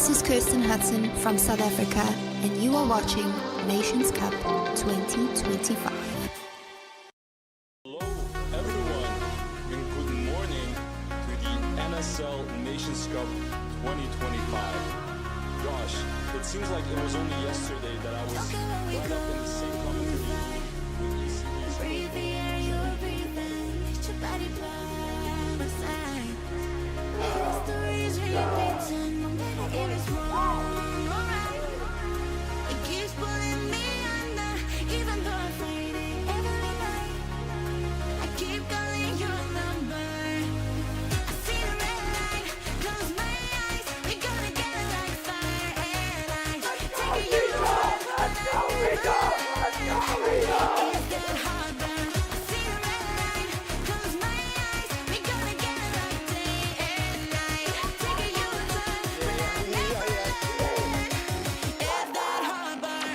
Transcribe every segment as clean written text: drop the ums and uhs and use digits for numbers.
This is Kirsten Hudson from South Africa, and you are watching Nations Cup 2025. Hello everyone, and good morning to the NSL Nations Cup 2025. Gosh, it seems like it was only yesterday that I was right up in the same commentary room with ECB's Breathe the air you're breathing, let your body blow beside. History's repeating, no matter if it's wrong or right. It keeps pulling me under, even though I'm fighting every night. I keep calling your number. I see the red light, close my eyes. We're gonna get it like fire and ice. Taking you to Is that heartburn? I see the red light, close my eyes. We're gonna get it like day and night. Taking you to but I never learned. Is that heartburn?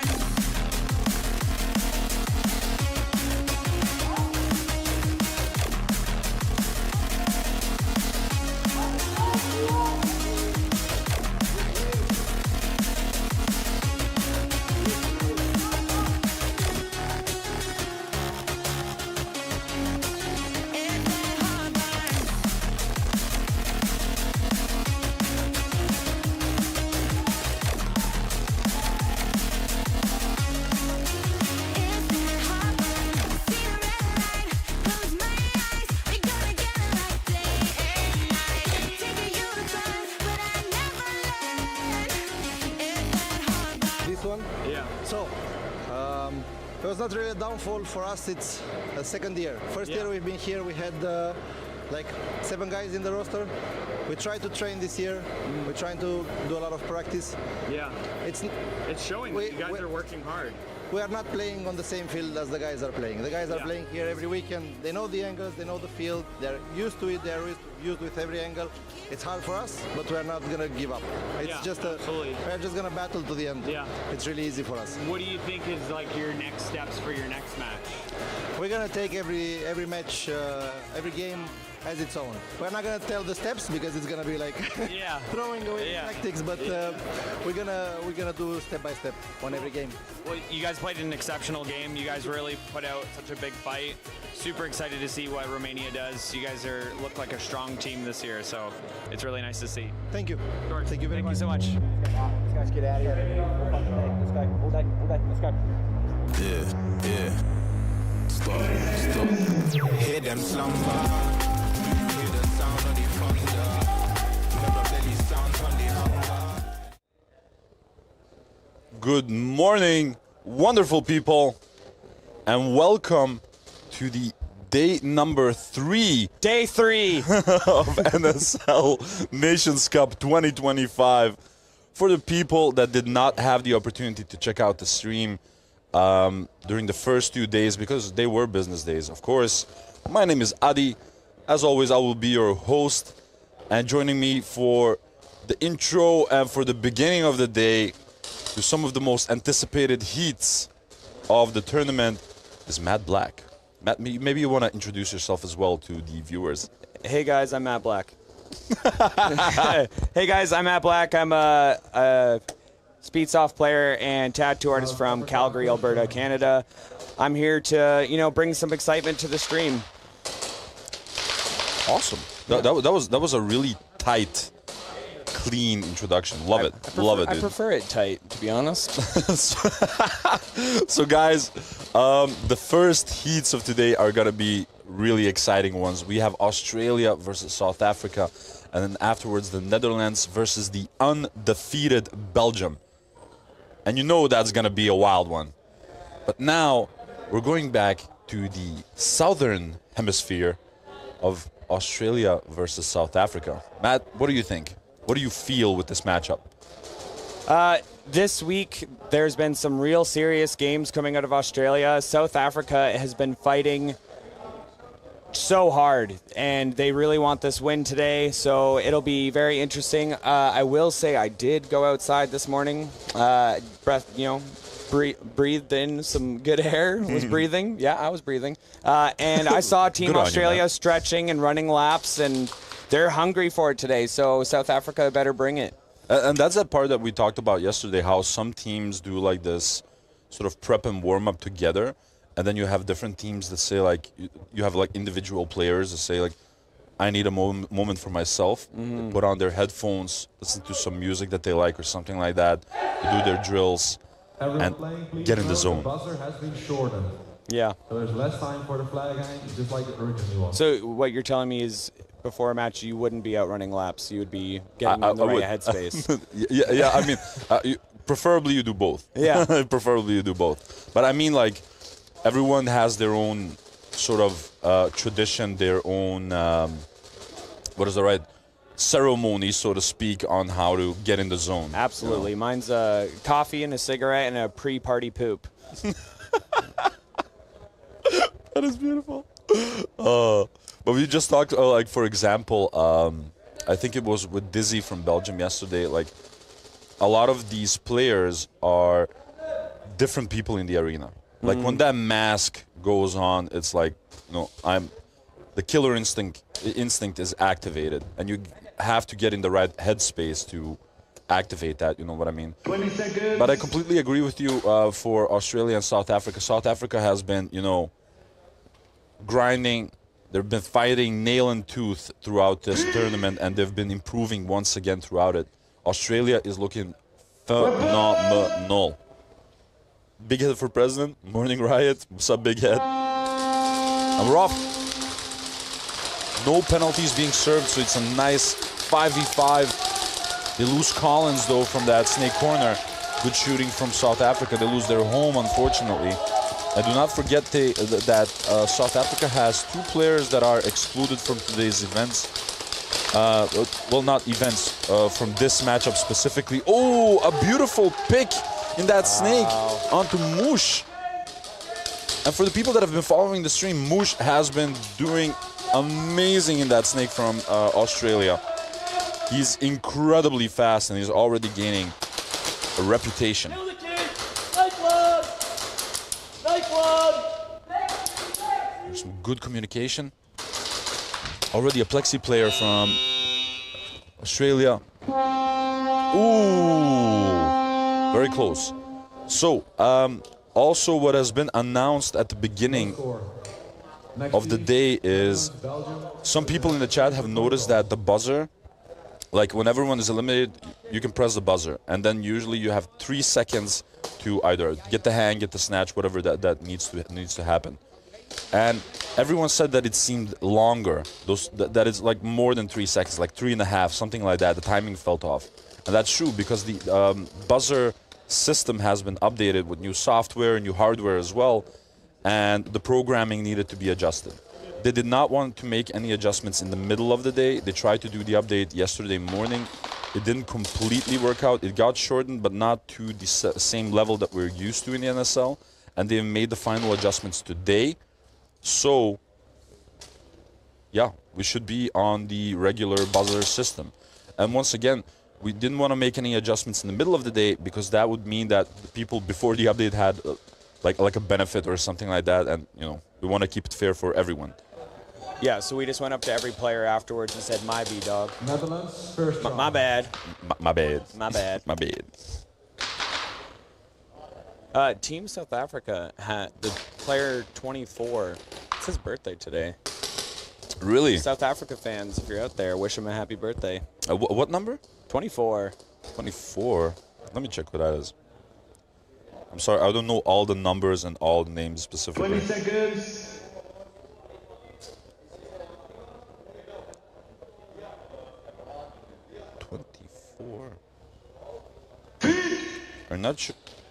This one? Yeah. So, it was not really a downfall for us. It's a second year. First year we've been here, we had like 7 guys in the roster. We tried to train this year. We're trying to do a lot of practice. Yeah, It's it's showing that you guys are working hard. We are not playing on the same field as the guys are playing. The guys are playing here every weekend. They know the angles, they know the field. They're used to it. They're used with every angle. It's hard for us, but we're not gonna give up. It's Yeah, just absolutely. we're just gonna battle to the end. Yeah. It's really easy for us. What do you think is like your next steps for your next match? We're gonna take every match, every game as its own. We're not gonna tell the steps because it's gonna be like Yeah. throwing away Yeah. tactics, but we're gonna do step by step on every game. Well, you guys played an exceptional game. You guys really put out such a big fight. Super excited to see what Romania does. You guys look like a strong team this year, so it's really nice to see. Thank you. Sure. Thank you very Thank much. you so much. Let's get out of here. Let's go. All day. Let's go. Yeah. Stop. Hear them slumber. Hear the sound of the thunder. Never belly sounds on the hunger. Good morning, wonderful people, and welcome to the day number 3 Day 3. of NSL Nations Cup 2025. For the people that did not have the opportunity to check out the stream during the first 2 days, because they were business days, of course, my name is Adi. As always, I will be your host, and joining me for the intro and for the beginning of the day to some of the most anticipated heats of the tournament is Matt Black. Matt, maybe you want to introduce yourself as well to the viewers. Hey guys, I'm Matt Black. Hey guys, I'm Matt Black. I'm a speed soft player and tattoo artist from Calgary, Alberta, Canada. I'm here to, bring some excitement to the stream. Awesome. That was a really tight, clean introduction. Love it, dude. I prefer it tight, to be honest. So guys, the first heats of today are gonna be really exciting ones. We have Australia versus South Africa, and then afterwards the Netherlands versus the undefeated Belgium. And you know that's gonna be a wild one. But now we're going back to the southern hemisphere of Australia versus South Africa. Matt, what do you think? What do you feel with this matchup? This week, there's been some real serious games coming out of Australia. South Africa has been fighting so hard, and they really want this win today, so it'll be very interesting. I will say I did go outside this morning, breathed in some good air, was breathing. Yeah, I was breathing. And I saw Team Australia stretching and running laps, and they're hungry for it today, so South Africa better bring it. And that's that part that we talked about yesterday, how some teams do like this sort of prep and warm up together, and then you have different teams that say like you have like individual players that say like I need a moment for myself. They put on their headphones, listen to some music that they like or something like that, they do their drills and get in the zone. The buzzer has been shortened. Yeah. So there's less time for the flag hang, just like it originally was. So what you're telling me is before a match you wouldn't be out running laps. You would be getting in the right headspace. yeah. I mean, preferably you do both. Yeah. Preferably you do both. But I mean, like, everyone has their own sort of tradition, their own, what is the right ceremony, so to speak, on how to get in the zone. Absolutely. You know? Mine's a coffee and a cigarette and a pre-party poop. That is beautiful. But we just talked, like, for example, I think it was with Dizzy from Belgium yesterday, like, a lot of these players are different people in the arena. Like, when that mask goes on, it's like, you know, the killer instinct is activated, and you have to get in the right headspace to activate that, you know what I mean? 20 seconds. But I completely agree with you for Australia and South Africa. South Africa has been, you know, grinding. They've been fighting nail and tooth throughout this tournament, and they've been improving once again throughout it. Australia is looking phenomenal. Big head for president. Morning Riot. What's up, big head? And we're off. No penalties being served, so it's a nice 5v5. They lose Collins, though, from that snake corner. Good shooting from South Africa. They lose their home, unfortunately. And do not forget that South Africa has 2 players that are excluded from today's events. Well, not events, from this matchup specifically. Oh, a beautiful pick in that snake onto Moosh. And for the people that have been following the stream, Moosh has been doing amazing in that snake from Australia. He's incredibly fast, and he's already gaining a reputation. There's some good communication. Already a plexi player from Australia. Ooh, very close. So, also what has been announced at the beginning of the day is some people in the chat have noticed that the buzzer, like when everyone is eliminated, you can press the buzzer, and then usually you have 3 seconds to either get the hang, get the snatch, whatever that needs to happen. And everyone said that it seemed longer, that it's like more than 3 seconds, like 3.5, something like that. The timing felt off. And that's true because the buzzer system has been updated with new software, new hardware as well, and the programming needed to be adjusted. They did not want to make any adjustments in the middle of the day. They tried to do the update yesterday morning. It didn't completely work out. It got shortened, but not to the same level that we're used to in the NSL. And they made the final adjustments today. So, yeah, we should be on the regular buzzer system. And once again, we didn't want to make any adjustments in the middle of the day because that would mean that the people before the update had like a benefit or something like that. And, you know, we want to keep it fair for everyone. Yeah, so we just went up to every player afterwards and said, "My B, dog." Netherlands, first round. My bad. My bad. My bad. My bad. Team South Africa had the player 24. It's his birthday today. Really? South Africa fans, if you're out there, wish him a happy birthday. What number? 24. 24. Let me check what that is. I'm sorry, I don't know all the numbers and all the names specifically. 20 seconds.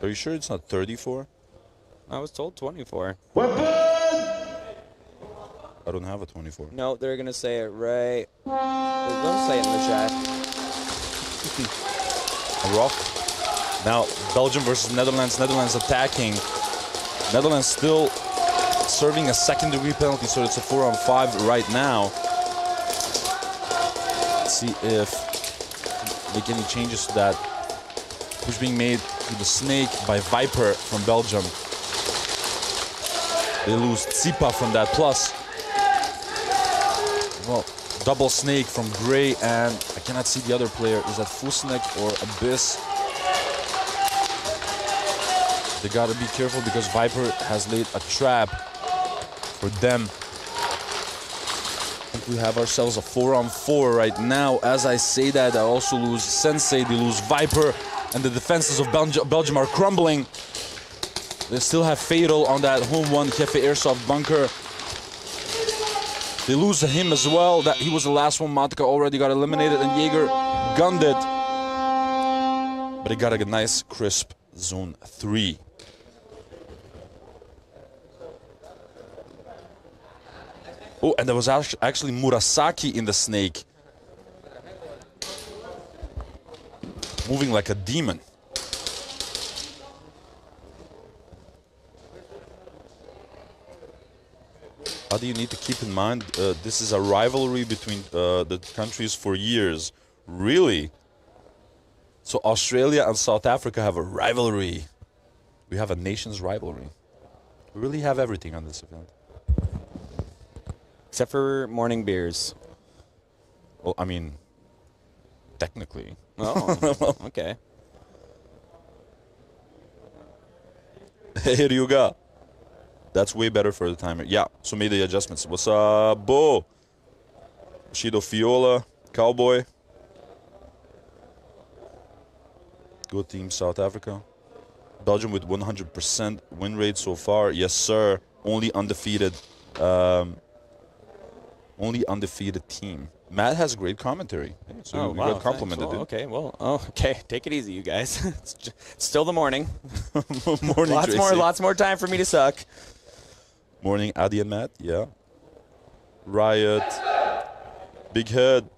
Are you sure it's not 34? I was told 24. Weapon! I don't have a 24. No, they're going to say it right. Don't say it in the chat. We're off. Now, Belgium versus Netherlands. Netherlands attacking. Netherlands still serving a second-degree penalty, so it's a 4-on-5 right now. Let's see if make any changes to that. Push being made to the snake by Viper from Belgium. They lose Tsipa from that plus. Well, Double snake from Gray, and I cannot see the other player. Is that Fusnek or Abyss? They gotta be careful because Viper has laid a trap for them. I think we have ourselves a 4-on-4 right now. As I say that, I also lose Sensei, they lose Viper, and the defenses of Belgium are crumbling. They still have Fatal on that home one, Jefe Airsoft bunker. They lose him as well. That he was the last one. Matka already got eliminated, and Jaeger gunned it. But he got a nice, crisp zone 3. Oh, and there was actually Murasaki in the snake. Moving like a demon. How do you need to keep in mind, this is a rivalry between the countries for years. Really? So Australia and South Africa have a rivalry. We have a nations rivalry. We really have everything on this event. Except for morning beers. Well, I mean, technically. Oh, okay. Hey, Ryuga. That's way better for the timer. Yeah, so made the adjustments. What's up, Bo? Shido Fiola, Cowboy. Good team, South Africa. Belgium with 100% win rate so far. Yes, sir. Only undefeated. Only undefeated team. Matt has great commentary. Hey, so we got complimented. Well, okay, well, okay. Take it easy, you guys. It's still the morning. Morning, lots more time for me to suck. Morning, Adi and Matt. Yeah. Riot. Big Head.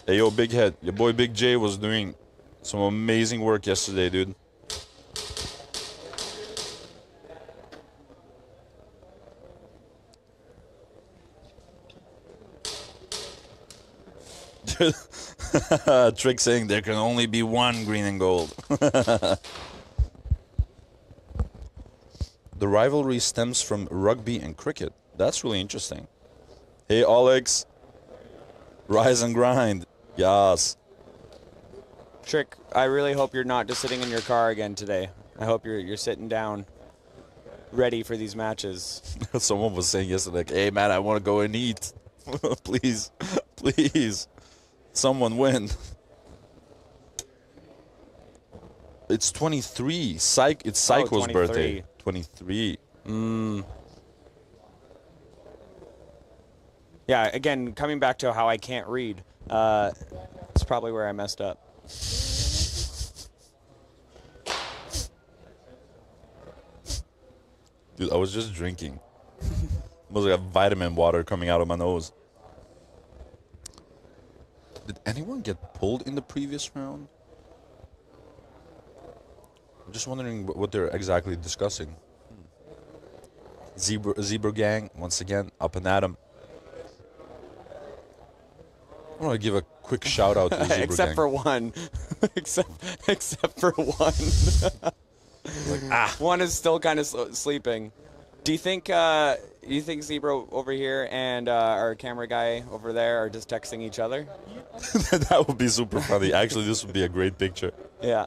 Hey, yo, Big Head. Your boy Big J was doing some amazing work yesterday, dude. Trick saying there can only be one green and gold. The rivalry stems from rugby and cricket. That's really interesting. Hey, Alex. Rise and grind. Yes. Trick, I really hope you're not just sitting in your car again today. I hope you're sitting down, ready for these matches. Someone was saying yesterday, like, hey, man, I want to go and eat. Please, please. Someone win. It's 23. It's Psycho's birthday. 23. Yeah, again, coming back to how I can't read, it's probably where I messed up. Dude, I was just drinking. It was like a vitamin water coming out of my nose. Did anyone get pulled in the previous round? I'm just wondering what they're exactly discussing. Zebra Gang, once again, up and at 'em. I want to give a quick shout out to the Zebra Except Gang. for one. except for one. One is still kind of sleeping. Do you think Zebra over here and our camera guy over there are just texting each other? That would be super funny. Actually, this would be a great picture. Yeah.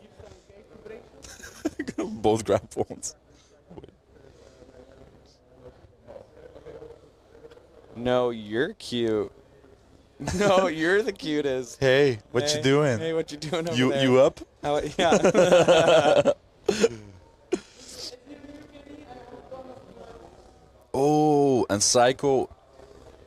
Both grab phones. Wait. No, you're cute. No, you're the cutest. Hey, what you doing? Hey, what you doing over there? You up? Yeah. Oh, and Psycho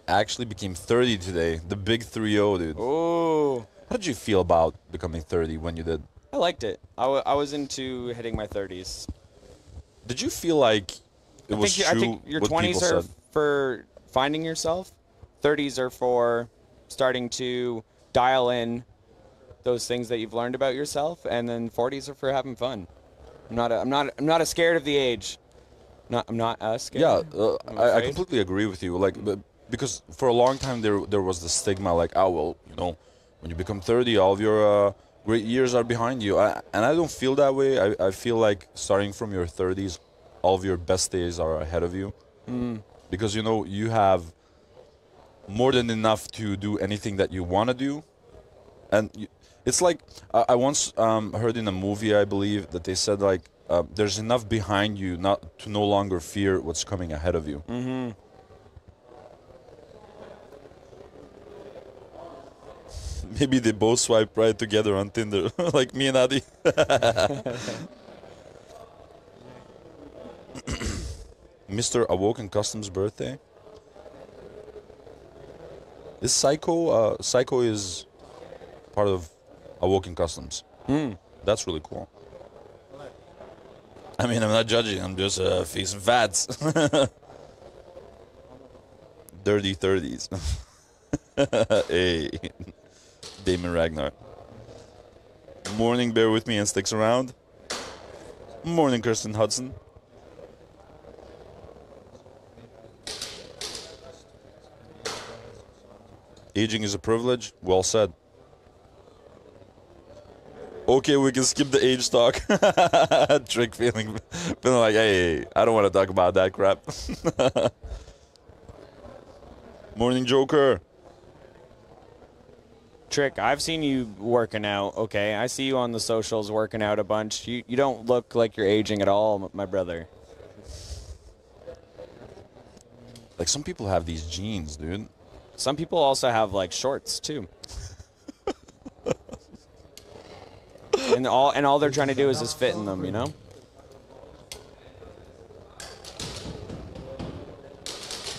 actually became 30 today. The big 3-0, dude. Oh. How did you feel about becoming 30 when you did? I liked it. I was into hitting my 30s. Did you feel like it was true? I think your what 20s people are said? for finding yourself. 30s are for starting to dial in those things that you've learned about yourself, and then 40s are for having fun. I'm not as scared of the age. I'm not as scared. Yeah, I completely agree with you. Like, because for a long time there was the stigma, like, oh well, you know, when you become 30, all of your great years are behind you. And I don't feel that way. I feel like starting from your 30s, all of your best days are ahead of you. Because, you know, you have more than enough to do anything that you want to do. And it's like, I once heard in a movie, I believe, that they said, like, there's enough behind you not to no longer fear what's coming ahead of you. Mm-hmm. Maybe they both swipe right together on Tinder, like me and Adi. Mr. Awoken Customs birthday. Is Psycho? Psycho is part of Awoken Customs. That's really cool. I mean, I'm not judging. I'm just fixing facts. Dirty 30s. Hey, Damon Ragnar. Morning, bear with me and sticks around. Morning, Kirsten Hudson. Aging is a privilege. Well said. Okay, we can skip the age talk. Trick feeling like, hey, I don't want to talk about that crap. Morning, Joker. Trick, I've seen you working out, okay? I see you on the socials working out a bunch. You don't look like you're aging at all, my brother. Like, some people have these genes, dude. Some people also have, like, shorts, too. and all they're trying to do is just fit in them, you know?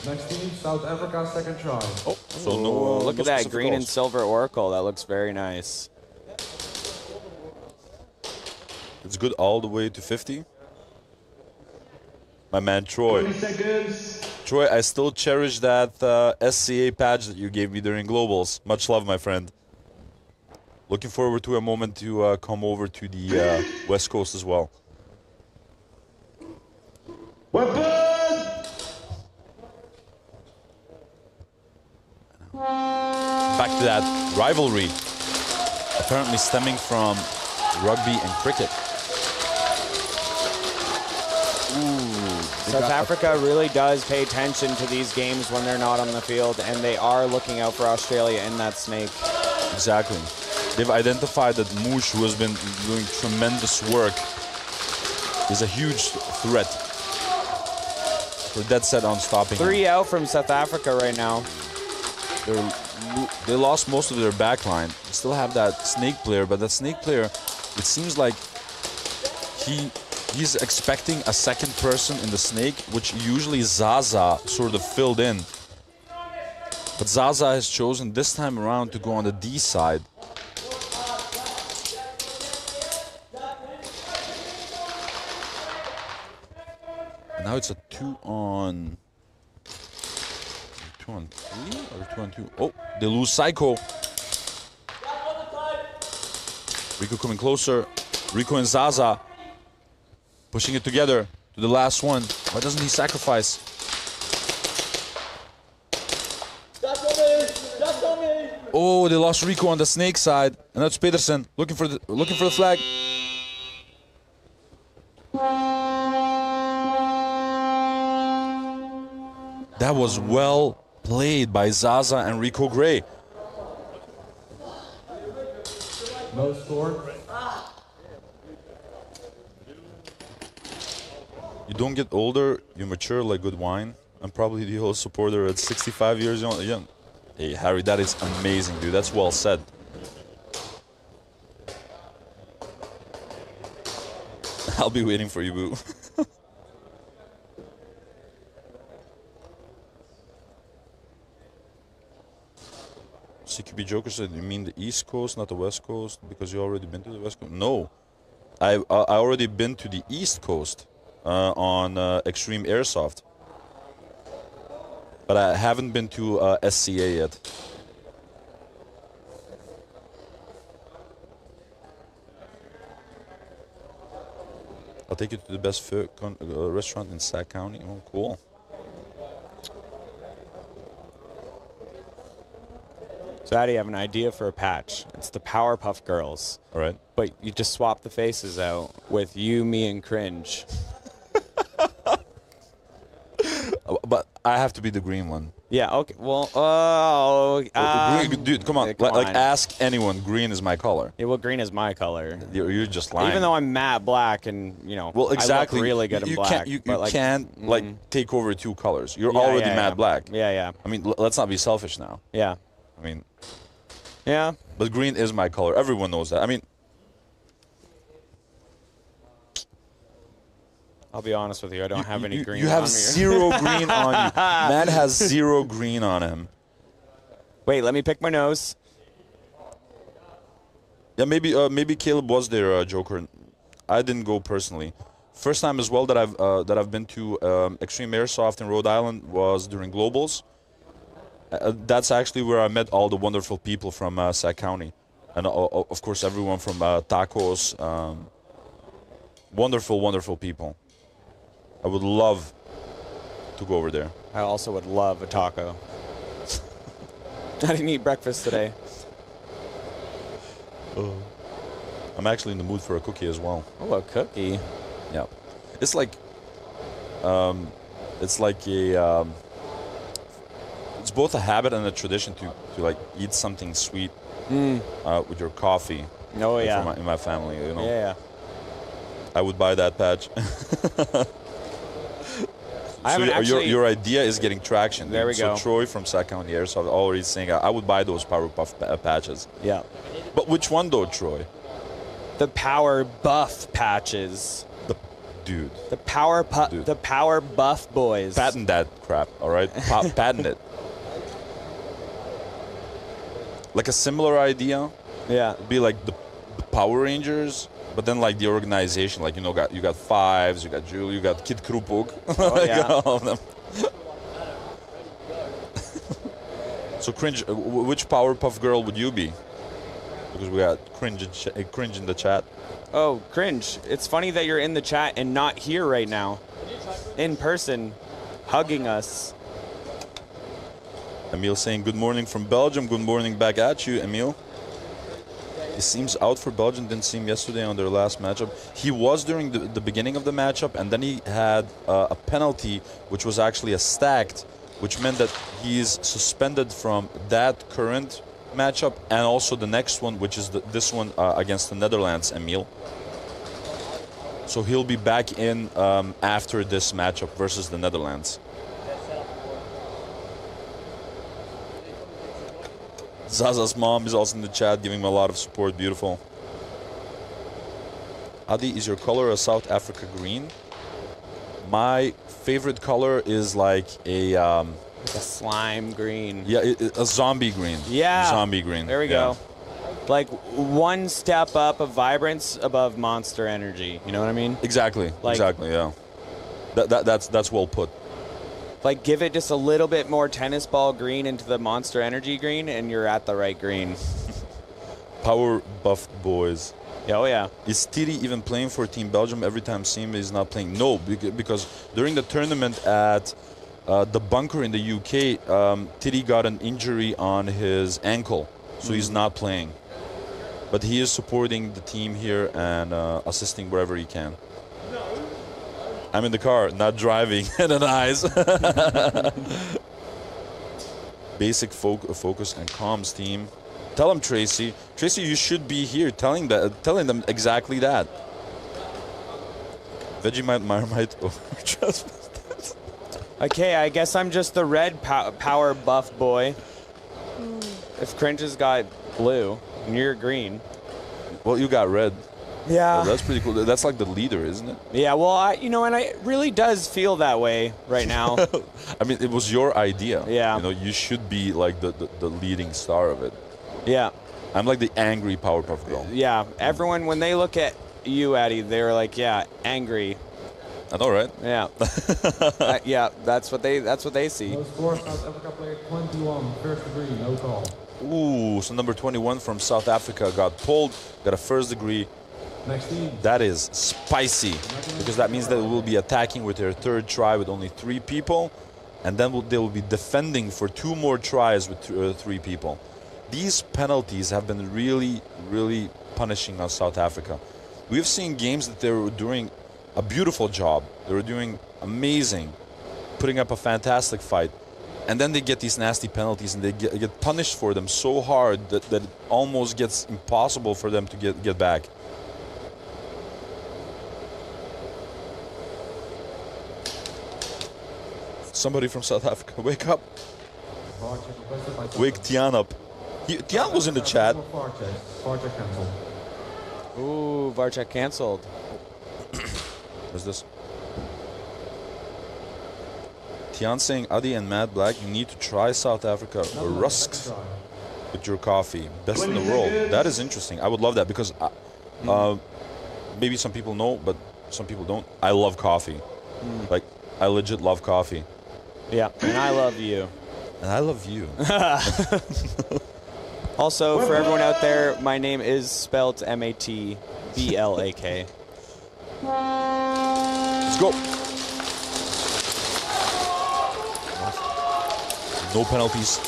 Next team, South Africa, second try. Oh, so no. Look no at that specific green and goals. silver oracle. That looks very nice. It's good all the way to 50. My man Troy. 20 seconds. Troy, I still cherish that SCA patch that you gave me during Globals. Much love, my friend. Looking forward to a moment to come over to the West Coast as well. Weapon! Back to that rivalry, apparently stemming from rugby and cricket. South Africa really does pay attention to these games when they're not on the field, and they are looking out for Australia in that snake. Exactly. They've identified that Moosh, who has been doing tremendous work, is a huge threat. We're dead set on stopping him. 3 out from South Africa right now. They lost most of their backline. They still have that snake player, but that snake player, it seems like he's expecting a second person in the snake, which usually Zaza sort of filled in. But Zaza has chosen this time around to go on the D side. And now it's a 2-on-3 or 2-on-2? Oh, they lose Psycho. Rico coming closer. Rico and Zaza pushing it together to the last one. Why doesn't he sacrifice? Oh, they lost Rico on the snake side, and that's Pedersen looking for the flag. That was well played by Zaza and Rico Gray. No score. You don't get older, you mature like good wine. I'm probably the old supporter at 65 years young. Hey, Harry, that is amazing, dude. That's well said. I'll be waiting for you, boo. CQB Joker said, you mean the East Coast, not the West Coast, because you already been to the West Coast? No, I already been to the East Coast on Extreme Airsoft, but I haven't been to SCA yet. I'll take you to the best restaurant in Sac County. Oh, cool. So Addy, I have an idea for a patch. It's the Powerpuff Girls. All right. But you just swap the faces out with you, me, and Cringe. But I have to be the green one. Yeah. Okay. Well. Oh. Dude, come on. Like, ask anyone. Green is my color. Yeah, well, green is my color. You're just lying. Even though I'm matte black, and well, exactly. I look really good in black. You but, like, can't like take over two colors. You're Yeah, already yeah, matte yeah. black. Yeah, yeah. I mean, let's not be selfish now. Yeah. I mean, Yeah. but green is my color. Everyone knows that. I mean, I'll be honest with you. I don't have any green. You have on me. zero green on you. Man has zero green on him. Wait, let me pick my nose. Yeah, maybe Caleb was their Joker. I didn't go personally. First time as well that I've been to Extreme Airsoft in Rhode Island was during Globals. That's actually where I met all the wonderful people from Sac County, and of course everyone from Tacos. Wonderful, wonderful people. I would love to go over there. I also would love a taco. I didn't eat breakfast today. I'm actually in the mood for a cookie as well. Oh, a cookie. Yeah, it's like a it's both a habit and a tradition to like eat something sweet with your coffee. Oh, like, yeah. in my family, you know. Yeah. I would buy that patch. I haven't actually. Your idea is getting traction. There we go. So Troy from Sac County Airsoft already saying I would buy those Power Puff patches. Yeah. But which one though, Troy? The Power Buff patches. Dude. The Power Dude. The Power Buff boys. Patent that crap, all right? Patent it. Like a similar idea Yeah. would be like the Power Rangers, but then like the organization, like you got Fives, you got Jewel, you got Kid Krupuk, Oh, you yeah. got all of them. So cringe. Which Powerpuff Girl would you be? Because we got cringe in the chat. Oh, cringe. It's funny that you're in the chat and not here right now. In person, hugging us. Emil saying good morning from Belgium. Good morning back at you, Emil. He seems out for Belgium. Didn't see him yesterday on their last matchup. He was during the beginning of the matchup, and then he had a penalty, which was actually a stacked, which meant that he's suspended from that current matchup and also the next one, which is this one against the Netherlands, Emil. So he'll be back in after this matchup versus the Netherlands. Zaza's mom is also in the chat, giving him a lot of support. Beautiful. Adi, is your color a South Africa green? My favorite color is like a slime green. Yeah, a zombie green. Yeah. Zombie green. There we go. Like one step up of vibrance above Monster Energy. You know what I mean? Exactly. Like, exactly. Yeah. That's well put. Like give it just a little bit more tennis ball green into the Monster Energy green, and you're at the right green. Power buffed boys. Oh yeah. Is Tiri even playing for Team Belgium every time Sima is not playing? No, because during the tournament at the bunker in the UK, Tiri got an injury on his ankle, so he's not playing. But he is supporting the team here and assisting wherever he can. I'm in the car, not driving. And an eyes. Basic focus and comms team. Tell him, Tracy. Tracy, you should be here telling them exactly that. Vegemite, Marmite, Okay, I guess I'm just the red power buff boy. If Cringe has got blue and you're green. Well, you got red. Yeah. Well, that's pretty cool. That's like the leader, isn't it? Yeah, well, and it really does feel that way right now. I mean, it was your idea. Yeah. You know, you should be like the leading star of it. Yeah. I'm like the angry Powerpuff Girl. Yeah. Everyone, when they look at you, Eddie, they're like, yeah, angry. I know, right? Yeah. Yeah, that's what they see. No score, South Africa player 21, first degree, no call. Ooh, so number 21 from South Africa got pulled, got a first degree. Next team. That is spicy, because that means that we'll be attacking with their third try with only 3 people, and then they will be defending for 2 more tries with 3 people. These penalties have been really, really punishing us, South Africa. We've seen games that they were doing a beautiful job. They were doing amazing, putting up a fantastic fight. And then they get these nasty penalties, and they get punished for them so hard that it almost gets impossible for them to get back. Somebody from South Africa, wake up. Wake Tian up. Tian was in the chat. Varchek cancelled. Ooh, Varchek canceled. What's this? Tian saying, Adi and Matt Black, you need to try South Africa or rusks with your coffee. Best in the world. That is interesting. I would love that because maybe some people know, but some people don't. I love coffee. Like, I legit love coffee. Yeah, and I love you. And I love you. Also, for everyone out there, my name is spelled M-A-T-B-L-A-K. Let's go. No penalties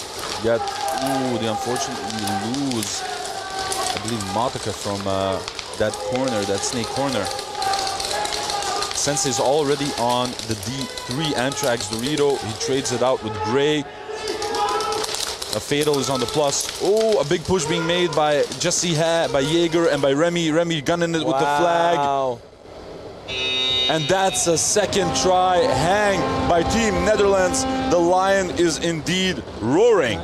yet. Ooh, they unfortunately lose. I believe Matica from that corner, that snake corner. Sensei's already on the D3 Antrax Dorito. He trades it out with Gray. A fatal is on the plus. Oh, a big push being made by Jesse by Jaeger and by Remy. Remy gunning it with the flag. And that's a second try hang by Team Netherlands. The lion is indeed roaring.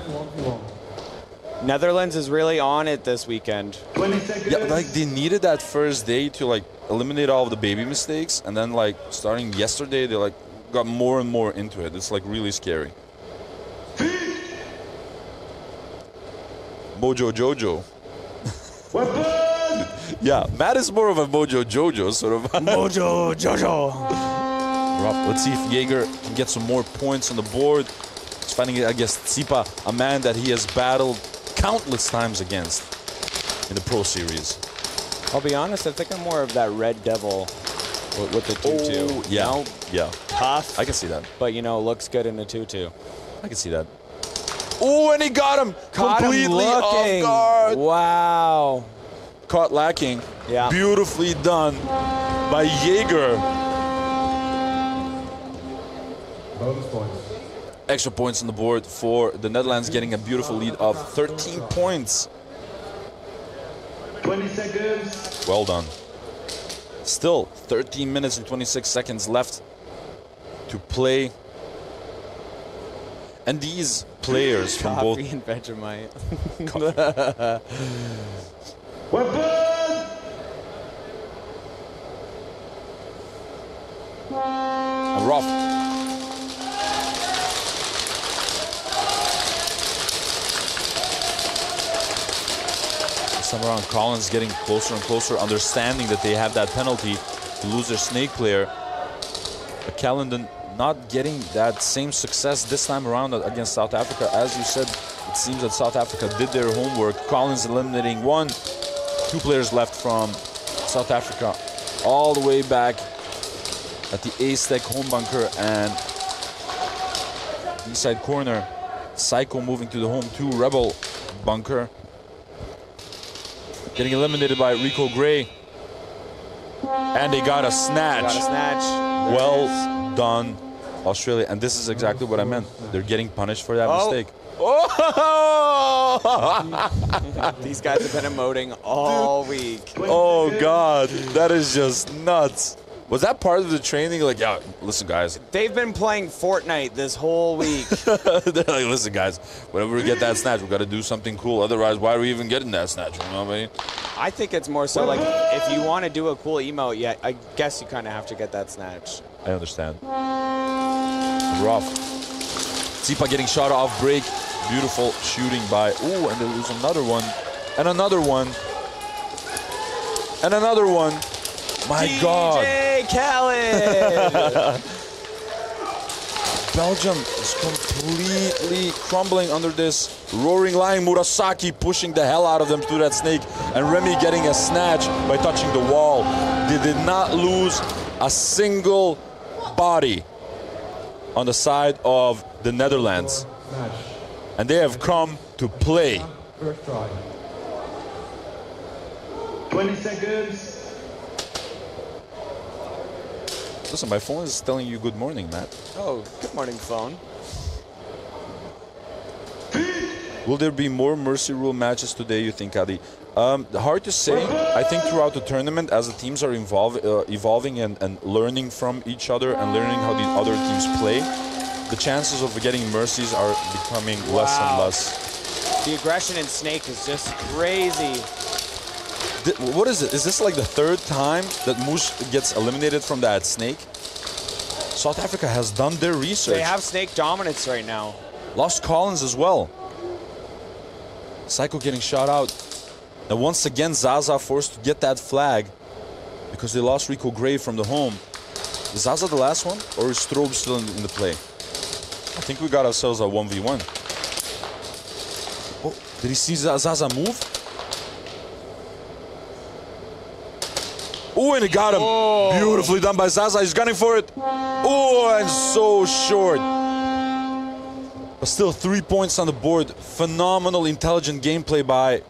Netherlands is really on it this weekend. Yeah, like they needed that first day to like eliminate all of the baby mistakes, and then like starting yesterday they like got more and more into it. It's like really scary. Mojo Jojo. Yeah, Matt is more of a Mojo Jojo sort of. Mojo Jojo. Let's see if Jaeger can get some more points on the board. He's fighting against Tsipa, a man that he has battled countless times against in the Pro Series. I'll be honest, I think I'm more of that Red Devil with the tutu. Oh, yeah, You know? yeah. Tough. I can see that. But, you know, looks good in a tutu. I can see that. Oh, and he got him completely off guard. Wow. Caught lacking. Yeah. Beautifully done by Jaeger. Bonus points. Extra points on the board for the Netherlands, getting a beautiful lead of 13 points. 20 seconds. Well done. Still 13 minutes and 26 seconds left to play. And these players from both... Coffee and Vegemite. Weapon! And Roth. This time around, Collins getting closer and closer, understanding that they have that penalty to lose their snake player. But Callendon not getting that same success this time around against South Africa. As you said, it seems that South Africa did their homework. Collins eliminating one. 2 players left from South Africa. All the way back at the A-Stack home bunker and east side corner. Psycho moving to the home 2 Rebel bunker. Getting eliminated by Rico Gray. And they got a snatch. Got a snatch. Well done, Australia. And this is exactly what I meant. They're getting punished for that mistake. Oh! These guys have been emoting all week. Oh, God. That is just nuts. Was that part of the training? Like, yeah, listen, guys. They've been playing Fortnite this whole week. They're like, listen, guys, whenever we get that snatch, we got to do something cool. Otherwise, why are we even getting that snatch? You know what I mean? I think it's more so like if you want to do a cool emote, yeah, I guess you kind of have to get that snatch. I understand. Rough. Tsipa getting shot off break. Beautiful shooting by... Ooh, and there was another one. And another one. And another one. My God. DJ Khaled! Belgium is completely crumbling under this roaring lion. Murasaki pushing the hell out of them through that snake. And Remy getting a snatch by touching the wall. They did not lose a single body on the side of the Netherlands. And they have come to play. First try. 20 seconds. Listen, my phone is telling you good morning, Matt. Oh, good morning, phone. Will there be more Mercy Rule matches today, you think, Adi? Hard to say. I think throughout the tournament, as the teams are evolving and learning from each other and learning how the other teams play, the chances of getting Mercies are becoming less and less. The aggression in Snake is just crazy. What is it? Is this like the third time that Moose gets eliminated from that Snake? South Africa has done their research. They have Snake dominance right now. Lost Collins as well. Psycho getting shot out. And once again, Zaza forced to get that flag because they lost Rico Gray from the home. Is Zaza the last one? Or is Strobe still in the play? I think we got ourselves a 1v1. Oh, did he see Zaza move? Oh, and he got him. Oh. Beautifully done by Zaza. He's gunning for it. Oh, and so short. But still 3 points on the board. Phenomenal, intelligent gameplay by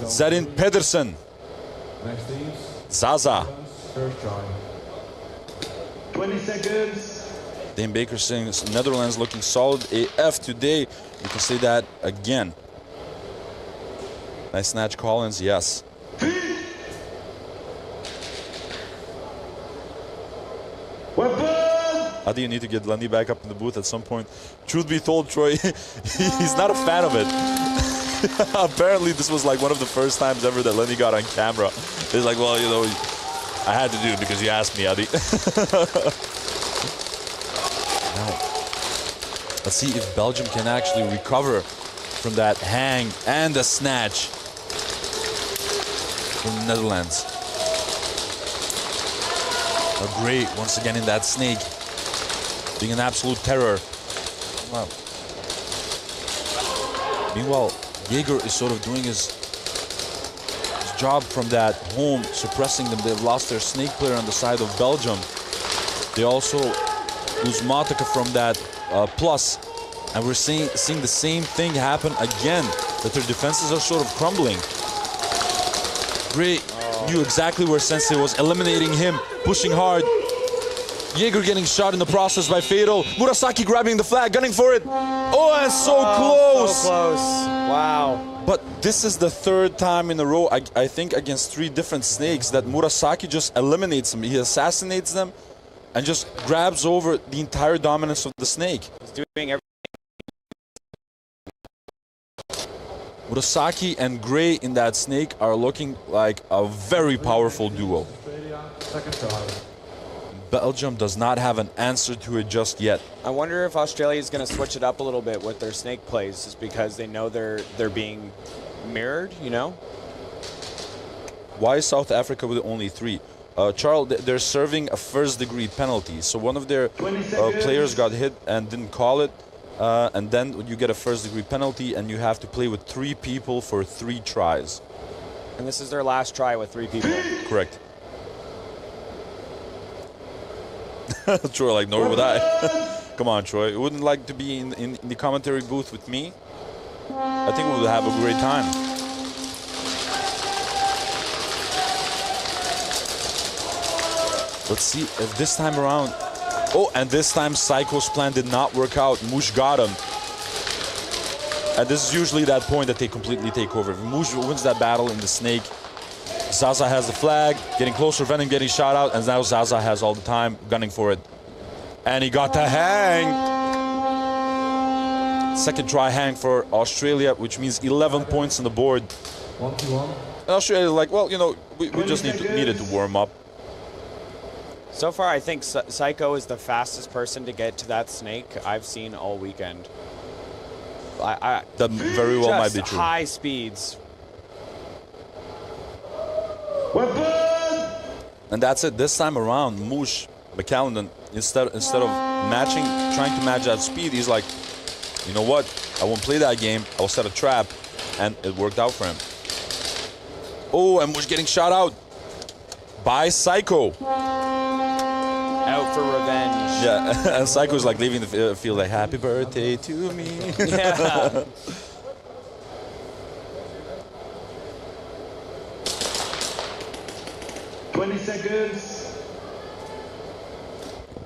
Zerin Pedersen. Next teams. Zaza. First try. 20 seconds. Dane Baker saying Netherlands looking solid AF today. You can say that again. Nice snatch, Collins. Yes. How do you need to get Lenny back up in the booth at some point? Truth be told, Troy, he's not a fan of it. Apparently, this was like one of the first times ever that Lenny got on camera. He's like, well, you know, I had to do it because you asked me, Adi. Now, let's see if Belgium can actually recover from that hang and the snatch from the Netherlands. Great, once again in that Snake. Being an absolute terror. Wow. Meanwhile, Jaeger is sort of doing his job from that home, suppressing them. They've lost their Snake player on the side of Belgium. They also lose Matica from that plus. And we're seeing the same thing happen again, that their defenses are sort of crumbling. Great. Knew exactly where Sensei was, eliminating him, pushing hard. Jaeger getting shot in the process by Fatal. Murasaki grabbing the flag, gunning for it. Oh, and so close. So close. Wow. But this is the third time in a row, I think, against 3 different Snakes that Murasaki just eliminates them. He assassinates them and just grabs over the entire dominance of the Snake. He's doing everything. Murasaki and Gray in that Snake are looking like a very powerful duo. Second try. Belgium does not have an answer to it just yet. I wonder if Australia is going to switch it up a little bit with their Snake plays, just because they know they're being mirrored, you know? Why is South Africa with only 3? Charles, they're serving a first-degree penalty. So one of their players got hit and didn't call it. And then you get a first-degree penalty, and you have to play with 3 people for 3 tries. And this is their last try with 3 people. Correct. Troy, like, nor would I. Come on, Troy. You wouldn't like to be in the commentary booth with me? I think we would have a great time. Let's see if this time around... Oh, and this time Psycho's plan did not work out. Moosh got him. And this is usually that point that they completely take over. If Moosh wins that battle in the Snake, Zaza has the flag, getting closer, Venom getting shot out, and now Zaza has all the time, gunning for it. And he got the hang. Second try hang for Australia, which means 11 points on the board. 1-1. And Australia like, well, you know, we just needed to warm up. So far, I think Psycho is the fastest person to get to that Snake I've seen all weekend. That very well might be true. High speeds. And that's it. This time around, Moosh McCallendon, instead of trying to match that speed, he's like, you know what? I won't play that game. I'll set a trap, and it worked out for him. Oh, and Moosh getting shot out by Psycho. Out for revenge. Yeah, and Psycho's like leaving the field like, happy birthday to me. Yeah. Seconds.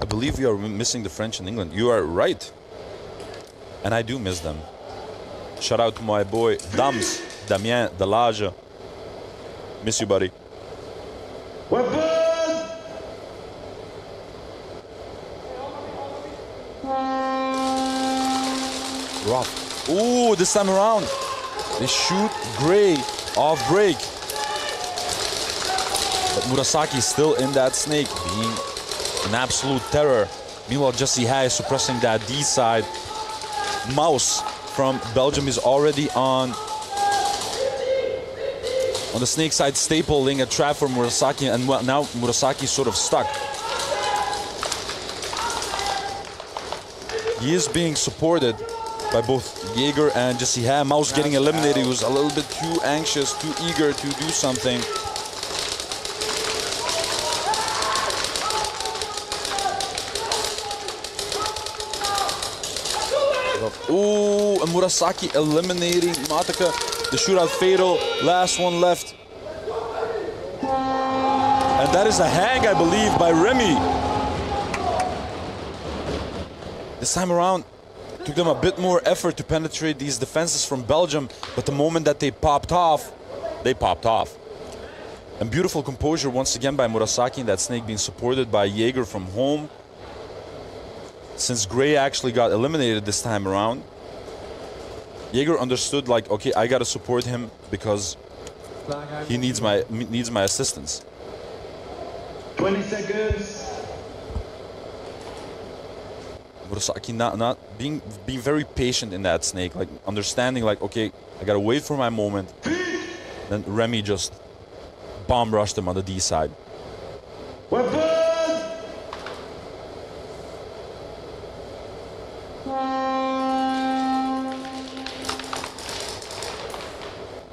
I believe we are missing the French in England. You are right. And I do miss them. Shout out to my boy Dams, Damien Delage. Miss you, buddy. Weapon! Rough. Ooh, this time around, they shoot Gray off break. But Murasaki is still in that snake, being an absolute terror. Meanwhile, Jesse Hay suppressing that D side. Mouse from Belgium is already on the snake side, stapling a trap for Murasaki, and now Murasaki is sort of stuck. He is being supported by both Jaeger and Jesse Hay. Mouse getting eliminated. He was a little bit too anxious, too eager to do something. Ooh, and Murasaki eliminating Mataka. The shootout fatal. Last one left. And that is a hang, I believe, by Remy. This time around, it took them a bit more effort to penetrate these defenses from Belgium, but the moment that they popped off, they popped off. And beautiful composure once again by Murasaki, and that snake being supported by Jaeger from home. Since Gray actually got eliminated this time around, Jaeger understood, like, okay, I gotta support him because he needs my assistance. 20 seconds. Murasaki not being very patient in that snake, like understanding, like, okay, I gotta wait for my moment. Then Remy just bomb rushed him on the D side. Weapon!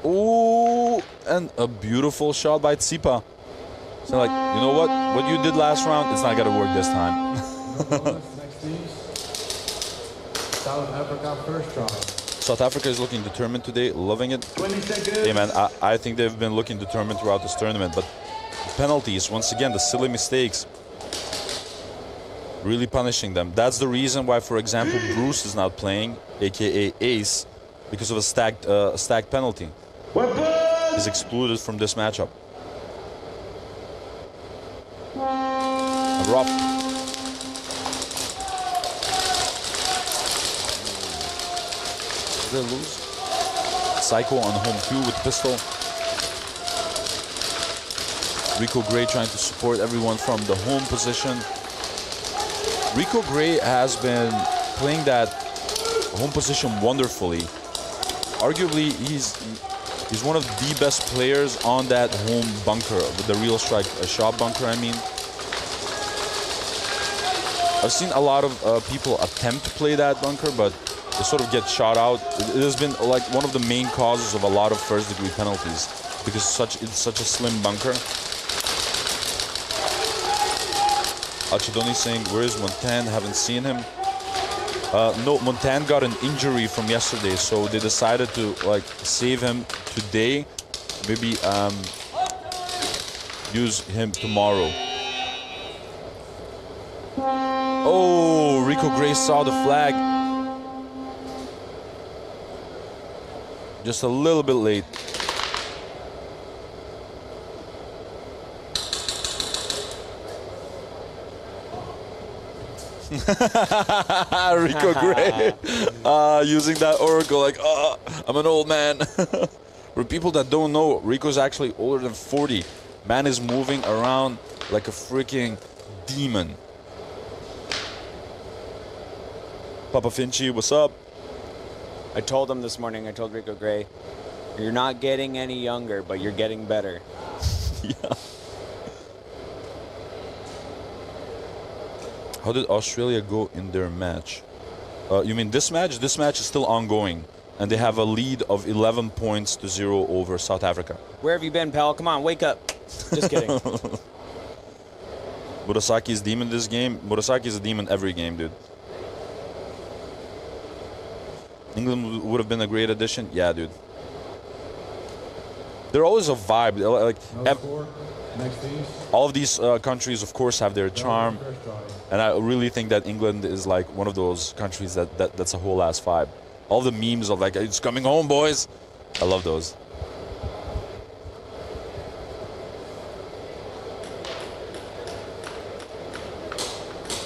Ooh, and a beautiful shot by Tsipa. So, like, you know what you did last round, it's not gonna work this time. Next team. South Africa first try. South Africa is looking determined today, loving it. 20 seconds. Hey man, I think they've been looking determined throughout this tournament, but penalties, once again, the silly mistakes, really punishing them. That's the reason why, for example, Bruce is not playing, aka Ace, because of a stacked penalty. Weapon! He's excluded from this matchup. And Rob. Did they lose? Psycho on home Q with pistol. Rico Gray trying to support everyone from the home position. Rico Gray has been playing that home position wonderfully. Arguably, he's one of the best players on that home bunker, with the real strike shot bunker, I mean. I've seen a lot of people attempt to play that bunker, but they sort of get shot out. It has been like one of the main causes of a lot of first-degree penalties, because it's such a slim bunker. Achidoni saying, where is Montan? Haven't seen him. No, Montan got an injury from yesterday, so they decided to like save him today. Maybe use him tomorrow. Oh, Rico Gray saw the flag. Just a little bit late. Rico Gray using that oracle like, I'm an old man. For people that don't know, Rico's actually older than 40. Man is moving around like a freaking demon. Papa Finchi, what's up? I told him this morning, I told Rico Gray, you're not getting any younger, but you're getting better. Yeah. How did Australia go in their match? You mean this match? This match is still ongoing, and they have a lead of 11 points to 0 over South Africa. Where have you been, pal? Come on, wake up. Just kidding. Murasaki is demon this game. Murasaki is a demon every game, dude. England would have been a great addition. Yeah, dude. They're always a vibe. Like all of these countries, of course, have their charm, and I really think that England is like one of those countries that's a whole ass vibe. all the memes of like, it's coming home, boys. I love those.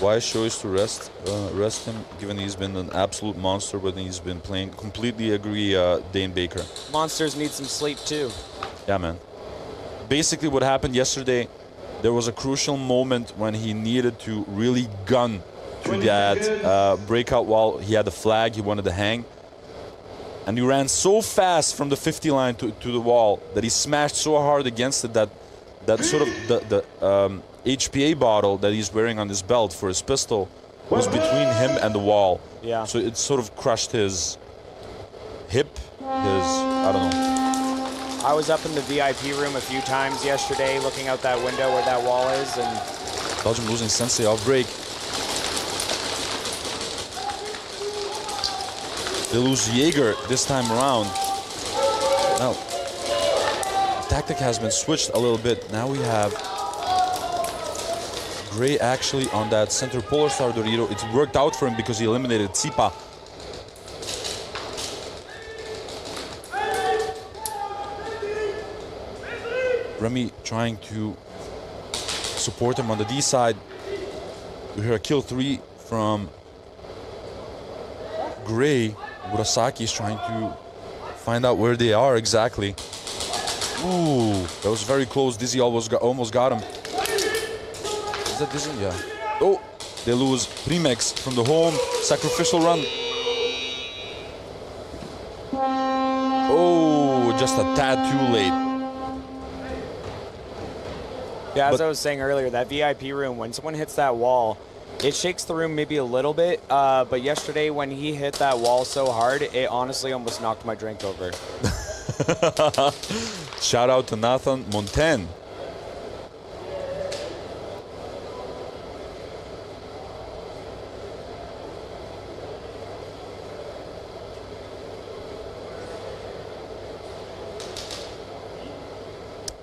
Wise choice to rest him, given he's been an absolute monster when he's been playing. Completely agree, Dane Baker. Monsters need some sleep too. Yeah, man. Basically, what happened yesterday, there was a crucial moment when he needed to really gun to that breakout wall. He had the flag, he wanted to hang. And he ran so fast from the 50 line to the wall that he smashed so hard against it that sort of the HPA bottle that he's wearing on his belt for his pistol was between him and the wall. Yeah. So it sort of crushed his hip, I don't know. I was up in the VIP room a few times yesterday looking out that window where that wall is, and Belgium losing Sensei off break. They lose Jaeger this time around. Now, the tactic has been switched a little bit. Now we have Gray actually on that center Polar Star Dorito. It's worked out for him because he eliminated Tsipa. Remy trying to support him on the D side. We hear a kill 3 from Gray. Murasaki is trying to find out where they are exactly. Ooh, that was very close. Dizzy almost got him. Is that Dizzy? Yeah. Oh, they lose Primex from the home. Sacrificial run. Oh, just a tad too late. yeah, as I was saying earlier, that VIP room, when someone hits that wall, it shakes the room maybe a little bit, but yesterday when he hit that wall so hard, it honestly almost knocked my drink over. Shout out to Nathan Montaigne.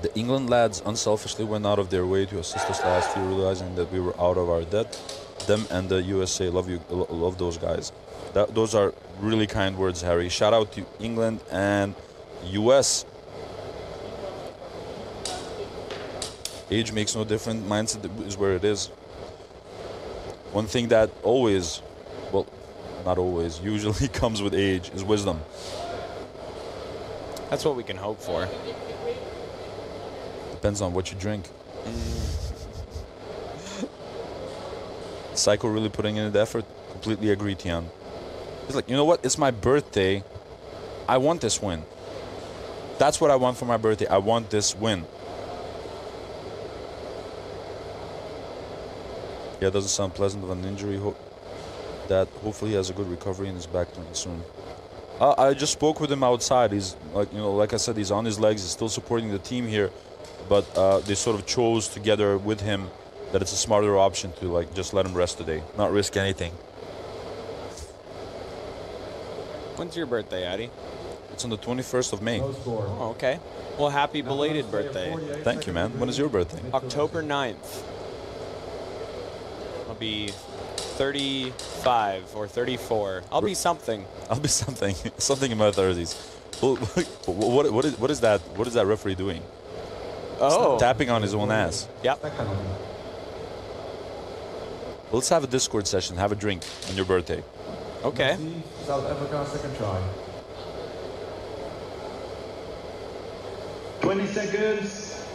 The England lads unselfishly went out of their way to assist us last year, realizing that we were out of our depth. Them and the USA, love those guys. Those are really kind words, Harry. Shout out to England and US. Age makes no difference. Mindset is where it is. One thing that always, well, not always, usually comes with age is wisdom. That's what we can hope for. Depends on what you drink. Psycho really putting in the effort. Completely agree, Tian. He's like, you know what? It's my birthday. I want this win. That's what I want for my birthday. I want this win. Yeah, it doesn't sound pleasant of an injury. That hopefully he has a good recovery and is back playing soon. I just spoke with him outside. He's like, like I said, he's on his legs. He's still supporting the team here, but they sort of chose together with him that it's a smarter option to just let him rest today, not risk anything. When's your birthday, Addy? It's on the 21st of May. Oh, okay. Well, happy belated birthday. Thank you, man. When is your birthday? October 9th. I'll be 35 or 34. I'll be something. I'll be something. Something in my 30s. What is that? What is that referee doing? Oh. Tapping on his own ass. Yep. Let's have a Discord session. Have a drink on your birthday. Okay. South Africa, second try. 20 seconds.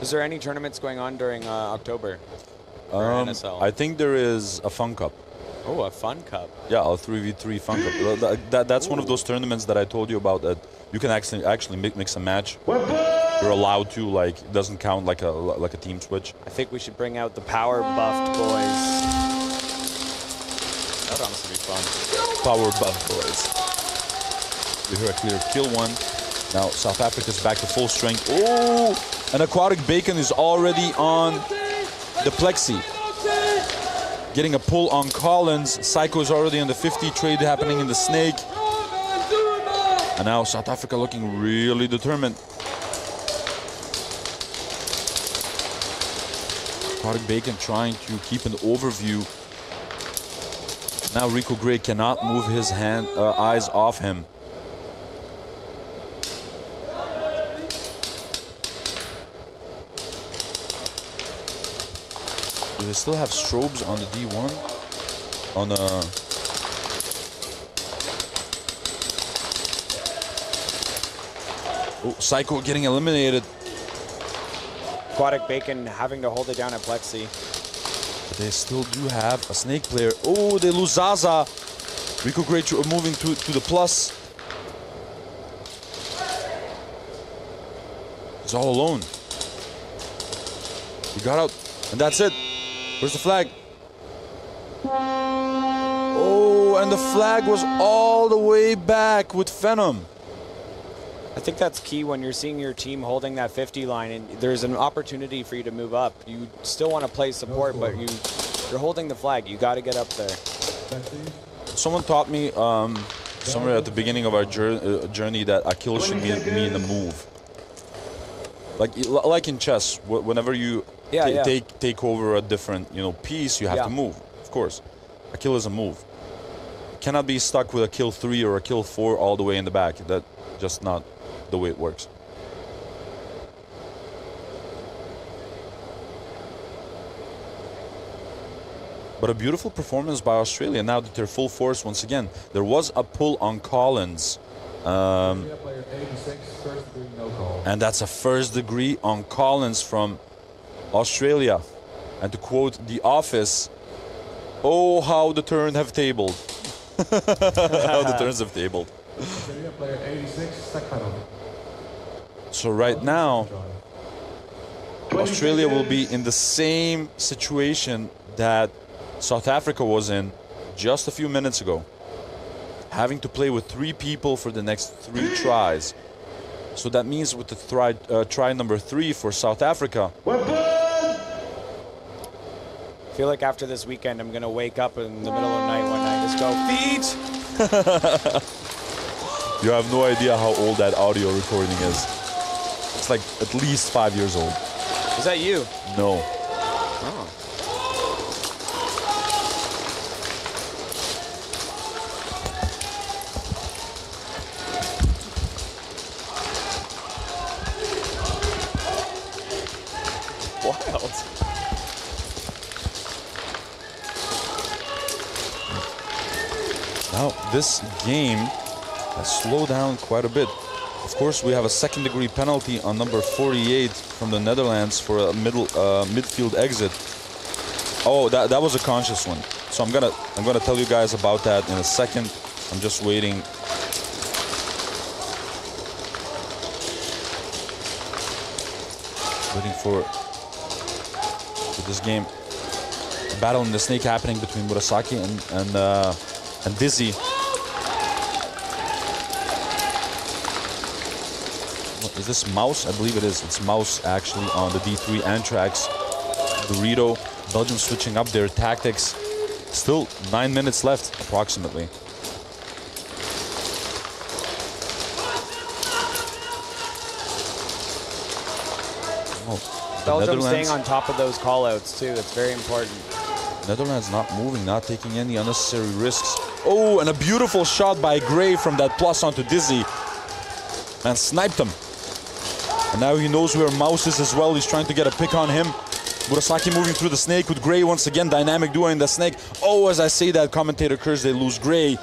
Is there any tournaments going on during October? Or NSL? I think there is a Fun Cup. Oh, a Fun Cup. Yeah, a 3v3 Fun Cup. That's one of those tournaments that I told you about that you can actually mix a match. You're allowed to, it doesn't count like a team switch. I think we should bring out the power buffed boys. That would honestly be fun. Power buff boys. We hear a clear kill one. Now South Africa's back to full strength. Oh, an aquatic bacon is already on the plexi. Getting a pull on Collins. Psycho is already on the 50. Trade happening in the snake. And now South Africa looking really determined. Aquatic bacon trying to keep an overview. Now Rico Gray cannot move his eyes off him. Do they still have strobes on the D1? On Oh, Psycho getting eliminated. Aquatic Bacon having to hold it down at Plexi. But they still do have a snake player. Oh, they lose Zaza. Rico Gray moving to the plus. He's all alone. He got out, and that's it. Where's the flag? Oh, and the flag was all the way back with Phenom. I think that's key when you're seeing your team holding that 50 line and there's an opportunity for you to move up. You still want to play support, but you're holding the flag. You got to get up there. Someone taught me somewhere at the beginning of our journey that a kill should mean a move. Like in chess, whenever you take over a different piece, you have to move. Of course, a kill is a move. You cannot be stuck with a kill 3 or a kill 4 all the way in the back. That's just not the way it works. But a beautiful performance by Australia. Now that they're full force once again. There was a pull on Collins. And that's a first degree on Collins from Australia. And to quote The Office, oh, how the turn have tabled. How the turns have tabled. So right now, Australia will be in the same situation that South Africa was in just a few minutes ago. Having to play with 3 people for the next 3 tries. So that means with the try number 3 for South Africa. I feel like after this weekend, I'm going to wake up in the middle of the night one night and just go, feet! You have no idea how old that audio recording is. It's like at least 5 years old. Is that you? No. Oh. Wild. Now this game has slowed down quite a bit. Of course, we have a second-degree penalty on number 48 from the Netherlands for a midfield exit. Oh, that was a conscious one. So I'm gonna tell you guys about that in a second. I'm just waiting. Waiting for this game. A battle in the snake happening between Murasaki and Dizzy. Is this Mouse? I believe it is. It's Mouse actually on the D3 Antrax. Dorito. Belgium switching up their tactics. Still 9 minutes left, approximately. Oh, Belgium staying on top of those call-outs, too. It's very important. Netherlands not moving, not taking any unnecessary risks. Oh, and a beautiful shot by Gray from that plus onto Dizzy. And sniped him. And now he knows where Mouse is as well. He's trying to get a pick on him. Murasaki moving through the snake with Gray once again. Dynamic duo in the snake. Oh, as I say that, commentator curse, they lose Gray.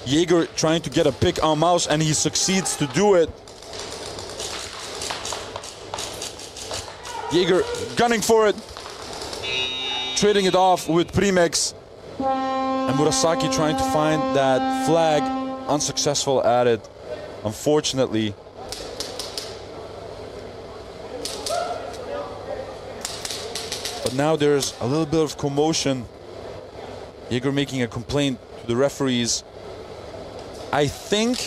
Jaeger trying to get a pick on Mouse, and he succeeds to do it. Jaeger gunning for it. Trading it off with Primex. And Murasaki trying to find that flag. Unsuccessful at it, unfortunately. But now there's a little bit of commotion. Jaeger making a complaint to the referees. I think,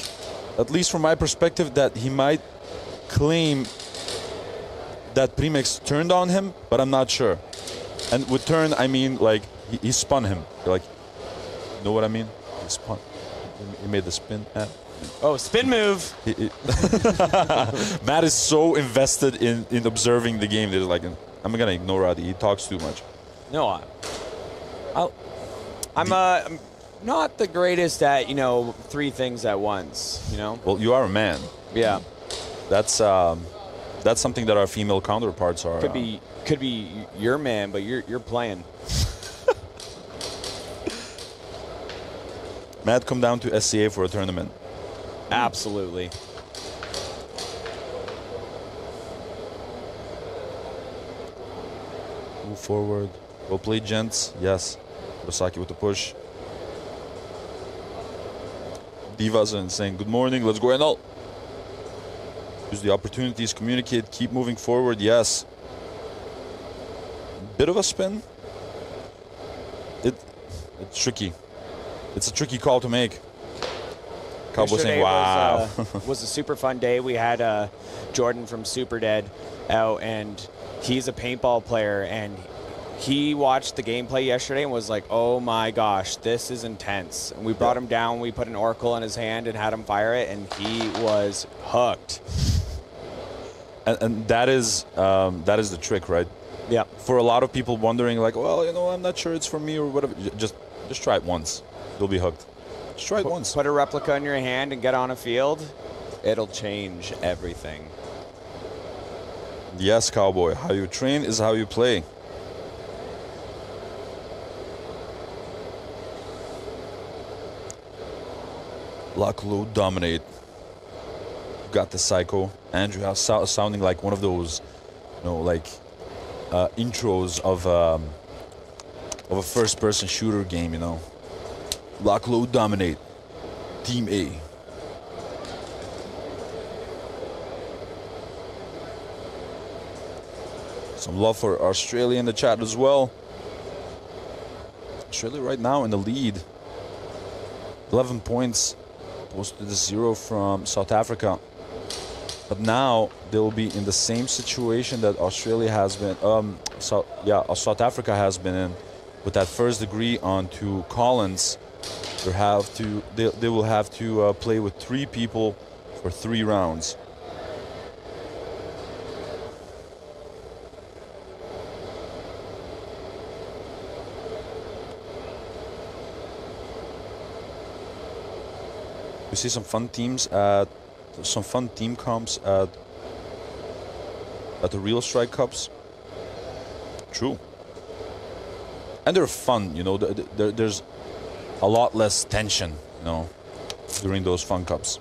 at least from my perspective, that he might claim that Primex turned on him, but I'm not sure. And with turn, I mean like he spun him. Like, you know what I mean? He spun. He made the spin. Oh, spin move. Matt is so invested in observing the game that like, I'm gonna ignore Adi. He talks too much. No, I'm not the greatest at, 3 things at once, Well, you are a man. Yeah. That's something that our female counterparts are. Could be your man, but you're playing. Matt, come down to SCA for a tournament. Absolutely. Move forward. Well played, gents. Yes. Rosaki with the push. Divas and saying, good morning, let's go NL. Use the opportunities, communicate, keep moving forward. Yes. Bit of a spin. It's tricky. It's a tricky call to make. Cowboy saying, wow. Was a super fun day. We had Jordan from Super Dead out, and he's a paintball player, and he watched the gameplay yesterday and was like, oh my gosh, this is intense. And we brought him down, we put an oracle in his hand and had him fire it, and he was hooked. And that is the trick, right? Yeah. For a lot of people wondering, like, well, I'm not sure it's for me or whatever. Just try it once. You'll be hooked. Just try it once. Put a replica in your hand and get on a field. It'll change everything. Yes, Cowboy. How you train is how you play. Lucklow dominate. Got the psycho. Andrew sounding like one of those, intros of a first-person shooter game. Lucklow dominate. Team A. Some love for Australia in the chat as well. Australia right now in the lead. 11 points. Opposed to the 0 from South Africa. But now they'll be in the same situation that Australia has been. South Africa has been in, with that first degree onto Collins. They will have to play with 3 people for 3 rounds. We see some fun teams some fun team comps at the Real Strike Cups. True. And they're fun, there's a lot less tension, during those fun cups.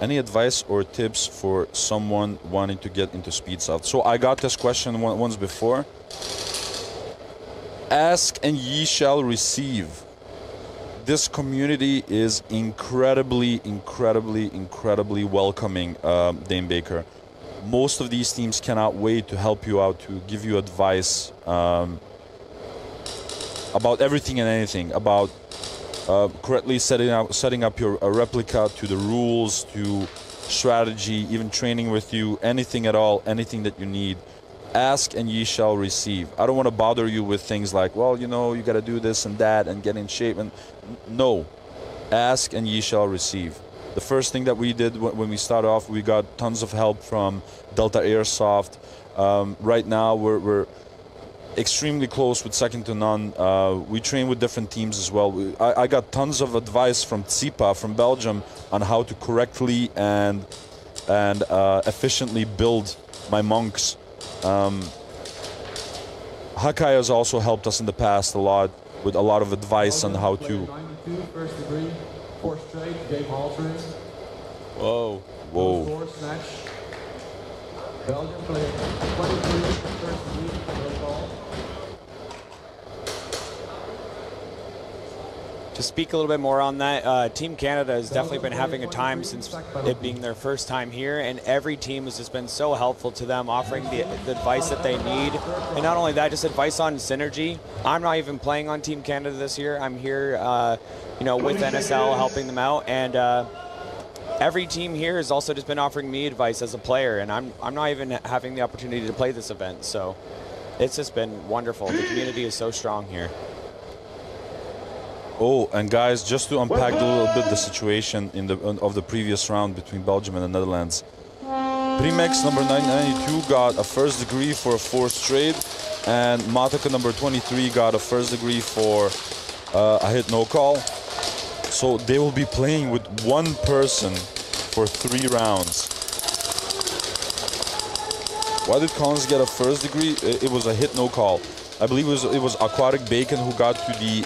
Any advice or tips for someone wanting to get into Speed South? So I got this question once before. Ask and ye shall receive. This community is incredibly welcoming, Dame Baker. Most of these teams cannot wait to help you out, to give you advice about everything and anything, about correctly setting up your replica, to the rules, to strategy, even training with you, anything at all, anything that you need. Ask and ye shall receive. I don't want to bother you with things like, well, you got to do this and that and get in shape. And no, ask and ye shall receive. The first thing that we did when we started off, we got tons of help from Delta Airsoft. Right now, we're extremely close with second to none. We train with different teams as well. I got tons of advice from Tsipa from Belgium on how to correctly and efficiently build my monks. Hakai has also helped us in the past a lot with a lot of advice on how to. 92, first degree, 4 straight, game altering. Whoa. Score, snatch. Belgium player 23, first degree, no call. To speak a little bit more on that, Team Canada has definitely been having a time since it being their first time here, and every team has just been so helpful to them, offering the advice that they need. And not only that, just advice on synergy. I'm not even playing on Team Canada this year. I'm here, with NSL, helping them out, and every team here has also just been offering me advice as a player, and I'm not even having the opportunity to play this event. So it's just been wonderful. The community is so strong here. Oh, and guys, just to unpack a little bit the situation of the previous round between Belgium and the Netherlands. Primex number 992 got a first degree for a fourth straight, and Mataka number 23 got a first degree for a hit no call. So they will be playing with one person for 3 rounds. Why did Collins get a first degree? It was a hit no call. I believe it was Aquatic Bacon who got to the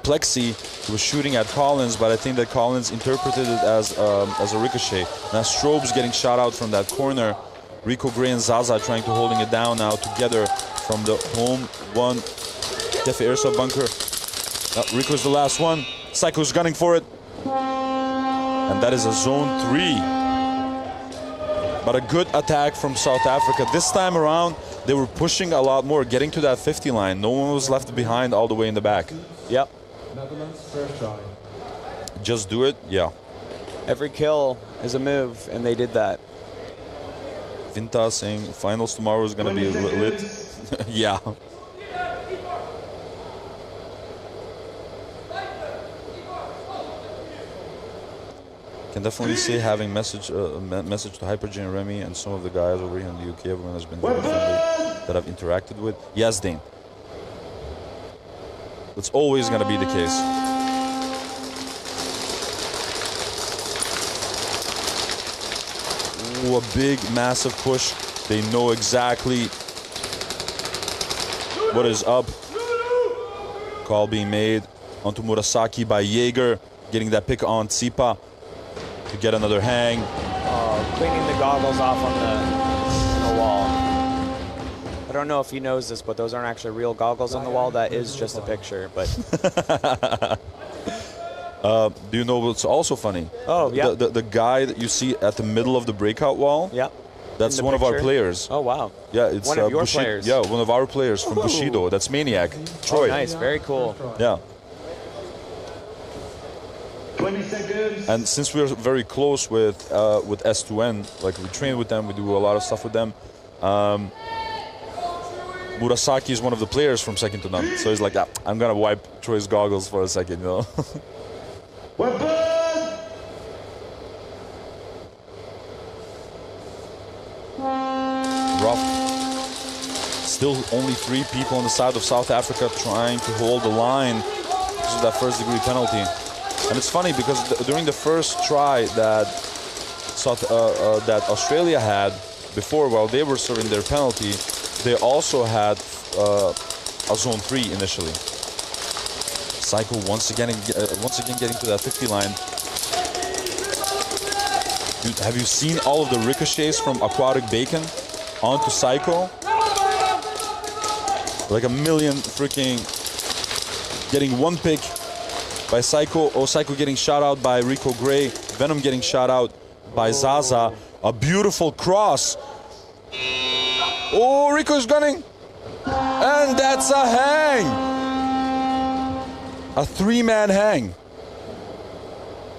plexi. He was shooting at Collins, but I think that Collins interpreted it as a ricochet. Now Strobe's getting shot out from that corner. Rico Gray and Zaza trying to holding it down now together from the home one. Kefe Airsoft bunker. Rico's the last one. Psycho's gunning for it. And that is a zone 3. But a good attack from South Africa. This time around, they were pushing a lot more, getting to that 50 line. No one was left behind all the way in the back. Yep. Netherlands, first try. Just do it, yeah. Every kill is a move, and they did that. Vinta saying finals tomorrow is going to be lit. Yeah. Can definitely see having message to Hypergen and Remy and some of the guys over here in the UK. Everyone has been very friendly that I've interacted with. Yes, Dane. That's always going to be the case. Ooh, a big, massive push. They know exactly what is up. Call being made onto Murasaki by Jaeger, getting that pick on Tsipa to get another hang. Cleaning the goggles off on the wall. I don't know if he knows this, but those aren't actually real goggles on the wall. That is just a picture. But do you know what's also funny? Oh, yeah. The guy that you see at the middle of the breakout wall? Yep. That's one of our players. Oh, wow. Yeah, it's one of your players. Yeah, one of our players from Bushido. That's Maniac. Troy. Oh, nice. Very cool. Yeah. 20 seconds. And since we're very close with S2N, like we train with them, we do a lot of stuff with them. Murasaki is one of the players from Second to None, so he's like, I'm gonna wipe Troy's goggles for a second, you know. Weapon! Rough. Still only 3 people on the side of South Africa trying to hold the line because of that first degree penalty. And it's funny because during the first try that that Australia had before, while they were serving their penalty, they also had a zone 3 initially. Psycho once again getting to that 50 line. Dude, have you seen all of the ricochets from Aquatic Bacon onto Psycho? Like a million freaking, getting one pick by Psycho. Oh, Psycho getting shot out by Rico Gray. Venom getting shot out by Zaza. A beautiful cross. Oh, Rico's gunning. And that's a hang. A 3-man hang.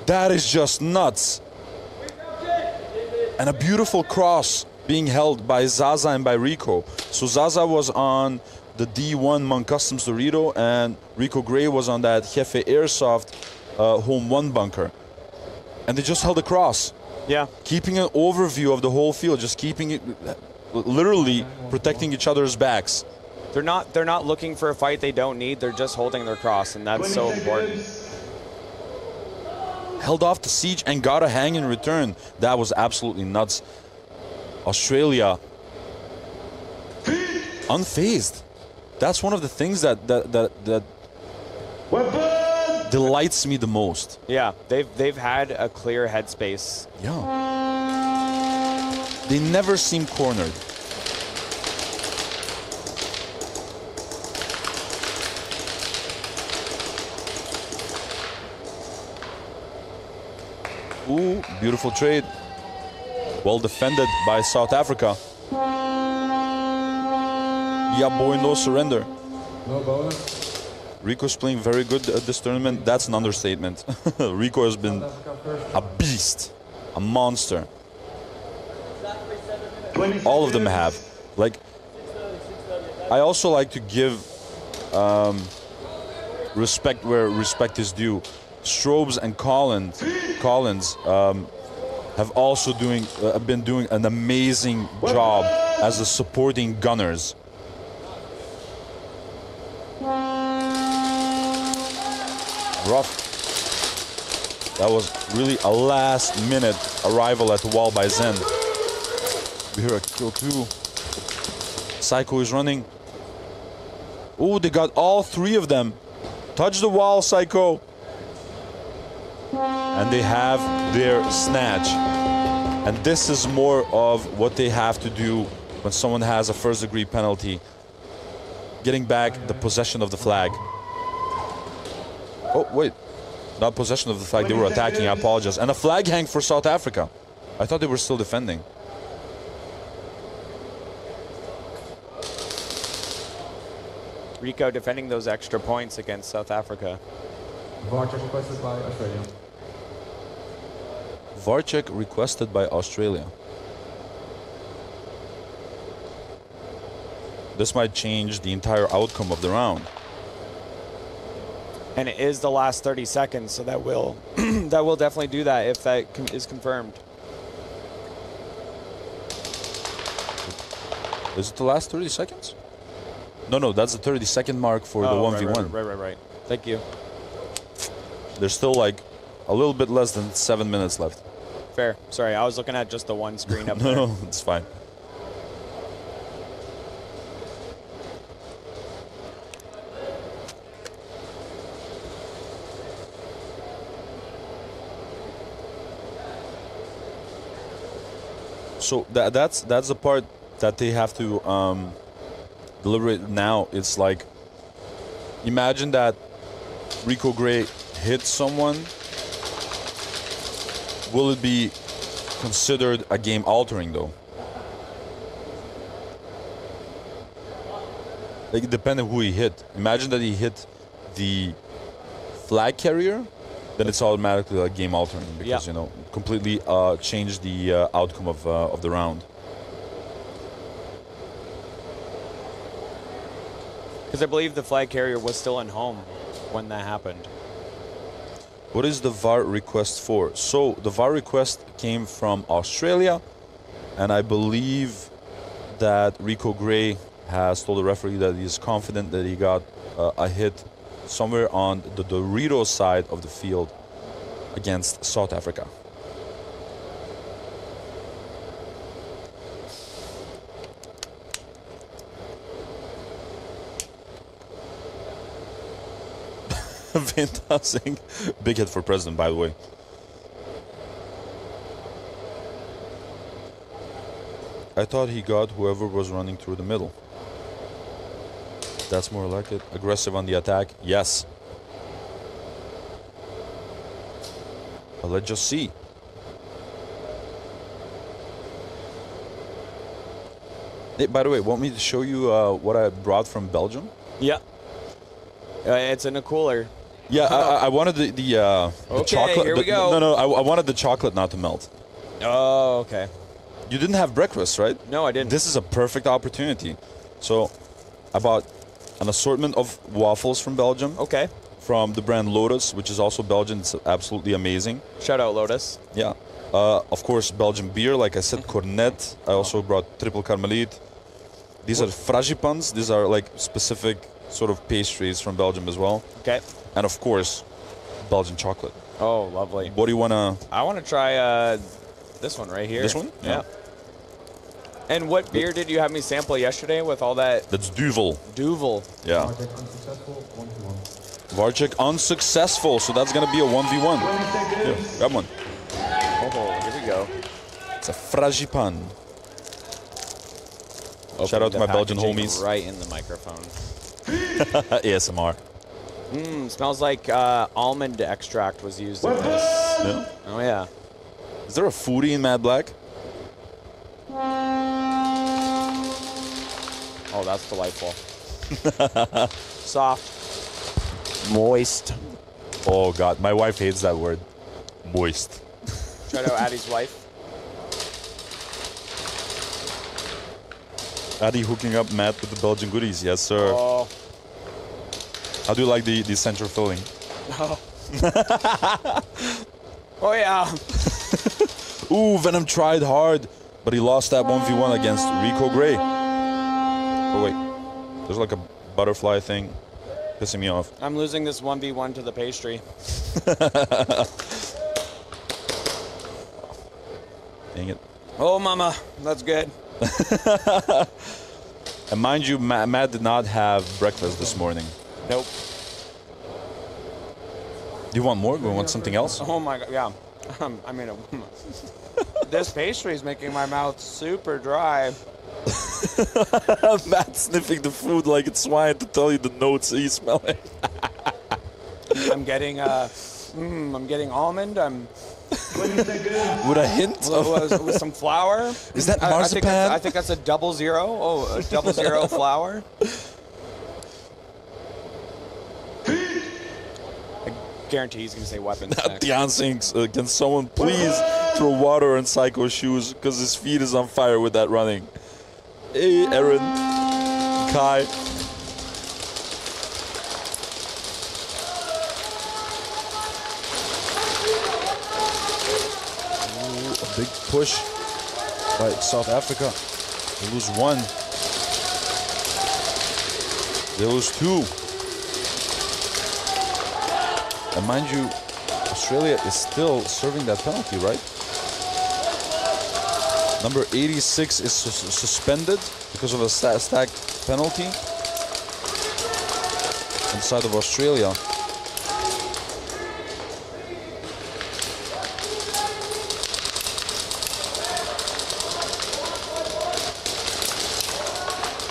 That is just nuts. And a beautiful cross being held by Zaza and by Rico. So Zaza was on the D1 Monk Customs Dorito, and Rico Gray was on that Jefe Airsoft Home 1 bunker. And they just held a cross. Yeah. Keeping an overview of the whole field, just keeping it, literally protecting each other's backs. They're not looking for a fight they don't need. They're just holding their cross, and that's so important. Held off the siege and got a hang in return. That was absolutely nuts. Australia unfazed. That's one of the things that delights me the most. Yeah, they've had a clear headspace. Yeah. They never seem cornered. Ooh, beautiful trade. Well defended by South Africa. Yeah, boy, no surrender. No bonus. Rico's playing very good at this tournament. That's an understatement. Rico has been a beast, a monster. All of them have. Like, I also like to give respect where respect is due. Strobes and Collins have also been doing an amazing job as the supporting gunners. Rough. That was really a last-minute arrival at the wall by Zen. We hear a kill too. Psycho is running. Oh, they got all three of them. Touch the wall, Psycho. And they have their snatch. And this is more of what they have to do when someone has a first-degree penalty. Getting back the possession of the flag. Oh, wait. Not possession of the flag, they were attacking, I apologize. And a flag hang for South Africa. I thought they were still defending. Rico defending those extra points against South Africa. VAR check requested by Australia. VAR check requested by Australia. This might change the entire outcome of the round. And it is the last 30 seconds, so that will that will definitely do that if that is confirmed. Is it the last 30 seconds? No, that's the 30-second mark for the 1v1. Right. Thank you. There's still like a little bit less than 7 minutes left. Fair. Sorry, I was looking at just the one screen up there. No, it's fine. So that's the part that they have to deliberate now. It's like, imagine that Rico Gray hit someone. Will it be considered a game altering though? Like, depending who he hit. Imagine that he hit the flag carrier, then it's automatically a game altering because you know, completely changed the outcome of the round. Because I believe the flag carrier was still in home when that happened. What is the VAR request for? So the VAR request came from Australia, and I believe that Rico Gray has told the referee that he is confident that he got a hit somewhere on the Dorito side of the field against South Africa. Fantastic. Big hit for president, by the way. I thought he got whoever was running through the middle. That's more like it. Aggressive on the attack. Yes. But let's just see. Hey, by the way, want me to show you what I brought from Belgium? Yeah. It's in a cooler. Yeah, I wanted the chocolate. Here we go. No, I wanted the chocolate not to melt. Oh, okay. You didn't have breakfast, right? No, I didn't. This is a perfect opportunity. So, I bought an assortment of waffles from Belgium. Okay. From the brand Lotus, which is also Belgian. It's absolutely amazing. Shout out Lotus. Yeah. Of course, Belgian beer. Like I said, Cornet. I also brought Triple Carmelite. These are frangipans. These are like specific sort of pastries from Belgium as well. Okay. And of course, Belgian chocolate. Oh, lovely. What do you want to... I want to try this one right here. This one? Yeah. And what beer did you have me sample yesterday with all that? That's Duvel. Duvel. Yeah. VAR check unsuccessful, 1v1. VAR check unsuccessful, so that's going to be a 1v1. Here, grab one. Oh, here we go. It's a fragipan. Shout out to my Belgian homies. Right in the microphone. ASMR. Smells like almond extract was used in this. Yeah. Oh, yeah. Is there a foodie in Mad Black? Oh, that's delightful. Soft. Moist. Oh, God. My wife hates that word. Moist. Shout out Addie's wife. Addie hooking up Matt with the Belgian goodies. Yes, sir. Oh. How do you like the central filling? Oh. Oh, yeah. Ooh, Venom tried hard, but he lost that 1v1 against Rico Gray. Oh wait, there's like a butterfly thing pissing me off. I'm losing this 1v1 to the pastry. Dang it. Oh, mama, that's good. And mind you, Matt did not have breakfast this morning. Nope. Do you want more? Do you want something else? Oh my god, yeah. I mean, this pastry is making my mouth super dry. Matt sniffing the food like it's swine to tell you the notes he's smelling. I'm getting almond. I'm 20 seconds. With a hint of with some flour. Is that I marzipan? think that's a 00. Oh, a 00 flour. I guarantee he's gonna say weapons next. Dancing. Can someone please throw water on Psycho's shoes because his feet is on fire with that running. Hey, Aaron, Kai. Ooh, a big push by South Africa. They lose 1. They lose 2. And mind you, Australia is still serving that penalty, right? Number 86 is suspended because of a stacked penalty inside of Australia.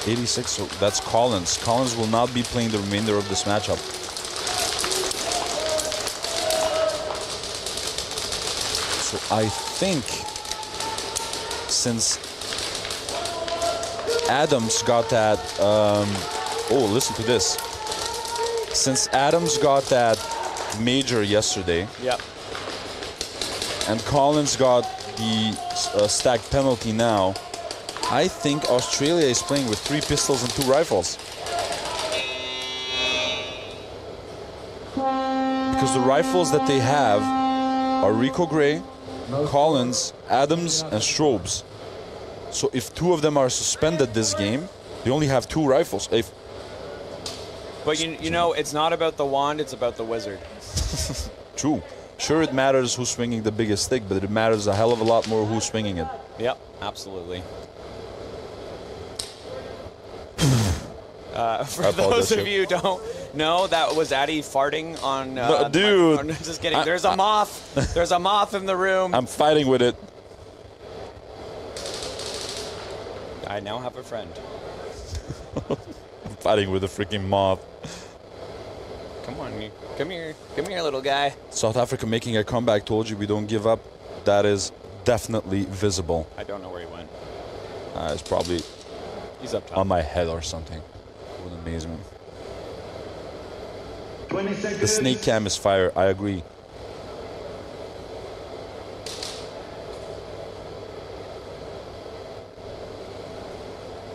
'86, so that's Collins. Collins will not be playing the remainder of this matchup. So I think since Adams got that, oh, listen to this. Since Adams got that major yesterday, Yep. and Collins got the stacked penalty now, I think Australia is playing with 3 pistols and 2 rifles. Because the rifles that they have are Rico Gray, Collins, Adams, and Strobes. So if 2 of them are suspended this game, they only have 2 rifles. But you know, it's not about the wand, it's about the wizard. True. Sure, it matters who's swinging the biggest stick, but it matters a hell of a lot more who's swinging it. Yep, absolutely. For those of you who don't know, that was Addy farting on. No, dude, on, just kidding. There's a moth. There's a moth in the room. I'm fighting with it. I now have a friend. I'm fighting with a freaking moth. Come on, come here, little guy. South Africa making a comeback. Told you we don't give up. That is definitely visible. I don't know where he went. It's probably He's up top. on my head or something. Wouldn't amaze me. 20 seconds. The snake cam is fire. I agree.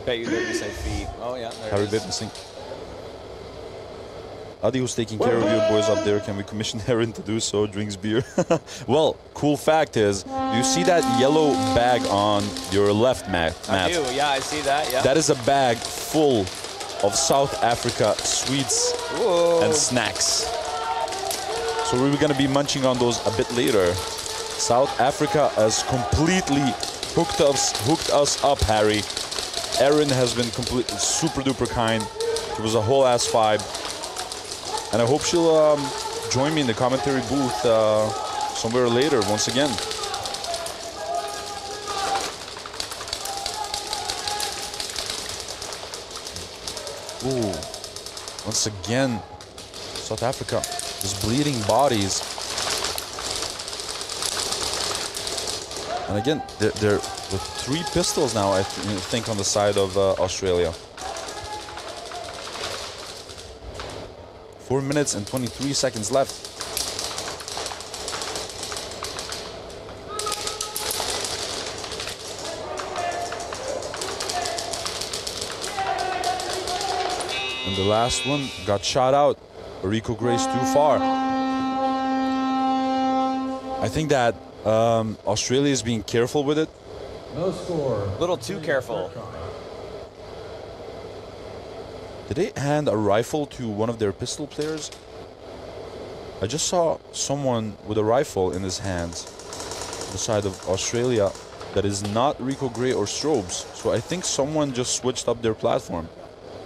Bet you didn't say feet. Oh yeah, there Harry it is. Bibison. Adi was taking care of you boys up there. Can we commission Heron to do so? Drinks beer. Well, cool fact is, do you see that yellow bag on your left, Matt? I do. Yeah, I see that. Yeah. That is a bag full of South Africa sweets and snacks. So we're going to be munching on those a bit later. South Africa has completely hooked us up, Harry. Erin has been completely super duper kind. She was a whole ass vibe. And I hope she'll join me in the commentary booth somewhere later once again. Ooh, once again, South Africa is bleeding bodies. And again, they're with 3 pistols now, I think, on the side of Australia. 4 minutes and 23 seconds left. And the last one got shot out. Rico Gray's too far. I think that Australia is being careful with it. No score. A little too careful. Did they hand a rifle to one of their pistol players? I just saw someone with a rifle in his hands on the side of Australia that is not Rico Gray or Strobes. So I think someone just switched up their platform.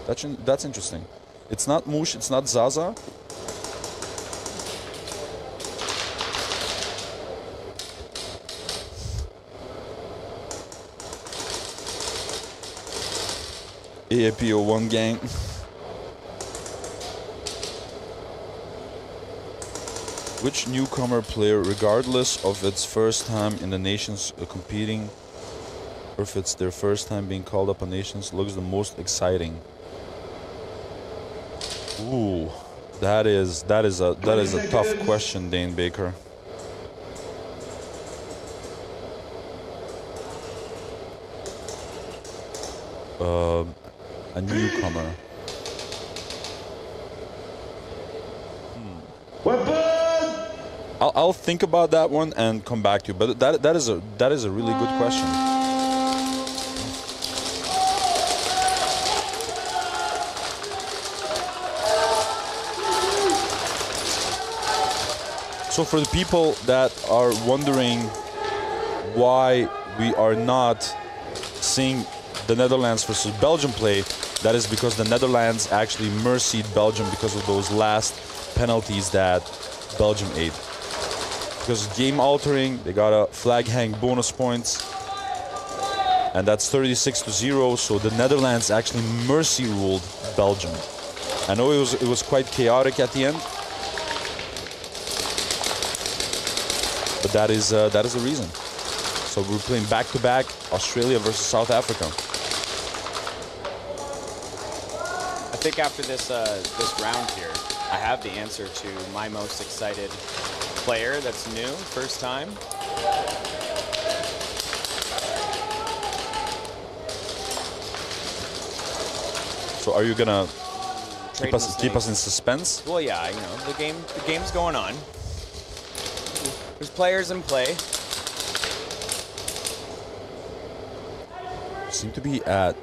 That's interesting. It's not Moosh, it's not Zaza. AAPO1 gang. Which newcomer player, regardless of its first time in the nations competing, or if it's their first time being called up on nations, looks the most exciting? Ooh, that is a tough question, Dane Baker. A newcomer. I'll think about that one and come back to you. But that is a really good question. So for the people that are wondering why we are not seeing the Netherlands versus Belgium play, that is because the Netherlands actually mercied Belgium because of those last penalties that Belgium ate. Because game altering, they got a flag hang bonus points, and that's 36-0. So the Netherlands actually mercy ruled Belgium. I know it was quite chaotic at the end, but that is the reason. So we're playing back-to-back Australia versus South Africa. I think after this round here, I have the answer to my most excited player that's new, first time. So are you gonna keep Trading us in suspense? Well, yeah, you know, the game's going on. There's players in play. Seem to be at,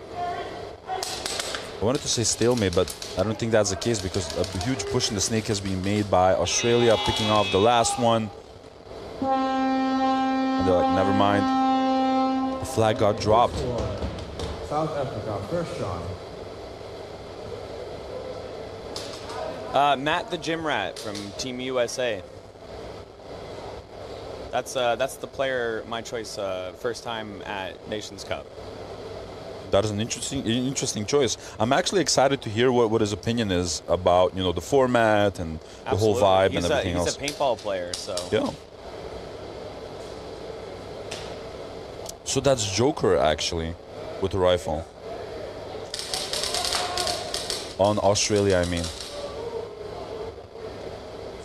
I wanted to say stalemate, but I don't think that's the case because a huge push in the snake has been made by Australia, picking off the last one. And they're like, never mind. The flag got dropped. South Africa, first shot. Matt the Gym Rat from Team USA. That's the player, my choice, first time at Nations Cup. That is an interesting choice. I'm actually excited to hear what his opinion is about, you know, the format and the whole vibe and everything else. He's a paintball player, so. Yeah. So that's Joker actually, with the rifle. On Australia, I mean.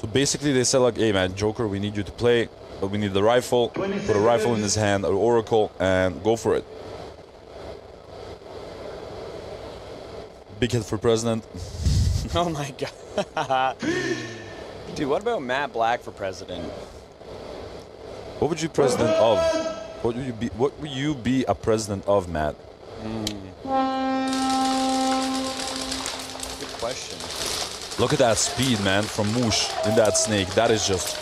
So basically they said like, hey man, Joker, we need you to play, but we need the rifle. Put a rifle in his hand, or Oracle, and go for it. Big hit for president. Oh my god. Dude, what about Matt Black for president? What would you president of? What would you be a president of, Matt? Good question. Look at that speed, man, from Moosh in that snake. That is just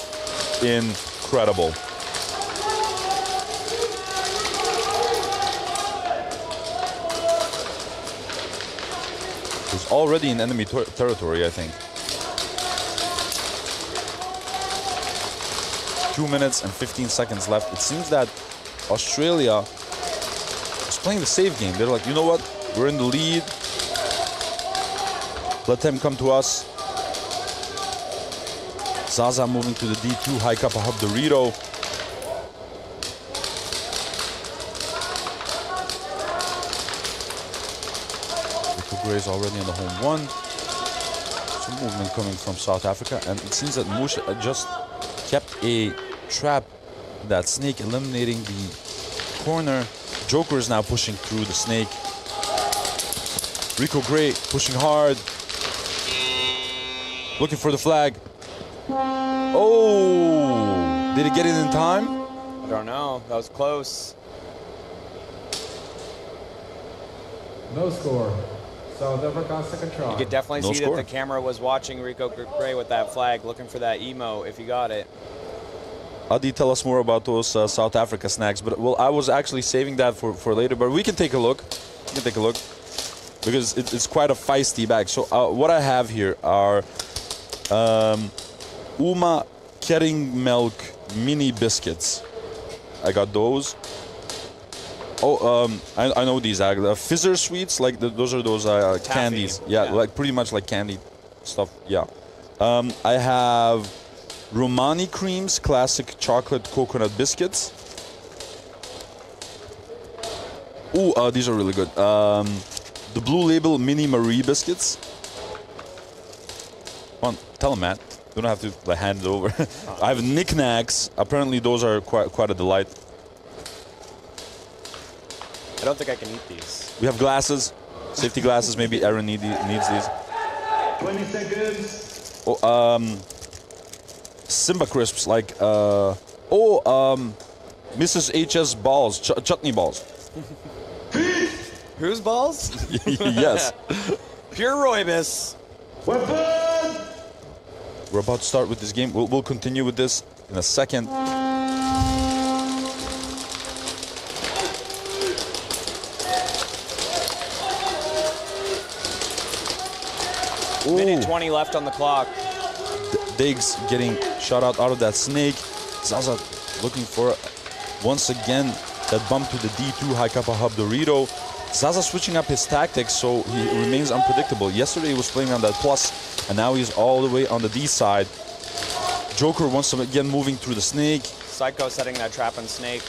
incredible. He's already in enemy territory, I think. 2 minutes and 15 seconds left. It seems that Australia is playing the safe game. They're like, you know what? We're in the lead. Let them come to us. Zaza moving to the D2. High Kappa Hub Dorito. Gray's already on the home one. Some movement coming from South Africa, and it seems that Moosh just kept a trap, that snake, eliminating the corner. Joker is now pushing through the snake. Rico Gray pushing hard, looking for the flag. Oh, did he get it in time? I don't know. That was close. No score. South Africa second try. You could definitely No see score. that the camera was watching Rico Gray with that flag, looking for that emo if you got it. Adi, tell us more about those South Africa snacks. But well, I was actually saving that for later. But we can take a look. We can take a look because it's quite a feisty bag. So what I have here are Uma Kering Milk mini biscuits. I got those. Oh, I know these. Fizzer sweets, like those are those candies. Yeah, like pretty much like candy stuff. Yeah. I have Romani Creams classic chocolate coconut biscuits. Ooh, these are really good. The Blue Label mini Marie biscuits. Come on, tell them, Matt. You don't have to like, hand it over. I have knickknacks. Apparently, those are quite a delight. I don't think I can eat these. We have glasses, safety glasses. Maybe Aaron needs these. 20 seconds. Oh, Simba crisps, like Mrs. H's balls, chutney balls. Whose balls? Yes. Pure Roibus. Weapon! We're about to start with this game. We'll continue with this in a second. Minute 20 left on the clock. Diggs getting shot out of that snake. Zaza looking for, once again, that bump to the D2 high kappa hub Dorito. Zaza switching up his tactics, so he remains unpredictable. Yesterday he was playing on that plus, and now he's all the way on the D side. Joker once again moving through the snake. Psycho setting that trap on snake.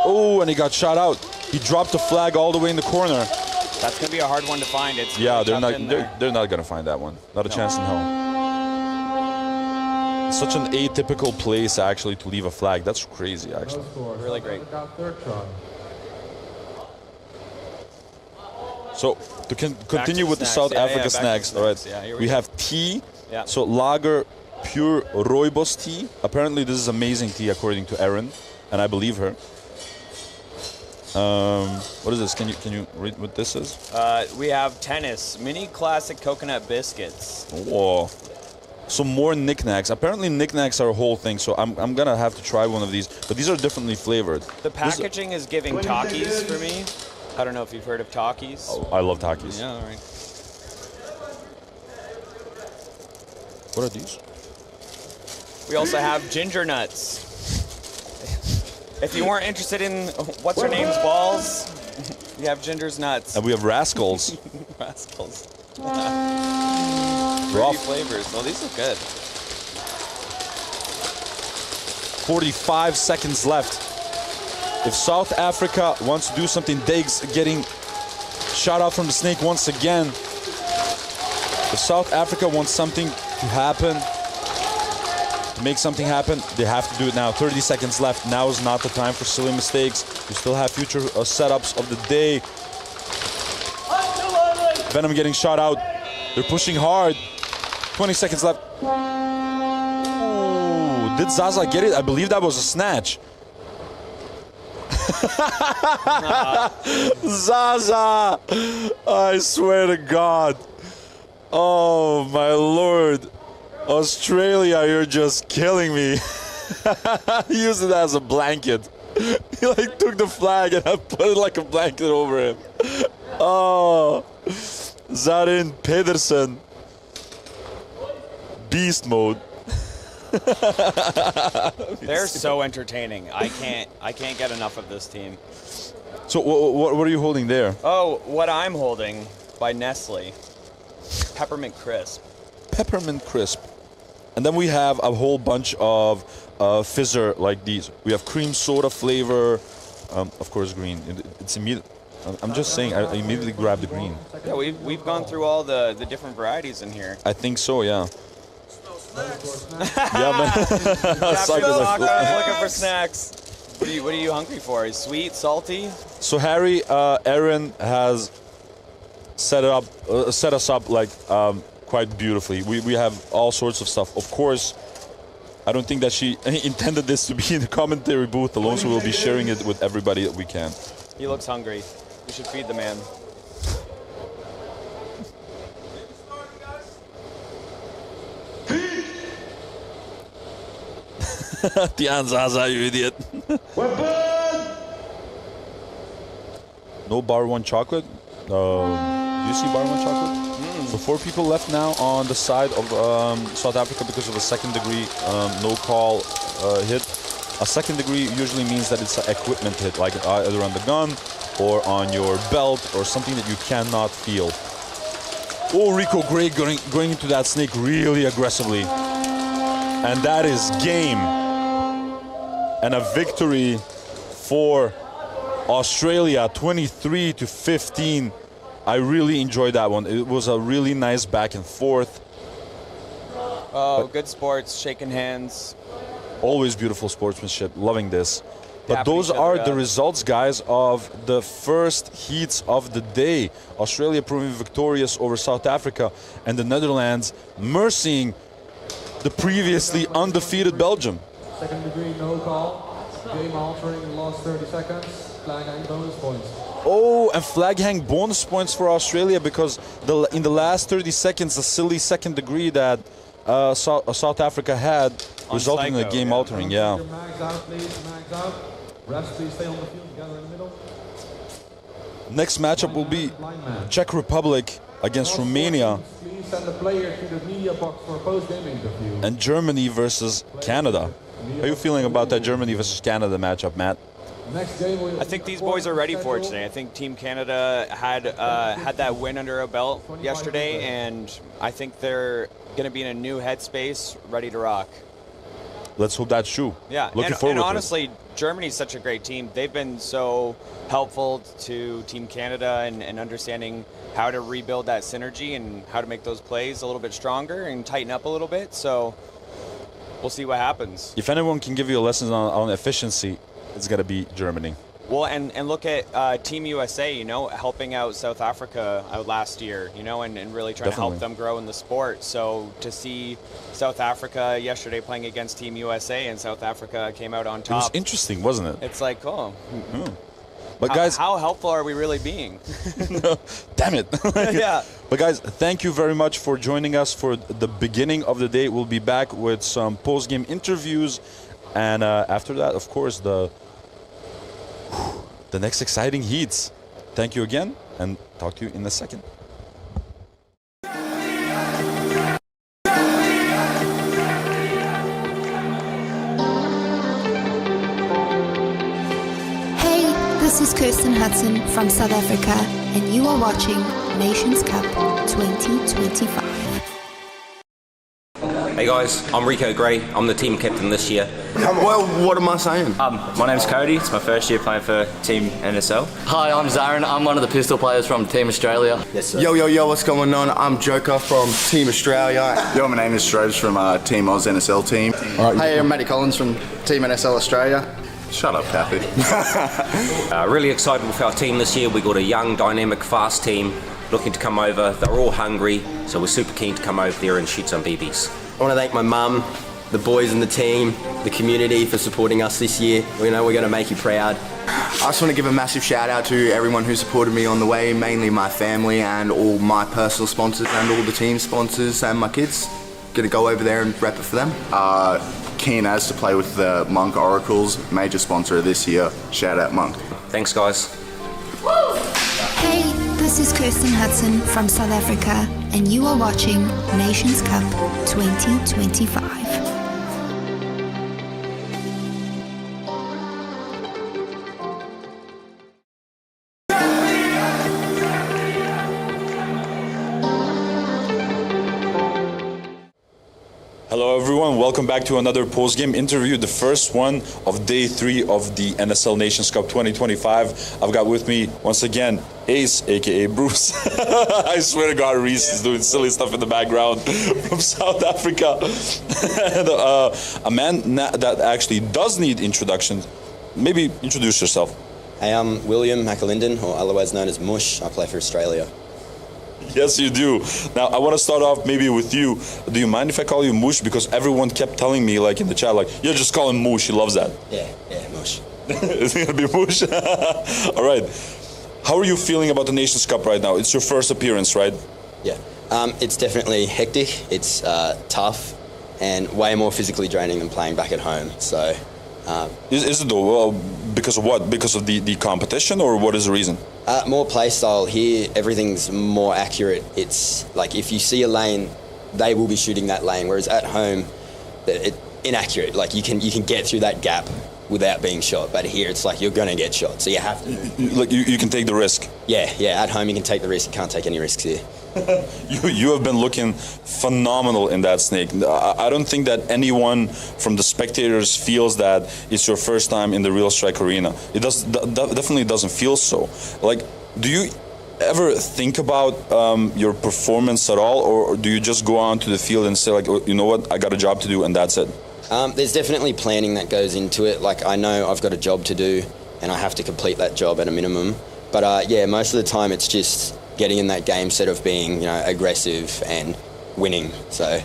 Oh, and he got shot out. He dropped the flag all the way in the corner. That's gonna be a hard one to find. It's Yeah, really tough in they're not gonna find that one. Not a chance in hell. Such an atypical place actually to leave a flag. That's crazy actually. No score. Really South great. Africa third try. So to continue the with the snacks. South Yeah, Africa back to the snacks, all right. snacks. Yeah, here we we go. have tea. Yeah. So lager, pure rooibos tea. Apparently this is amazing tea according to Erin, and I believe her. What is this? Can you read what this is? We have tennis, mini classic coconut biscuits. Whoa. Some more knickknacks. Apparently knickknacks are a whole thing, so I'm gonna have to try one of these. But these are differently flavored. The packaging is giving 20 Takis seconds. for me. I don't know if you've heard of Takis. Oh, I love Takis. Yeah, all right. What are these? We also have ginger nuts. If you weren't interested in what's her name's balls, you have Ginger's nuts. And we have rascals. Rascals. Rough. Pretty flavors. Well, these look good. 45 seconds left. If South Africa wants to do something, Diggs getting shot out from the snake once again. If South Africa wants something to happen, to make something happen, they have to do it now. 30 seconds left. Now is not the time for silly mistakes. We still have future setups of the day. Venom getting shot out. They're pushing hard. 20 seconds left. Ooh, did Zaza get it? I believe that was a snatch. Zaza! I swear to God. Oh, my Lord. Australia, you're just killing me. He used it as a blanket. He like took the flag and I put it like a blanket over him. Oh, Zarin Pedersen. Beast mode. They're so entertaining. I can't get enough of this team. So what are you holding there? Oh, what I'm holding by Nestle. Peppermint Crisp. Peppermint crisp. And then we have a whole bunch of fizzer like these. We have cream soda flavor, of course green. It's immediate. I'm just saying, I immediately grabbed the green. Yeah, we've gone through all the different varieties in here. I think so, yeah. Yeah, man. Captain Psycho's Saka like- is looking for snacks. What are you hungry for? Is sweet, salty? So Harry, Aaron has set us up like quite beautifully. We have all sorts of stuff. Of course, I don't think that she intended this to be in the commentary booth alone, so we'll be sharing it with everybody that we can. He looks hungry. We should feed the man. Tianzaza, you idiot. Weapon! No bar one chocolate. Do you see bar one chocolate? So 4 people left now on the side of South Africa because of a second degree no call hit. A second degree usually means that it's an equipment hit, like either on the gun or on your belt or something that you cannot feel. Oh, Rico Gray going into that snake really aggressively. And that is game. And a victory for Australia, 23-15. I really enjoyed that one. It was a really nice back and forth. Oh, good sports, shaking hands. Always beautiful sportsmanship, loving this. But Tapping those each other are the up. results, guys, of the first heats of the day. Australia proving victorious over South Africa, and the Netherlands mercying the previously undefeated Belgium. Second degree no call. Game altering in the last 30 seconds. Flag and bonus points. Oh, and flag hang bonus points for Australia because in the last 30 seconds, the silly second degree that South Africa had resulted in a game altering, yeah. Mags out, please. Mags out. Refs, please stay on the field. Gather in the middle. Next matchup will be Blind man. Czech Republic against Romania Please send the player to the media box for a post-game interview. and Germany versus Canada. How are you feeling about that Germany versus Canada matchup, Matt? Next game will I think these boys are ready for it today. I think Team Canada had that win under a belt yesterday, and I think they're going to be in a new headspace, ready to rock. Let's hope that's true. Yeah, Looking and forward to it. honestly, Germany's such a great team. They've been so helpful to Team Canada and understanding how to rebuild that synergy and how to make those plays a little bit stronger and tighten up a little bit. So we'll see what happens. If anyone can give you a lesson on efficiency, it's got to be Germany. Well, and look at Team USA, helping out South Africa out last year, and really trying to help Definitely. them grow in the sport. So to see South Africa yesterday playing against Team USA and South Africa came out on It was top, interesting, wasn't it? it's like, oh, But guys, how helpful are we really being? damn it. Yeah. But guys, thank you very much for joining us for the beginning of the day. We'll be back with some post-game interviews. And after that, of course, the next exciting heats. Thank you again, and talk to you in a second. Hey, this is Kirsten Hudson from South Africa, and you are watching Nations Cup 2025. Hey guys, I'm Rico Gray. I'm the team captain this year. Well, what am I saying? My name's Cody. It's my first year playing for Team NSL. Hi, I'm Zarin. I'm one of the pistol players from Team Australia. Yes, sir. Yo, what's going on? I'm Joker from Team Australia. Yo, my name is Strobes from Team Oz NSL team. Hey, I'm Matty Collins from Team NSL Australia. Shut up, Kathy. Really excited with our team this year. We got a young, dynamic, fast team looking to come over. They're all hungry, so we're super keen to come over there and shoot some BBs. I want to thank my mum, the boys in the team, the community for supporting us this year. We're going to make you proud. I just want to give a massive shout out to everyone who supported me on the way, mainly my family and all my personal sponsors and all the team sponsors and my kids. Gonna go over there and rep it for them. Keen as to play with the Monk Oracles, major sponsor this year. Shout out Monk. Thanks, guys. Hey, this is Kirsten Hudson from South Africa, and you are watching Nations Cup 2025. Hello everyone, welcome back to another post-game interview, the first one of day 3 of the NSL Nations Cup 2025. I've got with me, once again, Ace, aka Bruce. I swear to God, Reese is doing silly stuff in the background from South Africa. And, a man that actually does need introduction. Maybe introduce yourself. Hey, I'm William McAlinden, or otherwise known as Mush. I play for Australia. Yes, you do. Now, I want to start off maybe with you. Do you mind if I call you Moosh? Because everyone kept telling me, like in the chat, like, yeah, just call him Moosh. He loves that. Yeah, Mush. Is it going to be Moosh? All right. How are you feeling about the Nations Cup right now? It's your first appearance, right? Yeah. It's definitely hectic. It's tough and way more physically draining than playing back at home. So. Is it though? Well, because of what? Because of the competition, or what is the reason? More play style here. Everything's more accurate. It's like if you see a lane, they will be shooting that lane. Whereas at home, it's inaccurate. Like you can get through that gap without being shot. But here, it's like you're gonna get shot, so you have to. Like you can take the risk. Yeah. At home, you can take the risk. You can't take any risks here. You have been looking phenomenal in that snake. I don't think that anyone from the spectators feels that it's your first time in the Real Strike Arena. It definitely doesn't feel so. Like, do you ever think about your performance at all, or do you just go out to the field and say, like, oh, you know what, I got a job to do and that's it? There's definitely planning that goes into it. Like, I know I've got a job to do and I have to complete that job at a minimum. But yeah, most of the time it's just getting in that game set of being, aggressive and winning. So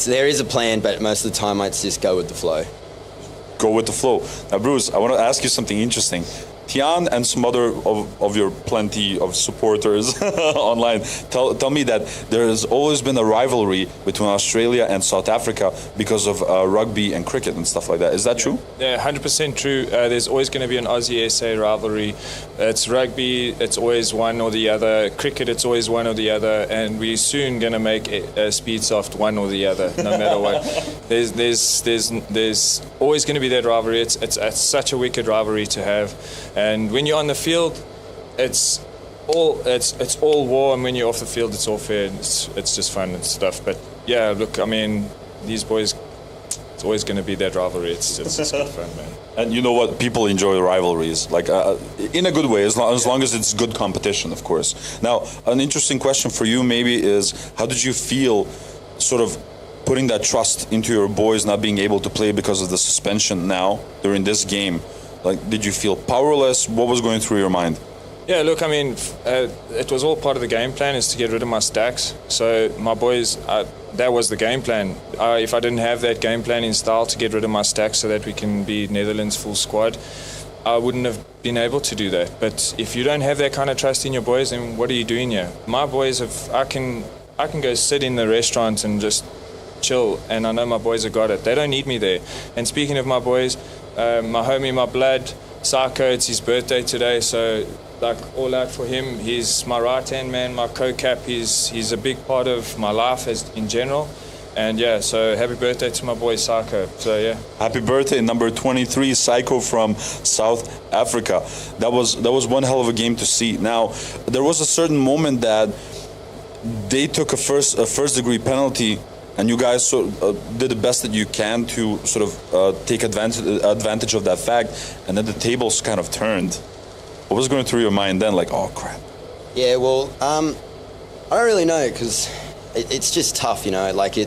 there is a plan, but most of the time it's just go with the flow. Go with the flow. Now, Bruce, I want to ask you something interesting. Tian and some other of your plenty of supporters online tell me that there has always been a rivalry between Australia and South Africa because of rugby and cricket and stuff like that. Is that true? Yeah, 100% true. There's always going to be an Aussie-SA rivalry. It's rugby, it's always one or the other. Cricket, it's always one or the other. And we're soon going to make Speedsoft one or the other, no matter what. There's always going to be that rivalry. It's such a wicked rivalry to have. And when you're on the field, it's all war, and when you're off the field, it's all fair. It's just fun and stuff. But yeah, look, I mean, these boys, it's always going to be that rivalry. It's just good fun, man. And you know what? People enjoy rivalries, like in a good way, as long as it's good competition, of course. Now, an interesting question for you maybe is, how did you feel, sort of putting that trust into your boys not being able to play because of the suspension now during this game? Like, did you feel powerless? What was going through your mind? Yeah, look, I mean, it was all part of the game plan, is to get rid of my stacks. So my boys, that was the game plan. If I didn't have that game plan in style to get rid of my stacks so that we can be Netherlands full squad, I wouldn't have been able to do that. But if you don't have that kind of trust in your boys, then what are you doing here? My boys I can go sit in the restaurant and just chill, and I know my boys have got it. They don't need me there. And speaking of my boys, my homie, my blood, Sarko, it's his birthday today, so like all out for him. He's my right-hand man, my co-cap. He's a big part of my life in general. And yeah, so happy birthday to my boy Sarko. So yeah. Happy birthday, number 23, Psycho from South Africa. That was one hell of a game to see. Now, there was a certain moment that they took a first degree penalty, and you guys did the best that you can to sort of take advantage of that fact, and then the tables kind of turned. What was going through your mind then? Like, oh crap. Yeah, well, I don't really know, because it's just tough, Like,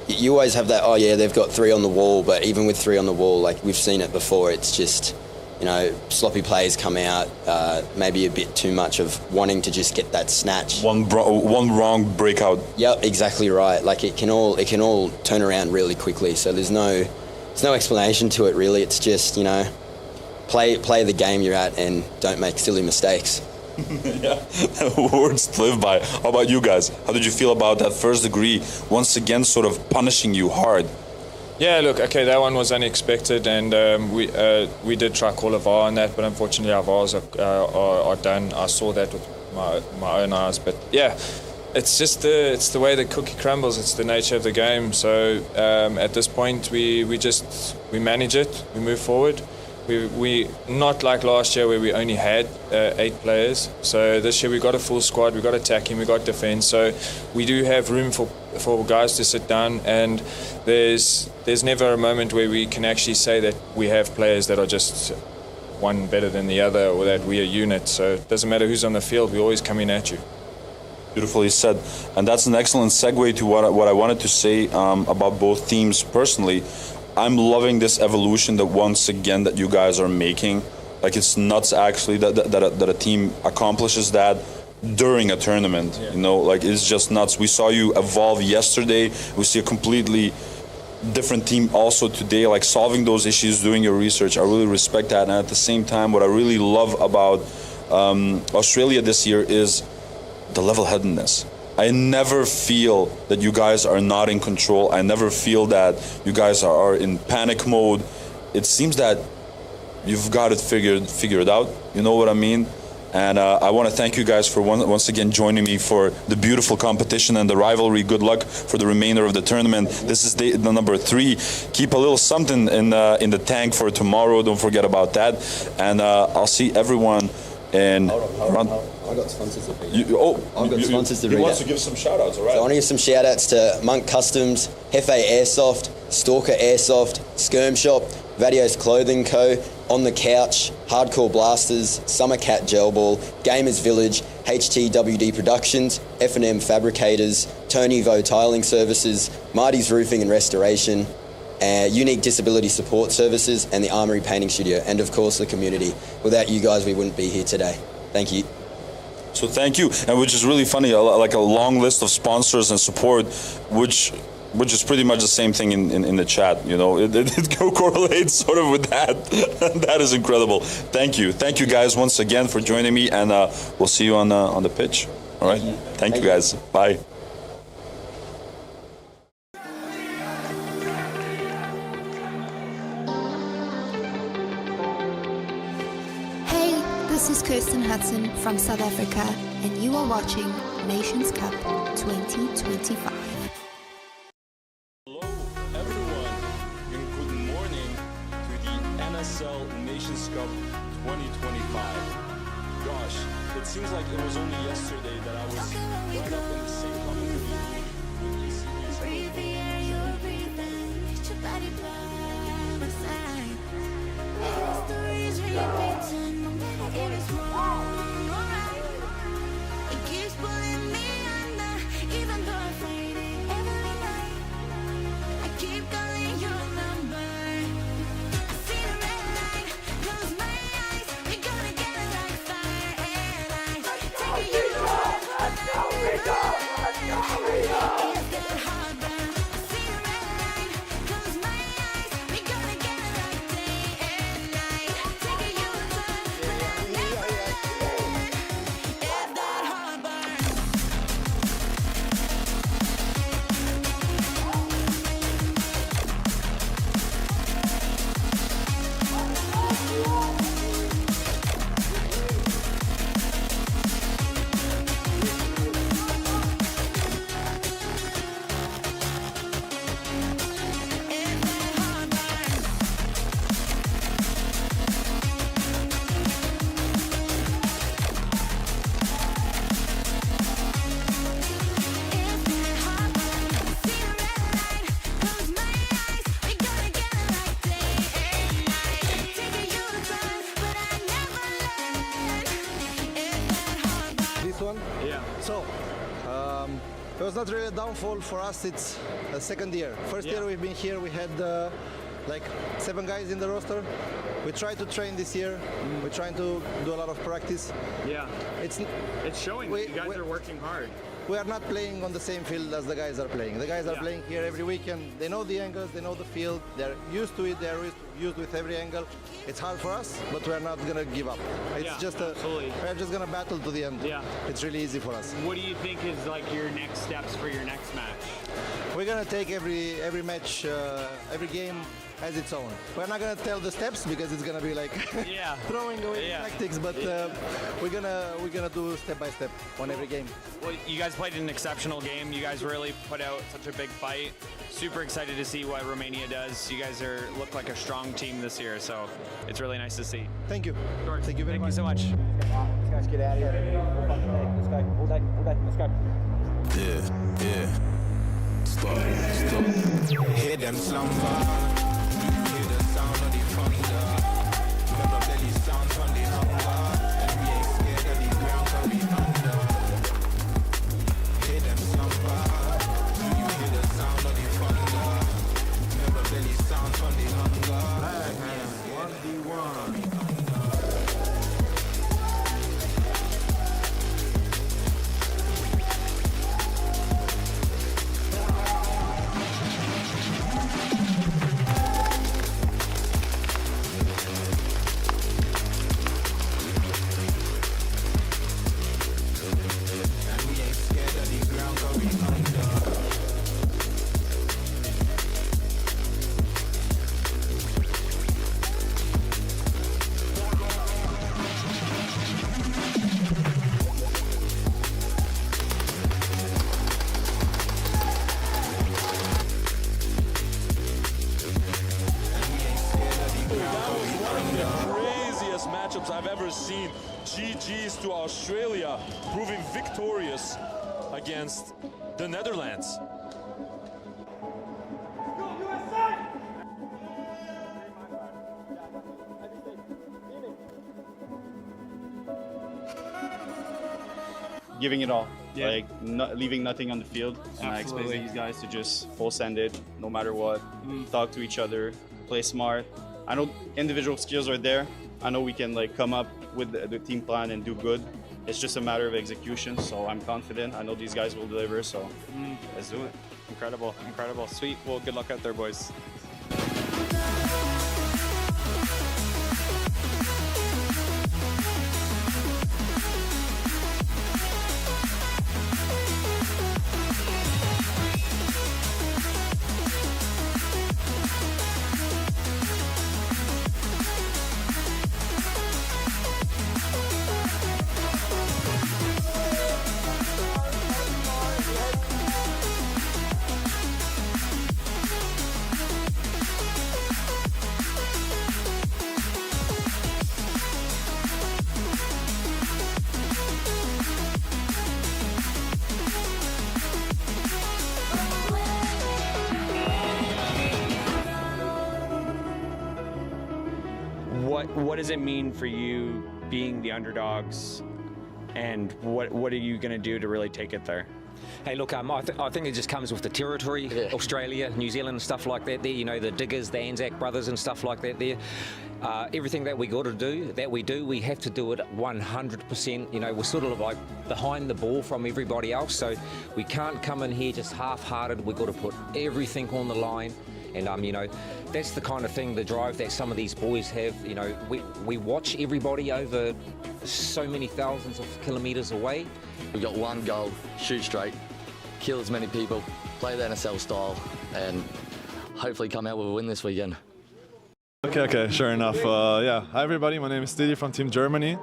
you always have that, oh yeah, they've got 3 on the wall, but even with 3 on the wall, like we've seen it before, it's just, sloppy plays come out, maybe a bit too much of wanting to just get that snatch. One wrong breakout. Yep, exactly right. Like it can all turn around really quickly. So there's no explanation to it really. It's just play the game you're at and don't make silly mistakes. Yeah, words to live by. How about you guys? How did you feel about that first degree once again, sort of punishing you hard? Yeah, look, okay, that one was unexpected, and we did try call a VAR on that, but unfortunately our VARs are done. I saw that with my own eyes, but yeah, it's just the way the cookie crumbles. It's the nature of the game. So at this point, we manage it, we move forward. We not like last year where we only had 8 players. So this year we got a full squad, we got attacking, we got defence. So we do have room for guys to sit down, and there's never a moment where we can actually say that we have players that are just one better than the other, or that we're a unit. So it doesn't matter who's on the field, we always come in at you. Beautifully said. And that's an excellent segue to what I wanted to say about both teams personally. I'm loving this evolution that once again that you guys are making. Like, it's nuts actually that a team accomplishes that during a tournament. You know, like it's just nuts. We saw you evolve yesterday. We see a completely different team also today, like solving those issues, doing your research. I really respect that. And at the same time, what I really love about Australia this year is the level-headedness. I never feel that you guys are not in control. I never feel that you guys are in panic mode. It seems that you've got it figured out. You know what I mean? And I want to thank you guys for once again joining me for the beautiful competition and the rivalry. Good luck for the remainder of the tournament. This is the number 3. Keep a little something in the tank for tomorrow. Don't forget about that. And I'll see everyone in. I got sponsors to read. I've got sponsors to read. He wants to give some shout outs, all right? So I want to give some shout outs to Monk Customs, Hefe Airsoft, Stalker Airsoft, Skirm Shop, Vadios Clothing Co., On the Couch, Hardcore Blasters, Summer Cat Gel Ball, Gamers Village, HTWD Productions, F&M Fabricators, Tony Vo Tiling Services, Marty's Roofing and Restoration, Unique Disability Support Services, and the Armory Painting Studio, and of course the community. Without you guys, we wouldn't be here today. Thank you. So thank you, and which is really funny, like a long list of sponsors and support, which is pretty much the same thing in the chat. You know, it correlates sort of with that. That is incredible. Thank you guys once again for joining me, and we'll see you on the pitch. All right, thank you guys. Bye. This is Kirsten Hudson from South Africa, and you are watching Nations Cup 2025. Hello, everyone, and good morning to the NSL Nations Cup 2025. Gosh, it seems like it was only yesterday that I was right up in the same commentary with ECU's. Breathe the air you're breathing, let your body blow inside. History's repeating. It is wrong, alright. It keeps pulling me under, even though I'm fighting every night. I keep calling your number. I see the red light, close my eyes. We're gonna get it like fire and ice. Take it, let's go, we go, let's go, we go. Is that hard burn? I see the red light, close my eyes. We're gonna get it like day and night. Take it, you turn. It was not really a downfall for us. It's a second year. First year we've been here, we had like 7 guys in the roster. We try to train this year. We're trying to do a lot of practice. Yeah. It's showing that you guys are working hard. We are not playing on the same field as the guys are playing. The guys are playing here every weekend. They know the angles, they know the field. They're used to it. They're used with every angle. It's hard for us, but we're not gonna give up. It's we're just gonna battle to the end. Yeah. It's really easy for us. What do you think is like your next steps for your next match? We're gonna take every match, every game as its own. We're not gonna tell the steps because it's gonna be like throwing away tactics, but we're gonna do step by step on every game. Well, you guys played an exceptional game. You guys really put out such a big fight. Super excited to see what Romania does. You guys look like a strong team this year, so it's really nice to see. Thank you. Thank you very much. Thank you so much. Let's guys get out of here. Let's go. All day. Let's go. Yeah. Stop. Hear them slumber. Hear the sound of the thunder. Never belly sound from the hunger. And we ain't scared of the ground, so we under. Hear them slumber. You hear the sound of the thunder. Never belly sound from the hunger. 1v1. matchups I've ever seen. GG's to Australia, proving victorious against the Netherlands. Giving it all, like leaving nothing on the field. And I expect these guys to just full send it, no matter what. Talk to each other, play smart. I know individual skills are there. I know we can like come up with the team plan and do good. It's just a matter of execution. So I'm confident. I know these guys will deliver. So let's do it. Incredible, incredible, sweet. Well, good luck out there, boys. What does it mean for you being the underdogs, and what are you going to do to really take it there? Hey, look, I think it just comes with the territory, Australia, New Zealand and stuff like that there, you know, the Diggers, the Anzac brothers and stuff like that there. Everything that we got to do, we have to do it 100%. You know, we're sort of like behind the ball from everybody else, so we can't come in here just half-hearted. We've got to put everything on the line. And, you know, that's the kind of thing, the drive that some of these boys have. You know, we watch everybody over so many thousands of kilometres away. We've got one goal, shoot straight, kill as many people, play the NSL style, and hopefully come out with a win this weekend. Okay, sure enough. Yeah, hi everybody, my name is Didi from Team Germany,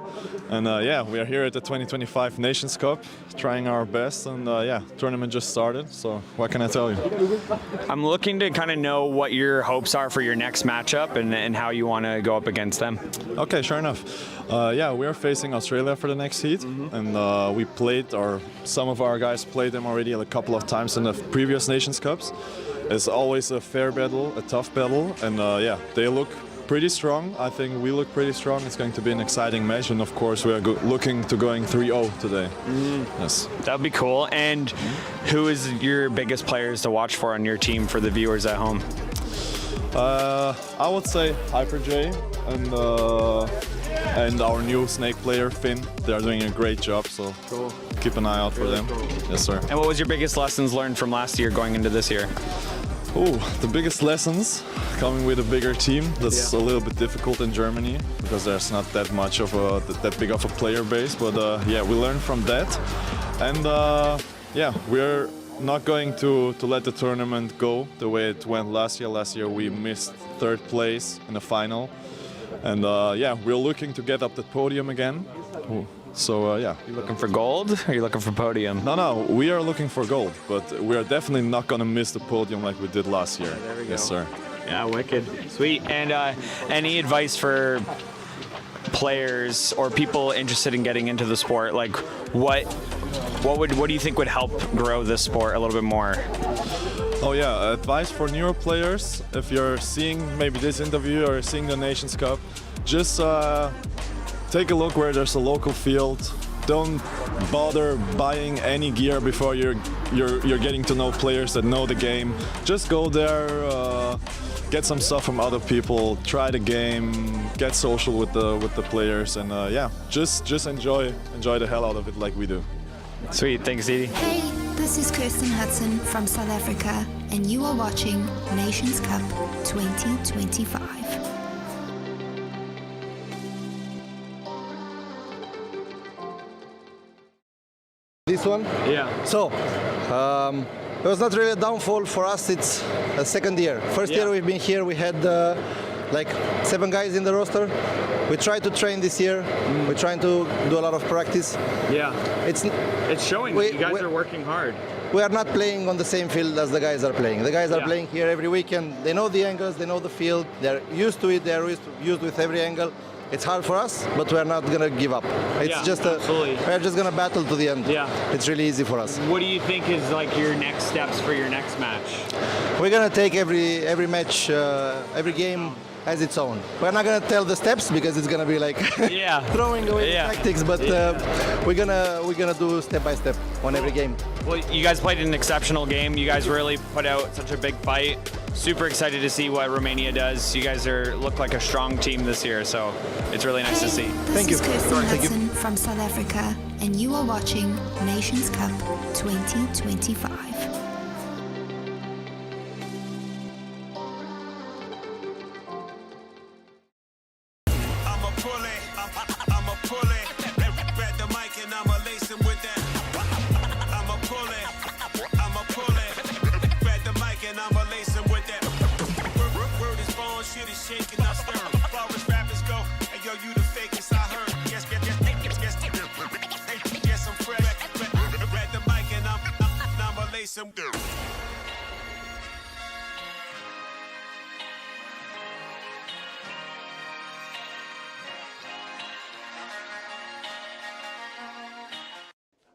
and yeah, we are here at the 2025 Nations Cup, trying our best, and yeah, tournament just started, so what can I tell you? I'm looking to kind of know what your hopes are for your next matchup and how you want to go up against them. Okay, sure enough. Yeah, we are facing Australia for the next heat, and we played, or some of our guys played them already a couple of times in the previous Nations Cups. It's always a fair battle, a tough battle, and yeah, they look pretty strong. I think we look pretty strong. It's going to be an exciting match, and of course we are looking to going 3-0 today. Yes. That'd be cool. And who is your biggest players to watch for on your team for the viewers at home? I would say Hyper J and our new Snake player Finn. They are doing a great job, so cool. Keep an eye out for them. Cool. Yes, sir. And what was your biggest lessons learned from last year going into this year? Oh, the biggest lessons coming with a bigger team. That's a little bit difficult in Germany because there's not that much of that big of a player base. But yeah, we learned from that, and yeah, we're not going to let the tournament go the way it went last year. Last year we missed third place in the final, and yeah, we're looking to get up the podium again. So yeah. You looking for gold, or are you looking for podium? No, we are looking for gold, but we are definitely not going to miss the podium like we did last year. There we go. Yes, sir. Yeah, wicked. Sweet. And any advice for players or people interested in getting into the sport? Like, what do you think would help grow this sport a little bit more? Oh yeah, advice for newer players. If you're seeing maybe this interview or seeing the Nations Cup, just take a look where there's a local field. Don't bother buying any gear before you're getting to know players that know the game. Just go there, get some stuff from other people, try the game, get social with the players, and yeah, just enjoy the hell out of it like we do. Sweet, thanks, Didi. Hey, this is Kirsten Hudson from South Africa, and you are watching Nations Cup 2025. This one? Yeah. So, it was not really a downfall for us. It's a second year. First year we've been here, we had like 7 guys in the roster. We tried to train this year. We're trying to do a lot of practice. Yeah. It's showing that you guys are working hard. We are not playing on the same field as the guys are playing. The guys are playing here every weekend. They know the angles, they know the field. They're used to it. They're used with every angle. it's hard for us, but we're not gonna give up. It's we're just gonna battle to the end. Yeah. It's really easy for us. What do you think is like your next steps for your next match? We're gonna take every match, every game as its own. We're not gonna tell the steps because it's gonna be like throwing away the tactics, but we're gonna do step by step on every game. Well, you guys played an exceptional game. You guys really put out such a big fight. Super excited to see what Romania does. You guys look like a strong team this year, so it's really nice to see. This is Kirsten Hudson from South Africa, and you are watching Nations Cup 2025.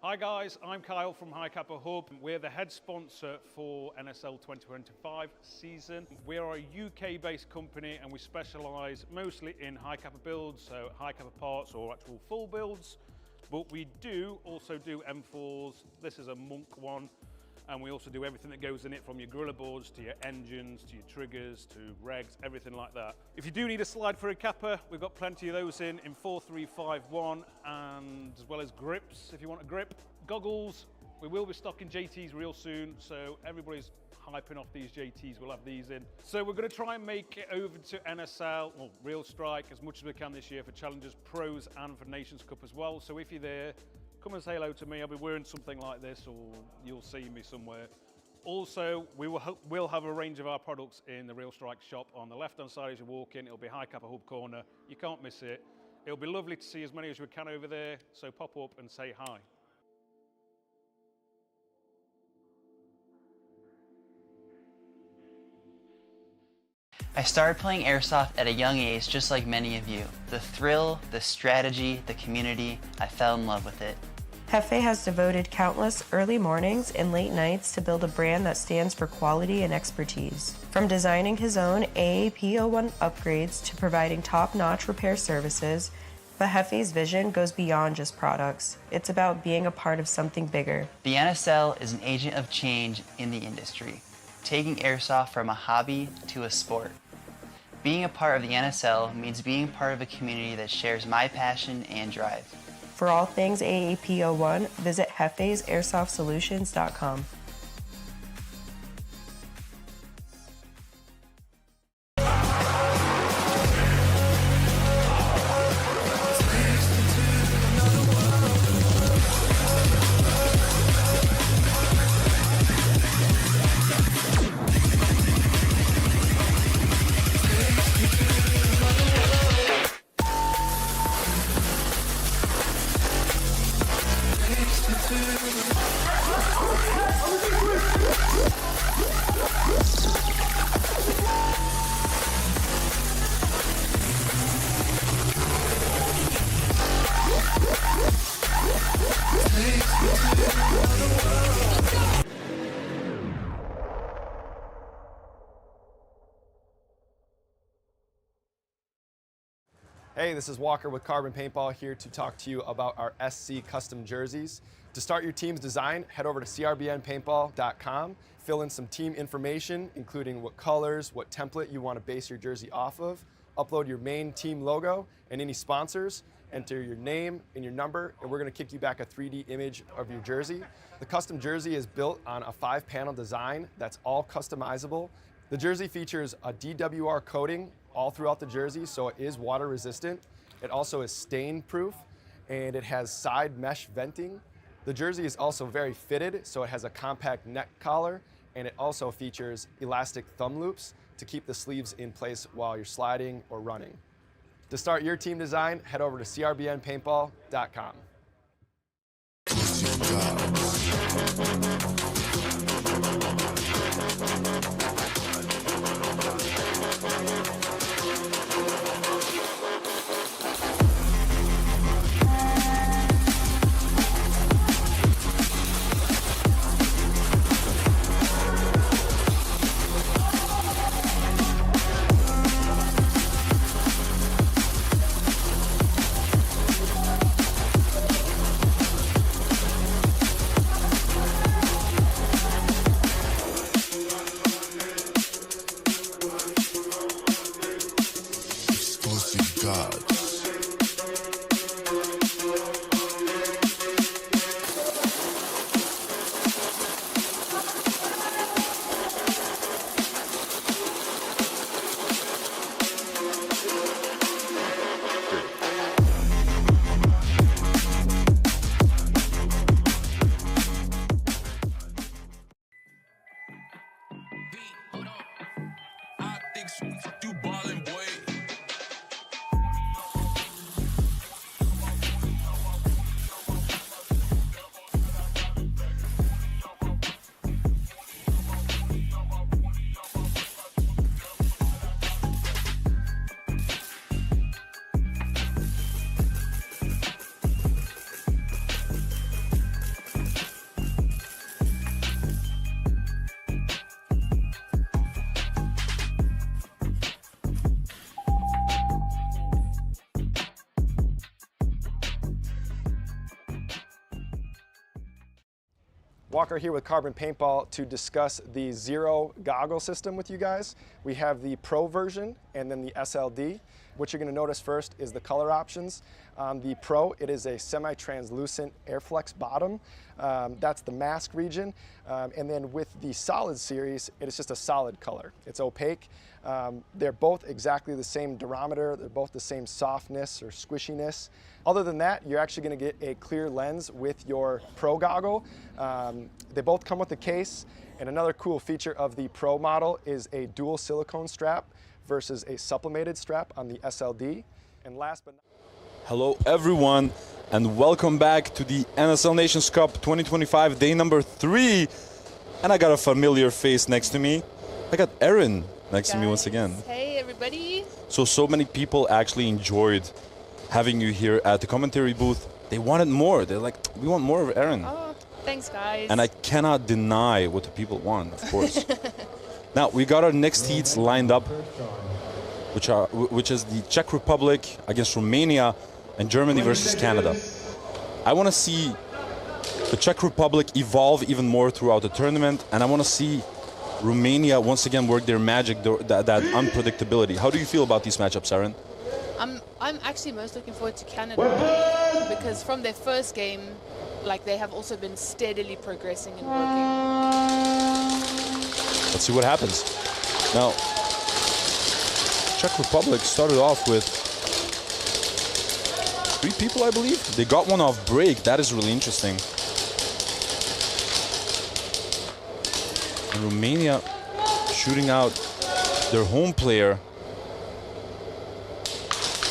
Hi guys, I'm Kyle from High Kappa Hub. We're the head sponsor for NSL 2025 season. We are a UK-based company and we specialise mostly in High Kappa builds, so High Kappa parts or actual full builds. But we do also do M4s. This is a Monk one. And we also do everything that goes in it, from your gorilla boards to your engines, to your triggers, to regs, everything like that. If you do need a slide for a Kappa, we've got plenty of those in 4351, and as well as grips, if you want a grip. Goggles, we will be stocking JTs real soon, so everybody's hyping off these JTs, we'll have these in. So we're going to try and make it over to NSL, or Real Strike, as much as we can this year for Challengers Pros and for Nations Cup as well. So if you're there, come and say hello to me. I'll be wearing something like this, or you'll see me somewhere. Also, we'll have a range of our products in the Real Strike shop on the left-hand side as you walk in. It'll be High Kappa Hub corner. You can't miss it. It'll be lovely to see as many as we can over there, so pop up and say hi. I started playing Airsoft at a young age, just like many of you. The thrill, the strategy, the community, I fell in love with it. Hefe has devoted countless early mornings and late nights to build a brand that stands for quality and expertise. From designing his own AAP01 upgrades to providing top-notch repair services, but Hefe's vision goes beyond just products. It's about being a part of something bigger. The NSL is an agent of change in the industry, taking Airsoft from a hobby to a sport. Being a part of the NSL means being part of a community that shares my passion and drive. For all things AAP01, visit hefesairsoft.solutions.com. Hey, this is Walker with Carbon Paintball here to talk to you about our SC custom jerseys. To start your team's design, head over to crbnpaintball.com, fill in some team information, including what colors, what template you want to base your jersey off of, upload your main team logo and any sponsors, enter your name and your number, and we're going to kick you back a 3D image of your jersey. The custom jersey is built on a 5-panel design that's all customizable. The jersey features a DWR coating all throughout the jersey, so it is water resistant. It also is stain proof, and it has side mesh venting. The jersey is also very fitted, so it has a compact neck collar, and it also features elastic thumb loops to keep the sleeves in place while you're sliding or running. To start your team design, head over to crbnpaintball.com. leagues, you ballin', boy. Walker here with Carbon Paintball to discuss the Zero goggle system with you guys. We have the Pro version and then the SLD. What you're going to notice first is the color options. On the Pro, it is a semi-translucent Airflex bottom. That's the mask region. And then with the Solid series, it is just a solid color. It's opaque. They're both exactly the same durometer. They're both the same softness or squishiness. Other than that, you're actually going to get a clear lens with your Pro goggle. They both come with a case. And another cool feature of the Pro model is a dual silicone strap versus a sublimated strap on the SLD. And last but not Hello everyone and welcome back to the NSL Nations Cup 2025 day number 3. And I got a familiar face next to me. I got Erin next to me once again. Hey everybody. So many people actually enjoyed having you here at the commentary booth. They wanted more. They're like, we want more of Erin. Oh, thanks guys. And I cannot deny what the people want, of course. Now, we got our next heats lined up, which is the Czech Republic against Romania and Germany versus Canada. I want to see the Czech Republic evolve even more throughout the tournament, and I want to see Romania once again work their magic, that unpredictability. How do you feel about these matchups, Aaron? I'm actually most looking forward to Canada because from their first game, like they have also been steadily progressing and working. Let's see what happens. Now, Czech Republic started off with 3 people, I believe. They got one off break. That is really interesting. And Romania shooting out their home player.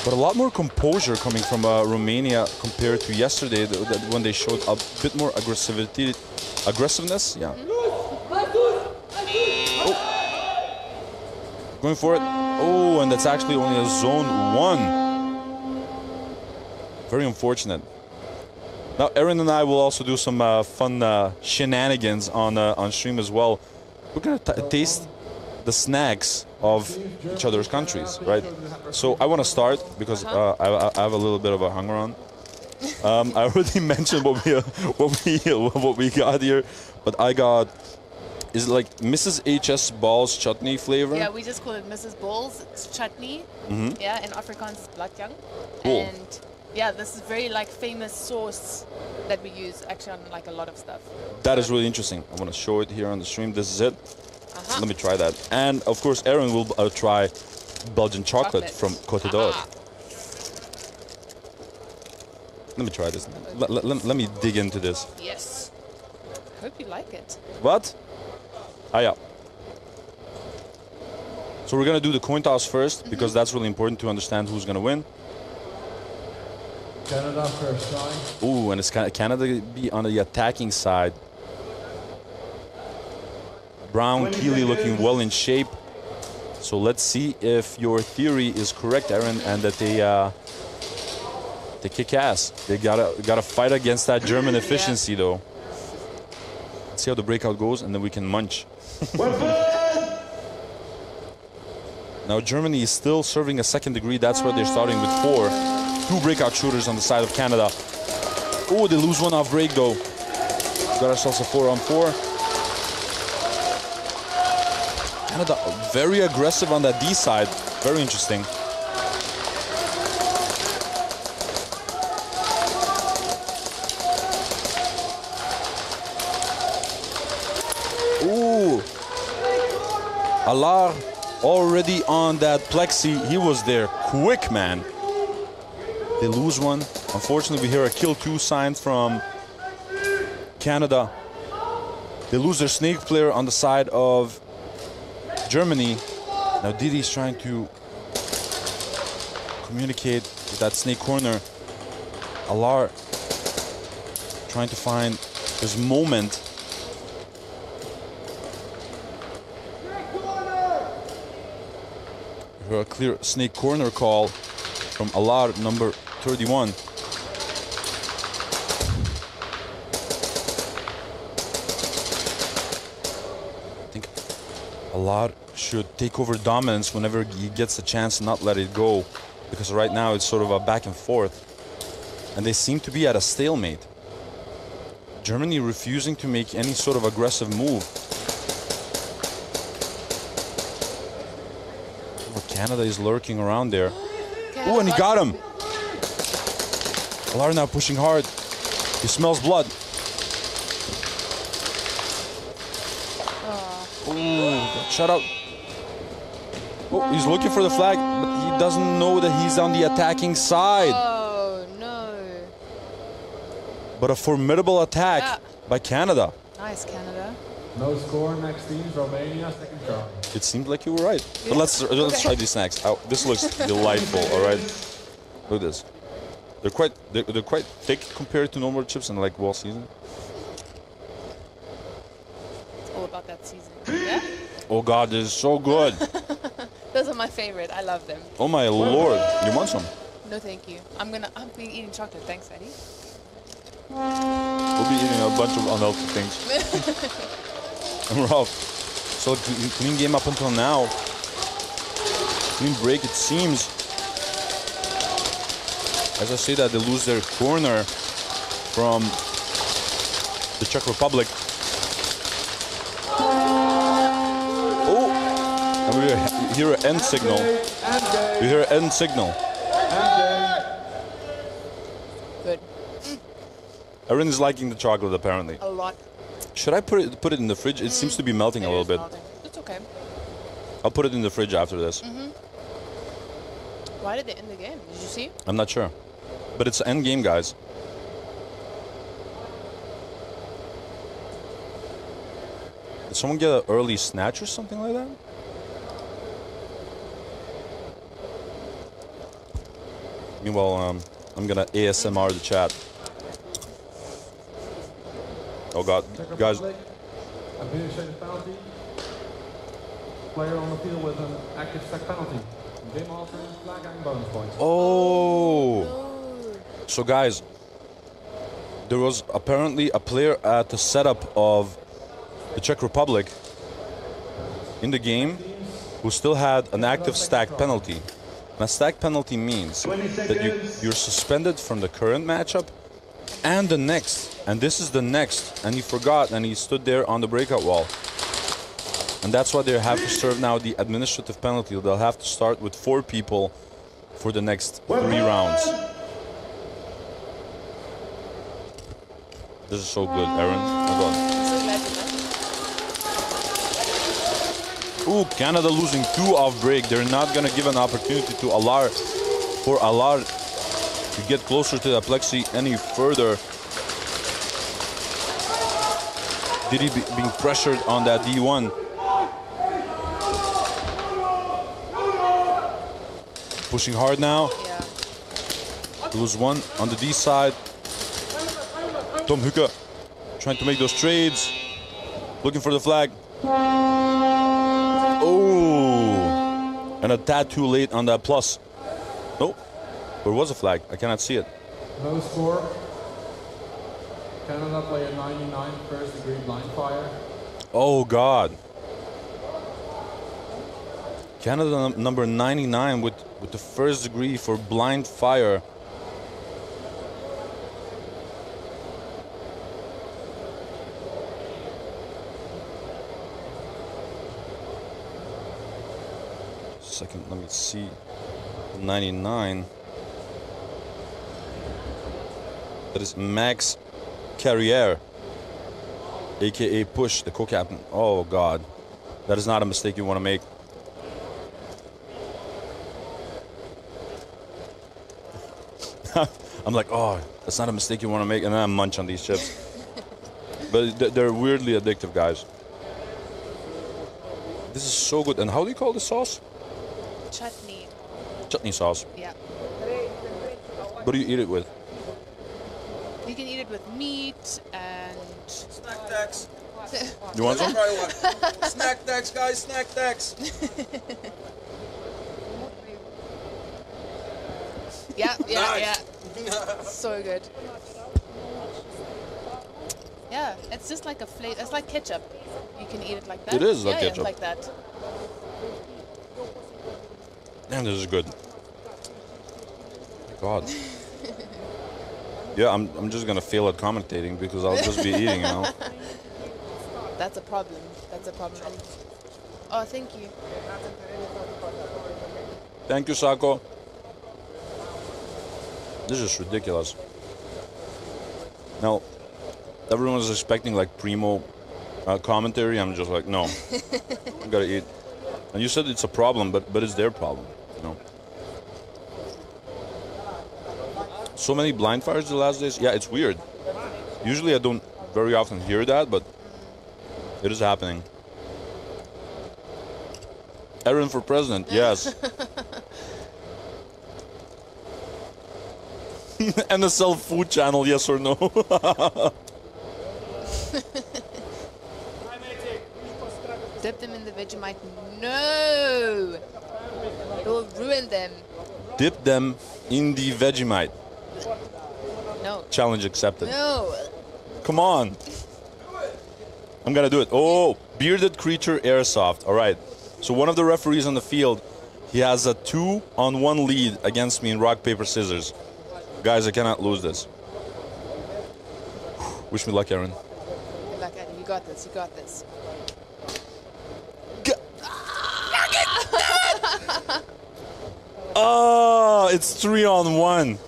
But a lot more composure coming from Romania compared to yesterday when they showed a bit more aggressiveness. Yeah. Oh. Going for it. Oh, and that's actually only a zone 1. Very unfortunate. Now, Erin and I will also do some fun shenanigans on stream as well. We're going to taste the snacks of each other's countries, right? So I want to start because I have a little bit of a hunger on. I already mentioned what we got here, but I got, is it like Mrs. HS Balls chutney flavor? Yeah, we just call it Mrs. Balls. It's chutney. Mm-hmm. Yeah, in Afrikaans bladjang. Cool. And yeah, this is very like famous sauce that we use actually on like a lot of stuff. That is really interesting. I want to show it here on the stream. This is it. Let me try that. And of course, Erin will try Belgian chocolate from Côte d'Or. Let me try this. Let me dig into this. Yes. Hope you like it. What? Ah, yeah. So we're going to do the coin toss first because that's really important to understand who's going to win. Canada first try. Ooh, and it's Canada be on the attacking side. Brown, Keeley looking well in shape. So let's see if your theory is correct, Erin, and that they kick ass. They gotta fight against that German efficiency, though. Let's see how the breakout goes, and then we can munch. Now Germany is still serving a second degree. That's where they're starting with 4. 2 breakout shooters on the side of Canada. Oh, they lose one off break, though. Got ourselves a 4-on-4. Canada very aggressive on that D side. Very interesting. Ooh. Alar already on that plexi. He was there quick, man. They lose one. Unfortunately, we hear a kill 2 sign from Canada. They lose their snake player on the side of Germany. Now Didi's trying to communicate with that snake corner. Alar trying to find his moment. A clear snake corner call from Alar, number 31. I think Alar should take over dominance whenever he gets a chance and not let it go, because right now it's sort of a back and forth, and they seem to be at a stalemate. Germany refusing to make any sort of aggressive move. Canada is lurking around there. Oh, and he got him. Alar now pushing hard. He smells blood. Oh, shut up. Oh, he's looking for the flag, but he doesn't know that he's on the attacking side. Oh, no. But a formidable attack by Canada. Nice, Canada. No score, next team, Romania, second try. It seemed like you were right. But let's try these snacks. Oh, this looks delightful, all right? Look at this. They're quite thick compared to normal chips and like wall season. It's all about that season. Yeah? Oh God, this is so good. Those are my favorite. I love them. Oh my Lord. You want some? No, thank you. I'm eating chocolate. Thanks, Eddie. We'll be eating a bunch of unhealthy things. Rough. So clean game up until now. Clean break, it seems. As I say that, they lose their corner from the Czech Republic. Oh! And we hear an end signal. We hear an end signal. Good. Erin is liking the chocolate, apparently. A lot. Should I put it in the fridge? It seems to be melting a little bit. It's okay. I'll put it in the fridge after this. Why did they end the game? Did you see? I'm not sure. But it's end game, guys. Did someone get an early snatch or something like that? Meanwhile, I'm gonna ASMR the chat. Oh God, guys. Administrative penalty. Player on the field with an active stack penalty. Game altering, flag and bonus points. Oh. So guys, there was apparently a player at the setup of the Czech Republic in the game who still had an active stack penalty. And a stack penalty means that you're suspended from the current matchup and the next. And this is the next. And he forgot and he stood there on the breakout wall. And that's why they have to serve now the administrative penalty. They'll have to start with 4 people for the next 3 rounds. This is so good, Aaron. Hold on. Ooh, Canada losing 2 off break. They're not going to give an opportunity to Alar for Alar to get closer to the plexi any further. Didi being pressured on that D1. Pushing hard now. Yeah. Lose 1 on the D side. Tom Hucke trying to make those trades. Looking for the flag. Oh! And a tad too late on that plus. Nope. There was a flag. I cannot see it. No score. Canada player 99, first degree blind fire. Oh God. Canada number 99 with the first degree for blind fire. Second, let me see. 99. That is Max Carriere, aka Push, the co-captain. Oh God. That is not a mistake you want to make. I'm like, oh, that's not a mistake you want to make, and then I munch on these chips. But they're weirdly addictive, guys. This is so good. And how do you call the sauce? chutney. Chutney sauce. Yeah. What do you eat it with? You can eat it with meat and... Snack decks. You want some? Snack decks, guys, snack decks. Yeah, yeah, Nice. yeah. So good. Yeah, it's just like a flavor. It's like ketchup. You can eat it like that. It is like yeah, ketchup. Yeah, like that. Damn, this is good. God. Yeah, I'm just gonna fail at commentating because I'll just be eating, you know. That's a problem. That's a problem. Oh, thank you. Thank you, Sako. This is ridiculous. Now, everyone's expecting like primo commentary. I'm just like, no, I gotta eat. And you said it's a problem, but it's their problem, you know. So many blind fires the last days. Yeah, it's weird. Usually I don't very often hear that, but it is happening. Aaron for president, yes. NSL food channel, yes or no? Dip them in the Vegemite. No! It will ruin them. Dip them in the Vegemite. No. Challenge accepted. No. Come on. I'm gonna do it. Oh, bearded creature airsoft. All right. So one of the referees on the field, he has a 2-on-1 lead against me in rock, paper, scissors. Guys, I cannot lose this. Wish me luck, Aaron. Good luck, Eddie. You got this. You got this. Oh, it's 3-on-1.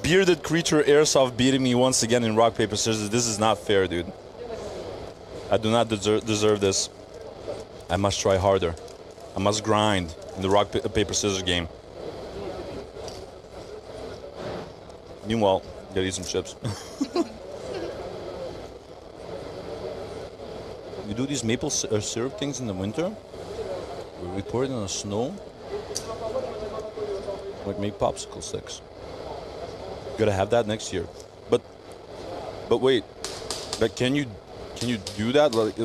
Bearded creature airsoft beating me once again in rock, paper, scissors. This is not fair, dude. I do not deserve this. I must try harder. I must grind in the rock, paper, scissors game. Meanwhile, gotta eat some chips. We do these maple syrup things in the winter. We pour it in the snow. Like make popsicle sticks. Gotta have that next year. But wait, like can you do that? Like,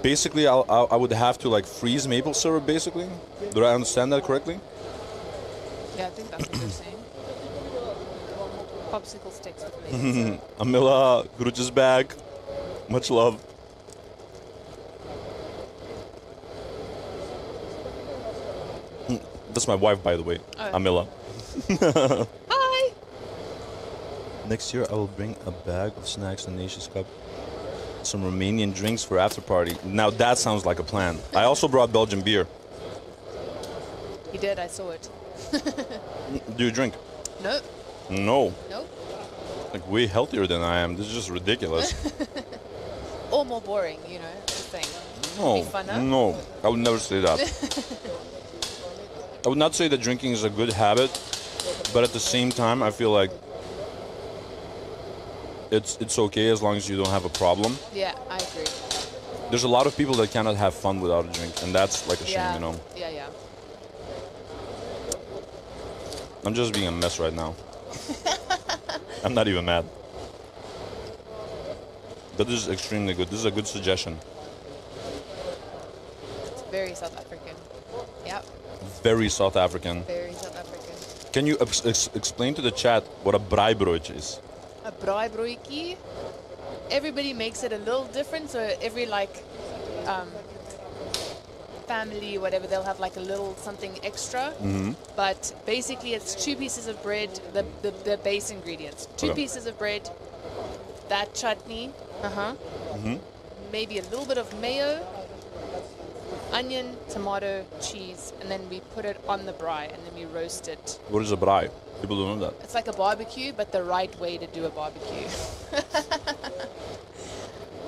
basically, I would have to like freeze maple syrup. Basically, did I understand that correctly? Yeah, I think that's what they're saying. Popsicle sticks with maple. Amila, Gruch's back. Much love. That's my wife, by the way. Oh. Amila. Hi. Next year, I will bring a bag of snacks to the Nations Cup. Some Romanian drinks for after party. Now that sounds like a plan. I also brought Belgian beer. You did. I saw it. Do you drink? No. No. No. Like way healthier than I am. This is just ridiculous. Or more boring, you know, the thing. No. Be funner. No. I would never say that. I would not say that drinking is a good habit, but at the same time, I feel like it's okay as long as you don't have a problem. Yeah, I agree. There's a lot of people that cannot have fun without a drink, and that's like a shame, you know. Yeah, yeah. I'm just being a mess right now. I'm not even mad. But this is extremely good. This is a good suggestion. It's very South African. Yep. Very South African. Very South African. Can you explain to the chat what a braaibroodje is? A braaibroodjie. Everybody makes it a little different, so every like family, whatever, they'll have like a little something extra. Mm-hmm. But basically, it's 2 pieces of bread, the base ingredients. 2 Okay. pieces of bread, that chutney, Mm-hmm. maybe a little bit of mayo, onion, tomato, cheese, and then we put it on the braai and then we roast it. What is a braai? People don't know that. It's like a barbecue, but the right way to do a barbecue.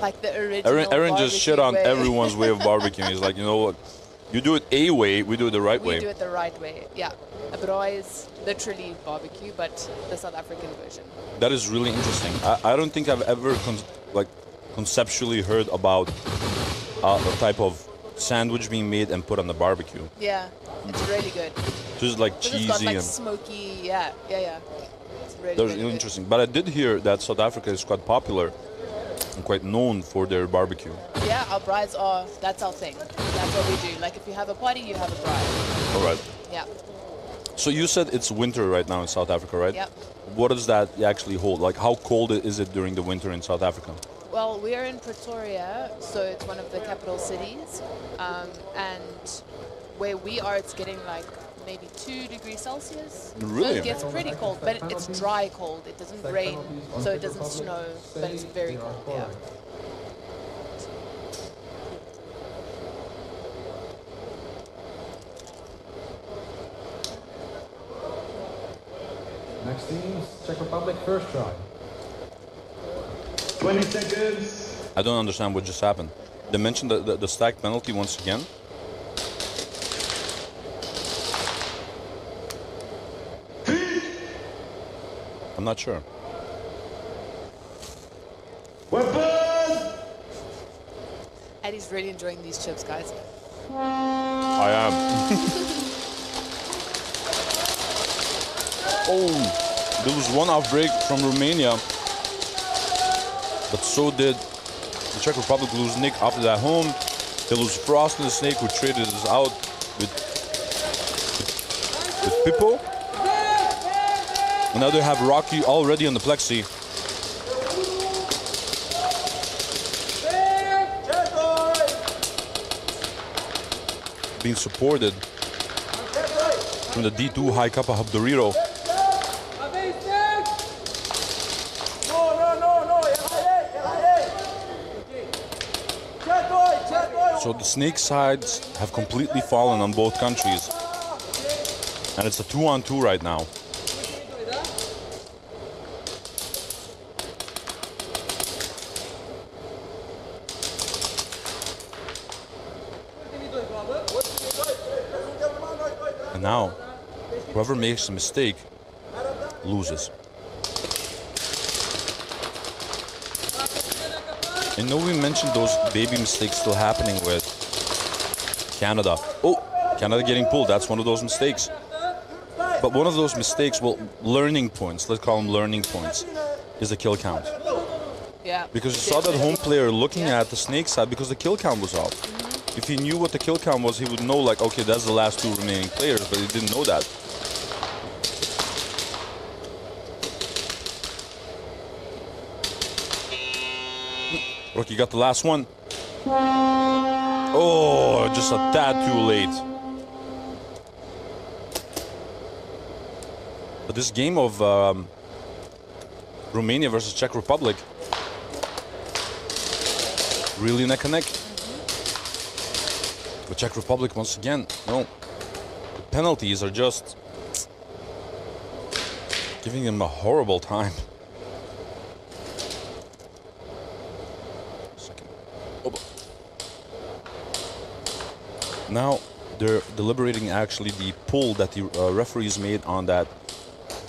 Like the original Aaron just shit on way. everyone's way of barbecuing. He's like, you know what? You do it a way, we do it the right We way. do it the right way, yeah. A braai is literally barbecue, but the South African version. That is really interesting. I don't think I've ever conceptually heard about a type of sandwich being made and put on the barbecue. Yeah, it's really good. Just like It's cheesy got like and smoky, yeah. It's really, that's really good. interesting. But I did hear that South Africa is quite popular and quite known for their barbecue. Yeah, our brides are, that's our thing. That's what we do. Like if you have a party, you have a bride. All right. Yeah. So you said it's winter right now in South Africa, right? Yep. What does that actually hold? Like how cold is it during the winter in South Africa? Well, we are in Pretoria, so it's one of the capital cities. And where we are, it's getting like maybe 2 degrees Celsius. Really? So it gets pretty cold, but it's dry cold. It doesn't rain, so it doesn't snow, but it's very cold, yeah. Next team, Czech Republic, first try. 20 seconds. I don't understand what just happened. They mentioned the stack penalty once again. I'm not sure. Eddie's really enjoying these chips, guys. I am. Oh, there was one outbreak from Romania, but so did the Czech Republic lose Nick after that home. They lose Frost and the Snake, who traded us out with Pippo. And now they have Rocky already on the plexi. Being supported from the D2 High Kappa Habdoriro. So the Snake sides have completely fallen on both countries. And it's a 2-on-2 right now. And now, whoever makes a mistake loses. I know we mentioned those baby mistakes still happening with Canada. Oh, Canada getting pulled. That's one of those mistakes. But one of those mistakes, well, learning points, let's call them learning points, is the kill count. Yeah. Because you saw that home player looking at the Snake side because the kill count was off. If he knew what the kill count was, he would know, like, okay, that's the last 2 remaining players, but he didn't know that. Rocky got the last one. Oh, just a tad too late. But this game of Romania versus Czech Republic, really neck and neck. The Czech Republic, once again, no. The penalties are just giving them a horrible time. Now they're deliberating actually the pull that the referees made on that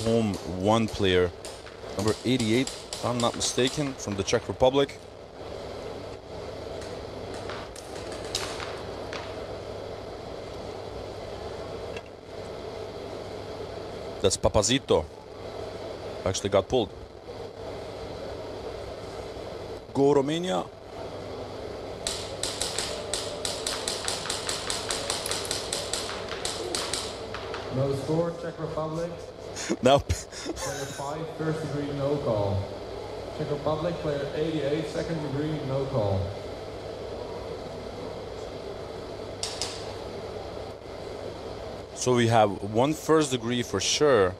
home one player, number 88, if I'm not mistaken, from the Czech Republic. That's Papazito. Actually got pulled. Go Romania. No score, Czech Republic. Now. Player 5, first degree, no call. Czech Republic, player 88, second degree, no call. So we have one first degree for sure.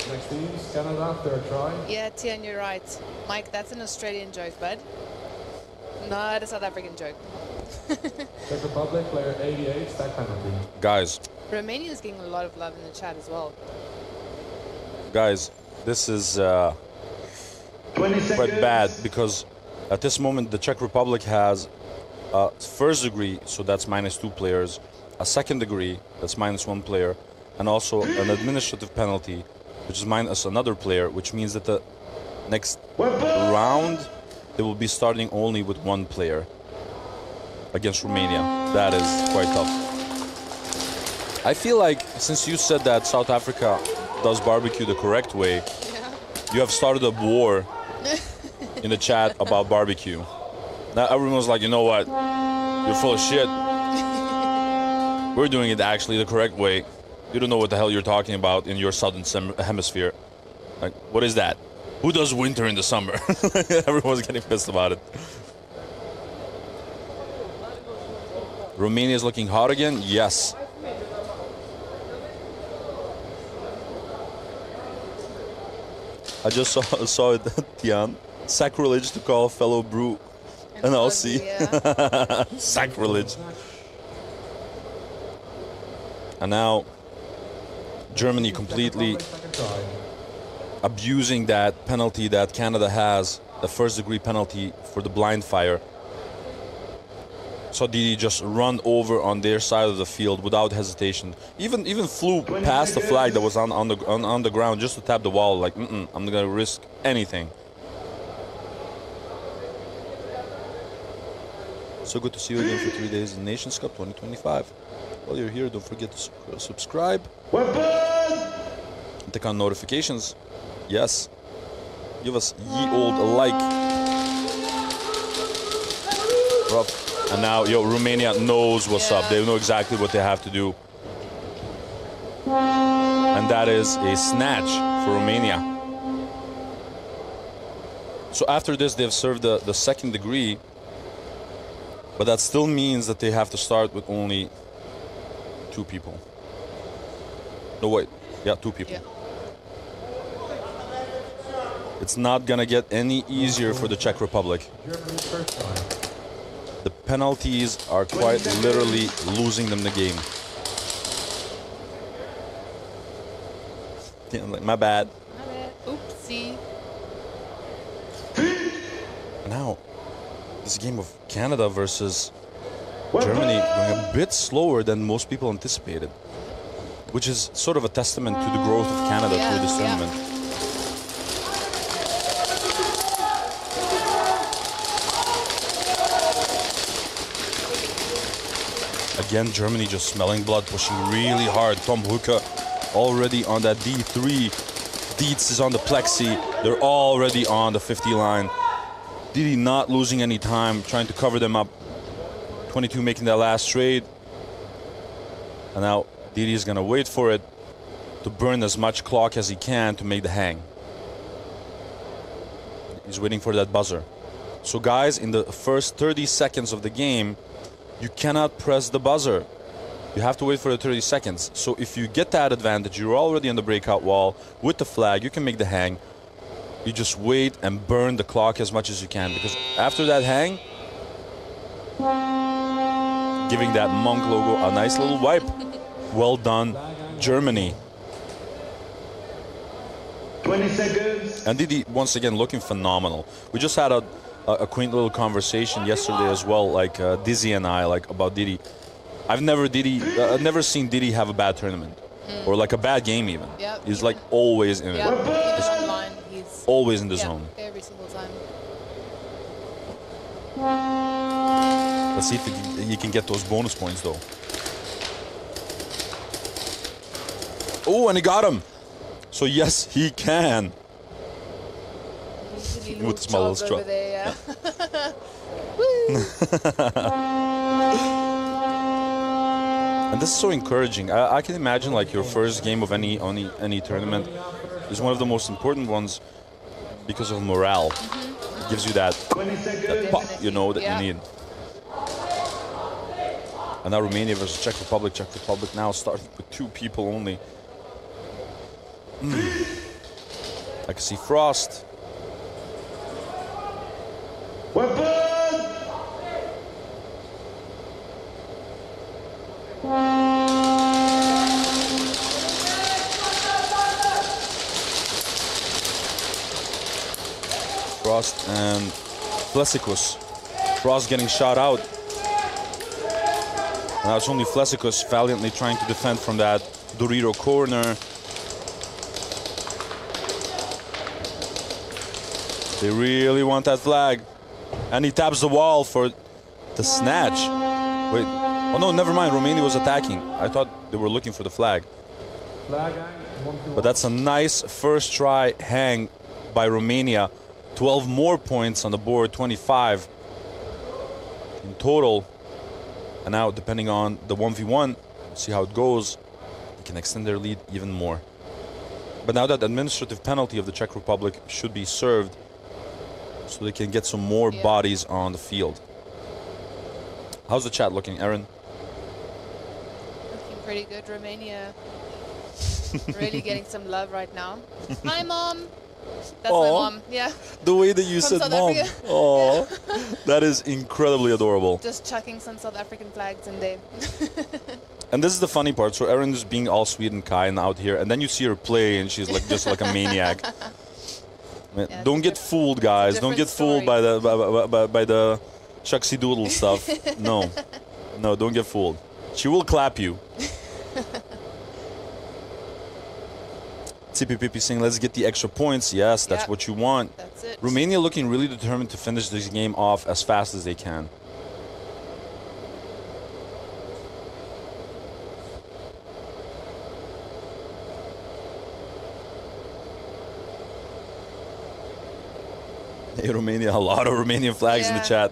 Next teams, Canada, third try. Yeah, Tian, you're right. Mike, that's an Australian joke, bud. Not a South African joke. Czech Republic, player 88, stack penalty. Guys, Romania is getting a lot of love in the chat as well. guys, this is quite bad because at this moment the Czech Republic has a first degree, so that's -2 players, a second degree, that's -1 player, and also an administrative penalty, which is minus another player, which means that the next round they will be starting only with 1 player. against Romania. That is quite tough. I feel like since you said that South Africa does barbecue the correct way, you have started a war in the chat about barbecue. Now everyone's like, you know what? You're full of shit. We're doing it actually the correct way. You don't know what the hell you're talking about in your southern hemisphere. Like, what is that? Who does winter in the summer? Everyone's getting pissed about it. Romania is looking hot again? Yes. I just saw it, Tian. Sacrilege to call a fellow brew an Aussie. Sacrilege. And now Germany completely abusing that penalty that Canada has, the first degree penalty for the blind fire. So Didi just run over on their side of the field without hesitation. Even flew past the flag that was on the ground just to tap the wall. Like, I'm not gonna risk anything. So good to see you again for 3 days in Nations Cup 2025. While you're here, don't forget to subscribe. Click on notifications. Yes. Give us ye old like. Rough. And now, Romania knows what's up. They know exactly what they have to do. And that is a snatch for Romania. So after this, they've served the second degree. But that still means that they have to start with only 2 people. No, wait. Yeah, 2 people. Yeah. It's not going to get any easier for the Czech Republic. The penalties are quite literally losing them the game. Yeah, like, my bad. Oopsie. Now, this game of Canada versus Germany going a bit slower than most people anticipated, which is sort of a testament to the growth of Canada through this tournament. Again, Germany just smelling blood, pushing really hard. Tom Hucke already on that D3. Dietz is on the plexi. They're already on the 50 line. Didi not losing any time, trying to cover them up. 22 making that last trade. And now Didi is going to wait for it to burn as much clock as he can to make the hang. He's waiting for that buzzer. So guys, in the first 30 seconds of the game, you cannot press the buzzer. You have to wait for the 30 seconds. So if you get that advantage, you're already on the breakout wall with the flag, you can make the hang. You just wait and burn the clock as much as you can, because after that hang, giving that monk logo a nice little wipe. Well done, Germany. 20 seconds. And Didi, once again, looking phenomenal. We just had a quaint little conversation yesterday as well, like Dizzy and I, like about Didi. I've never seen Didi have a bad tournament, or like a bad game even. Yep, he's like always in it. Even online, he's always in the zone. Every single time. Let's see if he can get those bonus points though. Oh, and he got him. So yes, he can. With small little strut. There, And this is so encouraging. I can imagine like your first game of any tournament is one of the most important ones because of morale. It gives you that pop, you know, that you need. And now Romania versus Czech Republic. Czech Republic now starting with 2 people only. I can see Frost. Frost and Flesicus. Frost getting shot out. Now it's only Flesicus valiantly trying to defend from that Dorito corner. They really want that flag. And he taps the wall for The snatch. Wait. Oh no, never mind. Romania was attacking. I thought they were looking for the flag. But that's a nice first try hang by Romania. 12 more points on the board, 25 in total. And now, depending on the 1v1, see how it goes, they can extend their lead even more. But now that administrative penalty of the Czech Republic should be served, so they can get some more bodies on the field. How's the chat looking, Aaron? Looking pretty good. Romania really getting some love right now. Hi, Mom. That's my mom, yeah. The way that you From said South mom. Africa. Oh, that is incredibly adorable. Just chucking some South African flags in there. And this is the funny part. So Erin is being all sweet and kind out here, and then you see her play, and she's like just like a maniac. Yeah, don't get fooled, guys. Don't get fooled by the Chucksy Doodle stuff. No, don't get fooled. She will clap you. Tippy Pippy saying, let's get the extra points. Yes, that's what you want. That's it. Romania looking really determined to finish this game off as fast as they can. Hey, Romania, a lot of Romanian flags in the chat.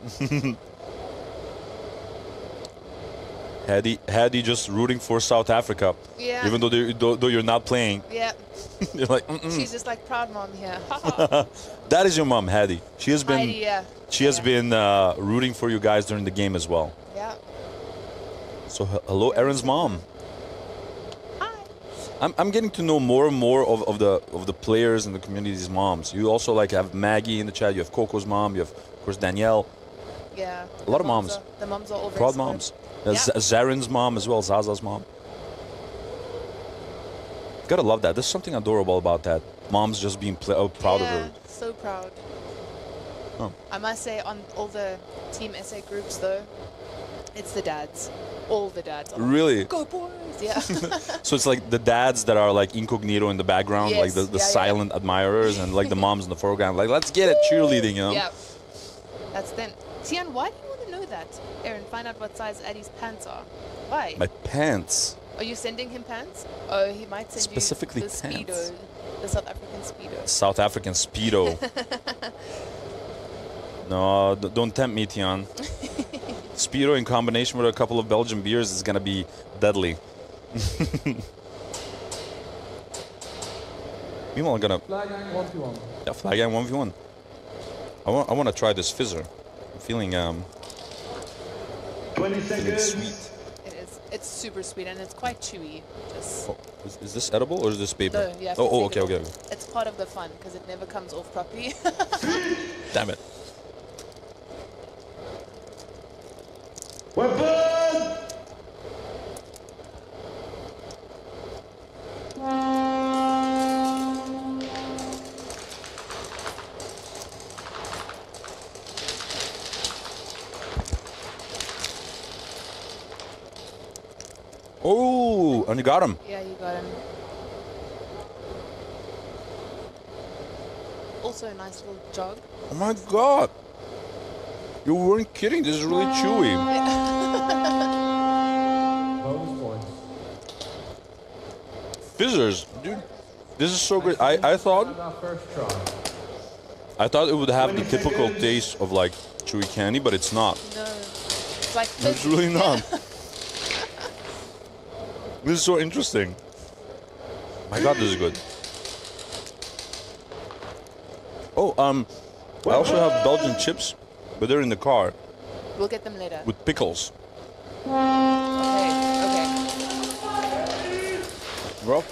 Hadi just rooting for South Africa. Yeah. Even though you're not playing. Yeah. You're like, She's just like proud mom here. That is your mom, Hadi. She has been Heidi, yeah. she has been rooting for you guys during the game as well. Yeah. So hello, Aaron's mom. I'm getting to know more and more of the players and the community's moms. You also like have Maggie in the chat. You have Coco's mom. You have of course Danielle. Yeah. A lot of moms. The moms are all very Proud supportive. moms. Yeah. Zarin's mom as well. Zaza's mom. Gotta love that. There's something adorable about that. Moms just being proud of her. So proud. Oh. I must say, on all the Team SA groups though, it's the dads. All the dads. Are like, Really? go boys! Yeah. So it's like the dads that are like incognito in the background, Yes, like the yeah, silent admirers, and like the moms in the foreground, like let's get it, cheerleading, you know? Yeah. That's them. Tian, why do you want to know that? Aaron, find out what size Addy's pants are. Why? My pants. Are you sending him pants? Oh, he might send Specifically you the pants. Speedo. The South African Speedo. South African Speedo. No, don't tempt me, Tian. Speedo in combination with a couple of Belgian beers is gonna be deadly. Meanwhile, I'm gonna Flag gang 1v1. yeah, flag gang 1v1. I want to try this fizzer. I'm feeling 20 seconds. sweet. It is. It's super sweet and it's quite chewy. Just. Oh, is this edible or is this paper? No, you have to oh, take okay, it okay. off. It's part of the fun because it never comes off properly. Damn it. Weapon! Oh, and you got him. Yeah, you got him. Also a nice little jog. Oh my god. You weren't kidding. This is really chewy. Bonus points. Fizzers, dude. This is so great. I thought And our first try. it would have the typical taste of like chewy candy, but it's not. No. It's like It's really not. This is so interesting. My god, this is good. Oh, I also have Belgian chips, but they're in the car We'll get them later. with pickles. Okay. Bro.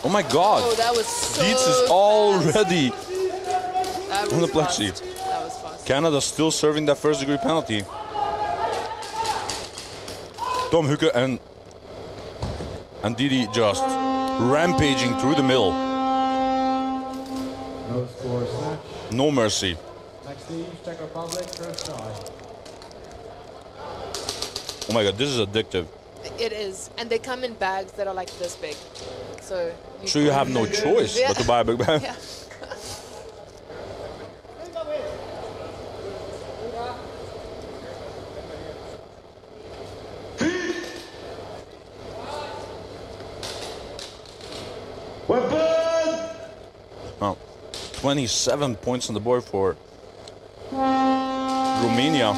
Oh my god. Oh, that was so Dietz is already That on the was plexi. fast. That was fast. Canada still serving that first degree penalty. Tom Hucke and Didi just rampaging through the middle. No score snatch. No mercy. Next team, Czech Republic, first try. Oh my god, this is addictive. It is. And they come in bags that are like this big. So So you have no choice Yeah. but to buy a big bag. Yeah. Oh, 27 points on the board for Romania.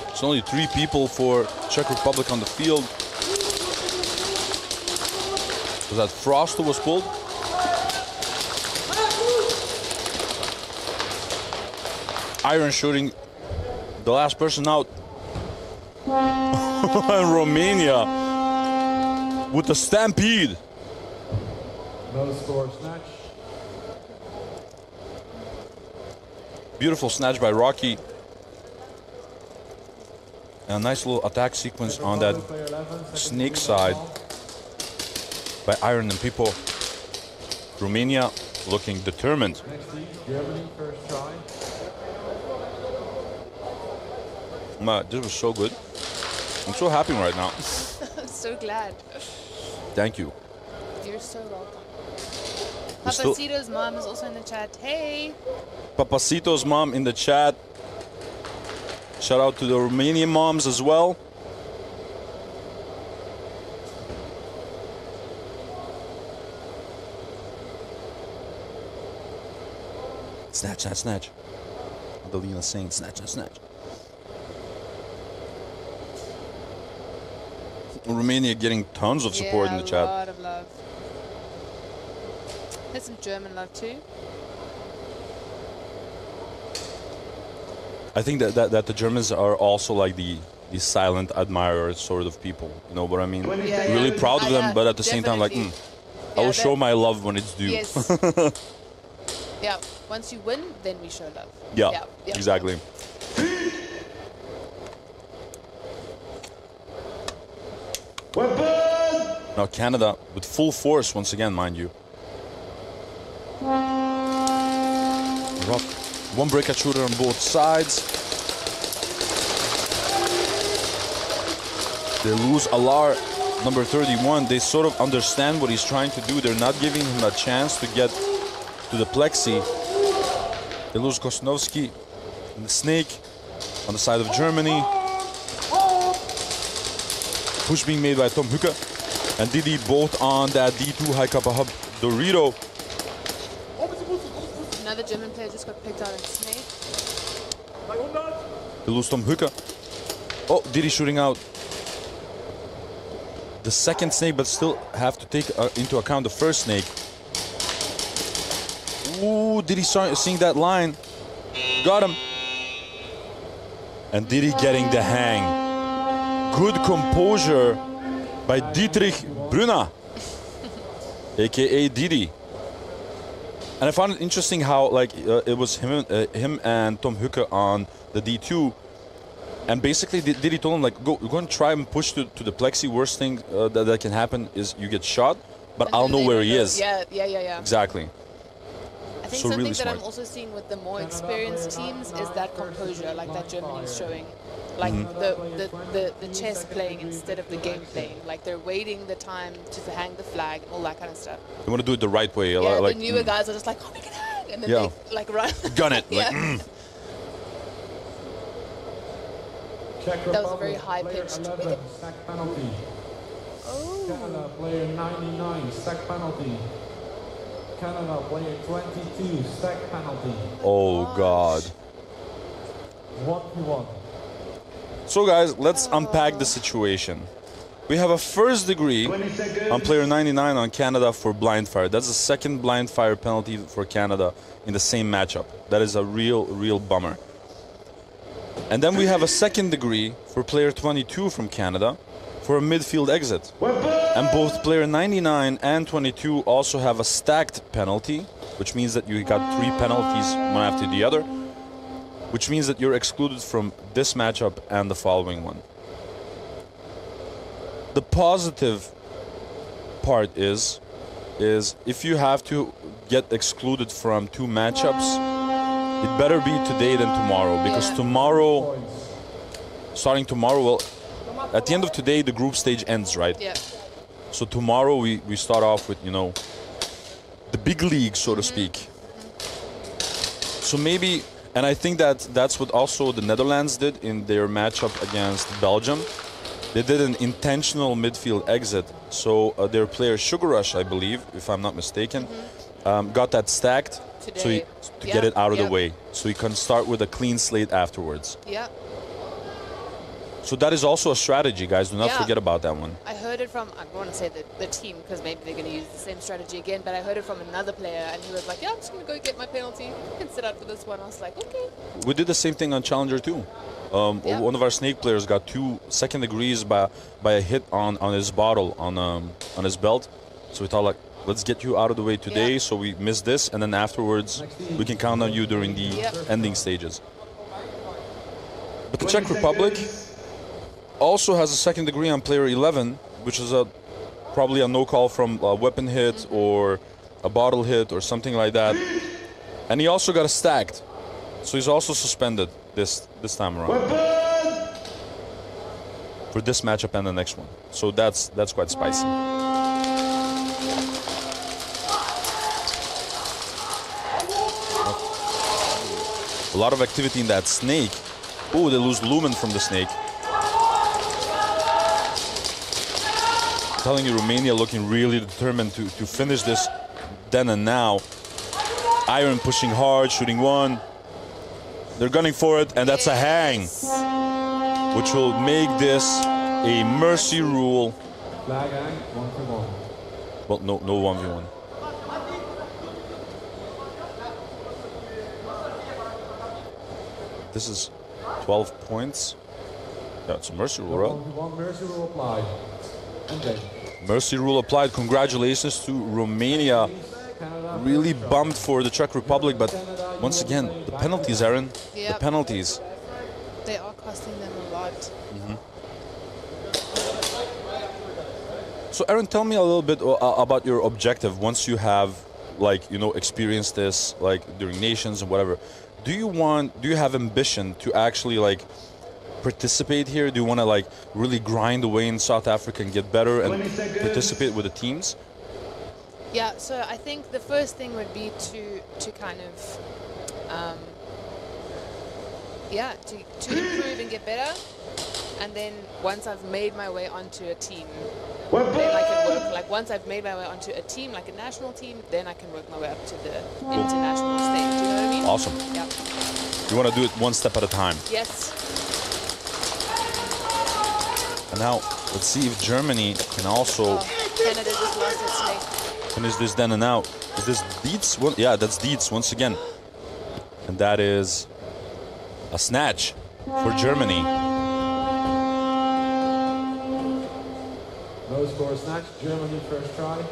It's only 3 people for Czech Republic on the field. Was that Frost who was pulled? Iron shooting the last person out. And Romania with the stampede. No score snatch. Beautiful snatch by Rocky. And a nice little attack sequence on that snake side by Iron and people. Romania looking determined. Next team, Germany, first try. This was so good. I'm so happy right now. I'm so glad. Thank you. You're so welcome. We're still- Papacito's mom is also in the chat. Hey. Papacito's mom in the chat. Shout out to the Romanian moms as well. Snatch, snatch, snatch. Adelina saying snatch, snatch, snatch. Romania getting tons of support in the chat. A lot of love. There's some German love too. I think that the Germans are also like the silent admirers sort of people. You know what I mean? Yeah, really yeah. proud of them, Yeah, but at the same time, like, definitely. I will show that- my love when it's due. Yes. Yeah. Once you win, then we show love. Yeah, exactly. Now Canada with full force once again, mind you. Rough. One breakout shooter on both sides. They lose Alar, number 31. They sort of understand what he's trying to do. They're not giving him a chance to get to the plexi. They lose Kosnovsky and the Snake on the side of Germany. Push being made by Tom Hucke and Didi both on that D2 high kappa hub Dorito. Another German player just got picked out in Snake. They lose Tom Hucke. Oh, Didi shooting out the second Snake, but still have to take into account the first Snake. Ooh, Didi seeing that line. Got him. And Didi getting the hang. Good composure by Dietrich Brunner, aka Didi. And I found it interesting how it was him and Tom Hucke on the D2, and basically Didi told him like, go and try and push to the plexi. Worst thing that can happen is you get shot, but I'll know where he is. Yeah. Exactly. I think So something really that smart. I'm also seeing with the more experienced teams is that composure, like that Germany is showing. Like the chess playing instead of the game playing. Like they're waiting the time to hang the flag and all that kind of stuff. You want to do it the right way. Yeah, like, the newer guys are just like, oh, we can hang, and then Yeah. they like run. Gun it. Yeah. Like, Czech That was a very Republic, high-pitched player 11, stack penalty. Canada, player 99, stack penalty. Canada, player 22, stack penalty. Oh God. What you want? So guys, let's unpack the situation. We have a first degree on player 99 on Canada for blind fire. That's the second blind fire penalty for Canada in the same matchup. That is a real bummer. And then we have a second degree for player 22 from Canada for a midfield exit. And both player 99 and 22 also have a stacked penalty, which means that you got 3 penalties one after the other, which means that you're excluded from this matchup and the following one. The positive part is if you have to get excluded from 2 matchups, it better be today than tomorrow, because tomorrow, starting tomorrow, well, at the end of today, the group stage ends, right? Yeah. So tomorrow we start off with, you know, the big league, so to speak. So maybe, and I think that's what also the Netherlands did in their matchup against Belgium. They did an intentional midfield exit. So their player Sugar Rush, I believe, if I'm not mistaken, got that stacked Today. to get it out of the way, so he can start with a clean slate afterwards. Yeah. So that is also a strategy, guys. Do not Yeah. forget about that one. I heard it from, I don't want to say the team because maybe they're going to use the same strategy again, but I heard it from another player and he was like, yeah, I'm just going to go get my penalty. You can sit out for this one. I was like, okay. We did the same thing on Challenger too. One of our Snake players got 2 second degrees by a hit on his bottle on his belt. So we thought, like, let's get you out of the way today, so we miss this, and then afterwards we can count on you during the ending stages. But the Czech Republic also has a second degree on player 11, which is probably a no call from a weapon hit or a bottle hit or something like that. And he also got a stacked, so he's also suspended this time around for this matchup and the next one. So that's quite spicy. A lot of activity in that snake. Oh, they lose lumen from the snake. I'm telling you, Romania looking really determined to finish this then and now. Iron pushing hard, shooting one. They're gunning for it, and that's a hang, which will make this a mercy rule. Flag hang, 1v1. Well, no 1v1. This is 12 points. Yeah, it's a mercy rule, right? 1v1 mercy rule applied. Okay. Mercy rule applied. Congratulations to Romania. Really bummed for the Czech Republic, but once again, the penalties, Aaron. Yep. The penalties. They are costing them a lot. So, Aaron, tell me a little bit about your objective once you have, like, you know, experienced this, like during nations and whatever. Do you have ambition to actually, like, participate here? Do you want to, like, really grind away in South Africa and get better and participate with the teams? Yeah, so I think the first thing would be to kind of, to improve and get better. And then once I've made my way onto a team, then I can work. Like once I've made my way onto a team, like a national team, then I can work my way up to the international stage. Do you know what I mean? Awesome. Yeah. You want to do it one step at a time. Yes. And now, let's see if Germany can also Canada just lost its snake. finish this then and now. Is this Dietz? Well, yeah, that's Dietz once again. And that is a snatch for Germany. No score snatch. Germany first try.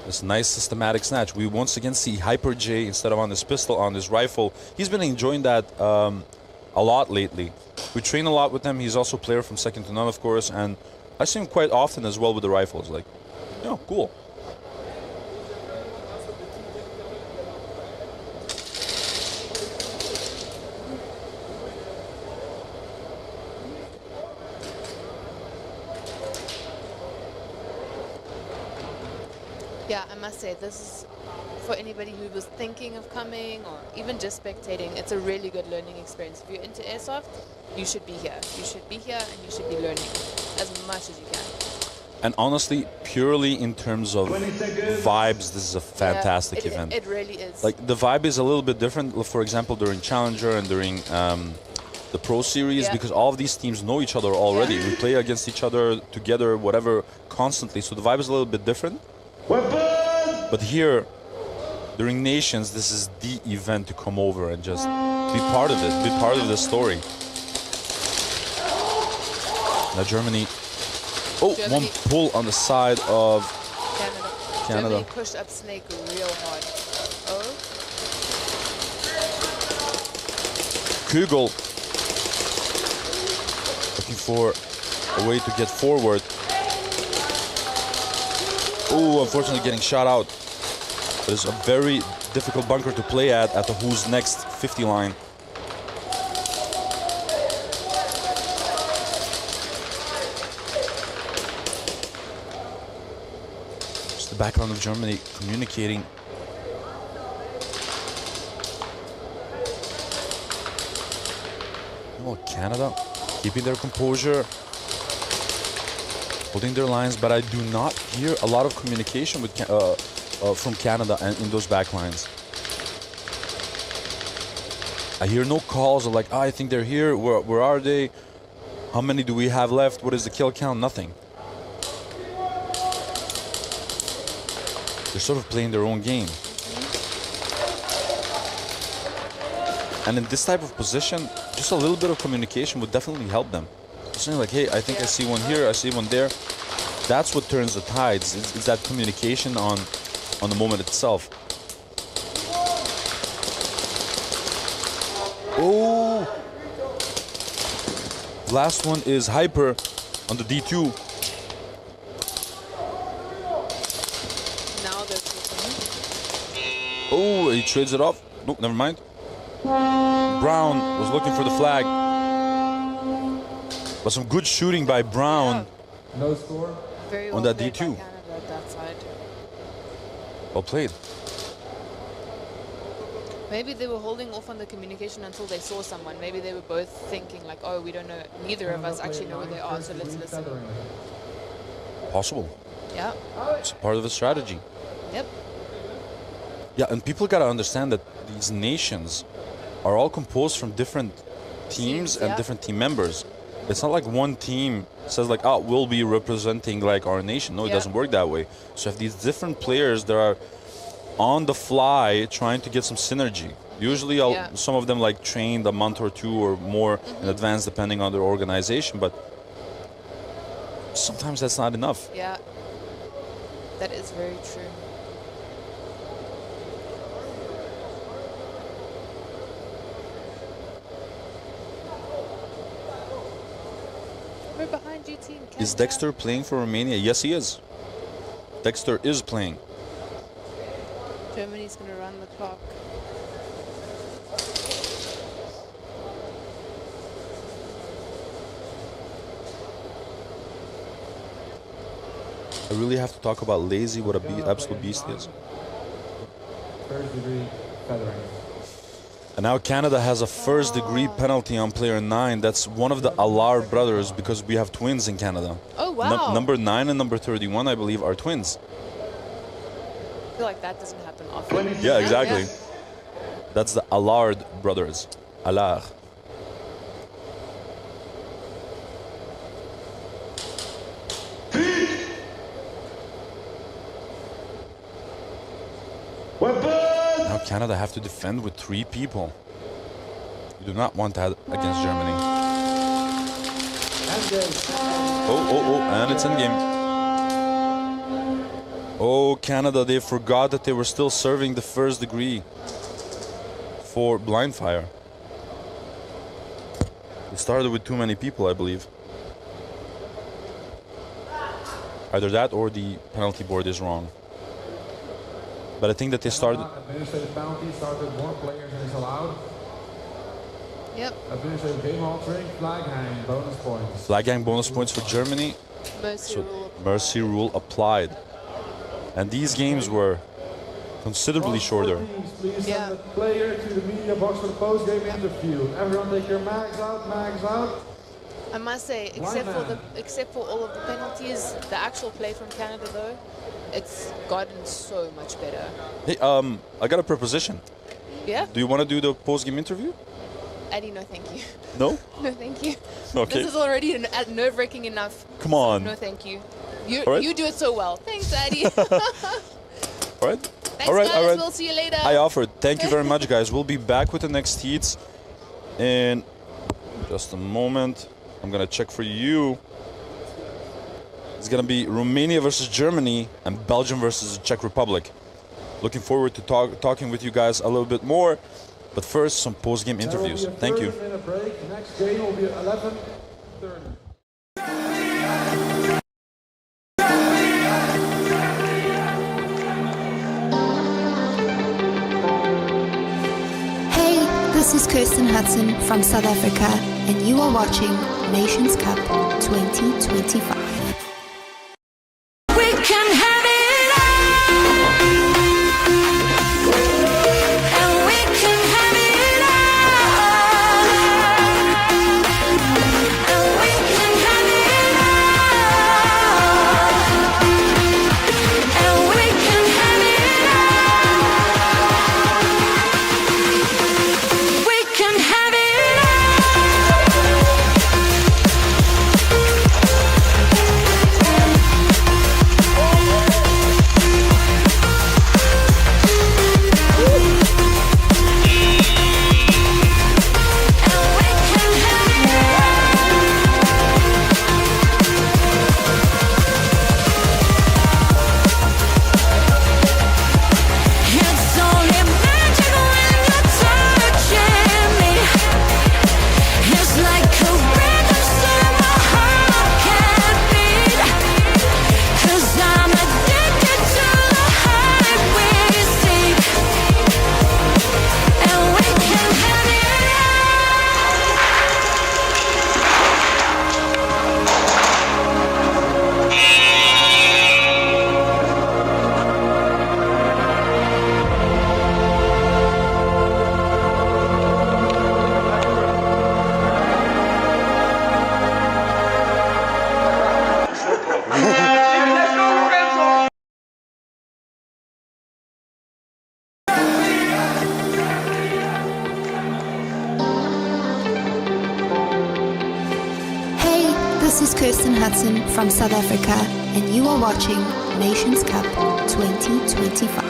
This nice systematic snatch. We once again see Hyper J instead of on this pistol, on this rifle. He's been enjoying that a lot lately. We train a lot with him. He's also a player from Second to None, of course, and I see him quite often as well with the rifles. Like, yeah, cool. Yeah, I must say, this is for anybody who was thinking of coming or even just spectating, it's a really good learning experience. If you're into airsoft, you should be here. You should be here and you should be learning as much as you can. And honestly, purely in terms of vibes, this is a fantastic event. It really is. Like, the vibe is a little bit different, for example, during Challenger and during the Pro Series, because all of these teams know each other already. We play against each other, together, whatever, constantly. So the vibe is a little bit different. But here, during Nations, this is the event to come over and just be part of it, be part of the story. Now Germany, one pull on the side of Canada. Germany pushed up Snake real hard. Oh. Kugel looking for a way to get forward. Oh, unfortunately getting shot out. But it's a very difficult bunker to play at the Who's Next 50 line. Just the background of Germany communicating Well, Canada keeping their composure, holding their lines, but I do not hear a lot of communication with from Canada and in those back lines. I hear no calls of like, I think they're here. Where are they? How many do we have left? What is the kill count? Nothing. They're sort of playing their own game. And in this type of position, just a little bit of communication would definitely help them. Saying like, hey, I think I see one here, I see one there. That's what turns the tides. It's that communication on the moment itself. Oh! Last one is Hyper on the D2. Now they're switching. Oh, he trades it off. Nope, never mind. Brown was looking for the flag. But some good shooting by Brown. No score. Very on well that played by D2. Canada at that side. Well played. Maybe they were holding off on the communication until they saw someone. Maybe they were both thinking like, oh, we don't know, neither of us actually know where they are, so let's listen. Possible. Yeah. It's part of the strategy. Yep. Yeah, and people gotta understand that these nations are all composed from different teams and yeah. different team members. It's not like one team says like, oh, we'll be representing like our nation. No, it doesn't work that way. So if these different players that are on the fly trying to get some synergy. Usually some of them like trained a month or two or more in advance depending on their organization, but sometimes that's not enough. Yeah. That is very true. We're behind you, team. Is Dexter playing for Romania? Yes, he is. Dexter is playing. Germany's going to run the clock. I really have to talk about Lazy, what a absolute beast he is. First degree feathering. And now Canada has a first degree penalty on player 9. That's one of the Allard brothers because we have twins in Canada. Oh, wow. Number 9 and number 31, I believe, are twins. I feel like that doesn't happen often. Yeah, exactly. Yeah. That's the Allard brothers. Allard. Now Canada have to defend with 3 people. You do not want that against Germany. Oh, and it's in game. Oh, Canada, they forgot that they were still serving the first degree for blind fire. They started with too many people, I believe. Either that or the penalty board is wrong. But I think that they started... Administrative penalty started more players than is allowed. Yep. Administrative game altering, flag hang, bonus points. Flag hang bonus points for Germany. Mercy rule applied. And these games were considerably shorter. Please send the player to the media box for the post-game interview. Everyone take your mags out. I must say, except for all of the penalties, the actual play from Canada though, it's gotten so much better. Hey, I got a proposition. Yeah? Do you want to do the post-game interview? Addy, no thank you. No? No thank you. Okay. This is already nerve-wracking enough. Come on. No thank you. Right. You do it so well. Thanks, Addy. All right. Thanks, guys. We'll see you later. I offered. Thank you very much, guys. We'll be back with the next heats in just a moment. I'm going to check for you. It's going to be Romania versus Germany and Belgium versus the Czech Republic. Looking forward to talking with you guys a little bit more. But first, some post-game interviews. Thank you. Break. Next game will be 11:30. This is Kirsten Hudson from South Africa, and you are watching Nations Cup 2025. We can have it all, and we can have it all. Kirsten Hudson from South Africa, and you are watching Nations Cup 2025.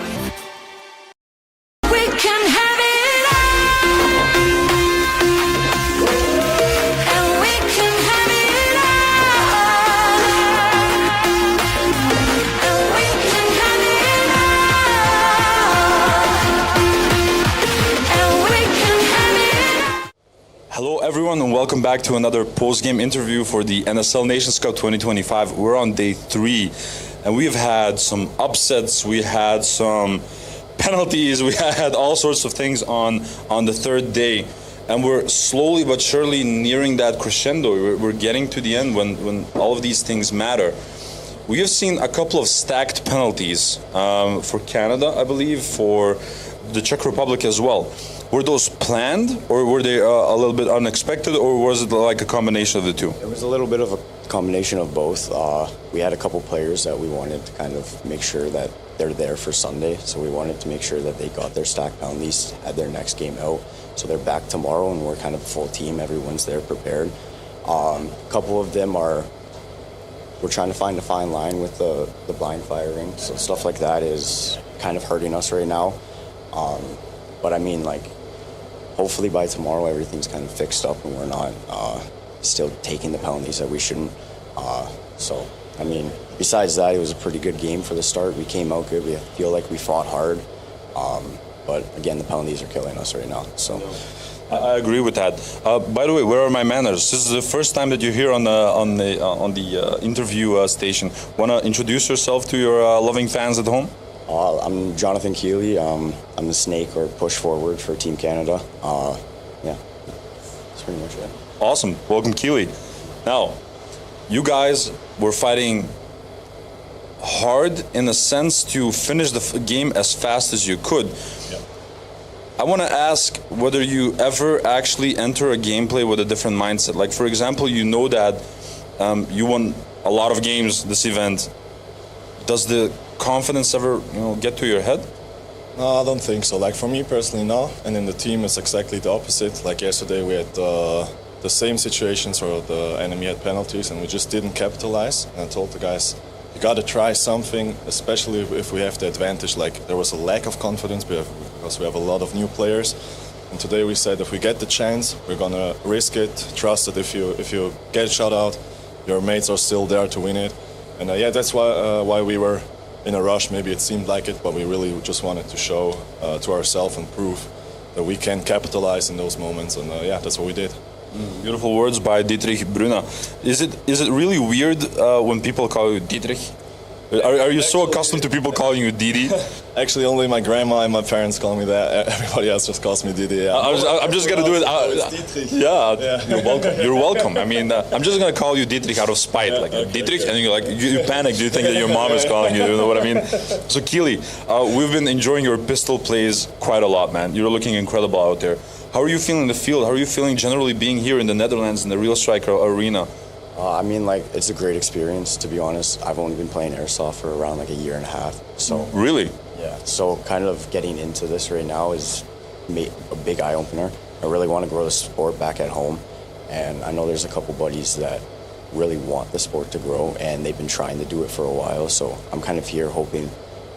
We can have it all. And we can have it all. And we can have it all. And we can have it all. Hello everyone and welcome back to another post-game interview for the NSL Nations Cup 2025. We're on day 3 and we've had some upsets, we had some penalties, we had all sorts of things on the third day, and we're slowly but surely nearing that crescendo. We're getting to the end when all of these things matter. We have seen a couple of stacked penalties for Canada, I believe, for the Czech Republic as well. Were those planned, or were they a little bit unexpected, or was it like a combination of the two? It was a little bit of a combination of both. We had a couple players that we wanted to kind of make sure that they're there for Sunday, so we wanted to make sure that they got their stack penalties, had their next game out, so they're back tomorrow, and we're kind of a full team. Everyone's there prepared. A couple of them we're trying to find a fine line with the blind firing, so stuff like that is kind of hurting us right now. But I mean, like, hopefully by tomorrow everything's kind of fixed up and we're not still taking the penalties that we shouldn't. So, I mean, besides that, it was a pretty good game for the start. We came out good. We feel like we fought hard. But again, the penalties are killing us right now. So, I agree with that. By the way, where are my manners? This is the first time that you're here on the interview station. Want to introduce yourself to your loving fans at home? I'm Jonathan Keeley. I'm the snake or push forward for Team Canada. Yeah, that's pretty much it. Awesome. Welcome, Keeley. Now, you guys were fighting hard in a sense to finish the game as fast as you could. Yeah. I want to ask whether you ever actually enter a gameplay with a different mindset. Like, for example, you know that you won a lot of games this event. Does the confidence ever, get to your head? No, I don't think so. Like, for me personally, no. And in the team, it's exactly the opposite. Like yesterday, we had the same situations where the enemy had penalties, and we just didn't capitalize. And I told the guys, you got to try something, especially if we have the advantage. Like, there was a lack of confidence because we have a lot of new players. And today we said, if we get the chance, we're gonna risk it. Trust that if you get shot out, your mates are still there to win it. And yeah, that's why we were in a rush. Maybe it seemed like it, but we really just wanted to show to ourselves and prove that we can capitalize in those moments. And yeah, that's what we did. Beautiful words by Dietrich Brunner. Is it really weird when people call you Dietrich? Are you so accustomed to people calling you Didi? Actually, only my grandma and my parents call me that. Everybody else just calls me Didi. Yeah. I'm just gonna do it. Yeah, you're welcome. You're welcome. I mean, I'm just gonna call you Dietrich out of spite, like Dietrich, and you're like, you panic. Do you think that your mom is calling you? You know what I mean? So Keeley, we've been enjoying your pistol plays quite a lot, man. You're looking incredible out there. How are you feeling in the field? How are you feeling generally being here in the Netherlands in the Real Striker arena? I mean, like, it's a great experience, to be honest. I've only been playing airsoft for around like a year and a half. So really? Yeah. So kind of getting into this right now is a big eye opener. I really want to grow the sport back at home, and I know there's a couple buddies that really want the sport to grow, and they've been trying to do it for a while. So I'm kind of here hoping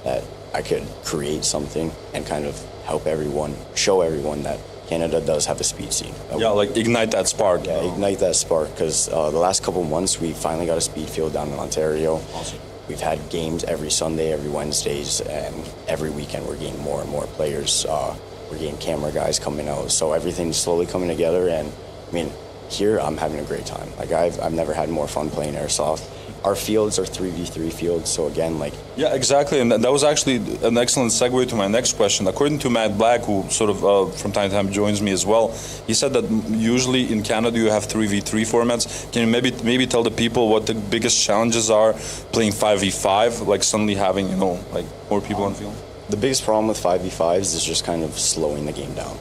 that I could create something and kind of help everyone, show everyone that Canada does have a speed scene. Yeah, like ignite that spark. Yeah, ignite that spark, because the last couple months we finally got a speed field down in Ontario. Awesome. We've had games every Sunday, every Wednesdays, and every weekend we're getting more and more players. We're getting camera guys coming out, so everything's slowly coming together. And I mean, here I'm having a great time. Like, I've never had more fun playing airsoft. Our fields are 3v3 fields, so again, like... Yeah, exactly, and that was actually an excellent segue to my next question. According to Matt Black, who sort of from time to time joins me as well, he said that usually in Canada you have 3v3 formats. Can you maybe tell the people what the biggest challenges are playing 5v5, like suddenly having, like more people on field? The biggest problem with 5v5s is just kind of slowing the game down.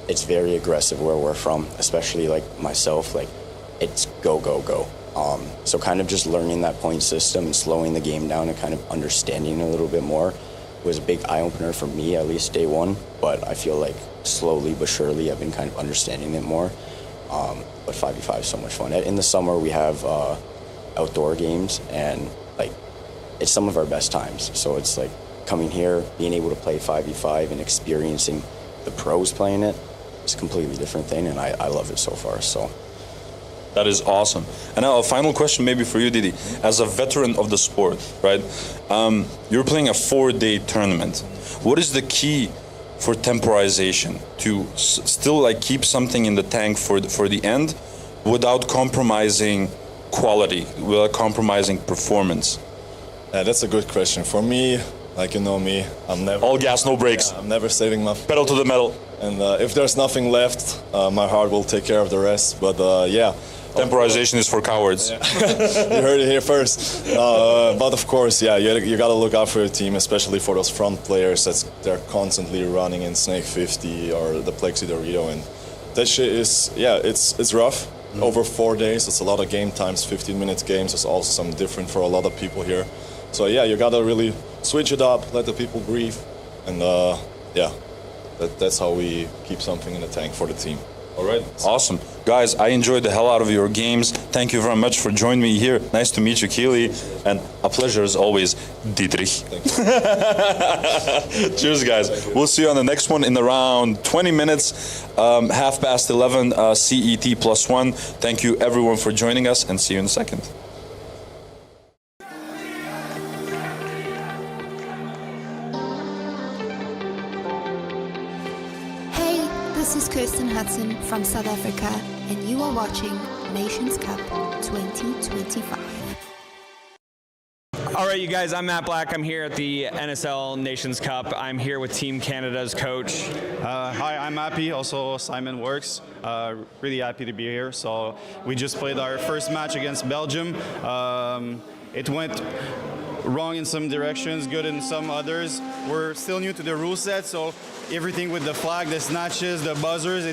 It's very aggressive where we're from, especially like myself, like it's go, go, go. So kind of just learning that point system and slowing the game down and kind of understanding it a little bit more was a big eye-opener for me, at least day one. But I feel like slowly but surely I've been kind of understanding it more. But 5v5 is so much fun. In the summer we have outdoor games, and like it's some of our best times. So it's like coming here, being able to play 5v5 and experiencing the pros playing it, it's a completely different thing, and I love it so far. So that is awesome. And now a final question maybe for you, Didi. As a veteran of the sport, right? You're playing a 4-day tournament. What is the key for temporization to still like keep something in the tank for the end without compromising quality, without compromising performance? That's a good question. For me, like you know me, I'm never... All gas, no brakes. Yeah, I'm never saving my... Pedal to the metal. And if there's nothing left, my heart will take care of the rest. But yeah. Temporization is for cowards. Yeah. You heard it here first. But of course, yeah, you got to look out for your team, especially for those front players they're constantly running in Snake 50 or the Plexi Dorito. And that shit is, yeah, it's rough. Over 4 days, it's a lot of game times, 15-minute games. It's also some different for a lot of people here. So yeah, you got to really switch it up, let the people breathe. And yeah, that's how we keep something in the tank for the team. All right, awesome. Guys, I enjoyed the hell out of your games. Thank you very much for joining me here. Nice to meet you, Keely. And a pleasure as always, Dietrich. Cheers, guys. We'll see you on the next one in around 20 minutes, 11:30 CET +1. Thank you, everyone, for joining us, and see you in a second. This is Kirsten Hudson from South Africa, and you are watching Nations Cup 2025. All right, you guys, I'm Matt Black. I'm here at the NSL Nations Cup. I'm here with Team Canada's coach. Hi, I'm happy. Also, Simon Works. Really happy to be here. So we just played our first match against Belgium. It went wrong in some directions, good in some others. We're still new to the rule set, so everything with the flag, the snatches, the buzzers,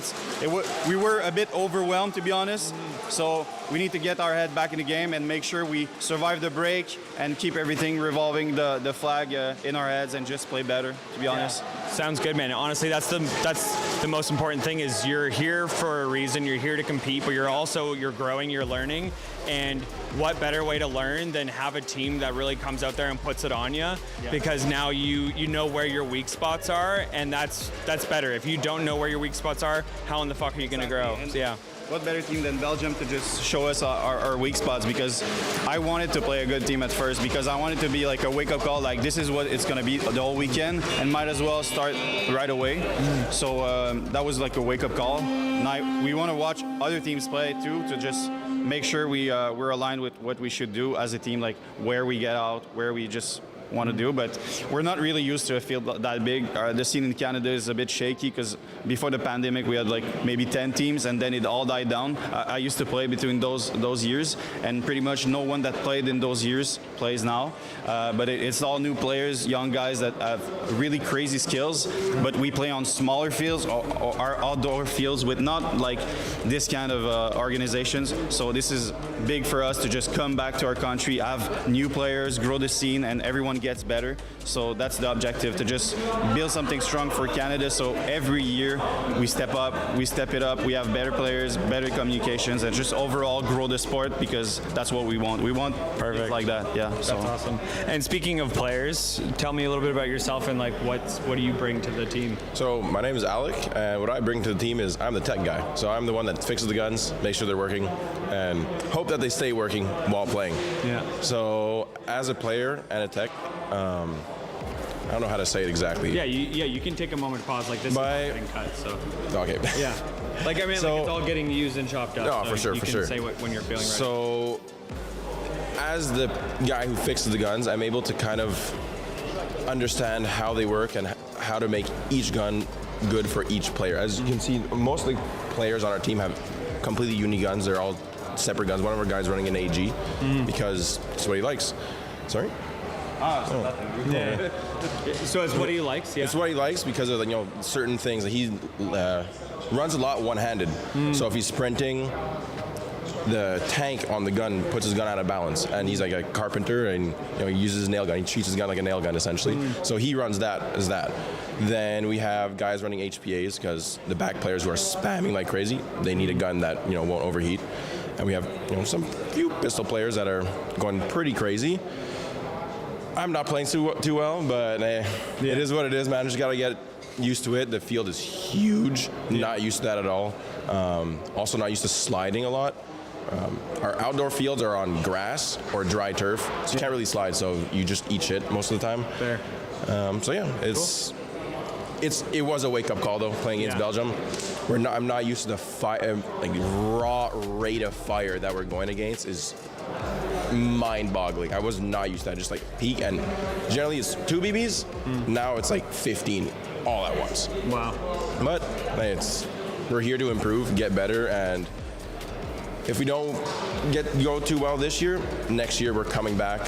we were a bit overwhelmed, to be honest. So we need to get our head back in the game and make sure we survive the break and keep everything revolving the flag in our heads and just play better, to be honest. Sounds good, man. Honestly, that's the most important thing is you're here for a reason. You're here to compete, but you're growing, you're learning. And what better way to learn than have a team that really comes out there and puts it on you? Yeah. Because now you know where your weak spots are, and that's better. If you don't know where your weak spots are, how in the fuck are you going to grow? So, yeah. What better team than Belgium to just show us our weak spots? Because I wanted to play a good team at first, because I wanted to be like a wake-up call, like this is what it's going to be the whole weekend, and might as well start right away. So that was like a wake-up call. Now we want to watch other teams play too, to just make sure we're aligned with what we should do as a team, like where we get out, where we just want to do, but we're not really used to a field that big. The scene in Canada is a bit shaky because before the pandemic we had like maybe 10 teams and then it all died down. I used to play between those years, and pretty much no one that played in those years plays now. But it's all new players, young guys that have really crazy skills, but we play on smaller fields or our outdoor fields with not like this kind of organizations. So this is big for us to just come back to our country, have new players, grow the scene, and everyone gets better. So that's the objective, to just build something strong for Canada. So every year we step it up, we have better players, better communications, and just overall grow the sport, because that's what we want. We want perfect like that. Yeah. That's awesome. And speaking of players, tell me a little bit about yourself and like what do you bring to the team? So my name is Alec, and what I bring to the team is I'm the tech guy. So I'm the one that fixes the guns, makes sure they're working, and hope that they stay working while playing. Yeah. So as a player and a tech, I don't know how to say it exactly. Yeah, you can take a moment to pause. Like this is getting cut, so. Okay. Yeah. Like I mean, so, like it's all getting used and chopped up. No, so for sure, you for can sure. say when you're feeling ready. So, as the guy who fixes the guns, I'm able to kind of understand how they work and how to make each gun good for each player. As you can see, most of the players on our team have completely unique guns. They're all separate guns. One of our guys running an AG because it's what he likes. Sorry? Nothing. Yeah. So it's what he likes. Yeah. It's what he likes because of certain things. He runs a lot one-handed. So if he's sprinting, the tank on the gun puts his gun out of balance, and he's like a carpenter, and he uses his nail gun. He treats his gun like a nail gun essentially. So he runs that as that. Then we have guys running HPAs because the back players who are spamming like crazy, they need a gun that won't overheat. and we have some few pistol players that are going pretty crazy. I'm not playing too well, but it is what it is, man. Just gotta get used to it. The field is huge. Not used to that at all. Also not used to sliding a lot. Our outdoor fields are on grass or dry turf, so you can't really slide. So you just eat shit most of the time. Fair. So yeah, it was a wake-up call though, playing against Belgium. I'm not used to the raw rate of fire that we're going against is mind-boggling. I was not used to that. Just like peak, and generally it's 2 BBs. Now it's like 15 all at once. Wow. But we're here to improve, get better, and if we don't go too well this year, next year we're coming back,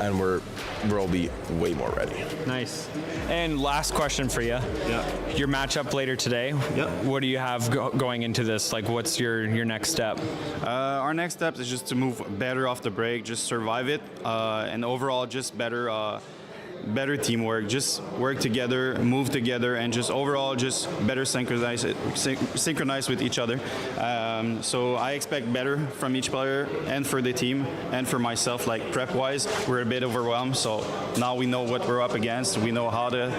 and we'll be way more ready. Nice. And last question for you. Yeah. Your matchup later today. Yep. What do you have going into this? Like, what's your next step? Our next step is just to move better off the break, just survive it, and overall just better teamwork, just work together, move together, and just overall just better synchronize with each other. So I expect better from each player and for the team and for myself. Like prep-wise, we're a bit overwhelmed, so now we know what we're up against. We know how to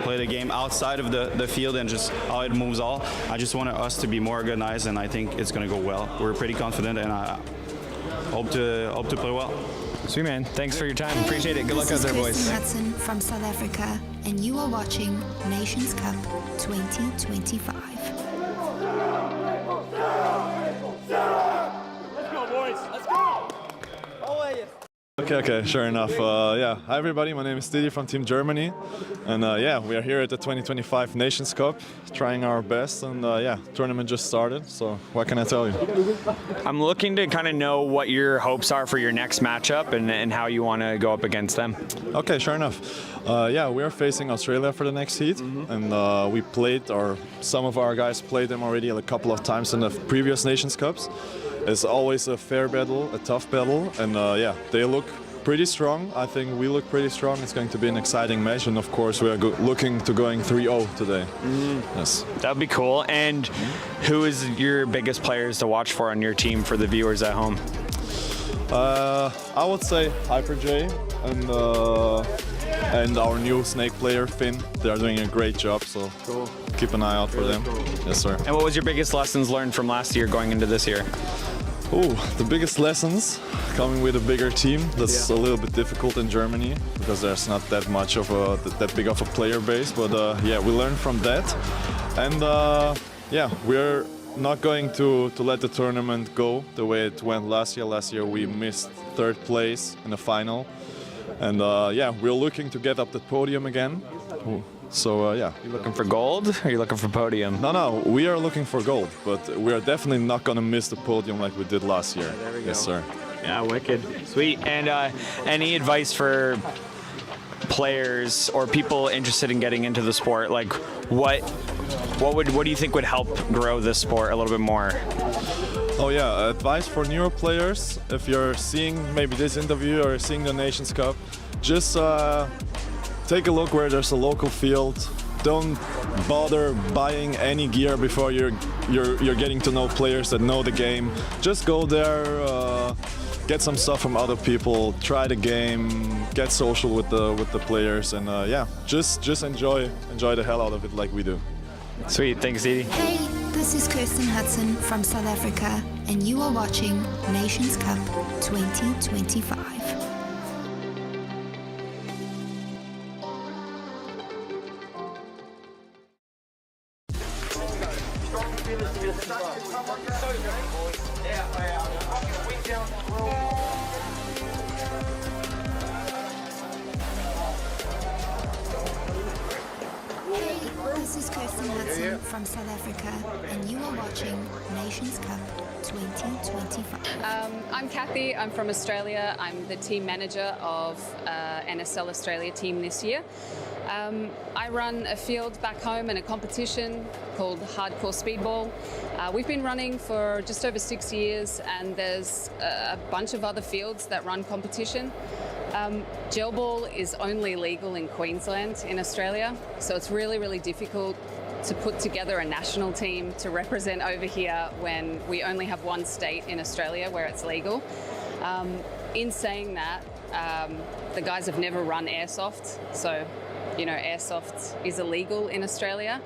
play the game outside of the field and just how it moves all. I just want us to be more organized, and I think it's going to go well. We're pretty confident, and I hope to play well. Sweet, man. Thanks for your time. Appreciate it. Good luck out there, boys. This is Hudson from South Africa, and you are watching Nations Cup 2025. Let's go, boys. Let's go. Okay, sure enough. Hi everybody, my name is Didi from Team Germany, and we are here at the 2025 Nations Cup, trying our best, and tournament just started, so what can I tell you? I'm looking to kind of know what your hopes are for your next matchup and how you want to go up against them. Okay, sure enough. We are facing Australia for the next heat, and we played, or some of our guys played them already a couple of times in the previous Nations Cups. It's always a fair battle, a tough battle, and they look pretty strong. I think we look pretty strong. It's going to be an exciting match, and of course we are looking to going 3-0 today. Yes. That'd be cool. And who is your biggest players to watch for on your team for the viewers at home? I would say Hyper J and our new Snake player Finn. They are doing a great job, so keep an eye out for them. Cool. Yes, sir. And what was your biggest lessons learned from last year going into this year? The biggest lessons, coming with a bigger team. That's a little bit difficult in Germany because there's not that much of that big of a player base. But we learned from that, and we're not going to let the tournament go the way it went last year. Last year we missed 3rd place in the final, and we're looking to get up the podium again. So You looking for gold, or are you looking for podium? No, we are looking for gold, but we are definitely not going to miss the podium like we did last year. There we go. Yes, sir. Yeah, wicked. Sweet. And any advice for players or people interested in getting into the sport? Like, what do you think would help grow this sport a little bit more? Advice for newer players. If you're seeing maybe this interview or seeing the Nations Cup, just take a look where there's a local field. Don't bother buying any gear before you're getting to know players that know the game. Just go there, get some stuff from other people, try the game, get social with the players, and just enjoy the hell out of it like we do. Sweet, thanks, Didi. Hey, this is Kirsten Hudson from South Africa, and you are watching Nations Cup 2025. This is Kirsten Hudson from South Africa, and you are watching Nations Cup 2025. I'm Kathy. I'm from Australia. I'm the team manager of NSL Australia team this year. I run a field back home and a competition called Hardcore Speedball. We've been running for just over 6 years, and there's a bunch of other fields that run competition. Gel ball is only legal in Queensland in Australia, so it's really, really difficult to put together a national team to represent over here when we only have one state in Australia where it's legal. In saying that, the guys have never run airsoft, so you know airsoft is illegal in Australia.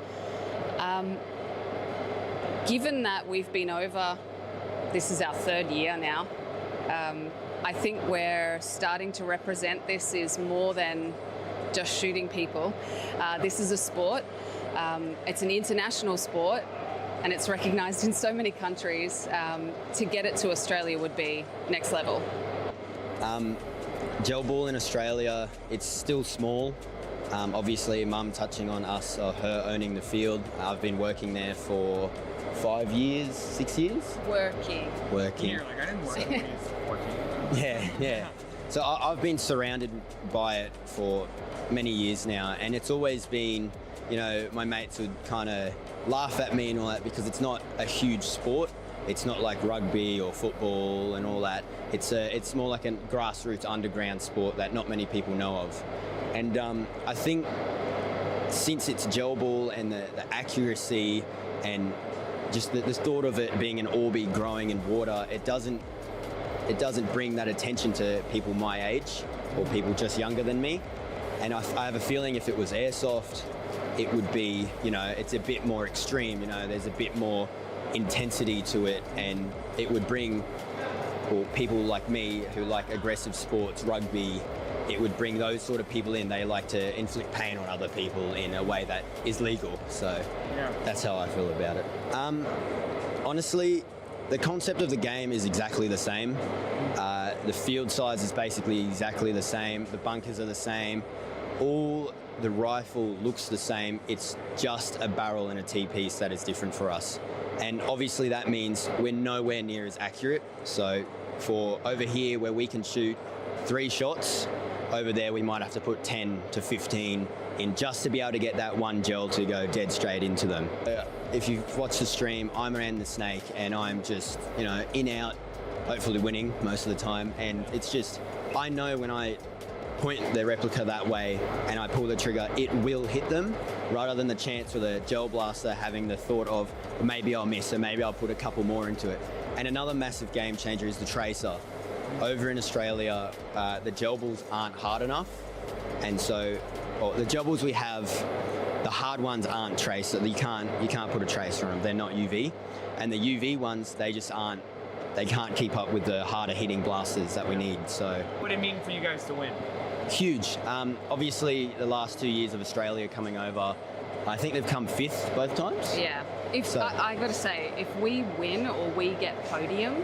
Given that we've been over, this is our 3rd year now, I think we're starting to represent this is more than just shooting people. This is a sport. It's an international sport and it's recognised in so many countries. To get it to Australia would be next level. Gel ball in Australia, it's still small. Obviously, Mum touching on us or her owning the field. I've been working there for 5 years, 6 years? Working. You're like, I didn't work when I was 14. Yeah. So I've been surrounded by it for many years now, and it's always been, you know, my mates would kind of laugh at me and all that because it's not a huge sport. It's not like rugby or football and all that. It's more like a grassroots underground sport that not many people know of. And I think since it's gel ball and the accuracy and just the thought of it being an orby growing in water, it doesn't bring that attention to people my age or people just younger than me. And I have a feeling if it was airsoft, it would be, you know, it's a bit more extreme, you know, there's a bit more intensity to it, and it would bring people like me who like aggressive sports, rugby, it would bring those sort of people in. They like to inflict pain on other people in a way that is legal. So that's how I feel about it. Honestly, the concept of the game is exactly the same. The field size is basically exactly the same. The bunkers are the same. All the rifle looks the same. It's just a barrel and a T-piece that is different for us. And obviously that means we're nowhere near as accurate. So for over here where we can shoot 3 shots, over there we might have to put 10 to 15 in just to be able to get that one gel to go dead straight into them. If you've watched the stream, I'm around the snake and I'm just, you know, in, out, hopefully winning most of the time. And it's just, I know when I point the replica that way and I pull the trigger, it will hit them, rather than the chance with a gel blaster having the thought of maybe I'll miss or maybe I'll put a couple more into it. And another massive game changer is the tracer. Over in Australia, the gel balls aren't hard enough, and so the gel balls we have, the hard ones aren't tracer. You can't put a tracer on them. They're not UV, and the UV ones they can't keep up with the harder hitting blasters that we need. So what does it mean for you guys to win? Huge. Obviously, the last 2 years of Australia coming over, I think they've come 5th both times. Yeah. I got to say, if we win or we get podium,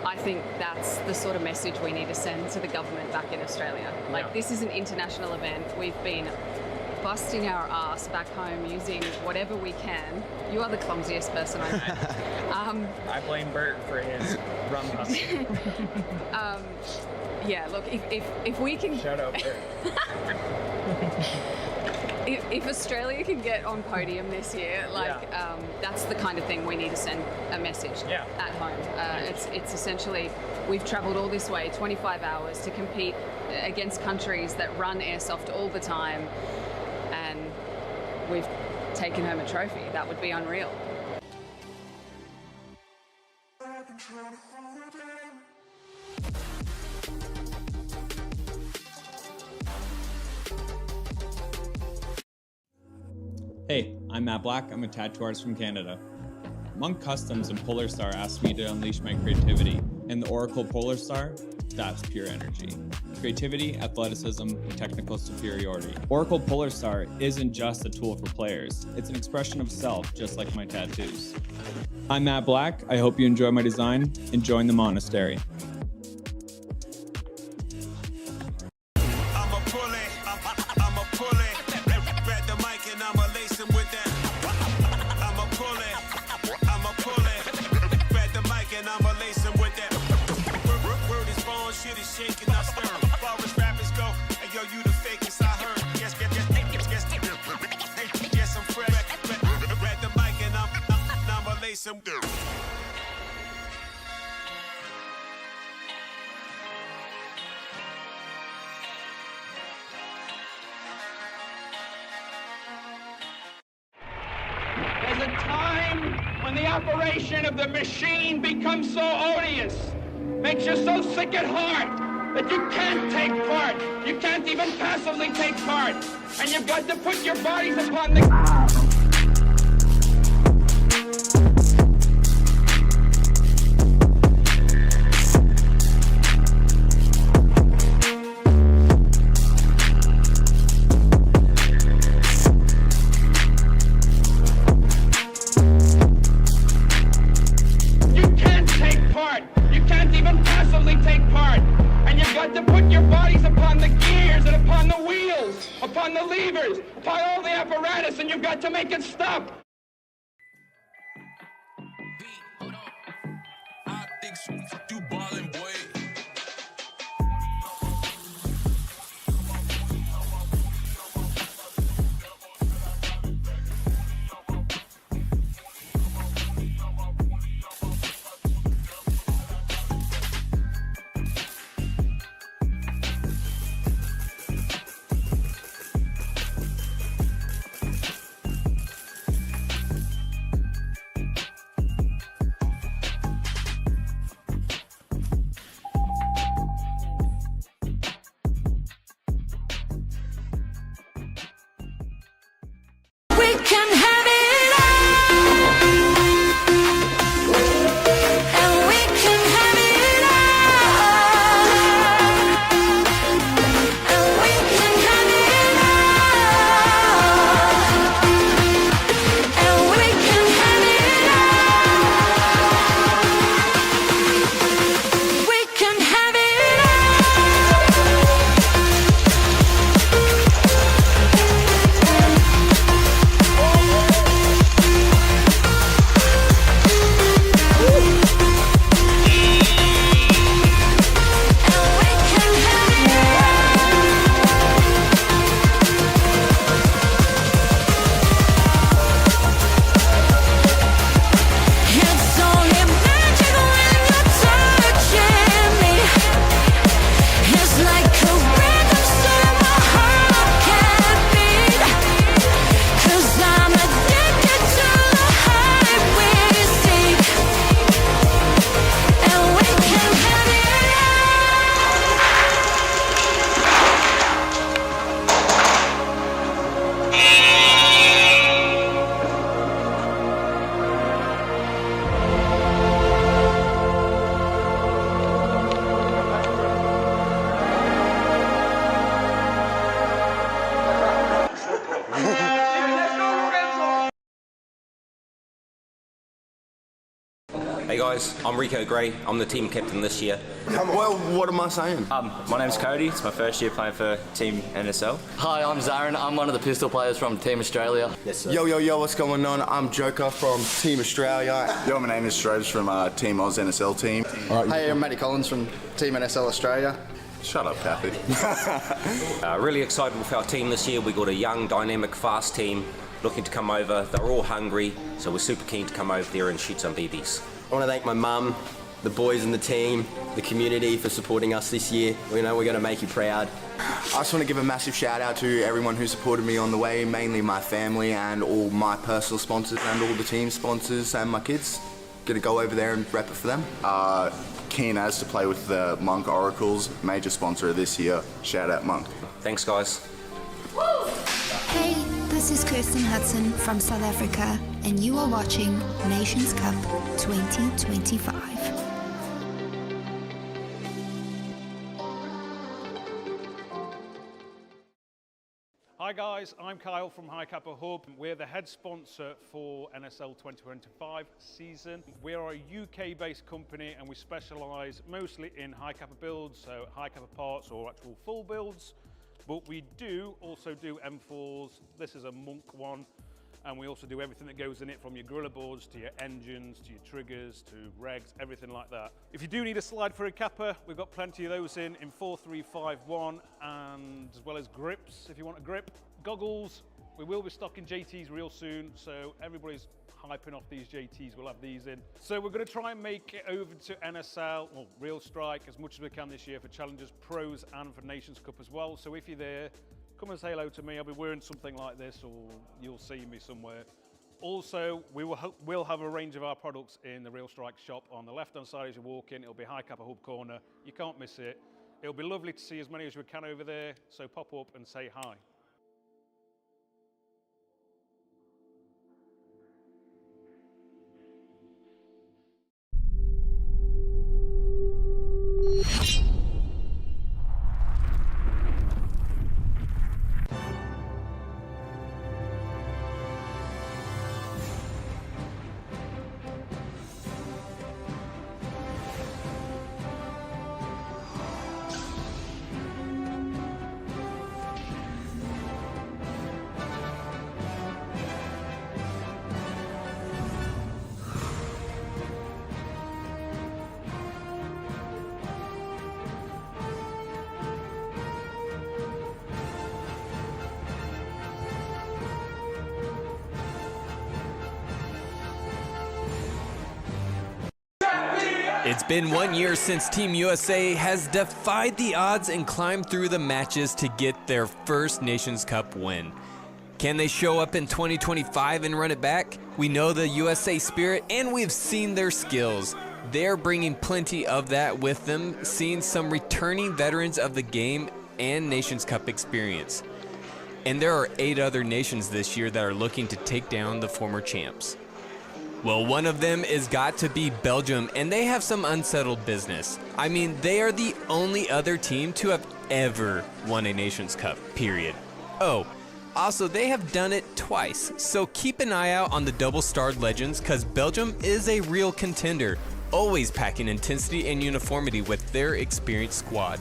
I think that's the sort of message we need to send to the government back in Australia. Like, this is an international event. We've been busting our ass back home using whatever we can. You are the clumsiest person I know. I blame Bert for his rum hustle. Yeah, look, if we can... Shout out Bert. If Australia can get on podium this year, that's the kind of thing we need to send a message at home. It's essentially, we've travelled all this way, 25 hours, to compete against countries that run airsoft all the time, and we've taken home a trophy. That would be unreal. Hey, I'm Matt Black. I'm a tattoo artist from Canada. Monk Customs and Polar Star asked me to unleash my creativity, and the Oracle Polar Star, that's pure energy. Creativity, athleticism, and technical superiority. Oracle Polar Star isn't just a tool for players. It's an expression of self, just like my tattoos. I'm Matt Black. I hope you enjoy my design and join the monastery. There's a time when the operation of the machine becomes so odious, makes you so sick at heart that you can't take part. You can't even passively take part. And you've got to put your bodies upon the... To put your bodies upon the gears and upon the wheels, upon the levers, upon all the apparatus, and you've got to make it stop. Hey guys, I'm Rico Gray. I'm the team captain this year. Well, what am I saying? My name's Cody. It's my first year playing for Team NSL. Hi, I'm Zarin. I'm one of the pistol players from Team Australia. Yes, sir. Yo, what's going on? I'm Joker from Team Australia. Yo, my name is Strobes from Team Oz NSL team. Hey, I'm Matty Collins from Team NSL Australia. Shut up, Kathy. Really excited with our team this year. We got a young, dynamic, fast team looking to come over. They're all hungry, so we're super keen to come over there and shoot some BBs. I want to thank my mum, the boys in the team, the community for supporting us this year. We know we're going to make you proud. I just want to give a massive shout out to everyone who supported me on the way, mainly my family and all my personal sponsors and all the team sponsors and my kids. Gonna go over there and rep it for them. Keen as to play with the Monk Oracles, major sponsor of this year. Shout out Monk. Thanks guys. Hey, this is Kirsten Hudson from South Africa, and you are watching Nations Cup 2025. Hi guys, I'm Kyle from High Kappa Hub. We're the head sponsor for NSL 2025 season. We are a UK-based company and we specialise mostly in High Kappa builds, so High Kappa parts or actual full builds. But we do also do M4s. This is a Monk one. And we also do everything that goes in it, from your gorilla boards to your engines, to your triggers, to regs, everything like that. If you do need a slide for a Kappa, we've got plenty of those in 4351, and as well as grips, if you want a grip. Goggles, we will be stocking JTs real soon, so everybody's hyping off these JTs, we'll have these in. So we're gonna try and make it over to NSL, or Real Strike, as much as we can this year for Challengers, Pros, and for Nations Cup as well. So if you're there, come and say hello to me. I'll be wearing something like this, or you'll see me somewhere. Also, we'll have a range of our products in the Real Strike shop on the left-hand side as you walk in. It'll be High Kappa Hub Corner. You can't miss it. It'll be lovely to see as many as we can over there, so pop up and say hi. It's been 1 year since Team USA has defied the odds and climbed through the matches to get their first Nations Cup win. Can they show up in 2025 and run it back? We know the USA spirit and we've seen their skills. They're bringing plenty of that with them, seeing some returning veterans of the game and Nations Cup experience. And there are 8 other nations this year that are looking to take down the former champs. Well, one of them is got to be Belgium, and they have some unsettled business. I mean, they are the only other team to have ever won a Nations Cup, period. Oh, also, they have done it twice, so keep an eye out on the double-starred legends, because Belgium is a real contender, always packing intensity and uniformity with their experienced squad.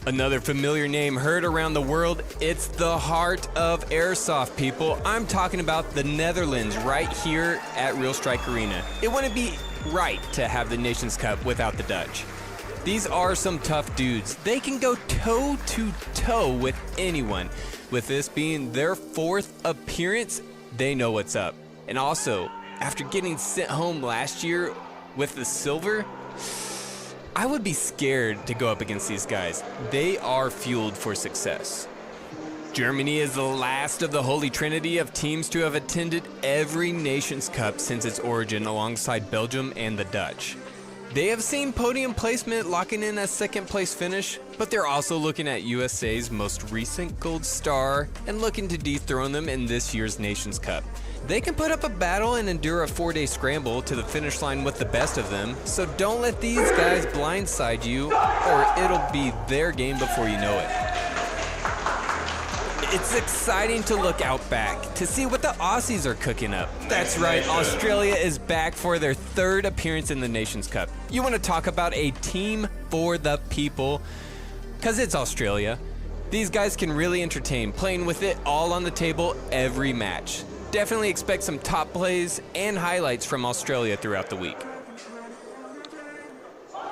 Another familiar name heard around the world, it's the heart of airsoft, people. I'm talking about the Netherlands right here at Real Strike Arena. It wouldn't be right to have the Nations Cup without the Dutch. These are some tough dudes. They can go toe to toe with anyone. With this being their 4th appearance, they know what's up. And also, after getting sent home last year with the silver, I would be scared to go up against these guys. They are fueled for success. Germany is the last of the holy trinity of teams to have attended every Nations Cup since its origin alongside Belgium and the Dutch. They have seen podium placement locking in a 2nd place finish, but they're also looking at USA's most recent gold star and looking to dethrone them in this year's Nations Cup. They can put up a battle and endure a 4-day scramble to the finish line with the best of them, so don't let these guys blindside you, or it'll be their game before you know it. It's exciting to look out back to see what the Aussies are cooking up. That's right, Australia is back for their 3rd appearance in the Nations Cup. You want to talk about a team for the people? Because it's Australia. These guys can really entertain, playing with it all on the table every match. Definitely expect some top plays and highlights from Australia throughout the week.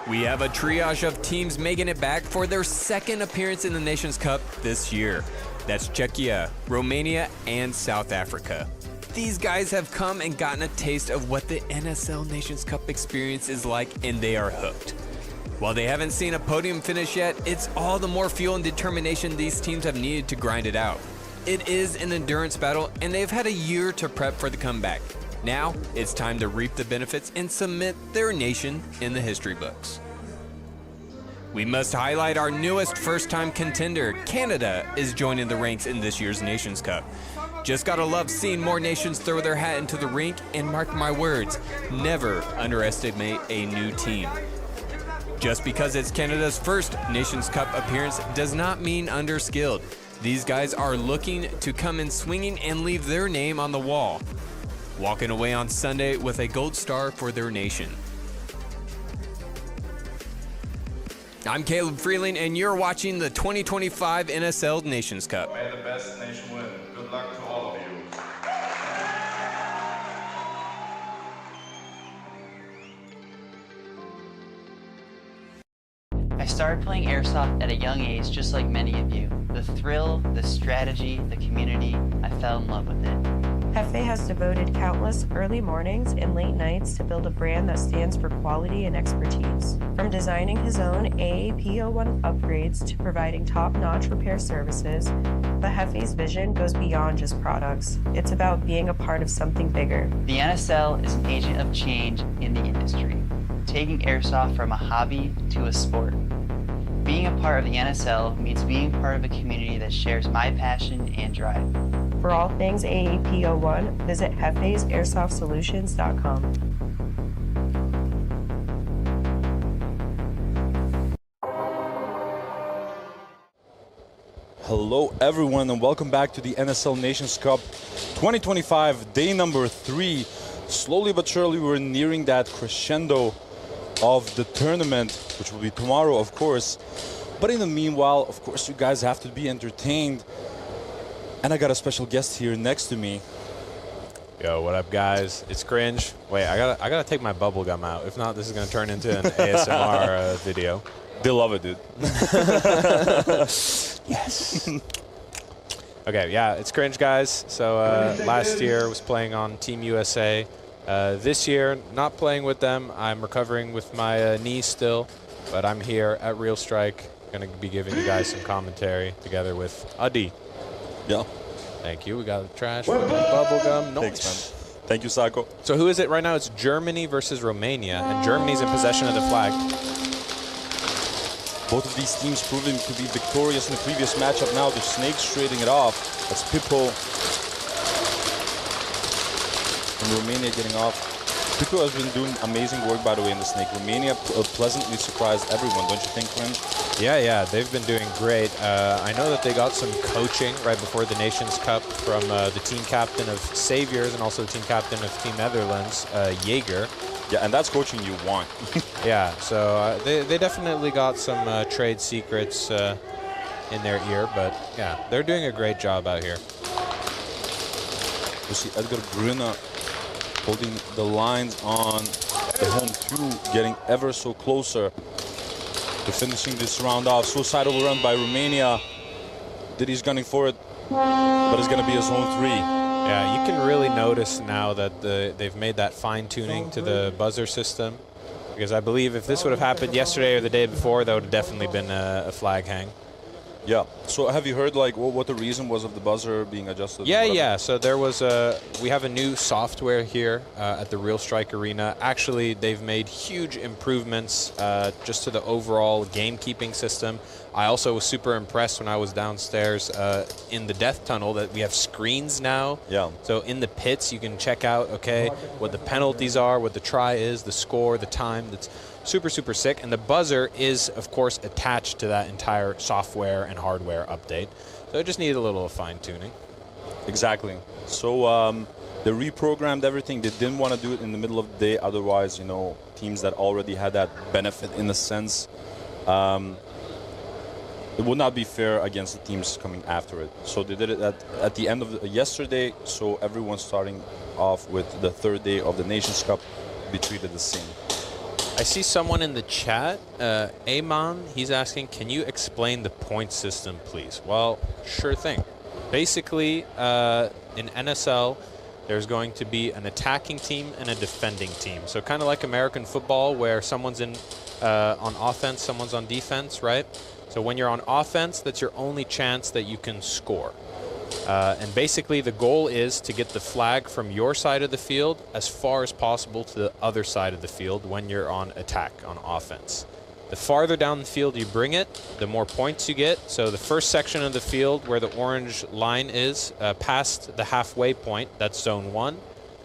We have a triage of teams making it back for their 2nd appearance in the Nations Cup this year. That's Czechia, Romania, and South Africa. These guys have come and gotten a taste of what the NSL Nations Cup experience is like, and they are hooked. While they haven't seen a podium finish yet, it's all the more fuel and determination these teams have needed to grind it out. It is an endurance battle, and they've had a year to prep for the comeback. Now, it's time to reap the benefits and cement their nation in the history books. We must highlight our newest first-time contender. Canada is joining the ranks in this year's Nations Cup. Just gotta love seeing more nations throw their hat into the rink, and mark my words, never underestimate a new team. Just because it's Canada's first Nations Cup appearance does not mean underskilled. These guys are looking to come in swinging and leave their name on the wall, walking away on Sunday with a gold star for their nation. I'm Caleb Freeling, and you're watching the 2025 NSL Nations Cup. May the best nation win. Good luck to all of you. I started playing airsoft at a young age, just like many of you. The thrill, the strategy, the community, I fell in love with it. Hefe has devoted countless early mornings and late nights to build a brand that stands for quality and expertise. From designing his own AAP01 upgrades to providing top-notch repair services, the Hefe's vision goes beyond just products. It's about being a part of something bigger. The NSL is an agent of change in the industry, taking airsoft from a hobby to a sport. Being a part of the NSL means being part of a community that shares my passion and drive. For all things AAP01, visit hefesairsoft.solutions.com. Hello everyone and welcome back to the NSL Nations Cup 2025, day number 3. Slowly but surely we're nearing that crescendo of the tournament, which will be tomorrow, of course. But in the meanwhile, of course, you guys have to be entertained. And I got a special guest here next to me. Yo, what up, guys? It's Cringe. Wait, I gotta take my bubble gum out. If not, this is gonna turn into an ASMR video. They love it, dude. Yes. Okay, yeah, it's Cringe, guys. So last year was playing on Team USA. This year, not playing with them. I'm recovering with my knee still, but I'm here at Real Strike. Gonna be giving you guys some commentary together with Adi. Yeah. Thank you. We got the trash. We got bubblegum. Nice. Thanks, man. Thank you, Sako. So who is it right now? It's Germany versus Romania, and Germany's in possession of the flag. Both of these teams proving to be victorious in the previous matchup. Now the Snakes trading it off. That's Pippo from Romania getting off. Pippo has been doing amazing work, by the way, in the Snake. Romania pleasantly surprised everyone, don't you think, Cringe? Yeah, they've been doing great. I know that they got some coaching right before the Nations Cup from the team captain of Saviors and also the team captain of Team Netherlands, Jaeger. Yeah, and that's coaching you want. Yeah, so they definitely got some trade secrets in their ear, but yeah, they're doing a great job out here. You see Edgar Brunner holding the lines on the home two, getting ever so closer to finishing this round off. Suicide overrun by Romania. Diddy's gunning for it, but it's going to be a zone 3. Yeah, you can really notice now that they've made that fine-tuning to the buzzer system, because I believe if this would have happened yesterday or the day before, that would have definitely been a flag hang. Yeah. So have you heard like what the reason was of the buzzer being adjusted? Yeah. So there was we have a new software here at the Real Strike Arena. Actually, they've made huge improvements just to the overall gamekeeping system. I also was super impressed when I was downstairs in the death tunnel that we have screens now. Yeah. So in the pits, you can check out, okay, what the penalties are, what the try is, the score, the time. That's super, super sick. And the buzzer is, of course, attached to that entire software and hardware update. So it just needed a little fine-tuning. Exactly. So they reprogrammed everything. They didn't want to do it in the middle of the day. Otherwise, you know, teams that already had that benefit in a sense, it would not be fair against the teams coming after it. So they did it at the end of yesterday. So everyone starting off with the third day of the Nations Cup be treated the same. I see someone in the chat, Amon, he's asking, can you explain the point system, please? Well, sure thing. Basically, in NSL, there's going to be an attacking team and a defending team. So kind of like American football, where someone's on offense, someone's on defense, right? So when you're on offense, that's your only chance that you can score. And basically the goal is to get the flag from your side of the field as far as possible to the other side of the field when you're on attack, on offense. The farther down the field you bring it, the more points you get. So the first section of the field where the orange line is, past the halfway point, that's zone 1.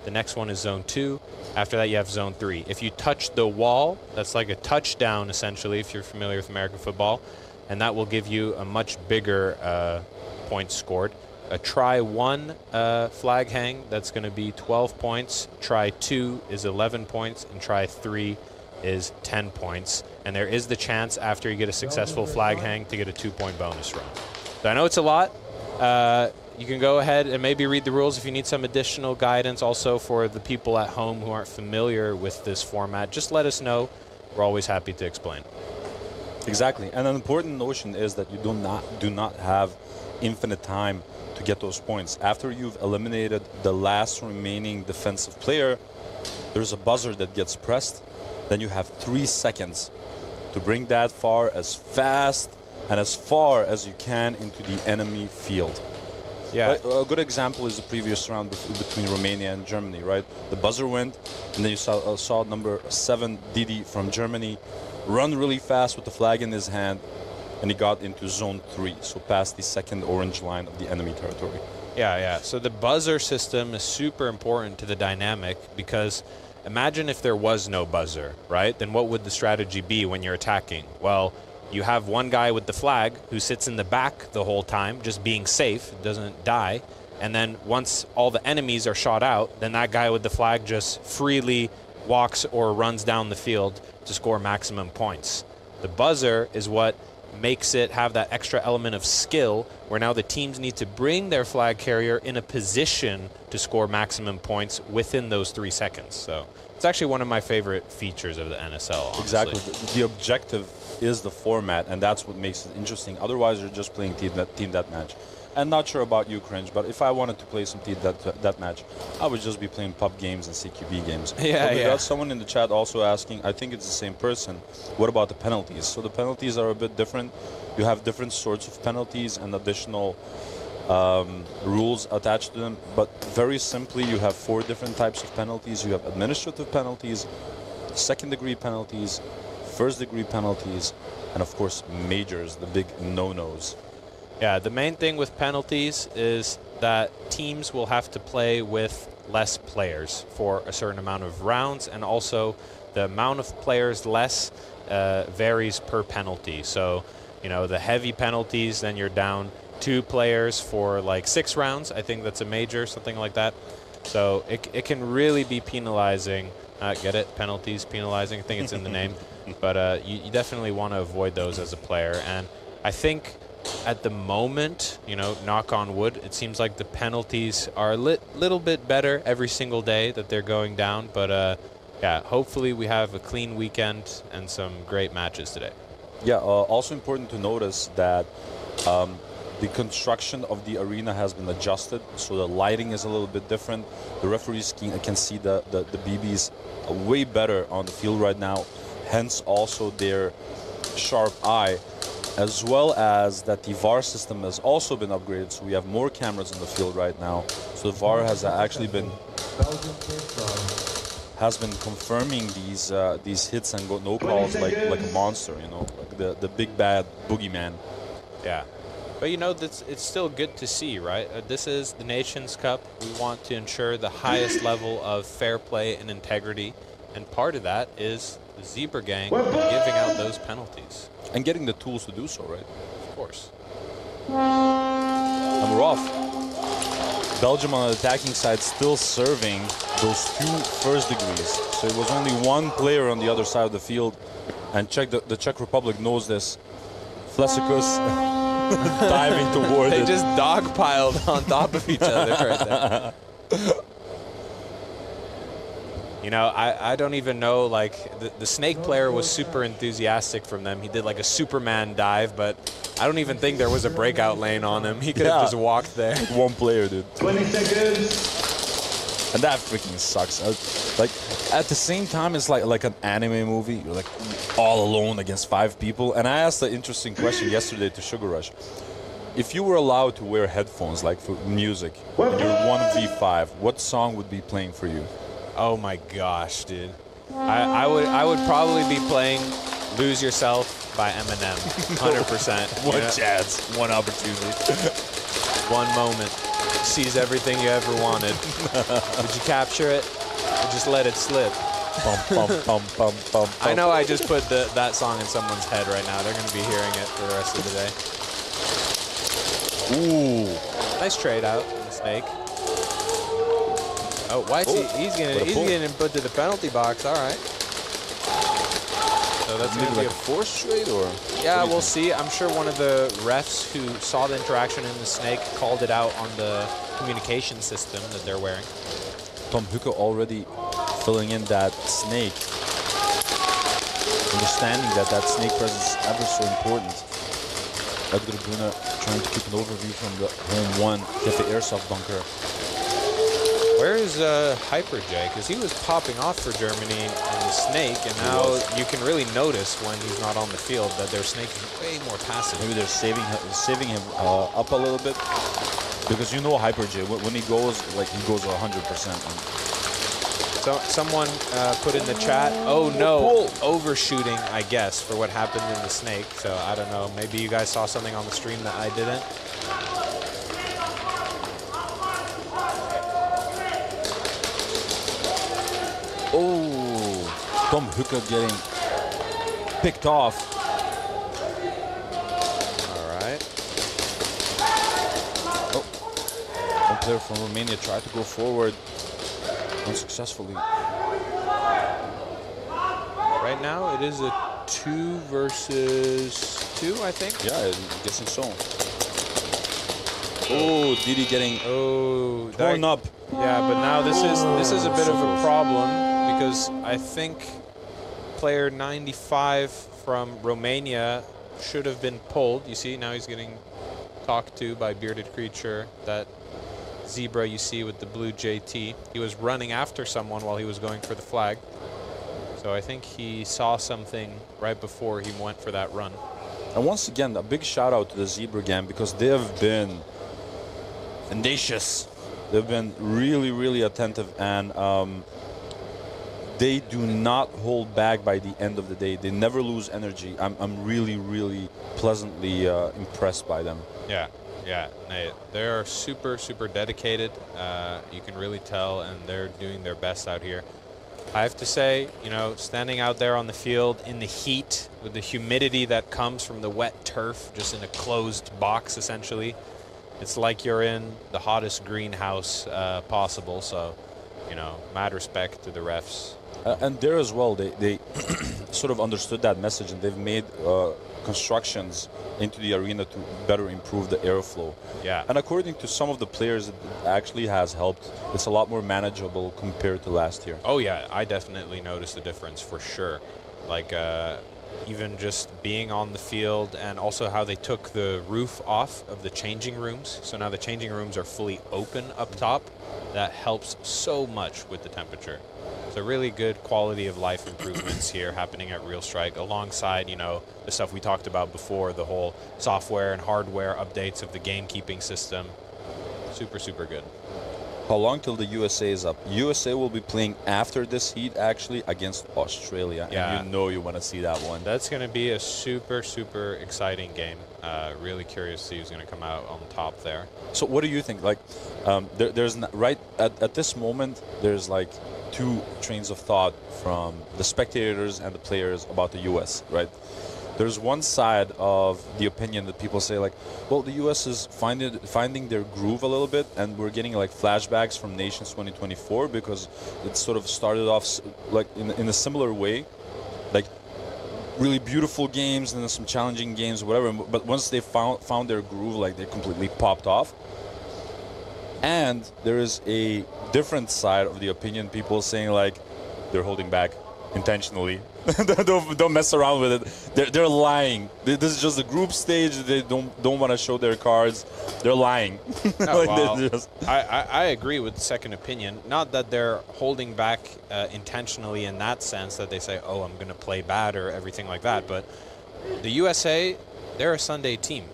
The next one is zone 2. After that you have zone 3. If you touch the wall, that's like a touchdown essentially, if you're familiar with American football, and that will give you a much bigger points scored. A try 1 flag hang, that's going to be 12 points. Try 2 is 11 points, and try 3 is 10 points. And there is the chance after you get a successful flag hang to get a 2-point bonus round. So I know it's a lot. You can go ahead and maybe read the rules if you need some additional guidance. Also for the people at home who aren't familiar with this format, just let us know. We're always happy to explain. Exactly. And an important notion is that you do not have infinite time to get those points. After you've eliminated the last remaining defensive player, there's a buzzer that gets pressed. Then you have 3 seconds to bring that far as fast and as far as you can into the enemy field. Yeah. A good example is the previous round between Romania and Germany, right? The buzzer went, and then you saw number 7, Didi from Germany, run really fast with the flag in his hand, and he got into zone 3, so past the second orange line of the enemy territory. Yeah. So the buzzer system is super important to the dynamic, because imagine if there was no buzzer, right? Then what would the strategy be when you're attacking? Well, you have one guy with the flag who sits in the back the whole time, just being safe, doesn't die. And then once all the enemies are shot out, then that guy with the flag just freely walks or runs down the field to score maximum points. The buzzer is what makes it have that extra element of skill, where now the teams need to bring their flag carrier in a position to score maximum points within those 3 seconds. So it's actually one of my favorite features of the NSL, honestly. Exactly. The objective is the format, and that's what makes it interesting. Otherwise, you're just playing team deathmatch. And not sure about you, Cringe, but if I wanted to play some team deathmatch, I would just be playing pub games and CQB games. Yeah. We got someone in the chat also asking, I think it's the same person, what about the penalties? So the penalties are a bit different. You have different sorts of penalties and additional rules attached to them, but very simply, you have 4 different types of penalties. You have administrative penalties, second-degree penalties, first-degree penalties, and of course majors, the big no-nos. Yeah, the main thing with penalties is that teams will have to play with less players for a certain amount of rounds, and also the amount of players less varies per penalty. So, you know, the heavy penalties, then you're down 2 players for like 6 rounds. I think that's a major, something like that. So it can really be penalizing. Get it? Penalties, penalizing. I think it's in the name. But you definitely want to avoid those as a player. And I think at the moment, you know, knock on wood, it seems like the penalties are a little bit better every single day that they're going down. But yeah, hopefully we have a clean weekend and some great matches today. Yeah, also important to notice that the construction of the arena has been adjusted, so the lighting is a little bit different. The referees can see the BBs way better on the field right now, hence also their sharp eye, as well as that the VAR system has also been upgraded, so we have more cameras in the field right now. So the VAR has actually been confirming these hits and no calls like a monster, you know, like the big bad boogeyman. Yeah. But, you know, it's still good to see, right? This is the Nations Cup. We want to ensure the highest level of fair play and integrity. And part of that is the Zebra Gang giving out those penalties. And getting the tools to do so, right? Of course. And we're off. Belgium on the attacking side still serving those 2 first degrees. So it was only 1 player on the other side of the field. And the Czech Republic knows this. Flesicus diving toward They it. just dogpiled on top of each other right there. You know, I don't even know, like, the snake player was super enthusiastic from them. He did like a Superman dive, but I don't even think there was a breakout lane on him. He could have just walked there. 1 player, dude. 20 seconds. And that freaking sucks. Like, at the same time, it's like an anime movie. You're like all alone against 5 people. And I asked an interesting question yesterday to Sugar Rush. If you were allowed to wear headphones, like for music, and you're 1v5, what song would be playing for you? Oh my gosh, dude. I would probably be playing Lose Yourself by Eminem, 100%. One chance, one opportunity. One moment. Seize everything you ever wanted. Would you capture it or just let it slip? Bum, bum, bum, bum, bum, I know I just put that song in someone's head right now. They're going to be hearing it for the rest of the day. Ooh. Nice trade out from the snake. Oh, why is he's getting put to the penalty box. All right. So that's going to be like a force trade, or? Yeah, we'll see. I'm sure one of the refs who saw the interaction in the snake called it out on the communication system that they're wearing. Tom Hucke already filling in that snake. understanding that snake presence is ever so important. Edgar Brunner trying to keep an overview from the home one, get the airsoft bunker. Where is Hyper J? Because he was popping off for Germany in the snake, and now you can really notice when he's not on the field that their snake is way more passive. Maybe they're saving him up a little bit, because you know Hyper J, when he goes, like he goes 100%. So someone put in the chat, oh no, overshooting, I guess, for what happened in the snake. So I don't know, maybe you guys saw something on the stream that I didn't. Oh, Tom Hooker getting picked off. All right. Oh, one player from Romania tried to go forward. Unsuccessfully. Right now it is a 2 versus 2, I think. Yeah, I'm guessing so. Oh, Didi getting torn up. Yeah, but now this is a bit of a problem because I think player 95 from Romania should have been pulled. You see, now he's getting talked to by Bearded Creature. That zebra you see with the blue JT. He was running after someone while he was going for the flag. So I think he saw something right before he went for that run. And once again, a big shout out to the Zebra gang because they have been audacious. They've been really, really attentive, and they do not hold back by the end of the day. They never lose energy. I'm really, really pleasantly impressed by them. Yeah. Yeah, they're super, super dedicated. You can really tell, and they're doing their best out here. I have to say, you know, standing out there on the field in the heat with the humidity that comes from the wet turf, just in a closed box, essentially, it's like you're in the hottest greenhouse possible. So, you know, mad respect to the refs. And there as well, they sort of understood that message, and they've made constructions into the arena to better improve the airflow. Yeah. And according to some of the players, it actually has helped. It's a lot more manageable compared to last year. Oh yeah, I definitely noticed a difference for sure. Like even just being on the field, and also how they took the roof off of the changing rooms. So now the changing rooms are fully open up top. That helps so much with the temperature. So really good quality of life improvements here happening at Real Strike, alongside, you know, the stuff we talked about before, the whole software and hardware updates of the gamekeeping system. Super, super good. How long till the USA is up? USA will be playing after this heat, actually, against Australia. Yeah. And you know you want to see that one. That's going to be a super, super exciting game. Really curious to see who's going to come out on top there. So what do you think? Like, there's right at this moment, there's like two trains of thought from the spectators and the players about the US, right? There's one side of the opinion that people say, like, well, the US is finding their groove a little bit, and we're getting like flashbacks from Nations 2024 because it sort of started off like in a similar way, like really beautiful games and then some challenging games, whatever. But once they found their groove, like they completely popped off. And there is a different side of the opinion, people saying like they're holding back intentionally. don't mess around with it. They're lying. This is just a group stage. They don't want to show their cards. They're lying. Oh, well, I agree with the second opinion. Not that they're holding back intentionally in that sense that they say, oh, I'm going to play bad or everything like that. But the USA, they're a Sunday team.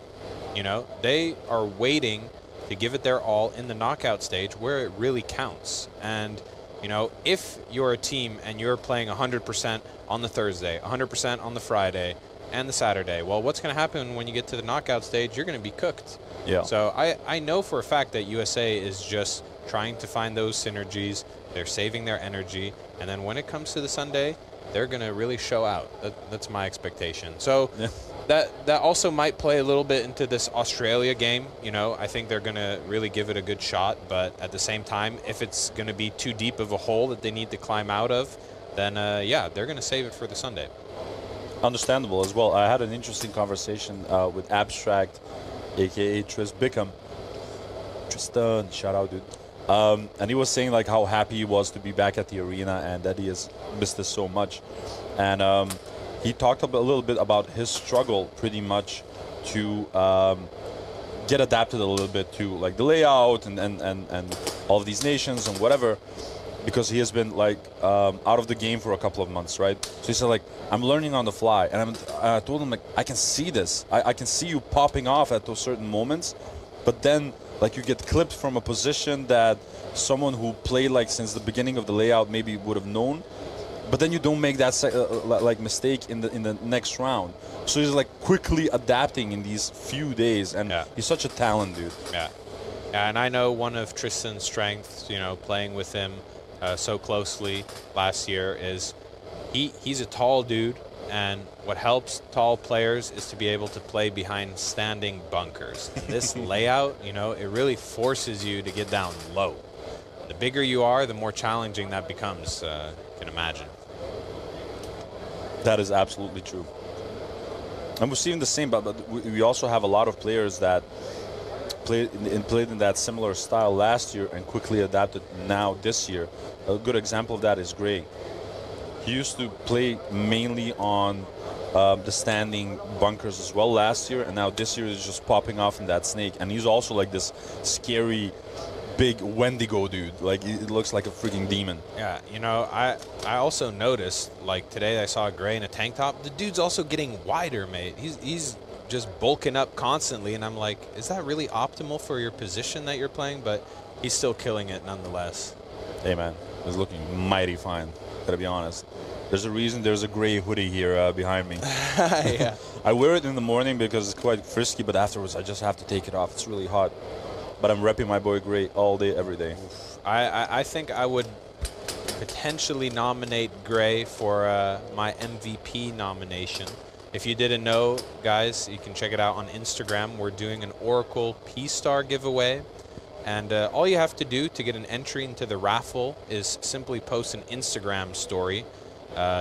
You know, they are waiting to give it their all in the knockout stage where it really counts. And you know, if you're a team and you're playing 100% on the Thursday, 100% on the Friday, and the Saturday, well, what's going to happen when you get to the knockout stage? You're going to be cooked. Yeah. So I know for a fact that USA is just trying to find those synergies. They're saving their energy. And then when it comes to the Sunday, they're going to really show out. That's my expectation. So yeah. That also might play a little bit into this Australia game. You know, I think they're going to really give it a good shot. But at the same time, if it's going to be too deep of a hole that they need to climb out of, then, yeah, they're going to save it for the Sunday. Understandable as well. I had an interesting conversation with Abstract, a.k.a. Tris Bickham. Tristan, shout out, dude. And he was saying like how happy he was to be back at the arena and that he has missed this so much. And he talked a little bit about his struggle pretty much to get adapted a little bit to like the layout and all of these nations and whatever, because he has been like out of the game for a couple of months, right? So he said like, I'm learning on the fly, and I told him like, I can see this. I can see you popping off at those certain moments, but then like you get clipped from a position that someone who played like since the beginning of the layout maybe would have known, but then you don't make that like mistake in the next round. So he's like quickly adapting in these few days, and he's such a talent, dude. Yeah, and I know one of Tristan's strengths, you know, playing with him so closely last year is he's a tall dude, and what helps tall players is to be able to play behind standing bunkers. And this layout, you know, it really forces you to get down low. The bigger you are, the more challenging that becomes, you can imagine. That is absolutely true. And we're seeing the same, but we also have a lot of players that played in that similar style last year and quickly adapted now this year. A good example of that is Gray. He used to play mainly on the standing bunkers as well last year, and now this year is just popping off in that snake. And he's also like this scary, big Wendigo dude. Like, it looks like a freaking demon. Yeah, you know, I also noticed, like today I saw Gray in a tank top. The dude's also getting wider, mate. He's just bulking up constantly, and I'm like, is that really optimal for your position that you're playing? But he's still killing it nonetheless. Hey, man, he's looking mighty fine, gotta be honest. There's a reason there's a gray hoodie here behind me. Yeah. I wear it in the morning because it's quite frisky, but afterwards I just have to take it off. It's really hot. But I'm repping my boy Gray all day, every day. I think I would potentially nominate Gray for my MVP nomination. If you didn't know, guys, you can check it out on Instagram. We're doing an Oracle P-Star giveaway. And all you have to do to get an entry into the raffle is simply post an Instagram story.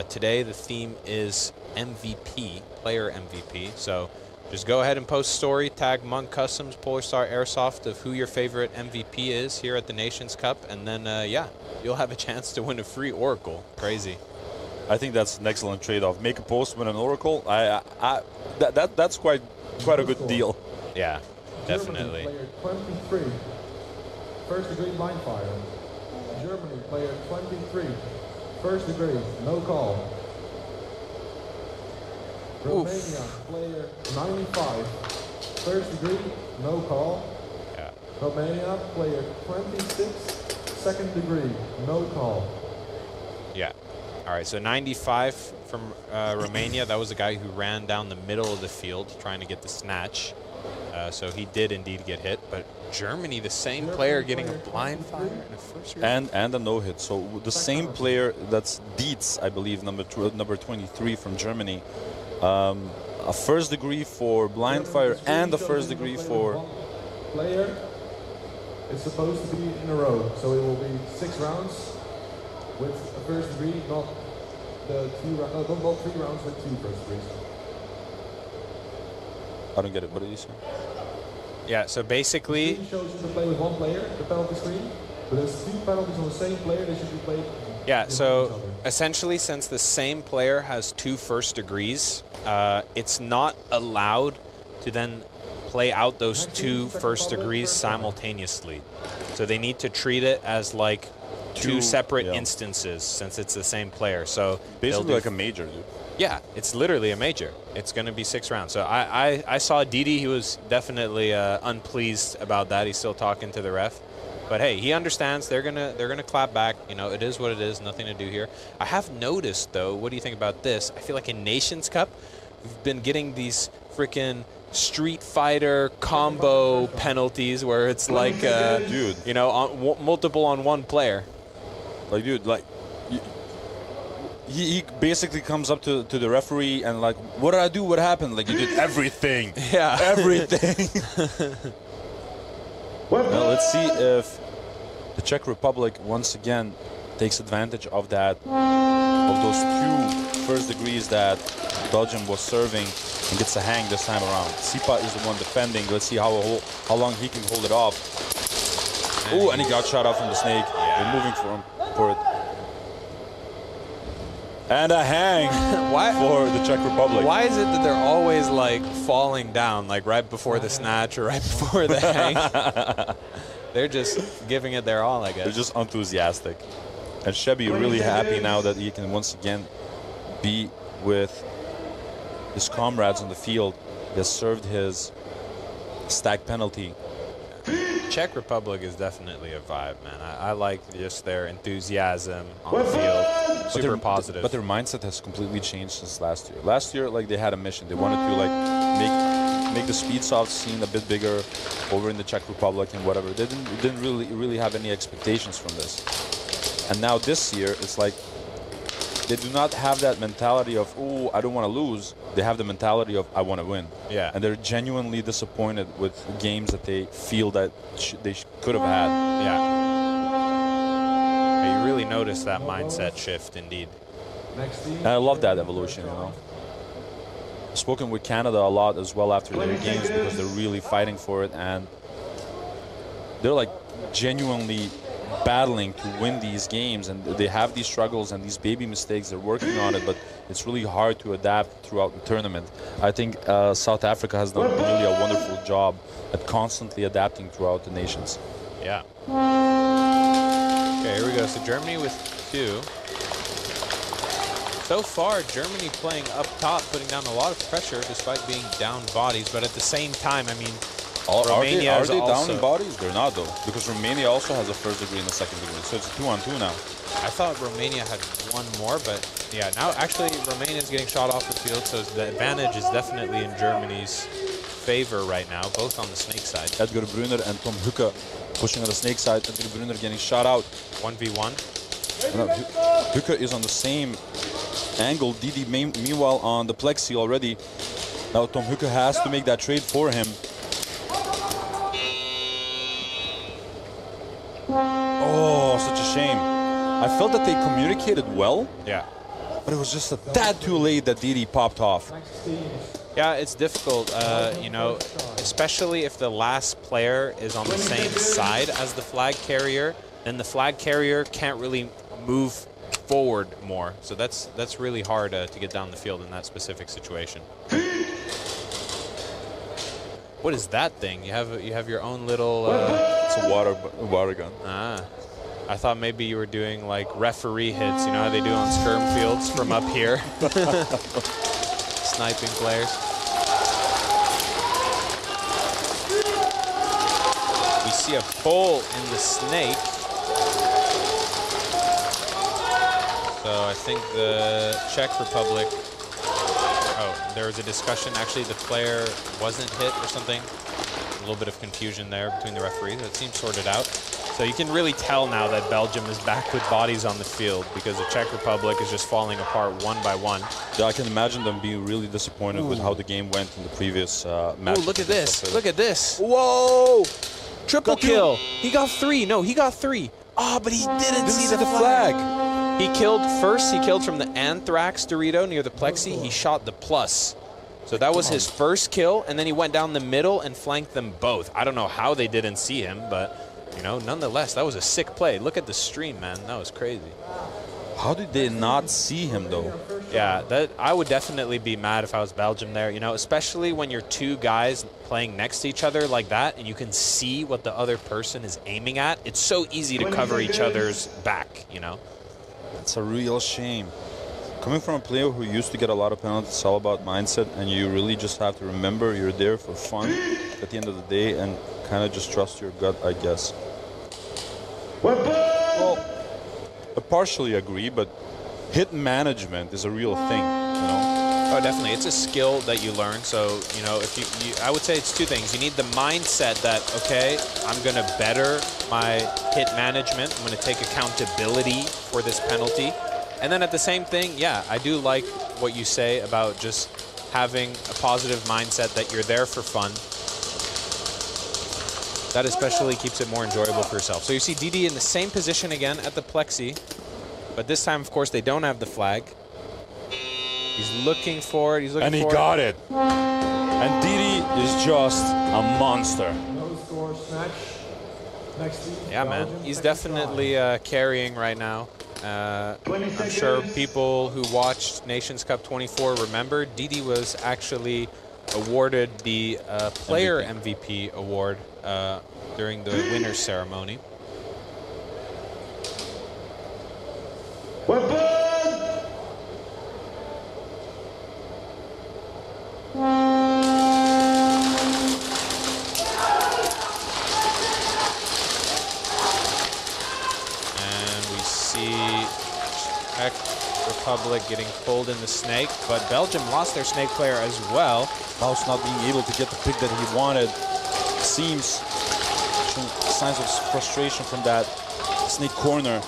Today the theme is MVP, player MVP. So just go ahead and post a story, tag Monk Customs, Polar Star Airsoft of who your favorite MVP is here at the Nations Cup, and then yeah, you'll have a chance to win a free Oracle. Crazy. I think that's an excellent trade-off. Make a post, win an Oracle. That's quite a good deal. Yeah, definitely. Germany, player 23, first degree blind fire. Germany, player 23, first degree, no call. Romania, player 95, first degree, no call. Yeah. Romania, player 26, second degree, no call. Yeah. All right, so 95 from Romania. That was the guy who ran down the middle of the field trying to get the snatch. So he did indeed get hit. But Germany, the same player getting a blind fire in the first round. And a no-hit. So the same player, that's Dietz, I believe, number 23 from Germany. A first degree for blind fire and a first degree for... Player is supposed to be in a row, so it will be 6 rounds with a first degree, not the not 3 rounds with 2 first degrees. I don't get it. What did you say? Yeah, so basically... The screen shows you to play with 1 player, the penalty screen, but there's 2 penalties on the same player, they should be played. Yeah, so essentially, since the same player has 2 first degrees, it's not allowed to then play out those 2 first degrees simultaneously. So they need to treat it as like 2 separate instances, since it's the same player. So basically like a major, dude. Yeah, it's literally a major. It's going to be 6 rounds. So I saw Didi. He was definitely unpleased about that. He's still talking to the ref. But hey, he understands. They're gonna clap back. You know, it is what it is. Nothing to do here. I have noticed, though. What do you think about this? I feel like in Nations Cup, we've been getting these freaking Street Fighter combo penalties where it's like, dude, you know, multiple on one player. Like, dude, like. He basically comes up to the referee and like, what did I do? What happened? Like, you did everything. Yeah. Everything. Now let's see if the Czech Republic once again takes advantage of that, of those 2 first degrees that Belgium was serving and gets a hang this time around. Sipa is the one defending. Let's see how long he can hold it off. Oh, and he got shot out from the snake. They're moving for it. And a hang for the Czech Republic. Why is it that they're always like falling down, like right before the snatch or right before the hang? They're just giving it their all, I guess. They're just enthusiastic. And Shebby really happy now that he can once again be with his comrades on the field. He has served his stack penalty. Czech Republic is definitely a vibe, man. I like just their enthusiasm on the field. Super positive. But their mindset has completely changed since last year. Last year, like, they had a mission. They wanted to like make the speed soft scene a bit bigger over in the Czech Republic and whatever. They didn't really have any expectations from this. And now this year, it's like they do not have that mentality of, oh, I don't want to lose. They have the mentality of, I want to win. Yeah. And they're genuinely disappointed with games that they feel that they could have had. Yeah. You really notice that mindset shift, indeed. And I love that evolution, you know. I've spoken with Canada a lot as well after their games because they're really fighting for it, and they're like genuinely battling to win these games, and they have these struggles and these baby mistakes. They're working on it, but it's really hard to adapt throughout the tournament. I think South Africa has done really a wonderful job at constantly adapting throughout the nations. Yeah. Okay, here we go. So Germany with 2. So far, Germany playing up top, putting down a lot of pressure despite being down bodies, but at the same time, I mean, Romania are is they down also in bodies? They're not, though, because Romania also has a first degree and a second degree, so it's a 2-on-2 now. I thought Romania had one more, but yeah, now actually Romania is getting shot off the field, so the advantage is definitely in Germany's favor right now, both on the snake side. Edgar Brunner and Tom Hucke pushing on the snake side. Edgar Brunner getting shot out. 1v1. No, Hucke is on the same angle. Didi meanwhile on the plexi already. Now Tom Hucke has to make that trade for him. Oh, such a shame. I felt that they communicated well. Yeah. But it was just a tad too late that Didi popped off. Yeah, it's difficult, you know, especially if the last player is on the same side as the flag carrier, then the flag carrier can't really move forward more. So that's really hard to get down the field in that specific situation. What is that thing? You have your own little. It's a water gun. Ah, I thought maybe you were doing like referee hits. You know how they do on skirm fields from up here, sniping players. We see a pull in the snake. So I think the Czech Republic. Oh, there was a discussion. Actually, the player wasn't hit or something. A little bit of confusion there between the referees. It seems sorted out. So you can really tell now that Belgium is back with bodies on the field because the Czech Republic is just falling apart one by one. Yeah, I can imagine them being really disappointed with how the game went in the previous match. Ooh, look at this. Look at this. Whoa! Triple kill. He got 3. No, he got 3. Oh, but he didn't see the flag. He killed first. He killed from the Anthrax Dorito near the plexi. He shot the plus. So that was his first kill, and then he went down the middle and flanked them both. I don't know how they didn't see him, but, you know, nonetheless, that was a sick play. Look at the stream, man. That was crazy. How did they not see him, though? Yeah, that I would definitely be mad if I was Belgium there, you know, especially when you're 2 guys playing next to each other like that, and you can see what the other person is aiming at. It's so easy to cover each other's back, you know. It's a real shame. Coming from a player who used to get a lot of penalties, it's all about mindset, and you really just have to remember you're there for fun at the end of the day and kind of just trust your gut, I guess. Well, I partially agree, but hit management is a real thing, you know? Oh, definitely. It's a skill that you learn. So, you know, if you I would say it's 2 things. You need the mindset that, okay, I'm going to better my hit management. I'm going to take accountability for this penalty. And then at the same thing, yeah, I do like what you say about just having a positive mindset that you're there for fun. That especially keeps it more enjoyable for yourself. So you see Didi in the same position again at the plexi. But this time, of course, they don't have the flag. He's looking for it. He's looking for it. And he got it. And Didi is just a monster. No score snatch. Next team. Yeah, man. He's definitely carrying right now. I'm sure people who watched Nations Cup 24 remember Didi was actually awarded the Player MVP award during the winner's ceremony. And we see Czech Republic getting pulled in the snake, but Belgium lost their snake player as well. Klaus not being able to get the pick that he wanted. Seems showing signs of frustration from that snake corner.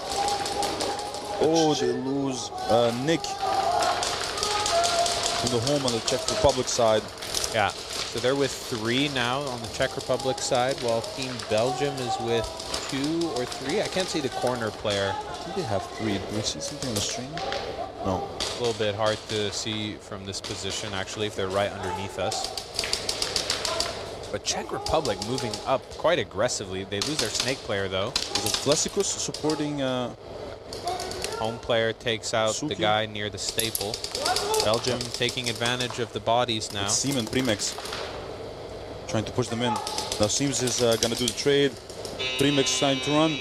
Oh, they lose Nick from the home on the Czech Republic side. Yeah, so they're with 3 now on the Czech Republic side, while Team Belgium is with 2 or 3. I can't see the corner player. I think they have 3. Do we see something on the screen? No. A little bit hard to see from this position, actually, if they're right underneath us. But Czech Republic moving up quite aggressively. They lose their snake player, though. Is it Vlesikus supporting... Home player takes out the guy near the staple. Belgium taking advantage of the bodies now. It's Seaman Primex trying to push them in. Now Seams is going to do the trade. Primex trying to run.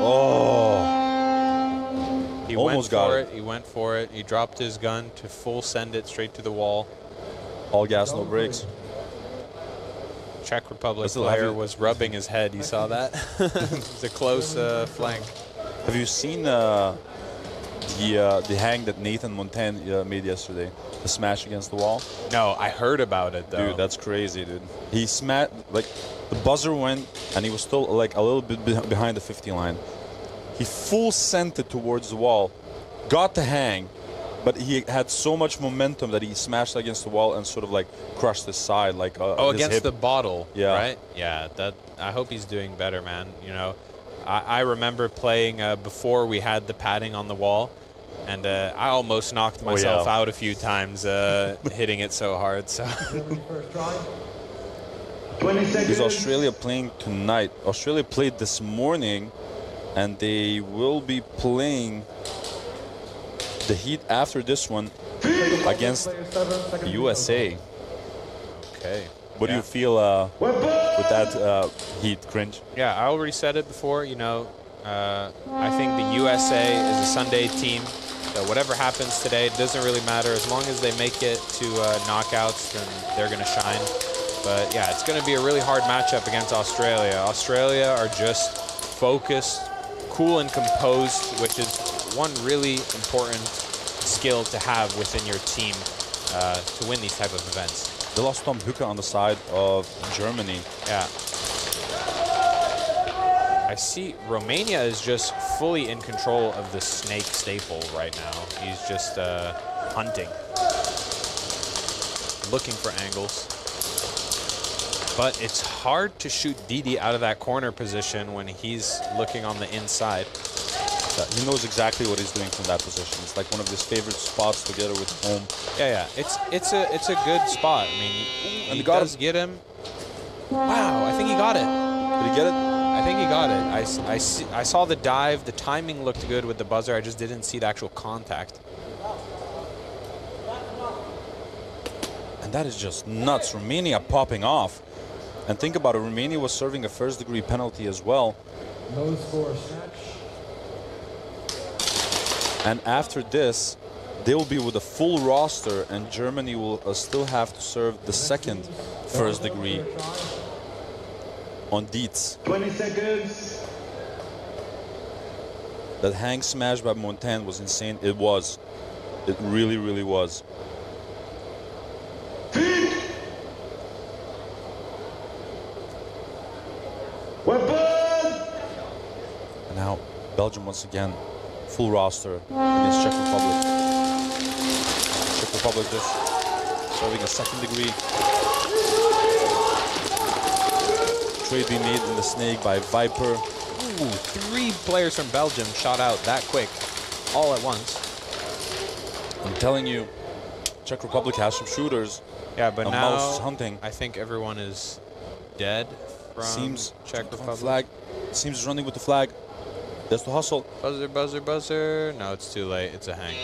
Oh. He almost got it. He went for it. He dropped his gun to full send it straight to the wall. All gas, no brakes. Czech Republic player was rubbing his head. You saw that? It was a close flank. Have you seen the hang that Nathan Montagne made yesterday? The smash against the wall? No, I heard about it though. Dude, that's crazy, dude. He smashed, like, the buzzer went and he was still like a little bit behind the 50 line. He full sent it towards the wall, got the hang, but he had so much momentum that he smashed against the wall and sort of like crushed his side, like against hip. the bottle, yeah. Right? Yeah, that. I hope he's doing better, man. You know, I remember playing before we had the padding on the wall, and I almost knocked myself out a few times hitting it so hard. So. Is Australia playing tonight? Australia played this morning, and they will be playing the Heat after this one against USA. Okay. What do you feel with that Heat, Cringe? Yeah, I already said it before. You know, I think the USA is a Sunday team. So whatever happens today, it doesn't really matter. As long as they make it to knockouts, then they're going to shine. But yeah, it's going to be a really hard matchup against Australia. Australia are just focused, cool and composed, which is one really important skill to have within your team to win these type of events. They lost Tom Hücke on the side of Germany. Yeah. I see Romania is just fully in control of the snake staple right now. He's just hunting, looking for angles. But it's hard to shoot Didi out of that corner position when he's looking on the inside. He knows exactly what he's doing from that position. It's like one of his favorite spots together with home. Yeah. It's a good spot. I mean, he does get him. Wow, I think he got it. Did he get it? I think he got it. I saw the dive. The timing looked good with the buzzer. I just didn't see the actual contact. And that is just nuts. Romania popping off. And think about it, Romania was serving a first-degree penalty as well. No score, snatch. And after this, they will be with a full roster, and Germany will still have to serve the second first degree on Dietz. 20 seconds. That hang smash by Montaigne was insane. It was. It really, really was. And now Belgium once again. Full roster against Czech Republic. Czech Republic just serving a second degree. Trade being made in the snake by Viper. Ooh, 3 players from Belgium shot out that quick, all at once. I'm telling you, Czech Republic has some shooters. Yeah, but now Mouse is hunting. I think everyone is dead from Seems Czech Republic. flag. Seems running with the flag. Just to hustle. Buzzer, buzzer, buzzer. No, it's too late. It's a hang.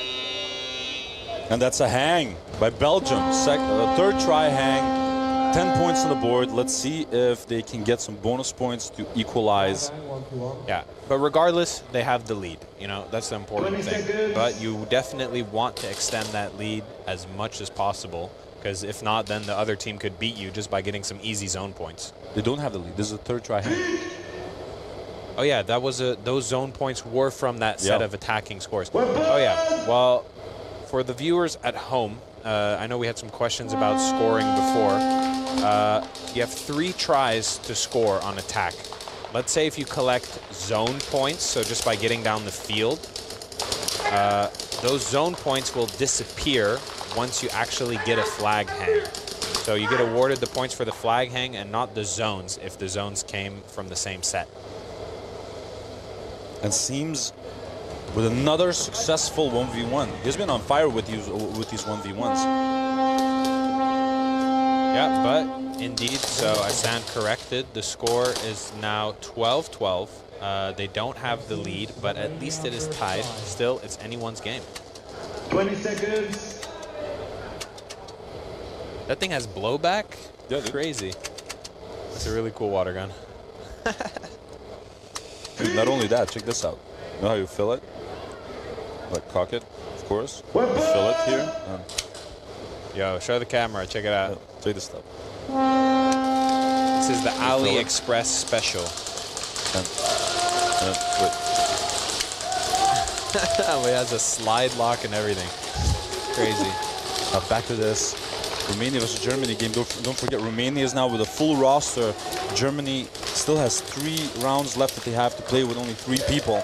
And that's a hang by Belgium. Third try hang. 10 points on the board. Let's see if they can get some bonus points to equalize. Yeah, but regardless, they have the lead. You know, that's the important thing. But you definitely want to extend that lead as much as possible, because if not, then the other team could beat you just by getting some easy zone points. They don't have the lead. This is a third try hang. Oh yeah, that was those zone points were from that set of attacking scores. Oh yeah, well, for the viewers at home, I know we had some questions about scoring before. You have 3 tries to score on attack. Let's say if you collect zone points, so just by getting down the field, those zone points will disappear once you actually get a flag hang. So you get awarded the points for the flag hang and not the zones if the zones came from the same set. And Seams with another successful 1v1. He's been on fire with these 1v1s. Yeah, but indeed, so I stand corrected. The score is now 12-12. They don't have the lead, but at least it is tied. Still, it's anyone's game. 20 seconds. That thing has blowback? Yeah, crazy. That's a really cool water gun. Dude, not only that, check this out. You know how you fill it? Like cock it, of course. You fill it here. Yo, show the camera. Check it out. Yeah, check this stuff. This is the AliExpress special. It has a slide lock and everything. Crazy. Now back to this Romania versus Germany game. Don't forget, Romania is now with a full roster. Germany still has 3 rounds left that they have to play with only 3 people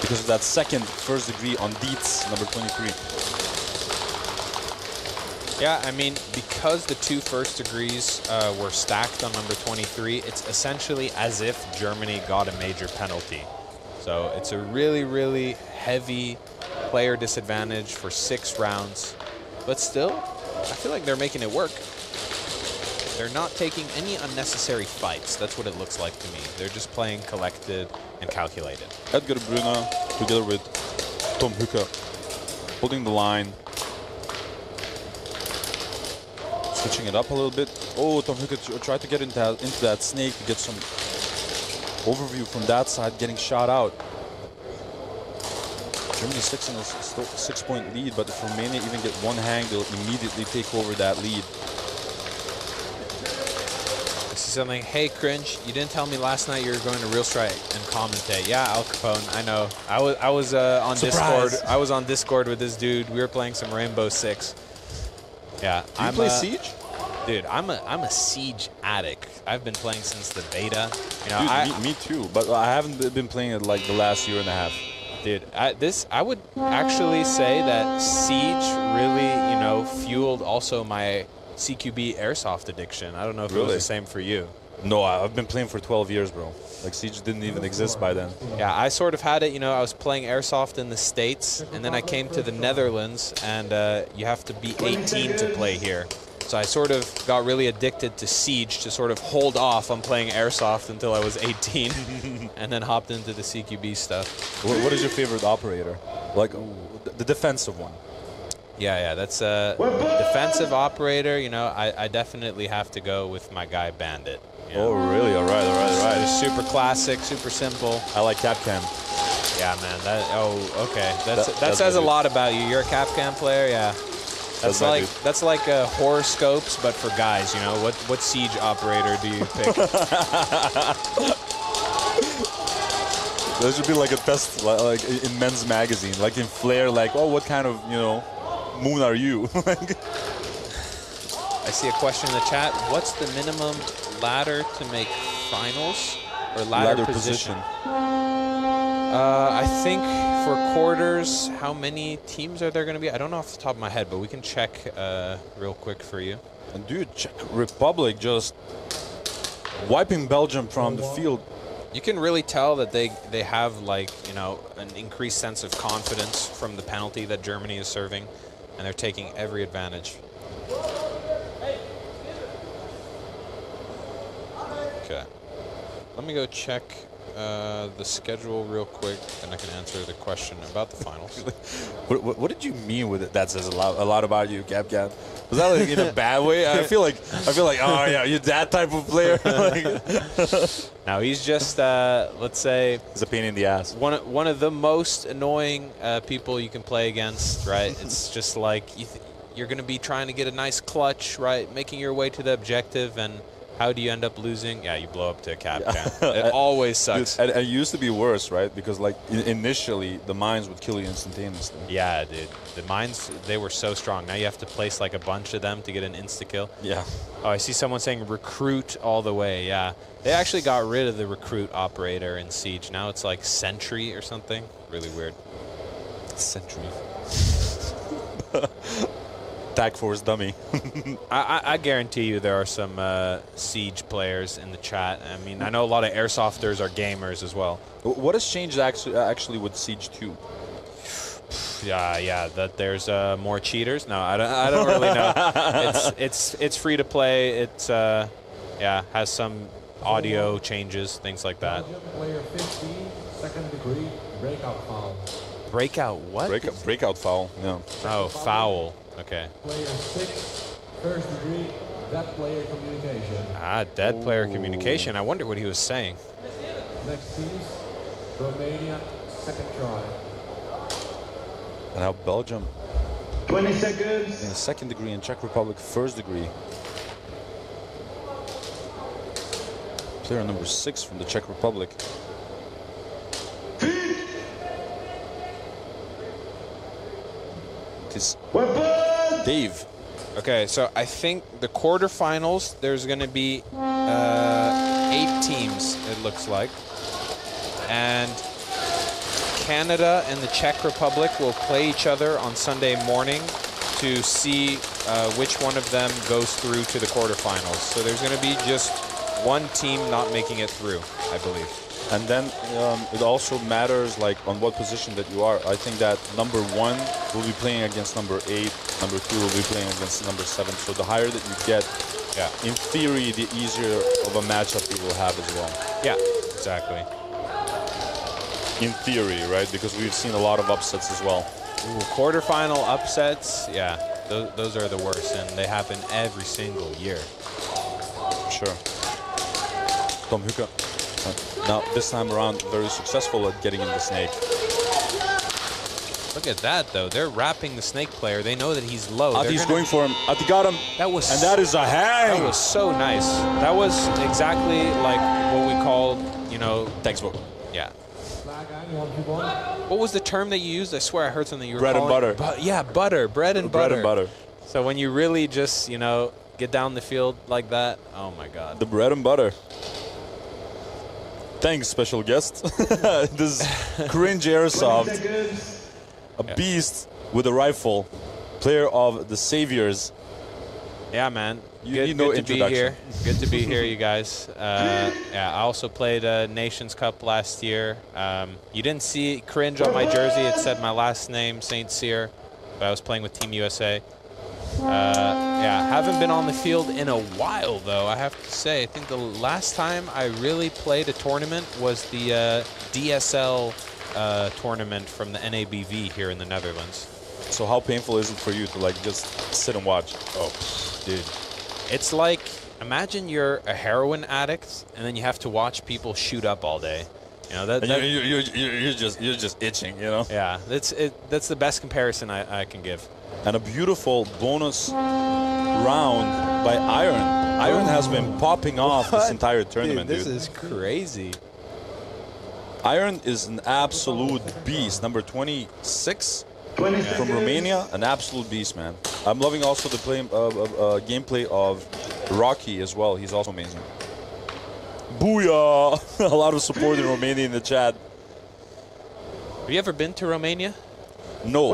because of that second first degree on Dietz, number 23. Yeah, I mean, because the 2 first degrees were stacked on number 23, it's essentially as if Germany got a major penalty. So it's a really, really heavy player disadvantage for 6 rounds. But still, I feel like they're making it work. They're not taking any unnecessary fights. That's what it looks like to me. They're just playing collected and calculated. Edgar Bruna together with Tom Hucke holding the line. Switching it up a little bit. Oh, Tom Hucke tried to get into that snake to get some overview from that side, getting shot out. Germany 6 in a 6-point lead, but if Romania even get 1 hang, they'll immediately take over that lead. I see something. Hey, Cringe, you didn't tell me last night you were going to Real Strike and commentate. Yeah, Al Capone, I know. I was on Surprise. Discord. I was on Discord with this dude. We were playing some Rainbow Six. Yeah, Do you play Siege? Dude, I'm a Siege addict. I've been playing since the beta. You know, Dude, me too, but I haven't been playing it like the last year and a half. Dude, I would actually say that Siege really, you know, fueled also my CQB airsoft addiction. I don't know if it was the same for you. No, I've been playing for 12 years, bro. Like, Siege didn't even exist by then. Yeah, I sort of had it, you know, I was playing airsoft in the States, and then I came to the Netherlands, and you have to be 18 to play here. So I sort of got really addicted to Siege to sort of hold off on playing airsoft until I was 18, and then hopped into the CQB stuff. What is your favorite operator? Like, the defensive one. Yeah, that's a defensive operator. You know, I definitely have to go with my guy Bandit. You know? Oh, really? All right. It's super classic, super simple. I like Capcom. Yeah, man. Okay. That says a lot about you. You're a Capcom player, yeah. That's like horoscopes, but for guys. You know, what Siege operator do you pick? There should be like a test, like in Men's Magazine, like in Flair, like, oh, what kind of, you know, moon are you? I see a question in the chat. What's the minimum ladder to make finals or ladder position? I think for quarters, how many teams are there going to be? I don't know off the top of my head, but we can check real quick for you. And dude, Czech Republic just wiping Belgium from the field. You can really tell that they have, like, you know, an increased sense of confidence from the penalty that Germany is serving, and they're taking every advantage. Okay. Let me go check the schedule real quick, and I can answer the question about the finals. What did you mean with it? That says a lot about you, Cap. Was that like in a bad way? I feel like, oh yeah, you're that type of player. Now he's just, let's say, he's a pain in the ass. One of the most annoying people you can play against, right? It's just like you're going to be trying to get a nice clutch, right? Making your way to the objective, and how do you end up losing? Yeah, you blow up to a cap can. It always sucks. And it used to be worse, right? Because like initially the mines would kill you instantaneously. Yeah, dude. The mines, they were so strong. Now you have to place like a bunch of them to get an insta-kill. Yeah. Oh, I see someone saying recruit all the way. Yeah. They actually got rid of the recruit operator in Siege. Now it's like sentry or something. Really weird. Sentry. Tag Force dummy. I guarantee you there are some Siege players in the chat. I mean, I know a lot of airsofters are gamers as well. What has changed actually with Siege 2? Yeah, that there's more cheaters. No, I don't really know. It's free to play. It's has some audio changes, things like that. Player 15, second degree breakout foul. Breakout what? Breakout foul. Yeah. Oh, foul. Okay. Player 6, first degree, dead player communication. Ah, dead player communication. I wonder what he was saying. Next teams, Romania, second try. And now Belgium. 20 seconds. In second degree, and Czech Republic first degree. Player number 6 from the Czech Republic. This Dave. Okay, so I think the quarterfinals, there's going to be 8 teams, it looks like. And Canada and the Czech Republic will play each other on Sunday morning to see which one of them goes through to the quarterfinals. So there's going to be just one team not making it through, I believe. And then it also matters like on what position that you are. I think that number 1 will be playing against number 8, number 2 will be playing against number 7. So the higher that you get, in theory, the easier of a matchup you will have as well. Yeah, exactly. In theory, right? Because we've seen a lot of upsets as well. Ooh, quarterfinal upsets, yeah, those are the worst, and they happen every single year. Sure. Tom Hucke. Now, this time around, very successful at getting in the snake. Look at that, though. They're wrapping the snake player. They know that he's low. Ati's going for him. Ati got him. That was, and that is a hang. That was so nice. That was exactly like what we called, you know, textbook. Yeah. What was the term that you used? I swear I heard something you were calling. Bread and butter. Yeah, butter. Bread and butter. Bread and butter. So when you really just, you know, get down the field like that, oh my God. The bread and butter. Thanks, special guest. This is Cringe Airsoft, a beast with a rifle, player of the Saviors. Yeah, man. You need no introduction. Good to be here, you guys. Yeah, I also played a Nations Cup last year. You didn't see Cringe on my jersey. It said my last name, St. Cyr, but I was playing with Team USA. Yeah, haven't been on the field in a while, though, I have to say. I think the last time I really played a tournament was the DSL tournament from the NABV here in the Netherlands. So how painful is it for you to like just sit and watch? Oh, dude. It's like, imagine you're a heroin addict and then you have to watch people shoot up all day. You know, you're just itching, you know? Yeah, that's the best comparison I can give. And a beautiful bonus round by Iron. Iron has been popping off this entire tournament, dude. This is crazy. Iron is an absolute beast. Number 26 from Romania, an absolute beast, man. I'm loving also the gameplay of Rocky as well. He's also amazing. Booyah! A lot of support in Romania in the chat. Have you ever been to Romania? No,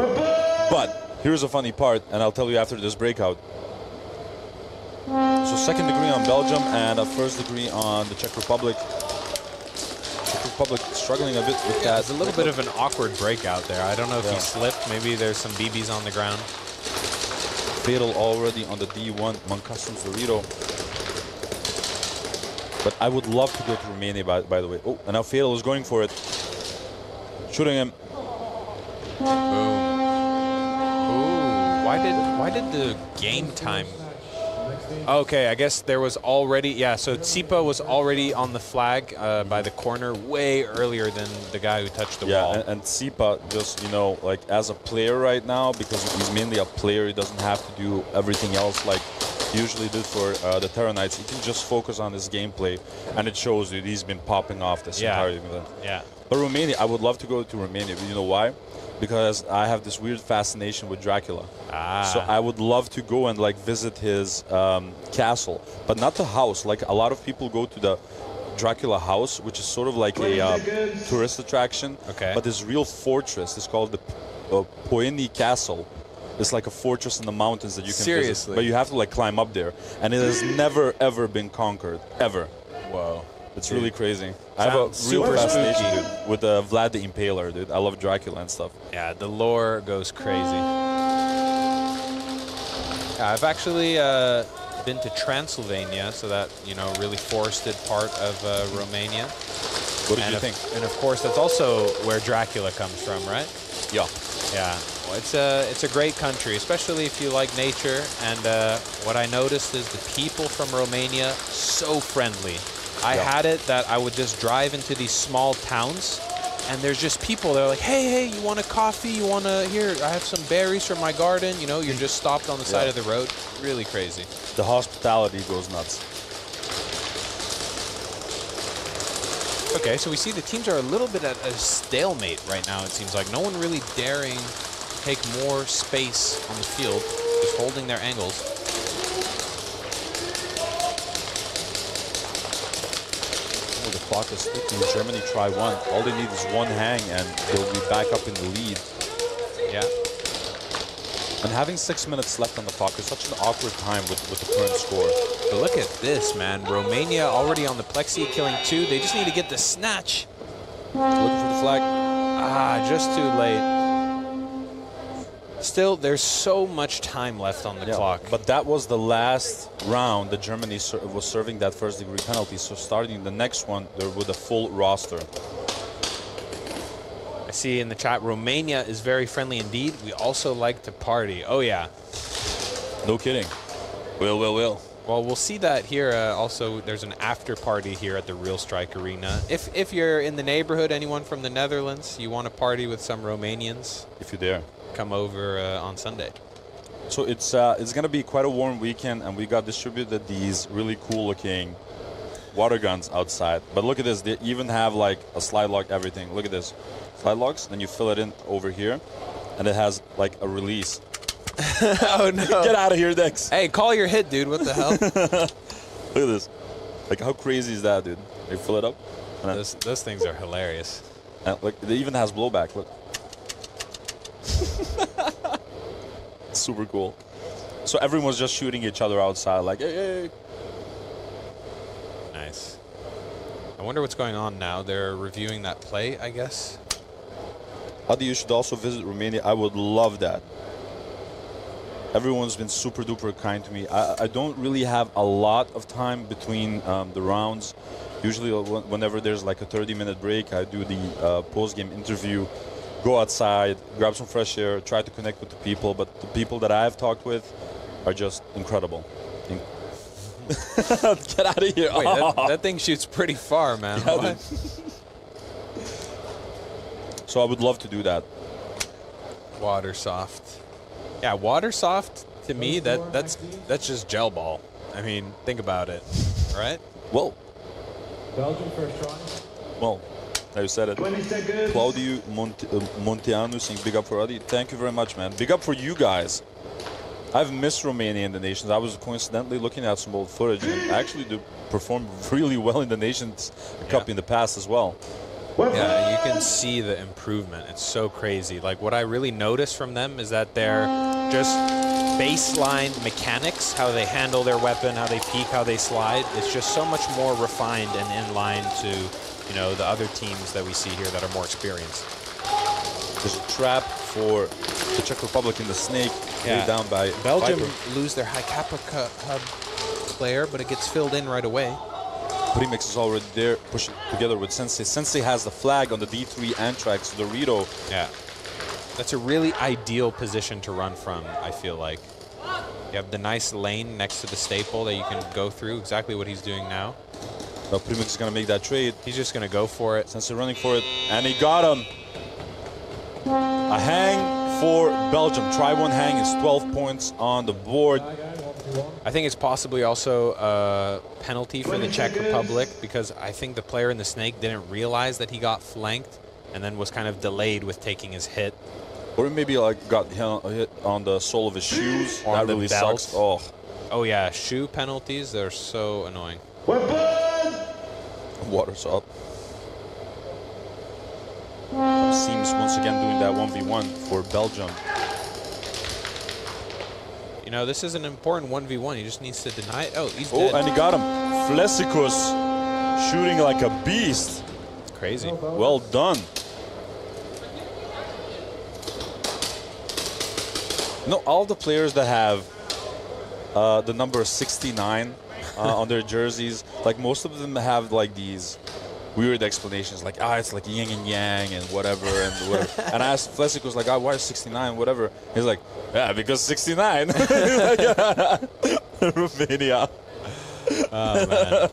but here's a funny part, and I'll tell you after this breakout. So second degree on Belgium and a first degree on the Czech Republic. Czech Republic struggling a bit with that. There's a little bit of an awkward breakout there. I don't know if he slipped. Maybe there's some BBs on the ground. Fatal already on the D1 Monk Customs Dorito. But I would love to go to Romania, by the way. Oh, and now Fatal is going for it. Shooting him. Boom. Ooh, why did the game time... Okay, I guess there was already... Yeah, so Tsipa was already on the flag by the corner way earlier than the guy who touched the wall. Yeah, and Tsipa just, you know, like as a player right now, because he's mainly a player, he doesn't have to do everything else like he usually did for the Terra Knights. He can just focus on his gameplay, and it shows that he's been popping off this entire event. Yeah. But Romania, I would love to go to Romania. But you know why? Because I have this weird fascination with Dracula. So I would love to go and like visit his castle, but not the house. Like a lot of people go to the Dracula house, which is sort of like a tourist attraction. Okay. But this real fortress is called the Poeni Castle. It's like a fortress in the mountains that you can visit. But you have to like climb up there, and it has never ever been conquered, ever. Whoa. It's really crazy. I have a real fascination, dude, with Vlad the Impaler, dude. I love Dracula and stuff. Yeah, the lore goes crazy. Yeah, I've actually been to Transylvania, so that, you know, really forested part of Romania. What did you think? And of course, that's also where Dracula comes from, right? Yeah. Yeah. Well, it's a great country, especially if you like nature. And what I noticed is the people from Romania, so friendly. I had it that I would just drive into these small towns, and there's just people. They're like, hey, you want a coffee? You want to, here, I have some berries from my garden. You know, you're just stopped on the side of the road. Really crazy. The hospitality goes nuts. Okay, so we see the teams are a little bit at a stalemate right now, it seems like. No one really daring take more space on the field, just holding their angles. Oh, the clock is ticking. Germany try one. All they need is one hang, and they'll be back up in the lead. Yeah. And having 6 minutes left on the clock is such an awkward time with the current score. But look at this, man. Romania already on the plexi, killing 2. They just need to get the snatch. Looking for the flag. Just too late. Still, there's so much time left on the clock. But that was the last round that Germany was serving that first-degree penalty. So starting the next one, they're with a full roster. I see in the chat, Romania is very friendly indeed. We also like to party. Oh, yeah. No kidding. Will. Well, we'll see that here. Also, there's an after party here at the Real Strike Arena. If you're in the neighborhood, anyone from the Netherlands, you want to party with some Romanians, if you dare, come over on Sunday. So it's going to be quite a warm weekend, and we got distributed these really cool-looking water guns outside. But look at this. They even have like a slide lock, everything. Look at this. Slide locks, then you fill it in over here, and it has like a release. Oh, no. Get out of here, Dex. Hey, call your hit, dude. What the hell? Look at this. Like, how crazy is that, dude? They fill it up. And those things are hilarious. And look, it even has blowback. Look. Super cool. So everyone's just shooting each other outside, like, hey. Nice. I wonder what's going on now. They're reviewing that play, I guess. Adi, you should also visit Romania. I would love that. Everyone's been super duper kind to me. I don't really have a lot of time between the rounds. Usually whenever there's like a 30-minute break, I do the post-game interview, go outside, grab some fresh air, try to connect with the people. But the people that I've talked with are just incredible. Get out of here. Wait, that thing shoots pretty far, man. Yeah, so I would love to do that. Water soft. Yeah, water soft, to me, that's just gel ball. I mean, think about it, right? Well. Belgium first try. Well, now you said it. Claudio Monteanu saying big up for Adi. Thank you very much, man. Big up for you guys. I've missed Romania in the Nations. I was coincidentally looking at some old footage, and actually they performed really well in the Nations Cup in the past as well. Yeah, you can see the improvement. It's so crazy. Like, what I really notice from them is that they're just baseline mechanics, how they handle their weapon, how they peek, how they slide. It's just so much more refined and in line to, you know, the other teams that we see here that are more experienced. There's a trap for the Czech Republic in the snake, laid down by Belgium Viper. lose their High Kappa hub player, but it gets filled in right away. Primix is already there, pushing together with Sensei. Sensei has the flag on the D3 Antrax Dorito. Yeah. That's a really ideal position to run from, I feel like. You have the nice lane next to the staple that you can go through, exactly what he's doing now. Well, Primix is going to make that trade. He's just going to go for it. Sensei running for it, and he got him. A hang for Belgium. Try one hang is 12 points on the board. I think it's possibly also a penalty for the Czech Republic because I think the player in the snake didn't realize that he got flanked and then was kind of delayed with taking his hit. Or maybe like got hit on the sole of his shoes. Or that the really belt. sucks. Oh. Oh yeah, shoe penalties, they're so annoying. Water's up. Seems once again doing that 1v1 for Belgium. You know, this is an important 1v1. He just needs to deny it. Oh, he's Oh, dead. and he got him. Flesicus shooting like a beast. It's crazy. Well done. No, all the players that have the number 69 on their jerseys, like most of them have like these weird explanations, like it's like yin and yang and whatever and whatever. And I asked Flesicus, like, why is 69, whatever? He's like, yeah, because 69. Romania. Oh man.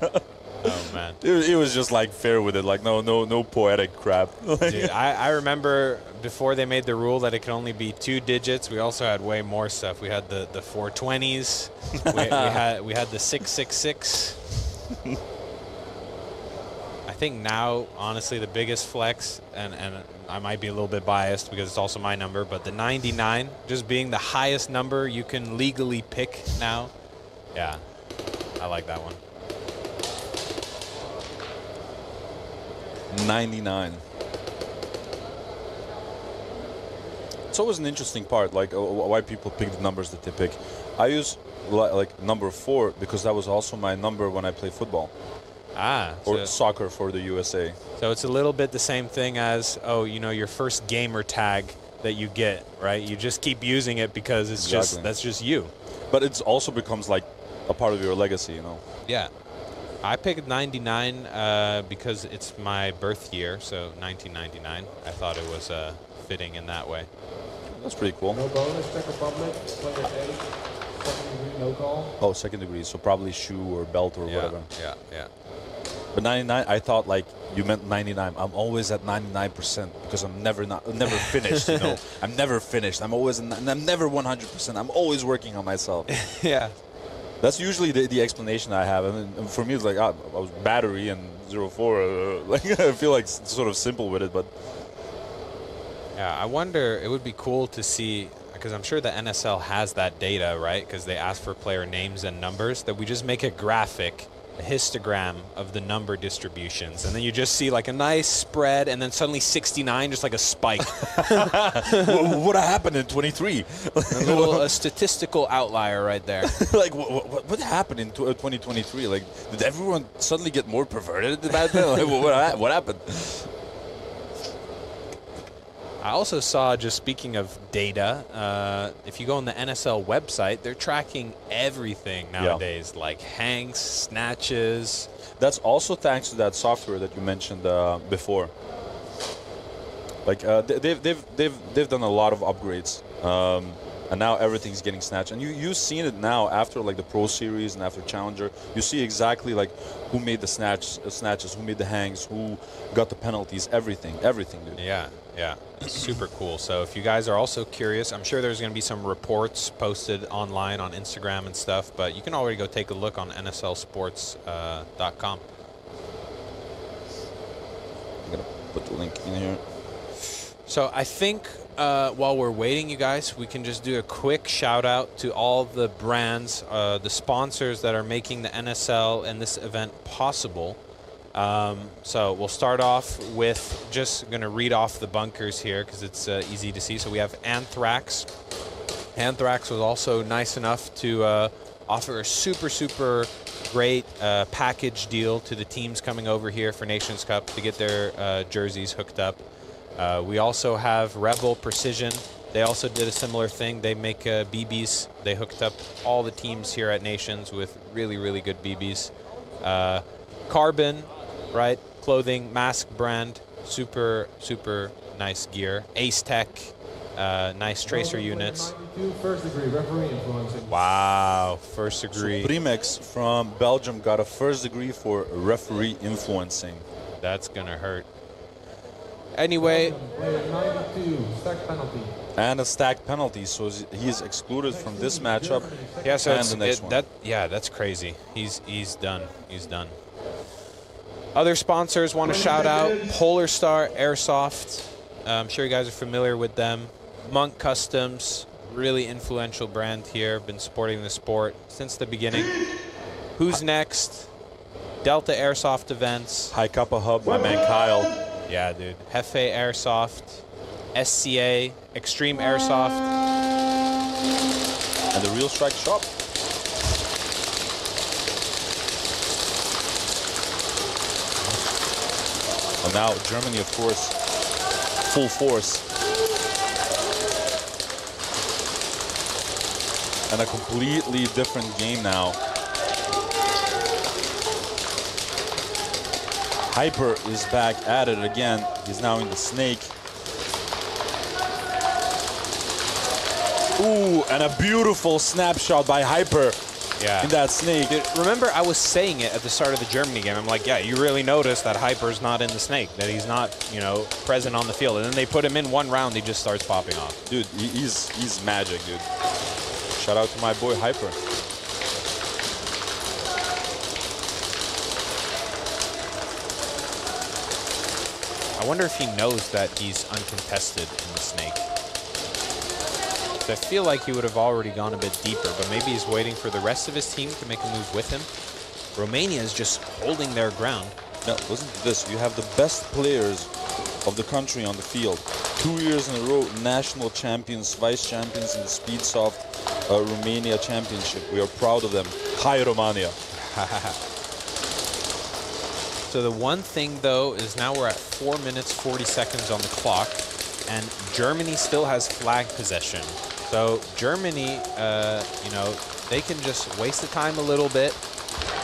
Oh man. It was just like fair with it, like no poetic crap. Dude, I remember before they made the rule that it could only be 2 digits. We also had way more stuff. We had the 420s. we had the 666. I think now, honestly, the biggest flex, and I might be a little bit biased because it's also my number, but the 99 just being the highest number you can legally pick now. Yeah, I like that one. 99. It's always an interesting part, like why people pick the numbers that they pick. I use like number 4 because that was also my number when I played football. Or soccer for the USA. So it's a little bit the same thing as, your first gamer tag that you get, right? You just keep using it because it's that's just you. But it also becomes like a part of your legacy, you know? Yeah. I picked 99 because it's my birth year, so 1999. I thought it was fitting in that way. That's pretty cool. No bonus, Czech Republic, player A, second degree, no call. Oh, second degree, so probably shoe or belt or whatever. Yeah. But 99, I thought like you meant 99. I'm always at 99% because I'm never finished, you know. I'm never finished. I'm never 100%. I'm always working on myself. Yeah. That's usually the explanation I have. I mean, for me, it's like I was battery and 04. Like I feel like it's sort of simple with it, but yeah, I wonder. It would be cool to see because I'm sure the NSL has that data, right? Because they ask for player names and numbers. That we just make a graphic, a histogram of the number distributions, and then you just see like a nice spread, and then suddenly 69, just like a spike. What happened in 23? A statistical outlier right there. Like what happened in 2023? Like did everyone suddenly get more perverted back then? Like, what happened? I also saw, just speaking of data, if you go on the NSL website, they're tracking everything nowadays, like hangs, snatches. That's also thanks to that software that you mentioned before. Like they've done a lot of upgrades, and now everything's getting snatched. And you've seen it now after like the Pro Series and after Challenger. You see exactly like who made the snatches, who made the hangs, who got the penalties, everything, dude. Yeah, it's super cool. So if you guys are also curious, I'm sure there's going to be some reports posted online on Instagram and stuff, but you can already go take a look on nslsports.com. I'm going to put the link in here. So I think while we're waiting, you guys, we can just do a quick shout out to all the brands, the sponsors that are making the NSL and this event possible. So we'll start off with just going to read off the bunkers here because it's easy to see. So we have Anthrax. Anthrax was also nice enough to offer a super great package deal to the teams coming over here for Nations Cup to get their jerseys hooked up. We also have Rebel Precision. They also did a similar thing. They make BBs. They hooked up all the teams here at Nations with really good BBs. Carbon, right? Clothing, mask brand, super, super nice gear. Ace Tech, nice tracer units. First degree referee influencing. Wow, first degree. So Primex from Belgium got a first degree for referee influencing. That's gonna hurt. Anyway. Player 92, stack penalty. And a stacked penalty, so he's excluded from this matchup. Yeah, so and the next one. That's crazy. He's done. He's done. Other sponsors want to shout out Polar Star Airsoft. I'm sure you guys are familiar with them. Monk Customs, really influential brand here. Been supporting the sport since the beginning. Who's next? Delta Airsoft Events. High Kappa Hub, my man Kyle. Yeah, dude. Hefe Airsoft. SCA, Extreme Airsoft. And the Real Strike Shop. And now Germany, of course, full force. And a completely different game now. Hyper is back at it again. He's now in the snake. Ooh, and a beautiful snapshot by Hyper in that snake. Dude, remember, I was saying it at the start of the Germany game. I'm like, yeah, you really notice that Hyper's not in the snake, that he's not, you know, present on the field. And then they put him in one round, he just starts popping off. Dude, he's magic, dude. Shout out to my boy Hyper. I wonder if he knows that he's uncontested in the snake. I feel like he would have already gone a bit deeper, but maybe he's waiting for the rest of his team to make a move with him. Romania is just holding their ground. Now, listen to this. You have the best players of the country on the field. 2 years in a row, national champions, vice champions in the Speedsoft Romania Championship. We are proud of them. Hi, Romania. So the one thing, though, is now we're at 4 minutes, 40 seconds on the clock, and Germany still has flag possession. So Germany, you know, they can just waste the time a little bit,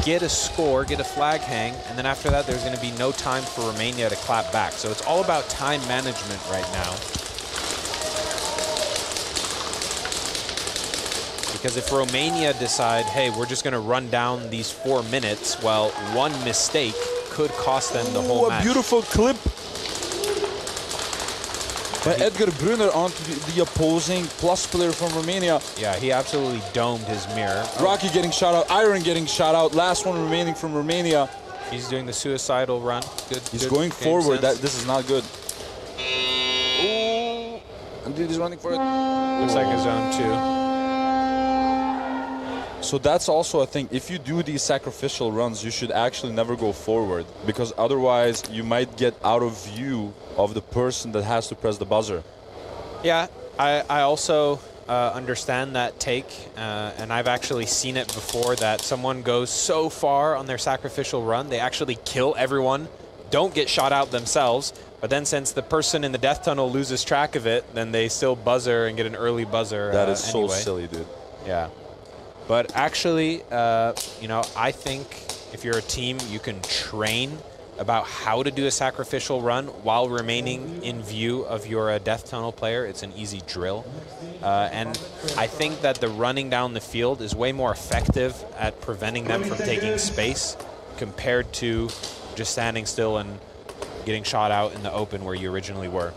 get a score, get a flag hang, and then after that, there's going to be no time for Romania to clap back. So it's all about time management right now. Because if Romania decide, hey, we're just going to run down these 4 minutes, well, one mistake could cost them the whole match. A beautiful clip by Edgar Brunner onto the opposing plus player from Romania. Yeah, he absolutely domed his mirror. Rocky getting shot out, Iron getting shot out, last one remaining from Romania. He's doing the suicidal run. Good. He's going forward. This is not good. Ooh. And dude is running for it. Looks like a zone 2. So that's also a thing. If you do these sacrificial runs, you should actually never go forward, because otherwise you might get out of view of the person that has to press the buzzer. Yeah, I also understand that take, and I've actually seen it before, that someone goes so far on their sacrificial run, they actually kill everyone, don't get shot out themselves, but then since the person in the death tunnel loses track of it, then they still buzzer and get an early buzzer. That is anyway. so silly, dude. Yeah. But actually, you know, I think if you're a team, you can train about how to do a sacrificial run while remaining in view of your death tunnel player. It's an easy drill. And I think that the running down the field is way more effective at preventing them from taking space compared to just standing still and getting shot out in the open where you originally were.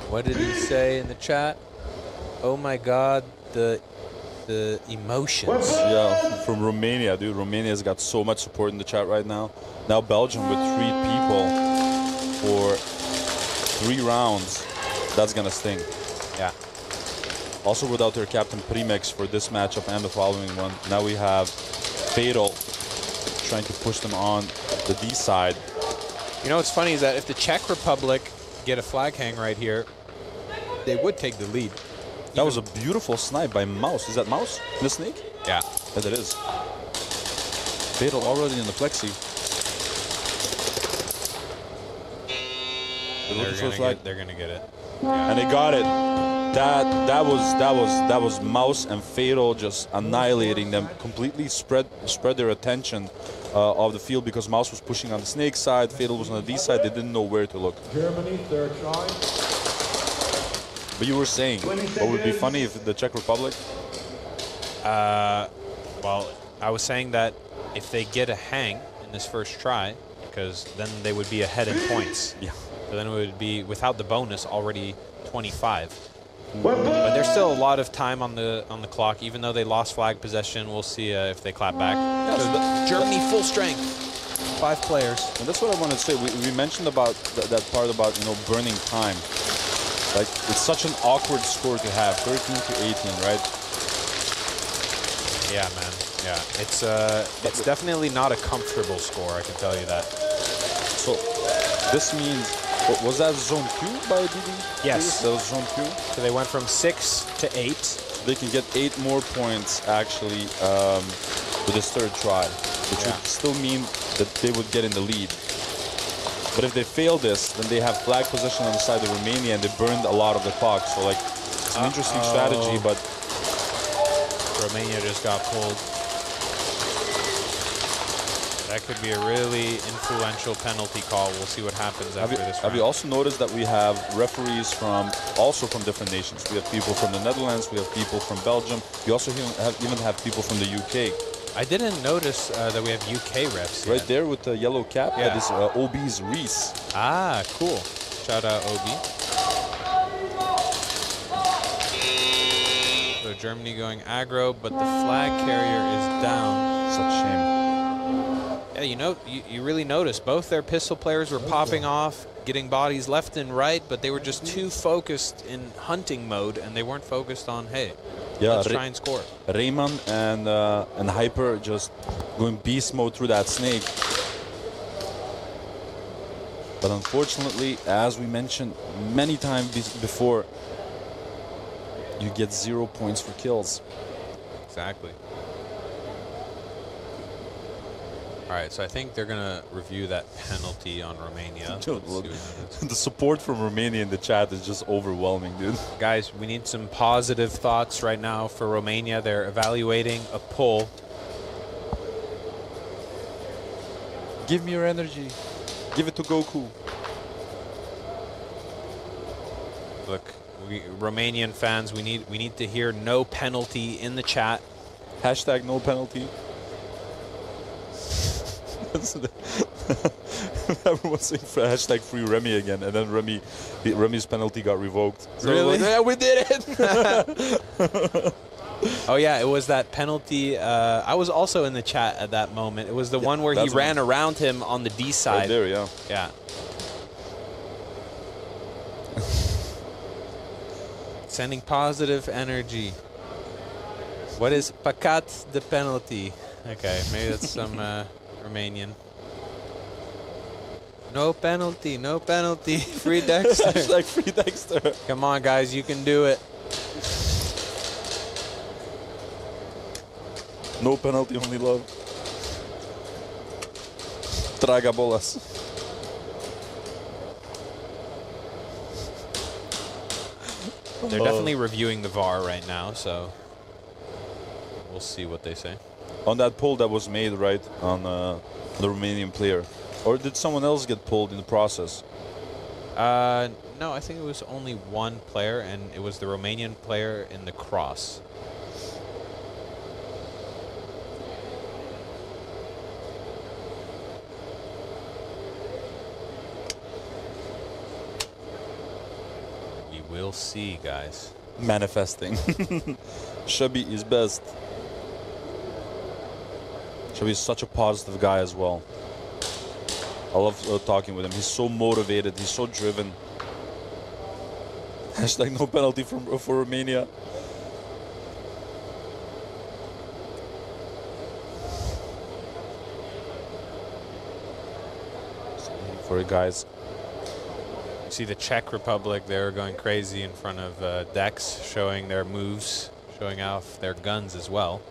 What did he say in the chat? Oh my God, the emotions. Yeah, from Romania, dude. Romania's got so much support in the chat right now. Now Belgium with 3 people for 3 rounds. That's gonna sting. Yeah. Also without their captain Primex for this matchup and the following one. Now we have Fatal trying to push them on the D side. You know what's funny is that if the Czech Republic get a flag hang right here, they would take the lead. That was a beautiful snipe by Mouse. Is that Mouse? The snake? Yeah. Yes, it is. Fatal already in the flexi. They're going to get it. Yeah. And they got it. That was Mouse and Fatal just annihilating them, completely spread their attention of the field, because Mouse was pushing on the snake side, Fatal was on the D side. They didn't know where to look. Germany, third try. But you were saying, what would be funny if the Czech Republic? Well, I was saying that if they get a hang in this first try, because then they would be ahead in points. Yeah. So then it would be, without the bonus, already 25. But there's still a lot of time on the clock, even though they lost flag possession. We'll see if they clap back. Germany full strength, 5 players. And that's what I wanted to say. We mentioned about that part about, you know, burning time. Like, it's such an awkward score to have, 13 to 18, right? Yeah, man. Yeah, it's definitely not a comfortable score. I can tell you that. So this means, was that zone 2 by DD? Yes, that was zone 2. So they went from 6 to 8. They can get 8 more points actually with this third try, which would still mean that they would get in the lead. But if they fail this, then they have flag possession on the side of Romania, and they burned a lot of the clock. So, like, it's an interesting strategy, but Romania just got pulled. That could be a really influential penalty call. We'll see what happens after this round. Have you also noticed that we have referees from different nations? We have people from the Netherlands, we have people from Belgium, we also even have people from the UK. I didn't notice that we have UK refs right yet. there with the yellow cap. Yeah. That is OB's Reese. Ah, cool. Shout out OB. So Germany going aggro, but the flag carrier is down. Such shame. Yeah, you know, you really notice both their pistol players were popping off, getting bodies left and right, but they were just too focused in hunting mode, and they weren't focused on, hey, let's try and score. Rayman and Hyper just going beast mode through that snake. But unfortunately, as we mentioned many times before, you get 0 points for kills. Exactly. All right, so I think they're going to review that penalty on Romania. The support from Romania in the chat is just overwhelming, dude. Guys, we need some positive thoughts right now for Romania. They're evaluating a pull. Give me your energy. Give it to Goku. Look, Romanian fans, we need to hear no penalty in the chat. Hashtag no penalty. Everyone's saying hashtag free Remy again, and then Remy's penalty got revoked. So really? Yeah, we did it. Oh yeah, it was that penalty. I was also in the chat at that moment. It was the one where he ran around him on the D side. Right there, yeah. Yeah. Sending positive energy. What is pakat the penalty? Okay, maybe that's some Romanian. No penalty, no penalty. Free Dexter. Hashtag free Dexter. Come on, guys, you can do it. No penalty, only love. Traga bolas. They're definitely reviewing the VAR right now, so we'll see what they say. On that pull that was made, right, on the Romanian player. Or did someone else get pulled in the process? No, I think it was only one player, and it was the Romanian player in the cross. We will see, guys. Manifesting. Shabi is best. Shabi is such a positive guy as well. I love talking with him. He's so motivated. He's so driven. Hashtag no penalty for Romania. For it, guys. You see the Czech Republic, they're going crazy in front of Dex, showing their moves, showing off their guns as well.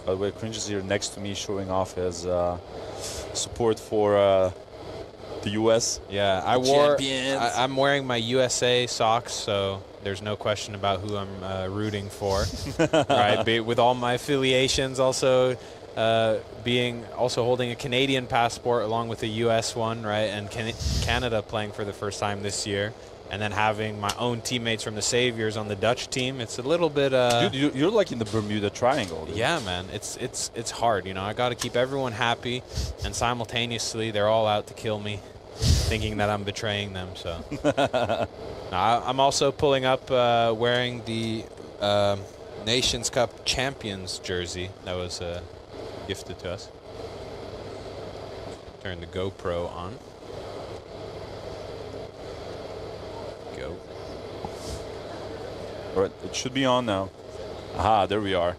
By the way, Cringe is here next to me, showing off his support for the U.S. Yeah, I'm wearing my USA socks, so there's no question about who I'm rooting for. Right, with all my affiliations, also holding a Canadian passport along with a U.S. one, right, and Canada playing for the first time this year, and then having my own teammates from the Saviors on the Dutch team. It's a little bit. Dude, you're like in the Bermuda Triangle. Dude. Yeah, man, it's hard. You know, I got to keep everyone happy, and simultaneously they're all out to kill me, thinking that I'm betraying them. So I'm also pulling up wearing the Nations Cup champions jersey that was gifted to us. Turn the GoPro on. Go. All right, it should be on now. Aha, there we are.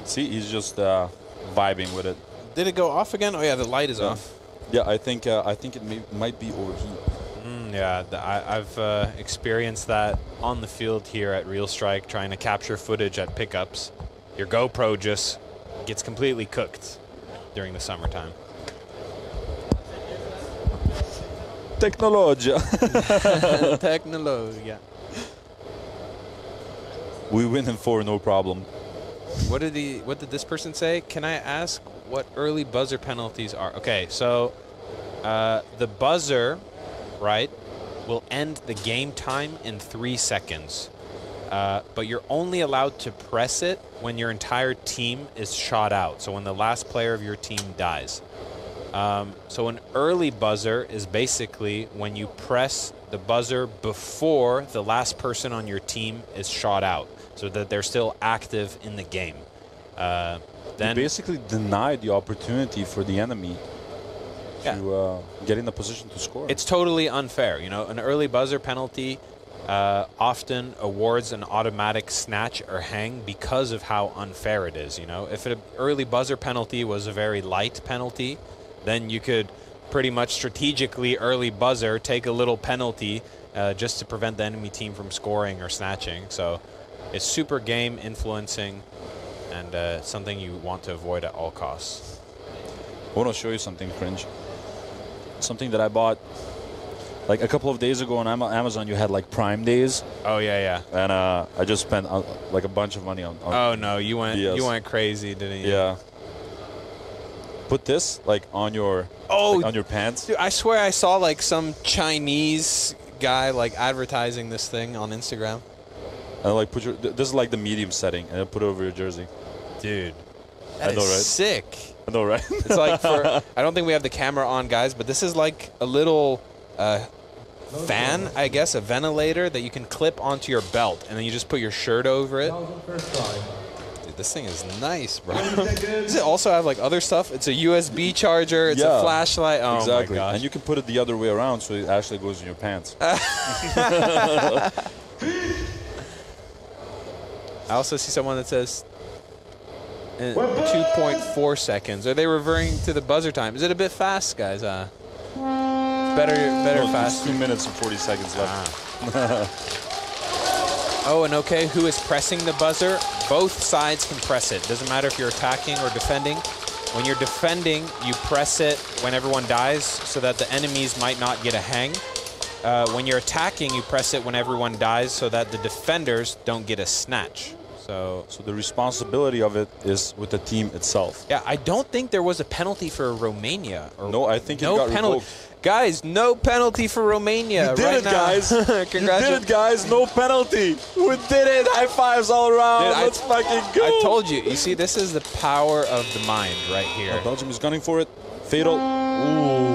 See, he's just vibing with it. Did it go off again? Oh yeah, the light is off. Yeah, I think it might be overheat. Yeah, I've experienced that on the field here at Real Strike, trying to capture footage at pickups. Your GoPro just gets completely cooked during the summertime. Technologia. Technologia. We win in 4, no problem. What did this person say? Can I ask what early buzzer penalties are? Okay, so the buzzer, right, will end the game time in 3 seconds. But you're only allowed to press it when your entire team is shot out. So when the last player of your team dies. So an early buzzer is basically when you press the buzzer before the last person on your team is shot out, so that they're still active in the game. Then you basically deny the opportunity for the enemy to get in a position to score. It's totally unfair. You know, an early buzzer penalty often awards an automatic snatch or hang because of how unfair it is. You know, if an early buzzer penalty was a very light penalty, then you could pretty much strategically early buzzer, take a little penalty just to prevent the enemy team from scoring or snatching. So it's super game influencing and something you want to avoid at all costs. I want to show you something cringe. Something that I bought like a couple of days ago on Amazon. You had like Prime Days. Oh yeah. And I just spent like a bunch of money on oh no, you went crazy, didn't you? Yeah. Put this like on your on your pants. Dude, I swear I saw like some Chinese guy like advertising this thing on Instagram. And like put this is like the medium setting, and then put it over your jersey. Dude, that is sick. I know, right? It's like I don't think we have the camera on, guys, but this is like a little fan, I guess, a ventilator that you can clip onto your belt, and then you just put your shirt over it. Dude, this thing is nice, bro. Does it also have like other stuff? It's a USB charger. It's a flashlight. Oh exactly. My gosh. And you can put it the other way around, so it actually goes in your pants. I also see someone that says 2.4 seconds. Are they referring to the buzzer time? Is it a bit fast, guys? Better fast. 2 minutes and 40 seconds left. Oh, and okay, who is pressing the buzzer? Both sides can press it. Doesn't matter if you're attacking or defending. When you're defending, you press it when everyone dies so that the enemies might not get a hang. When you're attacking, you press it when everyone dies so that the defenders don't get a snatch. So the responsibility of it is with the team itself. Yeah, I don't think there was a penalty for Romania. No, I think it got revoked. Guys, no penalty for Romania. You did it, guys. Congratulations. You did it, guys. No penalty. We did it. High fives all around. Dude, let's fucking go. I told you. You see, this is the power of the mind right here. Belgium is gunning for it. Fatal. Ooh.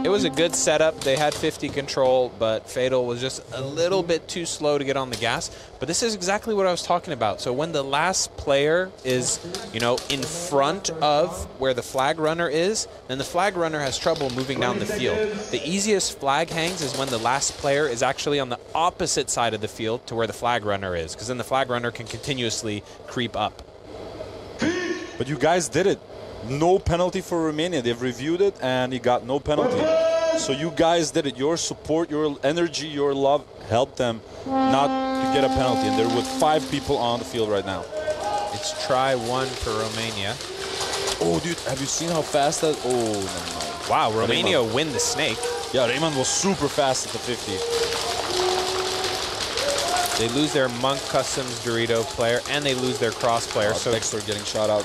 It was a good setup. They had 50 control, but Fatal was just a little bit too slow to get on the gas. But this is exactly what I was talking about. So when the last player is, you know, in front of where the flag runner is, then the flag runner has trouble moving down the field. The easiest flag hangs is when the last player is actually on the opposite side of the field to where the flag runner is, because then the flag runner can continuously creep up. But you guys did it. No penalty for Romania. They've reviewed it, and he got no penalty. So you guys did it. Your support, your energy, your love helped them not to get a penalty. And they're with 5 people on the field right now. It's try 1 for Romania. Oh, dude, have you seen how fast that... Oh, never mind. Wow, Romania win the snake. Yeah, Raymond was super fast at the 50. They lose their Monk Customs Dorito player, and they lose their cross player. So Dexter getting shot out.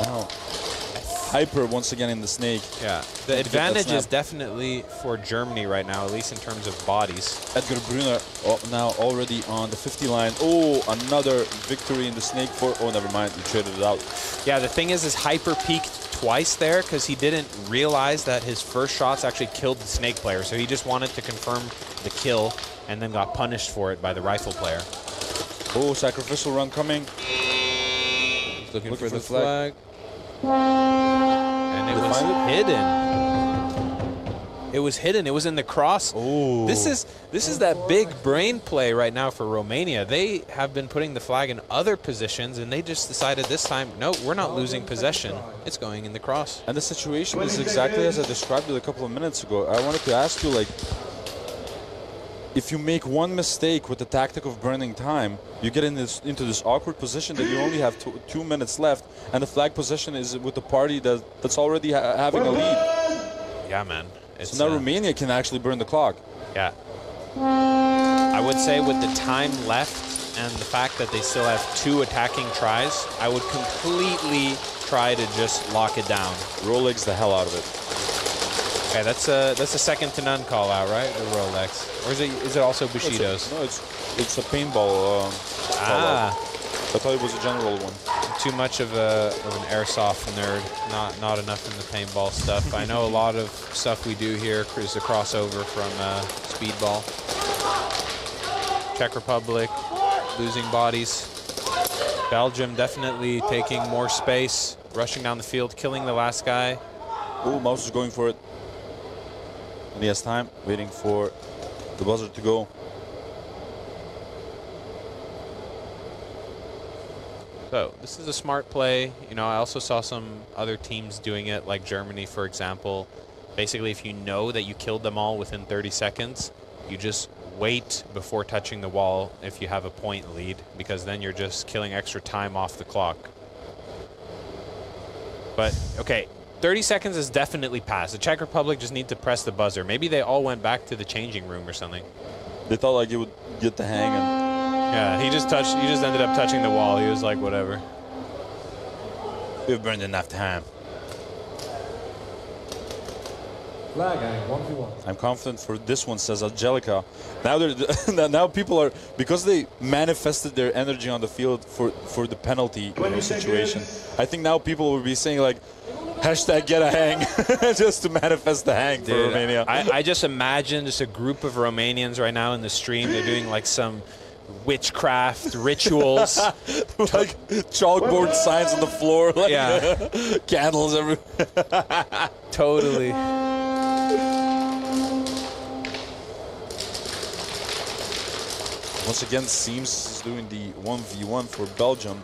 Wow. Hyper once again in the snake. Yeah, the advantage is definitely for Germany right now, at least in terms of bodies. Edgar Brunner now already on the 50 line. Oh, another victory in the snake for. Oh, never mind, he traded it out. Yeah, the thing is Hyper peaked twice there because he didn't realize that his first shots actually killed the snake player. So he just wanted to confirm the kill and then got punished for it by the rifle player. Oh, sacrificial run coming. Looking for the flag. And it was hidden. It was hidden. It was in the cross. Ooh. This is that big brain play right now for Romania. They have been putting the flag in other positions, and they just decided this time, no, we're not losing possession. It's going in the cross. And the situation is exactly as I described it a couple of minutes ago. I wanted to ask you, like, if you make one mistake with the tactic of burning time, you get into this awkward position that you only have 2 minutes left, and the flag position is with the party that's already having a lead. Yeah, man. So now Romania can actually burn the clock. Yeah. I would say with the time left and the fact that they still have 2 attacking tries, I would completely try to just lock it down. Rolex the hell out of it. Okay, that's a second to none call out, right? The Rolex, or is it also Bushido's? No, it's a paintball. Call out. I thought it was a general one. Too much of an airsoft nerd. Not enough in the paintball stuff. I know a lot of stuff we do here is a crossover from speedball. Czech Republic losing bodies. Belgium definitely taking more space, rushing down the field, killing the last guy. Oh, Mouse is going for it. And he has time, waiting for the buzzer to go. So this is a smart play. You know, I also saw some other teams doing it, like Germany, for example. Basically, if you know that you killed them all within 30 seconds, you just wait before touching the wall if you have a point lead, because then you're just killing extra time off the clock. But, okay, 30 seconds is definitely passed. The Czech Republic just need to press the buzzer. Maybe they all went back to the changing room or something. They thought like you would get the hang and... Yeah, he just ended up touching the wall. He was like, whatever. We've burned enough time. Flag hang, 1v1. I'm confident for this one, says Angelica. Now people are, because they manifested their energy on the field for the penalty situation. I think now people will be saying like, hashtag get a hang, just to manifest the hang for Romania. I just imagine just a group of Romanians right now in the stream. They're doing like some witchcraft rituals. Like chalkboard signs on the floor. Like candles everywhere. Totally. Once again, Seams is doing the 1v1 for Belgium.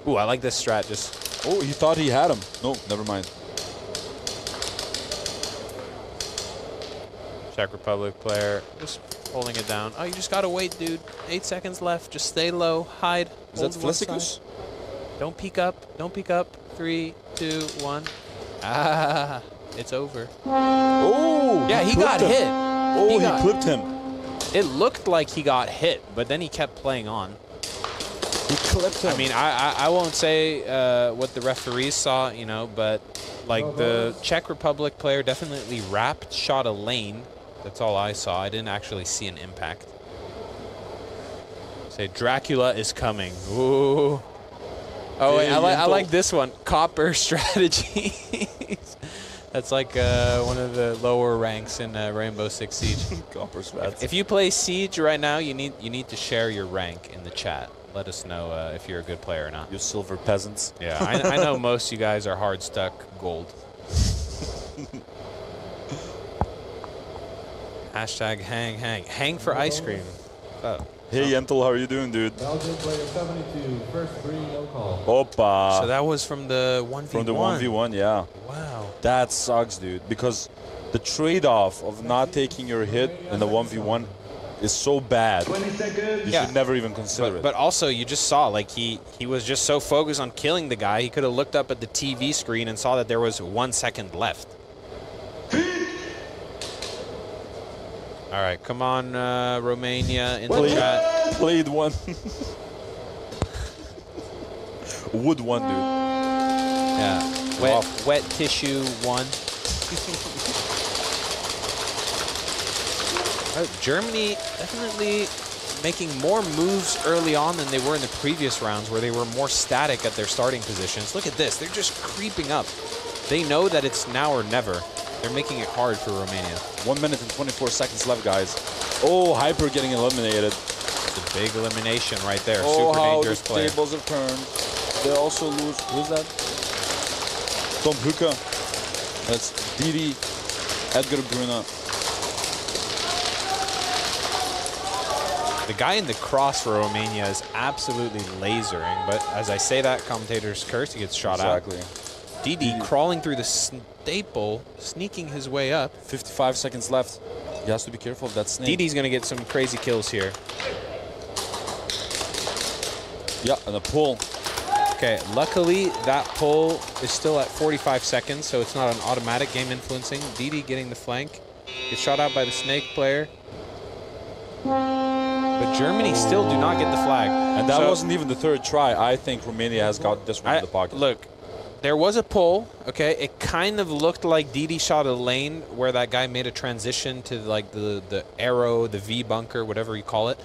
Ooh, I like this strat. Oh, he thought he had him. No, never mind. Czech Republic player just holding it down. Oh, you just gotta wait, dude. 8 seconds left. Just stay low. Hide. Is that Flisicus? Don't peek up. Don't peek up. 3, 2, 1. Ah, it's over. Oh! Yeah, he got hit. Oh, he clipped him. It looked like he got hit, but then he kept playing on. He clipped him. I mean, I won't say what the referees saw, you know, but like the Czech Republic player definitely shot a lane. That's all I saw. I didn't actually see an impact. Say Dracula is coming. Ooh. Oh, wait, I like this one. Copper strategy. That's like one of the lower ranks in Rainbow Six Siege. Copper strategy. If you play Siege right now, you need to share your rank in the chat. Let us know if you're a good player or not. You silver peasants. Yeah, I know most of you guys are hard stuck gold. Hashtag hang for ice cream. Oh. Hey Yentel, how are you doing, dude? Belgium player 72, first 3, no call. Opa. So that was from the 1v1. From the 1v1, yeah. Wow. That sucks, dude, because the trade-off of not taking your hit in the 1v1 is so bad, you Yeah. should never even consider it. But also, you just saw, like, he was just so focused on killing the guy, he could have looked up at the TV screen and saw that there was 1 second left. All right, come on, Romania in the chat. Played one. Wood one, dude. Yeah, wet tissue one. Germany definitely making more moves early on than they were in the previous rounds, where they were more static at their starting positions. Look at this. They're just creeping up. They know that it's now or never. They're making it hard for Romania. 1 minute and 24 seconds left, guys. Oh, Hyper getting eliminated. It's a big elimination right there. Oh, Super dangerous the player. tables have turned. They also lose. Who's that? Tom Hucke. That's Didi. Edgar Bruna. The guy in the cross for Romania is absolutely lasering, but as I say that, commentators curse, he gets shot out. Didi crawling through the staple, sneaking his way up. 55 seconds left. He has to be careful of that snake. Didi's going to get some crazy kills here. Yeah, and a pull. Okay, luckily that pull is still at 45 seconds, so it's not an automatic game influencing. Didi getting the flank. Gets shot out by the snake player. But Germany still do not get the flag. And that wasn't even the third try. I think Romania has got this one in the pocket. Look, there was a pull, okay? It kind of looked like Didi shot a lane where that guy made a transition to like the arrow, the V bunker, whatever you call it.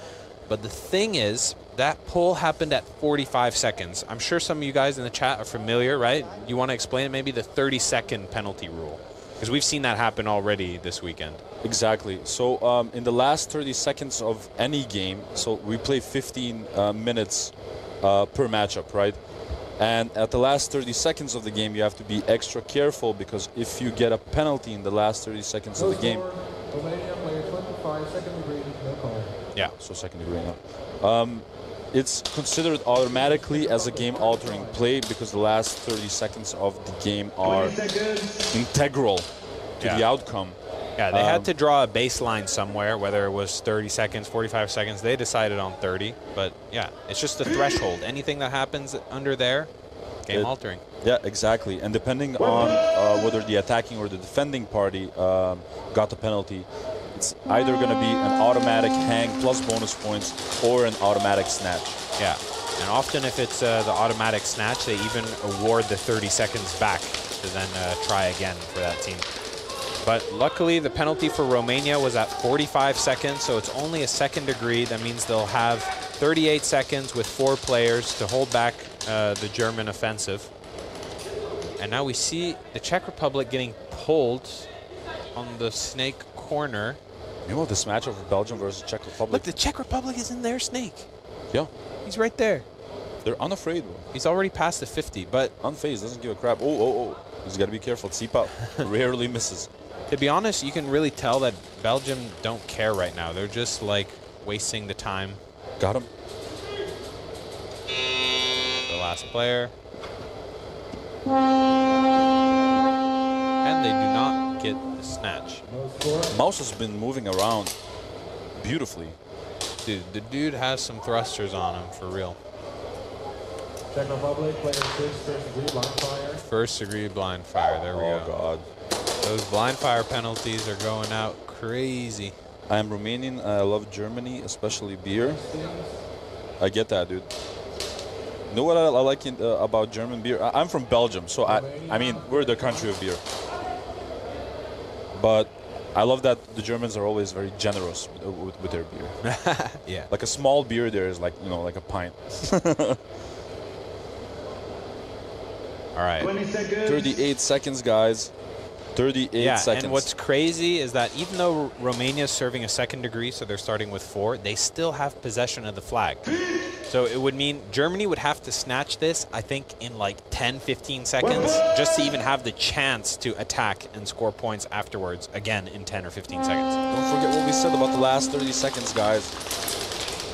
But the thing is, that pull happened at 45 seconds. I'm sure some of you guys in the chat are familiar, right? You want to explain it, maybe the 30-second penalty rule? Because we've seen that happen already this weekend. Exactly. So in the last 30 seconds of any game, so we play 15 minutes per matchup, right? And at the last 30 seconds of the game, you have to be extra careful, because if you get a penalty in the last 30 seconds of the game... Romania player 25, second degree, no call. Yeah, so second degree now. It's considered automatically as a game-altering play, because the last 30 seconds of the game are integral to the outcome. Yeah, they had to draw a baseline somewhere, whether it was 30 seconds, 45 seconds. They decided on 30. But, yeah, it's just a threshold. Anything that happens under there, game-altering. Yeah, exactly. And depending on whether the attacking or the defending party got the penalty, it's either going to be an automatic hang plus bonus points or an automatic snatch. Yeah, and often if it's the automatic snatch, they even award the 30 seconds back to then try again for that team. But luckily, the penalty for Romania was at 45 seconds, so it's only a second degree. That means they'll have 38 seconds with 4 players to hold back the German offensive. And now we see the Czech Republic getting pulled on the snake corner. You know this matchup of Belgium versus Czech Republic? Look, the Czech Republic is in their snake. Yeah. He's right there. They're unafraid, bro. He's already past the 50, but... Unfazed, doesn't give a crap. Oh. He's got to be careful. Tsipa rarely misses. To be honest, you can really tell that Belgium don't care right now. They're just, like, wasting the time. Got him. The last player. And they do not get the snatch. Mouse has been moving around beautifully. Dude, the dude has some thrusters on him, for real. Czech Republic, player 6, first degree, blind fire. First degree blind fire, there we go. Oh, God. Those blind fire penalties are going out crazy. I am Romanian. I love Germany, especially beer. I get that, dude. You know what I like about German beer? I'm from Belgium, so I mean, we're the country of beer. But I love that the Germans are always very generous with their beer. Yeah. Like a small beer there is like, you know, like a pint. All right. 38 seconds, guys. 38 seconds. And what's crazy is that even though Romania is serving a second degree, so they're starting with 4, they still have possession of the flag. So it would mean Germany would have to snatch this, I think, in like 10, 15 seconds, just to even have the chance to attack and score points afterwards, again, in 10 or 15 seconds. Don't forget what we said about the last 30 seconds, guys.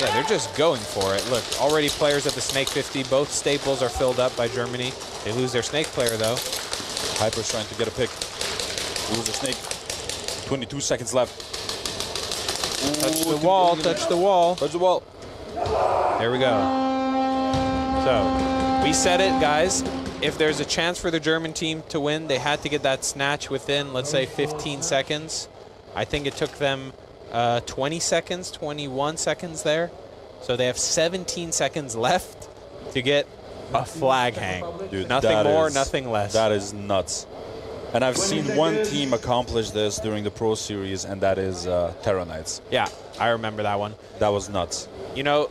Yeah, they're just going for it. Look, already players at the Snake 50. Both staples are filled up by Germany. They lose their Snake player, though. Hyper's trying to get a pick. Lose the Snake. 22 seconds left. Touch the wall, touch the wall. Touch the wall. There we go. So, we said it, guys. If there's a chance for the German team to win, they had to get that snatch within, let's say, 15 seconds. I think it took them 20 seconds, 21 seconds there. So they have 17 seconds left to get a flag hang. Dude, nothing more, nothing less. That is nuts. And I've seen one team accomplish this during the Pro Series, and that is Terra Knights. Yeah, I remember that one. That was nuts. You know,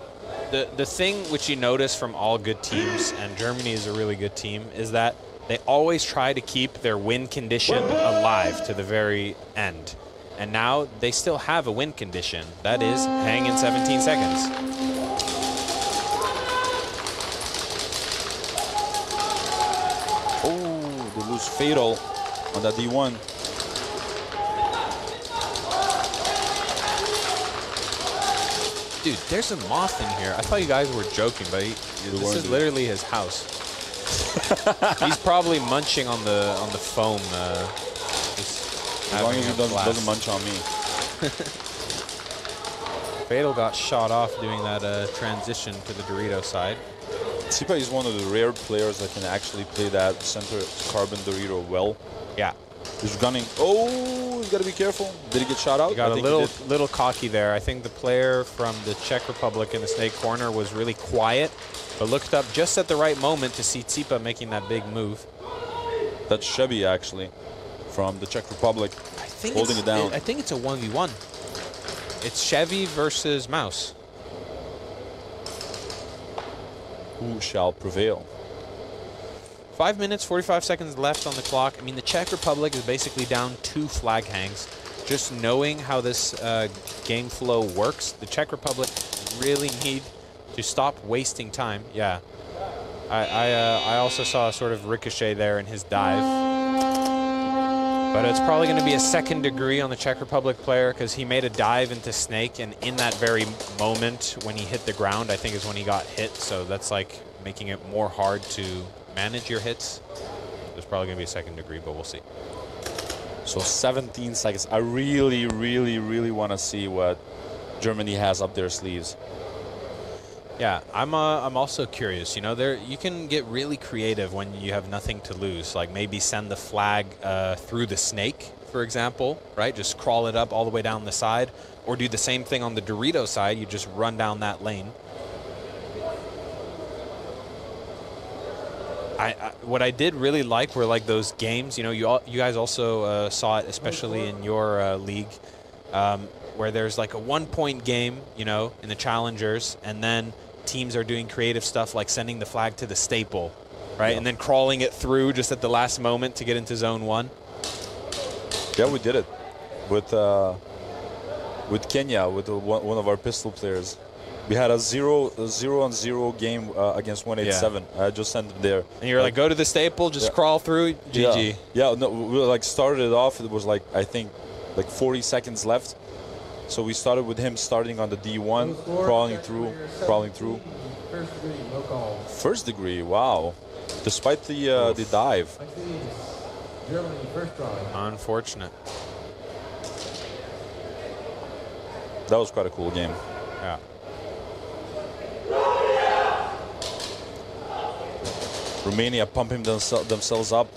the thing which you notice from all good teams, and Germany is a really good team, is that they always try to keep their win condition alive to the very end. And now they still have a win condition. That is hang in 17 seconds. Oh, they lose fatal on that D1. Dude, there's a moth in here. I thought you guys were joking, but this is literally his house. He's probably munching on the foam. As long as he doesn't munch on me. Fatal got shot off doing that transition to the Dorito side. Tsipa is one of the rare players that can actually play that center carbon Dorito well. Yeah. He's gunning. Oh, you gotta be careful. Did he get shot out? He got a little cocky there. I think the player from the Czech Republic in the snake corner was really quiet, but looked up just at the right moment to see Tsipa making that big move. That's Chevy, actually, from the Czech Republic, holding it down. I think it's a 1v1. It's Chevy versus Mouse. Who shall prevail? 5 minutes, 45 seconds left on the clock. I mean, the Czech Republic is basically down 2 flag hangs. Just knowing how this game flow works, the Czech Republic really need to stop wasting time. Yeah. I also saw a sort of ricochet there in his dive. But it's probably going to be a second degree on the Czech Republic player because he made a dive into Snake, and in that very moment when he hit the ground, I think is when he got hit. So that's like making it more hard to manage your hits. There's probably going to be a second degree, but we'll see. So 17 seconds. I really, really, really want to see what Germany has up their sleeves. Yeah, I'm also curious. You know, you can get really creative when you have nothing to lose. Like maybe send the flag through the snake, for example, right? Just crawl it up all the way down the side, or do the same thing on the Dorito side. You just run down that lane. What I did really like were like those games. You know, you guys also saw it, especially in your league, where there's like a 1-point game, you know, in the challengers, and then teams are doing creative stuff like sending the flag to the staple, right, and then crawling it through just at the last moment to get into zone 1. Yeah, we did it with Kenya, with one of our pistol players. We had a 0-on-0 game against 187. I just sent it there. And you're like, go to the staple, just crawl through, GG. Yeah, no, we like started it off. It was like, I think, like 40 seconds left. So we started with him starting on the D1, crawling through. First degree, no call. First degree, wow. Despite the dive. Germany, first try. Unfortunate. That was quite a cool game. Yeah. Romania pumping themselves up,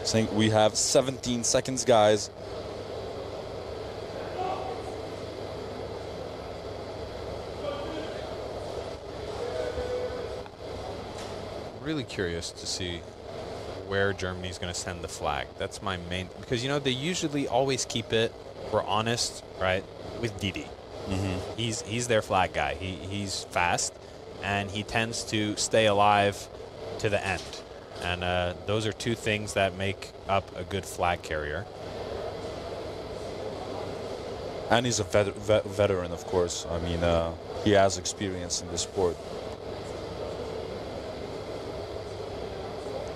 saying we have 17 seconds, guys. Really curious to see where Germany's going to send the flag. That's my main, because you know they usually always keep it, we're honest, right, with Didi. Mm-hmm. He's their flag guy. He's fast, and he tends to stay alive to the end. And those are two things that make up a good flag carrier. And he's a veteran, of course. I mean, he has experience in the sport.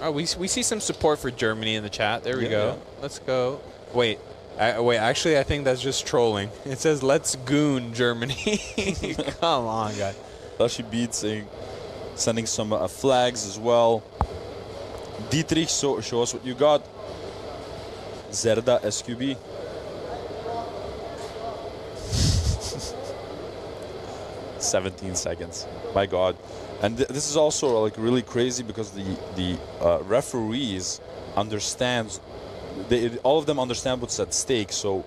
Oh, we see some support for Germany in the chat. There we go. Yeah. Let's go. Wait. Actually, I think that's just trolling. It says, let's goon Germany. Come on, guys. Lashi beats sending some flags as well. Dietrich, show us what you got. Zerda SQB. 17 seconds. My God. And this is also like really crazy because the referees understand, all of them understand what's at stake, so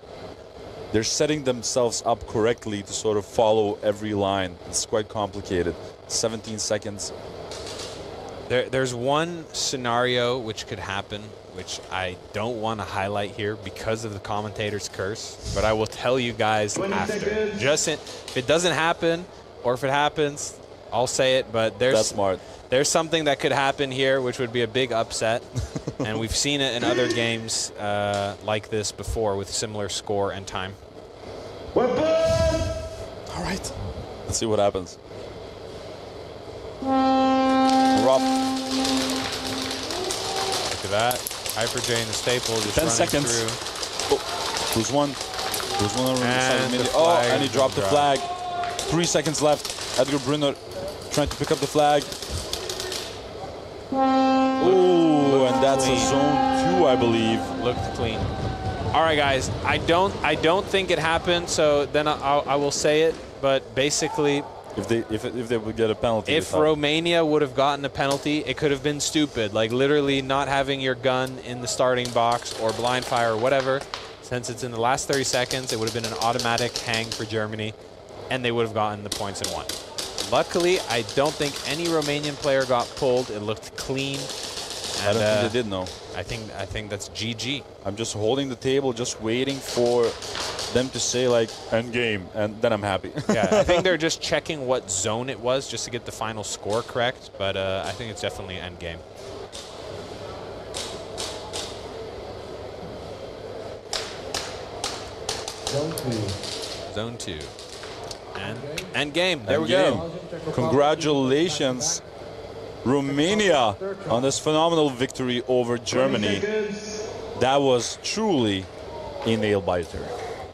they're setting themselves up correctly to sort of follow every line. It's quite complicated. 17 seconds. There's one scenario which could happen, which I don't want to highlight here because of the commentator's curse, but I will tell you guys after. If it doesn't happen, or if it happens, I'll say it, but That's smart. There's something that could happen here which would be a big upset, and we've seen it in other games like this before with similar score and time. All right. Let's see what happens. Rob. Look at that. Hyper J and the staple just 10 running seconds. through. Oh, who's one? Who's one over the side of the mini? flag Oh, and he dropped the flag. 3 seconds left. Edgar Brunner trying to pick up the flag. Oh, and that's a zone 2, I believe. Looked clean. All right, guys. I don't think it happened. So then I will say it. But basically, if they would get a penalty, if Romania would have gotten a penalty, it could have been stupid. Like literally not having your gun in the starting box or blind fire or whatever. Since it's in the last 30 seconds, it would have been an automatic hang for Germany, and they would have gotten the points and won. Luckily, I don't think any Romanian player got pulled. It looked clean. I don't think they did, no. I think that's GG. I'm just holding the table, just waiting for them to say like end game, and then I'm happy. Yeah, I think they're just checking what zone it was just to get the final score correct, but I think it's definitely end game. Zone 2. And end game. There we go. Congratulations, Romania, on this phenomenal victory over Germany. That was truly a nail-biter.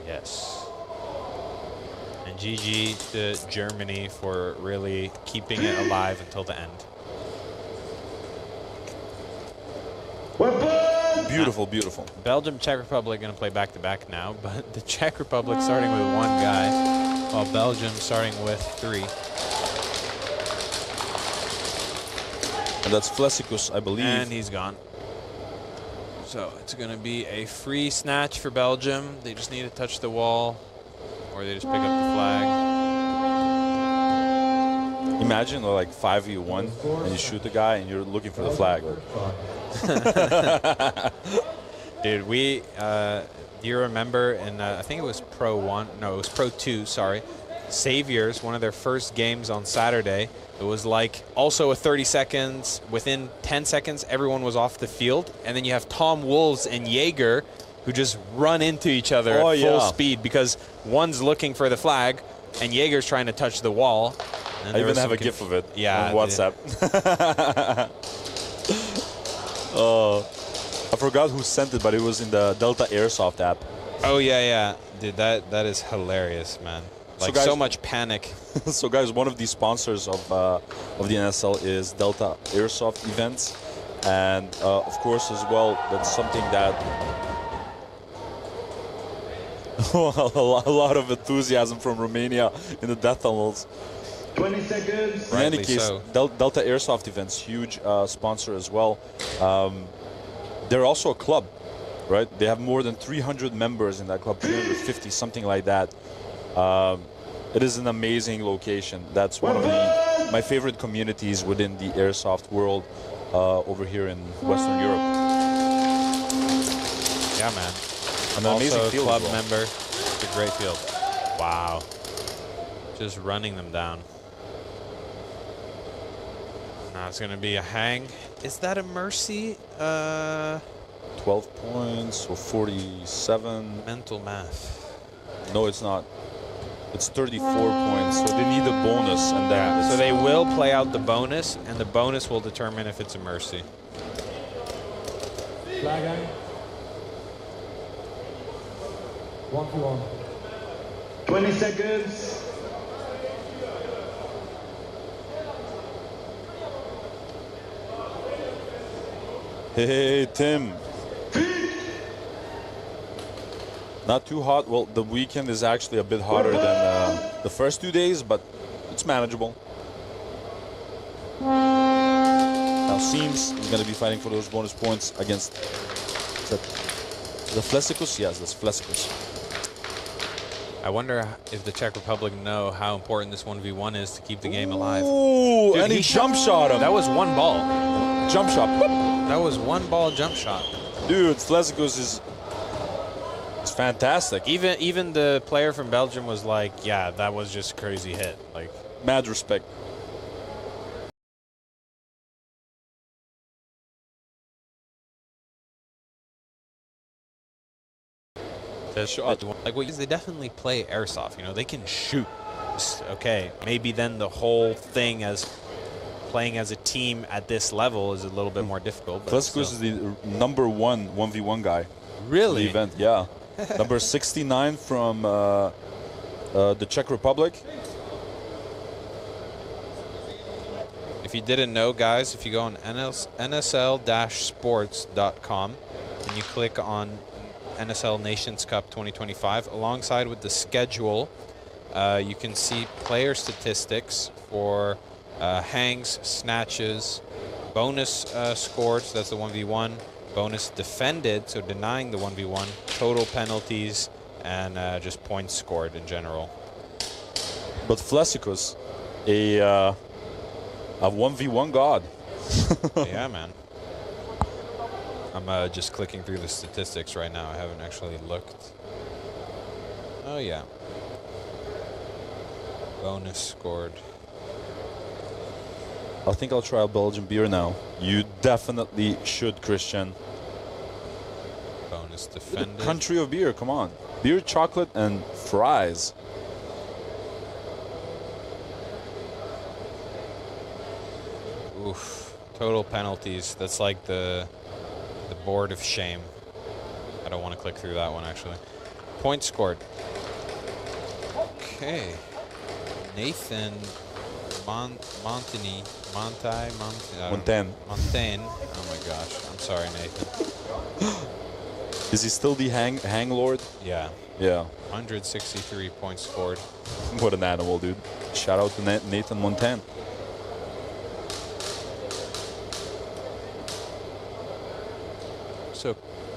Yes. And GG to Germany for really keeping it alive until the end. Beautiful, beautiful. Belgium, Czech Republic going to play back-to-back now, but the Czech Republic starting with 1 guy, while Belgium starting with 3. And that's Flesicus, I believe. And he's gone. So it's going to be a free snatch for Belgium. They just need to touch the wall, or they just pick up the flag. Imagine like 5v1 and you shoot the guy and you're looking for the flag. Dude, we do you remember in I think it was Pro 1, no, it was Pro 2, sorry. Saviors, one of their first games on Saturday, it was like also a 30 seconds, within 10 seconds everyone was off the field, and then you have Tom Wolves and Jaeger who just run into each other at full speed because one's looking for the flag and Jaeger's trying to touch the wall. And I even have a GIF of it on WhatsApp. I forgot who sent it, but it was in the Delta Airsoft app. Oh yeah, dude, that is hilarious, man. Like so much panic. So guys, one of the sponsors of the NSL is Delta Airsoft Events, and of course as well, that's something that a lot of enthusiasm from Romania in the death tunnels. 20 seconds. In any case, Delta Airsoft Events, huge sponsor as well. They're also a club, right? They have more than 300 members in that club, 350, something like that. It is an amazing location. That's one of my favorite communities within the airsoft world over here in Western Europe. Yeah, man. And an amazing also field club as well. member. It's a great field. Wow. Just running them down. Now it's going to be a hang. Is that a mercy? 12 points or 47. Mental math. No, it's not. It's 34 points, so they need a bonus, and then so they will play out the bonus, and the bonus will determine if it's a mercy. Flag hang. 1-1. 20 seconds. Hey, Tim. Not too hot. Well, the weekend is actually a bit hotter than the first 2 days, but It's manageable. Now Seams is going to be fighting for those bonus points against the Flesicus. Yes, that's Flesicus. I wonder if the Czech Republic know how important this 1v1 is to keep the game alive. Ooh, Dude, and he jump shot him. That was one ball. Jump shot. Whoop. That was one ball jump shot. Dude, Flesicus is fantastic. Even the player from Belgium was like, yeah, that was just a crazy hit. Like, mad respect. Like, well, they definitely play airsoft. You know, they can shoot. Okay, maybe then the whole thing as playing as a team at this level is a little bit more difficult. Flesicus is the #1 1v1 guy. Really? The event, yeah. Number 69 from the Czech Republic. If you didn't know, guys, if you go on nsl-sports.com and you click on NSL Nations Cup 2025, alongside with the schedule, you can see player statistics for hangs, snatches, bonus scores, that's the 1v1, bonus defended, so denying the 1v1, total penalties, and just points scored in general. But Flesicus, a 1v1 god. Yeah, man. I'm just clicking through the statistics right now. I haven't actually looked. Oh, yeah. Bonus scored. I think I'll try a Belgian beer now. You definitely should, Christian. Bonus defended. Country of beer, come on. Beer, chocolate, and fries. Oof. Total penalties. That's like the board of shame. I don't want to click through that one, actually. Points scored. Okay. Nathan Montaigne. Montaigne. Oh my gosh. I'm sorry, Nathan. Is he still the hang lord? Yeah. Yeah. 163 points scored. What an animal, dude. Shout out to Nathan Montaigne. So,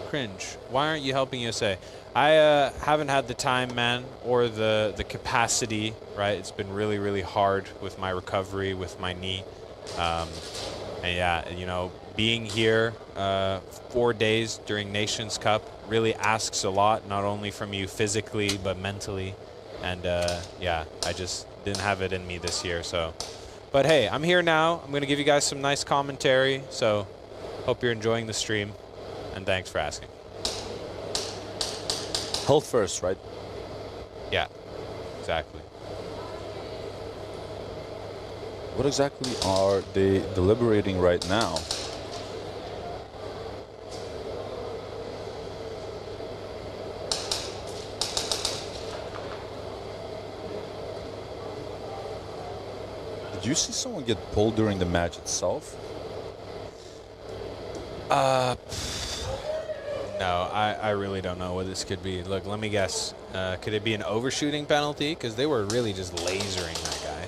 Cringe, why aren't you helping USA? I haven't had the time, man, or the capacity, right? It's been really, really hard with my recovery, with my knee. And yeah, you know, being here 4 days during Nations Cup really asks a lot, not only from you physically, but mentally. And yeah, I just didn't have it in me this year, so. But hey, I'm here now. I'm going to give you guys some nice commentary, so hope you're enjoying the stream. And thanks for asking. Health first, right? Yeah, exactly. What exactly are they deliberating right now? Did you see someone get pulled during the match itself? No, I really don't know what this could be. Look, let me guess. Could it be an overshooting penalty? Because they were really just lasering that guy.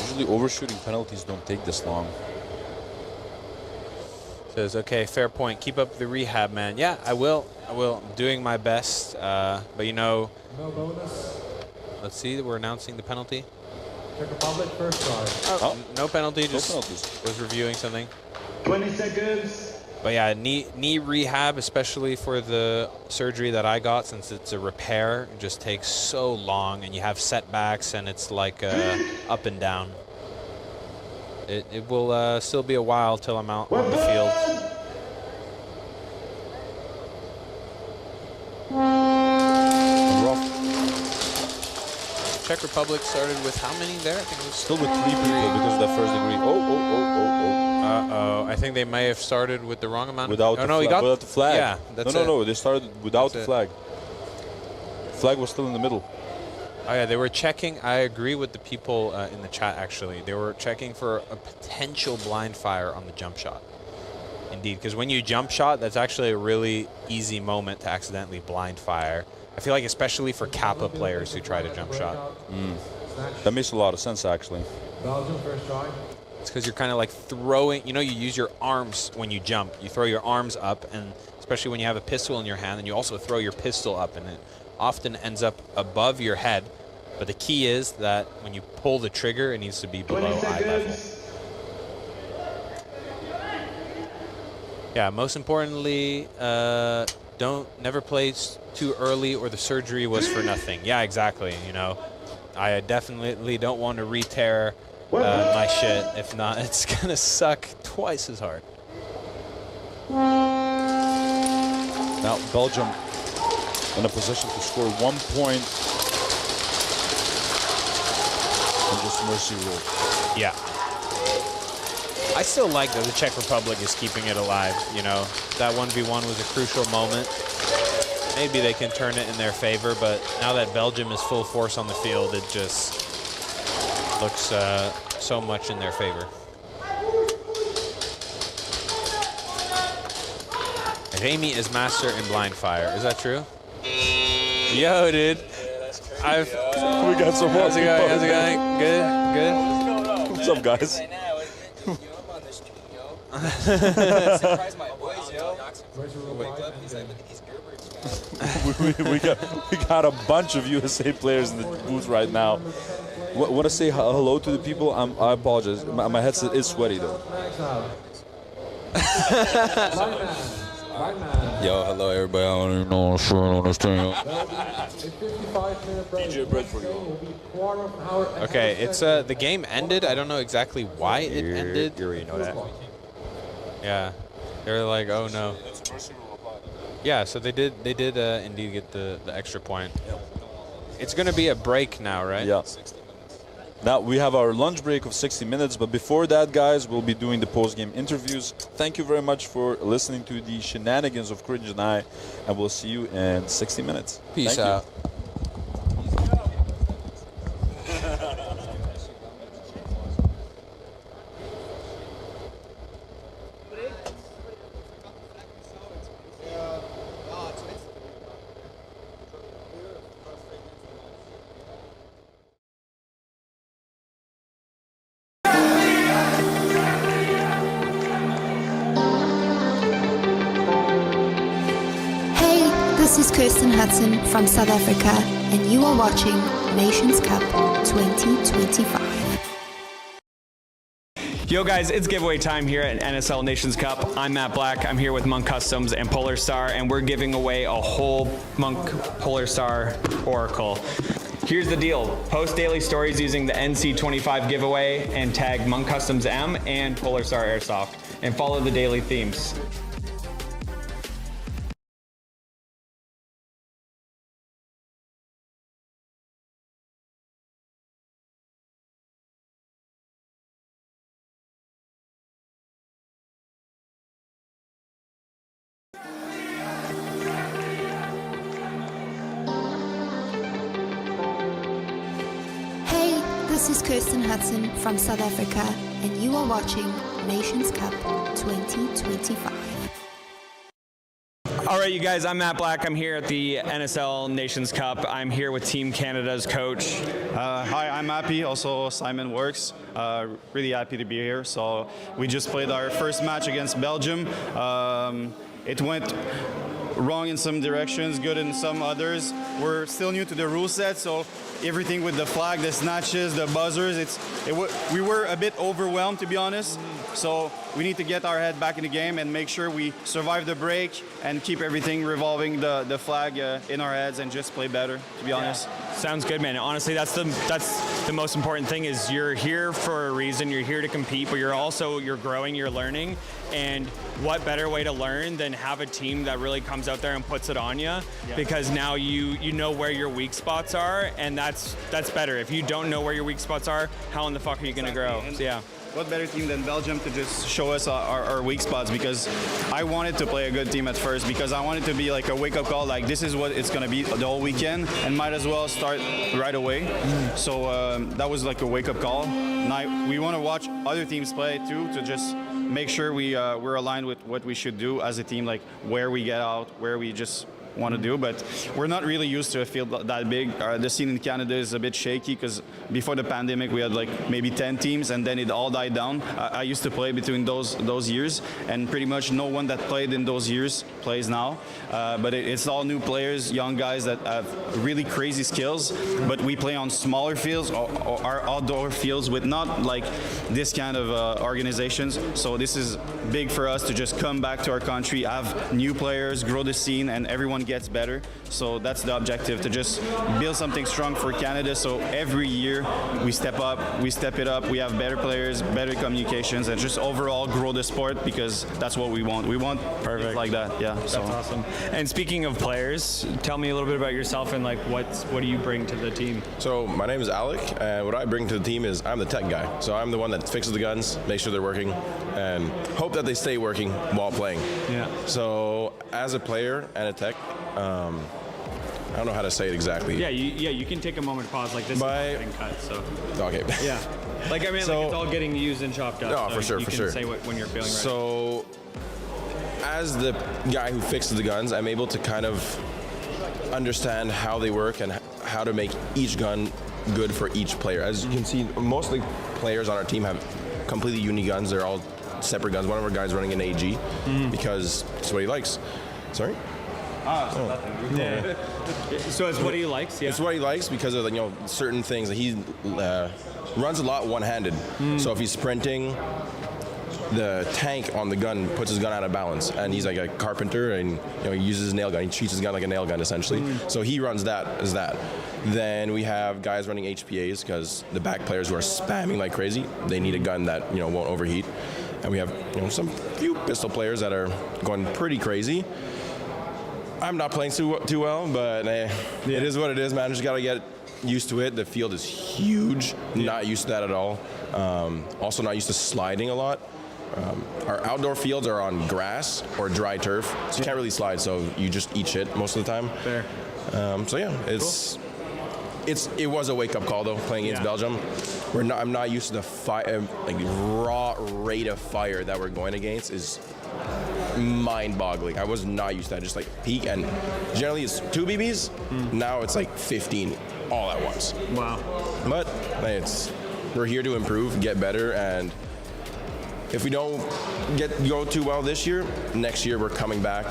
Usually overshooting penalties don't take this long. Says, okay, fair point. Keep up the rehab, man. Yeah, I will. I'm doing my best. But, you know, No bonus. let's see. We're announcing the penalty. Czech Republic first try. Oh, no penalty. No Just penalties. was reviewing something. 20 seconds. But yeah, knee rehab, especially for the surgery that I got, since it's a repair, it just takes so long, and you have setbacks, and it's like up and down. It will still be a while till I'm out on the field. Czech Republic started with how many there? I think it was Still with 3 people because of that first degree. Oh. Uh-oh. I think they may have started with the wrong amount. Without the flag. Yeah, that's No. They started without the flag. Flag was still in the middle. Oh, yeah, they were checking. I agree with the people in the chat, actually. They were checking for a potential blind fire on the jump shot. Indeed, because when you jump shot, that's actually a really easy moment to accidentally blind fire. I feel like especially for Kappa players who try to jump shot. That makes a lot of sense, actually. Belgium first try. It's because you're kind of like throwing, you know, you use your arms when you jump. You throw your arms up, and especially when you have a pistol in your hand, and you also throw your pistol up, and it often ends up above your head. But the key is that when you pull the trigger, it needs to be below eye level. Yeah, most importantly, never play too early or the surgery was for nothing. Yeah, exactly, you know. I definitely don't want to re-tear my shit. If not, it's going to suck twice as hard. Now Belgium in a position to score 1 point. And just mercy rule. Yeah. I still like that the Czech Republic is keeping it alive, you know. That 1v1 was a crucial moment. Maybe they can turn it in their favor, but now that Belgium is full force on the field, it just looks so much in their favor. Remy is master in blind fire. Is that true? Yo, dude. We got some more. How's it going? How's it going? Good? Good? What's up, guys? Surprise my boys, yo. Wake up, he's like, look at these Gerbers. we got a bunch of USA players in the booth right now. Want to say hello to the people? I apologize. My headset is sweaty though. Yo, hello everybody. I don't even know what I'm understand. DJ Bread for you. Okay, it's the game ended. I don't know exactly why it ended. You already know that. Yeah, they're like, oh no. Yeah, so they did indeed get the extra point. It's gonna be a break now, right? Yeah. Now we have our lunch break of 60 minutes, but before that, guys, we'll be doing the post-game interviews. Thank you very much for listening to the shenanigans of Cringe and I, and we'll see you in 60 minutes. Peace out. This is Kirsten Hudson from South Africa, and you are watching Nations Cup 2025. Yo guys, it's giveaway time here at NSL Nations Cup. I'm Matt Black. I'm here with Monk Customs and Polar Star, and we're giving away a whole Monk Polar Star Oracle. Here's the deal. Post daily stories using the NC25 giveaway and tag Monk Customs M and Polar Star Airsoft, and follow the daily themes. This is Kirsten Hudson from South Africa, and you are watching Nations Cup 2025. All right, you guys, I'm Matt Black. I'm here at the NSL Nations Cup. I'm here with Team Canada's coach. Hi, I'm happy. Also, Simon Works. Really happy to be here. So we just played our first match against Belgium. It went wrong in some directions, good in some others. We're still new to the rule set, so everything with the flag, the snatches, the buzzers, we were a bit overwhelmed, to be honest. So we need to get our head back in the game and make sure we survive the break and keep everything revolving the flag in our heads and just play better, to be honest. Sounds good, man. Honestly, that's the most important thing is you're here for a reason. You're here to compete, but you're growing, you're learning. And what better way to learn than have a team that really comes out there and puts it on you? Yeah. Because now you know where your weak spots are, and that's better. If you don't know where your weak spots are, how in the fuck are you going to grow? So, yeah. What better team than Belgium to just show us our weak spots? Because I wanted to play a good team at first, because I wanted to be like a wake-up call, like this is what it's going to be the whole weekend, and might as well start right away. So that was like a wake-up call. Now we want to watch other teams play too, to just make sure we're aligned with what we should do as a team, like where we get out, where we just want to do. But we're not really used to a field that big. The scene in Canada is a bit shaky because before the pandemic we had like maybe 10 teams, and then it all died down. I used to play between those years, and pretty much no one that played in those years plays now. But it's all new players, young guys that have really crazy skills. But we play on smaller fields or our outdoor fields with not like this kind of organizations. So this is big for us to just come back to our country, have new players, grow the scene, and everyone gets better. So that's the objective, to just build something strong for Canada. So every year we step it up, we have better players, better communications, and just overall grow the sport, because that's what we want. We want perfect like that. Yeah. That's awesome. And speaking of players, tell me a little bit about yourself and like what do you bring to the team? So my name is Alec, and what I bring to the team is I'm the tech guy. So I'm the one that fixes the guns, makes sure they're working, and hope that they stay working while playing. Yeah. So as a player and a tech, I don't know how to say it exactly. Yeah, you can take a moment to pause. Like this is getting cut, so. Okay. Yeah. Like I mean, So- like it's all getting used and chopped up. No, so for sure, you for can sure. say when you're feeling ready. So as the guy who fixes the guns, I'm able to kind of understand how they work and how to make each gun good for each player. As you can see, most of the players on our team have completely unique guns. They're all separate guns. One of our guys running an AG because it's what he likes. Sorry? Nothing. Yeah. So it's what he likes, yeah. It's what he likes because of certain things. He runs a lot one-handed. So if he's sprinting, the tank on the gun puts his gun out of balance, and he's like a carpenter, and he uses his nail gun. He treats his gun like a nail gun essentially. So he runs that as that. Then we have guys running HPAs because the back players who are spamming like crazy, they need a gun that won't overheat. And we have some few pistol players that are going pretty crazy. I'm not playing too well, but it is what it is, man. Just gotta get used to it. The field is huge. Not used to that at all. Also not used to sliding a lot. Our outdoor fields are on grass or dry turf, so you can't really slide. So you just eat shit most of the time. Fair. So yeah, it was a wake-up call though, playing against Belgium. I'm not used to the raw rate of fire that we're going against is mind-boggling. I was not used to that. Just like peak, and generally it's 2 BBs. Now it's like 15 all at once. Wow. But we're here to improve, get better, and if we don't go too well this year, next year we're coming back,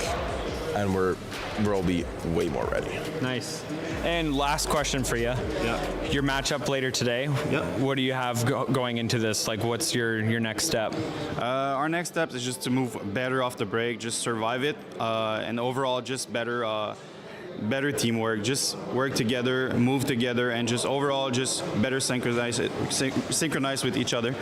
and we'll be way more ready. Nice. And last question for you. Yeah. Your matchup later today. Yeah. What do you have going into this? Like, what's your next step? Our next step is just to move better off the break, just survive it, and overall just better teamwork, just work together, move together, and just overall just better synchronize with each other.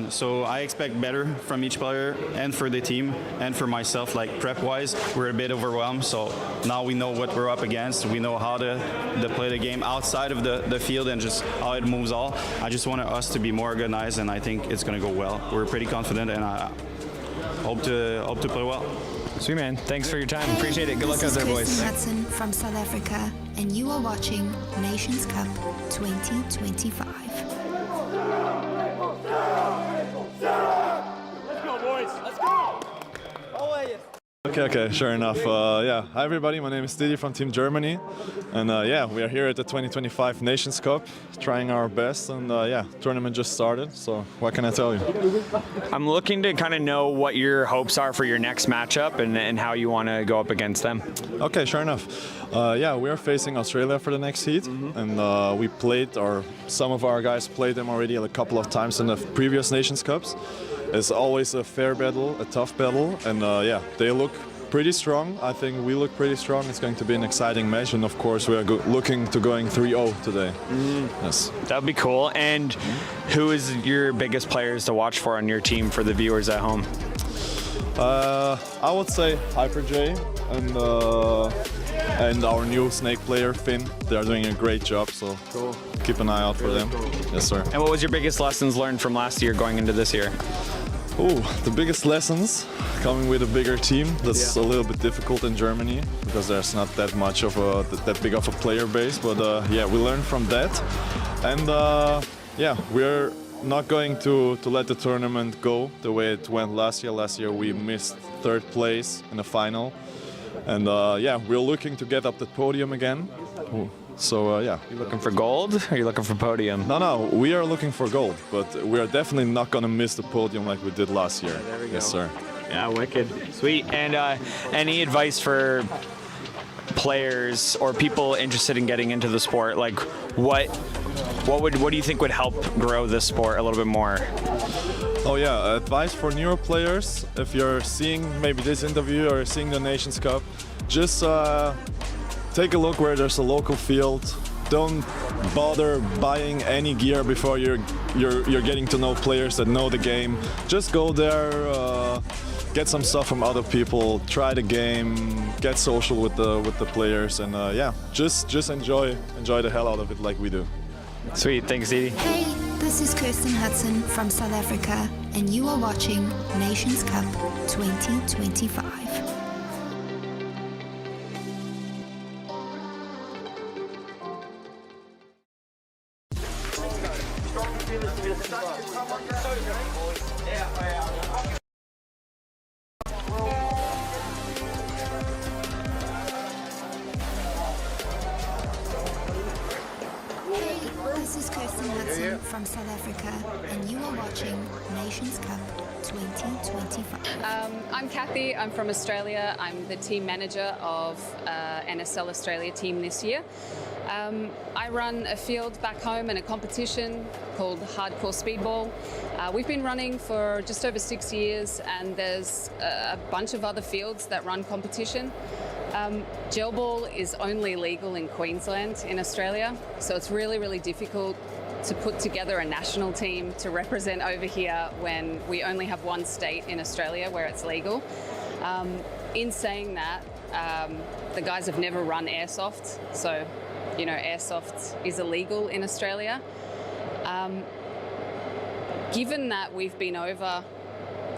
So I expect better from each player and for the team and for myself. Like prep-wise, we're a bit overwhelmed, so now we know what we're up against. We know how to play the game outside of the field and just how it moves all. I just want us to be more organized, and I think it's going to go well. We're pretty confident, and I hope to play well. Sweet, man. Thanks for your time. Appreciate it. Good luck out there, boys. This is Hudson from South Africa, and you are watching Nations Cup 2025. Let's go, boys. Let's go. Okay, sure enough. Hi everybody, my name is Didi from Team Germany, and we are here at the 2025 Nations Cup, trying our best, and tournament just started, so what can I tell you? I'm looking to kind of know what your hopes are for your next matchup and how you want to go up against them. Okay, sure enough. We are facing Australia for the next heat, and we played, or some of our guys played them already a couple of times in the previous Nations Cups. It's always a fair battle, a tough battle, and they look pretty strong. I think we look pretty strong. It's going to be an exciting match, and of course we are looking to going 3-0 today. Yes. That would be cool. And who is your biggest players to watch for on your team for the viewers at home? I would say Hyper J and our new Snake player Finn. They are doing a great job, so keep an eye out for them. Cool. Yes, sir. And what was your biggest lessons learned from last year going into this year? The biggest lessons, coming with a bigger team. That's a little bit difficult in Germany because there's not that much of that big of a player base. But we learned from that, and we're not going to let the tournament go the way it went last year. Last year we missed 3rd place in the final. And yeah, we're looking to get up the podium again. So yeah. You looking for gold or are you looking for podium? No, we are looking for gold, but we are definitely not going to miss the podium like we did last year. There we go. Yes, sir. Yeah, wicked. Sweet. And any advice for players or people interested in getting into the sport? Like what do you think would help grow this sport a little bit more? Oh yeah, advice for newer players. If you're seeing maybe this interview or seeing the Nations Cup, just take a look where there's a local field. Don't bother buying any gear before you're getting to know players that know the game. Just go there, get some stuff from other people, try the game, get social with the players, and yeah, just enjoy the hell out of it like we do. Sweet, thanks, Edie. Hey, this is Kirsten Hudson from South Africa, and you are watching Nations Cup 2025. This is Kirsten Hudson from South Africa, and you are watching Nations Cup 2025. I'm Kathy. I'm from Australia. I'm the team manager of NSL Australia team this year. I run a field back home and a competition called Hardcore Speedball. We've been running for just over 6 years, and there's a bunch of other fields that run competition. Gel ball is only legal in Queensland in Australia, so it's really, really difficult to put together a national team to represent over here when we only have one state in Australia where it's legal. In saying that, the guys have never run airsoft, so you know airsoft is illegal in Australia. Given that we've been over,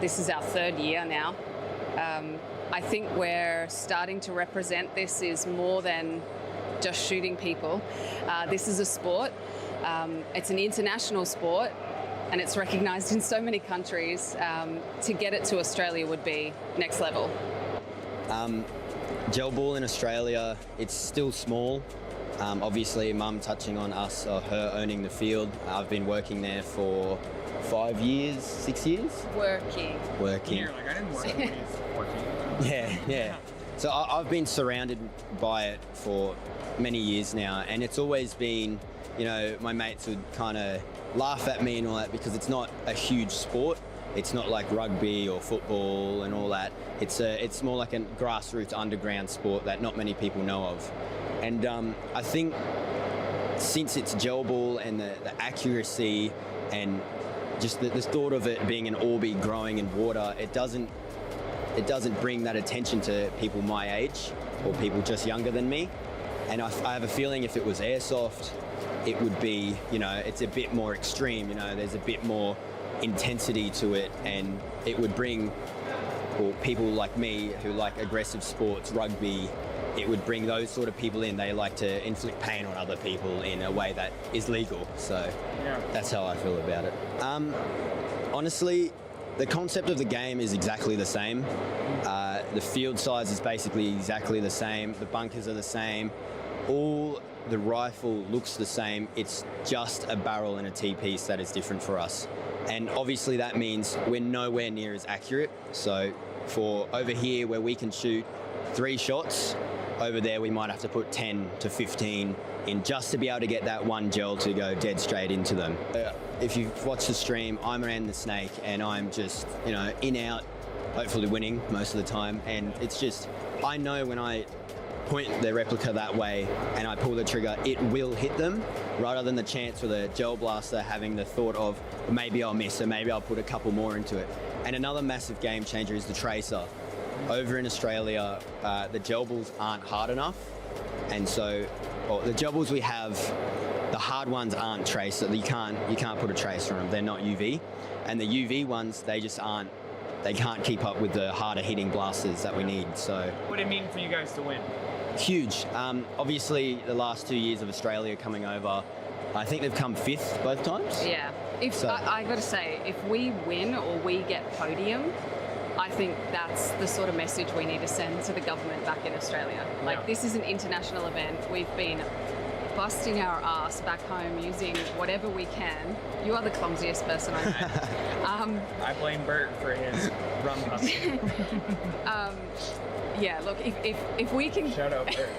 this is our 3rd year now, I think we're starting to represent this is more than just shooting people. This is a sport. It's an international sport, and it's recognised in so many countries. To get it to Australia would be next level. Gel ball in Australia, it's still small. Obviously, Mum touching on us or her owning the field. I've been working there for 5 years, 6 years? Working. You're like, I didn't work when he's 14. Yeah. So I've been surrounded by it for many years now, and it's always been, you know, my mates would kind of laugh at me and all that because it's not a huge sport. It's not like rugby or football and all that. It's more like a grassroots underground sport that not many people know of. And I think since it's gel ball and the accuracy and just the thought of it being an orby growing in water, it doesn't bring that attention to people my age or people just younger than me. And I have a feeling if it was airsoft, it would be, you know, it's a bit more extreme, you know, there's a bit more intensity to it, and it would bring people like me who like aggressive sports, rugby, it would bring those sort of people in. They like to inflict pain on other people in a way that is legal. So that's how I feel about it. Honestly, the concept of the game is exactly the same. The field size is basically exactly the same. The bunkers are the same. All the rifle looks the same. It's just a barrel and a T-piece that is different for us. And obviously that means we're nowhere near as accurate. So for over here where we can shoot 3 shots, over there we might have to put 10 to 15 in just to be able to get that one gel to go dead straight into them. If you've watched the stream, I'm around the snake and I'm just, you know, in, out, hopefully winning most of the time. And it's just, I know when I point the replica that way and I pull the trigger, it will hit them, rather than the chance with a gel blaster having the thought of maybe I'll miss, or maybe I'll put a couple more into it. And another massive game changer is the tracer. Over in Australia, the gel balls aren't hard enough, and so the gel balls we have, the hard ones aren't tracer. You can't put a tracer on them. They're not UV, and the UV ones, they just aren't. They can't keep up with the harder hitting blasters that we need. So what do it mean for you guys to win? Huge. Obviously, the last 2 years of Australia coming over, I think they've come 5th both times. Yeah. I got to say, if we win or we get podium, I think that's the sort of message we need to send to the government back in Australia. Like, this is an international event. We've been busting our ass back home using whatever we can. You are the clumsiest person I know. I blame Bert for his rum hustle. Yeah, look, if we can... Shout out Bert.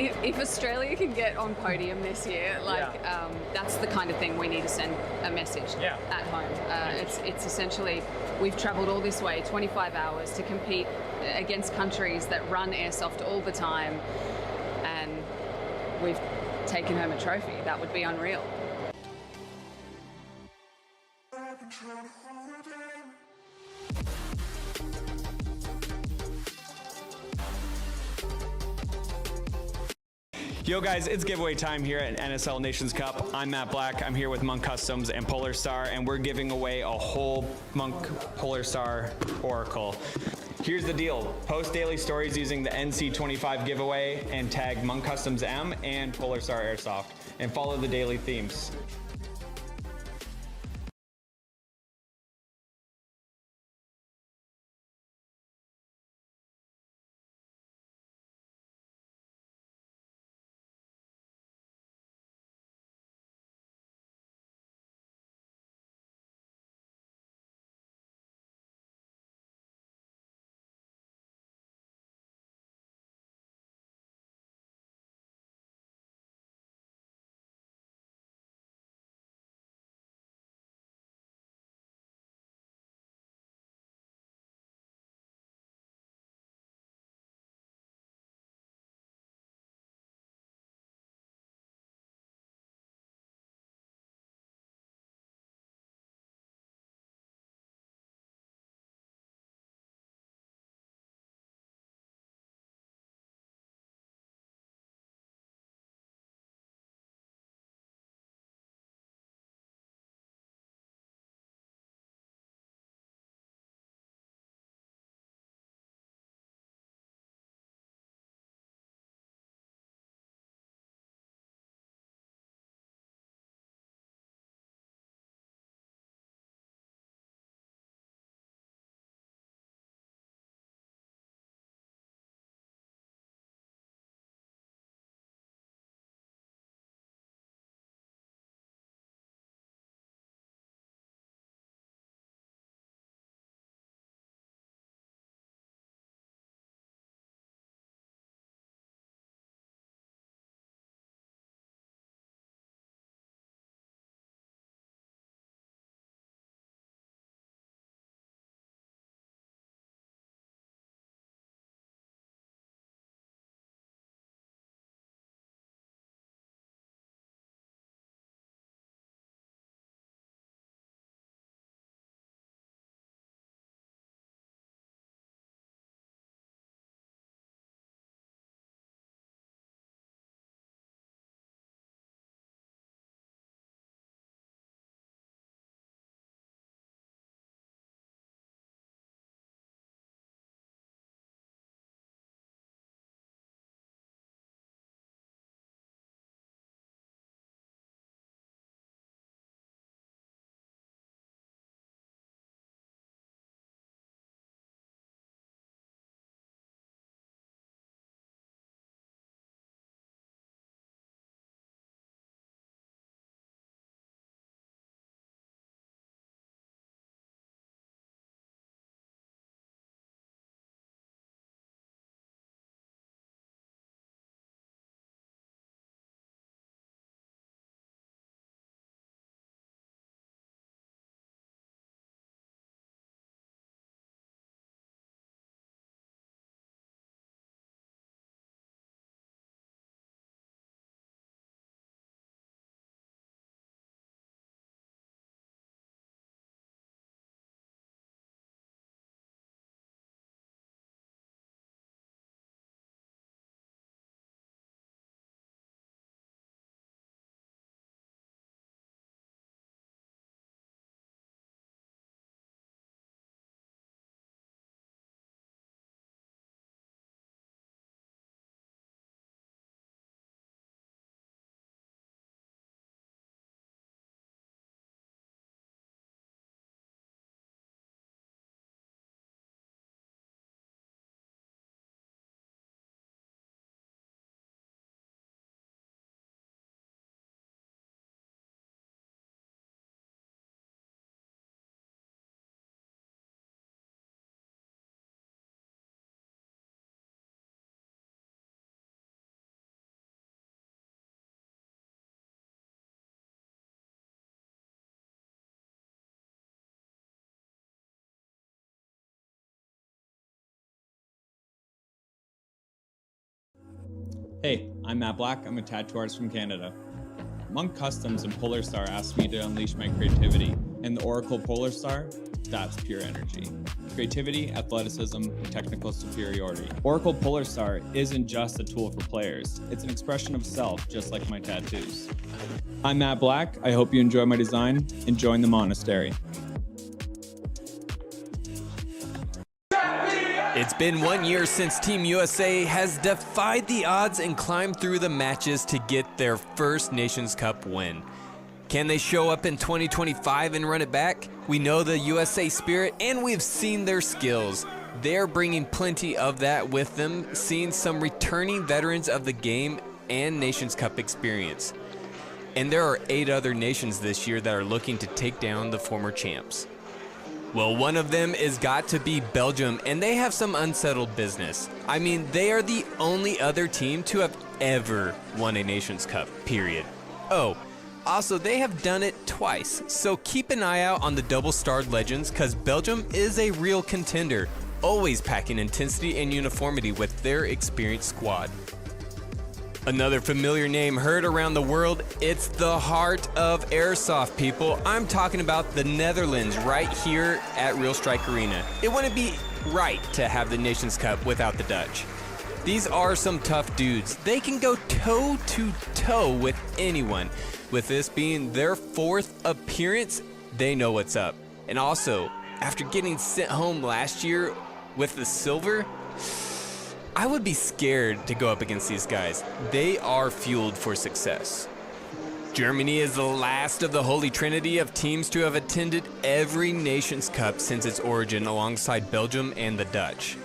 If Australia can get on podium this year, that's the kind of thing we need to send a message at home. It's essentially, we've travelled all this way, 25 hours, to compete against countries that run airsoft all the time, and we've taken home a trophy. That would be unreal. Yo guys, it's giveaway time here at NSL Nations Cup. I'm Matt Black. I'm here with Monk Customs and Polar Star, and we're giving away a whole Monk Polar Star Oracle. Here's the deal. Post daily stories using the NC25 giveaway and tag Monk Customs M and Polar Star Airsoft, and follow the daily themes. Hey, I'm Matt Black. I'm a tattoo artist from Canada. Monk Customs and Polar Star asked me to unleash my creativity, and the Oracle Polar Star, that's pure energy. Creativity, athleticism, and technical superiority. Oracle Polar Star isn't just a tool for players. It's an expression of self, just like my tattoos. I'm Matt Black. I hope you enjoy my design and join the monastery. It's been 1 year since Team USA has defied the odds and climbed through the matches to get their first Nations Cup win. Can they show up in 2025 and run it back? We know the USA spirit and we've seen their skills. They're bringing plenty of that with them, seeing some returning veterans of the game and Nations Cup experience. And there are 8 other nations this year that are looking to take down the former champs. Well, one of them is got to be Belgium, and they have some unsettled business. I mean, they are the only other team to have ever won a Nations Cup, period. Oh, also, they have done it twice, so keep an eye out on the double-starred legends, because Belgium is a real contender, always packing intensity and uniformity with their experienced squad. Another familiar name heard around the world, it's the heart of airsoft, people. I'm talking about the Netherlands right here at Real Strike Arena. It wouldn't be right to have the Nations Cup without the Dutch. These are some tough dudes. They can go toe to toe with anyone. With this being their 4th appearance, they know what's up. And also, after getting sent home last year with the silver, I would be scared to go up against these guys. They are fueled for success. Germany is the last of the holy trinity of teams to have attended every Nations Cup since its origin, alongside Belgium and the Dutch.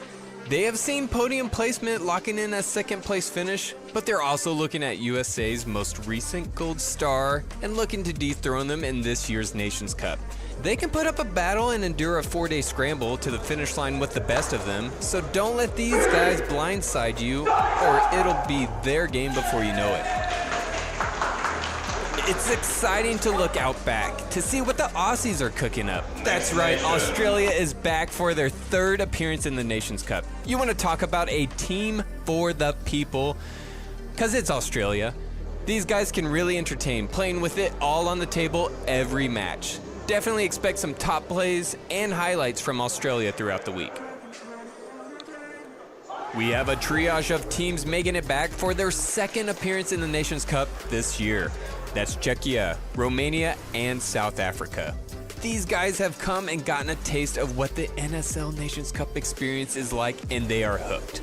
They have seen podium placement locking in a 2nd place finish, but they're also looking at USA's most recent gold star and looking to dethrone them in this year's Nations Cup. They can put up a battle and endure a 4-day scramble to the finish line with the best of them, so don't let these guys blindside you, or it'll be their game before you know it. It's exciting to look out back to see what the Aussies are cooking up. That's right, Australia is back for their 3rd appearance in the Nations Cup. You want to talk about a team for the people? Because it's Australia. These guys can really entertain, playing with it all on the table every match. Definitely expect some top plays and highlights from Australia throughout the week. We have a triage of teams making it back for their 2nd appearance in the Nations Cup this year. That's Czechia, Romania, and South Africa. These guys have come and gotten a taste of what the NSL Nations Cup experience is like, and they are hooked.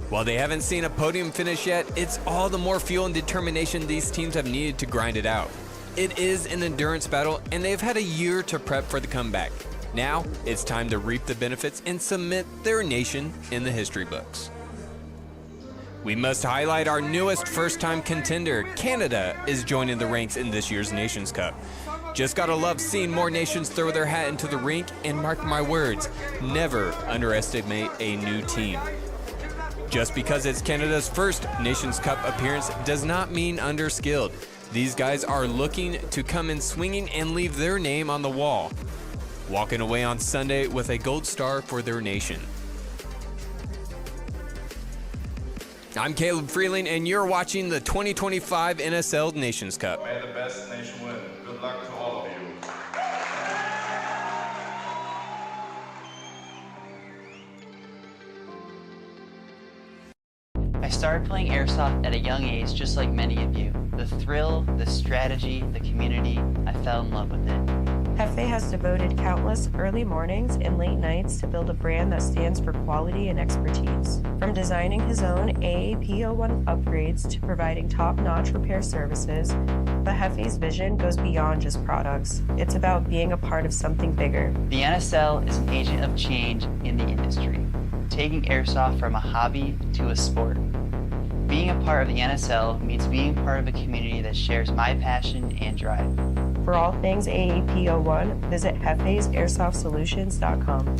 While they haven't seen a podium finish yet, it's all the more fuel and determination these teams have needed to grind it out. It is an endurance battle, and they've had a year to prep for the comeback. Now, it's time to reap the benefits and cement their nation in the history books. We must highlight our newest first-time contender. Canada is joining the ranks in this year's Nations Cup. Just gotta love seeing more nations throw their hat into the rink, and mark my words, never underestimate a new team. Just because it's Canada's first Nations Cup appearance does not mean underskilled. These guys are looking to come in swinging and leave their name on the wall, walking away on Sunday with a gold star for their nation. I'm Caleb Freeling, and you're watching the 2025 NSL Nations Cup. May the best nation win. Good luck to all of you. I started playing airsoft at a young age, just like many of you. The thrill, the strategy, the community, I fell in love with it. Hefe has devoted countless early mornings and late nights to build a brand that stands for quality and expertise. From designing his own AAP01 upgrades to providing top-notch repair services, but Hefe's vision goes beyond just products. It's about being a part of something bigger. The NSL is an agent of change in the industry, taking airsoft from a hobby to a sport. Being a part of the NSL means being part of a community that shares my passion and drive. For all things AAP01, visit hefesairsoft.solutions.com.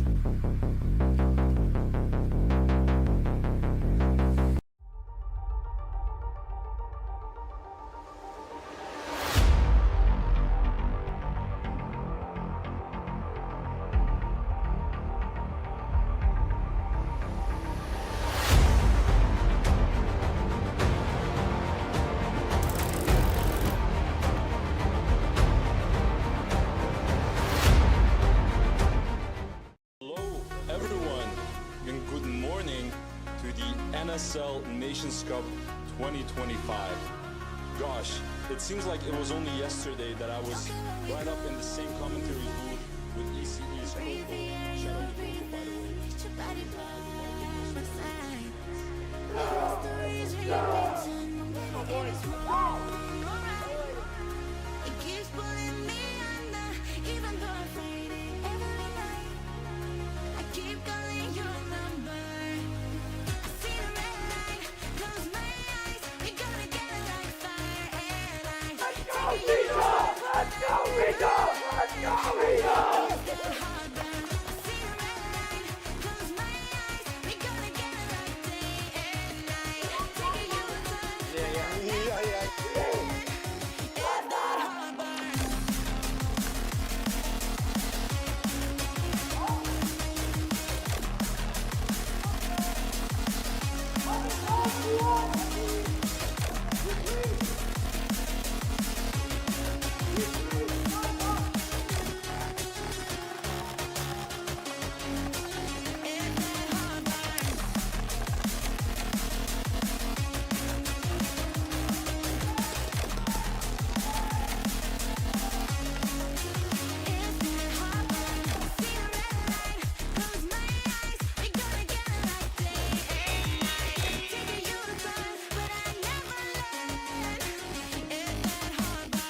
NSL Nations Cup 2025. Gosh, it seems like it was only yesterday that I was right up in the same commentary booth with ECE's Coco. Shout out to Coco, by the way.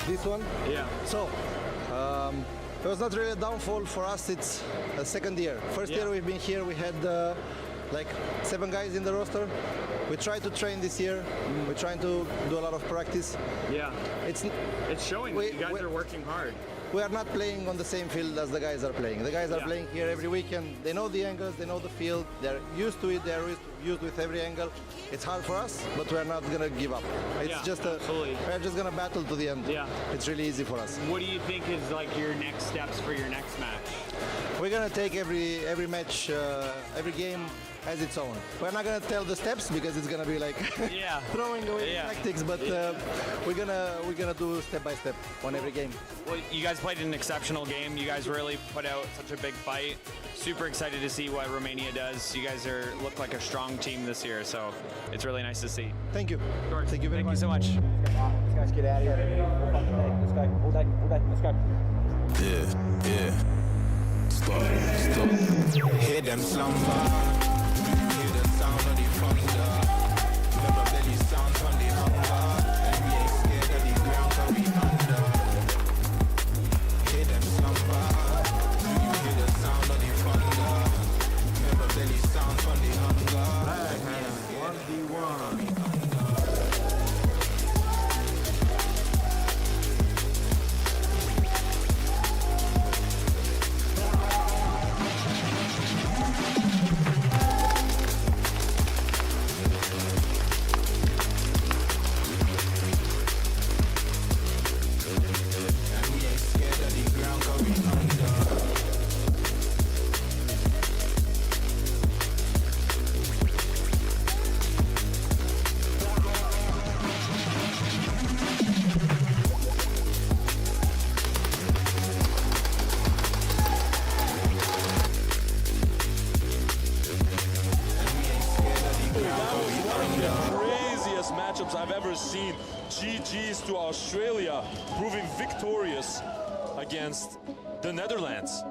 This one? Yeah. So, it was not really a downfall for us. It's a second year. First year we've been here, we had like 7 guys in the roster. We try to train this year. We're trying to do a lot of practice. Yeah. It's showing that you guys are working hard. We are not playing on the same field as the guys are playing. The guys are playing here every weekend. They know the angles, they know the field. They're used to it. They're used with every angle. It's hard for us, but we're not gonna give up. It's just we're just gonna battle to the end. Yeah. It's really easy for us. What do you think is like your next steps for your next match? We're gonna take every match, every game as its own. We're not gonna tell the steps because it's gonna be like throwing away tactics, but we're gonna do step by step on every game. Well, you guys played an exceptional game. You guys really put out such a big fight. Super excited to see what Romania does. You guys look like a strong team this year, so it's really nice to see. Thank you. Thank you very much. Thank you so much. Let's guys get out of here. Let's go. All day. Let's go. Yeah. Stop. Hear them slumber. Hear the sound of the thunder. Never belly sound from the hunger. And we ain't scared of the ground 'cause we under. Hear them slumber. Do you hear the sound of the thunder? Never belly sound from the hunger. And we ain't scared of the ground 'cause we under. Matchups I've ever seen. GG's to Australia, proving victorious against the Netherlands.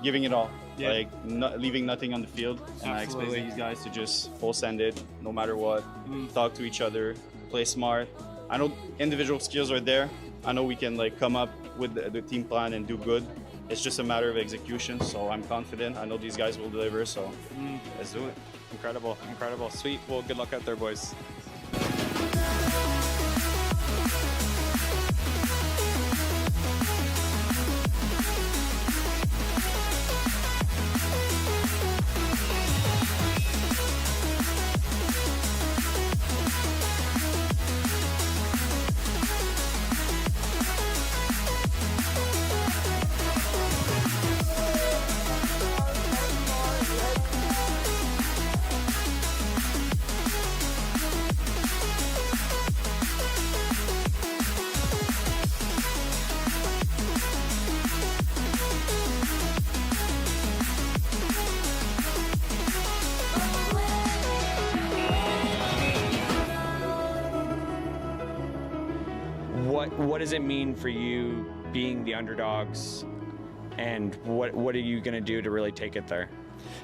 Giving it all, like leaving nothing on the field, and I expect these guys to just full send it no matter what, talk to each other, play smart. I know individual skills are there. I know we can like come up with the team plan and do good. It's just a matter of execution, so I'm confident. I know these guys will deliver, so let's do it. Incredible. Sweet. Well, good luck out there, boys. what does it mean for you being the underdogs, and what are you going to do to really take it there?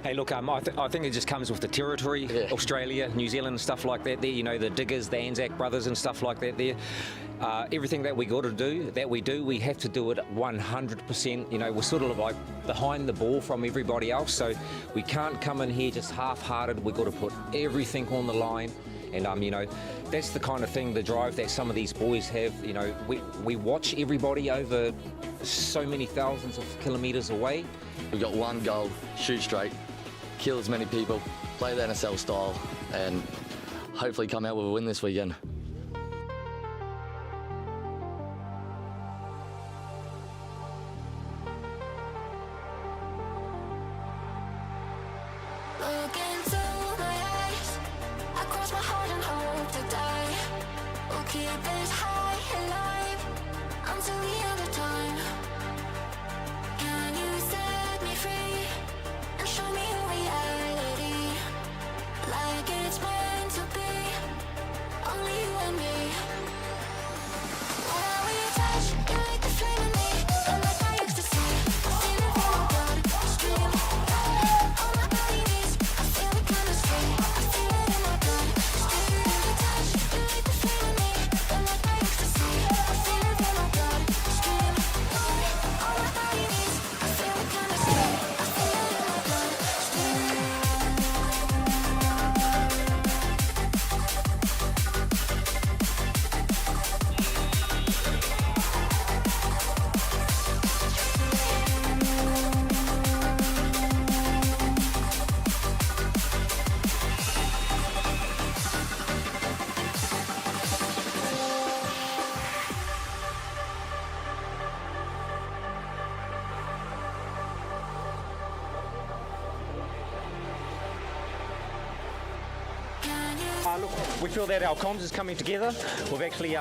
Hey, look, I think it just comes with the territory, Australia, New Zealand, and stuff like that there, you know, the Diggers, the Anzac brothers and stuff like that there. Everything that we got to do, we have to do it 100%. You know, we're sort of like behind the ball from everybody else, so we can't come in here just half-hearted. We've got to put everything on the line. And, you know, that's the kind of thing, the drive that some of these boys have. You know, we watch everybody over so many thousands of kilometres away. We've got one goal, shoot straight, kill as many people, play the NSL style, and hopefully come out with a win this weekend. Look into my eyes, I cross my heart and hope to die. We'll keep this high alive until the end of time. Can you set me free and show me a reality, like it's meant to be, only you and me. When we touch, you like the flame in me, and like my ecstasy, I feel it from my blood stream. All my body needs, I feel the chemistry, I feel it in my blood stream. When we touch, you like the flame in me, and like my ecstasy, I feel it from my blood stream. All my body needs, I feel the chemistry, I feel it in my blood stream. Look, we feel that our comms is coming together. We've actually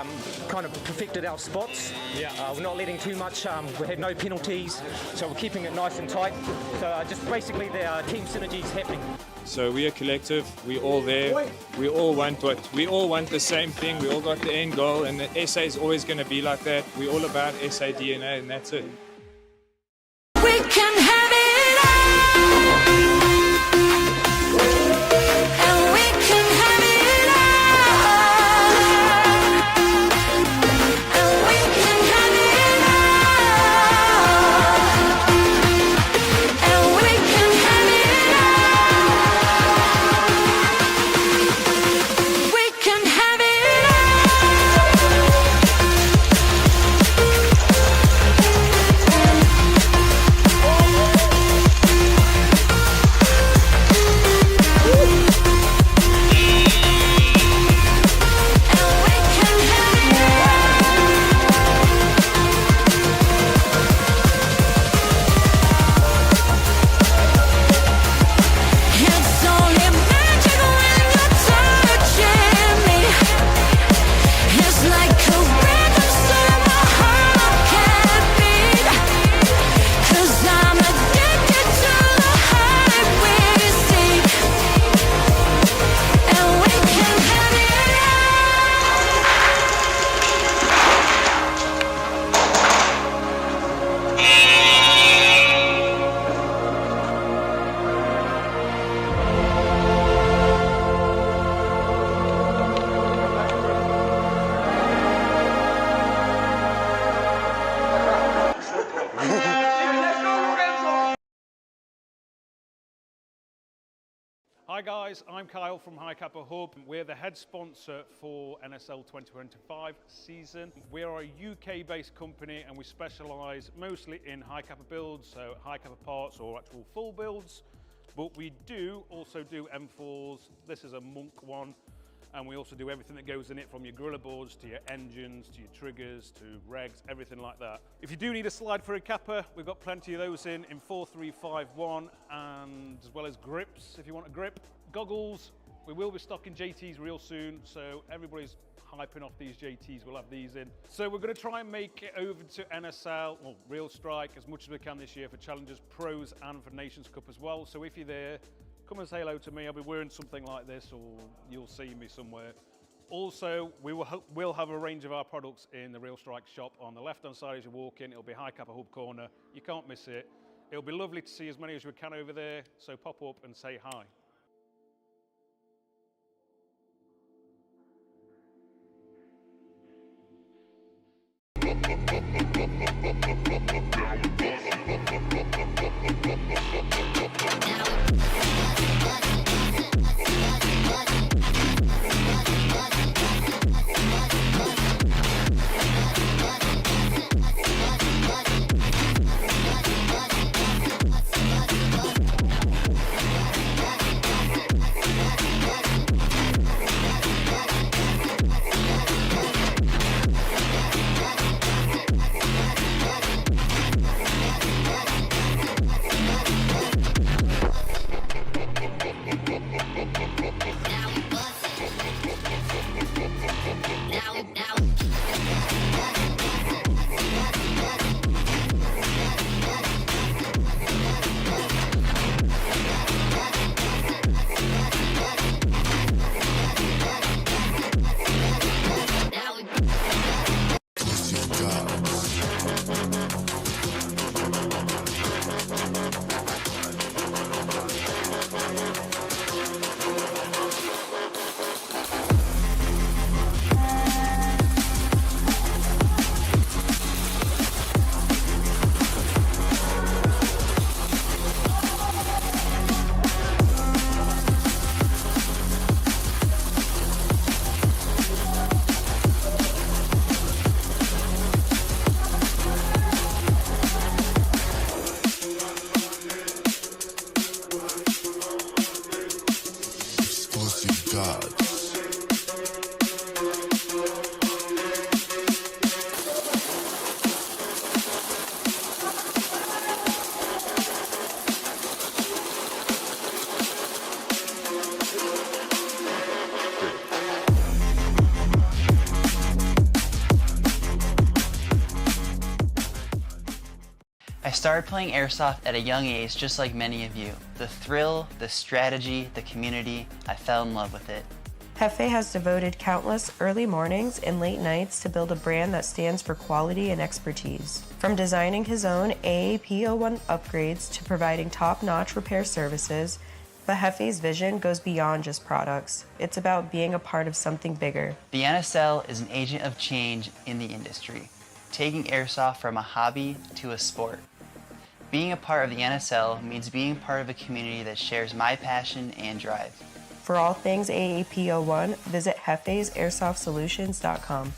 kind of perfected our spots. Yeah. We're not letting too much, we had no penalties, so we're keeping it nice and tight. So just basically the team synergy is happening. So we are collective, we all there, we all want the same thing, we all got the end goal, and the SA is always going to be like that. We're all about SA DNA, and that's it. We can have it all, and we can have it all, and we can have it all, and we can have it all. We can have it It's only magic when you're touching me. It's like a rhythm so my heart can beat. 'Cause I'm addicted to the high we seek, and we can have it Hi guys, I'm Kyle from High Kappa Hub. We're the head sponsor for NSL 2025 season. We're a UK-based company and we specialise mostly in High Kappa builds, so High Kappa parts or actual full builds. But we do also do M4s. This is a Monk one. And we also do everything that goes in it, from your gorilla boards to your engines, to your triggers, to regs, everything like that. If you do need a slide for a Kappa, we've got plenty of those in 4351, and as well as grips, if you want a grip. Goggles, we will be stocking JTs real soon, so everybody's hyping off these JTs, we'll have these in. So we're going to try and make it over to NSL, or Real Strike, as much as we can this year for Challengers, Pros, and for Nations Cup as well. So if you're there, come and say hello to me. I'll be wearing something like this, or you'll see me somewhere. Also, we'll have a range of our products in the Real Strike shop on the left-hand side as you walk in. It'll be High Kappa Hub Corner. You can't miss it. It'll be lovely to see as many as we can over there, so pop up and say hi. I started playing airsoft at a young age, just like many of you. The thrill, the strategy, the community, I fell in love with it. Jefe has devoted countless early mornings and late nights to build a brand that stands for quality and expertise. From designing his own AAP01 upgrades to providing top-notch repair services, the Jefe's vision goes beyond just products. It's about being a part of something bigger. The NSL is an agent of change in the industry, taking airsoft from a hobby to a sport. Being a part of the NSL means being part of a community that shares my passion and drive. For all things AAP01, visit jefesairsoftsolutions.com.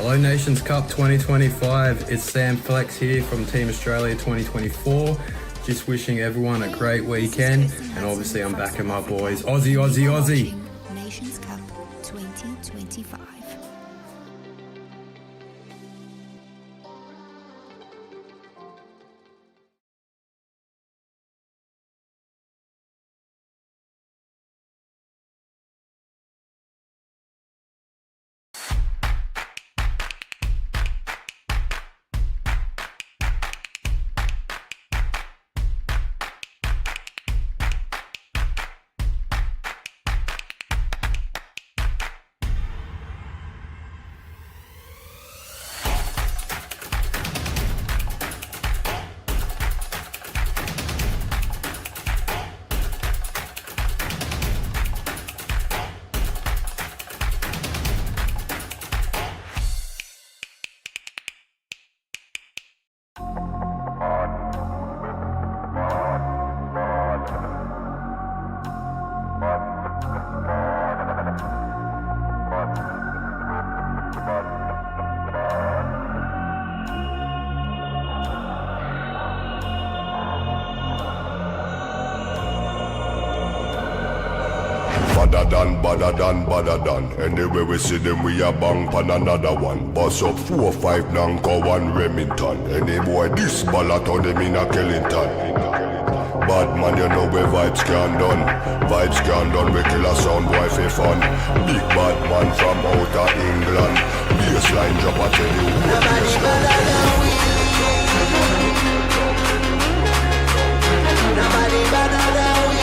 Hello Nations Cup 2025, it's Sam Flex here from Team Australia 2024. Just wishing everyone a great weekend, and obviously I'm backing my boys. Aussie, Aussie, Aussie! Nations Cup 2025. Badder done. Anyway we see them, we a bang pan another one. Bust up 4 or 5 Nanko, 1 Remington. Any boy this ballot on them in a Kellington. Bad man, you know where vibes can done. Vibes can done, we kill a sound boy for fun. Big bad man from outer England. Baseline drop, I tell you who Nobody better than we. Nobody better than we.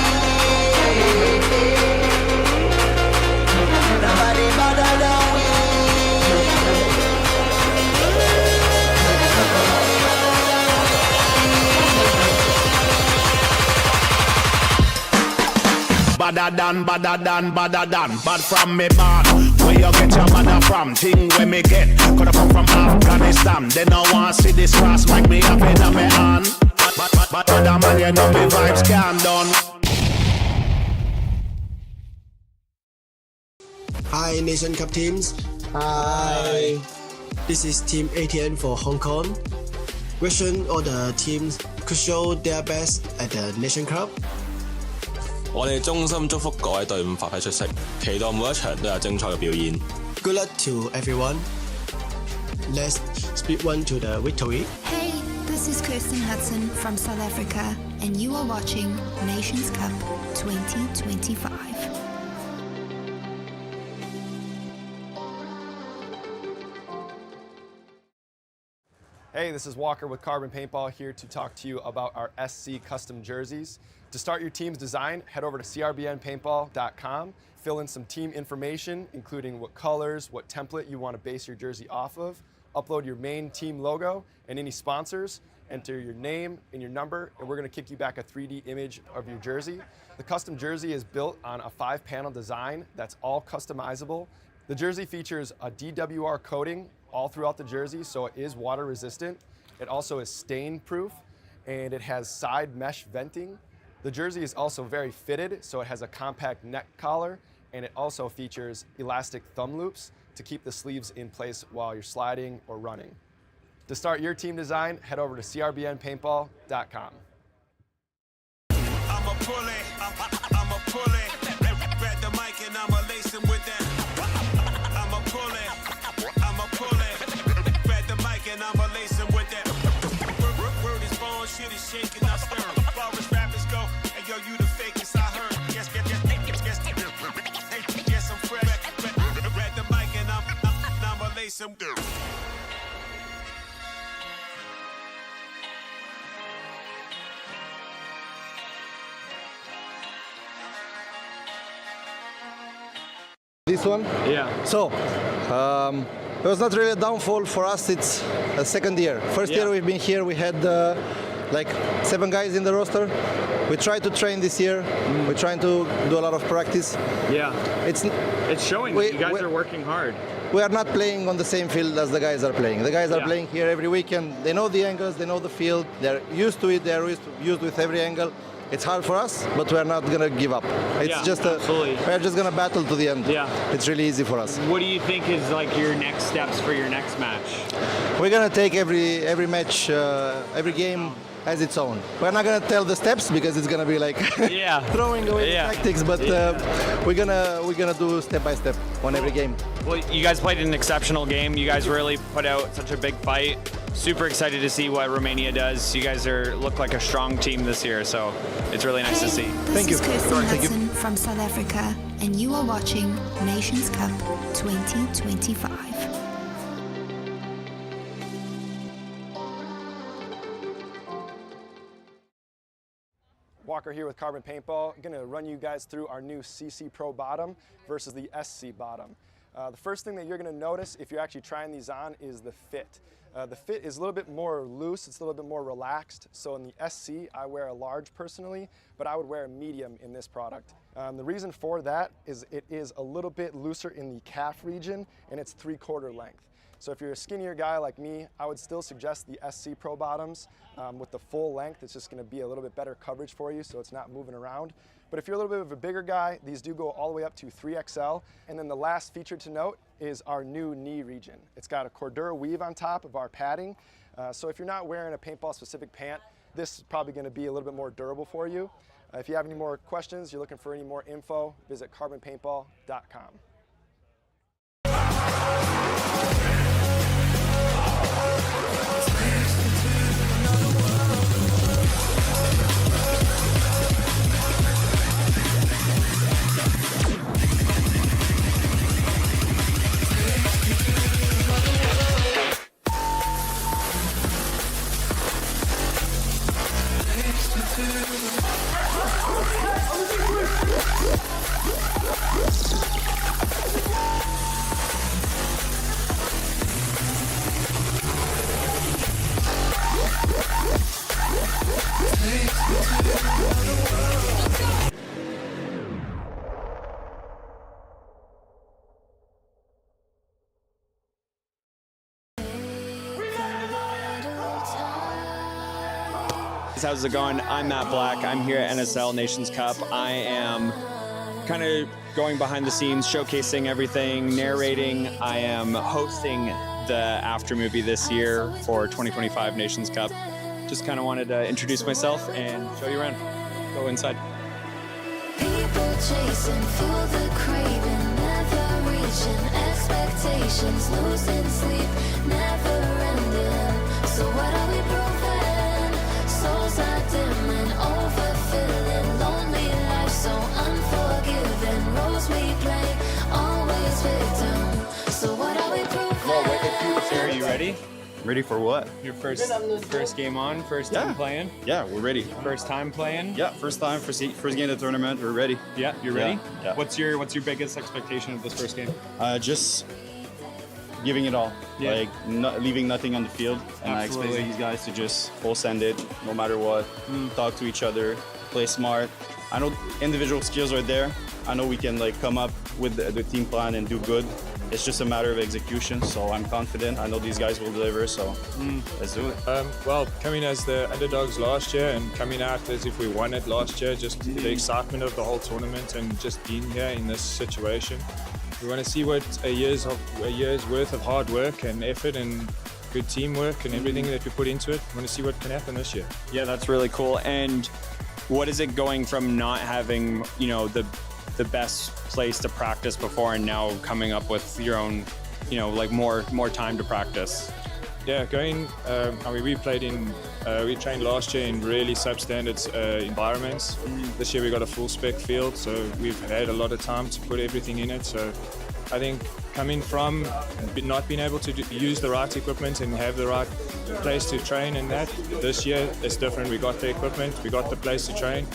Badder than, bad from me bad. Where you get your badder from? Thing where me get. Coulda come from Afghanistan. They no want see this cross like me up in me hand. But other man, you know me vibes can done. Hi Nation Cup teams. Hi. This is Team ATN for Hong Kong. Wishing all the teams could show their best at the Nation Cup. 我哋衷心祝福各位隊伍發揮出色，期待每一場都有精彩嘅表演。Good luck to everyone. Let's speed one to the victory. Hey, this is Kirsten Hudson from South Africa, and you are watching Nations Cup 2025. Hey, this is Walker with Carbon Paintball here to talk to you about our SC custom jerseys. To start your team's design, head over to crbnpaintball.com, fill in some team information, including what colors, what template you want to base your jersey off of, upload your main team logo and any sponsors, enter your name and your number, and we're going to kick you back a 3D image of your jersey. The custom jersey is built on a 5-panel design that's all customizable. The jersey features a DWR coating all throughout the jersey, so it is water resistant. It also is stain proof, and it has side mesh venting. The jersey is also very fitted, so it has a compact neck collar, and it also features elastic thumb loops to keep the sleeves in place while you're sliding or running. To start your team design, head over to crbnpaintball.com. I'm a pulley, I'm a pulley. Grab the mic and I'm a lace him with that. I'm a pulley, I'm a pulley. Grab the mic and I'm a lace him with that. Word is born, shit is shaking, I stir. Far as rappers go, and yo, you the fakest I heard. Guess I'm fresh. Grab the mic and I'm a lace him. This one? Yeah. So, it was not really a downfall for us. It's a second year. First year we've been here, we had like 7 guys in the roster. We tried to train this year. We're trying to do a lot of practice. Yeah. It's showing you guys are working hard. We are not playing on the same field as the guys are playing. The guys are playing here every weekend. They know the angles, they know the field. They're used to it. They're used with every angle. it's hard for us, but we're not gonna give up. It's we're just gonna battle to the end. Yeah. It's really easy for us. What do you think is like your next steps for your next match? We're gonna take every match, every game as its own. We're not gonna tell the steps because it's gonna be like throwing away the tactics, but we're gonna do step by step on every game. Well, you guys played an exceptional game. You guys really put out such a big fight. Super excited to see what Romania does. You guys look like a strong team this year, so it's really nice to see. This is Kirsten Hudson from South Africa, and you are watching Nations Cup 2025. Walker here with Carbon Paintball. I'm going to run you guys through our new CC Pro bottom versus the SC bottom. The first thing that you're going to notice if you're actually trying these on is the fit. The fit is a little bit more loose, it's a little bit more relaxed. So in the SC, I wear a large personally, but I would wear a medium in this product. The reason for that is it is a little bit looser in the calf region and it's 3/4 length. So if you're a skinnier guy like me, I would still suggest the SC Pro bottoms with the full length. It's just going to be a little bit better coverage for you so it's not moving around. But if you're a little bit of a bigger guy, these do go all the way up to 3XL. And then the last feature to note is our new knee region. It's got a Cordura weave on top of our padding. So if you're not wearing a paintball specific pant, this is probably going to be a little bit more durable for you. If you have any more questions, you're looking for any more info, visit carbonpaintball.com. How's it going? I'm Matt Black. I'm here at NSL Nations Cup. I am kind of going behind the scenes, showcasing everything, narrating. I am hosting the after movie this year for 2025 Nations Cup. Just kind of wanted to introduce myself and show you around. Go inside. People chasing, feel the craving, never reaching expectations, losing sleep, never ending. So what are we proving? Souls are dimming, overfilling, lonely life so unforgiving. Roles we play, always victim. So what are we proving? Sir, are you ready? Ready for what? Your first game on, first time playing? Yeah, we're ready. First time playing? Yeah, first time, first game of the tournament, we're ready. Yeah, you're ready? Yeah. What's your biggest expectation of this first game? Just giving it all, like leaving nothing on the field. And I expect these guys to just full send it, no matter what, talk to each other, play smart. I know individual skills are there. I know we can like come up with the team plan and do good. It's just a matter of execution, so I'm confident. I know these guys will deliver, so let's do it. Well, coming as the underdogs last year and coming out as if we won it last year, just the excitement of the whole tournament and just being here in this situation. We want to see what a year's worth of hard work and effort and good teamwork and everything that we put into it. We want to see what can happen this year. Yeah, that's really cool. And what is it going from not having, the best place to practice before and now coming up with your own, like more time to practice? Yeah, we trained last year in really substandard environments. This year we got a full spec field, so we've had a lot of time to put everything in it. So I think coming from not being able to use the right equipment and have the right place to train and that, this year it's different. We got the equipment, we got the place to train,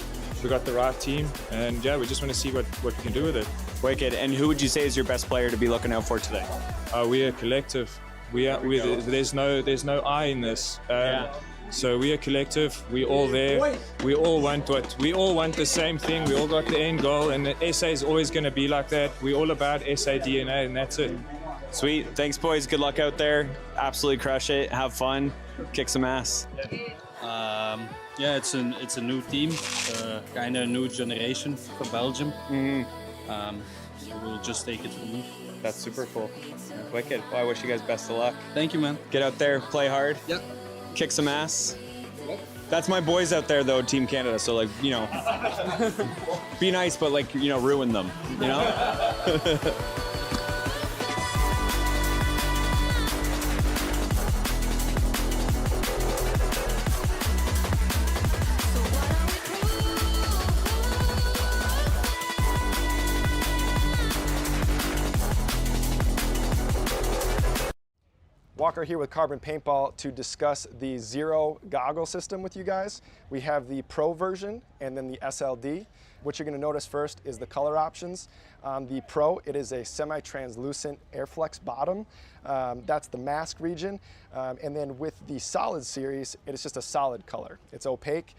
we got the right team, and yeah, we just want to see what we can do with it. Wicked. And who would you say is your best player to be looking out for today? We're a collective. There's no I in this. So we are collective. We all there. We all want the same thing. We all got the end goal, and the SA is always going to be like that. We're all about SA DNA, and that's it. Sweet. Thanks, boys. Good luck out there. Absolutely crush it. Have fun. Kick some ass. Yeah, it's a new team, kind of a new generation for Belgium. So we'll just take it from them. That's super cool. Wicked. Well, I wish you guys best of luck. Thank you, man. Get out there, play hard. Yep. Kick some ass. That's my boys out there, though, Team Canada. So, like, you know, be nice, but, like, you know, ruin them, you know? Walker here with Carbon Paintball to discuss the Zero goggle system with you guys. We have the Pro version and then the SLD. What you're going to notice first is the color options. On the Pro, it is a semi-translucent Airflex bottom. That's the mask region. And then with the Solid series, it is just a solid color. It's opaque.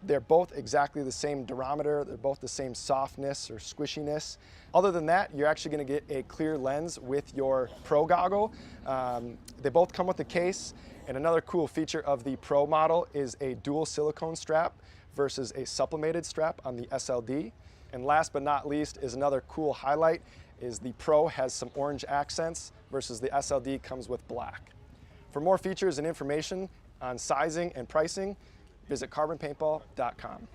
They're both exactly the same durometer. They're both the same softness or squishiness. Other than that, you're actually going to get a clear lens with your Pro goggle. They both come with a case. And another cool feature of the Pro model is a dual silicone strap versus a sublimated strap on the SLD. And last but not least is another cool highlight is the Pro has some orange accents versus the SLD comes with black. For more features and information on sizing and pricing, visit carbonpaintball.com.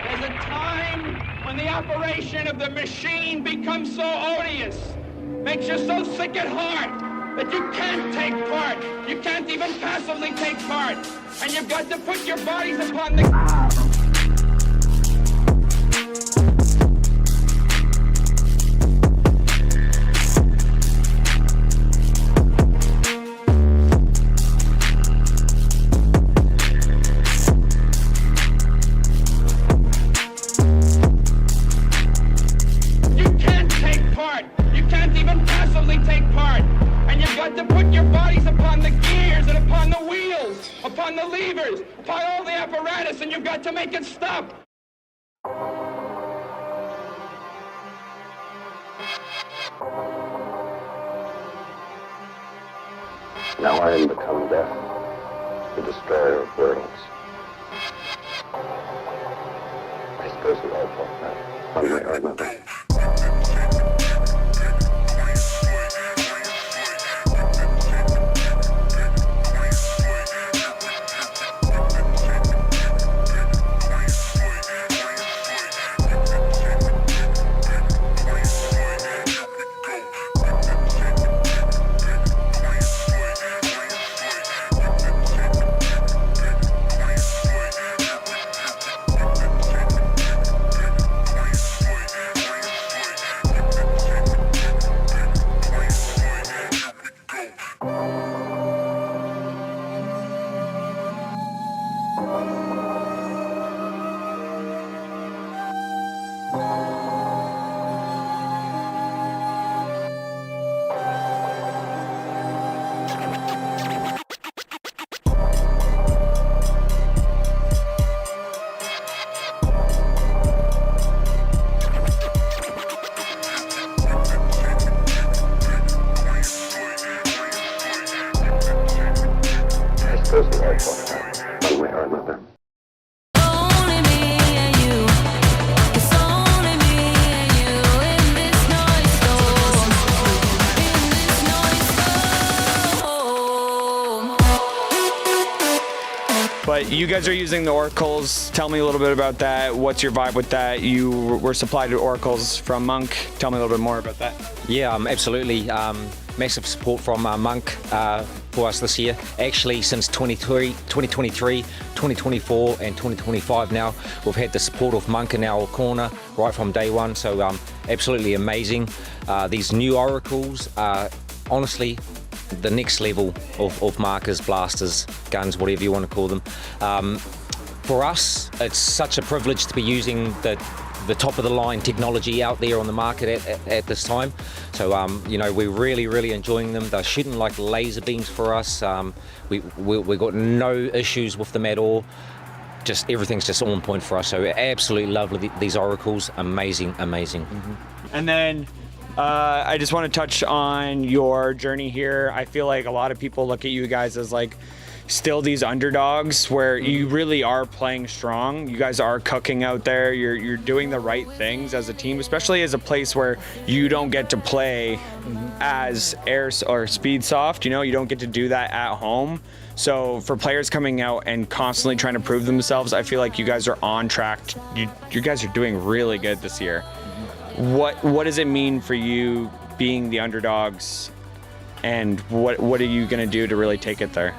There's a time when the operation of the machine becomes so odious, makes you so sick at heart that you can't take part. You can't even passively take part. And you've got to put your bodies upon the... To put your bodies upon the gears and upon the wheels, upon the levers, upon all the apparatus, and you've got to make it stop. Now I am become death, the destroyer of worlds. I suppose we all thought that, one way or another. One way or another. But you guys are using the oracles. Tell me a little bit about that. What's your vibe with that? You were supplied with oracles from Monk. Tell me a little bit more about that. Yeah, absolutely. Massive support from Monk for us this year. Actually, since 2023, 2024 and 2025 now, we've had the support of Monk in our corner right from day one. So absolutely amazing. These new oracles are honestly the next level of markers, blasters, guns, whatever you want to call them. For us, it's such a privilege to be using the top of the line technology out there on the market at this time. So you know, we're really enjoying them. They're shooting like laser beams for us. We got no issues with them at all. Just everything's just on point for us. So we absolutely love these oracles. Amazing. Mm-hmm. And then I just want to touch on your journey here. I feel like a lot of people look at you guys as like still these underdogs where you really are playing strong. You guys are cooking out there. You're doing the right things as a team, especially as a place where you don't get to play as air or speed soft. You know, you don't get to do that at home. So for players coming out and constantly trying to prove themselves, I feel like you guys are on track. You guys are doing really good this year. What does it mean for you being the underdogs, and what are you going to do to really take it there?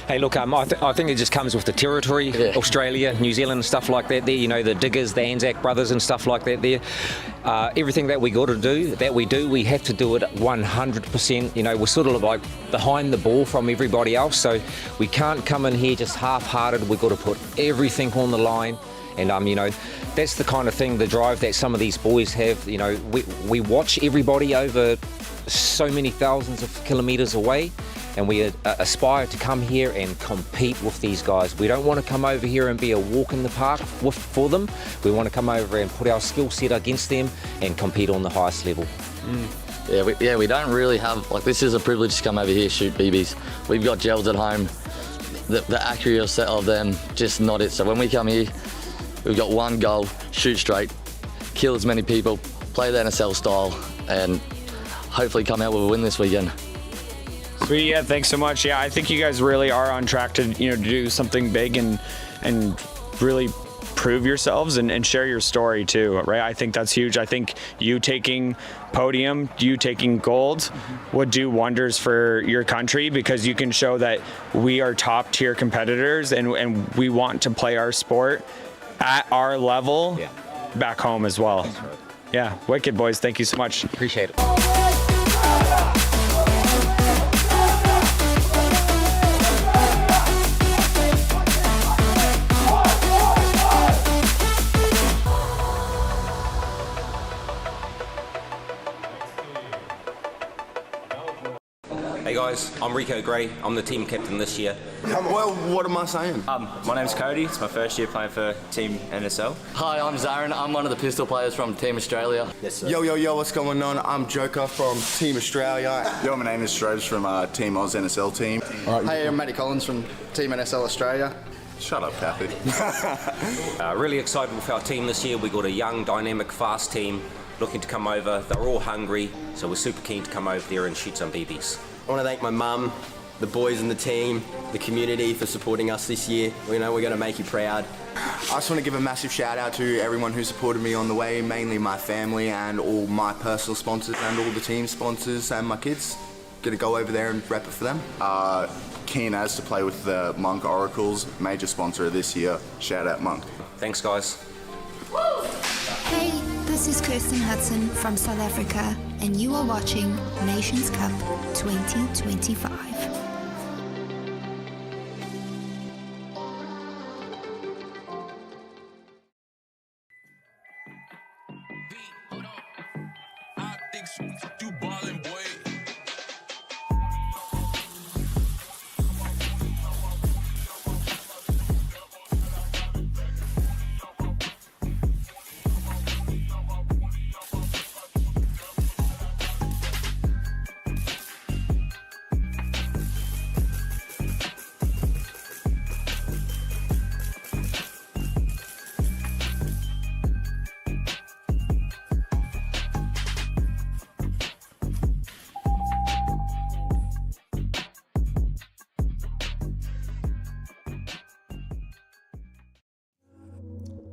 Hey, look, I think it just comes with the territory, Australia, New Zealand, stuff like that there, you know, the Diggers, the Anzac brothers and stuff like that there. Everything that we got to do, we have to do it 100%. You know, we're sort of like behind the ball from everybody else, so we can't come in here just half-hearted. We've got to put everything on the line. And, you know, that's the kind of thing, the drive that some of these boys have. You know, we watch everybody over so many thousands of kilometres away, and we aspire to come here and compete with these guys. We don't want to come over here and be a walk in the park for them. We want to come over and put our skill set against them and compete on the highest level. Yeah, we don't really have, like, this is a privilege to come over here, shoot BBs. We've got gels at home. The accuracy of them, just not it. So when we come here, we've got one goal, shoot straight, kill as many people, play the NSL style, and hopefully come out with a win this weekend. Sweet, yeah, thanks so much. Yeah, I think you guys really are on track to, you know, do something big and really prove yourselves and share your story too, right? I think that's huge. I think you taking podium, you taking gold would do wonders for your country, because you can show that we are top tier competitors and we want to play our sport at our level back home as well. Yeah, wicked, boys. Thank you so much. Appreciate it. Hey guys, I'm Rico Gray. I'm the team captain this year. Well, what am I saying? My name's Cody. It's my first year playing for Team NSL. Hi, I'm Zarin. I'm one of the pistol players from Team Australia. Yes, sir. Yo, what's going on? I'm Joker from Team Australia. Yo, my name is Strobes from Team Oz NSL team. Hey, I'm Matty Collins from Team NSL Australia. Shut up, Kathy. Really excited with our team this year. We got a young, dynamic, fast team looking to come over. They're all hungry, so we're super keen to come over there and shoot some BBs. I want to thank my mum, the boys in the team, the community for supporting us this year. We know we're going to make you proud. I just want to give a massive shout out to everyone who supported me on the way, mainly my family and all my personal sponsors and all the team sponsors and my kids. Gonna go over there and rep it for them. Keen as to play with the Monk Oracles, major sponsor this year. Shout out Monk. Thanks guys. Hey, this is Kirsten Hudson from South Africa, and you are watching Nations Cup 2025.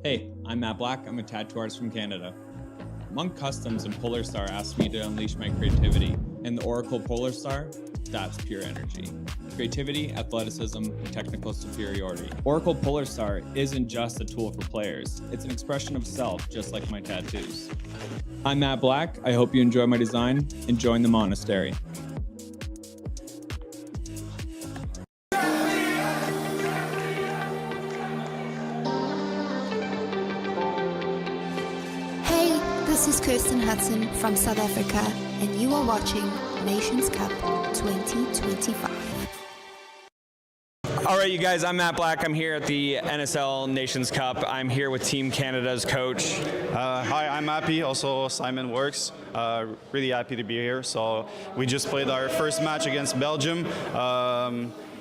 Hey, I'm Matt Black. I'm a tattoo artist from Canada. Monk Customs and Polar Star asked me to unleash my creativity, and the Oracle Polar Star, that's pure energy. Creativity, athleticism, and technical superiority. Oracle Polar Star isn't just a tool for players. It's an expression of self, just like my tattoos. I'm Matt Black. I hope you enjoy my design and join the monastery. This is Kirsten Hudson from South Africa, and you are watching Nations Cup 2025. All right, you guys, I'm Matt Black. I'm here at the NSL Nations Cup. I'm here with Team Canada's coach. Hi, I'm happy. Also, Simon works. Really happy to be here. So we just played our first match against Belgium.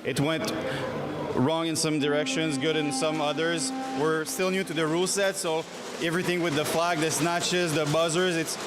It went wrong in some directions, good in some others. We're still new to the rule set, so everything with the flag, the snatches, the buzzers,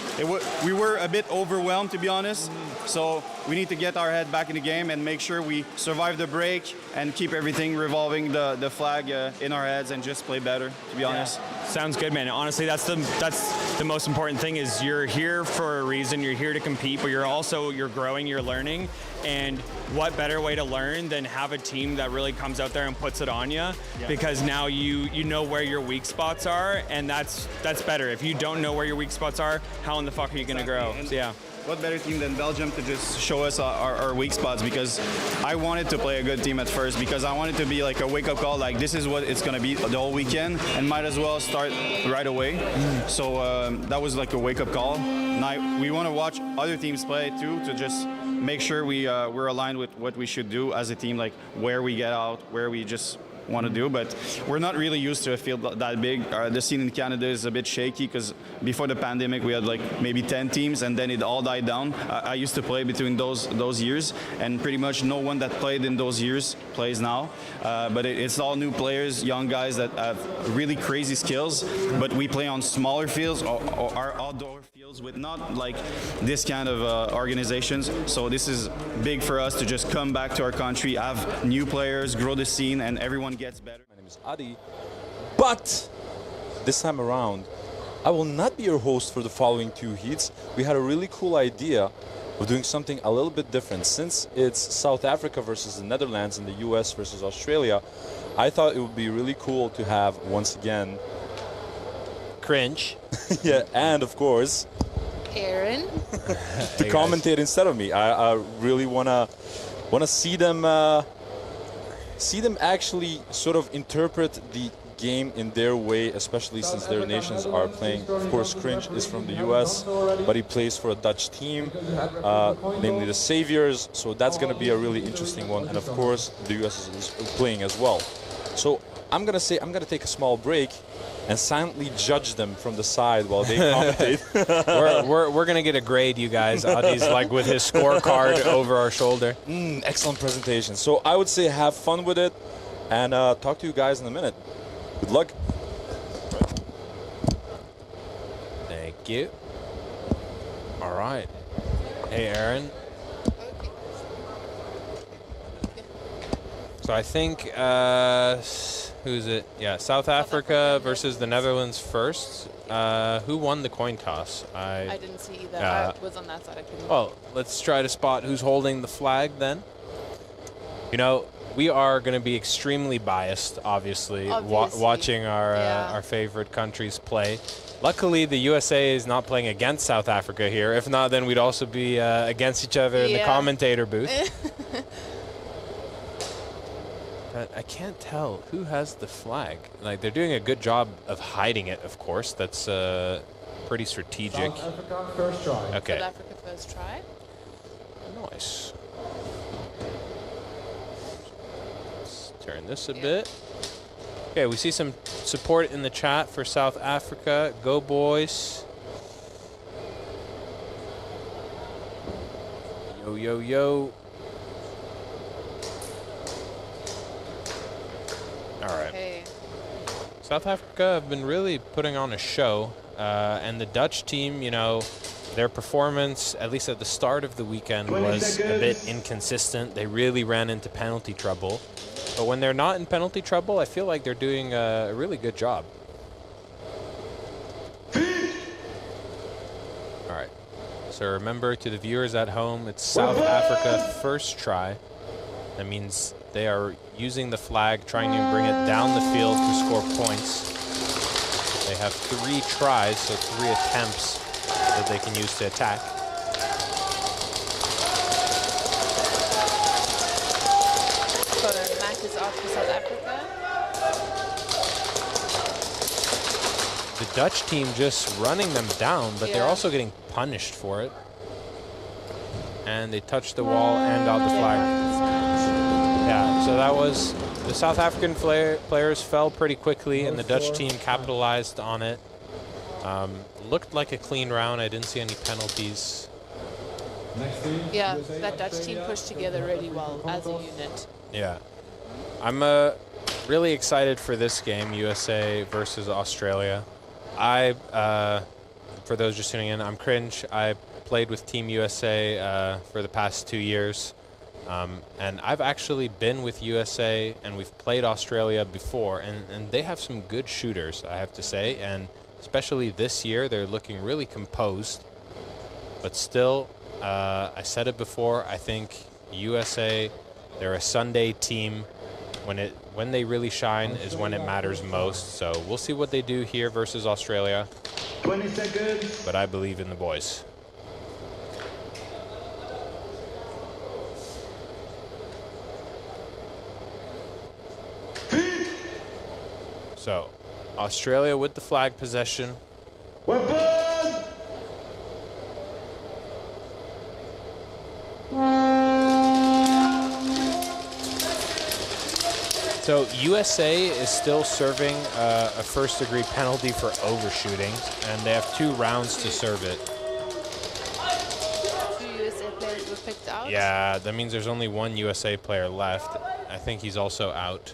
we were a bit overwhelmed, to be honest. So we need to get our head back in the game and make sure we survive the break and keep everything revolving the flag in our heads and just play better, to be honest. Sounds good, man. Honestly, that's the most important thing is you're here for a reason. You're here to compete, but you're growing, you're learning. And what better way to learn than have a team that really comes out there and puts it on you? Because now you know where your weak spots are, and that's better. If you don't know where your weak spots are, how in the fuck are you going to grow? So, yeah. What better team than Belgium to just show us our weak spots? Because I wanted to play a good team at first, because I wanted to be like a wake-up call, like this is what it's going to be the whole weekend, and might as well start right away. So that was like a wake-up call. Now we want to watch other teams play too, to just make sure we're aligned with what we should do as a team, like where we get out, where we just want to do, but we're not really used to a field that big. The scene in Canada is a bit shaky because before the pandemic we had like maybe 10 teams and then it all died down. I used to play between those years, and pretty much no one that played in those years plays now. But it's all new players, young guys that have really crazy skills, but we play on smaller fields or our outdoor fields with not like this kind of organizations. So this is big for us to just come back to our country, have new players, grow the scene, and everyone gets better. My name is Adi, but this time around, I will not be your host for the following 2 heats. We had a really cool idea of doing something a little bit different. Since it's South Africa versus the Netherlands and the US versus Australia, I thought it would be really cool to have, once again, Cringe. yeah, and of course, Aaron. to commentate instead of me. I really wanna see them actually sort of interpret the game in their way, especially since their nations are playing. Of course, Cringe is from the US, but he plays for a Dutch team, namely the Saviors, so that's going to be a really interesting one. And of course, the US is playing as well. So I'm going to take a small break and silently judge them from the side while they commentate. we're going to get a grade, you guys. Adi's like with his scorecard over our shoulder. Excellent presentation. So I would say have fun with it, and talk to you guys in a minute. Good luck. Thank you. All right. Hey, Aaron. So I think, who's it? Yeah, South Africa versus the Netherlands first. Who won the coin toss? I didn't see either. I was on that side. I couldn't. Well, let's try to spot who's holding the flag then. You know, we are going to be extremely biased, obviously. Watching our favorite countries play. Luckily, the USA is not playing against South Africa here. If not, then we'd also be against each other in the commentator booth. But I can't tell who has the flag. Like, they're doing a good job of hiding it, of course. That's pretty strategic. South Africa first try. Okay. South Africa first try. Nice. Let's turn this a bit. Okay, we see some support in the chat for South Africa. Go, boys. Yo, yo, yo. All right. Okay. South Africa have been really putting on a show, and the Dutch team, you know, their performance, at least at the start of the weekend, was a bit inconsistent. They really ran into penalty trouble. But when they're not in penalty trouble, I feel like they're doing a really good job. All right. So remember, to the viewers at home, it's South Africa first try. That means they are using the flag, trying to bring it down the field to score points. They have 3 tries, so 3 attempts that they can use to attack. So the match is off for South Africa. The Dutch team just running them down, but they're also getting punished for it. And they touched the wall and got the flag. Yeah, so that was, the South African players fell pretty quickly, and the Dutch team capitalized on it. Looked like a clean round. I didn't see any penalties. Yeah, that Dutch team pushed together really well as a unit. Yeah. I'm really excited for this game, USA versus Australia. For those just tuning in, I'm Cringe. I played with Team USA for the past 2 years. And I've actually been with USA, and we've played Australia before, and they have some good shooters, I have to say. And especially this year, they're looking really composed. But still, I said it before, I think USA, they're a Sunday team. When they really shine is when it matters most. So we'll see what they do here versus Australia. 20 seconds. But I believe in the boys. So, Australia with the flag possession. So USA is still serving a first-degree penalty for overshooting, and they have 2 rounds to serve it. 2 USA players were picked out? Yeah, that means there's only 1 USA player left. I think he's also out.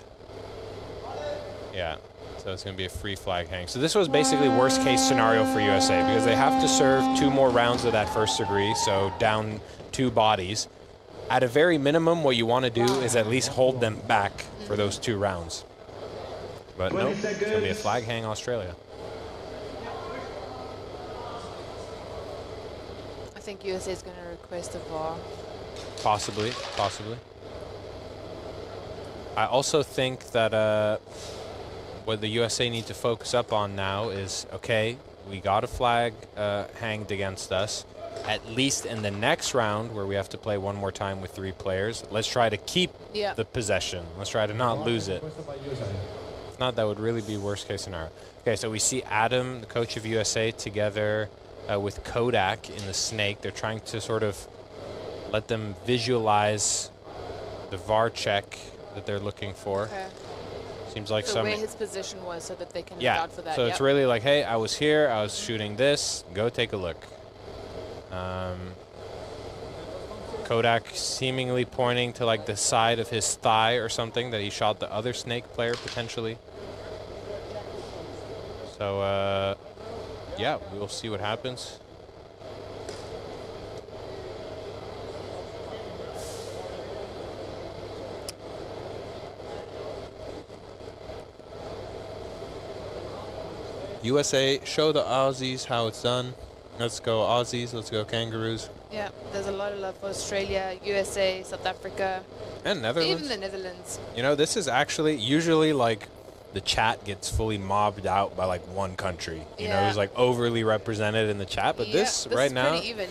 Yeah, so it's going to be a free flag hang. So this was basically worst-case scenario for USA because they have to serve 2 more rounds of that first degree, so down 2 bodies. At a very minimum, what you want to do is at least hold them back for those 2 rounds. But no, it's going to be a flag hang Australia. I think USA is going to request a VAR. Possibly. I also think that what the USA need to focus up on now is, okay, we got a flag hanged against us. At least in the next round, where we have to play 1 more time with 3 players, let's try to keep the possession. Let's try to not lose it. If not, that would really be worst case scenario. Okay, so we see Adam, the coach of USA, together with Kodak in the snake. They're trying to sort of let them visualize the VAR check that they're looking for. Okay. Seems like so where his position was so that they can look out for that. So it's really like, hey, I was here, I was shooting this, go take a look. Kodak seemingly pointing to like the side of his thigh or something that he shot the other snake player potentially. So yeah, we'll see what happens. USA, show the Aussies how it's done. Let's go Aussies, let's go Kangaroos. Yeah, there's a lot of love for Australia, USA, South Africa. And Netherlands. Even the Netherlands. You know, this is actually usually like the chat gets fully mobbed out by like 1 country. You know, who's like overly represented in the chat. But this right is now, pretty even,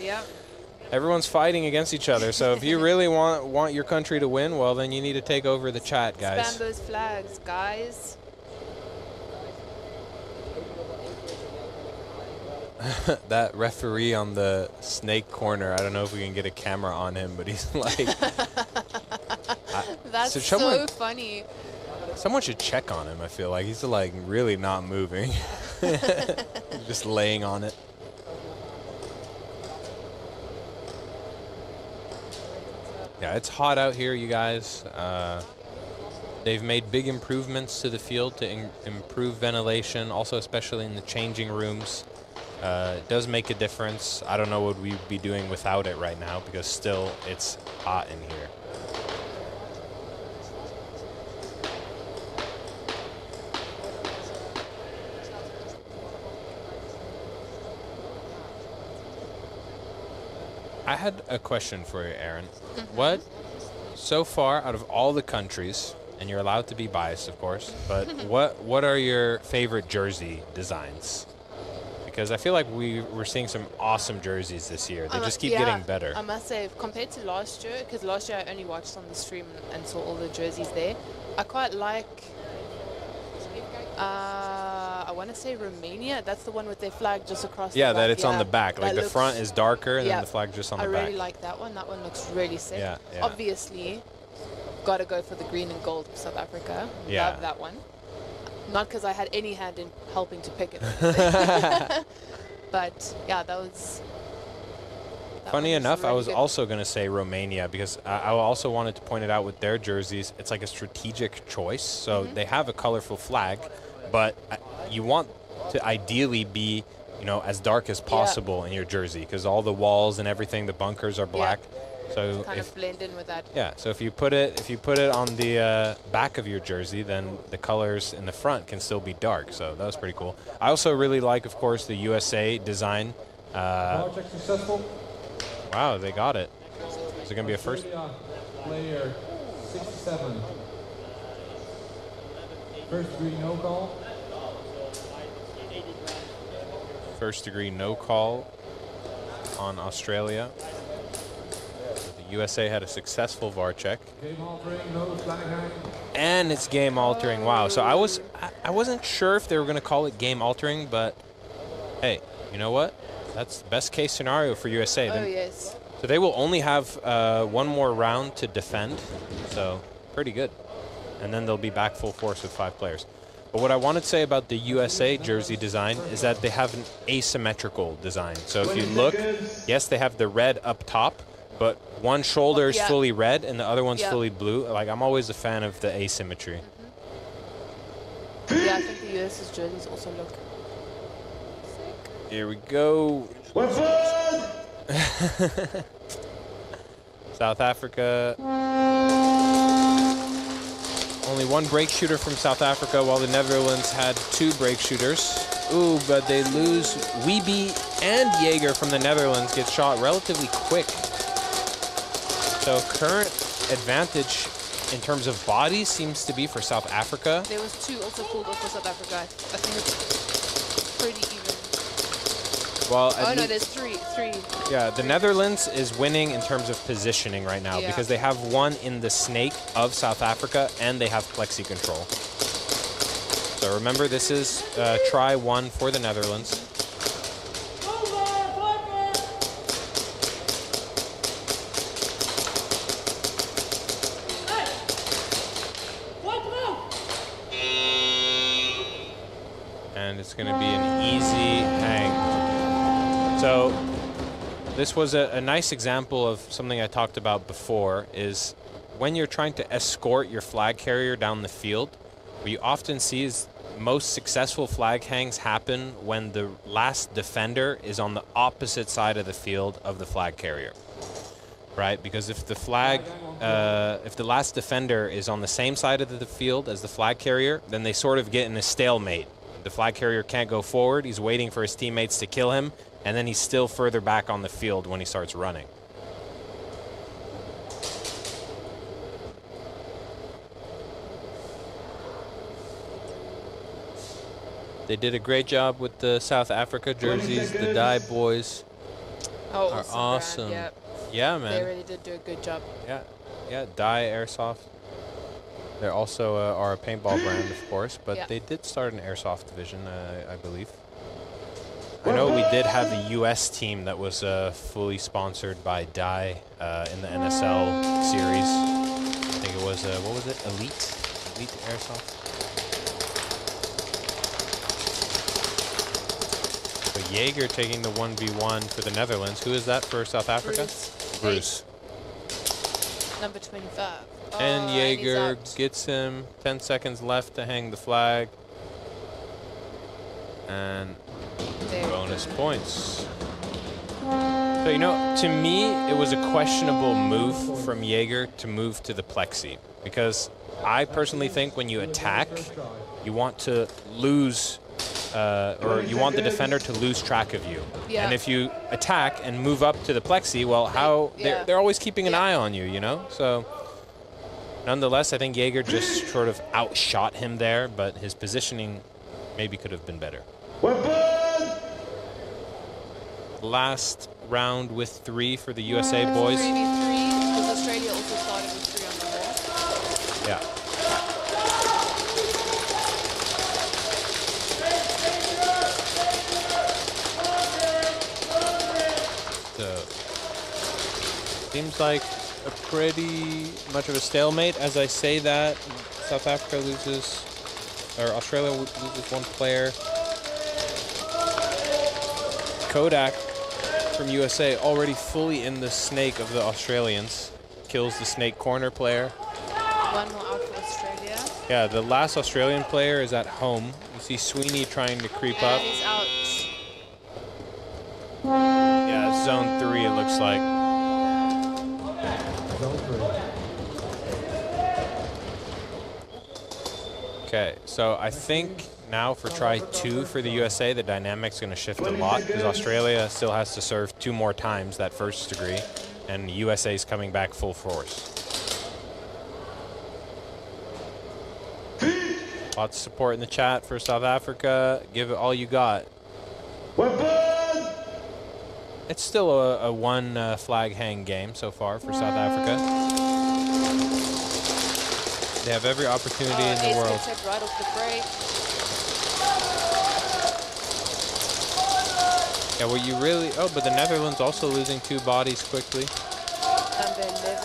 everyone's fighting against each other. So if you really want your country to win, well, then you need to take over the chat, guys. Spam those flags, guys. That referee on the snake corner, I don't know if we can get a camera on him, but he's like... That's so funny. Someone should check on him, I feel like. He's like really not moving. Just laying on it. Yeah, it's hot out here, you guys. They've made big improvements to the field to improve ventilation, also especially in the changing rooms. It does make a difference. I don't know what we'd be doing without it right now because still it's hot in here. I had a question for you, Aaron. What, so far out of all the countries, and you're allowed to be biased, of course, but what are your favorite jersey designs? Because I feel like we're seeing some awesome jerseys this year. They just keep getting better. I must say, compared to last year, because last year I only watched on the stream and saw all the jerseys there, I quite like, I want to say Romania. That's the one with their flag just across the back. That it's on the back. Like the front is darker and then the flag just on the back. I really like that one. That one looks really sick. Yeah. Obviously, got to go for the green and gold of South Africa. Yeah. Love that one. Not because I had any hand in helping to pick it. But yeah, that Funny one was enough, I really was good. also going to say Romania because I also wanted to point it out with their jerseys. It's like a strategic choice. So they have a colorful flag, but you want to ideally be, you know, as dark as possible in your jersey because all the walls and everything, the bunkers are black. So kind of blend in with that. yeah, so if you put it on the back of your jersey, then the colors in the front can still be dark. So that was pretty cool. I also really like, of course, the USA design. Wow, they got it. Is it going to be a first? Player 67. First degree no call. First degree no call on Australia. The USA had a successful VAR check. Game altering, no flag hang. And it's game altering. Wow. So I wasn't sure if they were going to call it game altering, but hey, you know what? That's the best case scenario for USA. Oh, yes. So they will only have one more round to defend. So pretty good. And then they'll be back full force with 5 players. But what I wanted to say about the USA jersey design is that they have an asymmetrical design. So if you look, yes, they have the red up top, but one shoulder is fully red and the other one's fully blue. Like, I'm always a fan of the asymmetry. Yeah, I think the US's jerseys also look sick. Here we go. South Africa. Only one break shooter from South Africa, while the Netherlands had 2 break shooters. Ooh, but they lose. Wiebe and Jaeger from the Netherlands get shot relatively quick. So current advantage in terms of bodies seems to be for South Africa. There was 2 also pulled off for South Africa. I think it's pretty even. Well, oh no, there's 3. Yeah, the Netherlands is winning in terms of positioning right now because they have one in the snake of South Africa and they have plexi control. So remember, this is try 1 for the Netherlands. And it's going to be an easy hang. So this was a nice example of something I talked about before, is when you're trying to escort your flag carrier down the field, what you often see is most successful flag hangs happen when the last defender is on the opposite side of the field of the flag carrier, right? Because if the flag, if the last defender is on the same side of the field as the flag carrier, then they sort of get in a stalemate. The flag carrier can't go forward. He's waiting for his teammates to kill him, and then he's still further back on the field when he starts running. They did a great job with the South Africa jerseys. The Dye boys are awesome. Yep. Yeah, man. They really did do a good job. Yeah, Dye Airsoft. They also are a paintball brand, of course, but they did start an airsoft division, I believe. I know we did have a U.S. team that was fully sponsored by Dye in the NSL series. I think it was, what was it? Elite Airsoft? So Jaeger taking the 1v1 for the Netherlands. Who is that for South Africa? Bruce. Number 25. And Jaeger gets him. 10 seconds left to hang the flag. And bonus points. So, you know, to me, it was a questionable move from Jaeger to move to the plexi. Because I personally think when you attack, you want to lose, or you want the defender to lose track of you. Yeah. And if you attack and move up to the plexi, well, they're always keeping an eye on you, you know? So, nonetheless, I think Jaeger just sort of outshot him there, but his positioning maybe could have been better. Last round with 3 for the USA boys. 3v3, because Australia also started with 3 on the wall. Yeah. So, seems like a pretty much of a stalemate. As I say that, South Africa loses, or Australia loses 1 player. Kodak from USA already fully in the snake of the Australians. Kills the snake corner player. One more out for Australia. Yeah, the last Australian player is at home. You see Sweeney trying to creep up. He's out. Yeah, zone 3 it looks like. Okay, so I think now for try 2 for the USA, the dynamic's going to shift a lot because Australia still has to serve 2 more times that first degree, and the USA is coming back full force. Lots of support in the chat for South Africa. Give it all you got. It's still a one flag hang game so far for South Africa. They have every opportunity in the world. Right off the break. Yeah, well, you really... Oh, but the Netherlands also losing 2 bodies quickly. Number 11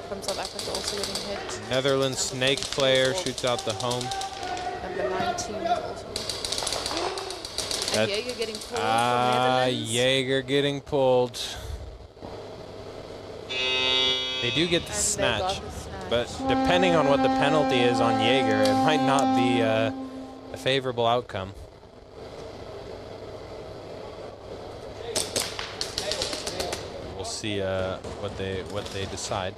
from South Africa also getting hit. Netherlands snake player shoots out the home. Number 19 also. And Jaeger getting pulled from Netherlands. Jaeger getting pulled. They do get the snatch. But depending on what the penalty is on Jaeger, it might not be a favorable outcome. We'll see what they decide.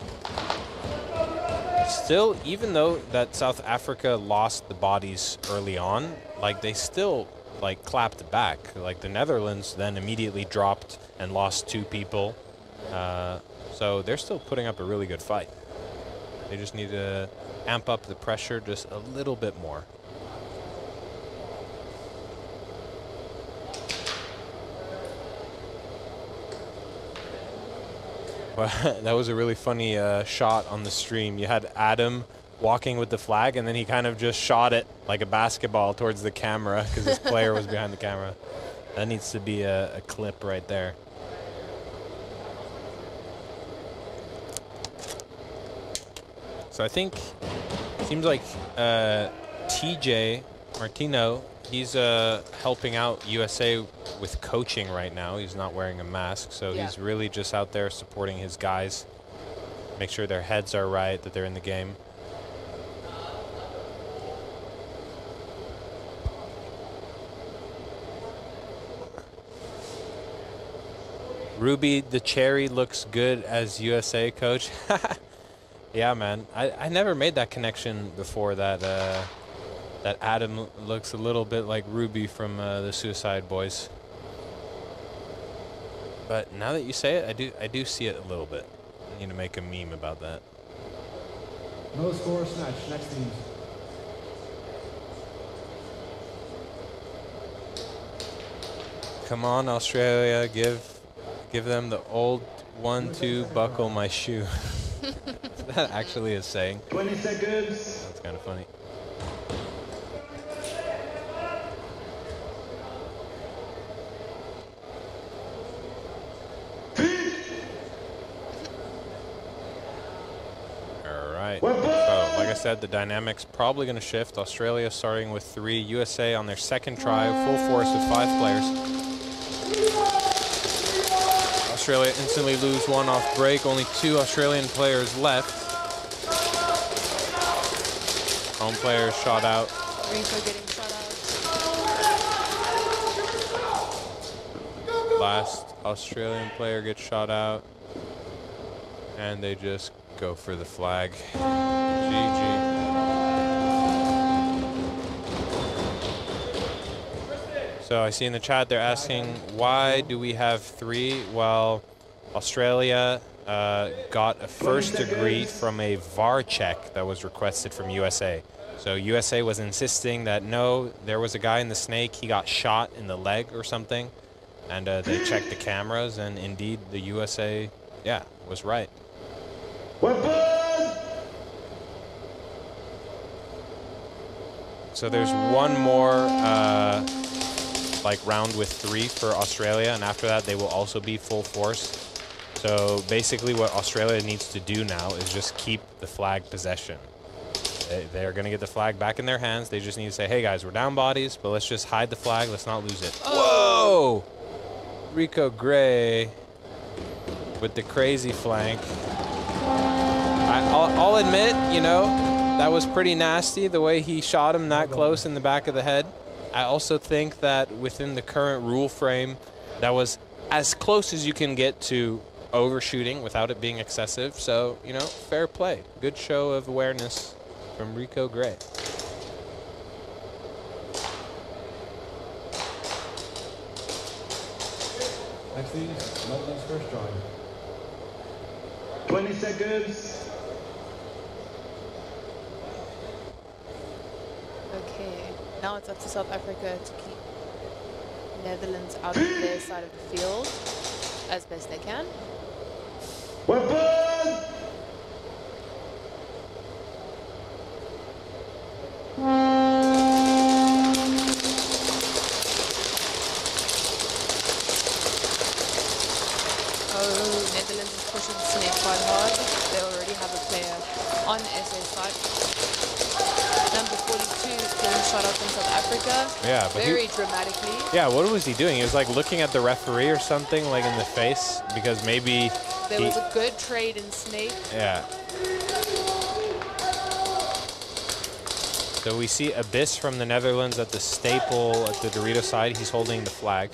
Still, even though that South Africa lost the bodies early on, like they still like clapped back. Like the Netherlands then immediately dropped and lost 2 people. So they're still putting up a really good fight. They just need to amp up the pressure just a little bit more. Well, that was a really funny shot on the stream. You had Adam walking with the flag, and then he kind of just shot it like a basketball towards the camera because his player was behind the camera. That needs to be a clip right there. So I think it seems like TJ Martino, he's helping out USA with coaching right now. He's not wearing a mask, so he's really just out there supporting his guys, make sure their heads are right, that they're in the game. Ruby the Cherry looks good as USA coach. Yeah, man. I never made that connection before that that Adam looks a little bit like Ruby from the Suicide Boys. But now that you say it, I do see it a little bit. I need to make a meme about that. No score snatch. Next team. Come on, Australia, give them the old 1-2 buckle my shoe. Is that actually a saying? 20 seconds. That's kind of funny. All right. So, like I said, the dynamics probably going to shift. Australia starting with 3. USA on their second try, full force with 5 players. Australia instantly lose 1 off break. Only 2 Australian players left. Home players shot out. Rico getting shot out. Last Australian player gets shot out. And they just go for the flag. GG. So I see in the chat they're asking, why do we have 3? Well, Australia got a first degree from a VAR check that was requested from USA. So USA was insisting that no, there was a guy in the snake, he got shot in the leg or something. And they checked the cameras, and indeed the USA, yeah, was right. So there's one more like round with 3 for Australia, and after that they will also be full force. So basically what Australia needs to do now is just keep the flag possession. They are going to get the flag back in their hands. They just need to say, hey guys, we're down bodies, but let's just hide the flag, let's not lose it. Whoa! Rico Gray with the crazy flank. I'll admit, you know, that was pretty nasty the way he shot him that close in the back of the head. I also think that within the current rule frame, that was as close as you can get to overshooting without it being excessive. So, you know, fair play. Good show of awareness from Rico Gray. Next is Netherlands first drawing. 20 seconds. Okay, now it's up to South Africa to keep Netherlands out of their side of the field as best they can. Weapon! Oh, Netherlands is pushing Snake quite hard. They already have a player on SA side. Number 42 getting shot up from South Africa. Yeah, but very dramatically. Yeah, what was he doing? He was like looking at the referee or something, like in the face, because maybe There was a good trade in Snake. Yeah. So we see Abyss from the Netherlands at the staple at the Dorito side. He's holding the flag.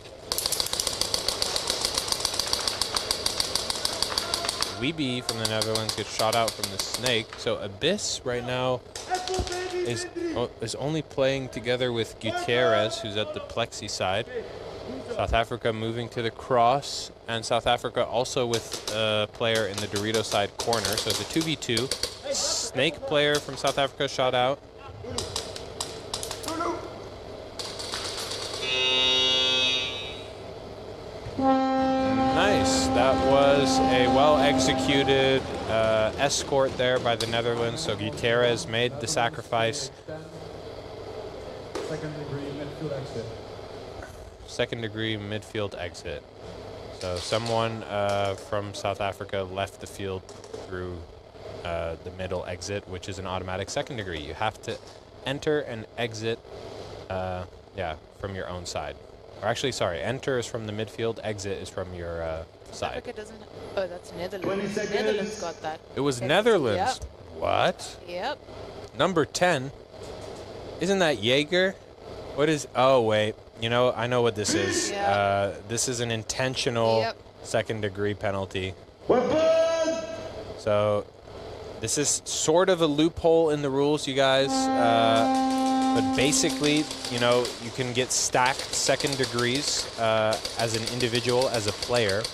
Weeby from the Netherlands gets shot out from the Snake. So Abyss right now is only playing together with Gutierrez, who's at the Plexi side. South Africa moving to the cross, and South Africa also with a player in the Dorito side corner. So it's a 2v2. Snake player from South Africa shot out. Nice. That was a well-executed escort there by the Netherlands. So Gutierrez made the sacrifice. Second degree midfield exit. Second degree midfield exit. So someone from South Africa left the field through the middle exit, which is an automatic second degree. You have to enter and exit, from your own side. Or actually, sorry, enter is from the midfield, exit is from your side. Africa doesn't. Oh, that's Netherlands. Netherlands got that. It was Yes. Netherlands. Yep. What? Yep. Number 10. Isn't that Jaeger? What is... Oh, wait. You know, I know what this is. This is an intentional second degree penalty. So this is sort of a loophole in the rules, you guys. But basically, you know, you can get stacked second degrees as an individual, as a player.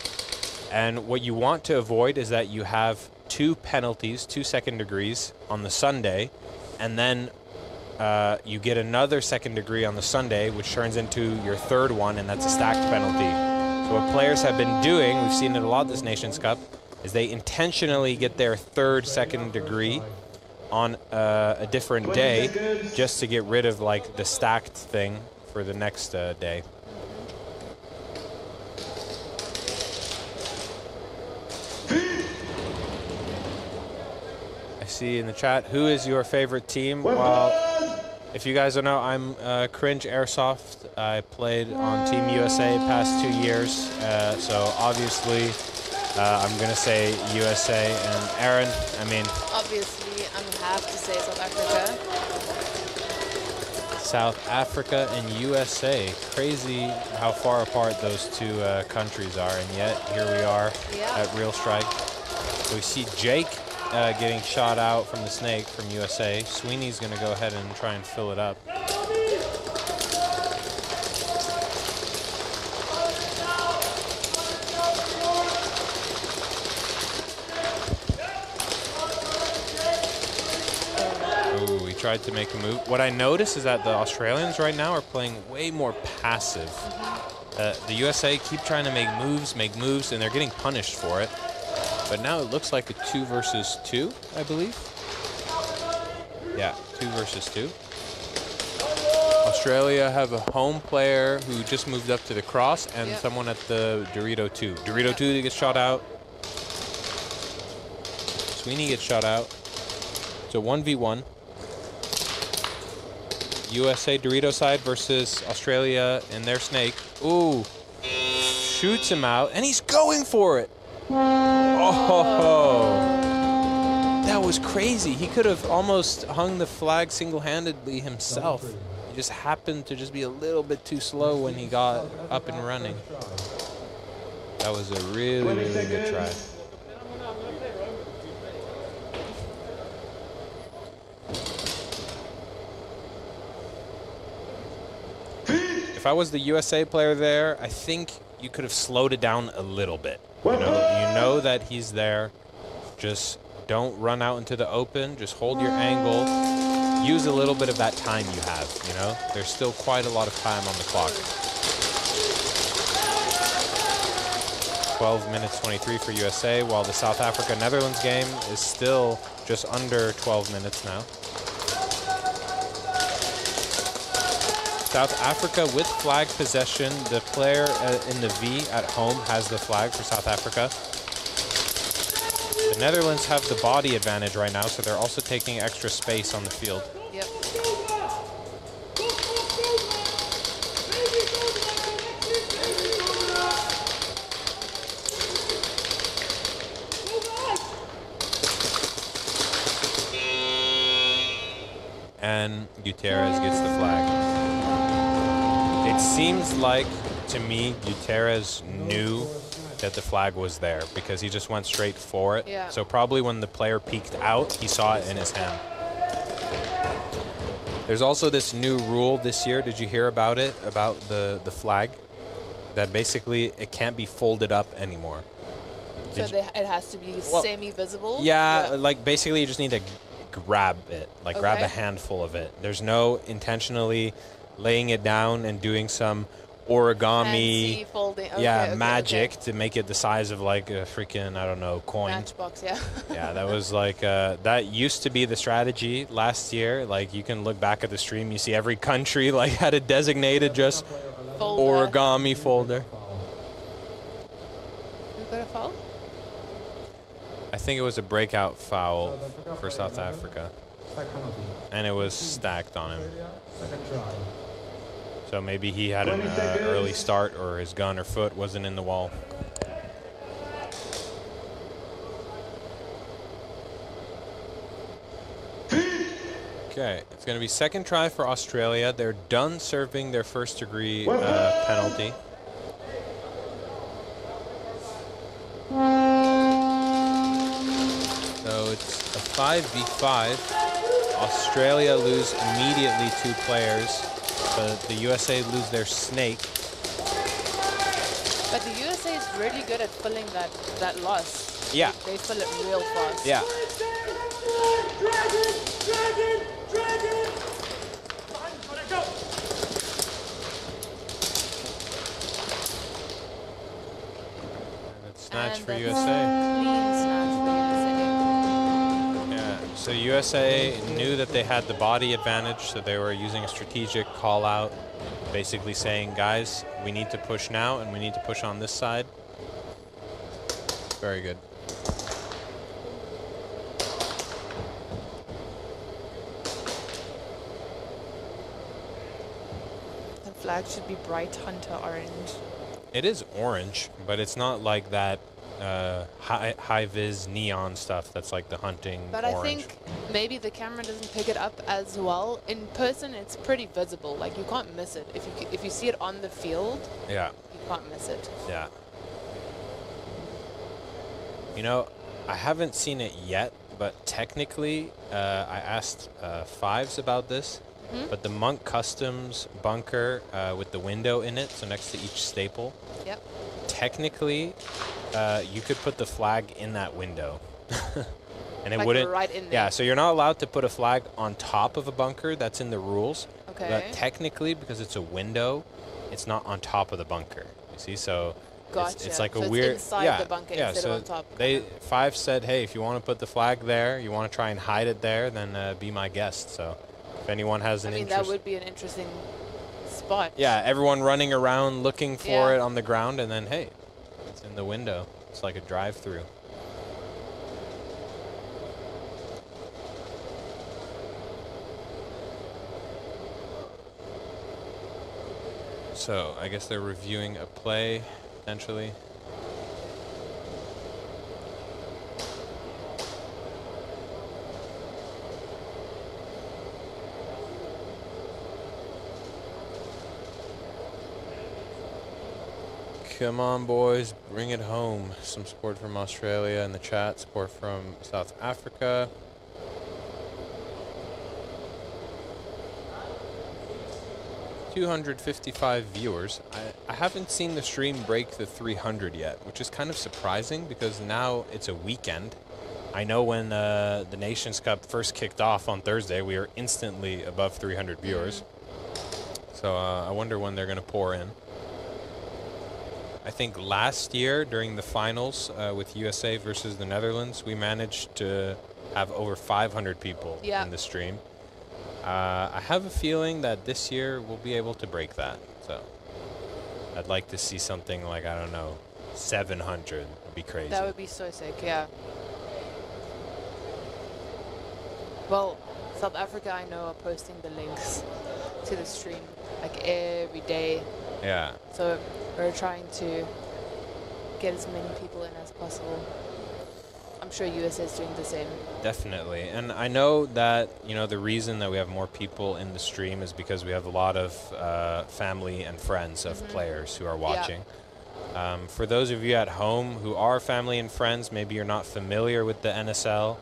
And what you want to avoid is that you have 2 penalties, 2 second degrees on the Sunday, and then you get another second degree on the Sunday, which turns into your third one, and that's a stacked penalty. So what players have been doing, we've seen it a lot this Nations Cup, is they intentionally get their third second degree on a different day just to get rid of like the stacked thing for the next day. I see in the chat, who is your favorite team? Well, if you guys don't know, I'm Cringe Airsoft. I played on Team USA past 2 years, so obviously I'm gonna say USA. And Aaron, I mean, Obviously, I'm gonna have to say South Africa. South Africa and USA. Crazy how far apart those two countries are, and yet here we are at Real Strike. So we see Jake getting shot out from the Snake from USA. Sweeney's going to go ahead and try and fill it up. Ooh, he tried to make a move. What I notice is that the Australians right now are playing way more passive. The USA keep trying to make moves, and they're getting punished for it. But now it looks like a 2 versus 2, I believe. Yeah, 2 versus 2. Australia have a home player who just moved up to the cross, and someone at the Dorito 2. Dorito 2 gets shot out. Sweeney gets shot out. So 1v1. USA Dorito side versus Australia and their Snake. Ooh. shoots him out, and he's going for it. Oh, that was crazy. He could have almost hung the flag single-handedly himself. He just happened to just be a little bit too slow when he got up and running. That was a really, really good try. If I was the USA player there, I think you could have slowed it down a little bit. You know that he's there. Just don't run out into the open. Just hold your angle. Use a little bit of that time you have, you know? There's still quite a lot of time on the clock. 12 minutes 23 for USA, while the South Africa-Netherlands game is still just under 12 minutes now. South Africa with flag possession. The player in the V at home has the flag for South Africa. The Netherlands have the body advantage right now, so they're also taking extra space on the field. Yep. And Gutierrez gets the flag. It seems like, to me, Gutierrez knew that the flag was there because he just went straight for it. Yeah. So probably when the player peeked out, he saw it in his hand. There's also this new rule this year. Did you hear about it, about the flag? That basically it can't be folded up anymore. So it has to be semi-visible? Yeah, like basically you just need to grab it, like grab a handful of it. There's no intentionally laying it down and doing some origami magic to make it the size of like a freaking, I don't know, coin. Matchbox, yeah. Yeah, that was like, that used to be the strategy last year. Like you can look back at the stream, you see every country like had a designated just origami folder. You got a foul? I think it was a breakout foul for South Africa. And it was stacked on him. So maybe he had an early start, or his gun or foot wasn't in the wall. Okay, it's going to be second try for Australia. They're done serving their first degree penalty. So it's a 5v5. Australia lose immediately 2 players. But the USA lose their snake. But the USA is really good at filling that loss. Yeah. They fill it real fast. Yeah. And it's snatch for USA. Clean snatch for USA. Yeah. So USA knew that they had the body advantage, so they were using a strategic call out, basically saying, guys, we need to push now and we need to push on this side. Very good. The flag should be bright hunter orange. It is orange, but it's not like that high-vis neon stuff that's like the hunting But orange. I think maybe the camera doesn't pick it up as well. In person, it's pretty visible. Like, you can't miss it. If you see it on the field, Yeah. you can't miss it. Yeah. You know, I haven't seen it yet, but technically, I asked Fives about this, but the Monk Customs bunker with the window in it, so next to each staple, Yep. technically, you could put the flag in that window. And it Like wouldn't. right in there. Yeah, so you're not allowed to put a flag on top of a bunker. That's in the rules. Okay. But technically, because it's a window, it's not on top of the bunker. You see, so Gotcha. it's like So a it's weird. inside the bunker yeah. instead So of on top. they Five said, hey, if you want to put the flag there, you want to try and hide it there, then be my guest. So if anyone has an I mean, interest. that would be an interesting spot. Yeah, everyone running around looking for Yeah. it on the ground, and then hey, it's in the window. It's like a drive-through. So I guess they're reviewing a play. potentially. Come on, boys, bring it home. Some support from Australia in the chat, support from South Africa. $255 viewers. I haven't seen the stream break the 300 yet, which is kind of surprising because now it's a weekend. I know when the Nations Cup first kicked off on Thursday, we were instantly above 300 viewers. So I wonder when they're going to pour in. I think last year during the finals with USA versus the Netherlands, we managed to have over 500 people in the stream. I have a feeling that this year we'll be able to break that. So I'd like to see something like, I don't know, 700 would be crazy. That would be so sick, yeah. Well, South Africa, I know, are posting the links to the stream like every day. Yeah. So we're trying to get as many people in as possible. I'm sure USA is doing the same. Definitely. And I know that, you know, the reason that we have more people in the stream is because we have a lot of family and friends of players who are watching. Yeah. For those of you at home who are family and friends, maybe you're not familiar with the NSL,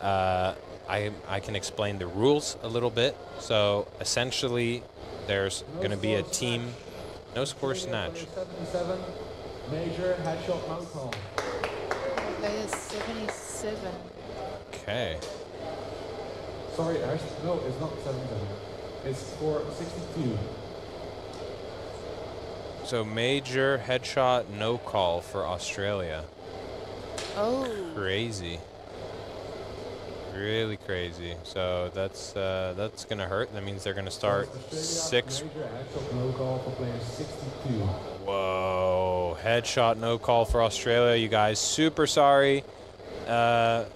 I can explain the rules a little bit. So essentially, there's going to be a team. No score snatch. 77, major headshot no call. Player 77. Okay. Sorry, Ernst. No, it's not 77. It's score 62. So major headshot no call for Australia. Oh. Crazy. Really crazy. So that's gonna hurt. That means they're gonna start 6. Major headshot no call for player 62. Whoa! Headshot no call for Australia. You guys, super sorry to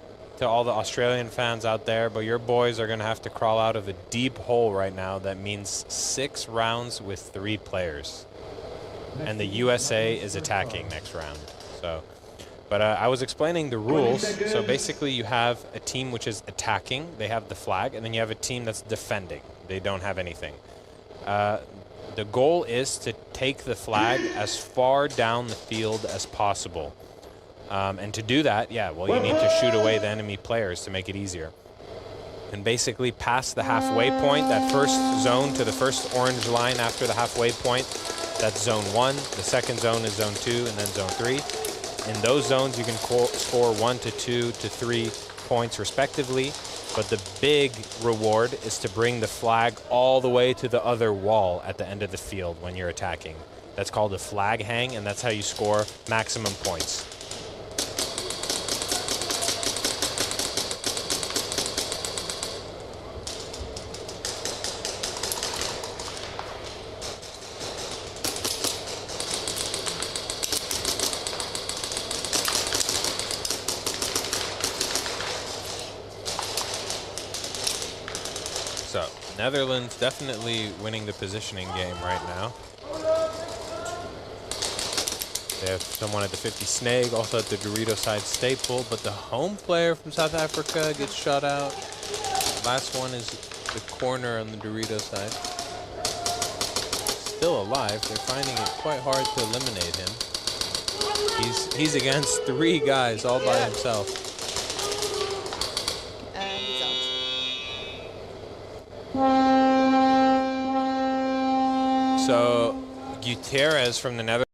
all the Australian fans out there, but your boys are gonna have to crawl out of a deep hole right now. That means 6 rounds with 3 players, and the USA is attacking next round. So. But I was explaining the rules. So basically you have a team which is attacking. They have the flag. And then you have a team that's defending. They don't have anything. The goal is to take the flag as far down the field as possible. And to do that, yeah, well, you need to shoot away the enemy players to make it easier. And basically past the halfway point, that first zone to the first orange line after the halfway point, that's zone 1. The second zone is zone 2 and then zone 3. In those zones, you can score 1 to 2 to 3 points respectively, but the big reward is to bring the flag all the way to the other wall at the end of the field when you're attacking. That's called a flag hang, and that's how you score maximum points. Netherlands definitely winning the positioning game right now. They have someone at the 50 snag, also at the Dorito side staple, but the home player from South Africa gets shot out. Last one is the corner on the Dorito side. Still alive. They're finding it quite hard to eliminate him. He's against 3 guys all by himself. So Gutierrez from the Netherlands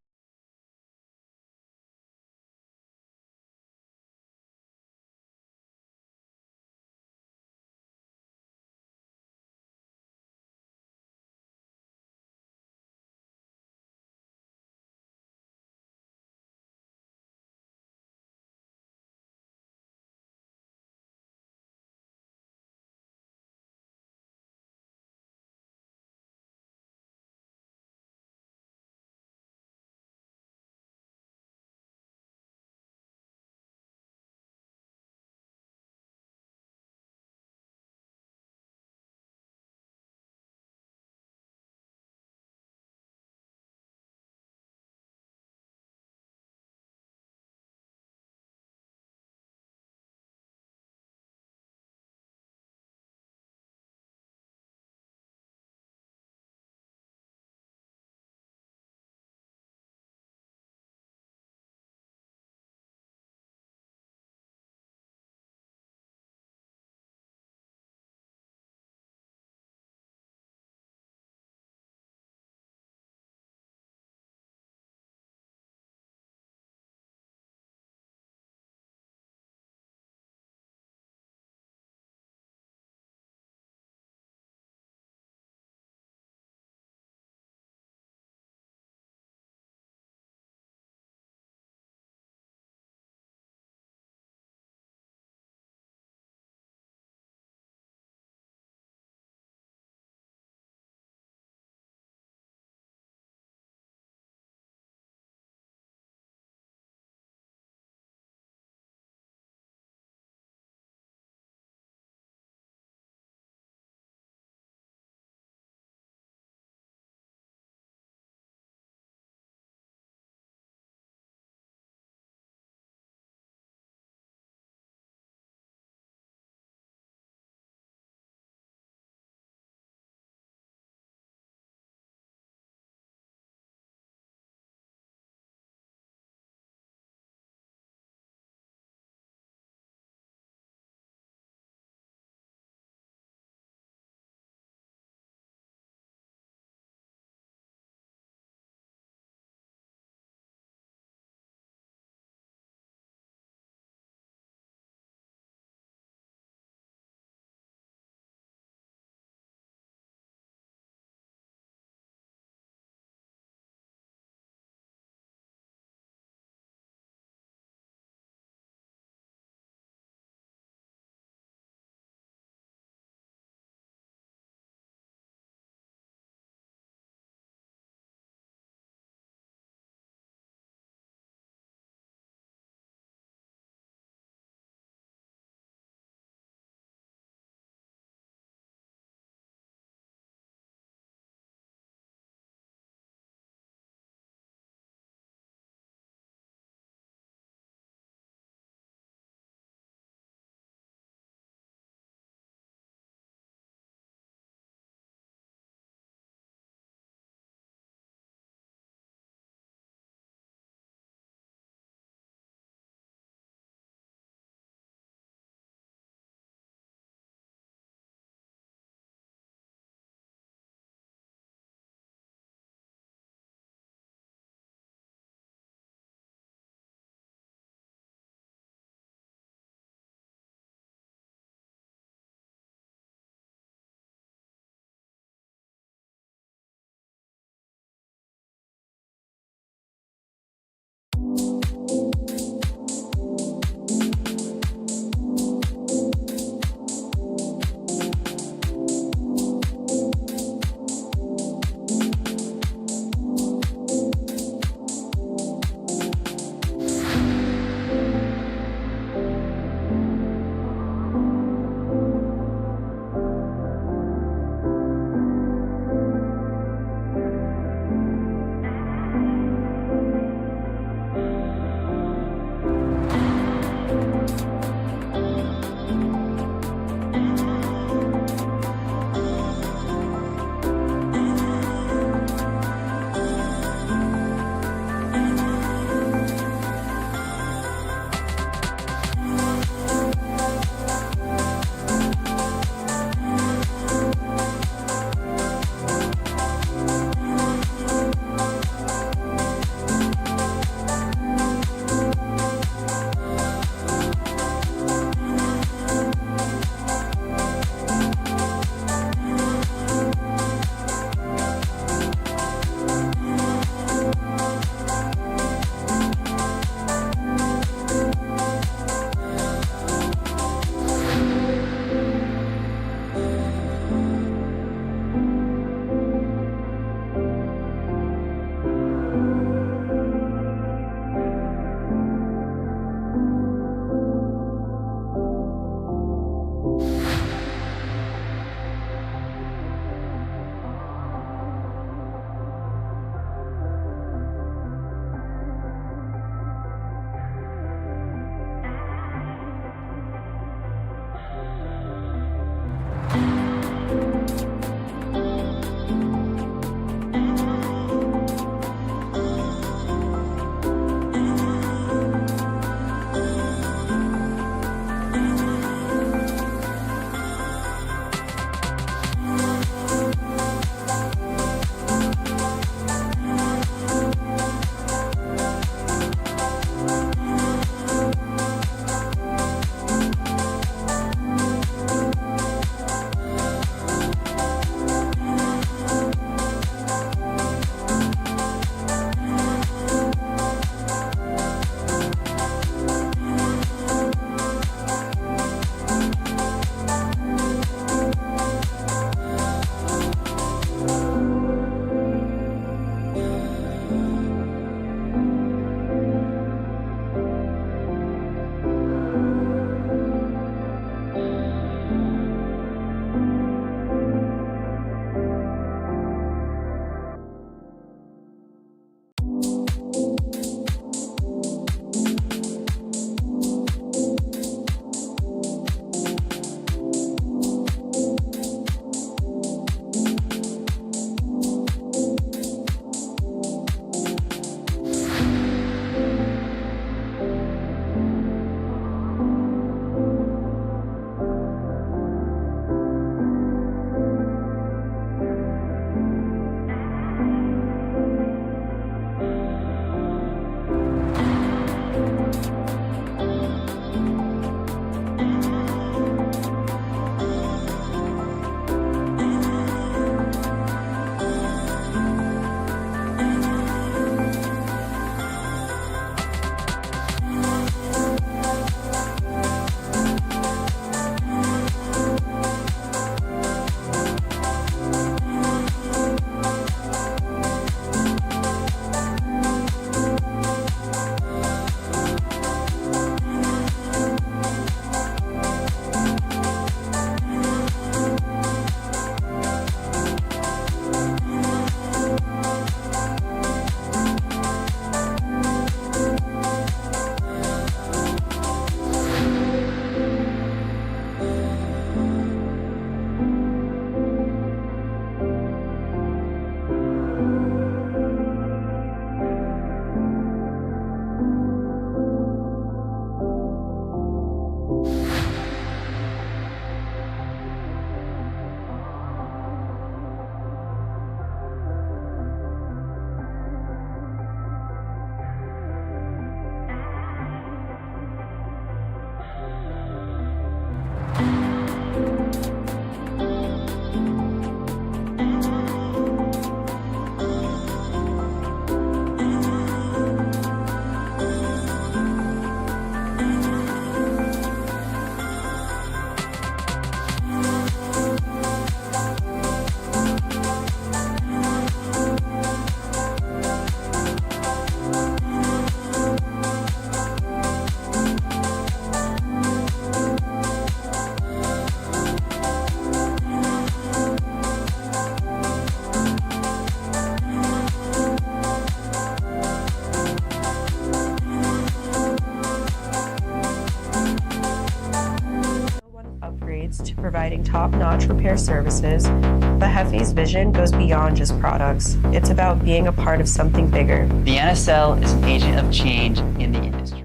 decades to providing top-notch repair services, the Hefe's vision goes beyond just products. It's about being a part of something bigger. The NSL is an agent of change in the industry.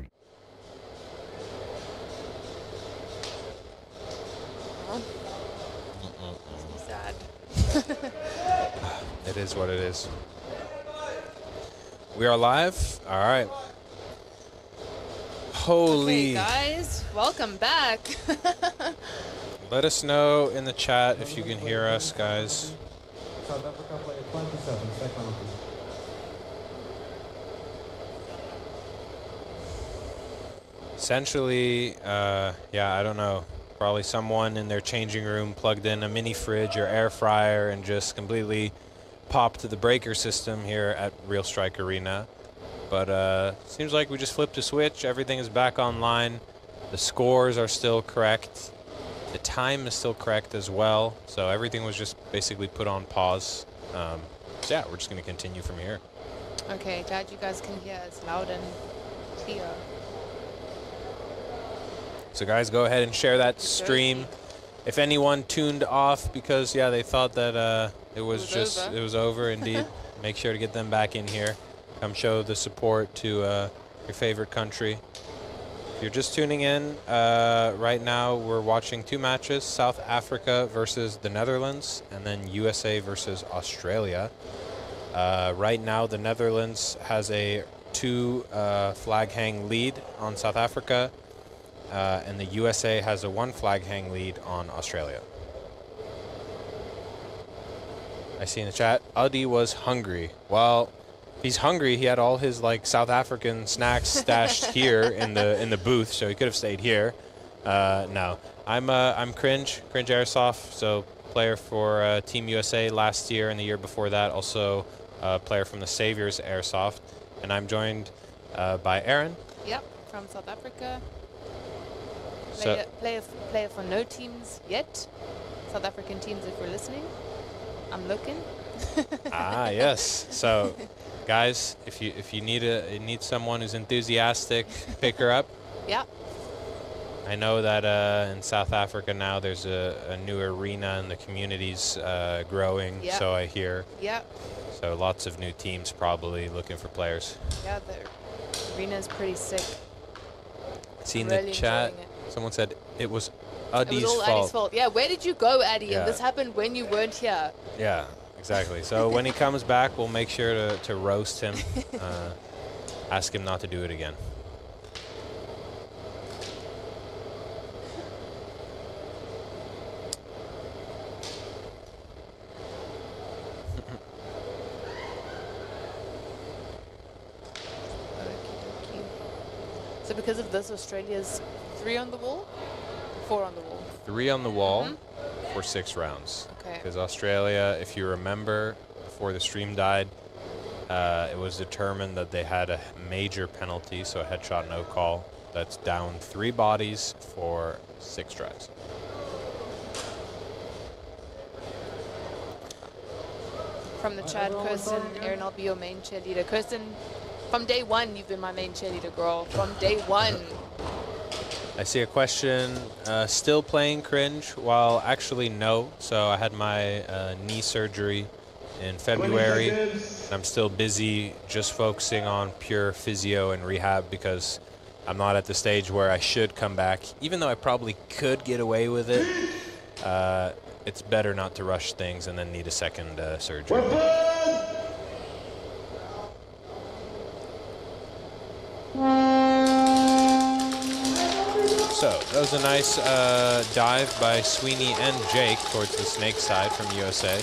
Sad. It is what it is. We are live. All right. Holy. Hey guys, welcome back. Let us know in the chat if you can hear us, guys. South Africa player 27, second. Essentially, yeah, I don't know. Probably someone in their changing room plugged in a mini fridge or air fryer and just completely popped the breaker system here at Real Strike Arena. But seems like we just flipped a switch. Everything is back online. The scores are still correct. The time is still correct as well. So everything was just basically put on pause. So yeah, we're just going to continue from here. Okay, glad you guys can hear us loud and clear. So guys, go ahead and share that stream. If anyone tuned off because, yeah, they thought that it was over, indeed, make sure to get them back in here. Come show the support to your favorite country. If you're just tuning in, right now we're watching two matches, South Africa versus the Netherlands, and then USA versus Australia. Right now, the Netherlands has a 2 flag hang lead on South Africa. And the USA has a 1 flag hang lead on Australia. I see in the chat, Adi was hungry. Well, if he's hungry, he had all his like South African snacks stashed here in the booth, so he could have stayed here. No, I'm Cringe Airsoft, so player for Team USA last year and the year before that, also player from the Saviors Airsoft, and I'm joined by Aaron. Yep, from South Africa. So Player for no teams yet. South African teams, if we're listening. I'm looking. Ah, yes. So, guys, if you need someone who's enthusiastic, pick her up. Yeah. I know that in South Africa now there's a new arena and the community's growing. Yeah. So I hear. Yeah. So lots of new teams probably looking for players. Yeah, the arena's pretty sick. See in really the chat, enjoying it. someone said it was It Adi's was all fault. Addy's fault. Yeah, where did you go, Addy? Yeah. And this happened when you weren't here. Yeah, exactly. So when he comes back, we'll make sure to roast him, ask him not to do it again. So because of this, Australia's 3 on the wall? 4 on the wall? 3 on the wall for 6 rounds. Okay. Because Australia, if you remember, before the stream died, it was determined that they had a major penalty, so a headshot no call. That's down 3 bodies for 6 tries. From the chat, Kirsten, Aaron, I'll be your main cheerleader. Kirsten, from day one, you've been my main cheerleader, girl. From day one. I see a question, still playing Cringe? Well, actually no. So I had my knee surgery in February. And I'm still busy just focusing on pure physio and rehab because I'm not at the stage where I should come back. Even though I probably could get away with it, it's better not to rush things and then need a second surgery. So that was a nice dive by Sweeney and Jake towards the snake side from USA.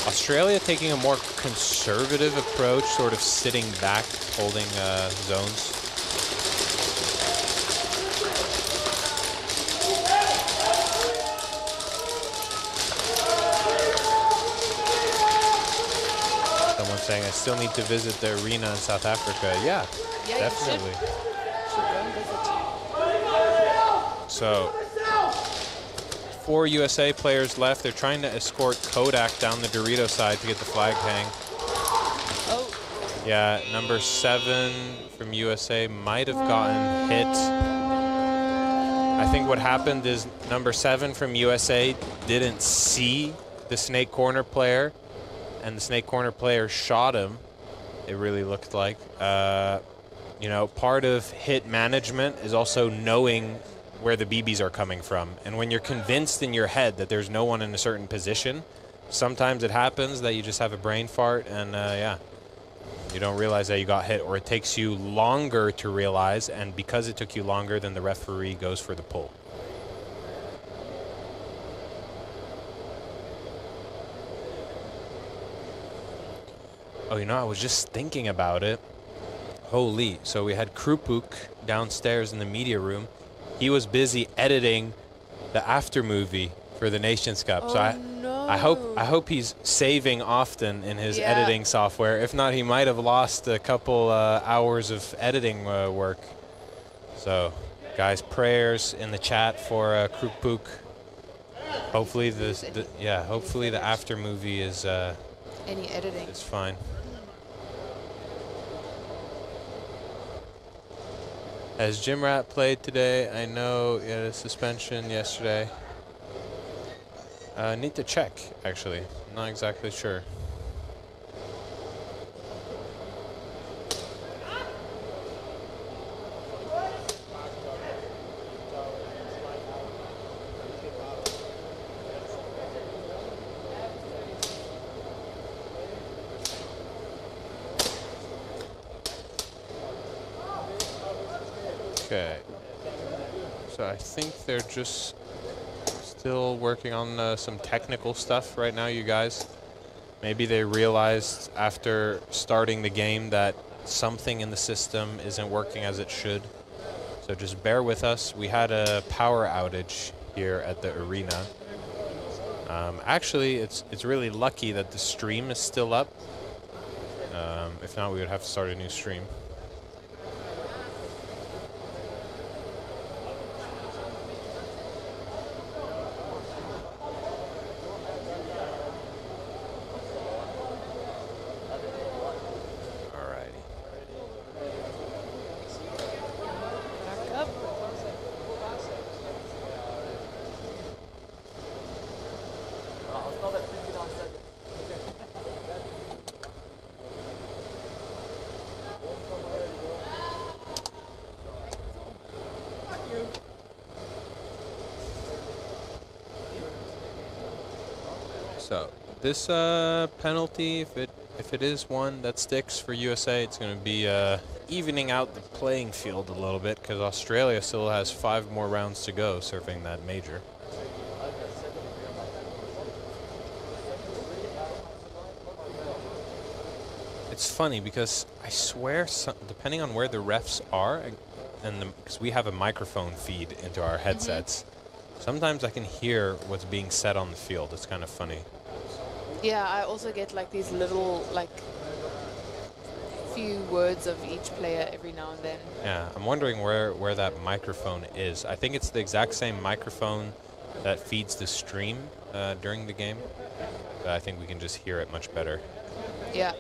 Australia taking a more conservative approach, sort of sitting back, holding zones. Someone saying, I still need to visit the arena in South Africa. Yeah, definitely. You should go and visit. So, 4 USA players left. They're trying to escort Kodak down the Dorito side to get the flag hang. Oh. Yeah, number 7 from USA might have gotten hit. I I think what happened is number 7 from USA didn't see the snake corner player, and the snake corner player shot him. It really looked like. You know, part of hit management is also knowing where the BBs are coming from. And when you're convinced in your head that there's no one in a certain position, sometimes it happens that you just have a brain fart and yeah, you don't realize that you got hit, or it takes you longer to realize, and because it took you longer, then the referee goes for the pull. Oh, you know, I was just thinking about it. Holy, so we had Krupuk downstairs in the media room. He was busy editing the after movie for the Nations Cup. So I hope he's saving often in his editing software. If not, he might have lost a couple hours of editing work. So, guys, prayers in the chat for Krupuk. Hopefully hopefully the after movie is any editing is fine. Has Jim Rat played today? I know he had a suspension yesterday. Need to check, actually. Not exactly sure. Okay. So I think they're just still working on some technical stuff right now, you guys. Maybe they realized after starting the game that something in the system isn't working as it should. So just bear with us. We had a power outage here at the arena. Actually, it's really lucky that the stream is still up. If not, we would have to start a new stream. So this penalty, if it is one that sticks for USA, it's going to be evening out the playing field a little bit, because Australia still has 5 more rounds to go serving that major. It's funny because I swear, depending on where the refs are, and because we have a microphone feed into our headsets, sometimes I can hear what's being said on the field. It's kind of funny. Yeah, I also get like these little few words of each player every now and then. Yeah, I'm wondering where that microphone is. I think it's the exact same microphone that feeds the stream during the game. But I think we can just hear it much better. Yeah.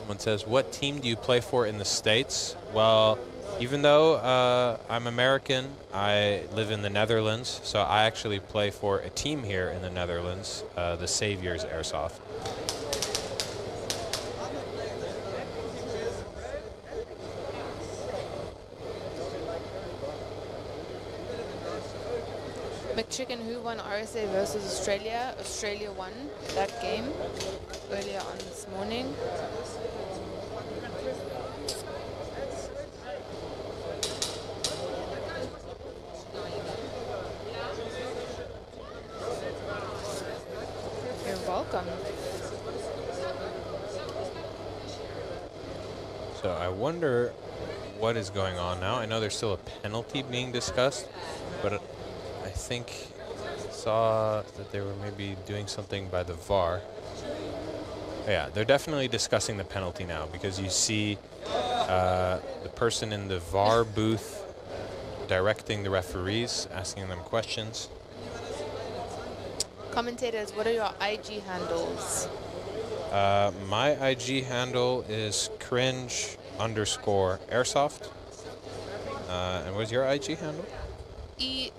Someone says, what team do you play for in the States? Well, even though I'm American, I live in the Netherlands, so I actually play for a team here in the Netherlands, the Saviors Airsoft. McChicken, who won RSA versus Australia? Australia won that game earlier on this morning. You're welcome. So I wonder what is going on now. I know there's still a penalty being discussed, but I think I saw that they were maybe doing something by the VAR. Yeah, they're definitely discussing the penalty now, because you see the person in the VAR booth directing the referees, asking them questions. Commentators, what are your IG handles? My IG handle is cringe_airsoft. And what's your IG handle? E.co_ZA.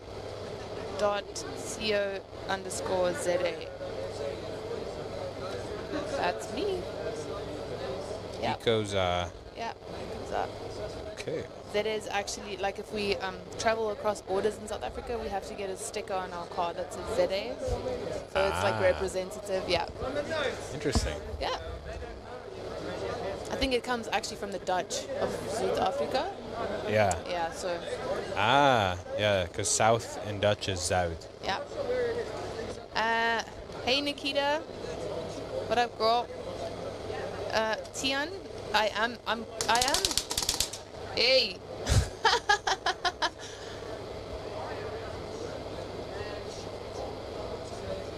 That's me. Yeah. Ecoza. Yeah. Ecoza. Okay. That is actually, like, if we travel across borders in South Africa, we have to get a sticker on our car that says ZA. So it's like representative, yeah. Interesting. Yeah. I think it comes actually from the Dutch of South Africa. Yeah. Yeah, so. Yeah, because South in Dutch is Zuid. Yeah. Hey Nikita. What up, girl? Tian, I am. Hey.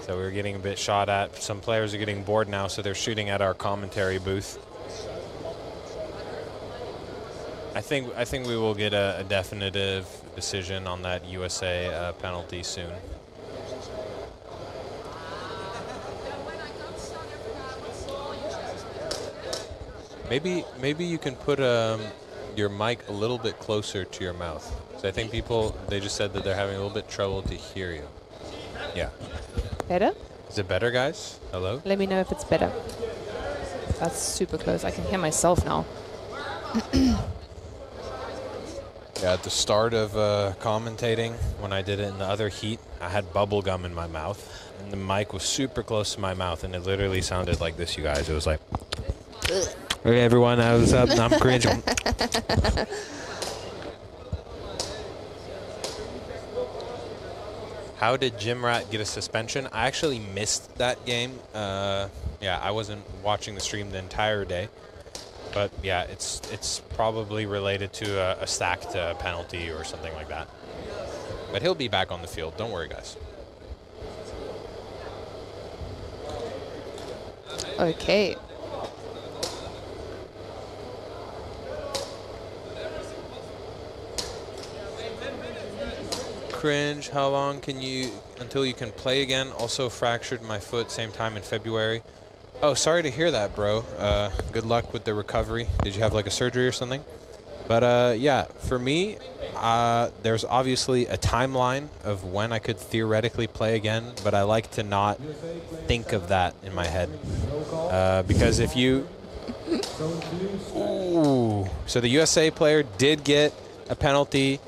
So we're getting a bit shot at. Some players are getting bored now, so they're shooting at our commentary booth. I think we will get a definitive decision on that USA penalty soon. Maybe you can put your mic a little bit closer to your mouth. So I think they just said that they're having a little bit trouble to hear you. Yeah. Better? Is it better, guys? Hello? Let me know if it's better. That's super close. I can hear myself now. Yeah, at the start of commentating, when I did it in the other heat, I had bubble gum in my mouth, and the mic was super close to my mouth, and it literally sounded like this, you guys. It was like, hey everyone, what's up? I'm cringe. How did Jimrat get a suspension? I actually missed that game. Yeah, I wasn't watching the stream the entire day. But yeah, it's probably related to a stacked penalty or something like that. But he'll be back on the field. Don't worry, guys. Okay. Cringe, how long until you can play again? Also fractured my foot same time in February. Oh, sorry to hear that, bro. Good luck with the recovery. Did you have like a surgery or something? But yeah, for me, there's obviously a timeline of when I could theoretically play again, but I like to not think of that in my head. Because if you... Ooh. So the USA player did get a penalty,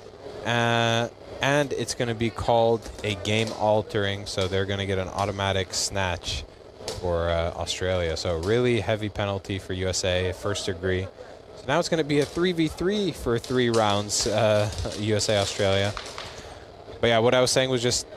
and it's going to be called a game altering, so they're going to get an automatic snatch for Australia. So really heavy penalty for USA, first degree. So now it's going to be a 3v3 for 3 rounds, USA, Australia. But yeah, what I was saying was just,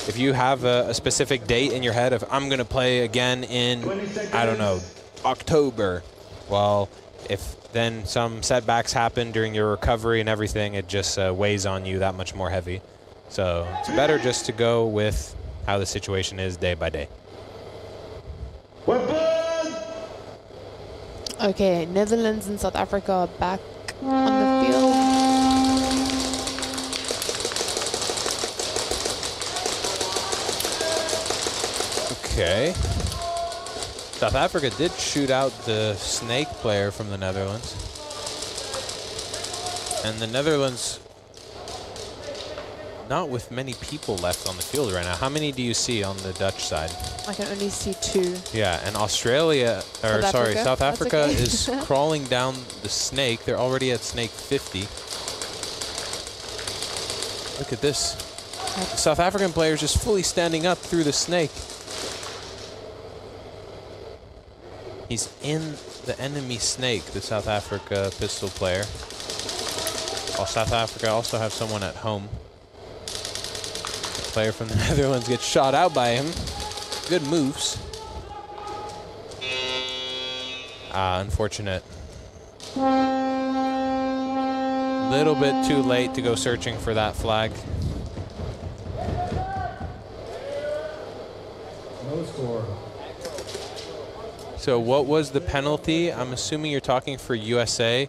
if you have a specific date in your head of, I'm going to play again in, I don't know, October. Well, if then some setbacks happen during your recovery and everything, it just weighs on you that much more heavy. So it's better just to go with how the situation is day by day. Okay, Netherlands and South Africa are back on the field. Okay. South Africa did shoot out the snake player from the Netherlands. And the Netherlands, not with many people left on the field right now. How many do you see on the Dutch side? I can only see 2. Yeah, and Australia, or sorry, South Africa okay. is crawling down the snake. They're already at snake 50. Look at this. The South African player is just fully standing up through the snake. He's in the enemy snake, the South Africa pistol player. While South Africa also have someone at home. The player from the Netherlands gets shot out by him. Good moves. Unfortunate. Little bit too late to go searching for that flag. No score. So what was the penalty? I'm assuming you're talking for USA.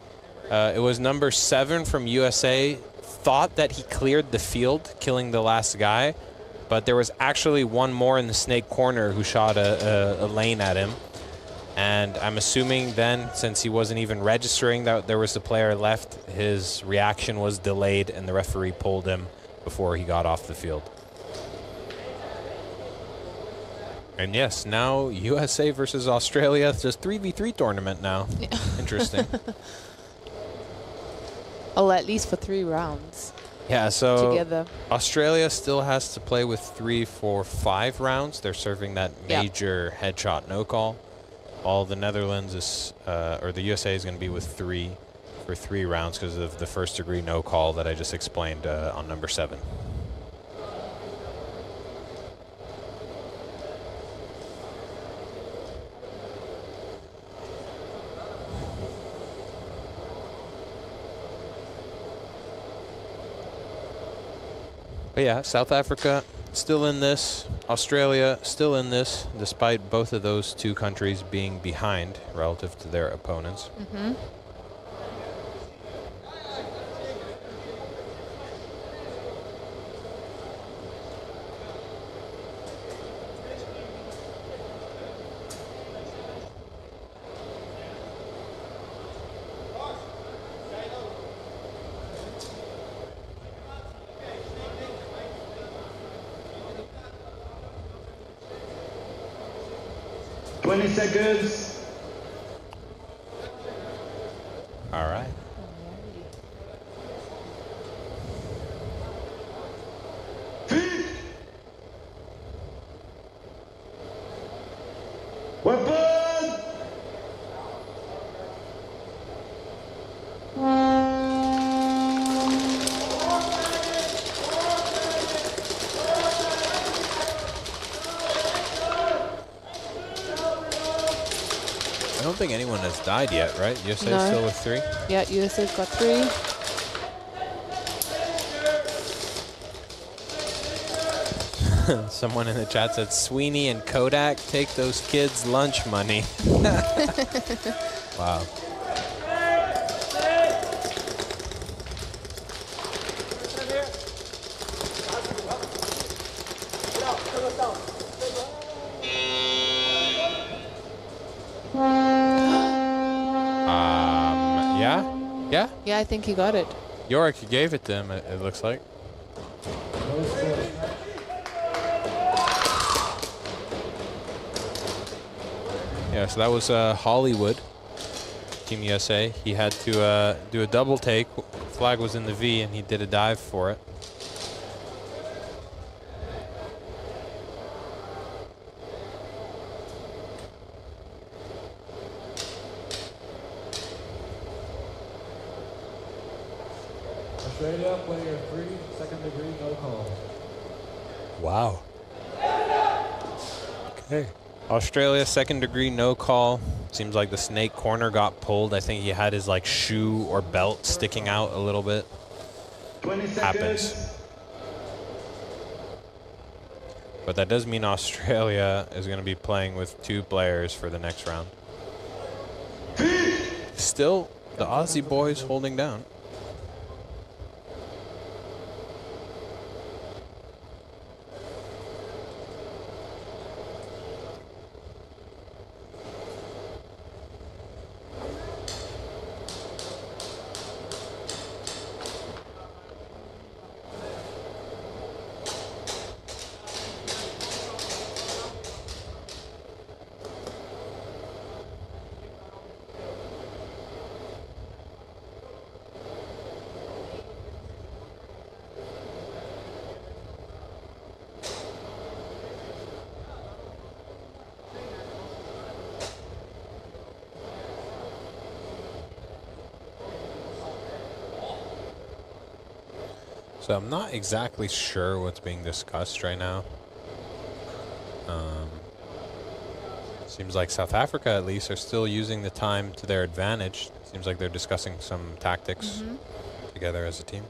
It was number 7 from USA. Thought that he cleared the field, killing the last guy. But there was actually one more in the snake corner who shot a lane at him. And I'm assuming then, since he wasn't even registering that there was a player left, his reaction was delayed and the referee pulled him before he got off the field. And yes, now USA versus Australia. It's just 3v3 tournament now. Yeah. Interesting. Well, at least for 3 rounds. Yeah, so Together. Australia still has to play with 3, 4, 5 rounds. They're serving that major headshot no call. All the Netherlands is, or the USA is going to be with 3 for 3 rounds because of the first degree no call that I just explained on number 7. But yeah, South Africa still in this, Australia still in this, despite both of those 2 countries being behind relative to their opponents. Mm-hmm. Seconds. All right. Weapon. I don't think anyone has died yet, right? USA No. still with 3? Yeah, USA's got 3. Someone in the chat said, Sweeney and Kodak, take those kids' lunch money. Wow. Yeah? Yeah, I think he got it. Yorick gave it to him, it looks like. Yeah, so that was Hollywood, Team USA. He had to do a double take. Flag was in the V, and he did a dive for it. Australia, player 3, second degree, no call. Wow. Okay. Australia, second degree, no call. Seems like the snake corner got pulled. I think he had his like shoe or belt sticking out a little bit. 20 seconds. Happens. But that does mean Australia is going to be playing with 2 players for the next round. Still, the Aussie boys holding down. So I'm not exactly sure what's being discussed right now. Seems like South Africa, at least, are still using the time to their advantage. Seems like they're discussing some tactics together as a team.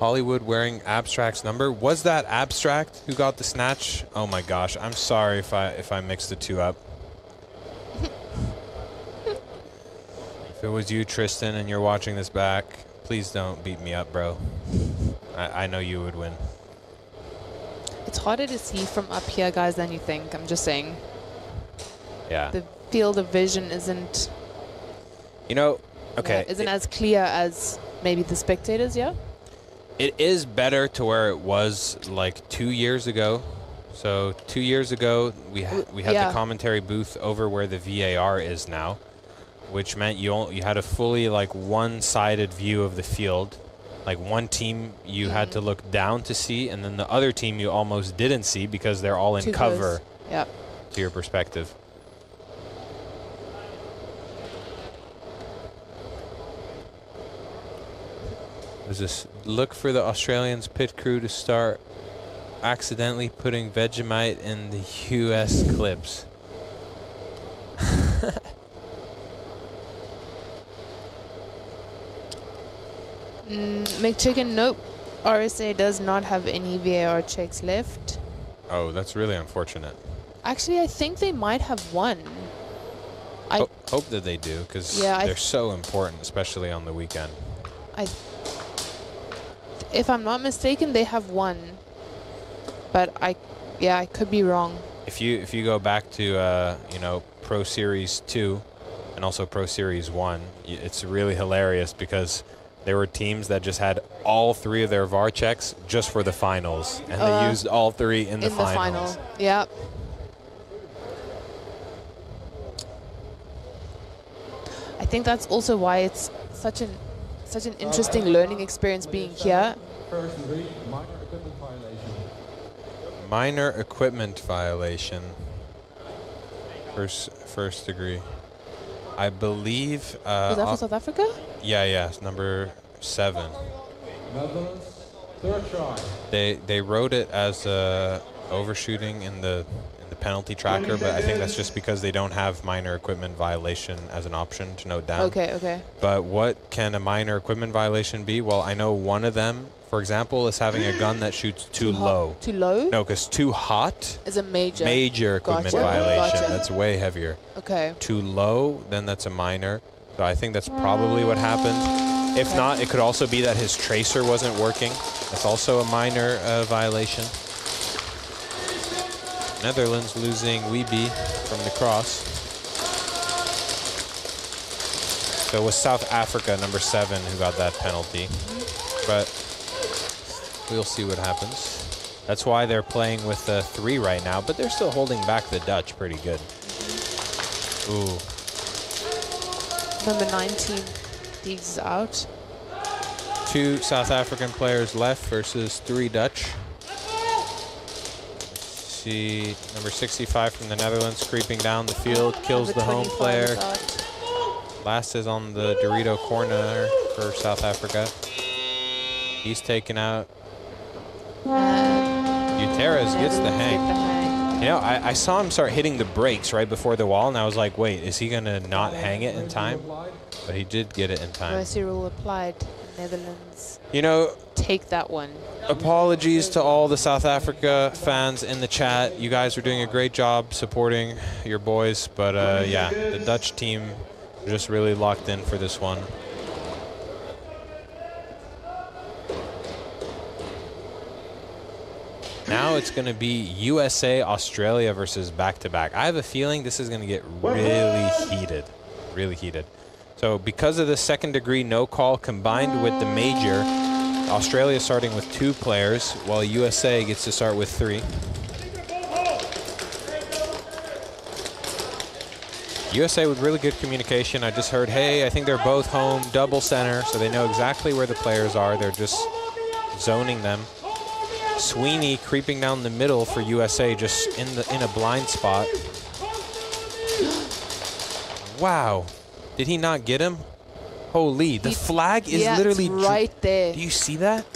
Hollywood wearing Abstract's number. Was that Abstract who got the snatch? Oh my gosh, I'm sorry if I mixed the two up. If it was you, Tristan, and you're watching this back, please don't beat me up, bro. I know you would win. It's harder to see from up here, guys, than you think. I'm just saying. Yeah. The field of vision isn't... You know, okay. Yeah, isn't as clear as maybe the spectators, yeah? It is better to where it was like 2 years ago. So 2 years ago, we had the commentary booth over where the VAR is now, which meant you had a fully like one-sided view of the field. Like one team you had to look down to see, and then the other team you almost didn't see because they're all in Too cover close. Yep. to your perspective. There's this look for the Australians pit crew to start accidentally putting Vegemite in the US clips. McChicken, nope. RSA does not have any VAR checks left. Oh, that's really unfortunate. Actually, I think they might have one. Hope that they do, because they're so important, especially on the weekend. If I'm not mistaken, they have one. But I could be wrong. If you go back to Pro Series 2 and also Pro Series 1, it's really hilarious because there were teams that just had all three of their VAR checks just for the finals, and they used all three in the finals. Yeah. I think that's also why it's such an interesting learning experience being here. Minor equipment violation. First degree. I believe. Was that for South Africa? Yeah, it's number 7. Netherlands, third try. They wrote it as overshooting in the penalty tracker, but I think that's just because they don't have minor equipment violation as an option to note down. Okay. But what can a minor equipment violation be? Well, I know one of them, for example, is having a gun that shoots too low. Too low? No, because too hot is a major equipment violation. That's way heavier. Okay. Too low, then that's a minor. So I think that's probably what happened. If not, it could also be that his tracer wasn't working. That's also a minor violation. Netherlands losing Weeby from the cross. So it was South Africa, number 7, who got that penalty. But we'll see what happens. That's why they're playing with 3 right now, but they're still holding back the Dutch pretty good. Ooh. Number 19 digs out. 2 South African players left versus 3 Dutch. See number 65 from the Netherlands creeping down the field, kills the home player. Last is on the Dorito corner for South Africa. He's taken out. Gutierrez gets the hang. You know, I saw him start hitting the brakes right before the wall, and I was like, wait, is he going to not hang it in time? But he did get it in time. Mercy rule applied. Netherlands. You know, take that one. Apologies to all the South Africa fans in the chat. You guys are doing a great job supporting your boys, but yeah, the Dutch team just really locked in for this one. Now it's going to be USA, Australia versus back-to-back. I have a feeling this is going to get really heated, really heated. So because of the second degree no call combined with the major, Australia starting with 2 players, while USA gets to start with 3. USA with really good communication. I just heard, hey, I think they're both home, double center, so they know exactly where the players are. They're just zoning them. Sweeney creeping down the middle for USA, just in a blind spot. Wow. Did he not get him? Holy, the flag is literally right there. Do you see that?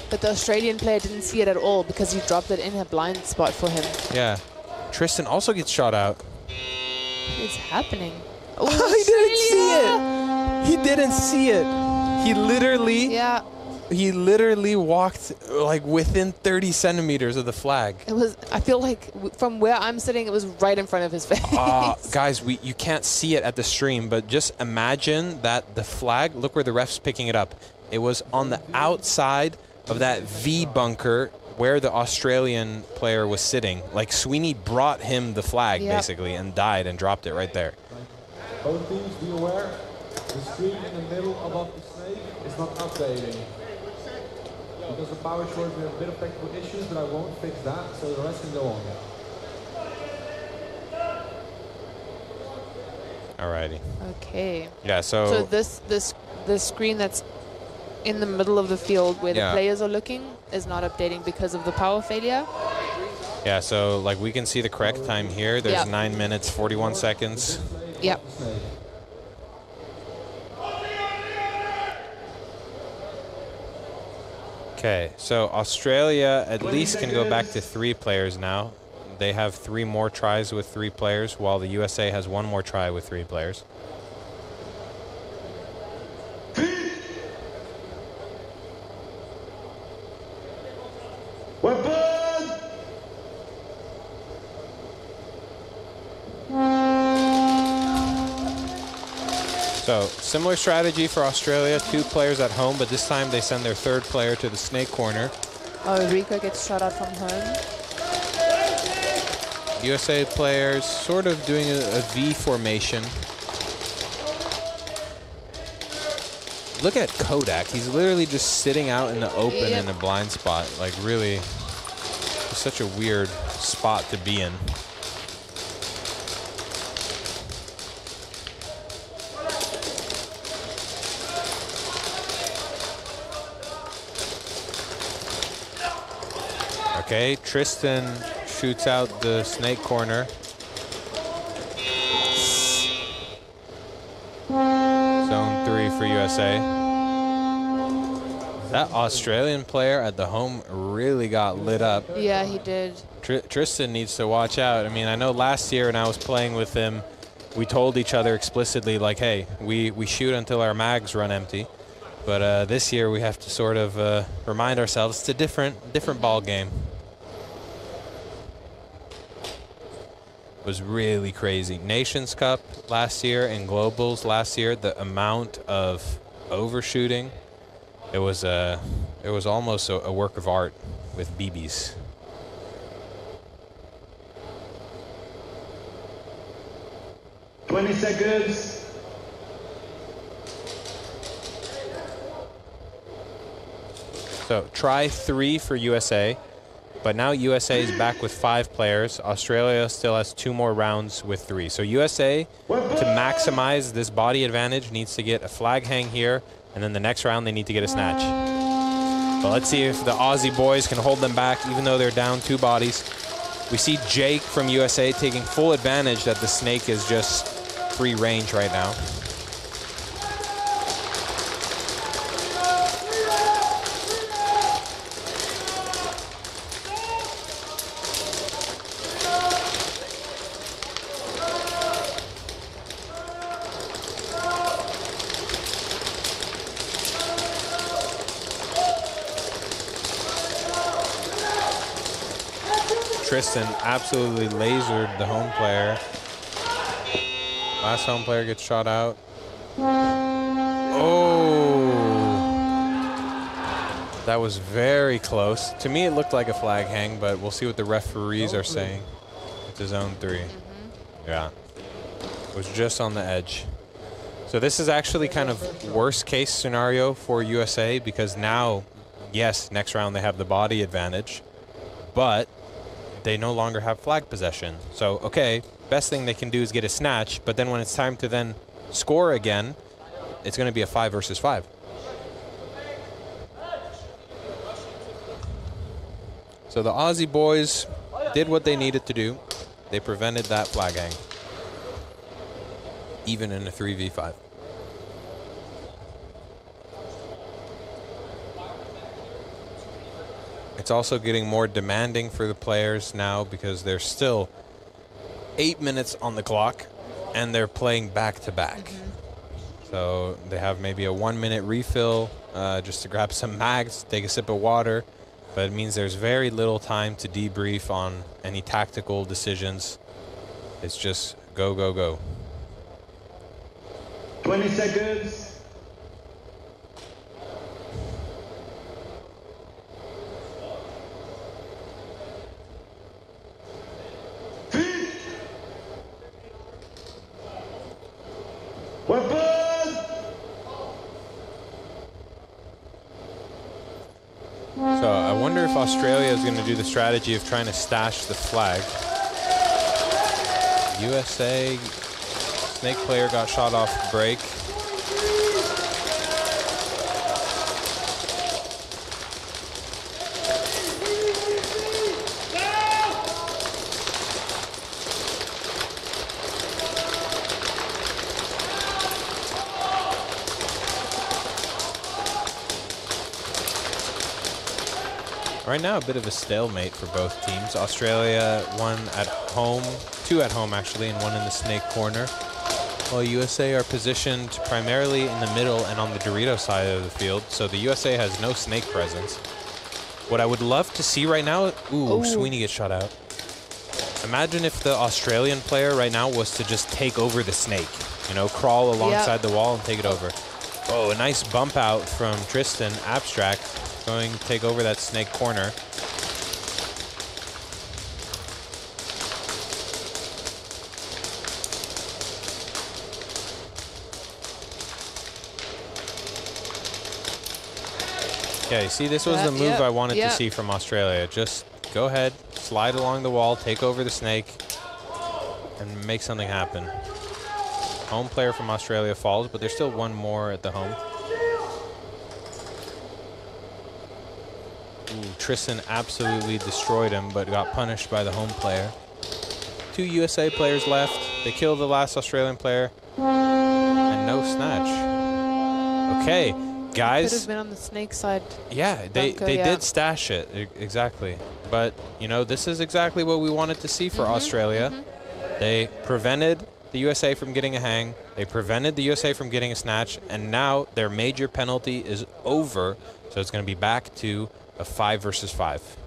But the Australian player didn't see it at all because he dropped it in a blind spot for him. Yeah. Tristan also gets shot out. What is happening? Oh, he didn't see it. He didn't see it. He literally He literally walked like within 30 centimeters of the flag. It was, I feel like from where I'm sitting, it was right in front of his face. Guys, you can't see it at the stream, but just imagine that the flag, look where the ref's picking it up. It was on the outside of that V bunker where the Australian player was sitting. Like Sweeney brought him the flag basically and died and dropped it right there. Both teams, be aware, the screen in the middle above the snake is not updating. Because the power short, we have a bit of technical issues, but I won't fix that, so the rest can go on. Alrighty. Okay. Yeah, so the screen that's in the middle of the field where the players are looking is not updating because of the power failure. Yeah, so like we can see the correct time here. There's 9 minutes, 41 seconds. Yep. Okay, so Australia at least can go back to 3 players now. They have 3 more tries with 3 players, while the USA has 1 more try with 3 players. So, similar strategy for Australia, 2 players at home, but this time they send their 3rd player to the snake corner. Oh, Rico gets shot out from home. USA players sort of doing a V formation. Look at Kodak. He's literally just sitting out in the open in a blind spot. Like really, it's such a weird spot to be in. Okay, Tristan shoots out the snake corner. Zone 3 for USA. That Australian player at the home really got lit up. Yeah, he did. Tristan needs to watch out. I mean, I know last year when I was playing with him, we told each other explicitly, like, hey, we shoot until our mags run empty. But this year we have to sort of remind ourselves it's a different ball game. Was really crazy. Nations Cup last year and Globals last year, the amount of overshooting, it was almost a work of art with BBs. seconds. So try 3 for USA. But now USA is back with 5 players. Australia still has 2 more rounds with 3. So USA, to maximize this body advantage, needs to get a flag hang here, and then the next round they need to get a snatch. But let's see if the Aussie boys can hold them back, even though they're down 2 bodies. We see Jake from USA taking full advantage that the snake is just free range right now. Tristan absolutely lasered the home player. Last home player gets shot out. Oh! That was very close. To me, it looked like a flag hang, but we'll see what the referees are saying. It's a zone 3. Yeah. It was just on the edge. So this is actually kind of worst case scenario for USA because now, yes, next round they have the body advantage, but they no longer have flag possession. So, okay, best thing they can do is get a snatch, but then when it's time to then score again, it's going to be a 5 versus 5. So the Aussie boys did what they needed to do. They prevented that flag hang, even in a 3v5. It's also getting more demanding for the players now because there's still 8 minutes on the clock and they're playing back to back. So they have maybe a 1-minute refill just to grab some mags, take a sip of water. But it means there's very little time to debrief on any tactical decisions. It's just go, go, go. 20 seconds. Weapon! So I wonder if Australia is going to do the strategy of trying to stash the flag. USA snake player got shot off break. Right now, a bit of a stalemate for both teams. Australia, two at home actually, and one in the snake corner. While USA are positioned primarily in the middle and on the Dorito side of the field, so the USA has no snake presence. What I would love to see right now, Sweeney gets shot out. Imagine if the Australian player right now was to just take over the snake, you know, crawl alongside the wall and take it over. Oh, a nice bump out from Tristan, Abstract, going to take over that snake corner. Yeah, you see, this was the move I wanted to see from Australia. Just go ahead, slide along the wall, take over the snake, and make something happen. Home player from Australia falls, but there's still one more at the home. Tristan absolutely destroyed him, but got punished by the home player. 2 USA players left. They killed the last Australian player. And no snatch. Okay, guys. Could have been on the snake side. Yeah, they did stash it, exactly. But, you know, this is exactly what we wanted to see for Australia. They prevented the USA from getting a hang. They prevented the USA from getting a snatch. And now their major penalty is over. So it's going to be back to a 5 versus 5.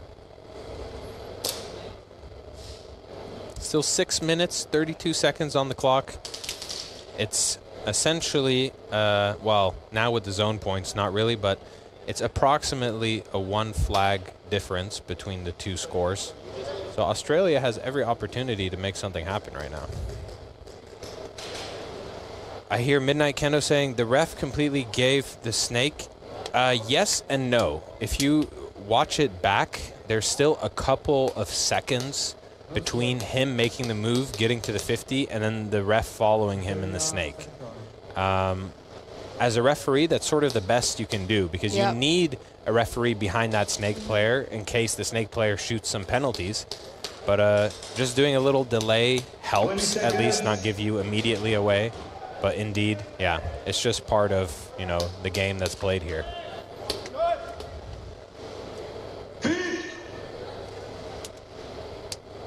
Still 6 minutes, 32 seconds on the clock. It's essentially, well, now with the zone points, not really, but it's approximately a 1 flag difference between the 2 scores. So Australia has every opportunity to make something happen right now. I hear Midnight Kendo saying the ref completely gave the snake. Yes and no. If you watch it back, there's still a couple of seconds between him making the move, getting to the 50, and then the ref following him in the snake. As a referee, that's sort of the best you can do, because you need a referee behind that snake player in case the snake player shoots some penalties. But just doing a little delay helps, at least not give you immediately away. But indeed, yeah, it's just part of, you know, the game that's played here.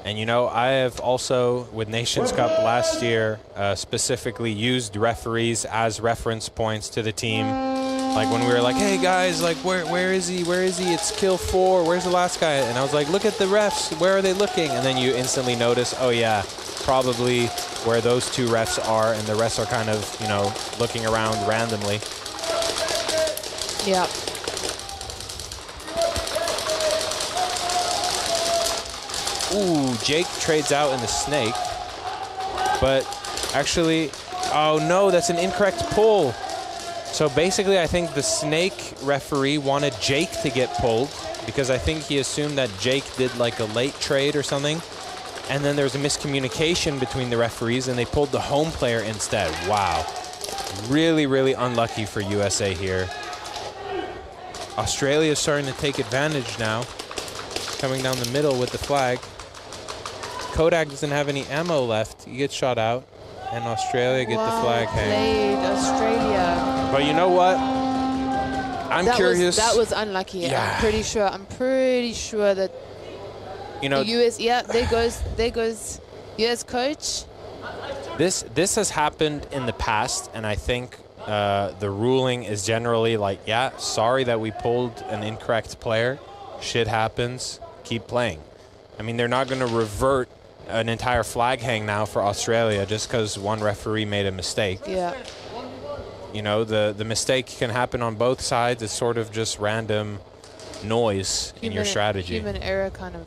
And, you know, I have also, with Nations Cup last year, specifically used referees as reference points to the team. Like when we were like, hey, guys, like, where is he? Where is he? It's kill 4. Where's the last guy? And I was like, look at the refs. Where are they looking? And then you instantly notice, oh, yeah, probably where those 2 refs are, and the rest are kind of, you know, looking around randomly. Yeah. Ooh, Jake trades out in the snake. But actually, oh no, that's an incorrect pull. So basically, I think the snake referee wanted Jake to get pulled, because I think he assumed that Jake did like a late trade or something. And then there was a miscommunication between the referees, and they pulled the home player instead. Wow. Really, really unlucky for USA here. Australia is starting to take advantage now. Coming down the middle with the flag. Kodak doesn't have any ammo left. He gets shot out. And Australia get the flag hang. Played Australia. But you know what? I'm curious. That was unlucky. Yeah. I'm pretty sure that, you know, the US, there goes US coach. This has happened in the past, and I think the ruling is generally like, yeah, sorry that we pulled an incorrect player. Shit happens. Keep playing. I mean, they're not going to revert an entire flag hang now for Australia just because one referee made a mistake. Yeah. You know, the mistake can happen on both sides. It's sort of just random noise in your strategy. Human error kind of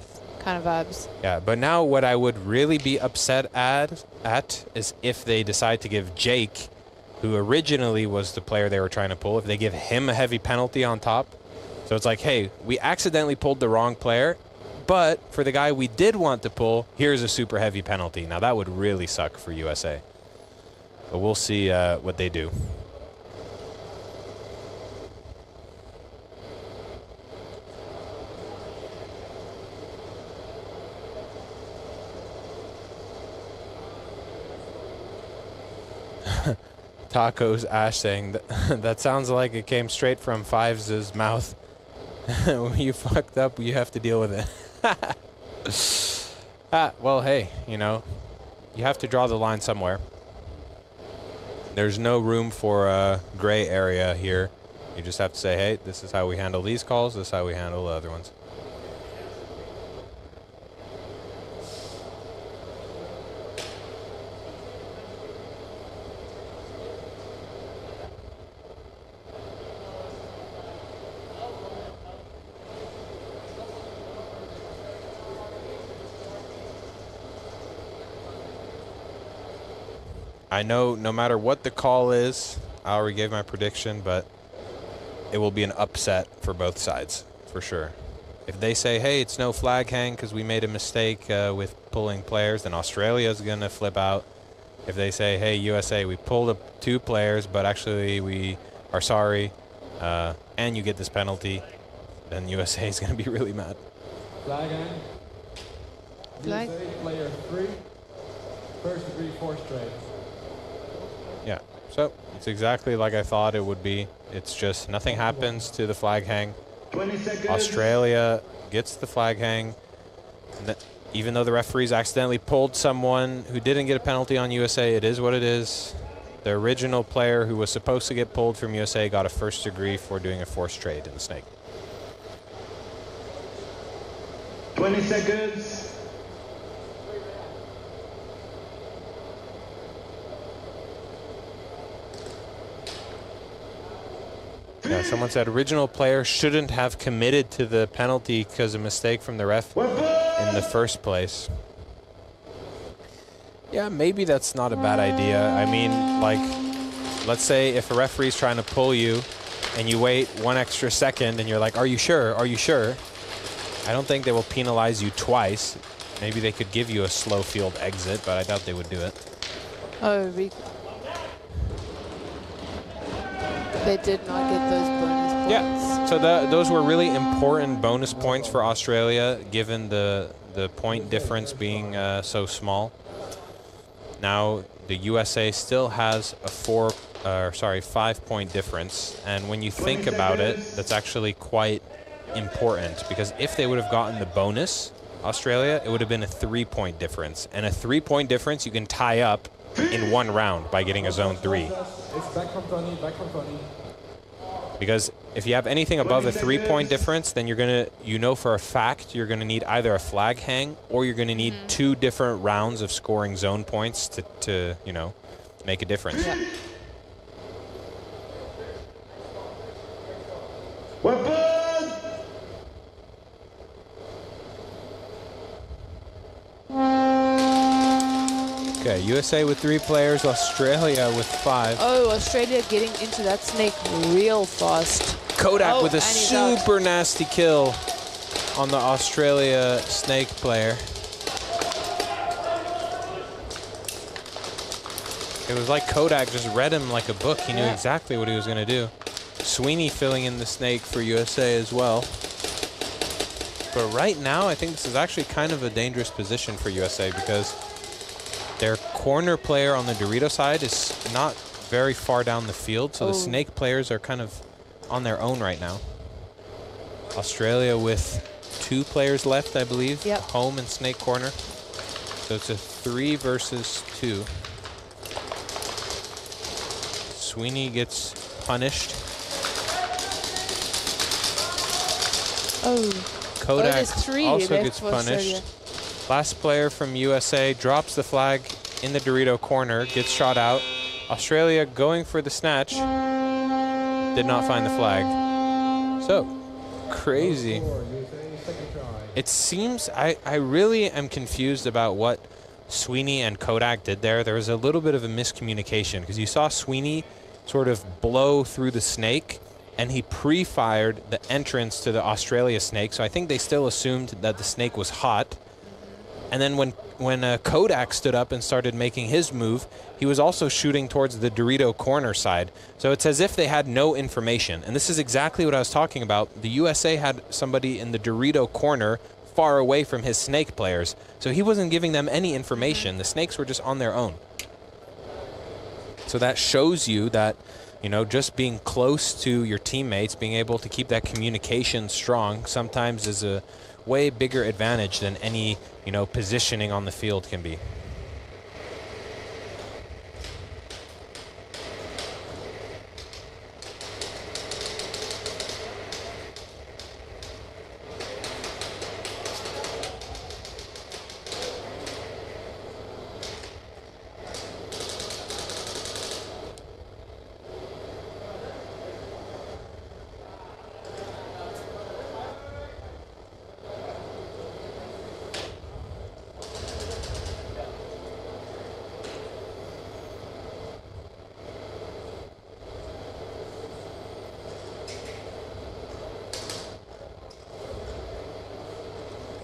vibes. Yeah, but now what I would really be upset at is if they decide to give Jake, who originally was the player they were trying to pull, if they give him a heavy penalty on top. So it's like, hey, we accidentally pulled the wrong player, but for the guy we did want to pull, here's a super heavy penalty. Now that would really suck for USA. But we'll see what they do. Tacos Ash saying that sounds like it came straight from Fives' mouth. When you fucked up, you have to deal with it. Well, hey, you know, you have to draw the line somewhere. There's no room for a gray area here. You just have to say, hey, this is how we handle these calls, this is how we handle the other ones. I know no matter what the call is, I already gave my prediction, but it will be an upset for both sides, for sure. If they say, hey, it's no flag hang because we made a mistake with pulling players, then Australia's going to flip out. If they say, hey, USA, we pulled up 2 players, but actually we are sorry, and you get this penalty, then USA is going to be really mad. Flag hang. Flag. USA, player 3. First degree, 4 straight. Yeah, so it's exactly like I thought it would be. It's just nothing happens to the flag hang. 20 seconds. Australia gets the flag hang. Even though the referees accidentally pulled someone who didn't get a penalty on USA, it is what it is. The original player who was supposed to get pulled from USA got a first degree for doing a forced trade in the snake. 20 seconds. Yeah, someone said original player shouldn't have committed to the penalty because of a mistake from the ref in the first place. Yeah, maybe that's not a bad idea. I mean, like, let's say if a referee's trying to pull you and you wait 1 extra second and you're like, are you sure? Are you sure? I don't think they will penalize you twice. Maybe they could give you a slow field exit, but I doubt they would do it. Oh, they did not get those bonus points. Yeah, so those were really important bonus points for Australia, given the point difference being so small. Now the USA still has a 5-point difference, and when you think about it, that's actually quite important, because if they would have gotten the bonus, Australia, it would have been a 3-point difference, and a 3-point difference you can tie up in 1 round by getting a zone 3. It's back from 20, back from 20. Because if you have anything above a 3-point difference, then you're gonna, you know for a fact, you're gonna need either a flag hang or you're gonna need 2 different rounds of scoring zone points to you know, make a difference. Yeah. Okay, USA with 3 players, Australia with 5. Oh, Australia getting into that snake real fast. Kodak with a and he's out. super nasty kill on the Australia snake player. It was like Kodak just read him like a book. He knew exactly what he was going to do. Sweeney filling in the snake for USA as well. But right now, I think this is actually kind of a dangerous position for USA because their corner player on the Dorito side is not very far down the field, so the snake players are kind of on their own right now. Australia with 2 players left, I believe. Yep. Home and snake corner. So it's a 3 versus 2. Sweeney gets punished. Oh. Kodak there's 3 also left gets for punished. Australia. Last player from USA drops the flag in the Dorito corner, gets shot out. Australia going for the snatch, did not find the flag. So, crazy. It seems, I really am confused about what Sweeney and Kodak did there. There was a little bit of a miscommunication because you saw Sweeney sort of blow through the snake and he pre-fired the entrance to the Australia snake. So I think they still assumed that the snake was hot. And then when Kodak stood up and started making his move, he was also shooting towards the Dorito corner side. So it's as if they had no information. And this is exactly what I was talking about. The USA had somebody in the Dorito corner far away from his snake players. So he wasn't giving them any information. The snakes were just on their own. So that shows you that, you know, just being close to your teammates, being able to keep that communication strong sometimes is a way bigger advantage than any, you know, positioning on the field can be.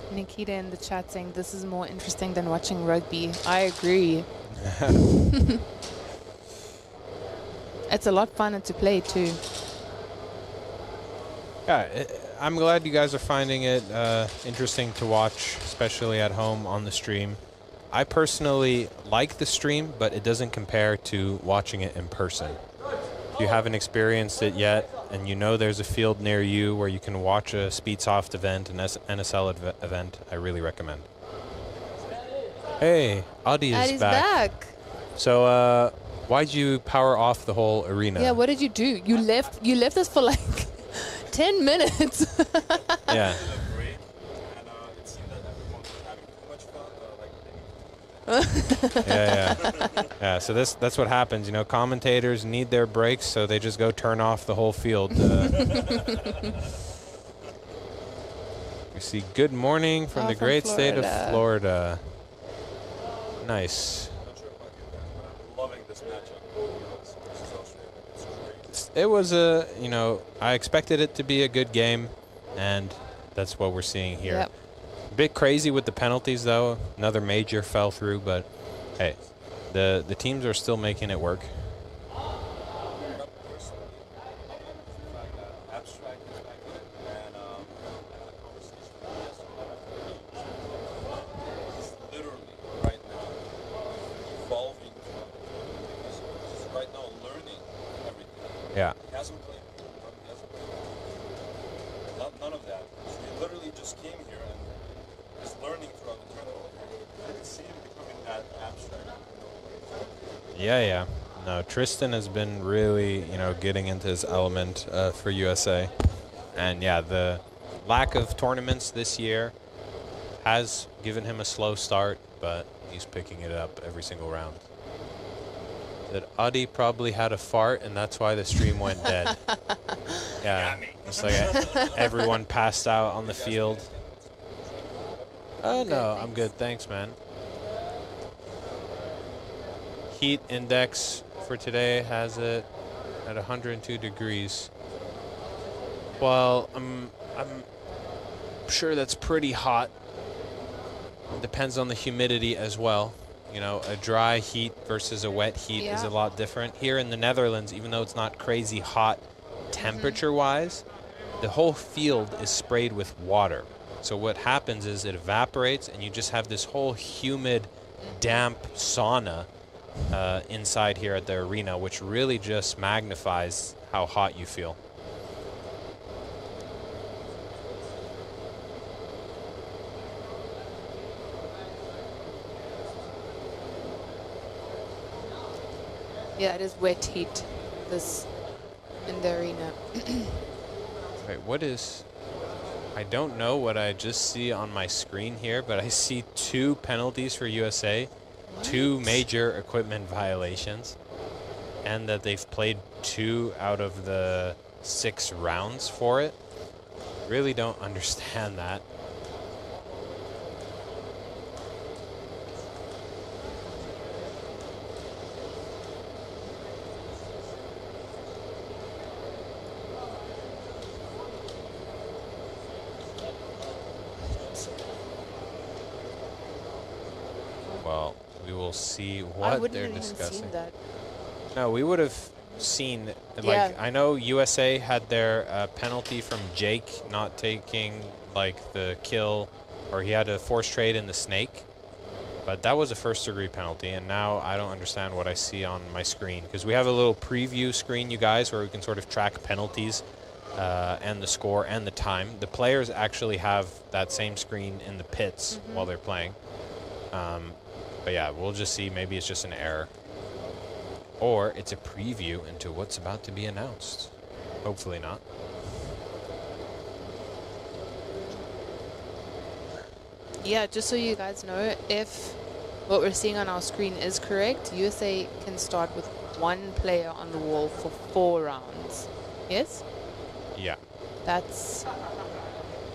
Nikita in the chat saying this is more interesting than watching rugby. I agree. It's a lot funner to play too. Yeah, I'm glad you guys are finding it interesting to watch, especially at home on the stream. I personally like the stream, but it doesn't compare to watching it in person. If you haven't experienced it yet, and you know there's a field near you where you can watch a Speedsoft event, an NSL event, I really recommend. Hey, Adi is Adi's back. So, why'd you power off the whole arena? Yeah, what did you do? You left us for like 10 minutes. Yeah. Yeah, so that's what happens, you know, commentators need their breaks, so they just go turn off the whole field. We see good morning from the great state of Florida. Nice. It was you know, I expected it to be a good game, and that's what we're seeing here. Yep. Bit crazy with the penalties, though. Another major fell through, but hey, the teams are still making it work. Yeah. He hasn't played. None of that. He literally just came here and is learning throughout the tournament. I can see him becoming that abstract. Yeah. No, Tristan has been really, you know, getting into his element for USA. And yeah, the lack of tournaments this year has given him a slow start, but he's picking it up every single round. That Adi probably had a fart, and that's why the stream went dead. Yeah, it's like everyone passed out on the field. Oh, no, I'm good. Thanks, man. Heat index for today has it at 102 degrees. Well, I'm sure that's pretty hot. Depends on the humidity as well. You know, a dry heat versus a wet heat is a lot different. Here in the Netherlands, even though it's not crazy hot temperature-wise, the whole field is sprayed with water. So what happens is it evaporates, and you just have this whole humid, damp sauna inside here at the arena, which really just magnifies how hot you feel. Yeah, it is wet heat. this in the arena. Wait, what is... I don't know what I just see on my screen here, but I see 2 penalties for USA, 2 major equipment violations, and that they've played 2 out of the 6 rounds for it. Really don't understand that. Well, we will see what they're discussing. That. No, we would have seen, like, Yeah. I know USA had their penalty from Jake not taking, like, the kill, or he had a forced trade in the snake, but that was a first-degree penalty, and now I don't understand what I see on my screen, because we have a little preview screen, you guys, where we can sort of track penalties and the score and the time. The players actually have that same screen in the pits while they're playing. But yeah, we'll just see. Maybe it's just an error. Or it's a preview into what's about to be announced. Hopefully not. Yeah, just so you guys know, if what we're seeing on our screen is correct, USA can start with 1 player on the wall for 4 rounds. Yes? Yeah. That's...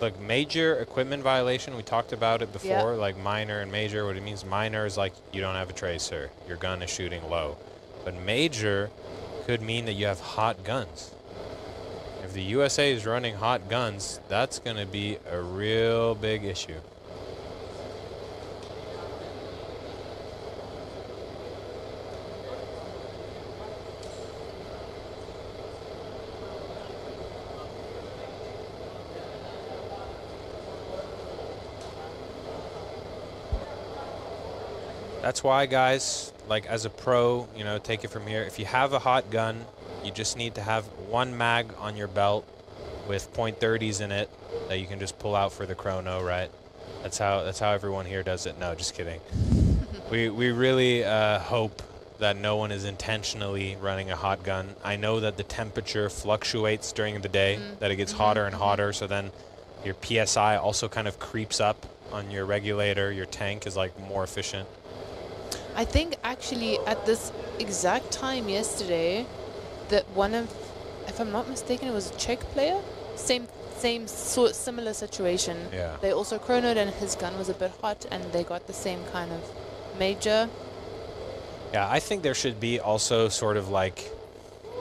Look, major equipment violation, we talked about it before, Yeah. like minor and major. What it means, minor is like you don't have a tracer, your gun is shooting low. But major could mean that you have hot guns. If the USA is running hot guns, that's going to be a real big issue. That's why, guys, like as a pro, you know, take it from here. If you have a hot gun, you just need to have 1 mag on your belt with .30s in it that you can just pull out for the chrono, right? That's how everyone here does it. No, just kidding. we really hope that no one is intentionally running a hot gun. I know that the temperature fluctuates during the day, that it gets hotter and hotter, so then your PSI also kind of creeps up on your regulator. Your tank is like more efficient. I think actually at this exact time yesterday, that one of, if I'm not mistaken, it was a Czech player. Similar situation. Yeah. They also chronoed and his gun was a bit hot and they got the same kind of major. Yeah, I think there should be also sort of like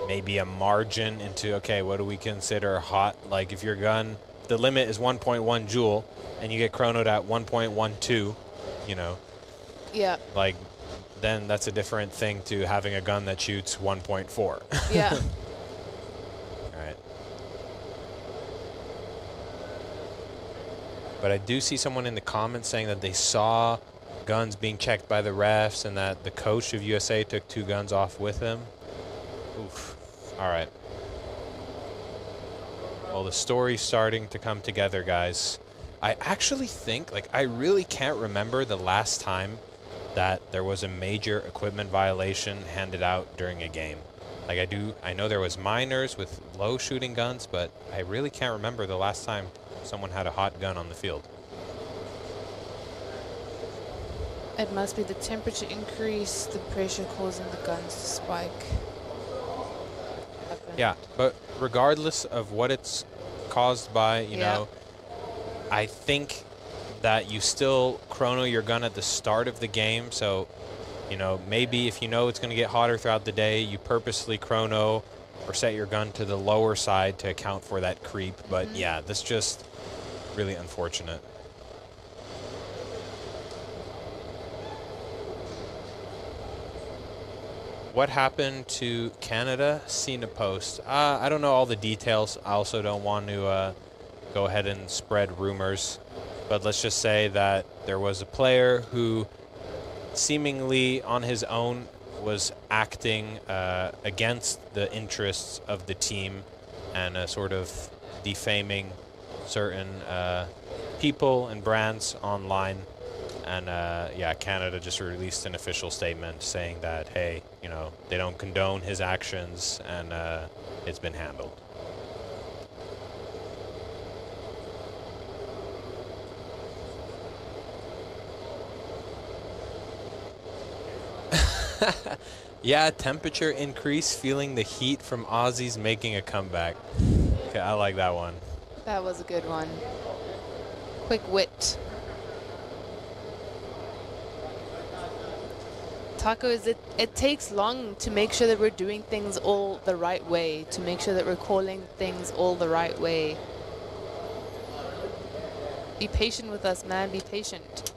maybe a margin into, okay, what do we consider hot? Like if your gun, the limit is 1.1 joule and you get chronoed at 1.12, you know. Yeah. Like, then that's a different thing to having a gun that shoots 1.4. Yeah. All right. But I do see someone in the comments saying that they saw guns being checked by the refs and that the coach of USA took 2 guns off with him. Oof. All right. Well, the story's starting to come together, guys. I actually think, like, I really can't remember the last time that there was a major equipment violation handed out during a game. Like I know there was minors with low shooting guns, but I really can't remember the last time someone had a hot gun on the field. It must be the temperature increase, the pressure causing the guns to spike. Yeah, but regardless of what it's caused by, you know, I think that you still chrono your gun at the start of the game. So, you know, maybe if you know it's going to get hotter throughout the day, you purposely chrono or set your gun to the lower side to account for that creep. But yeah, that's just really unfortunate. What happened to Canada? Seen a post. I don't know all the details. I also don't want to go ahead and spread rumors. But let's just say that there was a player who seemingly on his own was acting against the interests of the team and sort of defaming certain people and brands online. And yeah, Canada just released an official statement saying that, hey, you know, they don't condone his actions, and it's been handled. Yeah, temperature increase, feeling the heat from Aussies making a comeback. Okay, I like that one. That was a good one. Quick wit. Taco, it takes long to make sure that we're doing things all the right way, to make sure that we're calling things all the right way. Be patient with us, man. Be patient.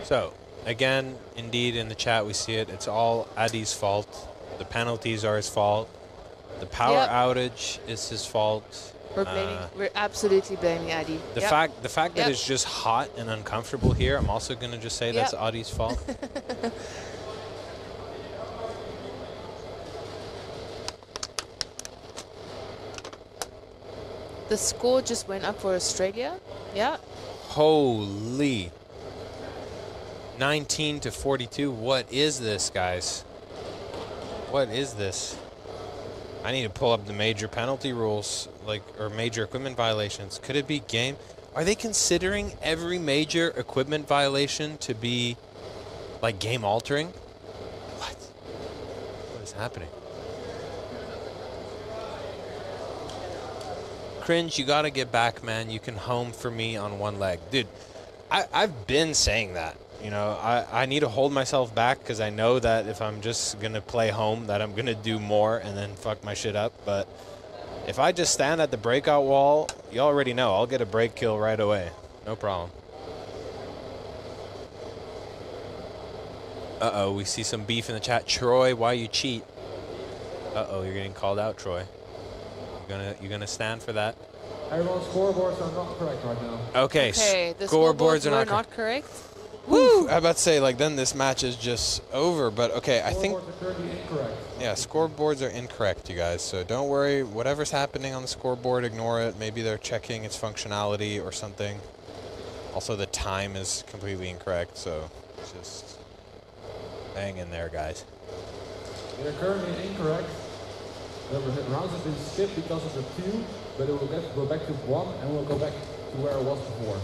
So, again, indeed, in the chat we see it. It's all Adi's fault. The penalties are his fault. The power outage is his fault. We're absolutely blaming Adi. The fact that it's just hot and uncomfortable here, I'm also going to just say that's Adi's fault. The score just went up for Australia. Yeah. Holy. 19-42. What is this, guys? What is this? I need to pull up the major penalty rules, or major equipment violations. Could it be game? Are they considering every major equipment violation to be like game altering? What? What is happening? Cringe, you gotta get back, man. You can home for me on one leg. Dude, I've been saying that. You know, I need to hold myself back because I know that if I'm just going to play home that I'm going to do more and then fuck my shit up. But if I just stand at the breakout wall, you already know I'll get a break kill right away. No problem. Uh-oh, we see some beef in the chat. Troy, why you cheat? Uh-oh, you're getting called out, Troy. You're gonna stand for that? Everyone's scoreboards are not correct right now. Okay, the scoreboards are not correct. Woo! I'm about to say, like, then this match is just over. But okay, I think. Scoreboards are currently incorrect. Yeah, scoreboards are incorrect, you guys. So don't worry. Whatever's happening on the scoreboard, ignore it. Maybe they're checking its functionality or something. Also, the time is completely incorrect. So just hang in there, guys. They're currently incorrect. The rounds have been skipped because of the 2, but it will go back to 1 and we'll go back to where it was before.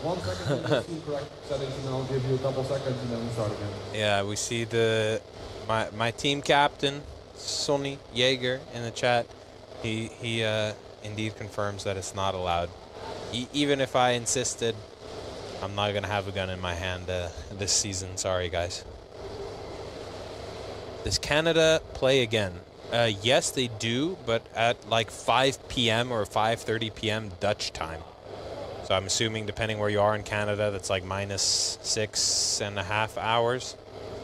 1 second to see correct settings, and I'll give you a couple seconds and then we start again. Yeah, we see my team captain, Sonny Jaeger, in the chat. He indeed confirms that it's not allowed. Even if I insisted, I'm not gonna have a gun in my hand this season. Sorry, guys. Does Canada play again? Yes, they do, but at like 5 p.m. or 5:30 p.m. Dutch time. So I'm assuming, depending where you are in Canada, that's like minus 6.5 hours,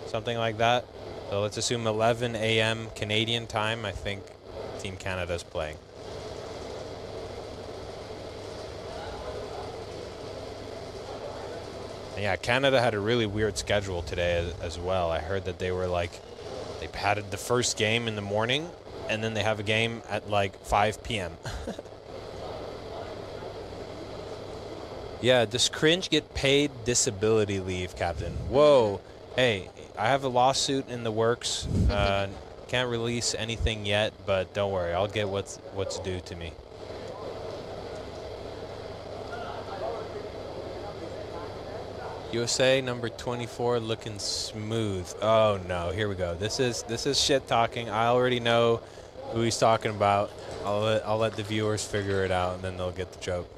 something like that. So let's assume 11 a.m. Canadian time. I think Team Canada is playing. And yeah, Canada had a really weird schedule today as well. I heard that they were like, they had the first game in the morning, and then they have a game at like 5 p.m. Yeah, does Cringe get paid disability leave, Captain? Whoa. Hey, I have a lawsuit in the works. Can't release anything yet, but don't worry. I'll get what's due to me. USA number 24 looking smooth. Oh no, here we go. This is shit talking. I already know who he's talking about. I'll let the viewers figure it out, and then they'll get the joke.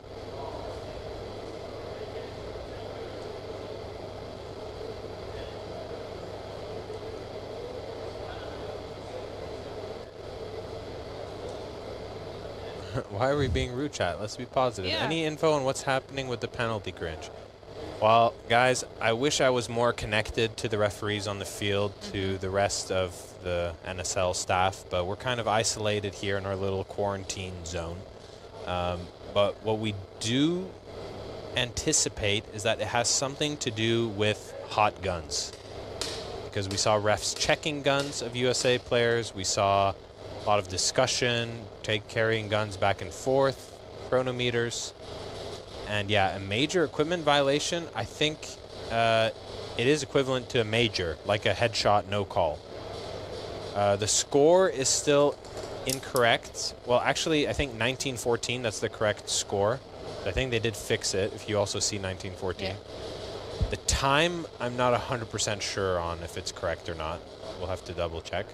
Why are we being rude, chat? Let's be positive. Yeah. Any info on what's happening with the penalty, Cringe? Well, guys, I wish I was more connected to the referees on the field, to the rest of the NSL staff, but we're kind of isolated here in our little quarantine zone. But what we do anticipate is that it has something to do with hot guns. Because we saw refs checking guns of USA players. We saw a lot of discussion, carrying guns back and forth, chronometers. And yeah, a major equipment violation, I think it is equivalent to a major, like a headshot, no call. The score is still incorrect. Well, actually, I think 1914, that's the correct score. I think they did fix it, if you also see 1914. Yeah. The time, I'm not 100% sure on if it's correct or not. We'll have to double check.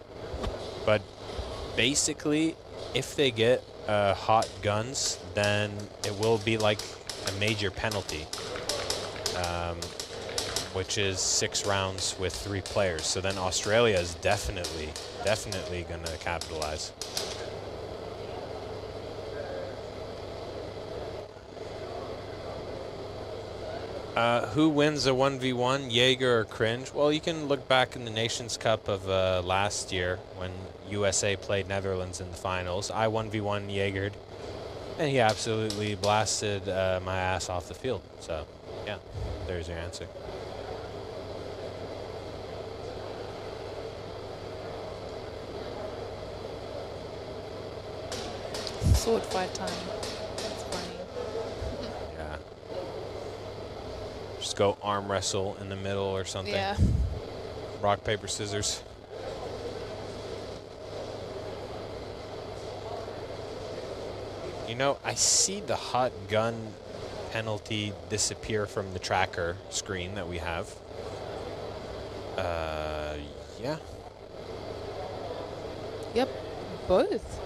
But basically, if they get hot guns, then it will be like a major penalty, which is 6 rounds with 3 players. So then Australia is definitely going to capitalize. Who wins a 1v1, Jaeger or Cringe? Well, you can look back in the Nations Cup of last year when USA played Netherlands in the finals. I 1v1 Jaegered, and he absolutely blasted my ass off the field. So, yeah, there's your answer. Sword fight time. That's funny. Yeah. Just go arm wrestle in the middle or something. Yeah. Rock, paper, scissors. You know, I see the hot gun penalty disappear from the tracker screen that we have. Yeah. Yep, both.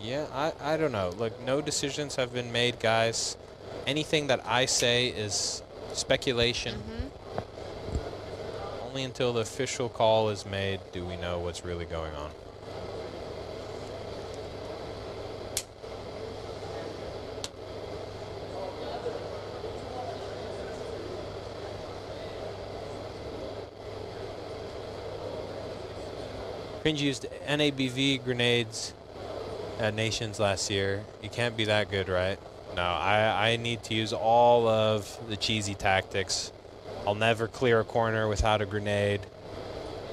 Yeah, I don't know. Look, no decisions have been made, guys. Anything that I say is speculation. Only until the official call is made do we know what's really going on. Cringe used NABV grenades at Nations last year. You can't be that good, right? No, I need to use all of the cheesy tactics. I'll never clear a corner without a grenade.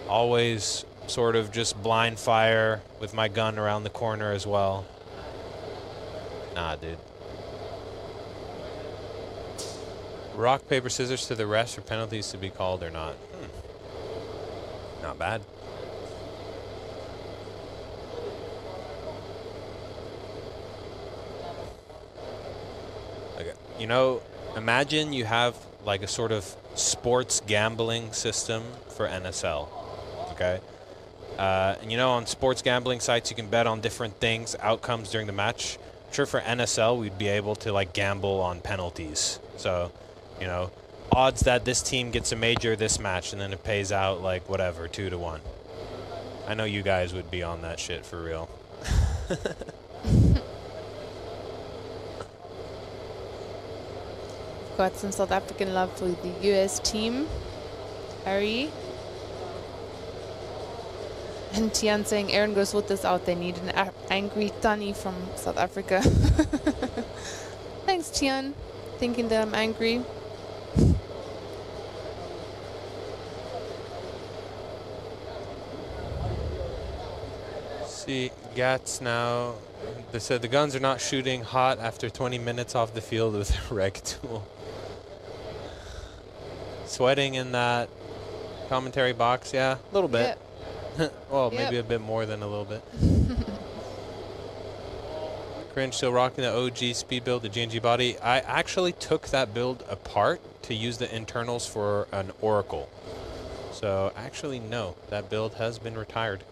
Always sort of just blind fire with my gun around the corner as well. Nah, dude. Rock, paper, scissors to the refs for penalties to be called or not? Not bad. You know, imagine you have like a sort of sports gambling system for NSL, okay? And you know, on sports gambling sites, you can bet on different things, outcomes during the match. I'm sure for NSL, we'd be able to like gamble on penalties. So, you know, odds that this team gets a major this match and then it pays out like whatever, 2-1. I know you guys would be on that shit for real. Got some South African love for the US team. Harry. And Tian saying, Aaron, go sort this out. They need an angry Tani from South Africa. Thanks, Tian. Thinking that I'm angry. See, Gats now. They said the guns are not shooting hot after 20 minutes off the field with a reg tool. Sweating in that commentary box, yeah, a little bit. Yep. Well, maybe a bit more than a little bit. Cringe still rocking the OG speed build, the GNG body. I actually took that build apart to use the internals for an Oracle. So actually, no, that build has been retired.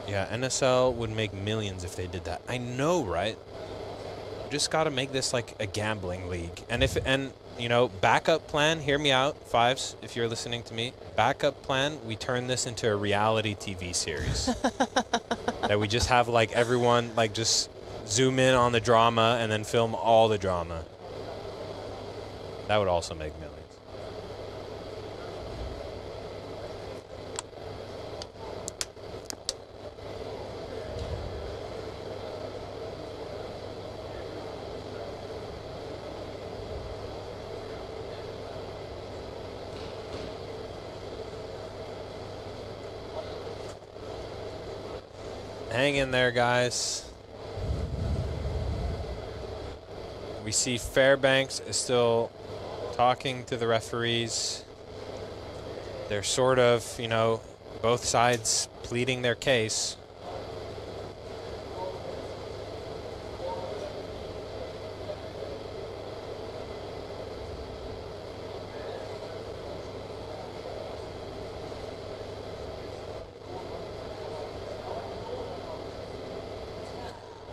Yeah, NSL would make millions if they did that. I know, right? You just got to make this like a gambling league. And you know, backup plan, hear me out, Fives, if you're listening to me. Backup plan, we turn this into a reality TV series. That we just have like everyone like just zoom in on the drama and then film all the drama. That would also make millions. Hang in there, guys. We see Fairbanks is still talking to the referees. They're sort of, you know, both sides pleading their case.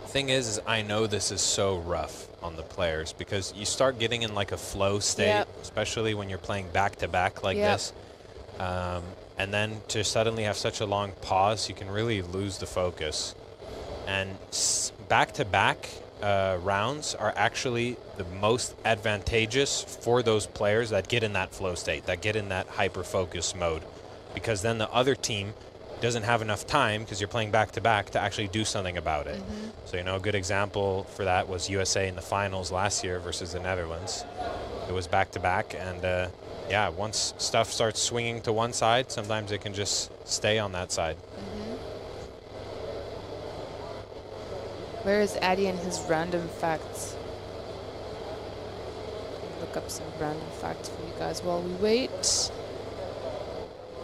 Thing is I know this is so rough on the players because you start getting in like a flow state, especially when you're playing back-to-back like this. And then to suddenly have such a long pause, you can really lose the focus. And back-to-back rounds are actually the most advantageous for those players that get in that flow state, that get in that hyper-focus mode. Because then the other team doesn't have enough time, because you're playing back-to-back, to actually do something about it. So, you know, a good example for that was USA in the finals last year versus the Netherlands. It was back-to-back, and yeah, once stuff starts swinging to one side, sometimes it can just stay on that side. Where is Addy and his random facts? Look up some random facts for you guys while we wait.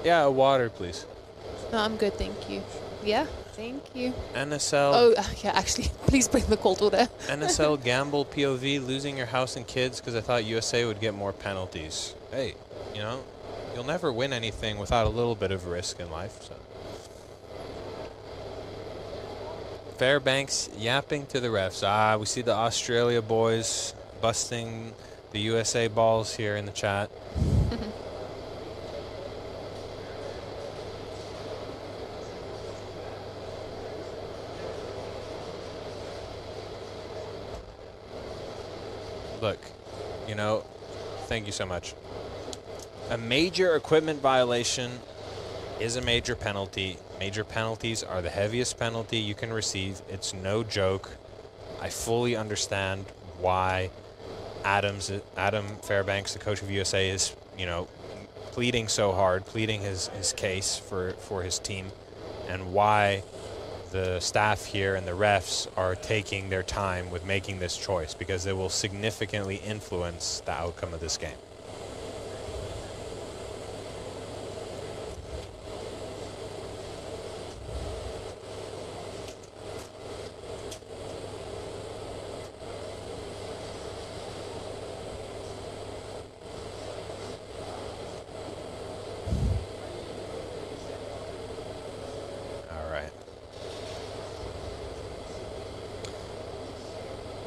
Yeah, water, please. No, I'm good, thank you. Yeah, thank you. NSL. Oh, yeah, actually, please bring the cold water. NSL gamble POV, losing your house and kids because I thought USA would get more penalties. Hey, you know, you'll never win anything without a little bit of risk in life. So. Fairbanks yapping to the refs. We see the Australia boys busting the USA balls here in the chat. Look, you know, thank you so much. A major equipment violation is a major penalty. Major penalties are the heaviest penalty you can receive. It's no joke. I fully understand why Adam Fairbanks, the coach of USA, is, you know, pleading so hard, pleading his case for his team, and why the staff here and the refs are taking their time with making this choice, because it will significantly influence the outcome of this game.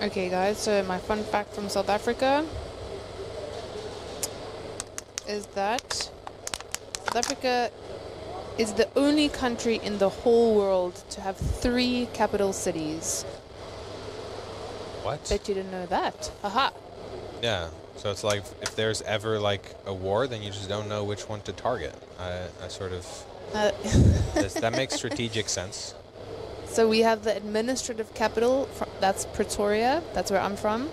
Okay, guys, so my fun fact from South Africa is that South Africa is the only country in the whole world to have 3 capital cities. What? Bet you didn't know that. Haha. Yeah, so it's like if there's ever like a war, then you just don't know which one to target. I sort of... that makes strategic sense. So we have the administrative capital, that's Pretoria, that's where I'm from.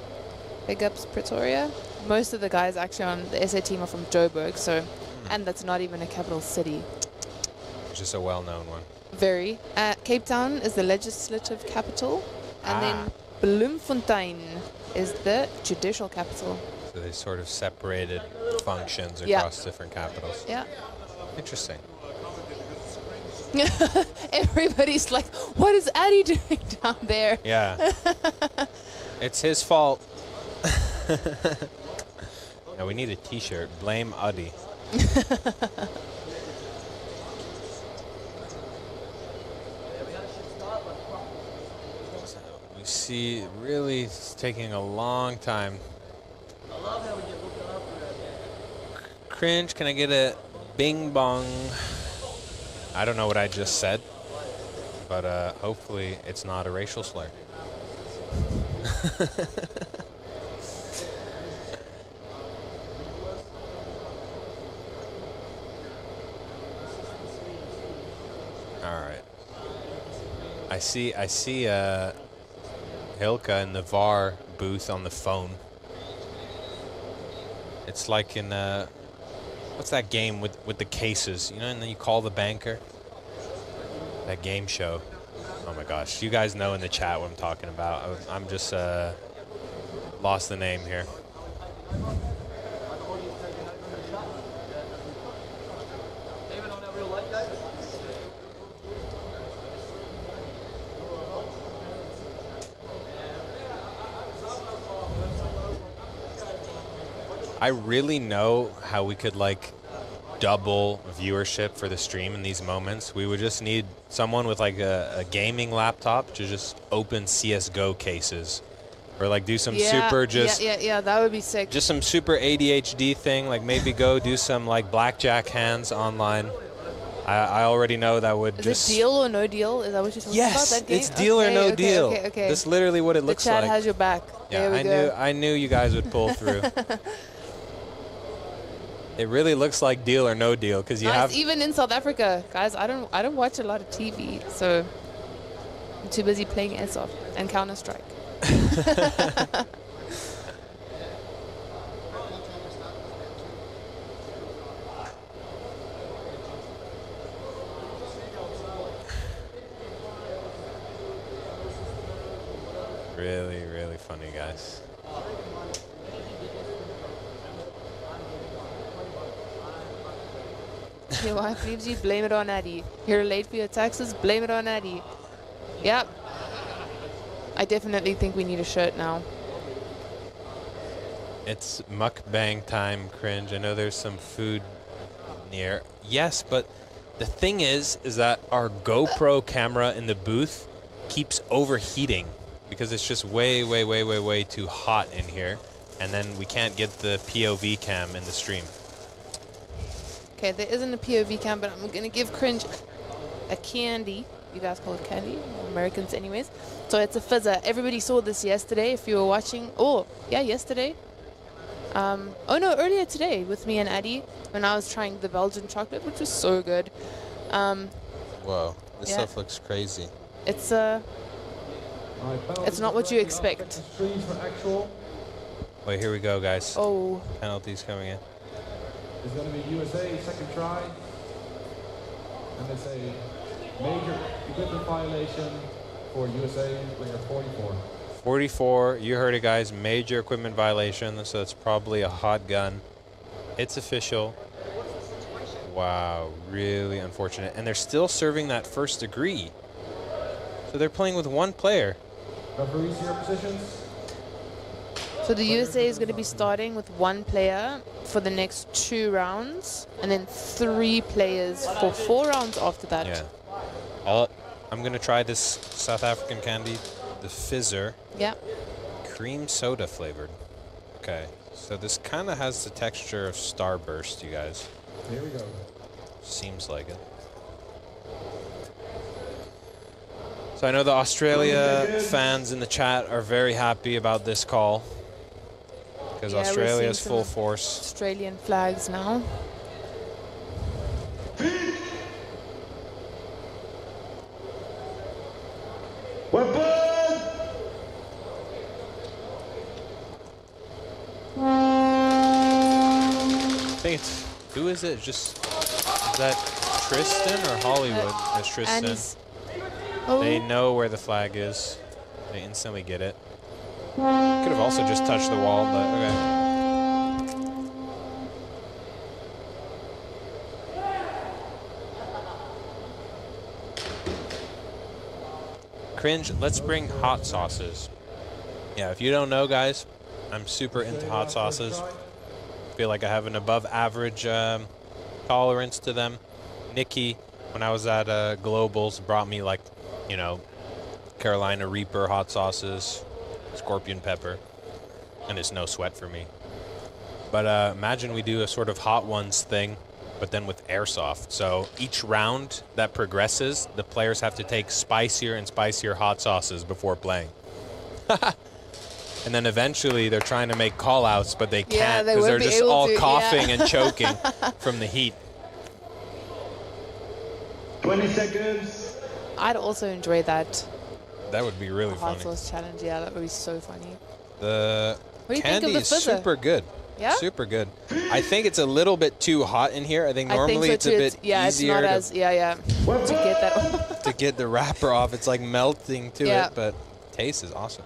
Big ups Pretoria. Most of the guys actually on the SA team are from Joburg, so, and that's not even a capital city. Just a well-known one. Very. Cape Town is the legislative capital, and then Bloemfontein is the judicial capital. So they sort of separated functions across different capitals. Yeah. Interesting. Everybody's like, what is Addy doing down there? Yeah. It's his fault. No, we need a t-shirt. Blame Addy. We see really it's taking a long time. Cringe, can I get a bing bong? I don't know what I just said, but hopefully it's not a racial slur. All right. I see Hilka in the VAR booth on the phone. It's like in what's that game with the cases, you know, and then you call the banker? That game show. Oh my gosh, you guys know in the chat what I'm talking about. I'm just lost the name here. I really know how we could like double viewership for the stream in these moments. We would just need someone with like a gaming laptop to just open CSGO cases, or like do some super yeah, that would be sick. Just some super ADHD thing, like maybe go do some like blackjack hands online. I already know that would Is it deal or no deal? Is that what you're talking about? Yes, That game? it's deal or no deal. Okay. That's literally what it looks The chat like. has your back. Yeah, There we go. I knew you guys would pull through. It really looks like deal or no deal because you have. Even in South Africa, guys. I don't watch a lot of TV, so I'm too busy playing Airsoft and Counter-Strike. Really, really funny, guys. Your wife leaves you, blame it on Addy. You're late for your taxes, blame it on Addy. Yep. I definitely think we need a shirt now. It's mukbang time, Cringe. I know there's some food near. Yes, but the thing is that our GoPro camera in the booth keeps overheating because it's just way, way, way, way, way too hot in here. And then we can't get the POV cam in the stream. Okay, there isn't a POV cam, but I'm going to give Cringe a candy. You guys call it candy, Americans anyways. So it's a fizzer. Everybody saw this yesterday if you were watching. Oh, yeah, yesterday. Oh no, earlier today with me and Addy when I was trying the Belgian chocolate, which was so good. Whoa, this stuff looks crazy. It's not what you expect. Wait, here we go, guys. Oh. Penalties coming in. It's going to be USA, second try. And it's a major equipment violation for USA, player 44. 44, you heard it, guys. Major equipment violation, so it's probably a hot gun. It's official. Wow, really unfortunate. And they're still serving that first degree. So they're playing with one player. Referees, your positions. So the USA is going to be starting with one player for the next 2 rounds, and then 3 players for 4 rounds after that. Yeah. I'm going to try this South African candy, the Fizzer. Yeah. Cream soda flavored. Okay. So this kind of has the texture of Starburst, you guys. Here we go. Seems like it. So I know the Australia fans in the chat are very happy about this call. Because Australia is full force. Australian flags now. I think it's, who is it? Is that Tristan or Hollywood? It's Tristan. They know where the flag is. They instantly get it. Could have also just touched the wall, but okay. Cringe, let's bring hot sauces. Yeah, if you don't know, guys, I'm super into hot sauces. Feel like I have an above average tolerance to them. Nikki, when I was at Globals, brought me like, you know, Carolina Reaper hot sauces, scorpion pepper, and it's no sweat for me. But imagine we do a sort of hot ones thing, but then with airsoft. So each round that progresses, the players have to take spicier and spicier hot sauces before playing. And then eventually they're trying to make call-outs, but they can't because they're just all coughing and choking from the heat. 20 seconds. I'd also enjoy that. That would be really Hot funny. sauce challenge, yeah, that would be so funny. The What do you candy think of the is fizzer? super good. Yeah? Super good. I think it's a little bit too hot in here. I think normally so it's a too. bit Yeah, easier it's not as to get that. to get the wrapper off. It's like melting to Yeah. it, but taste is awesome.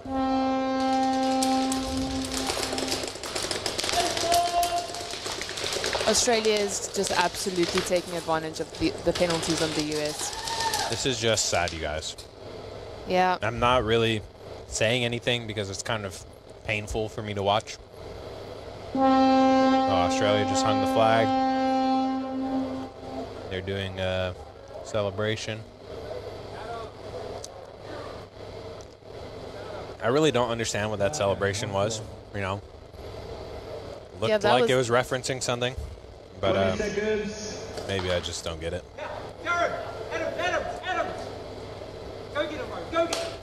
Australia is just absolutely taking advantage of the penalties on the US. This is just sad, you guys. Yeah. I'm not really saying anything because it's kind of painful for me to watch. Oh, Australia just hung the flag. They're doing a celebration. I really don't understand what that celebration was, you know. Looked like it was referencing something, but maybe I just don't get it. Jared, Adam. Go get him, bro. Go get him.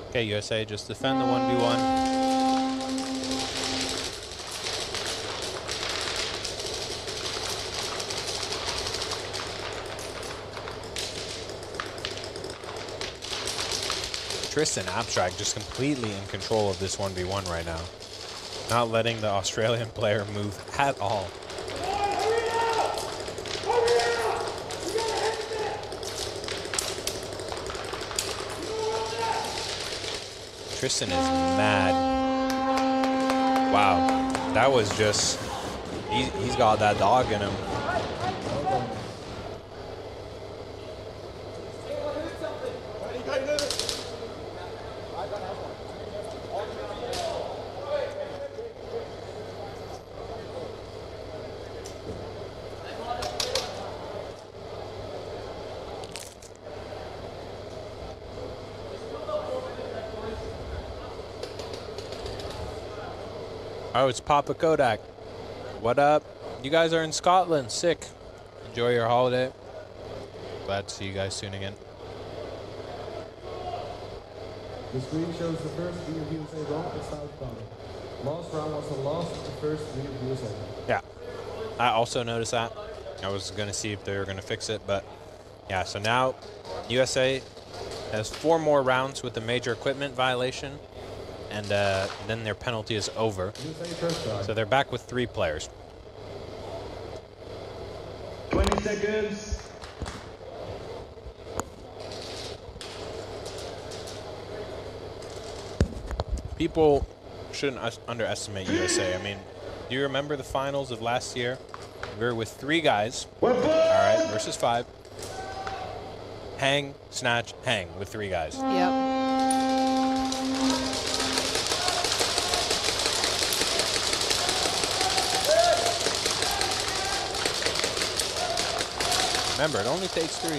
Okay, USA, just defend the 1v1. Tristan Abstract just completely in control of this 1v1 right now. Not letting the Australian player move at all. Tristan is mad. Wow, that was just, he's got that dog in him. Oh, it's Papa Kodak. What up? You guys are in Scotland. Sick. Enjoy your holiday. Glad to see you guys tuning in. The screen shows the first V of USA wrong and southbound. Last round was the last of the first V of USA. Yeah. I also noticed that. I was going to see if they were going to fix it, but yeah, so now USA has 4 more rounds with the major equipment violation. And then their penalty is over. So they're back with 3 players. 20 seconds. People shouldn't underestimate USA. I mean, do you remember the finals of last year? We were with 3 guys. All right, versus 5. Hang, snatch, hang with 3 guys. Yep. Remember, it only takes 3.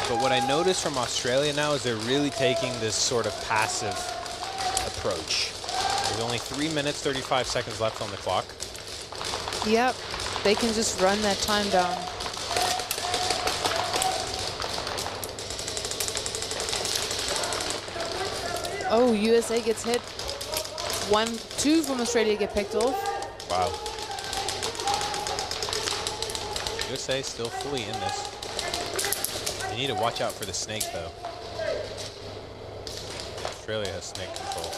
But what I noticed from Australia now is they're really taking this sort of passive approach. There's only 3 minutes, 35 seconds left on the clock. Yep. They can just run that time down. Oh, USA gets hit. 1, 2 from Australia get picked off. Wow. USA still fully in this. They need to watch out for the snake, though. Australia has snake control.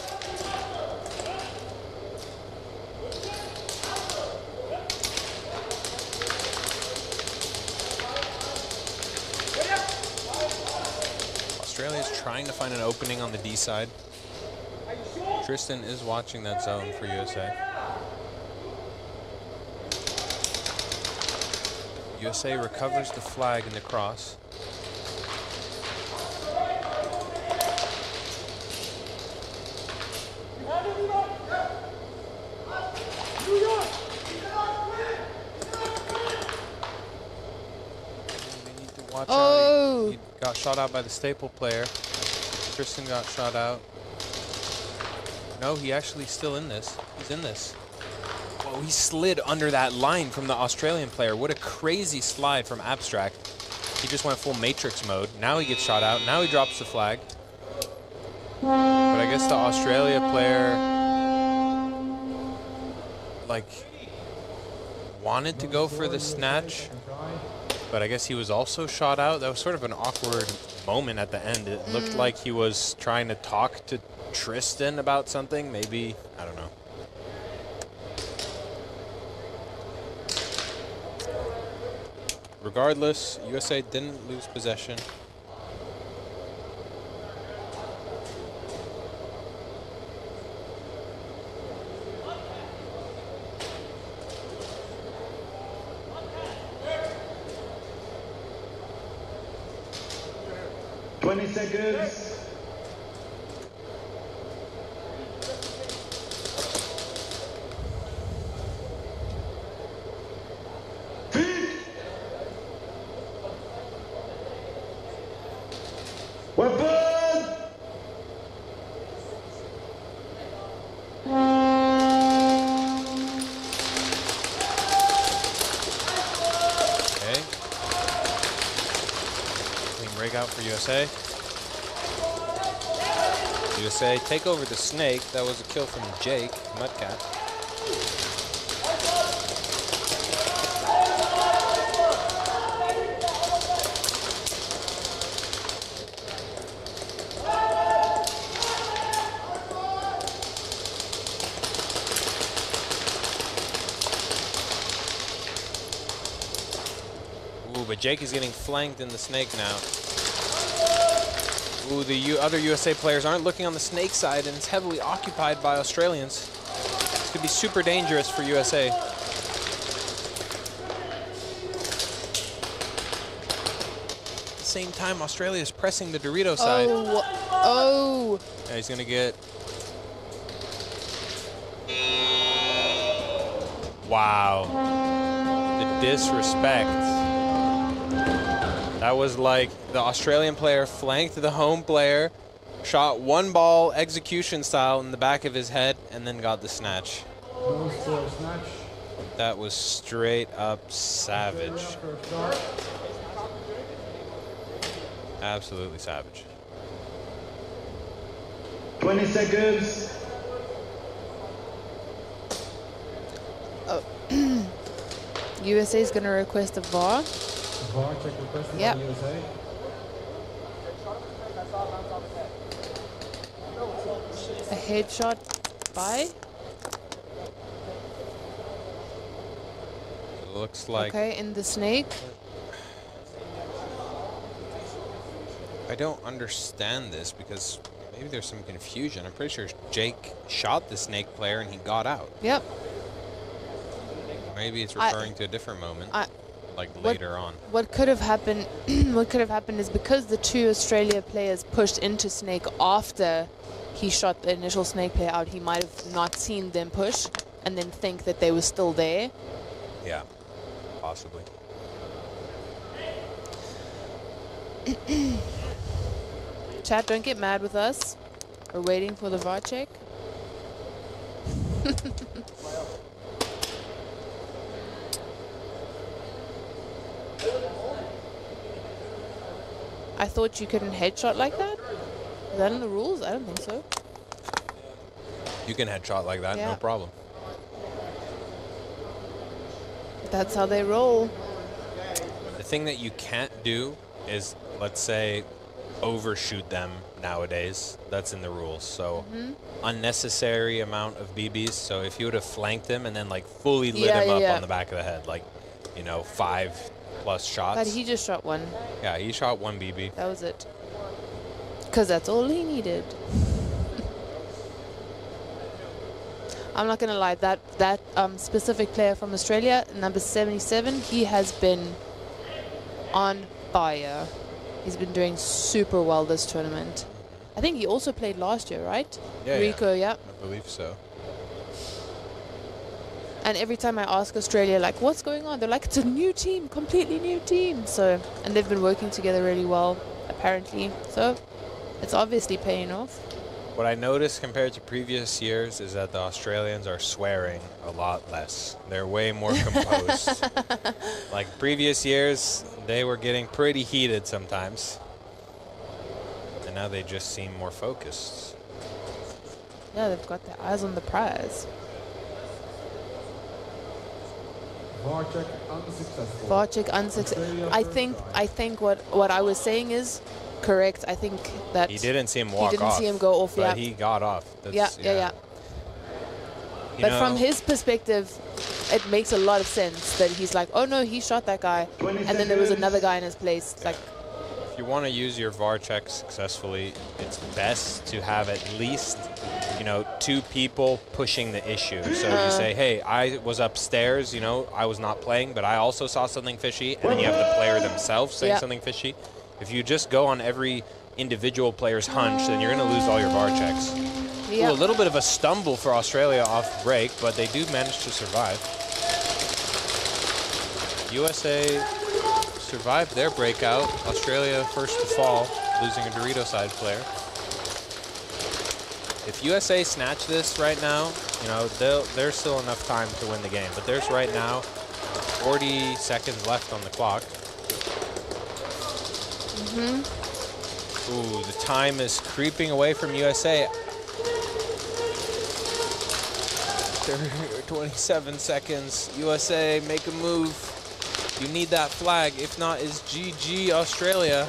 Australia's trying to find an opening on the D side. Tristan is watching that zone for USA. USA recovers the flag in the cross. Oh! He got shot out by the staple player. Tristan got shot out. No, he actually still in this. He's in this. Whoa, he slid under that line from the Australian player. What a crazy slide from Abstract. he just went full Matrix mode. Now he gets shot out. Now he drops the flag. But I guess the Australia player, like, wanted to go for the snatch, but I guess he was also shot out. That was sort of an awkward moment at the end. It looked like he was trying to talk to Tristan about something. Maybe, I don't know. Regardless, USA didn't lose possession. Seconds. Weapon! Okay. Clean breakout for USA. USA take over the snake. That was a kill from Jake Mudcat. Ooh, but Jake is getting flanked in the snake now. Ooh, the other USA players aren't looking on the snake side, and it's heavily occupied by Australians. This could be super dangerous for USA. At the same time, Australia is pressing the Dorito side. Oh. Yeah, he's gonna get... Wow. The disrespect. That was like the Australian player flanked the home player, shot one ball execution style in the back of his head, and then got the snatch. That was straight up savage. Absolutely savage. 20 seconds. Oh. USA is going to request a VAR. VAR check requested Yep. by USA. A headshot by. It looks like... Okay, in the snake. I don't understand this because maybe there's some confusion. I'm pretty sure Jake shot the snake player and he got out. Yep. Maybe it's referring to a different moment, like later on. What could have happened? What could have happened is because the two Australia players pushed into snake after he shot the initial snake player out, he might have not seen them push and then think that they were still there. Yeah, possibly. Chat, don't get mad with us. We're waiting for the VAR check. I thought you couldn't headshot like that. Is that in the rules? I don't think so. You can headshot like that, Yeah. no problem. That's how they roll. The thing that you can't do is, let's say, overshoot them nowadays. That's in the rules. So unnecessary amount of BBs. So if you would have flanked him and then like fully lit him up on the back of the head, like, you know, 5+ shots. But he just shot one. Yeah, he shot 1 BB. That was it. Because that's all he needed. I'm not going to lie. That specific player from Australia, number 77, he has been on fire. He's been doing super well this tournament. I think he also played last year, right? Yeah, Rico, yeah. I believe so. And every time I ask Australia, like, what's going on? They're like, it's a new team, completely new team. So, and they've been working together really well, apparently. So, it's obviously paying off. What I noticed compared to previous years is that the Australians are swearing a lot less. They're way more composed. Like previous years, they were getting pretty heated sometimes. And now they just seem more focused. Yeah, they've got their eyes on the prize. VAR check unsuccessful. VAR check unsuccessful. I think what I was saying is correct. I think that he didn't see him walk off. He didn't see him go off. But he got off. That's, yeah. But from his perspective, it makes a lot of sense that he's like, oh no, he shot that guy, and then there was another guy in his place. Like, if you want to use your VAR check successfully, it's best to have at least, you know, 2 people pushing the issue. So you say, hey, I was upstairs, you know, I was not playing, but I also saw something fishy, and then you have the player themselves saying something fishy. If you just go on every individual player's hunch, then you're going to lose all your VAR checks. Ooh, a little bit of a stumble for Australia off break, but they do manage to survive. USA survived their breakout. Australia first to fall, losing a Dorito side player. If USA snatch this right now, you know, there's still enough time to win the game. But there's right now 40 seconds left on the clock. Ooh, the time is creeping away from USA. 27 seconds. USA, make a move. You need that flag. If not, it's GG Australia.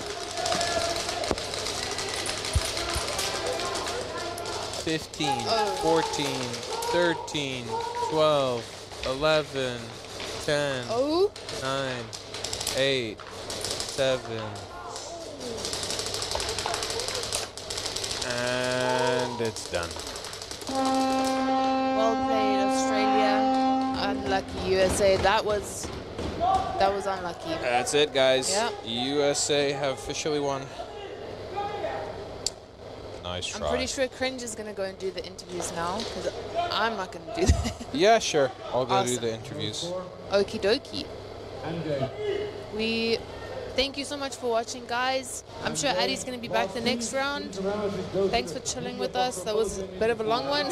15, 14, 13, 12, 11, 10, 9, 8, 7. And it's done. well played, Australia. Unlucky, USA. That was unlucky. That's it, guys. Yep. USA have officially won. Nice try. I'm pretty sure Cringe is going to go and do the interviews now, because I'm not going to do that. Yeah, sure. I'll go do the interviews. Okie dokie. We thank you so much for watching, guys. I'm sure Addie's going to be back the next round. Thanks for chilling with us. That was a bit of a long one.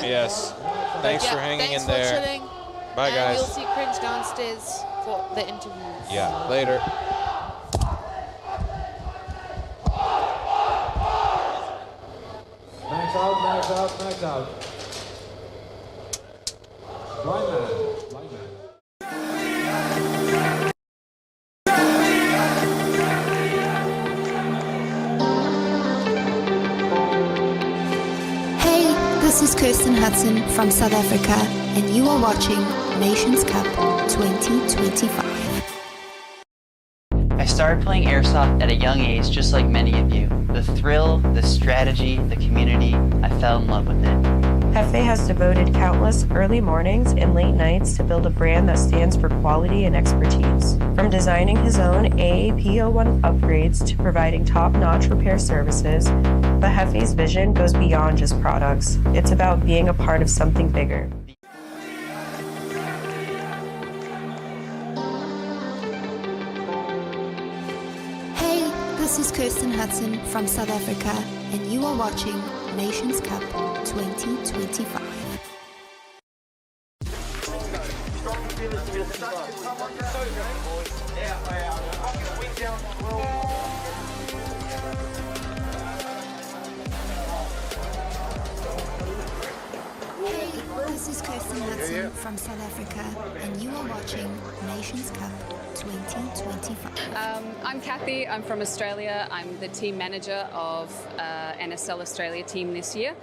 Yes. Thanks for hanging in there. Thanks for chilling. Bye, guys. You'll see Cringe downstairs for the interviews. Yeah, later. Max out, max out, max out. Blind man, blind man. Hey, this is Kirsten Hudson from South Africa, and you are watching Nations Cup 2025. I started playing airsoft at a young age, just like many of you. The thrill, the strategy, the community, I fell in love with it. Hefe has devoted countless early mornings and late nights to build a brand that stands for quality and expertise. From designing his own AAP01 upgrades to providing top-notch repair services, the Hefe's vision goes beyond just products. It's about being a part of something bigger. Hey, this is Kirsten Hudson from South Africa, and you are watching Nations Cup 2025. Hey, this is Kirsten Hudson from South Africa, and you are watching Nations Cup 2025. I'm Kathy. I'm from Australia. I'm the team manager of NSL Australia team this year.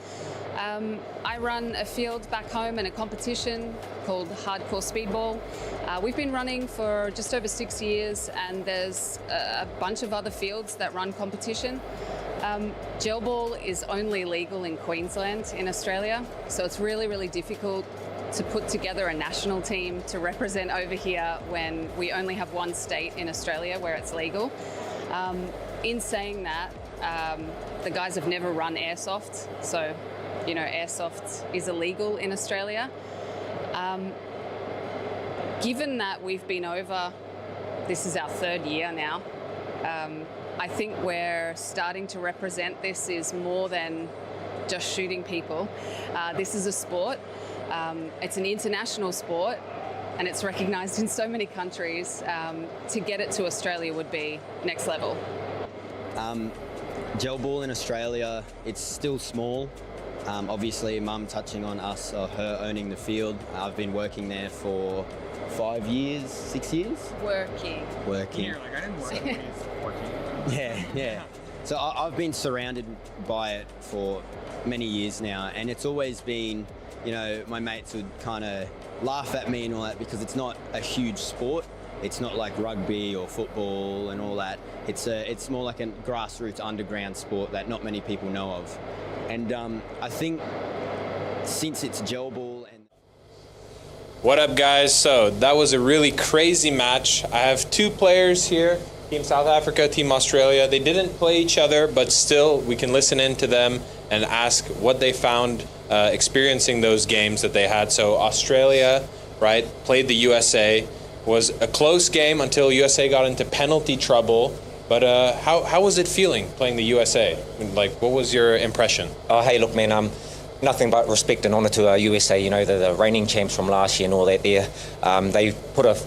I run a field back home and a competition called Hardcore Speedball. We've been running for just over 6 years, and there's a bunch of other fields that run competition. Gel ball is only legal in Queensland in Australia, so it's really, really difficult to put together a national team to represent over here when we only have one state in Australia where it's legal. In saying that, the guys have never run airsoft, so you know airsoft is illegal in Australia. Given that we've been over, this is our 3rd year now, I think we're starting to represent this is more than just shooting people. This is a sport. It's an international sport, and it's recognised in so many countries. To get it to Australia would be next level. Gel ball in Australia, it's still small. Obviously, Mum touching on us or her owning the field. I've been working there for 5 years, 6 years. Working. You're like, I didn't work when he's 14. Yeah. So I've been surrounded by it for many years now, and it's always been, you know, my mates would kind of laugh at me and all that because it's not a huge sport. It's not like rugby or football and all that. It's more like a grassroots underground sport that not many people know of. And I think since it's gel ball and... What up, guys? So that was a really crazy match. I have two players here, Team South Africa, Team Australia. They didn't play each other, but still we can listen in to them and ask what they found experiencing those games that they had. So Australia, right, played the USA. Was a close game until USA got into penalty trouble. But how was it feeling playing the USA? Like, what was your impression? Oh, hey, look, man, nothing but respect and honour to USA. You know, the reigning champs from last year and all that there. They put a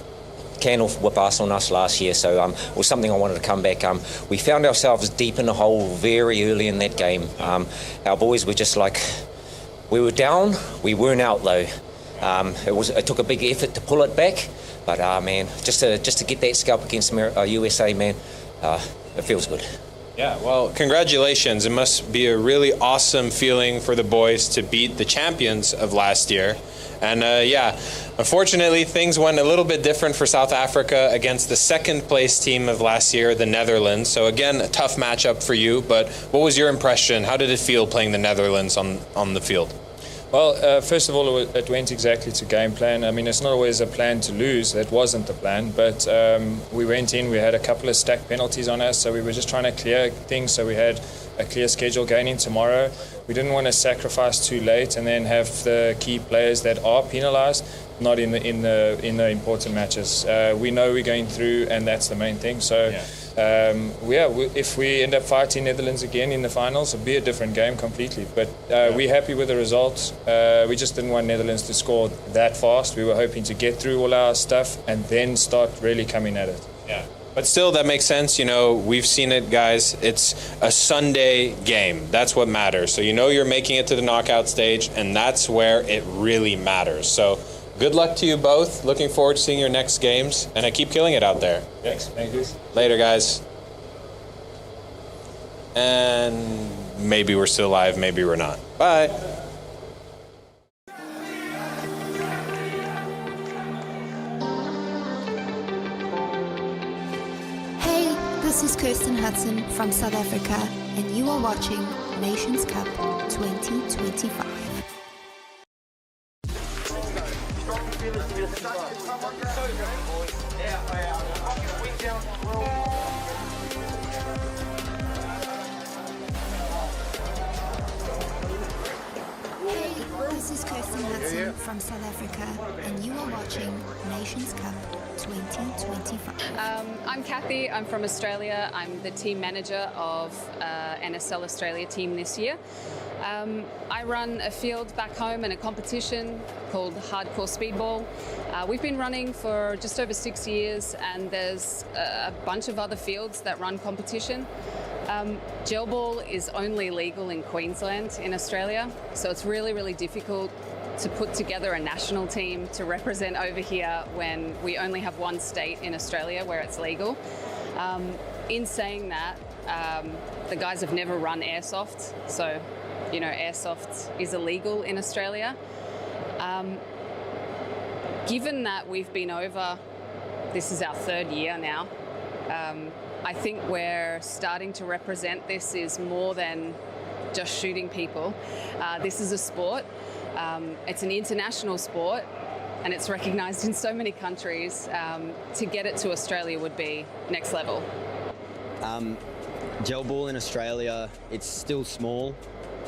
can of whip ass on us last year, so it was something I wanted to come back. We found ourselves deep in the hole very early in that game. Our boys were just like, we were down, we weren't out though. It took a big effort to pull it back. But man, just to get that scalp against USA, man, it feels good. Yeah, well, congratulations. It must be a really awesome feeling for the boys to beat the champions of last year. And yeah, unfortunately, things went a little bit different for South Africa against the second place team of last year, the Netherlands. So again, a tough matchup for you. But what was your impression? How did it feel playing the Netherlands on the field? Well, first of all, it went exactly to game plan. I mean, it's not always a plan to lose. That wasn't the plan. But we went in, we had a couple of stacked penalties on us, so we were just trying to clear things so we had a clear schedule going in tomorrow. We didn't want to sacrifice too late and then have the key players that are penalised not in the important matches. We know we're going through, and that's the main thing. So. Yeah. If we end up fighting Netherlands again in the finals, it'll be a different game completely. But we're happy with the results. We just didn't want Netherlands to score that fast. We were hoping to get through all our stuff and then start really coming at it. Yeah. But still, that makes sense. You know, we've seen it, guys. It's a Sunday game. That's what matters. So you know you're making it to the knockout stage, and that's where it really matters. So good luck to you both. Looking forward to seeing your next games, and I keep killing it out there. Thanks. Thank you. Later, guys. And maybe we're still live, maybe we're not. Bye. Hey, this is Kirsten Hudson from South Africa, and you are watching Nations Cup 2025. This is Kirsten Hudson from South Africa, and you are watching Nations Cup 2025. I'm Kathy. I'm from Australia. I'm the team manager of NSL Australia team this year. I run a field back home in a competition called Hardcore Speedball. We've been running for just over 6 years, and there's a bunch of other fields that run competition. Gel ball is only legal in Queensland in Australia, so it's really, really difficult to put together a national team to represent over here when we only have one state in Australia where it's legal. In saying that, the guys have never run airsoft, so you know airsoft is illegal in Australia. Given that we've been over, this is our 3rd year now, I think we're starting to represent this is more than just shooting people. This is a sport. It's an international sport, and it's recognised in so many countries. To get it to Australia would be next level. Gel ball in Australia, it's still small.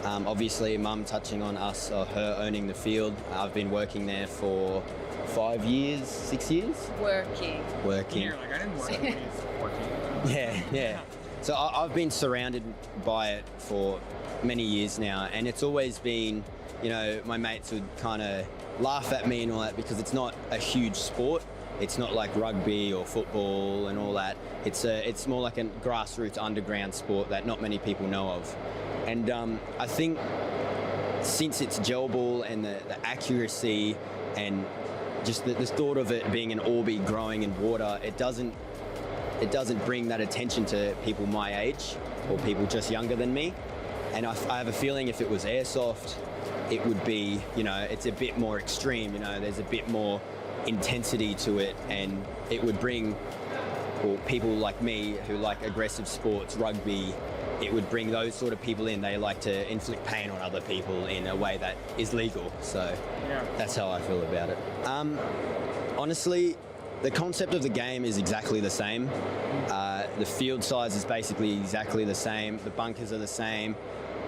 Obviously, Mum touching on us or her owning the field. I've been working there for 5 years, 6 years. Working. You're like, I didn't work when he's 14. Yeah. So I've been surrounded by it for many years now, and it's always been, you know, my mates would kind of laugh at me and all that because it's not a huge sport. It's not like rugby or football and all that. It's more like a grassroots underground sport that not many people know of. And I think since it's gel ball and the accuracy and just the thought of it being an orby growing in water, it doesn't bring that attention to people my age or people just younger than me. And I have a feeling if it was airsoft, it would be, you know, it's a bit more extreme, you know, there's a bit more intensity to it, and it would bring, well, people like me who like aggressive sports, rugby, it would bring those sort of people in. They like to inflict pain on other people in a way that is legal. So that's how I feel about it. Honestly, the concept of the game is exactly the same. The field size is basically exactly the same. The bunkers are the same.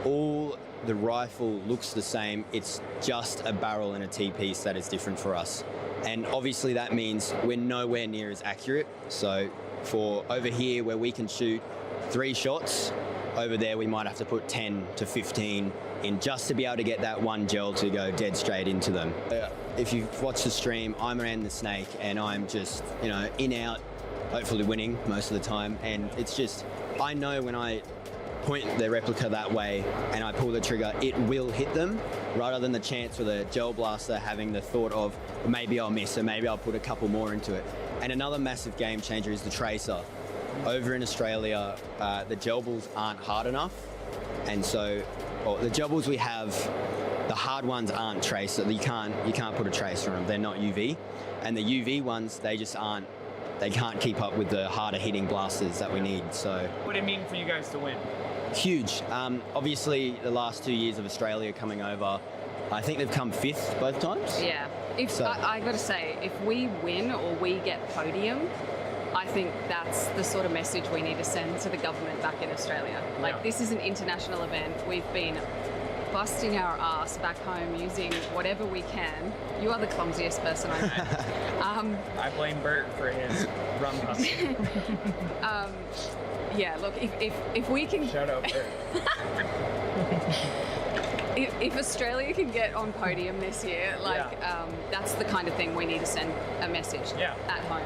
All the rifle looks the same. It's just a barrel and a T-piece that is different for us. And obviously that means we're nowhere near as accurate. So for over here where we can shoot 3 shots, over there we might have to put 10 to 15 in just to be able to get that one gel to go dead straight into them. If you've watched the stream, I'm around the snake and I'm just, you know, in, out, hopefully winning most of the time. And it's just, I know when I point the replica that way and I pull the trigger, it will hit them, rather than the chance with a gel blaster having the thought of maybe I'll miss or maybe I'll put a couple more into it. And another massive game changer is the tracer. Over in Australia, the gel balls aren't hard enough, and so the gel balls we have, the hard ones aren't tracer. You can't put a tracer on them. They're not UV, and the UV ones, they just aren't. They can't keep up with the harder hitting blasters that we need. So what would it mean for you guys to win? Huge. Obviously, the last 2 years of Australia coming over, I think they've come 5th both times. Yeah. I got to say, if we win or we get podium, I think that's the sort of message we need to send to the government back in Australia. Like, this is an international event. We've been busting our ass back home using whatever we can. You are the clumsiest person I know. I blame Bert for his rum hustle. Yeah, look, if we can... Shout out Bert. If Australia can get on podium this year, that's the kind of thing we need to send a message at home.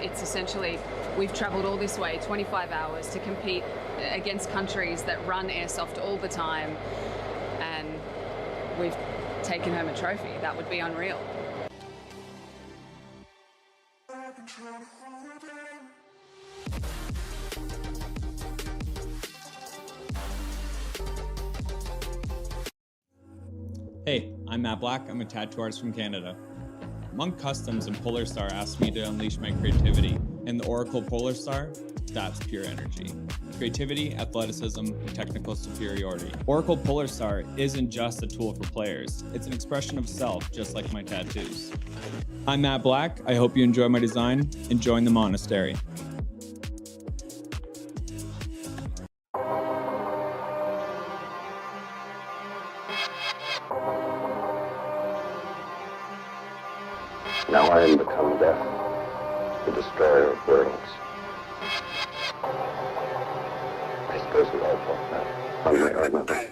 It's essentially, we've travelled all this way, 25 hours, to compete against countries that run airsoft all the time, and we've taken home a trophy. That would be unreal. Hey, I'm Matt Black. I'm a tattoo artist from Canada. Monk Customs and Polar Star asked me to unleash my creativity, and the Oracle Polar Star, that's pure energy. Creativity, athleticism, and technical superiority. Oracle Polar Star isn't just a tool for players. It's an expression of self, just like my tattoos. I'm Matt Black. I hope you enjoy my design and join the monastery. Now I am become death, the destroyer of worlds. I suppose we all thought that, one way or another.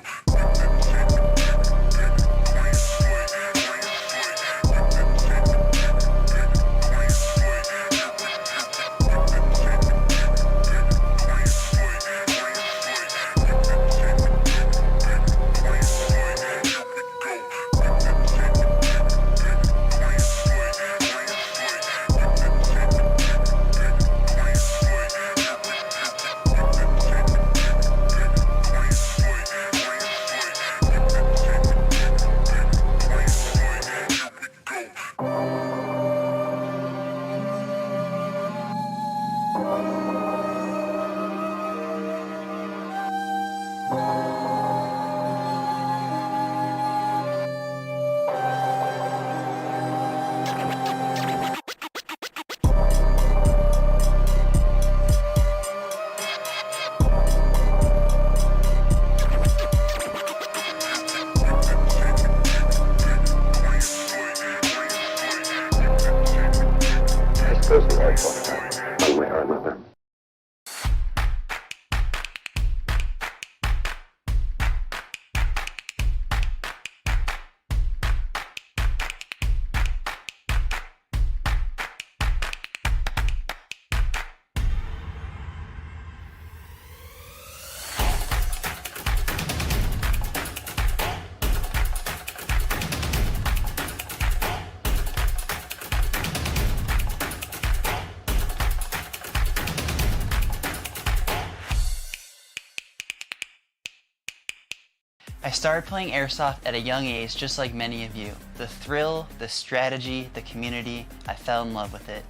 One way or another. I started playing airsoft at a young age, just like many of you. The thrill, the strategy, the community, I fell in love with it.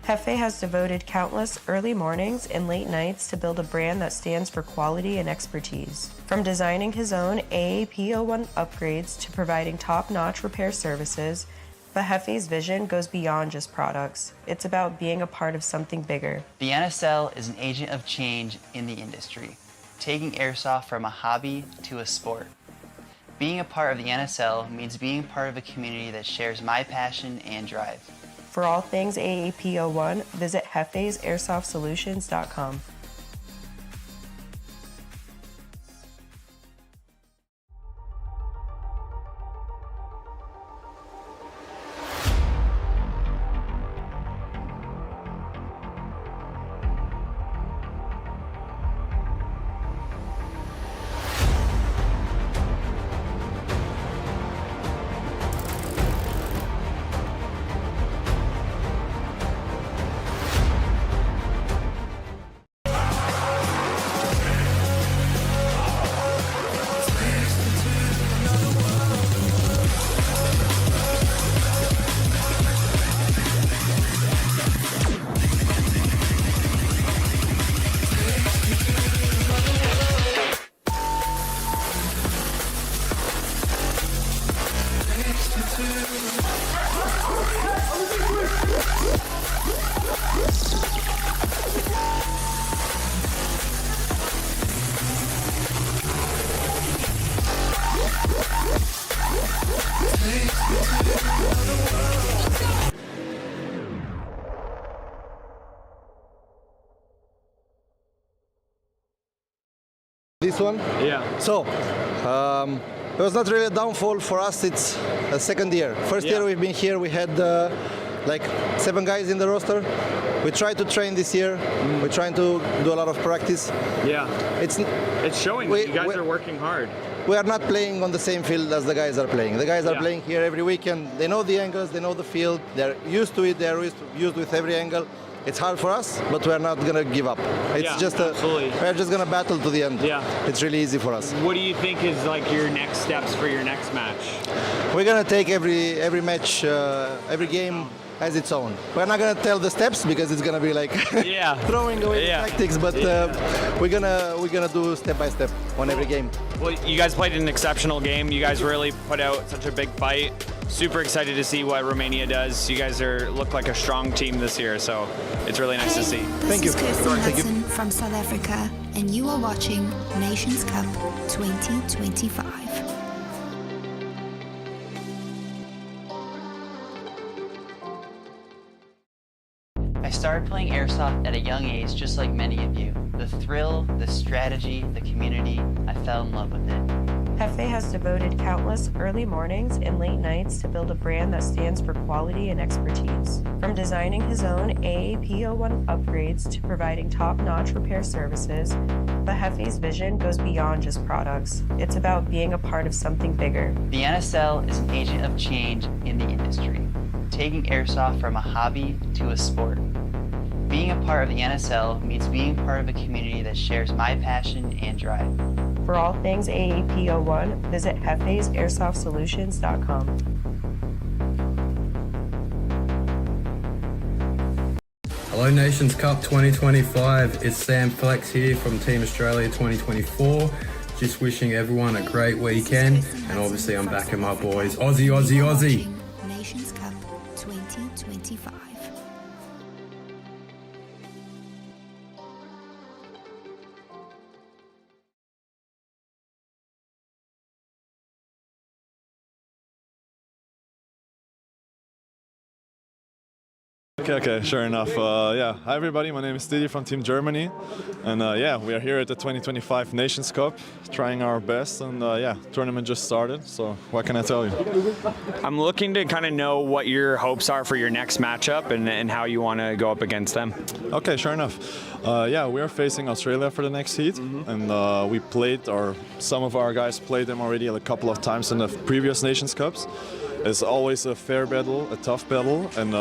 Hefe has devoted countless early mornings and late nights to build a brand that stands for quality and expertise. From designing his own AAP01 upgrades to providing top-notch repair services, the Hefe's vision goes beyond just products. It's about being a part of something bigger. The NSL is an agent of change in the industry, taking airsoft from a hobby to a sport. Being a part of the NSL means being part of a community that shares my passion and drive. For all things AAP01, visit hefesairsoft.solutions.com. This one? Yeah. So, it was not really a downfall for us. It's a second year. First year we've been here, we had like 7 guys in the roster. We tried to train this year. We're trying to do a lot of practice. Yeah. It's showing that you guys are working hard. We are not playing on the same field as the guys are playing. The guys are playing here every weekend. They know the angles, they know the field. They're used to it. They're used with every angle. It's hard for us, but we're not gonna give up. It's we're just gonna battle to the end. Yeah. It's really easy for us. What do you think is like your next steps for your next match? We're gonna take every match, every game as its own. We're not gonna tell the steps because it's gonna be like throwing away the tactics, but we're gonna do step by step on every game. Well, you guys played an exceptional game. You guys really put out such a big fight. Super excited to see what Romania does. You guys look like a strong team this year, so it's really nice to see. This is Kirsten Hudson from South Africa, and you are watching Nations Cup 2025. I started playing airsoft at a young age, just like many of you. The thrill, the strategy, the community, I fell in love with it. Hefe has devoted countless early mornings and late nights to build a brand that stands for quality and expertise. From designing his own AAP01 upgrades to providing top-notch repair services, the Hefe's vision goes beyond just products. It's about being a part of something bigger. The NSL is an agent of change in the industry, taking airsoft from a hobby to a sport. Being a part of the NSL means being part of a community that shares my passion and drive. For all things AAP01, visit hefesairsoft.solutions.com. Hello Nations Cup 2025, it's Sam Flex here from Team Australia 2024. Just wishing everyone a great weekend, and obviously I'm backing my boys. Aussie, Aussie, Aussie! Nations Cup 2025. Okay, sure enough. Hi everybody, my name is Didi from Team Germany, and we are here at the 2025 Nations Cup, trying our best, and tournament just started, so what can I tell you? I'm looking to kind of know what your hopes are for your next matchup and how you want to go up against them. Okay, sure enough. We are facing Australia for the next heat, and we played, or some of our guys played them already a couple of times in the previous Nations Cups. It's always a fair battle, a tough battle, and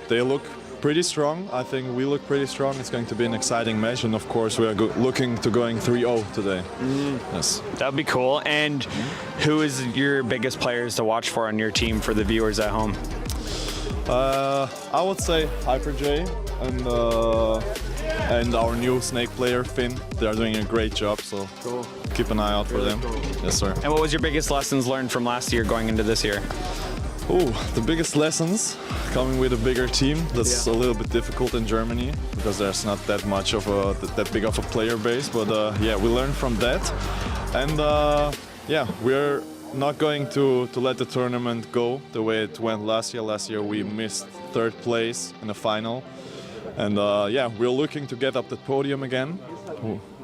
they look pretty strong. I think we look pretty strong. It's going to be an exciting match, and of course we are looking to going 3-0 today. Yes. That'd be cool. And who is your biggest players to watch for on your team for the viewers at home? I would say Hyper J and our new Snake player Finn. They are doing a great job, so keep an eye out for them. Cool. Yes, sir. And what was your biggest lessons learned from last year going into this year? Oh, the biggest lessons coming with a bigger team. That's a little bit difficult in Germany because there's not that much of that big of a player base. But yeah, we learned from that, and yeah, we're not going to let the tournament go the way it went last year. Last year we missed 3rd place in the final, and yeah, we're looking to get up the podium again.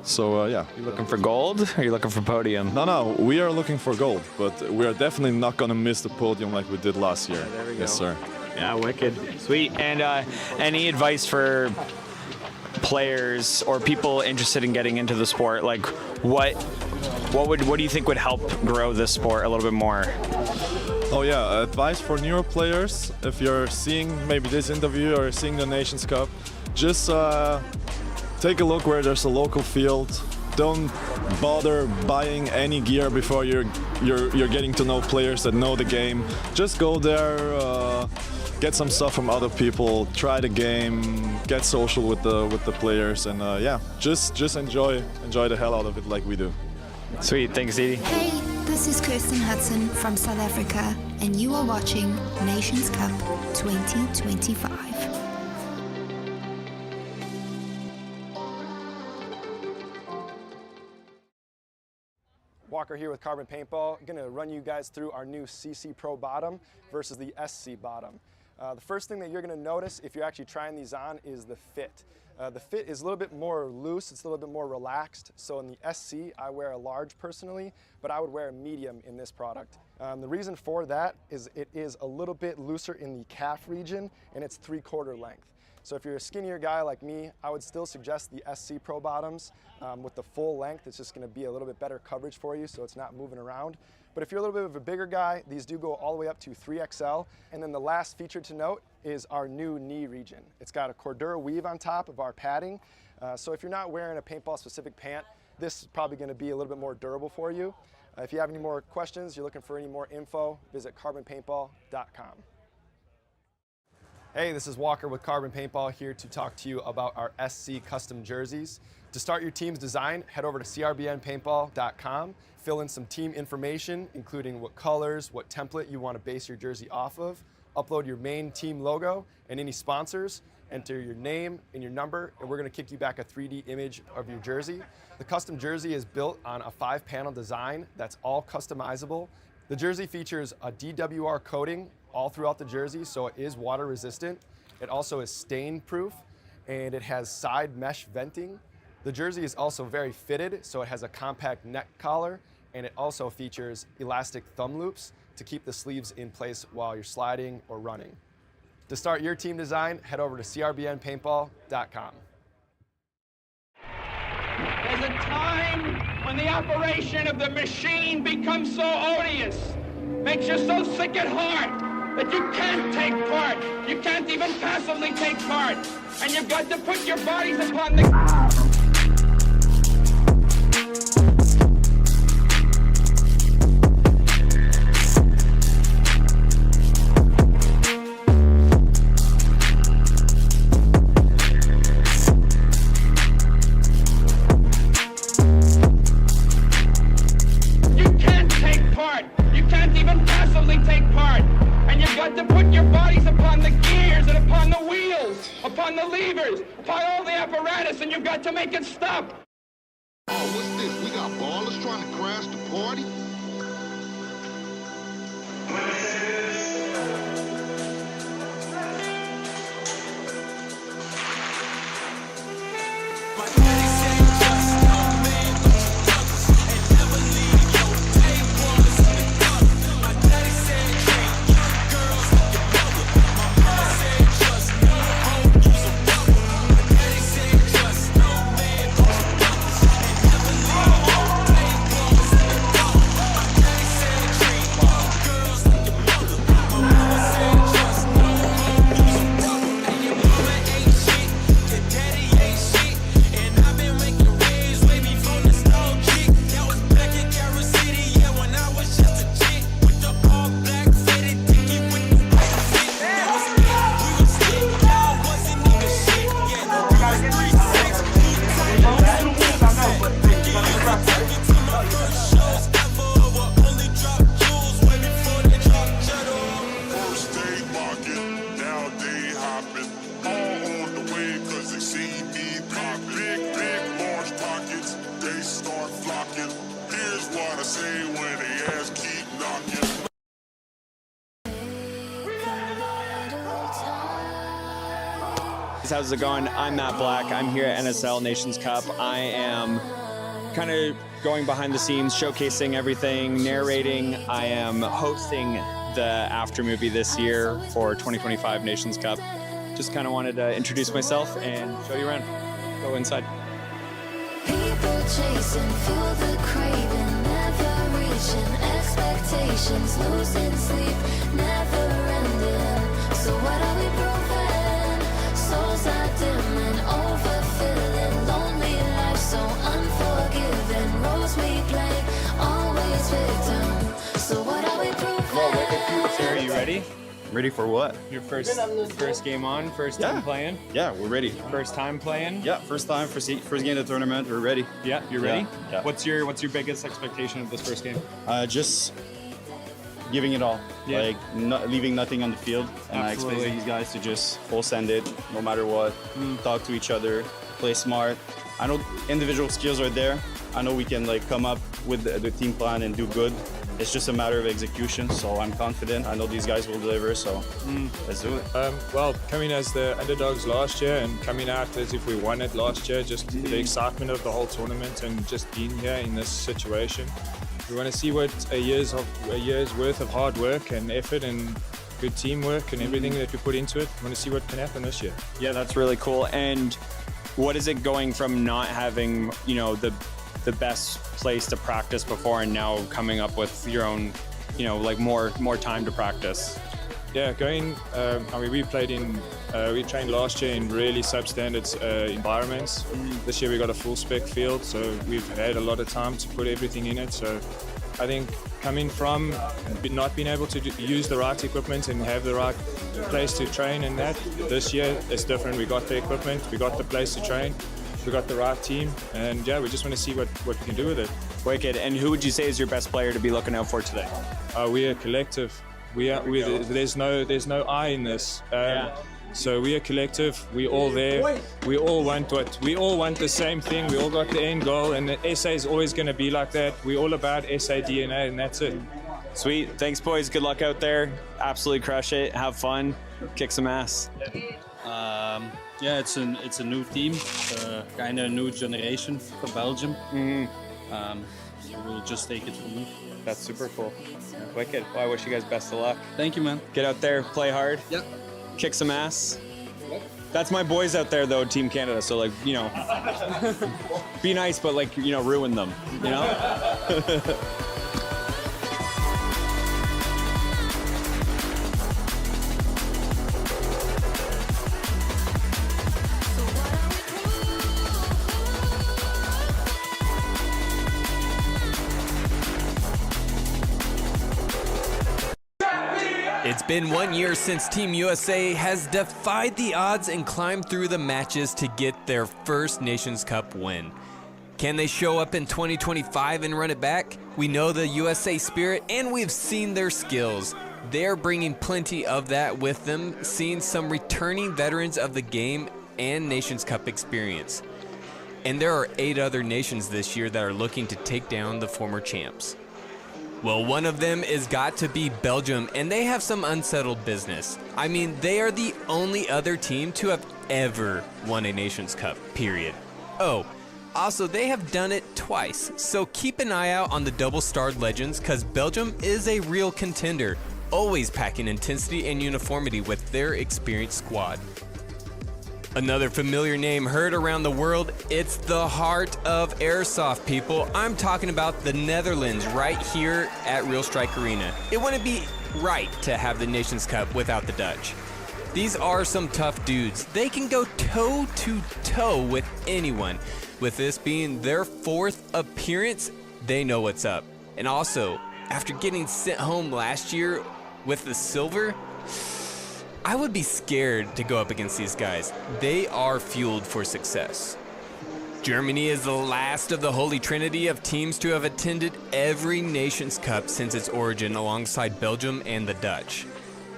So yeah. You looking for gold or are you looking for podium? No, we are looking for gold, but we are definitely not going to miss the podium like we did last year. There we go. Yes, sir. Yeah, wicked. Sweet. And any advice for players or people interested in getting into the sport? Like what do you think would help grow this sport a little bit more? Oh yeah, advice for newer players. If you're seeing maybe this interview or seeing the Nations Cup, just take a look where there's a local field. Don't bother buying any gear before you're getting to know players that know the game. Just go there, get some stuff from other people, try the game, get social with the players, and yeah, just enjoy the hell out of it like we do. Sweet, thanks, Edie. Hey, this is Kirsten Hudson from South Africa, and you are watching Nations Cup 2025. Walker here with Carbon Paintball. I'm going to run you guys through our new CC Pro bottom versus the SC bottom. The first thing that you're going to notice if you're actually trying these on is the fit. The fit is a little bit more loose, it's a little bit more relaxed. So in the SC, I wear a large personally, but I would wear a medium in this product. The reason for that is it is a little bit looser in the calf region and it's 3/4 length. So if you're a skinnier guy like me, I would still suggest the SC Pro bottoms with the full length. It's just going to be a little bit better coverage for you so it's not moving around. But if you're a little bit of a bigger guy, these do go all the way up to 3XL. And then the last feature to note is our new knee region. It's got a Cordura weave on top of our padding. So if you're not wearing a paintball specific pant, this is probably going to be a little bit more durable for you. If you have any more questions, you're looking for any more info, visit carbonpaintball.com. Hey, this is Walker with Carbon Paintball here to talk to you about our SC custom jerseys. To start your team's design, head over to crbnpaintball.com, fill in some team information, including what colors, what template you want to base your jersey off of, upload your main team logo and any sponsors, enter your name and your number, and we're going to kick you back a 3D image of your jersey. The custom jersey is built on a 5-panel design that's all customizable. The jersey features a DWR coating all throughout the jersey, so it is water resistant. It also is stain proof, and it has side mesh venting. The jersey is also very fitted, so it has a compact neck collar, and it also features elastic thumb loops to keep the sleeves in place while you're sliding or running. To start your team design, head over to crbnpaintball.com. There's a time when the operation of the machine becomes so odious, makes you so sick at heart, that you can't take part. You can't even passively take part. And you've got to put your bodies upon the... to put your bodies upon the gears and upon the wheels, upon the levers, upon all the apparatus, and you've got to make it stop. Oh, what's this? We got ballers trying to crash the party? How's it going? I'm Matt Black. I'm here at NSL Nations Cup. I am kind of going behind the scenes, showcasing everything, narrating. I am hosting the after movie this year for 2025 Nations Cup. Just kind of wanted to introduce myself and show you around. Go inside. People chasing, feel the craving, never reaching expectations, losing sleep, never ending. So what are we proving? Souls are dimming, overfilling, lonely life so unforgiving. Roles we play, always victim. So what are we proving? Are you ready? Ready for what? Your first game on, first time playing? Yeah, we're ready. First time playing? Yeah, first game of the tournament. We're ready. Yeah, you're ready? Yeah. What's your biggest expectation of this first game? Just giving it all. Yeah. Like not leaving nothing on the field. And Absolutely. I expect these guys to just full send it no matter what. Talk to each other, play smart. I know individual skills are there. I know we can like come up with the team plan and do good. It's just a matter of execution, so I'm confident. I know these guys will deliver, so let's do it. Well, coming as the underdogs last year and coming out as if we won it last year, just the excitement of the whole tournament and just being here in this situation. We want to see what a year's worth of hard work and effort and good teamwork and everything that we put into it. We want to see what can happen this year. Yeah, that's really cool. And what is it going from not having, the best place to practice before and now coming up with your own, like more time to practice? Yeah, we trained last year in really substandard environments. This year we got a full spec field, so we've had a lot of time to put everything in it. So I think coming from not being able to use the right equipment and have the right place to train and that, this year it's different. We got the equipment, we got the place to train, we got the right team, and yeah, we just want to see what we can do with it. Wicked. And who would you say is your best player to be looking out for today? We are a collective. There's no I in this. So we are collective. We all there. We all want the same thing. We all got the end goal, and the SA is always going to be like that. We're all about SA DNA, and that's it. Sweet. Thanks, boys. Good luck out there. Absolutely crush it. Have fun. Kick some ass. Yeah, it's a new team, kind of a new generation for Belgium. So we'll just take it from here. That's super cool. Wicked. Well, I wish you guys best of luck. Thank you, man. Get out there, play hard. Yep. Kick some ass. That's my boys out there, though, Team Canada. So, like, be nice, but, like, ruin them, It's been 1 year since Team USA has defied the odds and climbed through the matches to get their first Nations Cup win. Can they show up in 2025 and run it back? We know the USA spirit and we've seen their skills. They're bringing plenty of that with them, seeing some returning veterans of the game and Nations Cup experience. And there are 8 other nations this year that are looking to take down the former champs. Well, one of them is got to be Belgium, and they have some unsettled business. I mean, they are the only other team to have ever won a Nations Cup, period. Oh, also, they have done it twice, so keep an eye out on the double-starred legends, because Belgium is a real contender, always packing intensity and uniformity with their experienced squad. Another familiar name heard around the world, it's the heart of airsoft, people. I'm talking about the Netherlands right here at Real Strike Arena. It wouldn't be right to have the Nations Cup without the Dutch. These are some tough dudes. They can go toe to toe with anyone. With this being their 4th appearance, they know what's up. And also, after getting sent home last year with the silver, I would be scared to go up against these guys. They are fueled for success. Germany is the last of the holy trinity of teams to have attended every Nations Cup since its origin alongside Belgium and the Dutch.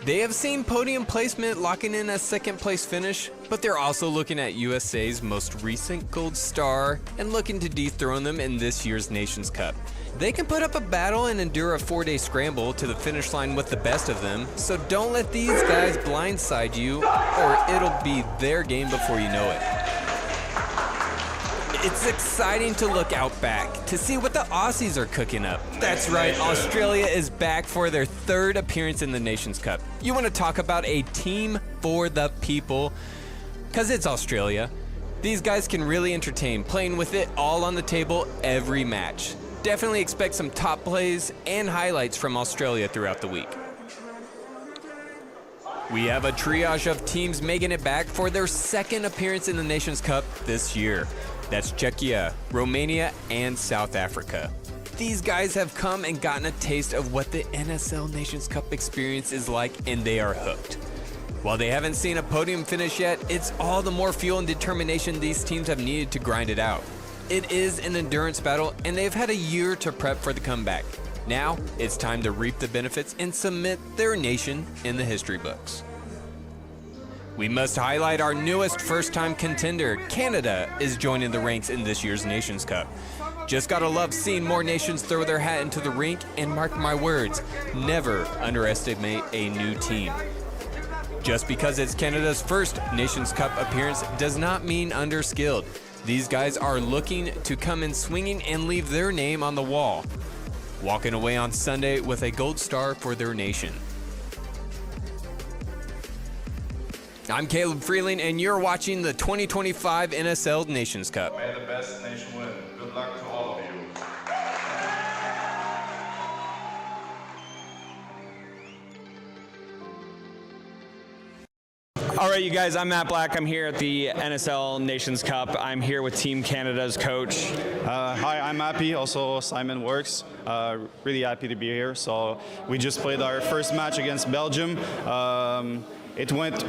They have seen podium placement locking in a second place finish, but they're also looking at USA's most recent gold star and looking to dethrone them in this year's Nations Cup. They can put up a battle and endure a 4-day scramble to the finish line with the best of them, so don't let these guys blindside you or it'll be their game before you know it. It's exciting to look out back to see what the Aussies are cooking up. That's right, Australia is back for their third appearance in the Nations Cup. You want to talk about a team for the people? Because it's Australia. These guys can really entertain, playing with it all on the table every match. Definitely expect some top plays and highlights from Australia throughout the week. We have a triage of teams making it back for their second appearance in the Nations Cup this year. That's Czechia, Romania, and South Africa. These guys have come and gotten a taste of what the NSL Nations Cup experience is like, and they are hooked. While they haven't seen a podium finish yet, it's all the more fuel and determination these teams have needed to grind it out. It is an endurance battle, and they've had a year to prep for the comeback. Now, it's time to reap the benefits and cement their nation in the history books. We must highlight our newest first-time contender. Canada is joining the ranks in this year's Nations Cup. Just gotta love seeing more nations throw their hat into the rink, and mark my words, never underestimate a new team. Just because it's Canada's first Nations Cup appearance does not mean underskilled. These guys are looking to come in swinging and leave their name on the wall, walking away on Sunday with a gold star for their nation. I'm Caleb Freeling, and you're watching the 2025 NSL Nations Cup. May the best nation win. Good luck to all of you. All right, you guys, I'm Matt Black. I'm here at the NSL Nations Cup. I'm here with Team Canada's coach. Hi, I'm happy. Also, Simon Works. Really happy to be here. So we just played our first match against Belgium. It went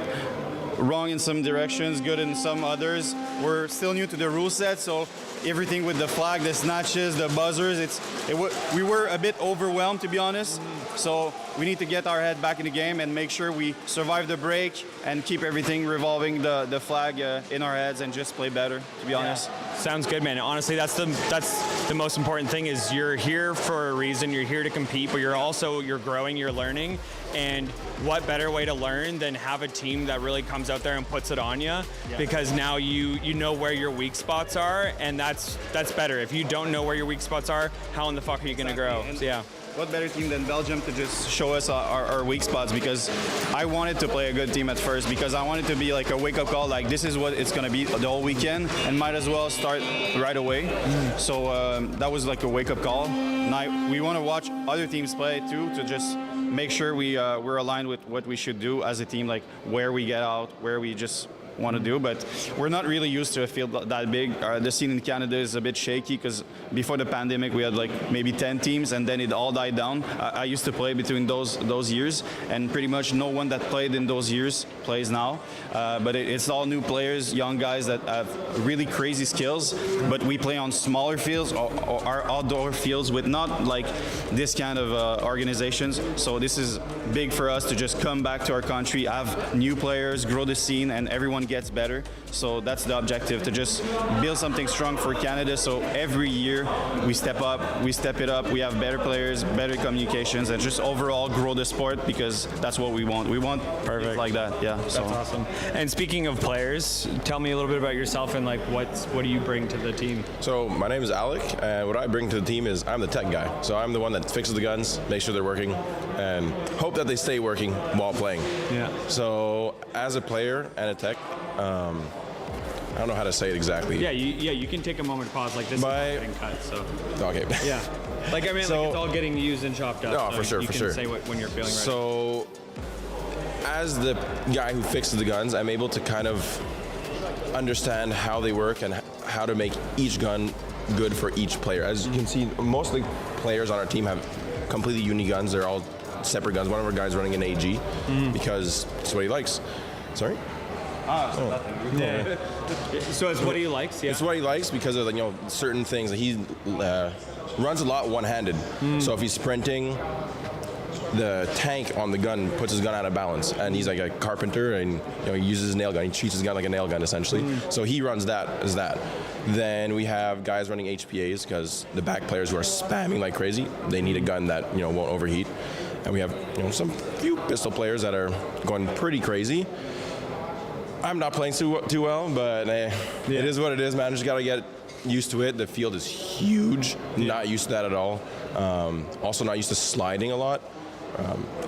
wrong in some directions, good in some others. We're still new to the rule set, so everything with the flag, the snatches, the buzzers, we were a bit overwhelmed, to be honest. So we need to get our head back in the game and make sure we survive the break and keep everything revolving the flag in our heads and just play better, to be honest. Sounds good, man. Honestly, that's the most important thing is you're here for a reason. You're here to compete, but you're growing, you're learning. And what better way to learn than have a team that really comes out there and puts it on you? Yeah. Because now you know where your weak spots are, and that's better. If you don't know where your weak spots are, how in the fuck are you going to grow? So, yeah. What better team than Belgium to just show us our weak spots? Because I wanted to play a good team at first, because I wanted to be like a wake-up call, like this is what it's going to be the whole weekend, and might as well start right away. So that was like a wake-up call. Now we want to watch other teams play too, to just make sure we're aligned with what we should do as a team, like where we get out, where we just want to do, but we're not really used to a field that big. The scene in Canada is a bit shaky because before the pandemic we had like maybe 10 teams and then it all died down. I used to play between those years, and pretty much no one that played in those years plays now. But it's all new players, young guys that have really crazy skills, but we play on smaller fields or our outdoor fields with not like this kind of organizations. So this is big for us to just come back to our country, have new players, grow the scene, and everyone gets better. So that's the objective, to just build something strong for Canada. So every year we step up, we step it up, we have better players, better communications, and just overall grow the sport, because that's what we want. We want perfect like that. Yeah. That's awesome. And speaking of players, tell me a little bit about yourself and like what do you bring to the team? So my name is Alec, and what I bring to the team is I'm the tech guy. So I'm the one that fixes the guns, makes sure they're working, and hope that they stay working while playing. Yeah. So as a player and a tech, I don't know how to say it exactly. Yeah, you can take a moment to pause. Like this is getting cut, so. Okay. Yeah. Like I mean, so, like it's all getting used and chopped up. No, so for sure, you for can sure. Say when you're feeling ready. So, as the guy who fixes the guns, I'm able to kind of understand how they work and how to make each gun good for each player. As you can see, most of the players on our team have completely unique guns. They're all separate guns. One of our guys running an AG because it's what he likes. Sorry? Nothing. Yeah. So it's what he likes, yeah? It's what he likes because of certain things. He runs a lot one-handed. So if he's sprinting, the tank on the gun puts his gun out of balance, and he's like a carpenter, and he uses his nail gun. He treats his gun like a nail gun essentially. So he runs that as that. Then we have guys running HPAs because the back players who are spamming like crazy, they need a gun that won't overheat. And we have some few pistol players that are going pretty crazy. I'm not playing too well, but it is what it is, man. Just gotta get used to it. The field is huge. Not used to that at all. Also not used to sliding a lot.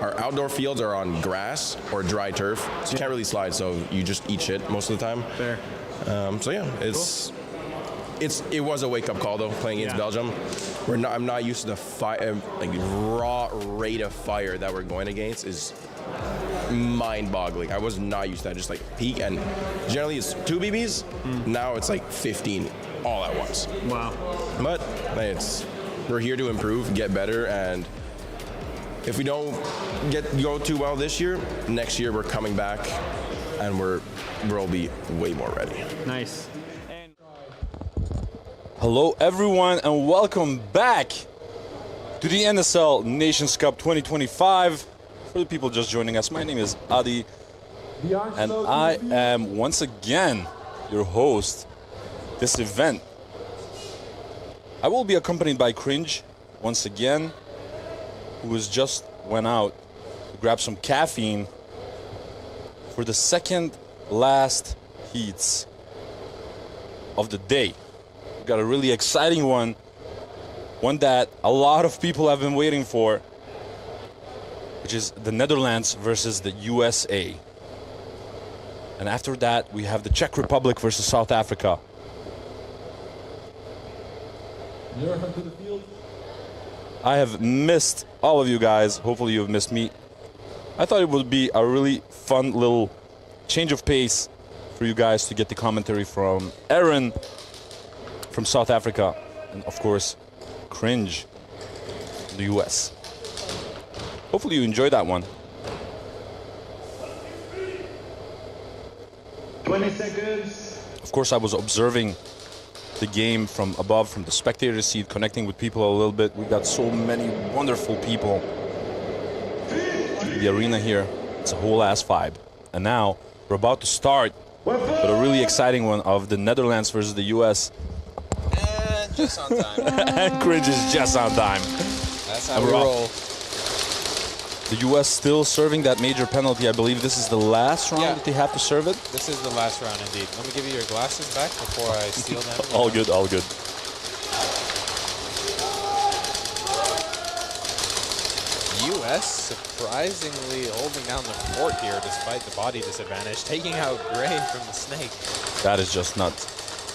Our outdoor fields are on grass or dry turf, so you can't really slide. So you just eat shit most of the time. Fair. So yeah, it was a wake-up call though, playing against Belgium. I'm not used to the raw rate of fire that we're going against is mind-boggling. I was not used to that. Just like peak, and generally it's 2 BBs. Now it's like 15 all at once. Wow. But we're here to improve, get better, and if we don't go too well this year, next year we're coming back, and we'll be way more ready. Nice. Hello everyone and welcome back to the NSL Nations Cup 2025. For the people just joining us, my name is Adi and I am once again your host this event. I will be accompanied by Cringe once again, who has just went out to grab some caffeine for the second last heats of the day. Got a really exciting one that a lot of people have been waiting for, which is the Netherlands versus the USA. And after that, we have the Czech Republic versus South Africa. I have missed all of you guys. Hopefully you have missed me. I thought it would be a really fun little change of pace for you guys to get the commentary from Aaron from South Africa, and of course, Cringe from the US. Hopefully you enjoyed that one. 20 seconds. Of course, I was observing the game from above, from the spectator seat, connecting with people a little bit. We got so many wonderful people in the arena here. It's a whole ass vibe. And now we're about to start with a really exciting one of the Netherlands versus the US. Just on time. And Cringe is just on time. That's how we roll. The US still serving that major penalty. I believe this is the last round that they have to serve it. This is the last round indeed. Let me give you your glasses back before I steal them. All good, all good. US surprisingly holding down the fort here despite the body disadvantage, taking out Gray from the snake. That is just nuts.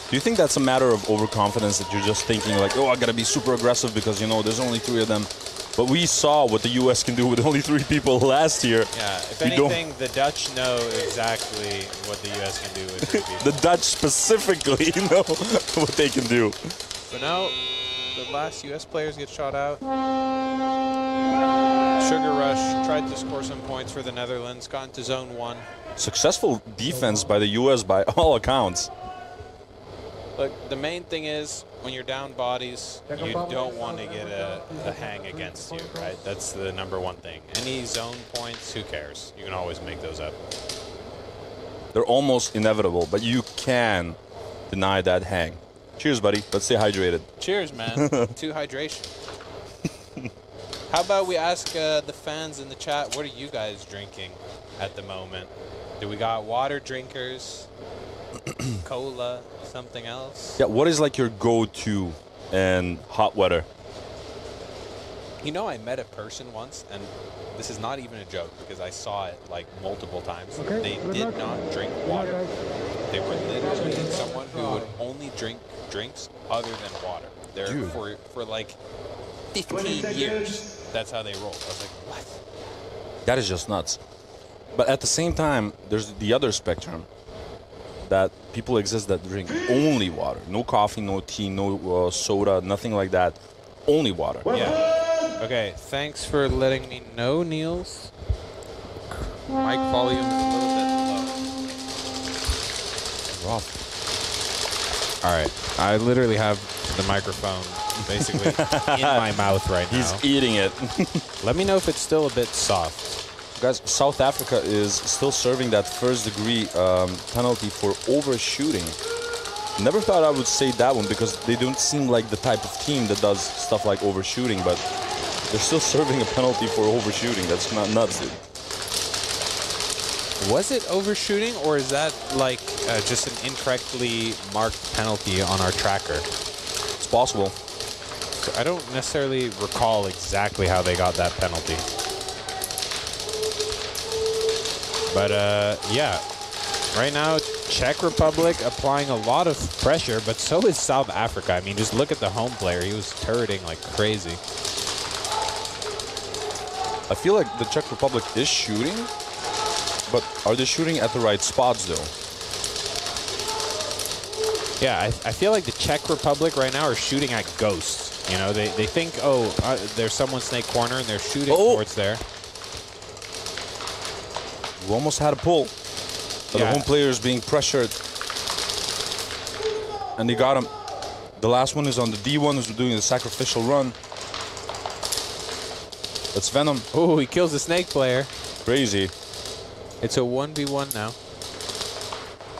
Do you think that's a matter of overconfidence, that you're just thinking like, oh, I gotta be super aggressive because, there's only 3 of them? But we saw what the US can do with only 3 people last year. Yeah, if anything, the Dutch know exactly what the US can do with 3 people. The Dutch specifically know what they can do. So now, the last US players get shot out. Sugar Rush tried to score some points for the Netherlands, got into zone 1. Successful defense by the US by all accounts. Look, the main thing is, when you're down bodies, you don't want to get a hang against you, right? That's the #1 thing. Any zone points, who cares? You can always make those up. They're almost inevitable, but you can deny that hang. Cheers, buddy. Let's stay hydrated. Cheers, man. To hydration. How about we ask the fans in the chat, what are you guys drinking at the moment? Do we got water drinkers? Cola, something else? Yeah, what is like your go-to in hot weather? I met a person once, and this is not even a joke because I saw it like multiple times. They did not drink water. They were literally someone who would only drink drinks other than water. They're for like 15 years. That's how they roll. I was like, what? That is just nuts. But at the same time, there's the other spectrum. That people exist that drink only water. No coffee, no tea, no soda, nothing like that. Only water. Yeah. Okay, thanks for letting me know, Niels. Mic volume is a little bit low. Rough. All right, I literally have the microphone basically in my mouth right now. He's eating it. Let me know if it's still a bit soft. Guys, South Africa is still serving that first-degree penalty for overshooting. Never thought I would say that one because they don't seem like the type of team that does stuff like overshooting, but they're still serving a penalty for overshooting. That's not nuts, dude. Was it overshooting, or is that like just an incorrectly marked penalty on our tracker? It's possible. So I don't necessarily recall exactly how they got that penalty. But yeah, right now Czech Republic applying a lot of pressure, but so is South Africa. I mean, just look at the home player. He was turreting like crazy. I feel like the Czech Republic is shooting, but are they shooting at the right spots though? Yeah, I feel like the Czech Republic right now are shooting at ghosts. You know, they think, oh, there's someone snake corner, and they're shooting towards there. We almost had a pull. But the home player is being pressured. And they got him. The last one is on the D1 who's doing the sacrificial run. That's Venom. Oh, he kills the snake player. Crazy. It's a 1v1 now.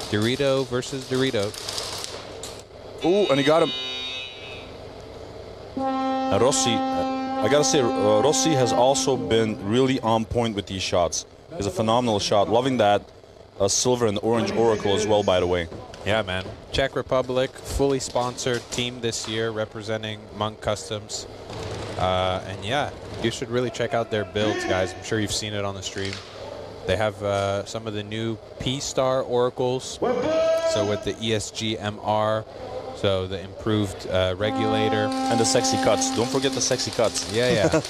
Dorito versus Dorito. Oh, and he got him. And Rossi, I gotta say, Rossi has also been really on point with these shots. It's a phenomenal shot. Loving that silver and orange oracle as well, by the way. Yeah, man. Czech Republic, fully sponsored team this year, representing Monk Customs. And yeah, you should really check out their builds, guys. I'm sure you've seen it on the stream. They have some of the new P-Star oracles. So with the ESG MR, so the improved regulator. And the sexy cuts. Don't forget the sexy cuts. Yeah, yeah.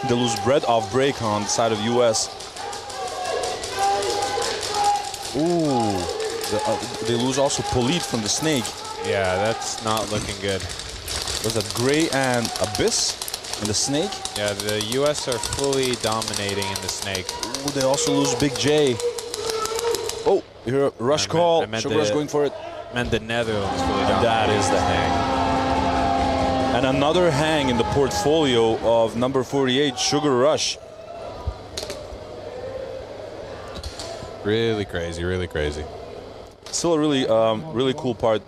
They lose bread off break on the side of the US. Ooh. They lose also Polite from the snake. Yeah, that's not looking good. Was that Gray and Abyss in the snake? Yeah, the US are fully dominating in the snake. Ooh, they also lose Big J. Oh, you hear a rush call. Sugar Rush going for it. And the Netherlands fully dominating. That is the hang. And another hang in the portfolio of number 48, Sugar Rush. Really crazy, really crazy. Still a really, really cool part.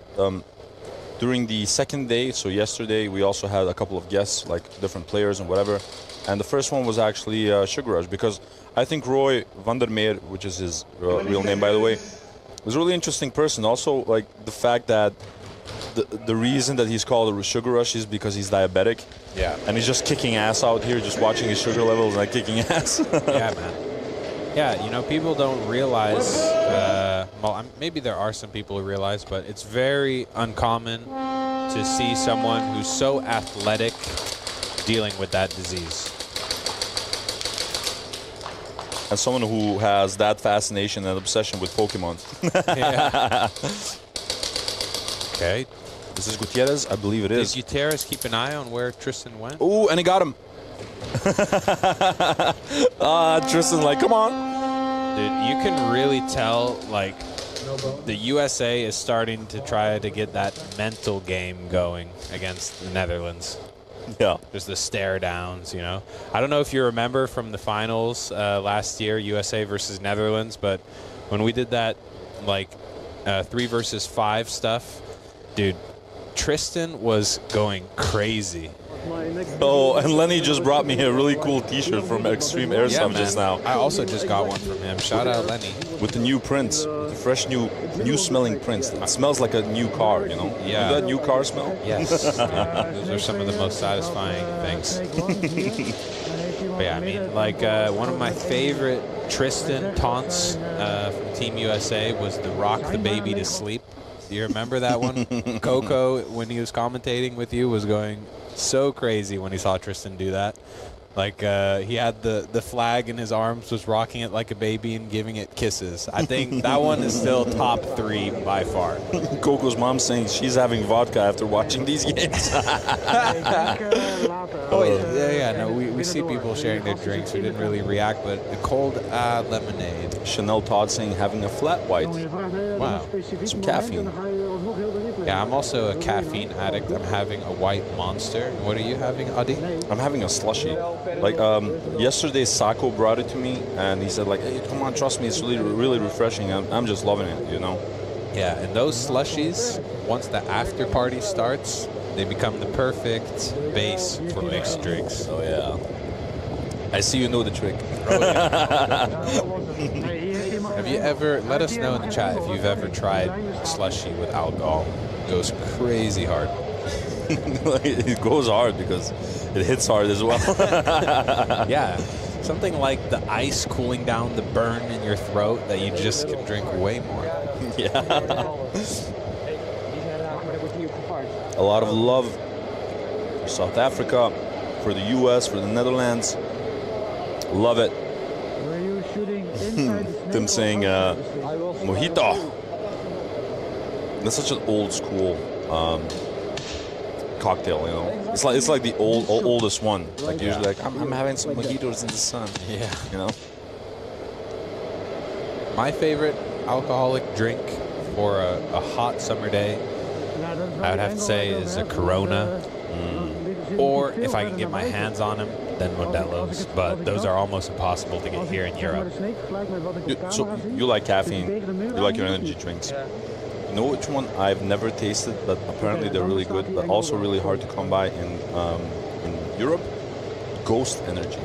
During the second day, so yesterday, we also had a couple of guests, like different players and whatever. And the first one was actually Sugar Rush, because I think Roy van der Meer, which is his real name, by the way, was a really interesting person. Also, like the fact that the reason that he's called a Sugar Rush is because he's diabetic. Yeah. And he's just kicking ass out here, just watching his sugar levels and like kicking ass. Yeah, man. Yeah, you know, people don't realize, well, maybe there are some people who realize, but it's very uncommon to see someone who's so athletic dealing with that disease. And someone who has that fascination and obsession with Pokemon. Yeah. Okay. This is Gutierrez, I believe it is. Did Gutierrez keep an eye on where Tristan went? Ooh, and he got him. Tristan, like, come on. Dude, you can really tell, like, the USA is starting to try to get that mental game going against the Netherlands. Yeah. Just the stare downs, you know. I don't know if you remember from the finals last year, USA versus Netherlands, but when we did that, like, 3 versus 5 stuff, dude, Tristan was going crazy. Oh, and Lenny just brought me a really cool T-shirt from Extreme Airsoft just now. I also just got one from him. Shout out Lenny. With the new prints, with the fresh new smelling prints. It smells like a new car, you know? Yeah. You got new car smell? Yes. Yeah, those are some of the most satisfying things. But yeah, I mean, like one of my favorite Tristan taunts from Team USA was the rock the baby to sleep. Do you remember that one? Coco, when he was commentating with you, was going so crazy when he saw Tristan do that. Like, he had the flag in his arms, was rocking it like a baby and giving it kisses. I think that one is still top 3 by far. Coco's mom saying she's having vodka after watching these games. Oh, yeah, no, we see people sharing their drinks. We didn't really react, but the cold lemonade. Chanel Todd saying having a flat white. Wow. Some caffeine. Yeah, I'm also a caffeine addict. I'm having a white monster. What are you having, Adi? I'm having a slushy. Like yesterday, Sako brought it to me, and he said like, "Hey, come on, trust me, it's really, really refreshing." I'm just loving it, you know. Yeah, and those slushies, once the after party starts, they become the perfect base for mixed drinks. Oh yeah. I see you know the trick. Oh, yeah. Have you ever, let us know in the chat if you've ever tried slushy with alcohol. It goes crazy hard. It goes hard because it hits hard as well. Yeah. Something like the ice cooling down the burn in your throat that you just can drink way more. Yeah. A lot of love for South Africa, for the US, for the Netherlands. Love it. Them saying mojito. That's such an old school cocktail, you know. It's like the oldest one. Like usually, like I'm having some mojitos in the sun. Yeah. You know. My favorite alcoholic drink for a hot summer day, I would have to say, is a Corona. Or if I can get my hands on them, then Modelo's. But those are almost impossible to get here in Europe. So you like caffeine? You like your energy drinks? You know which one I've never tasted, but apparently they're really good, but also really hard to come by in Europe? Ghost Energy.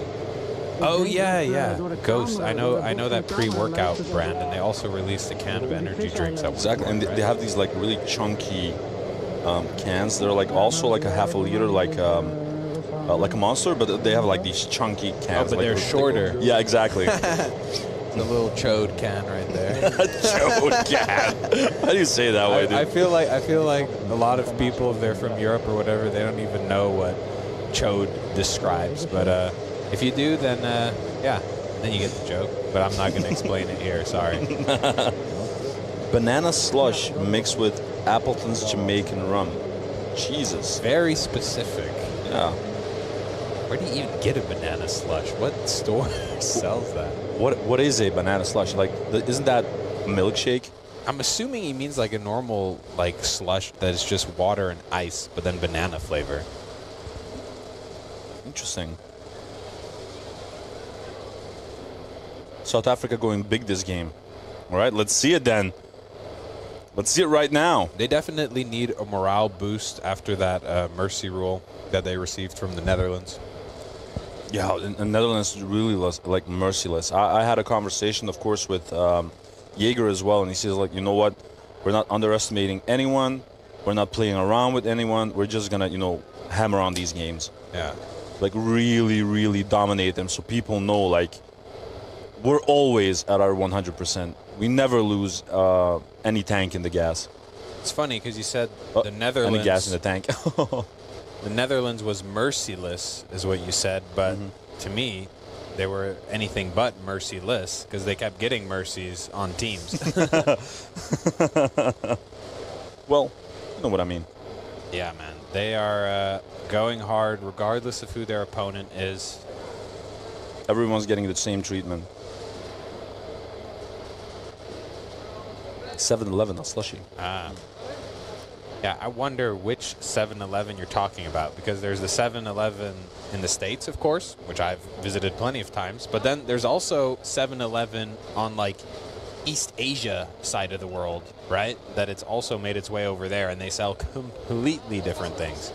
Oh yeah. Ghost. I know that pre-workout brand, and they also released a can of energy drinks. Exactly, and they have these like really chunky cans. They're like also like a half a liter, like a Monster, but they have like these chunky cans. Oh, but like, they're shorter. Yeah, exactly. It's a little chode can right there. Chode can. How do you say that way, dude? I feel like a lot of people, if they're from Europe or whatever, they don't even know what chode describes. But if you do, then yeah, then you get the joke. But I'm not going to explain it here. Sorry. Banana slush mixed with Appleton's Jamaican rum. Jesus. Very specific. Yeah. Where do you even get a banana slush? What store sells that? What is a banana slush? Like, isn't that a milkshake? I'm assuming he means like a normal like slush that is just water and ice, but then banana flavor. Interesting. South Africa going big this game. All right, let's see it then. Let's see it right now. They definitely need a morale boost after that mercy rule that they received from the Netherlands. Yeah, the Netherlands is really like merciless. I had a conversation, of course, with Jaeger as well, and he says, like, you know what? We're not underestimating anyone. We're not playing around with anyone. We're just gonna, hammer on these games. Yeah. Like really, really dominate them, so people know, like, we're always at our 100%. We never lose any tank in the gas. It's funny because you said the Netherlands. Any gas in the tank. The Netherlands was merciless, is what you said, but to me, they were anything but merciless because they kept getting mercies on teams. Well, you know what I mean. Yeah, man. They are going hard regardless of who their opponent is. Everyone's getting the same treatment. 7-Eleven, a slushy. Yeah, I wonder which 7-Eleven you're talking about, because there's the 7-Eleven in the States, of course, which I've visited plenty of times, but then there's also 7-Eleven on, like, East Asia side of the world, right? That it's also made its way over there, and they sell completely different things.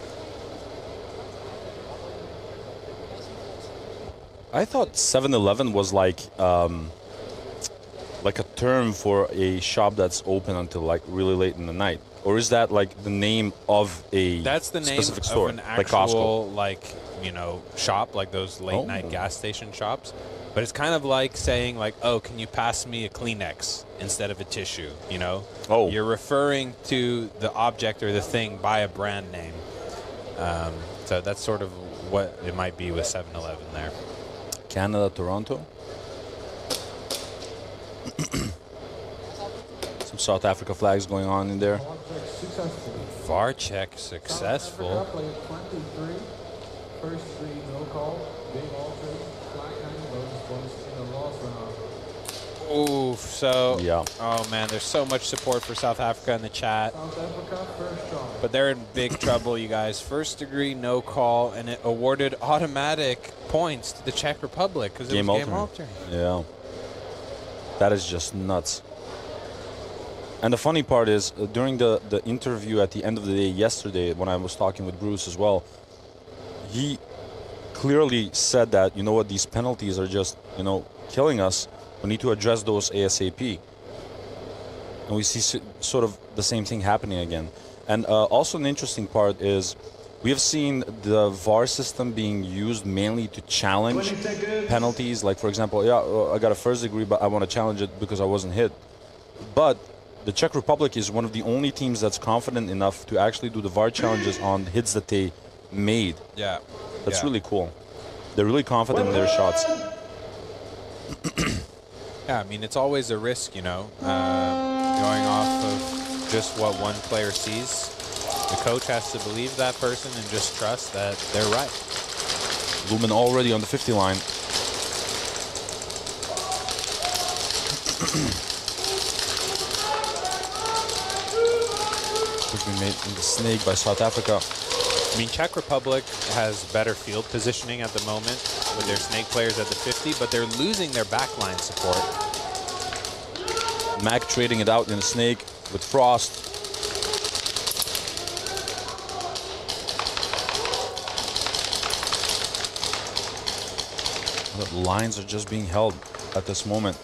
I thought 7-Eleven was like a term for a shop that's open until like really late in the night. Or is that like the name of a That's the name specific store, of an like actual, Costco? Shop, like those late-night gas station shops. But it's kind of like saying, like, oh, can you pass me a Kleenex instead of a tissue, Oh. You're referring to the object or the thing by a brand name. So that's sort of what it might be with 7-Eleven there. Canada, Toronto. Some South Africa flags going on in there. VAR check successful. First 3 no call, game altered, flag 9 bonus points in the last round. Oof. So, yeah. Oh man, there's so much support for South Africa in the chat. But they're in big trouble, you guys. First degree, no call, and it awarded automatic points to the Czech Republic because it was game altering. Yeah. That is just nuts. And the funny part is, during the interview at the end of the day yesterday, when I was talking with Bruce as well, he clearly said that, you know what, these penalties are just, killing us. We need to address those ASAP. And we see sort of the same thing happening again. And also an interesting part is we have seen the VAR system being used mainly to challenge penalties. Like, for example, I got a first degree, but I want to challenge it because I wasn't hit. But the Czech Republic is one of the only teams that's confident enough to actually do the VAR challenges on hits that they made. Yeah. That's really cool. They're really confident in their shots. Yeah, I mean, it's always a risk, going off of just what one player sees. The coach has to believe that person and just trust that they're right. Lumen already on the 50 line. Push being made in the snake by South Africa. I mean, Czech Republic has better field positioning at the moment with their snake players at the 50, but they're losing their backline support. Mac trading it out in the snake with Frost. The lines are just being held at this moment.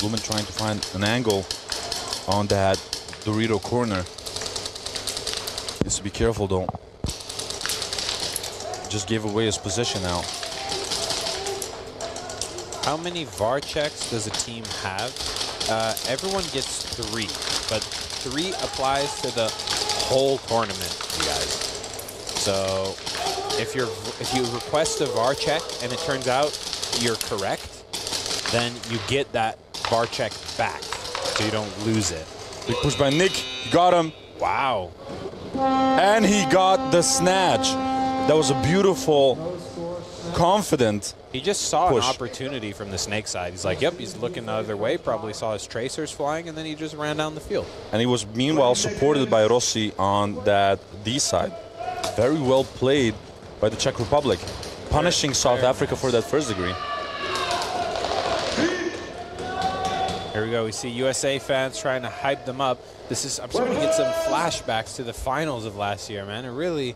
Lumen trying to find an angle on that Dorito corner. Needs to be careful though. Just gave away his position now. How many VAR checks does a team have? Everyone gets 3, but 3 applies to the whole tournament, you guys. So if you request a VAR check and it turns out you're correct, then you get that VAR check back, so you don't lose it. Big push by Nick. He got him. Wow. And he got the snatch. That was a beautiful, confident He just saw push. an opportunity from the snake side. He's like, yep, he's looking the other way, probably saw his tracers flying, and then he just ran down the field. And he was meanwhile supported by Rossi on that D side. Very well played by the Czech Republic, punishing South Africa for that first degree. Here we go. We see USA fans trying to hype them up. I'm starting to get some flashbacks to the finals of last year, man. It really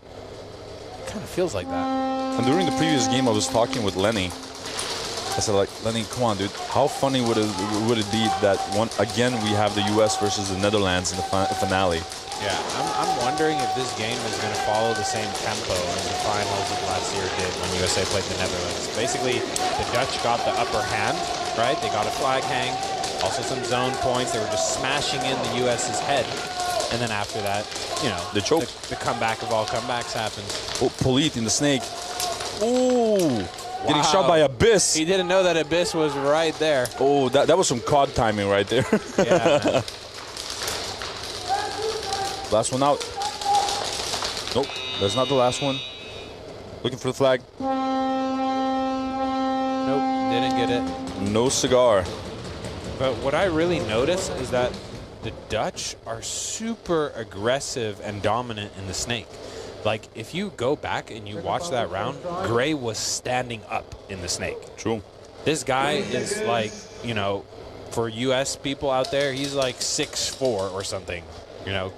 kind of feels like that. And during the previous game, I was talking with Lenny. I said, like, Lenny, come on, dude. How funny would it be that again we have the US versus the Netherlands in the finale? Yeah, I'm wondering if this game is going to follow the same tempo as the finals of last year did when USA played the Netherlands. Basically, the Dutch got the upper hand, right? They got a flag hang, also some zone points. They were just smashing in the US's head. And then after that, the choke. The comeback of all comebacks happens. Oh, Polit in the snake. Ooh. Getting shot by Abyss. He didn't know that Abyss was right there. Oh, that was some COD timing right there. Yeah. Last one out. Nope, that's not the last one. Looking for the flag. Nope, didn't get it. No cigar. But what I really notice is that the Dutch are super aggressive and dominant in the snake. Like, if you go back and you watch that round, Gray was standing up in the snake. True. This guy is like, for U.S. people out there, he's like 6'4" or something.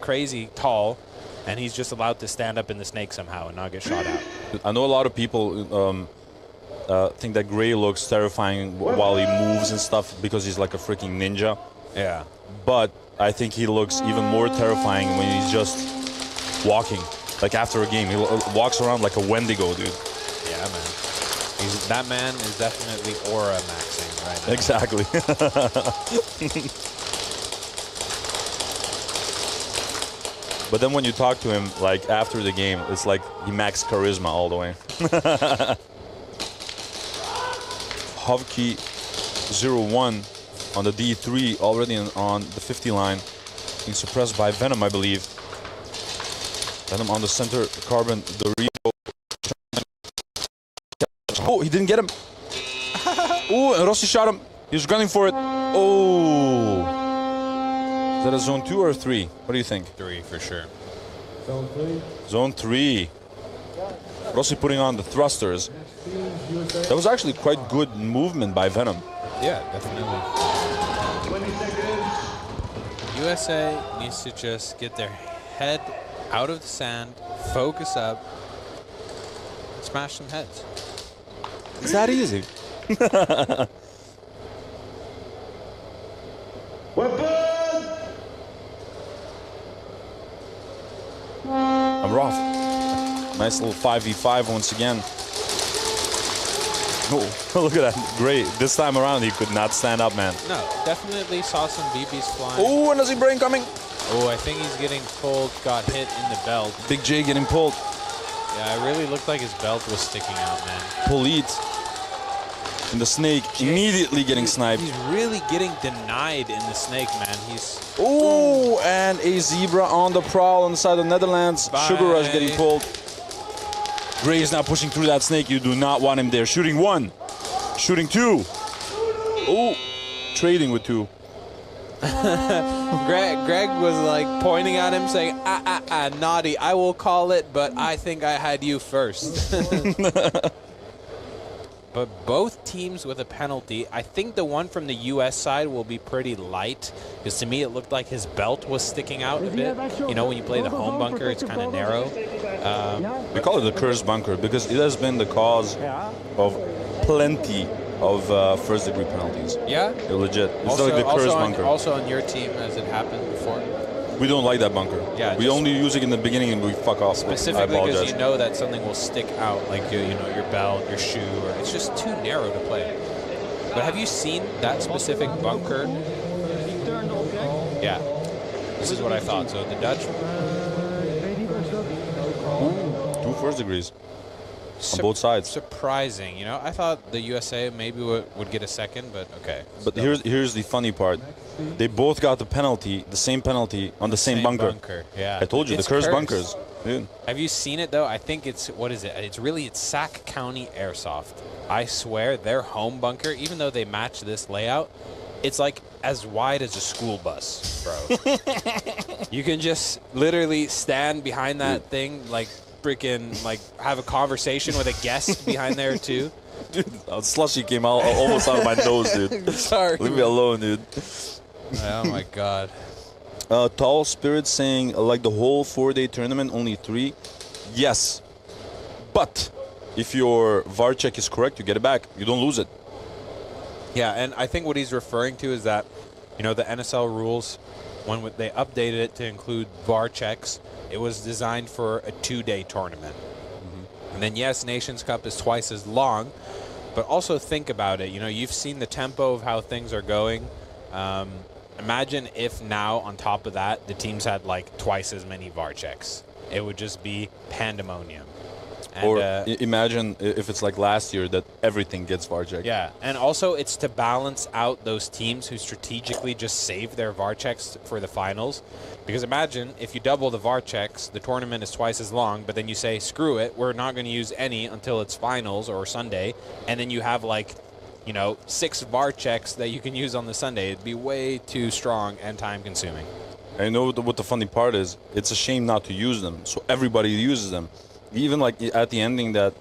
Crazy tall, and he's just allowed to stand up in the snake somehow and not get shot out. I know a lot of people think that Gray looks terrifying while he moves and stuff because he's like a freaking ninja. Yeah. But I think he looks even more terrifying when he's just walking. Like after a game, he walks around like a Wendigo, dude. Yeah, man. That man is definitely aura maxing right now. Exactly. But then when you talk to him, like after the game, it's like he maxed charisma all the way. Hovki 0-1 on the D3, already on the 50 line. Being suppressed by Venom, I believe. Venom on the center, Carbon, Dorito. Oh, he didn't get him. Oh, and Rossi shot him. He's running for it. Oh. Is that a zone 2 or 3? What do you think? 3 for sure. Zone 3. Zone 3. Rossi putting on the thrusters. That was actually quite good movement by Venom. Yeah, definitely. USA needs to just get their head out of the sand, focus up, smash some heads. It's that easy. I'm rough. Nice little 5v5 once again. Oh, look at that. Great. This time around, he could not stand up, man. No, definitely saw some BBs flying. Oh, and I see Brain coming. Oh, I think he's getting pulled, got hit in the belt. Big J getting pulled. Yeah, it really looked like his belt was sticking out, man. Polite. And the snake immediately getting sniped. He's really getting denied in the snake, man. He's... Oh, and a zebra on the prowl on the side of the Netherlands. Bye. Sugar Rush getting pulled. Gray is now pushing through that snake. You do not want him there. Shooting 1. Shooting 2. Oh, trading with 2. Greg was like pointing at him saying, naughty, I will call it, but I think I had you first. But both teams with a penalty. I think the one from the U.S. side will be pretty light, because to me it looked like his belt was sticking out a bit. You know, when you play the home bunker, it's kind of narrow. We call it the cursed bunker because it has been the cause of plenty of first-degree penalties. Yeah? They're legit. It's Also, like the cursed bunker. Also on your team, has it happened before? We don't like that bunker. Yeah, we only use it in the beginning and we fuck off. Specifically because you know that something will stick out, like you know, your belt, your shoe, or it's just too narrow to play. But have you seen that specific bunker? Yeah, this is what I thought. So the Dutch, 2 first degrees on both sides. Surprising, you know. I thought the USA maybe would get a second, but okay. But here's the funny part. They both got the penalty, the same penalty on the same bunker. Yeah, I told you, it's the cursed cursed. bunkers. Dude. Have you seen it though? I think it's, what is it? It's Sac County Airsoft. I swear their home bunker, even though they match this layout, it's like as wide as a school bus, bro. You can just literally stand behind that thing, like freaking, like have a conversation with a guest behind there too. Dude, slushy came out almost out of my nose, dude. Sorry. Leave me alone, dude. Oh my God. Tall Spirit saying, like the whole 4-day tournament, only 3. Yes. But if your VAR check is correct, you get it back. You don't lose it. Yeah, and I think what he's referring to is that, you know, the NSL rules, when they updated it to include VAR checks, it was designed for a 2-day tournament. And then, yes, Nations Cup is twice as long, but also think about it. You know, you've seen the tempo of how things are going. Imagine if now, on top of that, the teams had like twice as many VAR checks. It would just be pandemonium. And, or imagine if it's like last year that everything gets VAR checked. Yeah, and also it's to balance out those teams who strategically just save their VAR checks for the finals. Because imagine if you double the VAR checks, the tournament is twice as long, but then you say, screw it, we're not going to use any until it's finals or Sunday, and then you have like, you know, 6 VAR checks that you can use on the Sunday. It'd be way too strong and time-consuming. I know what the funny part is. It's a shame not to use them, so everybody uses them. Even like at the ending that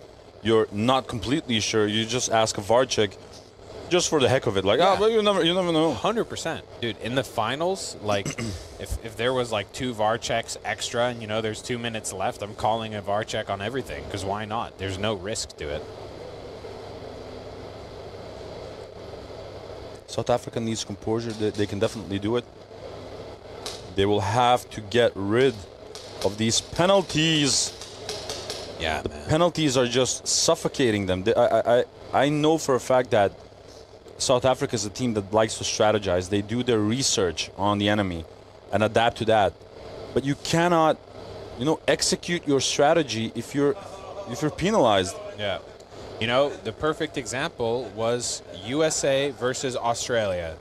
you're not completely sure, you just ask a VAR check just for the heck of it. Like, Yeah. but you never know. 100%. Dude, in the finals, like, if there was like 2 VAR checks extra and, you know, there's 2 minutes left, I'm calling a VAR check on everything, because why not? There's no risk to it. South Africa needs composure. They can definitely do it. They will have to get rid of these penalties. Yeah, the penalties are just suffocating them. I know for a fact that South Africa is a team that likes to strategize. They do their research on the enemy and adapt to that. But you cannot, you know, execute your strategy if you're penalized. Yeah. You know, the perfect example was USA versus Australia.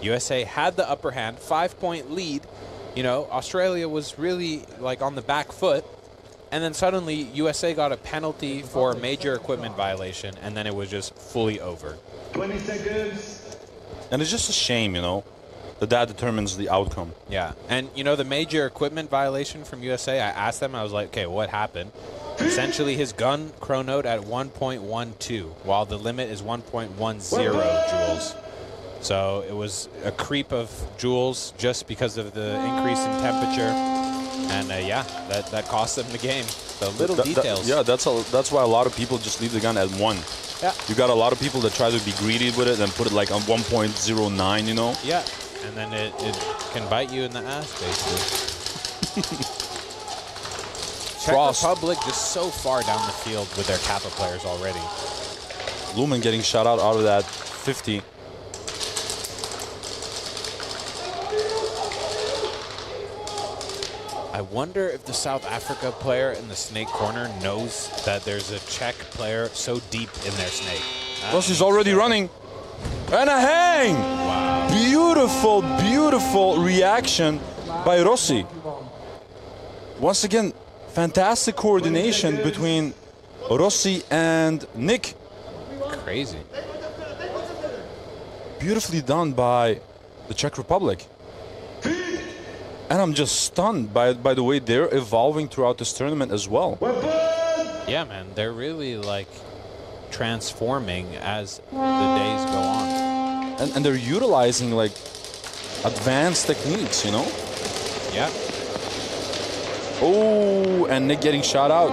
USA had the upper hand, 5-point lead. You know, Australia was really like on the back foot. And then suddenly USA got a penalty for a major equipment violation, and then it was just fully over. 20 seconds. And it's just a shame, you know, that determines the outcome. Yeah, and you know the major equipment violation from USA, I asked them, I was like, okay, what happened? Essentially, his gun chronoed at 1.12, while the limit is 1.10 joules. So it was a creep of joules just because of the increase in temperature. And yeah, that cost them the game. The little details. Yeah, that's why a lot of people just leave the gun at 1. Yeah. You got a lot of people that try to be greedy with it and put it like on 1.09, you know? Yeah, and then it can bite you in the ass, basically. Czech Republic just so far down the field with their Kappa players already. Lumen getting shot out of that 50. I wonder if the South Africa player in the snake corner knows that there's a Czech player so deep in their snake. Rossi's already running. And a hang! Wow. Beautiful, beautiful reaction by Rossi. Once again, fantastic coordination between Rossi and Nick. Crazy. Beautifully done by the Czech Republic. And I'm just stunned by the way they're evolving throughout this tournament as well. Yeah, man, they're really like transforming as the days go on. And they're utilizing like advanced techniques, you know? Yeah. Oh, and Nick getting shot out.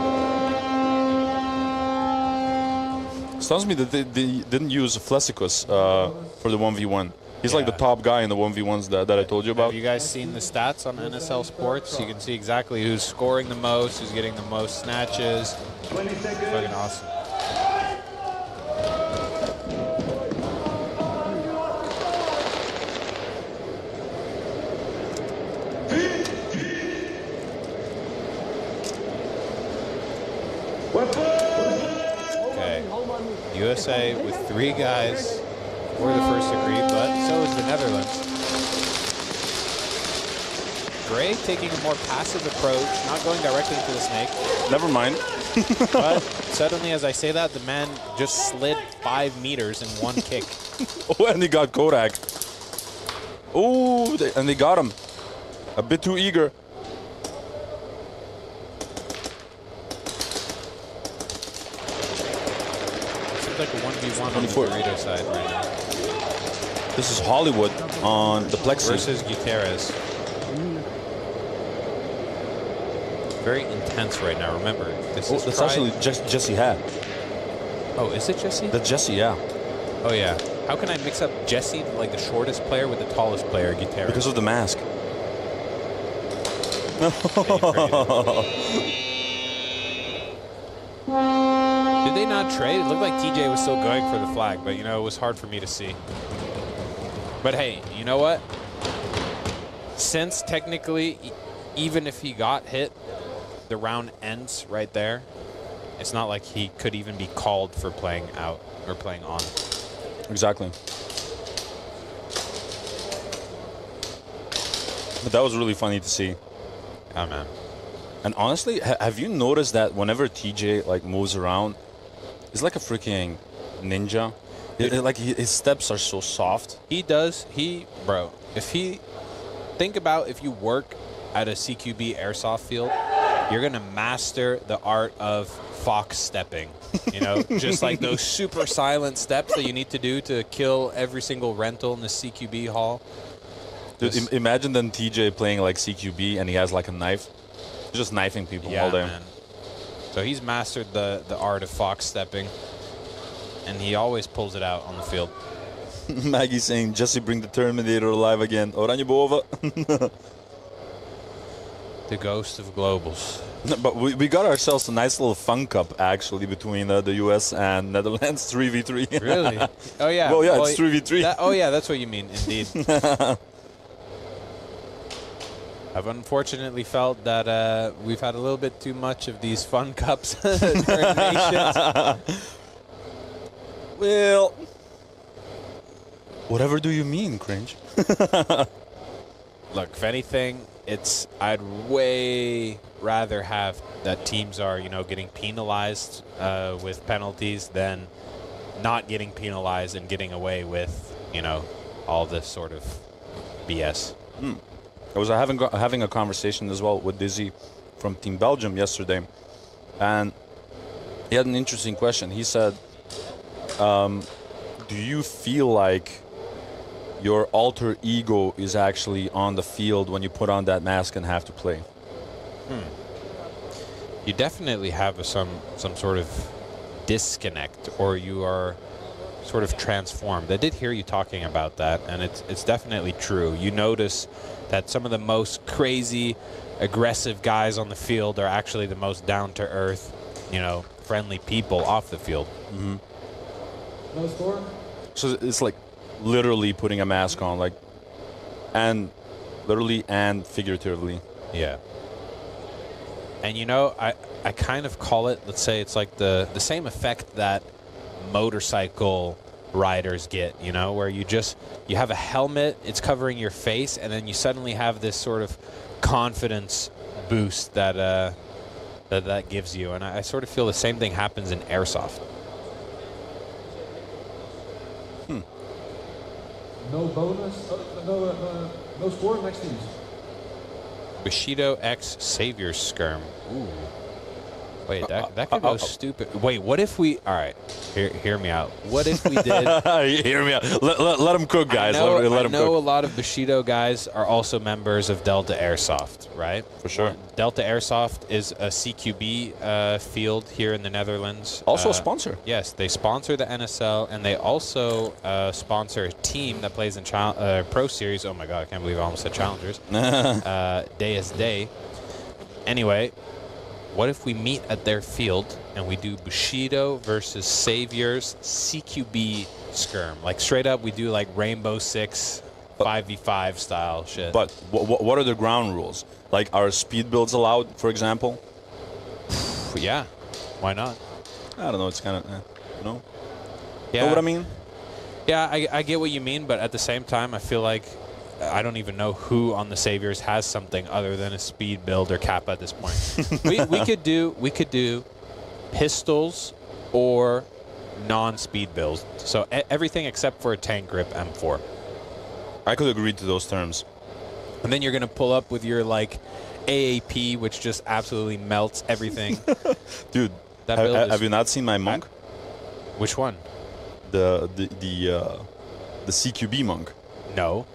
Stuns me that they didn't use Flesicus for the 1v1. He's like the top guy in the 1v1s that I told you about. Have you guys seen the stats on NSL Sports? You can see exactly who's scoring the most, who's getting the most snatches. Fucking awesome. Okay. USA with 3 guys for the first degree, but so is the Netherlands. Gray taking a more passive approach, not going directly into the snake. Never mind. But suddenly, as I say that, the man just slid 5 meters in one kick. Oh, and he got Kodak. Oh, and they got him. A bit too eager. Seems like a 1v1 on the Dorito side right now. This is Hollywood on the Plexi. Versus Gutierrez. Very intense right now, remember. This is that's actually Jesse had. Oh, is it Jesse? That's Jesse, yeah. Oh, yeah. How can I mix up Jesse, like the shortest player, with the tallest player, Gutierrez? Because of the mask. Did they not trade? It looked like TJ was still going for the flag, but, you know, it was hard for me to see. But, hey, you know what? Since technically, even if he got hit, the round ends right there. It's not like he could even be called for playing out or playing on. Exactly. But that was really funny to see. Oh, man. And honestly, have you noticed that whenever TJ like moves around, he's like a freaking ninja? His steps are so soft. He does. Bro, think about if you work at a CQB airsoft field, you're going to master the art of fox stepping. You know, just like those super silent steps that you need to do to kill every single rental in the CQB hall. Dude, imagine then TJ playing like CQB and he has like a knife. He's just knifing people all day. Man. So he's mastered the art of fox stepping, and he always pulls it out on the field. Maggie saying, Jesse, bring the Terminator alive again. Oranje boven. The ghost of globals. No, but we got ourselves a nice little fun cup, actually, between the U.S. and Netherlands, 3v3. Really? Oh, yeah. Well, yeah, it's 3v3. Oh, yeah, that's what you mean, indeed. I've unfortunately felt that we've had a little bit too much of these fun cups during Nations. Well, whatever do you mean, cringe? Look, if anything, I'd way rather have that teams are, getting penalized with penalties than not getting penalized and getting away with, all this sort of BS. I was having a conversation as well with Dizzy from Team Belgium yesterday, and he had an interesting question. He said, do you feel like your alter ego is actually on the field when you put on that mask and have to play? You definitely have some sort of disconnect, or you are sort of transformed. I did hear you talking about that, and it's definitely true. You notice that some of the most crazy, aggressive guys on the field are actually the most down-to-earth, friendly people off the field. No score? So it's like literally putting a mask on, like, and literally and figuratively. Yeah. And I kind of call it, let's say it's like the same effect that motorcycle riders get, where you have a helmet, it's covering your face, and then you suddenly have this sort of confidence boost that gives you. And I sort of feel the same thing happens in airsoft. No bonus, no score, next teams. Bushido X Savior Skirm. Ooh. Wait, that could go stupid. Wait, what if we... All right, hear me out. What if we did... Hear me out. Let them cook, guys. I know a lot of Bushido guys are also members of Delta Airsoft, right? For sure. Delta Airsoft is a CQB field here in the Netherlands. Also a sponsor. Yes, they sponsor the NSL, and they also sponsor a team that plays in Pro Series. Oh my God, I can't believe I almost said Challengers. Day is Day. Anyway... What if we meet at their field and we do Bushido versus Saviors CQB skirm? Like straight up, we do like Rainbow Six 5v5 style shit. But what are the ground rules? Like, are speed builds allowed, for example? Yeah, why not? I don't know. It's kind of, Yeah. Know what I mean? Yeah, I get what you mean, but at the same time, I feel like I don't even know who on the Saviors has something other than a speed build or Kappa at this point. we could do pistols or non-speed builds. So everything except for a tank grip M4. I could agree to those terms. And then you're gonna pull up with your like AAP, which just absolutely melts everything. Dude, have you not seen my monk? Which one? The CQB monk. No.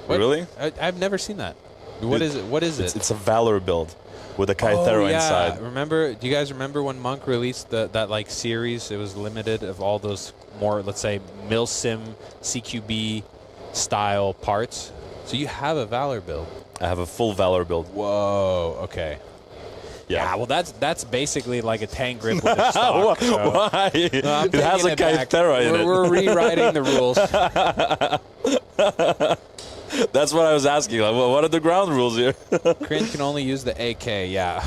What? Really? I've never seen that. What is it? What is it? It's a Valor build with a Kythera inside. Remember? Do you guys remember when Monk released that like series? It was limited of all those more, let's say, Milsim CQB style parts. So you have a Valor build. I have a full Valor build. Whoa. Okay. Yeah. Well, that's basically like a tank grip with a stock. So. Why? No, it has a Kythera in it. We're rewriting the rules. That's what I was asking. Like, what are the ground rules here? Crin can only use the AK, yeah.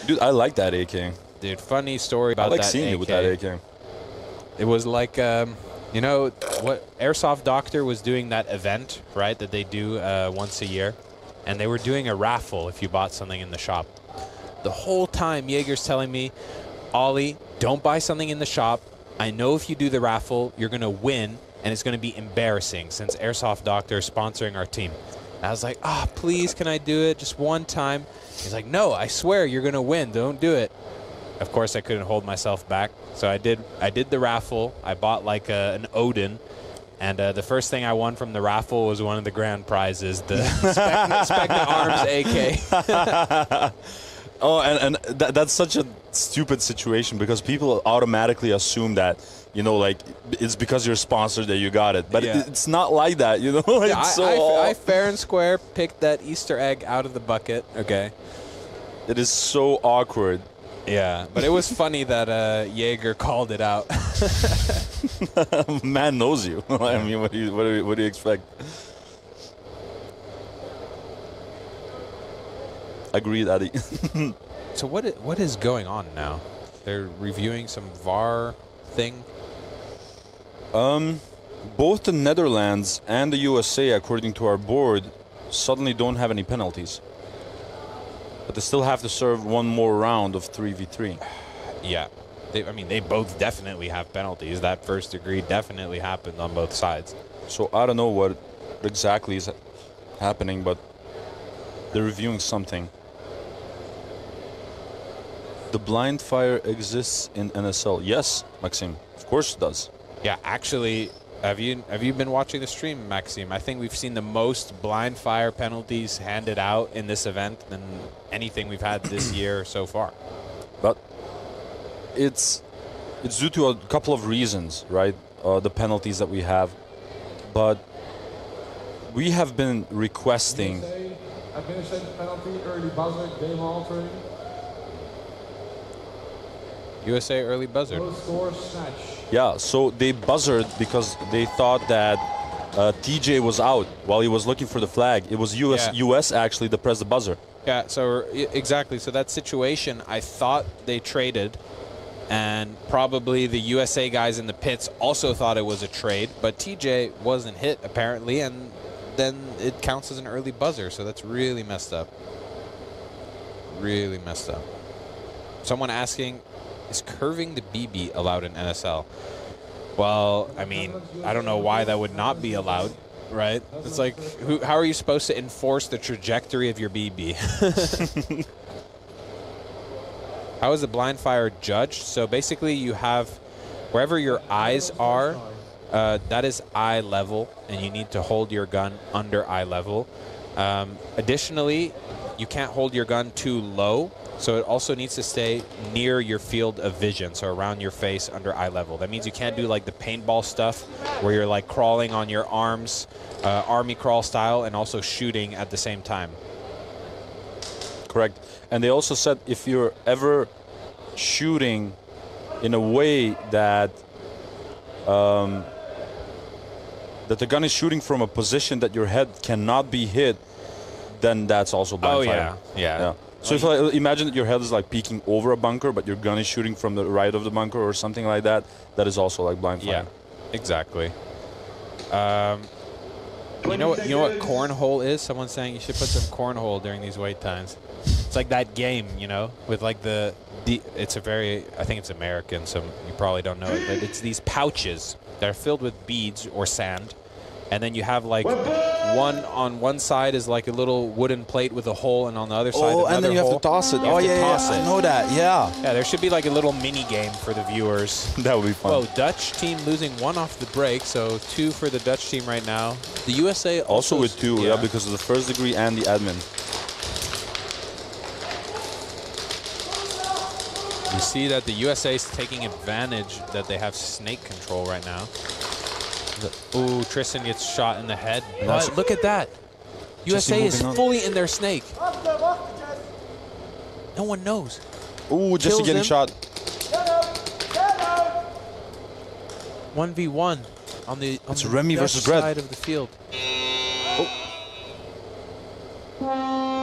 Dude, I like that AK. Dude, funny story about that AK. I like seeing you with that AK. It was like, you know, what Airsoft Doctor was doing that event, right, that they do once a year. And they were doing a raffle if you bought something in the shop. The whole time, Jaeger's telling me, Ollie, don't buy something in the shop. I know if you do the raffle, you're going to win. And it's going to be embarrassing since Airsoft Doctor is sponsoring our team. And I was like, please, can I do it just one time? He's like, no, I swear you're going to win. Don't do it. Of course, I couldn't hold myself back. So I did the raffle. I bought like an Odin. And the first thing I won from the raffle was one of the grand prizes, the Specna Arms AK. Oh, and that's such a stupid situation because people automatically assume that, you know, like, it's because you're sponsored that you got it. But it's not like that, you know? Yeah, I fair and square picked that Easter egg out of the bucket. Okay. It is so awkward. Yeah, but it was funny that Jaeger called it out. Man knows you. I mean, what do you expect? Agreed, Addy. So what is going on now? They're reviewing some VAR thing? Both the Netherlands and the USA, according to our board, suddenly don't have any penalties. But they still have to serve one more round of 3v3. Yeah. They both definitely have penalties. That first degree definitely happened on both sides. So I don't know what exactly is happening, but they're reviewing something. The blind fire exists in NSL. Yes, Maxime, of course it does. Yeah, actually, have you been watching the stream, Maxime? I think we've seen the most blind fire penalties handed out in this event than anything we've had this year so far. But it's due to a couple of reasons, right? The penalties that we have, but we have been requesting. Administrative penalty, early buzzer, game altering. USA early buzzard. Low score, snatch. Yeah, so they buzzed because they thought that TJ was out while he was looking for the flag. It was US actually that pressed the buzzer. Yeah, so exactly. So that situation, I thought they traded, and probably the USA guys in the pits also thought it was a trade, but TJ wasn't hit apparently, and then it counts as an early buzzer. So that's really messed up. Really messed up. Someone asking, is curving the BB allowed in NSL? Well, I mean, I don't know why that would not be allowed, right? It's like, how are you supposed to enforce the trajectory of your BB? How is the blind fire judged? So basically you have, wherever your eyes are, that is eye level, and you need to hold your gun under eye level. Additionally, you can't hold your gun too low, so it also needs to stay near your field of vision, so around your face, under eye level. That means you can't do like the paintball stuff where you're like crawling on your arms, army crawl style, and also shooting at the same time. Correct. And they also said if you're ever shooting in a way that that the gun is shooting from a position that your head cannot be hit, then that's also blind fire. Yeah. So if imagine that your head is like peeking over a bunker, but your gun is shooting from the right of the bunker or something like that, that is also like blind fire. Yeah, exactly. You know what cornhole is? Someone's saying you should put some cornhole during these wait times. It's like that game, you know, with like it's a very, I think it's American, so you probably don't know it, but it's these pouches that are filled with beads or sand, and then you have like on one side is like a little wooden plate with a hole, and on the other side another and then you have hole. to toss it. I know that. Yeah. Yeah, there should be like a little mini game for the viewers. That would be fun. Whoa, Dutch team losing one off the break, so 2 for the Dutch team right now. The USA also with 2, yeah, because of the first degree and the admin. You see that the USA is taking advantage that they have snake control right now. Ooh, Tristan gets shot in the head. But look at that. USA is fully in their snake. No one knows. Ooh, Jesse getting shot. 1v1 on the Remy versus Brett side of the field. Oh.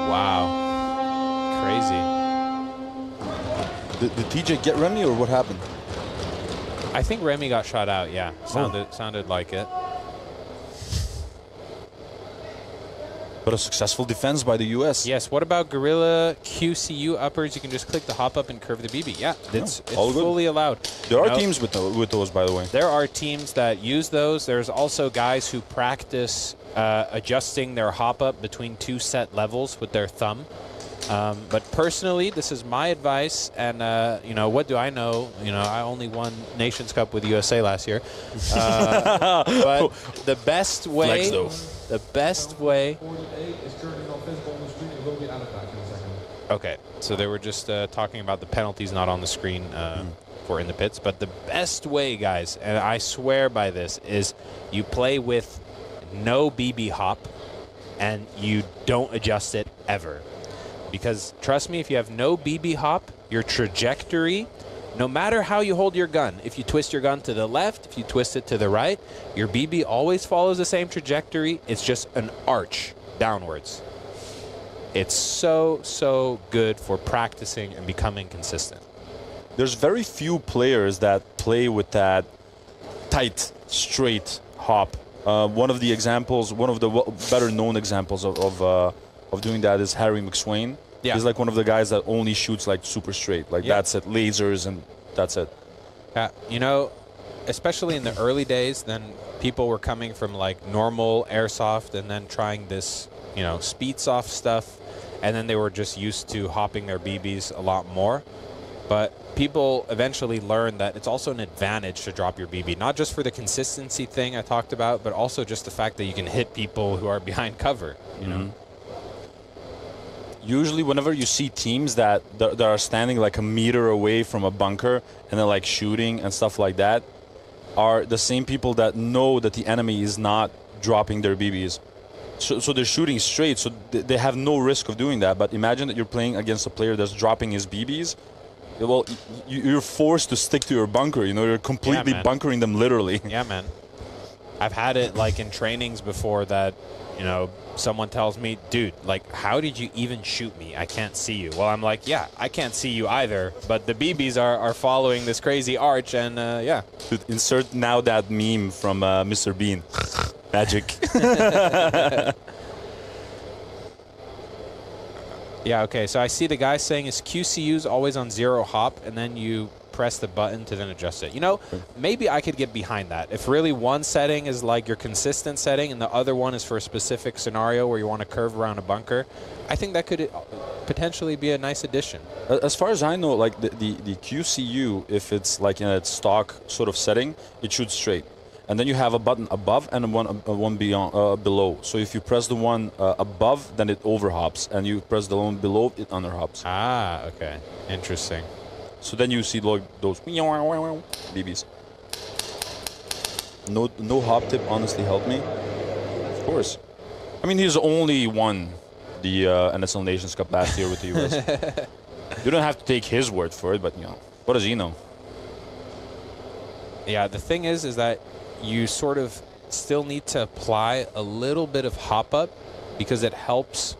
Wow. Crazy. Did TJ get Remy or what happened? I think Remy got shot out, yeah. Sounded like it. But a successful defense by the US. Yes, what about Guerrilla QCU uppers? You can just click the hop up and curve the BB. Yeah, it's fully allowed. There are teams with those, by the way. There are teams that use those. There's also guys who practice adjusting their hop up between 2 set levels with their thumb. But personally, this is my advice, and you know, what do I know? You know, I only won Nations Cup with USA last year. But the best way, Okay, so they were just talking about the penalties not on the screen for in the pits. But the best way, guys, and I swear by this, is you play with no BB hop, and you don't adjust it ever. Because trust me, if you have no BB hop, your trajectory, no matter how you hold your gun, if you twist your gun to the left, if you twist it to the right, your BB always follows the same trajectory. It's just an arch downwards. It's so good for practicing and becoming consistent. There's very few players that play with that tight, straight hop. One of the examples, one of the better known examples of doing that is Harry McSwain. Yeah. He's like one of the guys that only shoots like super straight. Like that's it, lasers, and that's it. Yeah, you know, especially in the early days, then people were coming from like normal airsoft and then trying this, you know, speed soft stuff, and then they were just used to hopping their BBs a lot more. But people eventually learned that it's also an advantage to drop your BB, not just for the consistency thing I talked about, but also just the fact that you can hit people who are behind cover, you know? Usually whenever you see teams that are standing like a meter away from a bunker and they're like shooting and stuff like that, are the same people that know that the enemy is not dropping their BBs. So they're shooting straight, so they have no risk of doing that. But imagine that you're playing against a player that's dropping his BBs. Well, you're forced to stick to your bunker. You know, you're completely bunkering them literally. Yeah, man. I've had it like in trainings before that, you know, someone tells me, dude, like, how did you even shoot me? I can't see you. Well, I'm like, yeah, I can't see you either, but the BBs are following this crazy arch, and yeah. Dude, insert now that meme from Mr. Bean. Magic. Yeah, okay, so I see the guy saying his QCU's always on 0 hop, and then you press the button to then adjust it. You know, maybe I could get behind that. If really one setting is like your consistent setting and the other one is for a specific scenario where you want to curve around a bunker, I think that could potentially be a nice addition. As far as I know, like the QCU, if it's like in its stock sort of setting, it shoots straight. And then you have a button above and one beyond, below. So if you press the one above, then it overhops, and you press the one below, it underhops. Ah, okay. Interesting. So then you see like those BBs. No hop tip honestly helped me. Of course. I mean, he's only won the NSL Nations Cup last year with the US. You don't have to take his word for it, but you know, what does he know? Yeah, the thing is that you sort of still need to apply a little bit of hop up because it helps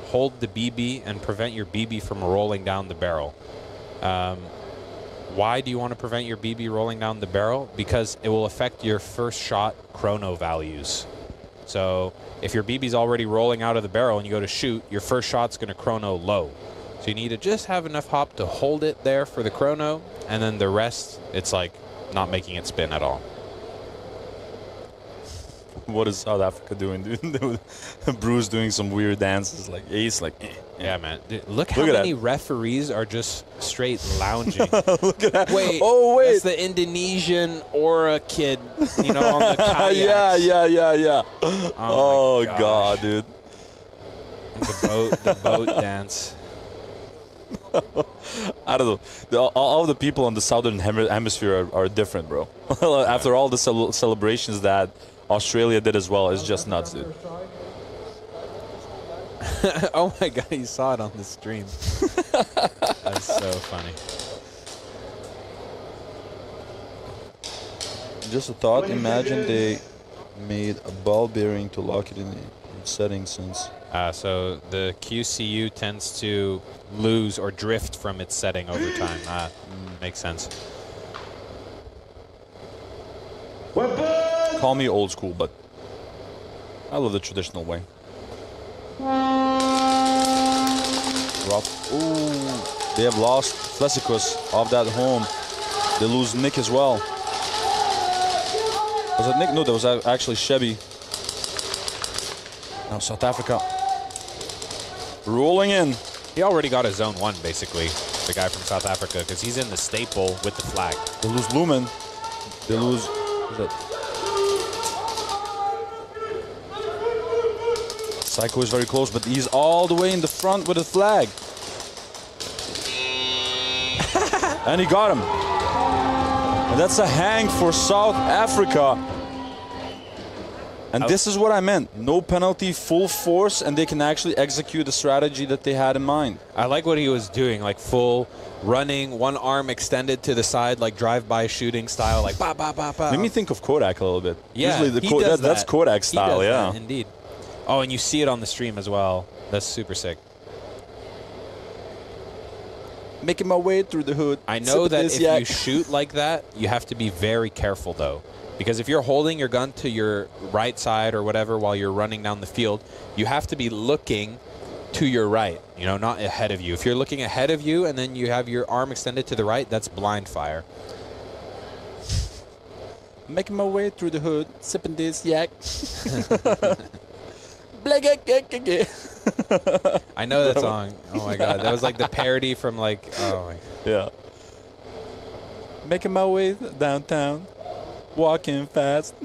hold the BB and prevent your BB from rolling down the barrel. Why do you want to prevent your BB rolling down the barrel? Because it will affect your first shot chrono values. So if your BB's already rolling out of the barrel and you go to shoot, your first shot's going to chrono low. So you need to just have enough hop to hold it there for the chrono, and then the rest, it's like not making it spin at all. What is South Africa doing, dude? Bruce doing some weird dances, like Ace, like. Yeah, man. Dude, look how many referees are just straight lounging. Look at that. Wait. Oh, wait. That's the Indonesian Aura kid, you know, on the kayaks. Yeah. Oh God, dude. The boat dance. I don't know. All the people on the southern hemisphere are different, bro. After all the celebrations that Australia did as well, it's just nuts, dude. Oh my God, you saw it on the stream. That's so funny. Just a thought, imagine they made a ball bearing to lock it in settings since. So the QCU tends to lose or drift from its setting over time. Makes sense. Call me old school, but I love the traditional way. Rough. Ooh, they have lost Flesicus off that home. They lose Nick as well. Was that Nick? No, that was actually Chevy. Now South Africa. Rolling in. He already got a zone 1, basically, the guy from South Africa, because he's in the staple with the flag. They lose Lumen. They lose... Who's that? Psycho is very close, but he's all the way in the front with the flag. And he got him. And that's a hang for South Africa. And this is what I meant. No penalty, full force, and they can actually execute the strategy that they had in mind. I like what he was doing, like full running, one arm extended to the side, like drive-by shooting style, like ba ba ba ba. Made me think of Kodak a little bit. Yeah, usually that's Kodak style, yeah. That, indeed. Oh, and you see it on the stream as well. That's super sick. Making my way through the hood. I know that if you shoot like that, you have to be very careful, though. Because if you're holding your gun to your right side or whatever while you're running down the field, you have to be looking to your right, you know, not ahead of you. If you're looking ahead of you and then you have your arm extended to the right, that's blind fire. making my way through the hood, sipping this yak. I know that song. Oh my god, that was like the parody from like. Oh my. Yeah. Making my way downtown, walking fast.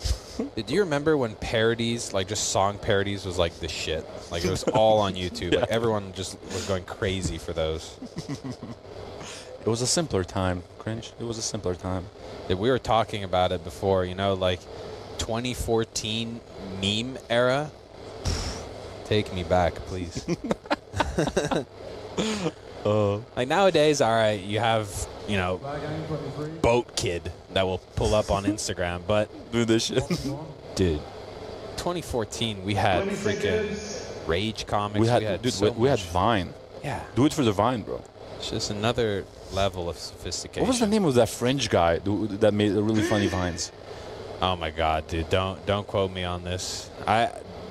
Did you remember when parodies, like just song parodies, was like the shit? Like it was all on YouTube. Yeah. Like everyone just was going crazy for those. It was a simpler time, Cringe. It was a simpler time. Yeah, we were talking about it before, you know, like 2014 meme era. Take me back, please. Like nowadays, all right, you have, you know, Boat Kid that will pull up on Instagram, but do this shit. Dude, 2014, we had freaking Rage comics. We had Vine. Yeah. Do it for the Vine, bro. It's just another level of sophistication. What was the name of that French guy that made the really funny vines? Oh my god, dude, don't quote me on this.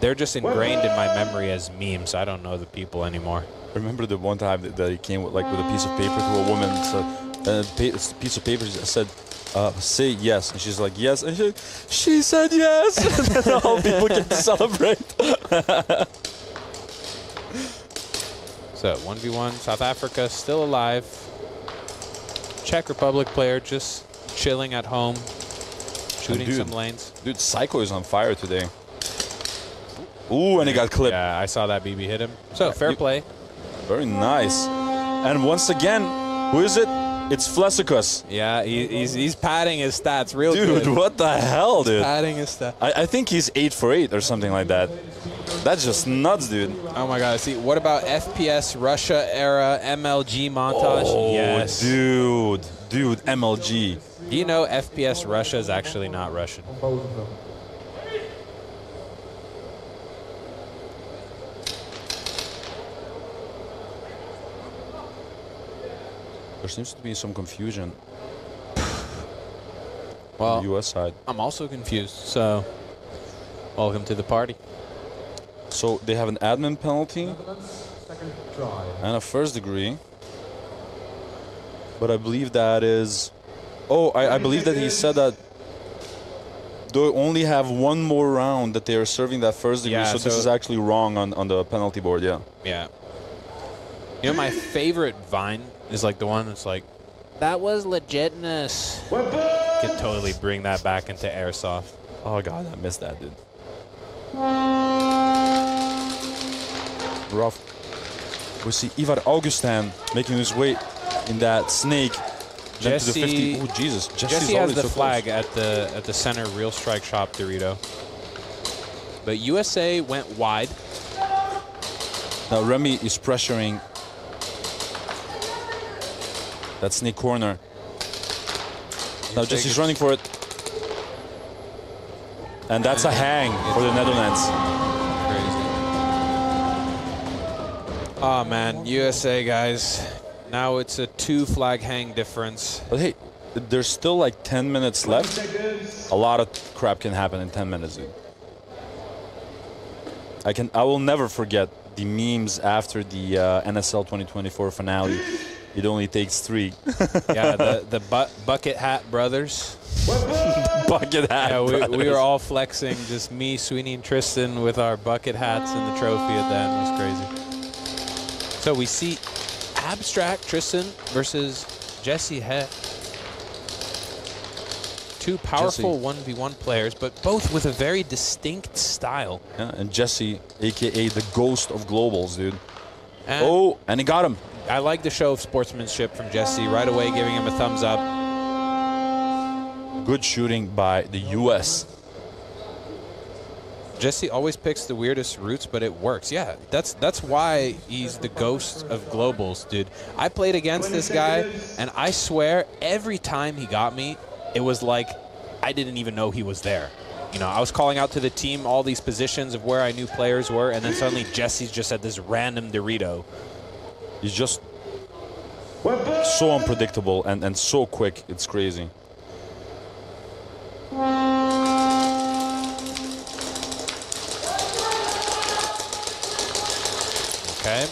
They're just ingrained in my memory as memes. I don't know the people anymore. Remember the one time that he came with a piece of paper to a woman, a piece of paper said, say yes, and she's like, yes, and she said yes, and then all people get to celebrate. So 1v1, South Africa still alive. Czech Republic player just chilling at home, shooting some lanes. Dude, Psycho is on fire today. Ooh, and he got clipped. Yeah, I saw that BB hit him. So fair play. Very nice. And once again, who is it? It's Flesicus. Yeah, he's padding his stats real good. Dude, what the hell, dude? Padding his stats. I think he's 8 for 8 or something like that. That's just nuts, dude. Oh my god. See, what about FPS Russia era MLG montage? Oh, yes. Dude, MLG. Do you know FPS Russia is actually not Russian? There seems to be some confusion. Well, on the U.S. side. I'm also confused, so welcome to the party. So they have an admin penalty and a first degree. But I believe that is... Oh, I believe that he said that they only have one more round that they are serving that first degree, so this is actually wrong on the penalty board, yeah. Yeah. You know, my favorite Vine is like the one that's like, that was legitness. Could totally bring that back into Airsoft. Oh god, I missed that, dude. Rough. We see Ivar Augustin making his way in that snake. Jesse, to the 50. Oh Jesus! Jesse has the flag at the center Real Strike shop, Dorito. But USA went wide. Now Remy is pressuring that snake corner. Now Jesse's running for it. And that's a hang for the Netherlands. Oh man, USA guys. Now it's a 2 flag hang difference. But hey, there's still like 10 minutes left. A lot of crap can happen in 10 minutes, dude. I will never forget the memes after the NSL 2024 finale. It only takes 3. Yeah, the bucket hat brothers. Bucket hat brothers. We were all flexing, just me, Sweeney, and Tristan with our bucket hats and the trophy at the end. It was crazy. So we see Abstract Tristan versus Jesse Het. 2 powerful 1v1 players, but both with a very distinct style. Yeah, and Jesse, a.k.a. the ghost of globals, dude. And and he got him. I like the show of sportsmanship from Jesse, right away giving him a thumbs up. Good shooting by the U.S. Jesse always picks the weirdest routes, but it works. Yeah, that's why he's the ghost of globals, dude. I played against this guy, and I swear every time he got me, it was like I didn't even know he was there. You know, I was calling out to the team all these positions of where I knew players were, and then suddenly Jesse's just at this random Dorito. He's just so unpredictable and so quick. It's crazy. Okay.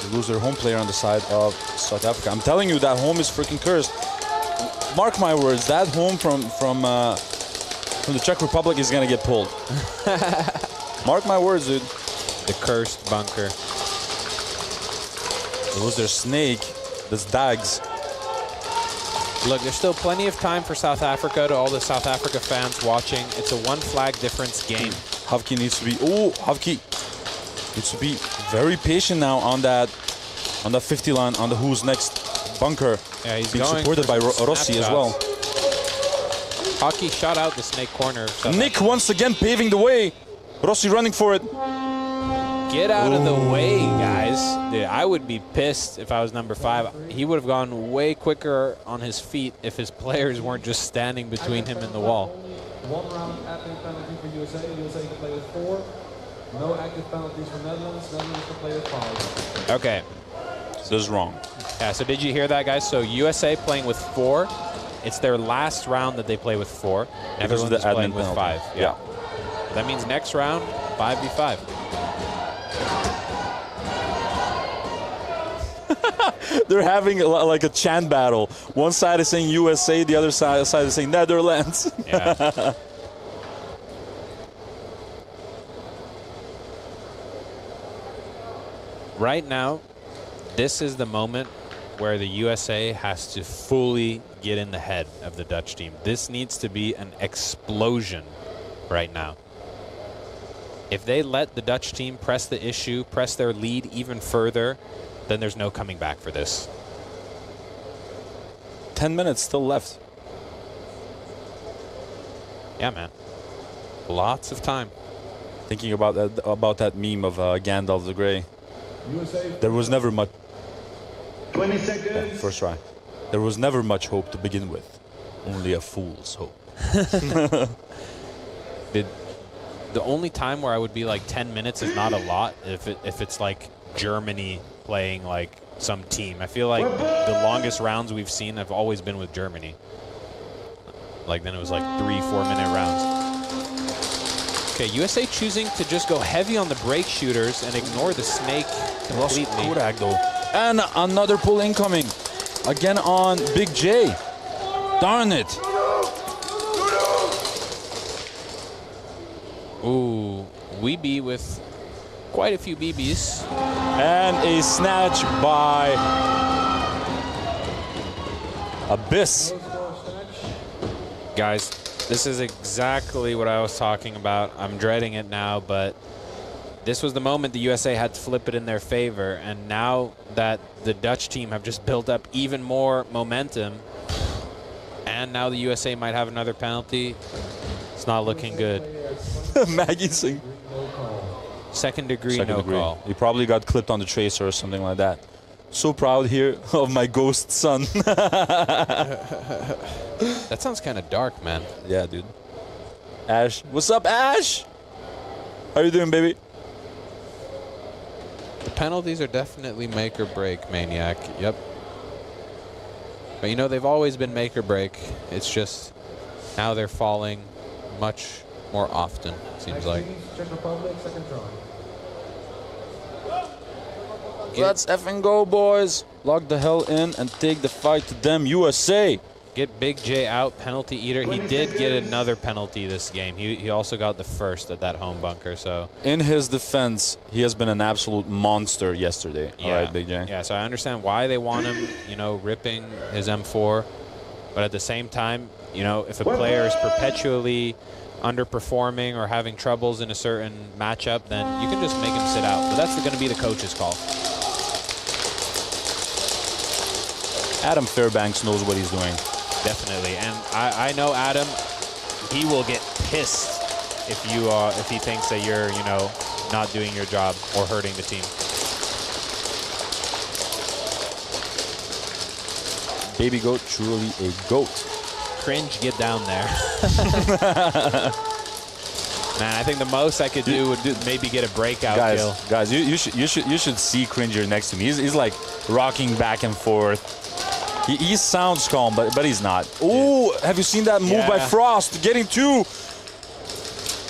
They lose their home player on the side of South Africa. I'm telling you, that home is freaking cursed. mark my words, that home from the Czech Republic is gonna get pulled. Mark my words, dude. The cursed bunker. It was their snake. That's Dags. Look, there's still plenty of time for South Africa, to all the South Africa fans watching. It's a 1 flag difference game. Havki needs to be, Havki needs to be very patient now on that 50 line, on the who's next bunker. Yeah, he's being going supported by Rossi as well. Hockey shot out the snake corner. Nick once again paving the way. Rossi running for it. Get out of the way, guys. Dude, I would be pissed if I was number 5. He would have gone way quicker on his feet if his players weren't just standing between him and the wall. 1 round active penalty for USA. USA can play with 4. No active penalties for Netherlands. Netherlands can play with 5. Okay. This is wrong. Yeah, so did you hear that, guys? So USA playing with 4. It's their last round that they play with 4. Everyone's the playing admin with penalty. 5. Yeah. That means next round, 5v5. They're having like a chant battle. One side is saying USA, the other side is saying Netherlands. Yeah. Right now, this is the moment where the USA has to fully get in the head of the Dutch team. This needs to be an explosion right now. If they let the Dutch team press the issue, press their lead even further, then there's no coming back for this. 10 minutes still left. Yeah, man. Lots of time. Thinking about that meme of Gandalf the Grey. There was never much. 20 seconds. Yeah, first try. There was never much hope to begin with. Only a fool's hope. The only time where I would be like 10 minutes is not a lot if it's like Germany playing like some team. I feel like the longest rounds we've seen have always been with Germany. Like then it was like 3-4 minute rounds. Okay, USA choosing to just go heavy on the break shooters and ignore the snake completely. And another pull incoming. Again on Big J. Darn it. Ooh, Weeby with quite a few BBs. And a snatch by Abyss. Guys, this is exactly what I was talking about. I'm dreading it now, but this was the moment the USA had to flip it in their favor. And now that the Dutch team have just built up even more momentum, and now the USA might have another penalty, it's not looking good. Maggie saying second degree no call. He probably got clipped on the tracer or something like that. So proud here of my ghost son. That sounds kind of dark, man. Yeah, dude. Ash. What's up, Ash? How you doing, baby? The penalties are definitely make or break, Maniac. Yep. But you know, they've always been make or break. It's just now they're falling much more often, seems like. Czech Republic, second try. Let's effing go, boys. Lock the hell in and take the fight to them, USA. Get Big J out, penalty eater. He did get another penalty this game. He also got the first at that home bunker, so. In his defense, he has been an absolute monster yesterday. Yeah. All right, Big J. Yeah, so I understand why they want him, you know, ripping his M4. But at the same time, you know, if a player is perpetually underperforming or having troubles in a certain matchup, then you can just make him sit out. But that's going to be the coach's call. Adam Fairbanks knows what he's doing. Definitely, and I know Adam. He will get pissed if he thinks that you're, you know, not doing your job or hurting the team. Baby goat, truly a goat. Cringe, get down there. Man, I think the most I could do would maybe get a breakout kill. Guys, you should see Cringer next to me. He's like rocking back and forth. He sounds calm, but he's not. Oh, have you seen that move by Frost? Getting 2.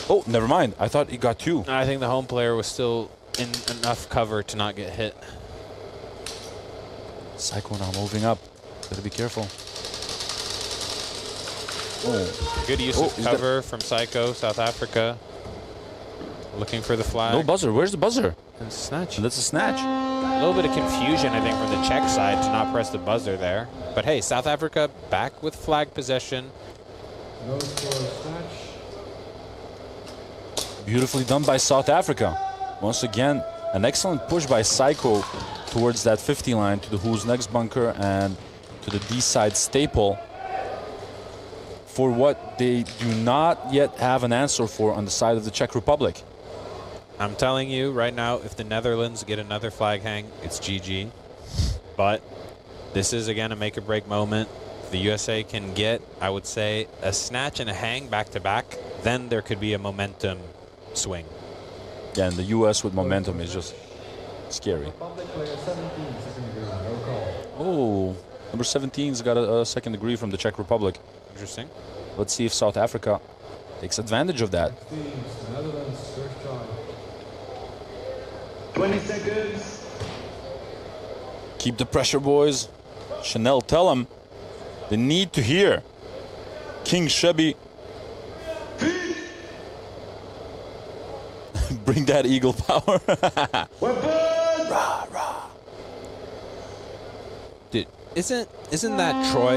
Oh, never mind. I thought he got 2. I think the home player was still in enough cover to not get hit. Psycho now moving up. Gotta be careful. Good use of cover from Psycho, South Africa. Looking for the flag. No buzzer. Where's the buzzer? And snatch. That's a snatch. A little bit of confusion, I think, from the Czech side to not press the buzzer there. But hey, South Africa back with flag possession. No score, snatch. Beautifully done by South Africa. Once again, an excellent push by Psycho towards that 50 line to the Who's Next bunker and to the D-side staple for what they do not yet have an answer for on the side of the Czech Republic. I'm telling you right now, if the Netherlands get another flag hang, it's GG. But this is, again, a make-or-break moment. If the USA can get, I would say, a snatch and a hang back-to-back, then there could be a momentum swing. Yeah, and the US with momentum is just scary. Oh, number 17's got a second degree from the Czech Republic. Interesting. Let's see if South Africa takes advantage of that. 20 seconds. Keep the pressure, boys. Chanel, tell them they need to hear. King Shebby. Bring that eagle power. Rah, rah. Dude, isn't that Troy?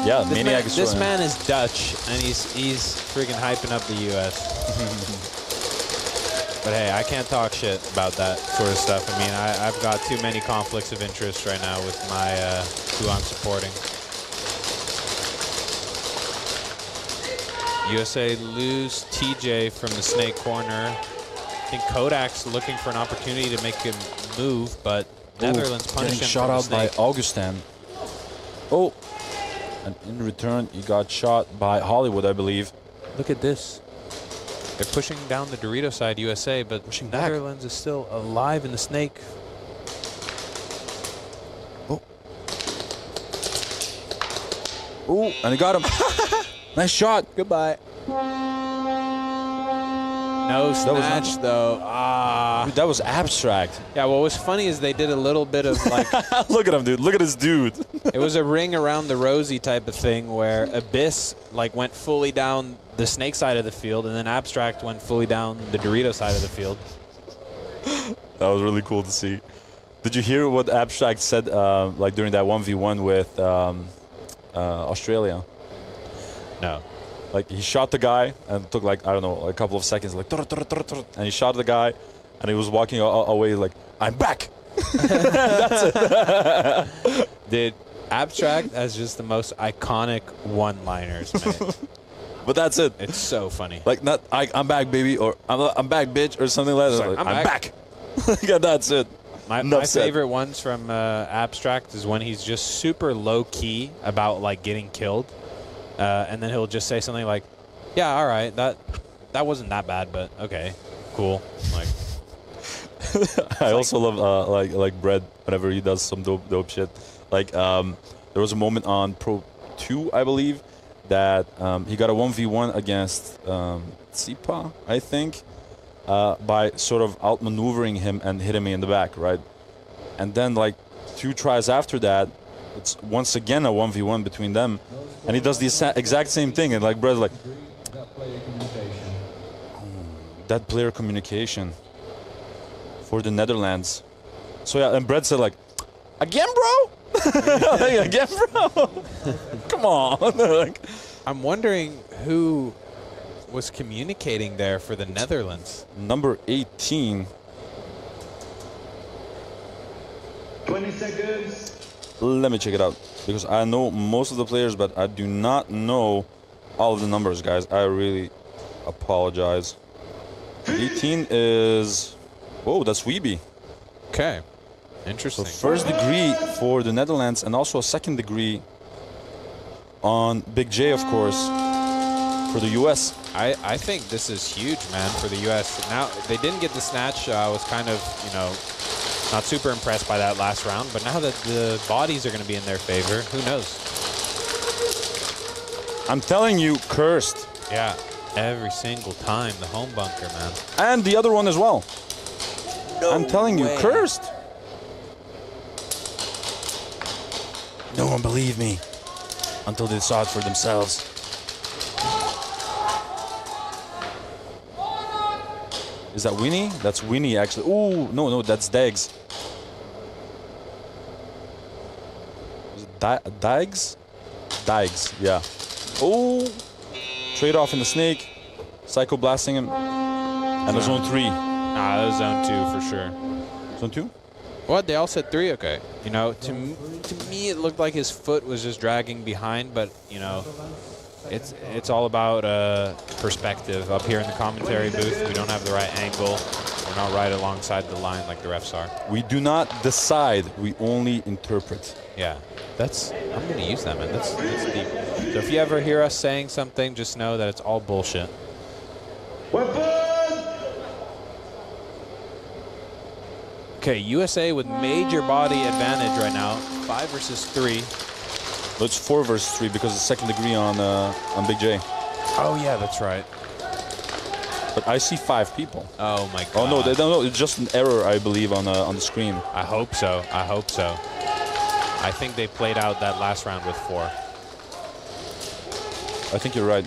Yeah, Maniac is This Troy. man is Dutch, and he's freaking hyping up the U.S. But hey, I can't talk shit about that sort of stuff. I mean, I've got too many conflicts of interest right now with my who I'm supporting. USA lose TJ from the snake corner. I think Kodak's looking for an opportunity to make him move, but Netherlands punish him. Shot out by Augustin. Oh, and in return, he got shot by Hollywood, I believe. Look at this. They're pushing down the Dorito side, USA, but Netherlands is still alive in the snake. Oh, and he got him. Nice shot. Goodbye. No snatch, though. Ah. Dude, that was abstract. Yeah, what was funny is they did a little bit of like... Look at him, dude. Look at this dude. It was a ring around the rosy type of thing where Abyss like went fully down the snake side of the field, and then Abstract went fully down the Dorito side of the field. That was really cool to see. Did you hear what Abstract said like during that 1v1 with Australia? No. Like, he shot the guy and it took like, I don't know, a couple of seconds, like, and he shot the guy and he was walking away like, I'm back. That's it. Dude, Abstract has just the most iconic one-liners, man. But that's it. It's so funny. Like, not, I'm back, baby, or I'm back, bitch, or something like that. Like, I'm back. Yeah, that's it. My favorite ones from Abstract is when he's just super low-key about, like, getting killed. And then he'll just say something like, yeah, all right, that wasn't that bad, but okay, cool. Like, I also love like Brett whenever he does some dope shit. Like there was a moment on Pro 2, I believe, that he got a 1v1 against Tsipa, I think, by sort of outmaneuvering him and hitting me in the back, right? And then like 2 tries after that, it's once again a 1v1 between them, and he does the exact same thing, and like Brett's like, that player communication for the Netherlands. So yeah, and Brett said like, again, bro? Like, again, bro? Come on. Like, I'm wondering who was communicating there for the Netherlands. Number 18. 20 seconds. Let me check it out, because I know most of the players, but I do not know all of the numbers, guys. I really apologize. 18 is... Whoa, that's Weeby. Okay. Interesting. So first degree for the Netherlands, and also a second degree on Big J, of course, for the U.S. I think this is huge, man, for the U.S. Now, they didn't get the snatch. I was kind of, you know, not super impressed by that last round, but now that the bodies are going to be in their favor, who knows? I'm telling you, cursed. Yeah, every single time, the home bunker, man. And the other one as well. No I'm telling you, cursed. No one believed me until they saw it for themselves. Is that Winnie? That's Winnie, actually. Ooh, no, that's Dags. Is it Dags? Dags, yeah. Oh, trade off in the snake. Psycho blasting him. And a zone 3. Nah, that was zone 2 for sure. Zone 2? What? They all said 3? Okay. You know, to me, it looked like his foot was just dragging behind, but, you know, it's all about perspective. Up here in the commentary booth, we don't have the right angle. We're not right alongside the line like the refs are. We do not decide. We only interpret. Yeah. I'm going to use that, man. That's deep. So if you ever hear us saying something, just know that it's all bullshit. Okay, USA with major body advantage right now. 5 versus 3. Well, it's 4 versus 3 because it's second degree on Big J. Oh, yeah, that's right. But I see 5 people. Oh, my God. Oh, no, no, it's just an error, I believe, on the screen. I hope so. I hope so. I think they played out that last round with 4. I think you're right.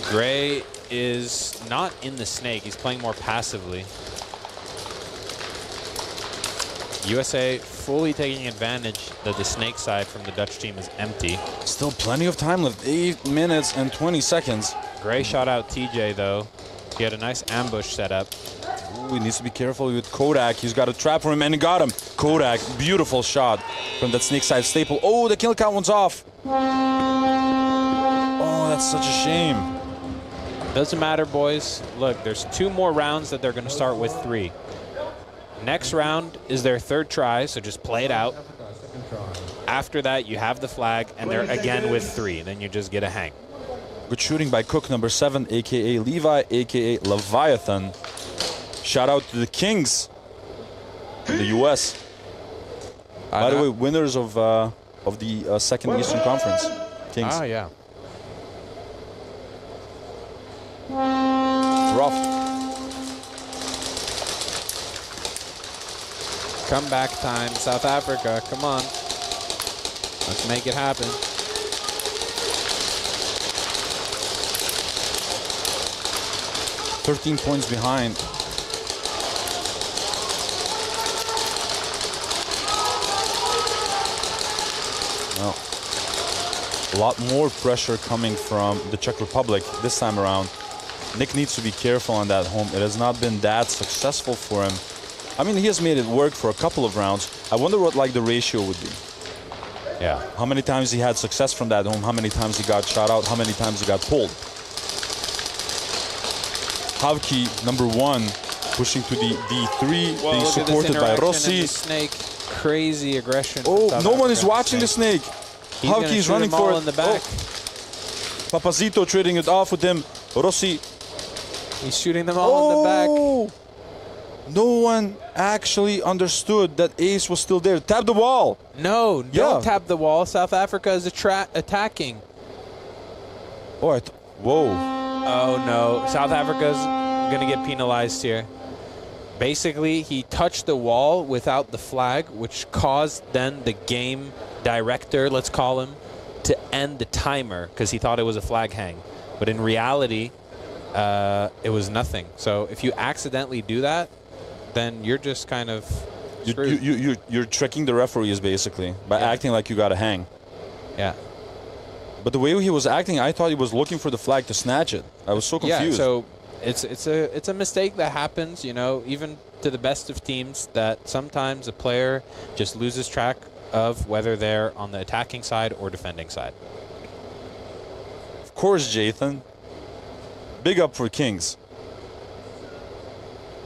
Gray is not in the snake. He's playing more passively. USA fully taking advantage that the snake side from the Dutch team is empty. Still plenty of time left. 8 minutes and 20 seconds. Gray shot out TJ, though. He had a nice ambush set up. Ooh, he needs to be careful with Kodak. He's got a trap for him, and he got him. Kodak, beautiful shot from that snake side staple. Oh, the kill count one's off. Oh, that's such a shame. Doesn't matter, boys. Look, there's 2 more rounds that they're going to start with 3. Next round is their 3rd try, so just play it out. After that, you have the flag, and they're again with 3. Then you just get a hang. Good shooting by Cook, number 7, a.k.a. Levi, a.k.a. Leviathan. Shout out to the Kings in the U.S. By the way, winners of the 2nd Eastern Conference. Kings. Ah, yeah. Rough. Comeback time, South Africa. Come on. Let's make it happen. $13 points behind. Well, a lot more pressure coming from the Czech Republic this time around. Nick needs to be careful on that home. It has not been that successful for him. I mean, he has made it work for a couple of rounds. I wonder what the ratio would be. Yeah. How many times he had success from that home, how many times he got shot out, how many times he got pulled. Havki, number 1, pushing to the D3, being supported by Rossi. Snake, crazy aggression. Oh, no one is watching the snake. Havki is running for it. In the back. Oh. Papazito trading it off with him. Rossi. He's shooting them all in the back. No one actually understood that Ace was still there. Tap the wall. No, don't tap the wall. South Africa is attacking. Oh, whoa. Oh, no. South Africa's going to get penalized here. Basically, he touched the wall without the flag, which caused then the game director, let's call him, to end the timer because he thought it was a flag hang. But in reality, it was nothing. So if you accidentally do that, then you're just kind of screwed. You're tricking the referees, basically, by acting like you got a hang. Yeah. But the way he was acting, I thought he was looking for the flag to snatch it. I was so confused. Yeah, so it's a mistake that happens, you know, even to the best of teams, that sometimes a player just loses track of whether they're on the attacking side or defending side. Of course, Jathan. Big up for Kings.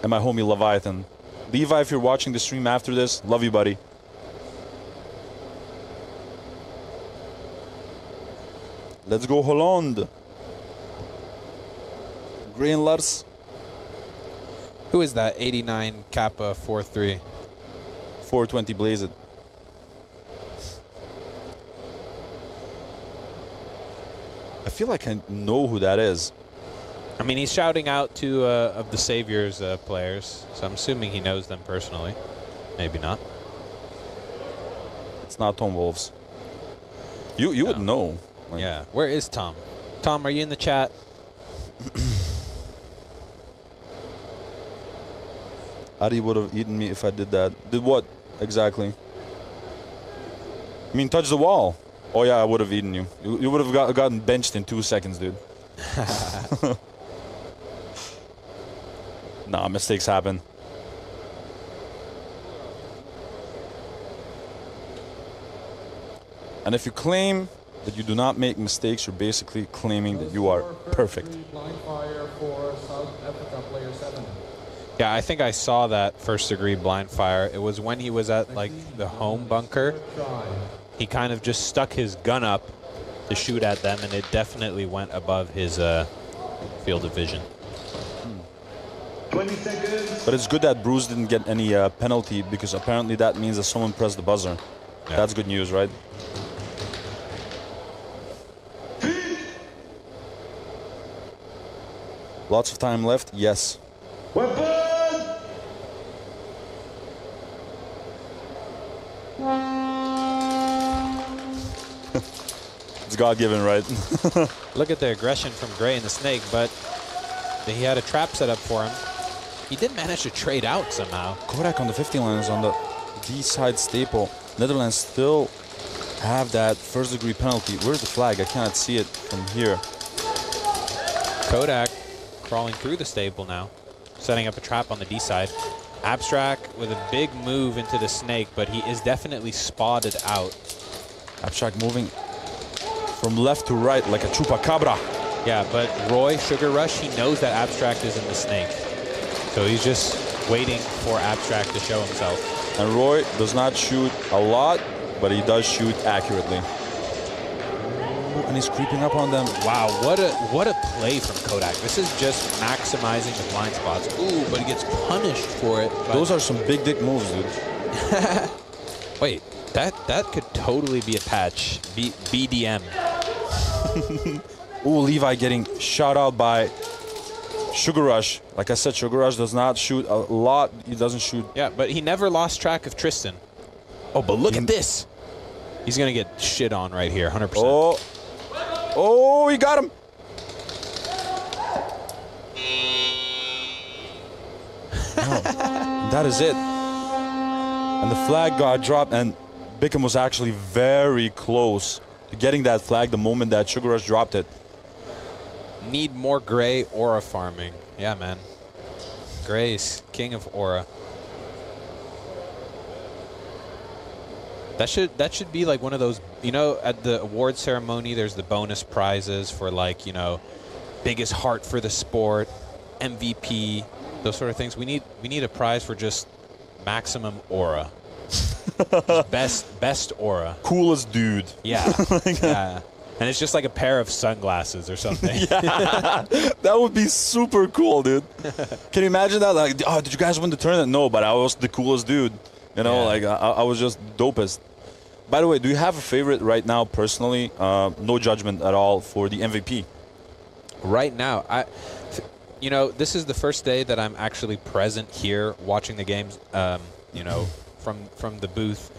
And my homie Leviathan. Levi, if you're watching the stream after this, love you, buddy. Let's go Holland. Gray and Lars. Who is that? 89 Kappa 4-3. 420 Blaze it. I feel like I know who that is. I mean, he's shouting out to of the Saviors players, so I'm assuming he knows them personally. Maybe not. It's not Tom Wolves. You would know. Like, yeah. Where is Tom? Tom, are you in the chat? Adi would have eaten me if I did that. Did what exactly? I mean, touch the wall. Oh yeah, I would have eaten you. You would have gotten benched in 2 seconds, dude. Nah, mistakes happen. And if you claim that you do not make mistakes, you're basically claiming that you are perfect. Blind fire for South Africa player 7. Yeah, I think I saw that first degree blind fire. It was when he was at like the home bunker. He kind of just stuck his gun up to shoot at them, and it definitely went above his field of vision. 20 seconds. But it's good that Bruce didn't get any penalty, because apparently that means that someone pressed the buzzer. Yeah. That's good news, right? Lots of time left, yes. It's God-given, right? Look at the aggression from Gray and the Snake, but he had a trap set up for him. He did manage to trade out somehow. Kodak on the 50 line is on the D-side staple. Netherlands still have that first-degree penalty. Where's the flag? I cannot see it from here. Kodak crawling through the staple now, setting up a trap on the D side. Abstract with a big move into the Snake, but he is definitely spotted out. Abstract moving from left to right like a chupacabra. Yeah, but Roy, Sugar Rush, he knows that Abstract is in the Snake. So he's just waiting for Abstract to show himself. And Roy does not shoot a lot, but he does shoot accurately. And he's creeping up on them. Wow, what a play from Kodak. This is just maximizing the blind spots. Ooh, but he gets punished for it. Those are some big dick moves, dude. Wait, that could totally be a patch. BDM. Ooh, Levi getting shot out by Sugar Rush. Like I said, Sugar Rush does not shoot a lot. He doesn't shoot. Yeah, but he never lost track of Tristan. Oh, but look at this. He's going to get shit on right here, 100%. Oh, he got him. No, that is it. And the flag got dropped, and Bickham was actually very close to getting that flag the moment that Sugar Rush dropped it. Need more Gray aura farming. Yeah, man. Gray's king of aura. That should be like one of those, you know, at the award ceremony, there's the bonus prizes for, like, you know, biggest heart for the sport, MVP, those sort of things. We need a prize for just maximum aura. best aura. Coolest dude. Yeah. Yeah. And it's just like a pair of sunglasses or something. Yeah. That would be super cool, dude. Can you imagine that? Like, oh, did you guys win the tournament? No, but I was the coolest dude. You know, like I was just dopest. By the way, do you have a favorite right now, personally? No judgment at all for the MVP. Right now, you know, this is the first day that I'm actually present here watching the games. You know, from the booth.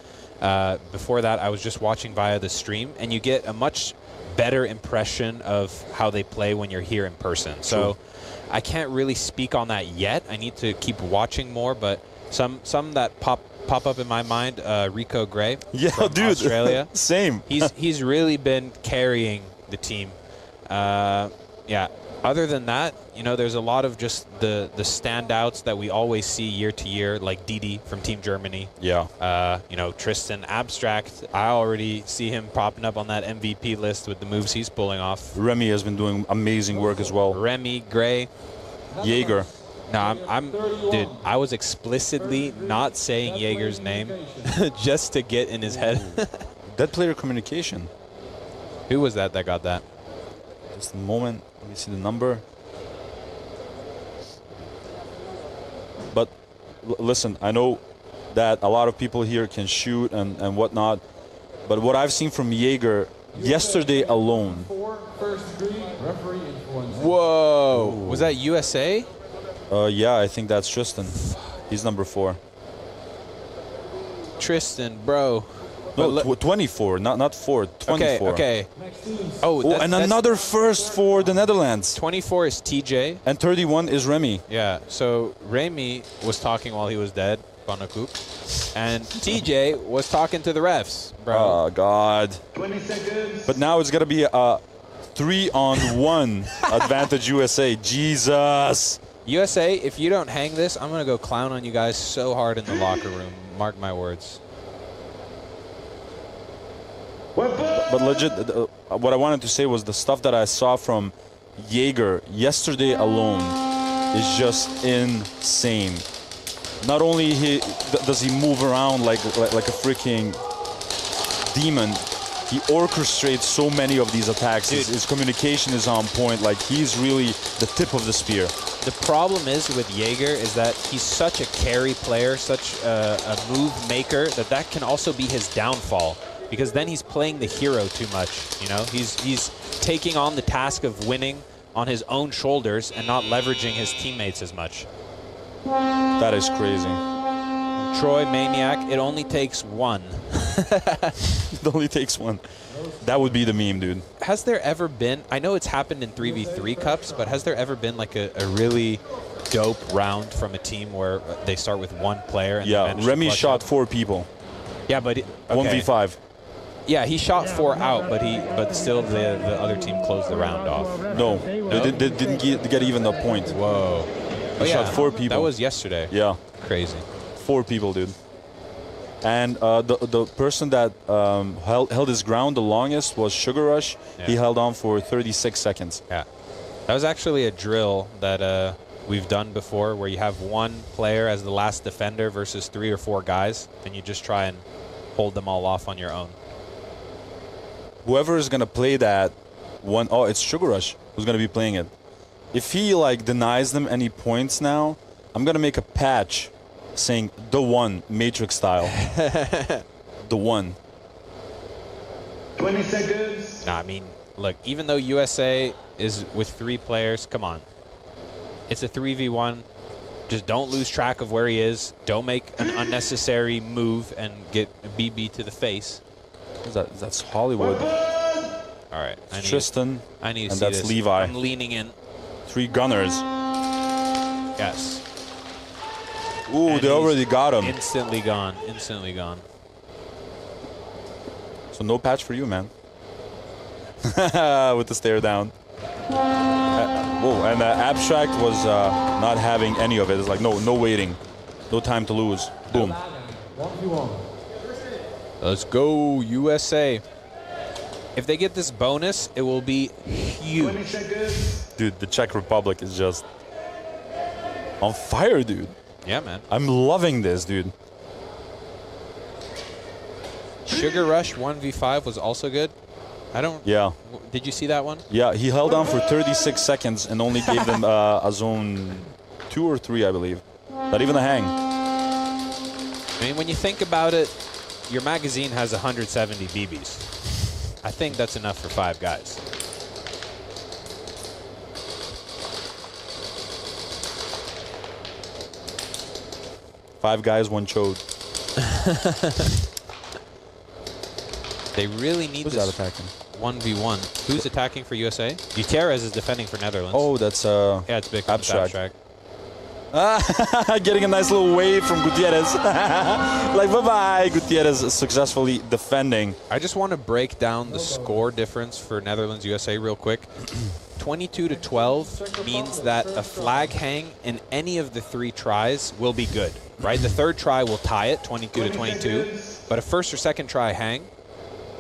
Before that, I was just watching via the stream, and you get a much better impression of how they play when you're here in person. True. So I can't really speak on that yet. I need to keep watching more, but some that pop up in my mind, Rico Gray from dude. Australia. Same. He's really been carrying the team. Yeah. Other than that, you know, there's a lot of just the standouts that we always see year to year, like Didi from Team Germany. Yeah. You know, Tristan, Abstract. I already see him popping up on that MVP list with the moves he's pulling off. Remy has been doing amazing work as well. Remy, Gray. Jaeger. No, dude, I was explicitly not saying Jaeger's name just to get in his head. Dead player communication. Who was that got that? Just a moment. Let me see the number. But listen, I know that a lot of people here can shoot and whatnot, but what I've seen from Jaeger yesterday alone. Whoa! Was that USA? Yeah, I think that's Tristan. He's number 4. Tristan, bro. No, 24, not 4, 24. Okay. Oh, and another first for the Netherlands. 24 is TJ. And 31 is Remy. Yeah, so Remy was talking while he was dead, Panakook. And TJ was talking to the refs, bro. Oh, God. 20 seconds. But now it's going to be a 3-on-1 advantage USA. Jesus. USA, if you don't hang this, I'm going to go clown on you guys so hard in the locker room. Mark my words. But legit, what I wanted to say was the stuff that I saw from Jaeger yesterday alone is just insane. Not only does he move around like a freaking demon, he orchestrates so many of these attacks. His communication is on point. Like, he's really the tip of the spear. The problem is with Jaeger is that he's such a carry player, such a move maker, that can also be his downfall. Because then he's playing the hero too much, you know? He's taking on the task of winning on his own shoulders and not leveraging his teammates as much. That is crazy. Troy Maniac, it only takes one. It only takes one. That would be the meme, dude. Has there ever been, I know it's happened in 3v3 cups, but has there ever been like a really dope round from a team where they start with one player? And yeah, Remy shot 4 people. Yeah, but... 1v5. Yeah, he shot 4 out, but still the other team closed the round off. No, they didn't get even a point. Whoa. He shot 4 people. That was yesterday. Yeah. Crazy. 4 people, dude. And the person that held his ground the longest was Sugar Rush. Yeah. He held on for 36 seconds. Yeah. That was actually a drill that we've done before where you have one player as the last defender versus 3 or 4 guys, and you just try and hold them all off on your own. Whoever is going to play that one, oh, it's Sugar Rush who's going to be playing it. If he like denies them any points now, I'm going to make a patch saying the one, Matrix style. The one. 20 seconds. Nah, I mean, look, even though USA is with 3 players, come on. It's a 3v1. Just don't lose track of where he is. Don't make an unnecessary move and get a BB to the face. That's Hollywood. All right. Tristan. I need to and see that's this. Levi. I'm leaning in. 3 gunners. Yes. Ooh, And they already got him. Instantly gone. Instantly gone. So no patch for you, man. With the stare down. Whoa, and Abstract was not having any of it. It's like, no waiting. No time to lose. Boom. Let's go, USA. If they get this bonus, it will be huge. Dude, the Czech Republic is just on fire, dude. Yeah, man. I'm loving this, dude. Sugar Rush 1v5 was also good. I don't... Yeah. Did you see that one? Yeah, he held on for 36 seconds and only gave them a zone 2 or 3, I believe. Not even a hang. I mean, when you think about it, your magazine has 170 BBs. I think that's enough for 5 guys. Five guys, 1 chode. They really need Who's this that attacking? 1v1. Who's attacking for USA? Gutierrez is defending for Netherlands. Oh, that's yeah, it's big. Abstract. Getting a nice little wave from Gutierrez. Like, bye-bye. Gutierrez is successfully defending. I just want to break down the score difference for Netherlands-USA real quick. 22-12 means that a flag hang in any of the 3 tries will be good, right? The 3rd try will tie it, 22-22, but a 1st or 2nd try hang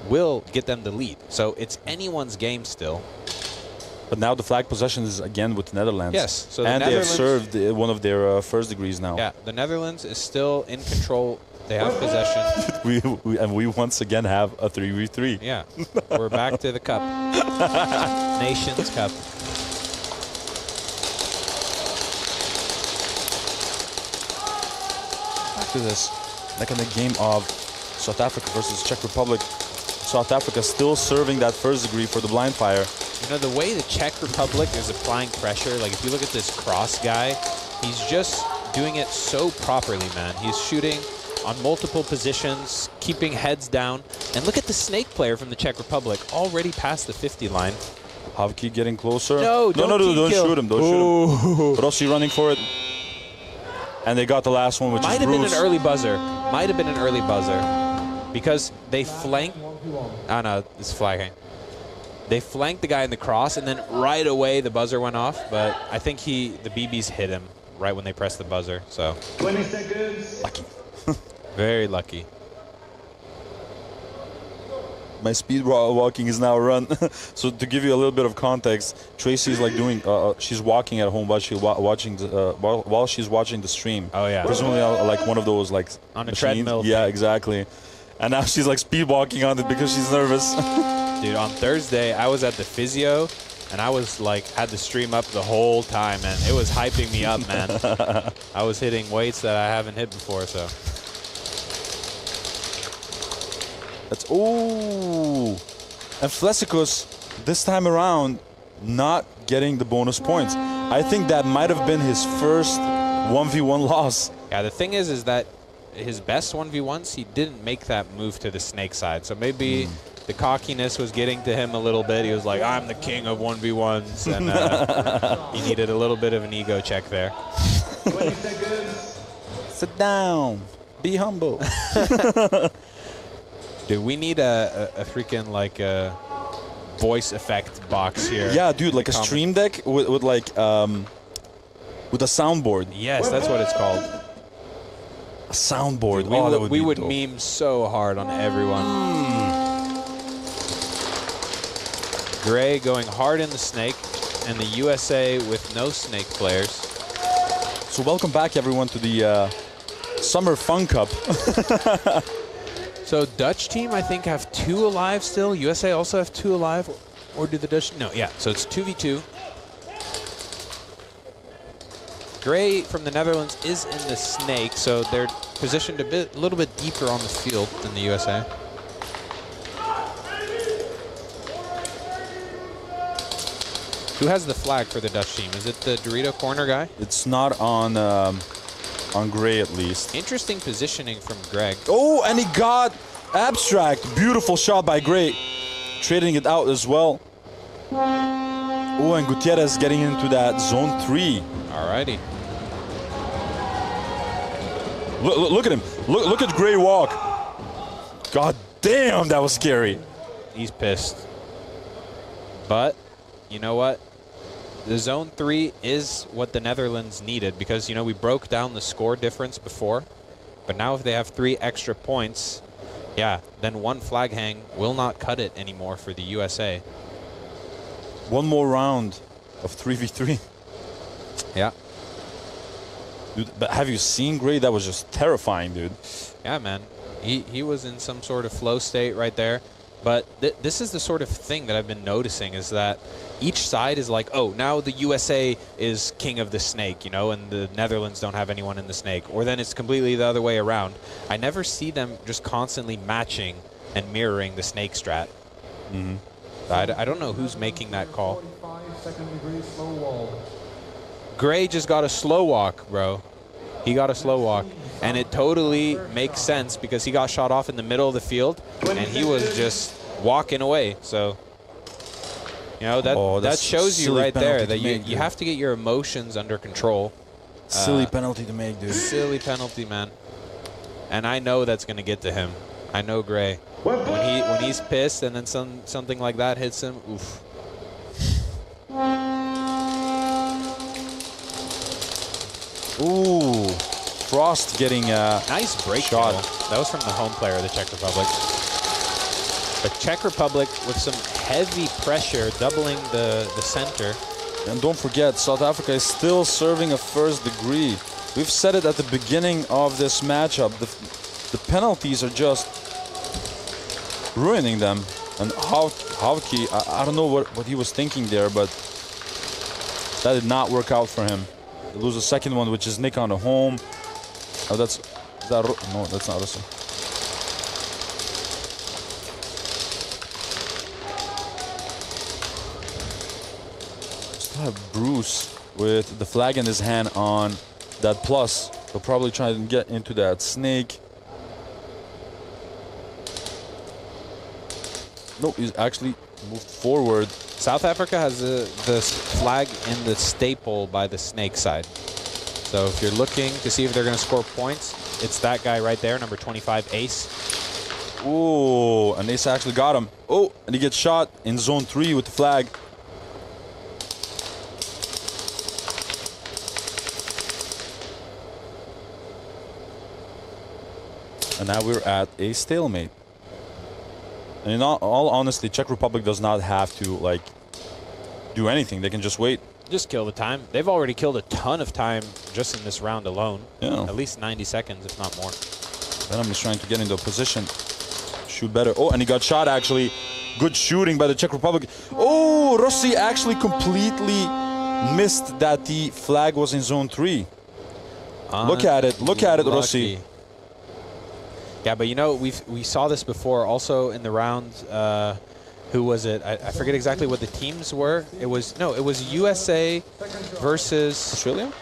will get them the lead. So it's anyone's game still. But now the flag possession is again with the Netherlands. Yes. So and they have served one of their first degrees now. Yeah, the Netherlands is still in control. They have possession. we once again have a 3v3. Yeah. We're back to the cup. Nations Cup. Back to this. Like in the game of South Africa versus Czech Republic. South Africa still serving that first degree for the blind fire. You know, the way the Czech Republic is applying pressure, like if you look at this cross guy, he's just doing it so properly, man. He's shooting on multiple positions, keeping heads down. And look at the snake player from the Czech Republic, already past the 50 line. Havki getting closer. No, don't shoot him. Don't shoot him. Rossi running for it. And they got the last one, which Might is have been Bruce. an early buzzer. Might have been an early buzzer. Because they flank. Oh, no, it's flagging. They flanked the guy in the cross, and then right away the buzzer went off. But I think the BBs hit him right when they pressed the buzzer. So 20 seconds. Lucky. Very lucky. My speed walking is now run. So to give you a little bit of context, Tracy's like doing. She's walking at home while while she's watching the stream. Oh yeah. Presumably like one of those like on a machines. treadmill. Yeah, exactly. And now she's like speed walking on it because she's nervous. Dude, on Thursday I was at the physio, and I was like had the stream up the whole time, and it was hyping me up, man. I was hitting weights that I haven't hit before, so. That's and Flesicus this time around not getting the bonus points. I think that might have been his first 1v1 loss. Yeah, the thing is that his best 1v1s, he didn't make that move to the snake side. So maybe the cockiness was getting to him a little bit. He was like, I'm the king of 1v1s. And he needed a little bit of an ego check there. 20 seconds. Sit down. Be humble. Dude, we need a freaking like a voice effect box here. Yeah, dude, like a stream deck with like with a soundboard. Yes, that's what it's called. A soundboard. Dude, we would meme so hard on everyone. Gray going hard in the snake, and the USA with no snake players. So welcome back, everyone, to the Summer Fun Cup. So Dutch team, I think, have 2 alive still. USA also have 2 alive. Or do the Dutch? No, yeah. So it's 2v2. Gray from the Netherlands is in the snake, so they're positioned a little bit deeper on the field than the USA. Who has the flag for the Dutch team? Is it the Dorito corner guy? It's not on Gray, at least. Interesting positioning from Greg. Oh, and he got abstract. Beautiful shot by Gray. Trading it out as well. Oh, and Gutierrez getting into that zone 3. Alrighty. Look at him. Look at Gray walk. God damn, that was scary. He's pissed. But, you know what? The zone 3 is what the Netherlands needed because, you know, we broke down the score difference before. But now if they have 3 extra points, yeah, then 1 flag hang will not cut it anymore for the USA. 1 more round of 3v3. Yeah. Dude, but have you seen Gray? That was just terrifying, dude. Yeah, man. He was in some sort of flow state right there. But this is the sort of thing that I've been noticing is that each side is like, oh, now the USA is king of the snake, you know, and the Netherlands don't have anyone in the snake. Or then it's completely the other way around. I never see them just constantly matching and mirroring the snake strat. Mm-hmm. I don't know who's making that call. Gray just got a slow walk, bro. He got a slow walk. And it totally makes sense because he got shot off in the middle of the field and he was just walking away. So, you know, that shows you right there that you have to get your emotions under control. Silly penalty to make, dude. Silly penalty, man. And I know that's going to get to him. I know Gray. When he's pissed and then something like that hits him, oof. Ooh. Frost getting a nice break shot. That was from the home player of the Czech Republic. The Czech Republic with some heavy pressure, doubling the center. And don't forget, South Africa is still serving a first degree. We've said it at the beginning of this matchup. The penalties are just ruining them. And Havki, I don't know what he was thinking there, but that did not work out for him. They lose the second one, which is Nick on the home. Oh, no, that's not Russell. Still have Bruce with the flag in his hand on that plus. He'll probably try to get into that snake. No, he's actually moved forward. South Africa has the flag in the staple by the snake side. So if you're looking to see if they're going to score points, it's that guy right there, number 25, Ace. Oh, and Ace actually got him. Oh, and he gets shot in zone 3 with the flag. And now we're at a stalemate. And in all honesty, Czech Republic does not have to like do anything. They can just wait. Just kill the time. They've already killed a ton of time just in this round alone. Yeah. At least 90 seconds, if not more. Venom is trying to get into a position. Shoot better. Oh, and he got shot actually. Good shooting by the Czech Republic. Oh, Rossi actually completely missed that the flag was in zone 3. Look at it. Look at it, Rossi. Yeah, but you know, we saw this before also in the round. Who was it? I forget exactly what the teams were. It was USA versus Australia.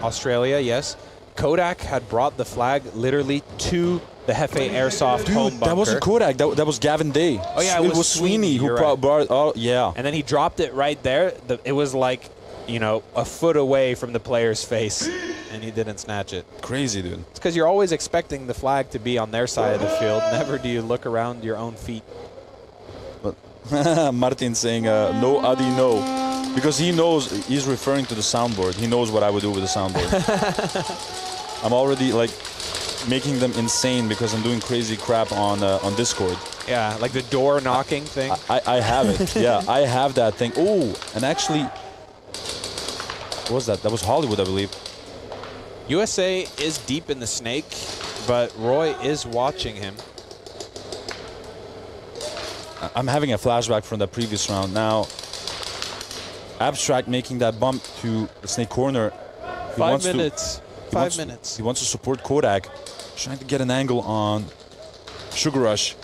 Australia, yes. Kodak had brought the flag literally to the Hefe Airsoft home bunker. That wasn't Kodak. That was Gavin Day. Oh yeah, it was Sweeney who brought it. Oh yeah. And then he dropped it right there. It was like, you know, a foot away from the player's face, and he didn't snatch it. Crazy, dude. It's because you're always expecting the flag to be on their side of the field. Never do you look around your own feet. But Martin saying, no, Adi, no. Because he knows, he's referring to the soundboard. He knows what I would do with the soundboard. I'm already, like, making them insane because I'm doing crazy crap on Discord. Yeah, like the door knocking thing. I have it. Yeah, I have that thing. Oh, and actually, what was that? That was Hollywood, I believe. USA is deep in the snake, but Roy is watching him. I'm having a flashback from the previous round. Now, Abstract making that bump to the snake corner. 5 minutes. 5 minutes. He wants to support Kodak. Trying to get an angle on Sugar Rush.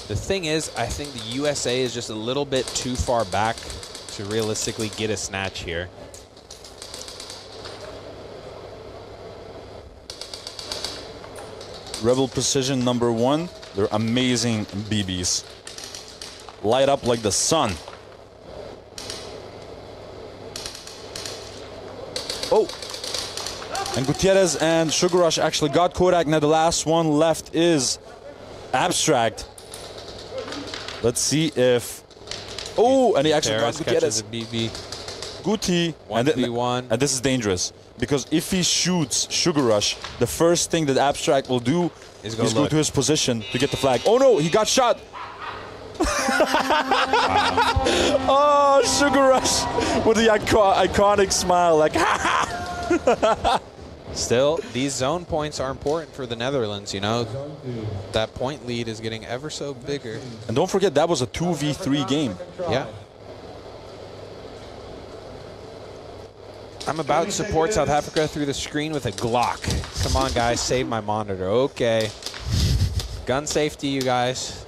The thing is, I think the USA is just a little bit too far back to realistically get a snatch here. Rebel Precision #1. They're amazing BBs. Light up like the sun. Oh! And Gutierrez and Sugar Rush actually got Kodak. Now the last one left is Abstract. Let's see if... Oh! And he actually got Gutierrez. Guti. And this is dangerous. Because if he shoots Sugar Rush, the first thing that Abstract will do is go to his position to get the flag. Oh no, he got shot! Oh, Sugar Rush with the iconic smile, like Still, these zone points are important for the Netherlands, you know. That point lead is getting ever so bigger. And don't forget, that was a 2v3 game. Yeah. I'm about to support South Africa through the screen with a Glock. Come on, guys, save my monitor. Okay. Gun safety, you guys.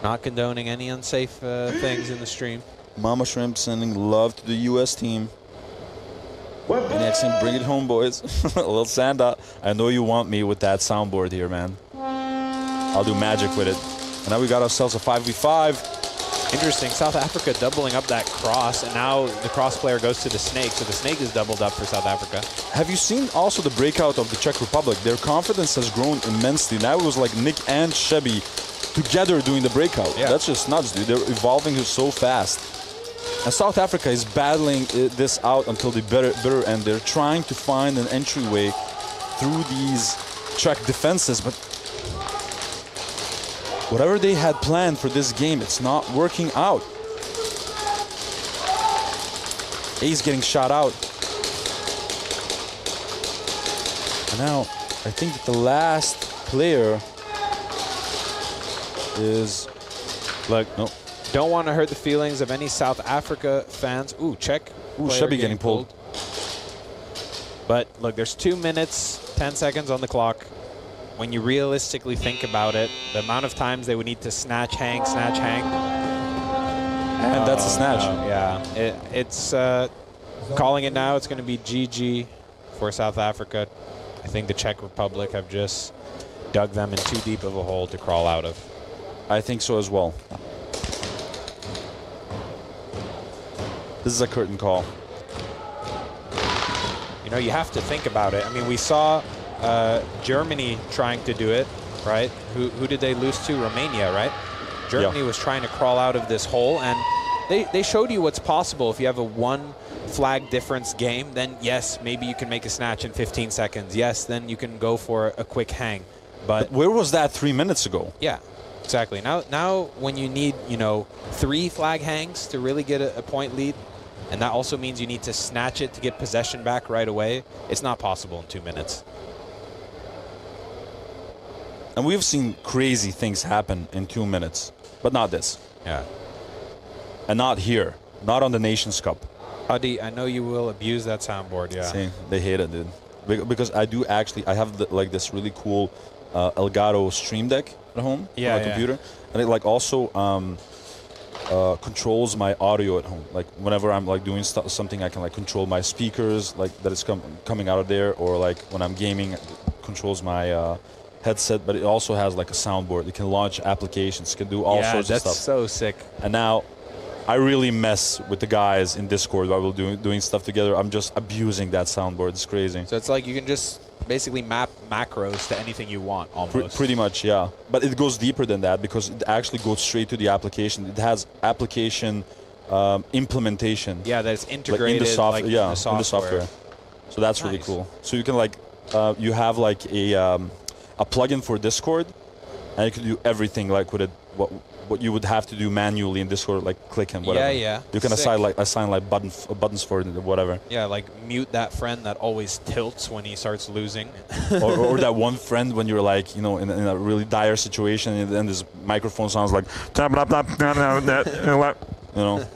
Not condoning any unsafe things in the stream. Mama Shrimp sending love to the U.S. team. And accent, bring it home, boys. A little Santa. I know you want me with that soundboard here, man. I'll do magic with it. And now we got ourselves a 5v5. Interesting. South Africa doubling up that cross, and now the cross player goes to the snake, so the snake is doubled up for South Africa. Have you seen also the breakout of the Czech Republic? Their confidence has grown immensely. Now it was like Nick and Chevy together doing the breakout. Yeah. That's just nuts, dude. They're evolving so fast. And South Africa is battling this out until the bitter end. They're trying to find an entryway through these Czech defenses, but whatever they had planned for this game, it's not working out. Ace getting shot out. And now, I think that the last player is... Look, no. Don't want to hurt the feelings of any South Africa fans. Ooh, Czech. Ooh, Chevy getting pulled. But look, there's 2 minutes, 10 seconds on the clock. When you realistically think about it, the amount of times they would need to snatch, hang. And that's a snatch. Yeah, it's calling it now. It's going to be GG for South Africa. I think the Czech Republic have just dug them in too deep of a hole to crawl out of. I think so as well. This is a curtain call. You know, you have to think about it. I mean, we saw Germany trying to do it, right? Who did they lose to? Romania, right? Germany was trying to crawl out of this hole, and they showed you what's possible. If you have a 1 flag difference game, then yes, maybe you can make a snatch in 15 seconds. Yes, then you can go for a quick hang. But where was that 3 minutes ago? Yeah, exactly. Now when you need, you know, 3 flag hangs to really get a point lead, and that also means you need to snatch it to get possession back right away, it's not possible in 2 minutes. And we've seen crazy things happen in 2 minutes, but not this. Yeah. And not here, not on the Nations Cup. Adi, I know you will abuse that soundboard, yeah. See, they hate it, dude. Because I do actually, I have like this really cool Elgato Stream Deck at home on my computer, and it like also controls my audio at home. Like whenever I'm like doing something, I can like control my speakers, like that is coming out of there, or like when I'm gaming, it controls my headset. But it also has like a soundboard. It can launch applications, can do all sorts of stuff. That's so sick. And now I really mess with the guys in Discord while we're doing stuff together. I'm just abusing that soundboard. It's crazy. So it's like you can just basically map macros to anything you want, almost. Pretty much, yeah. But it goes deeper than that because it actually goes straight to the application. It has application implementation. Yeah, that it's integrated like in the software. in the software. So that's really cool. So you can like, you have like a plugin for Discord, and you can do everything like with it. What you would have to do manually in Discord, like click and whatever. Yeah. You can assign like buttons for it, whatever. Yeah, like mute that friend that always tilts when he starts losing. or that one friend when you're like, you know, in a really dire situation, and then this microphone sounds like, you know.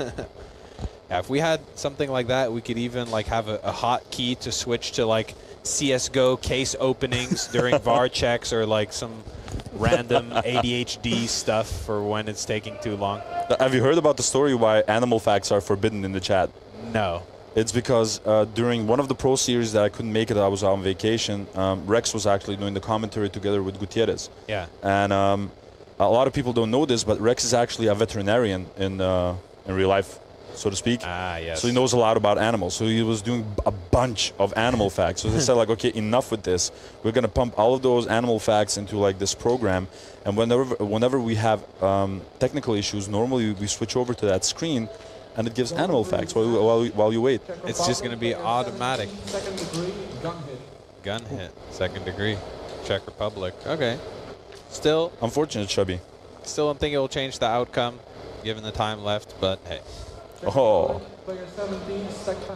Yeah, if we had something like that, we could even like have a hotkey to switch to like CS:GO case openings during VAR checks, or like some random ADHD stuff for when it's taking too long. Have you heard about the story why animal facts are forbidden in the chat? No. It's because during one of the Pro Series that I couldn't make it, I was on vacation, Rex was actually doing the commentary together with Gutierrez. Yeah. And a lot of people don't know this, but Rex is actually a veterinarian in real life, so to speak. Ah, yes. So he knows a lot about animals. So he was doing a bunch of animal facts. So they said, like, okay, enough with this. We're going to pump all of those animal facts into, like, this program. And whenever we have technical issues, normally we switch over to that screen, and it gives animal facts while you wait. It's just going to be automatic. Second degree, gun hit. Gun hit. Second degree. Czech Republic. Okay. Still. Unfortunate, Chubby. Still don't think it will change the outcome, given the time left, but hey. Oh. Player 17,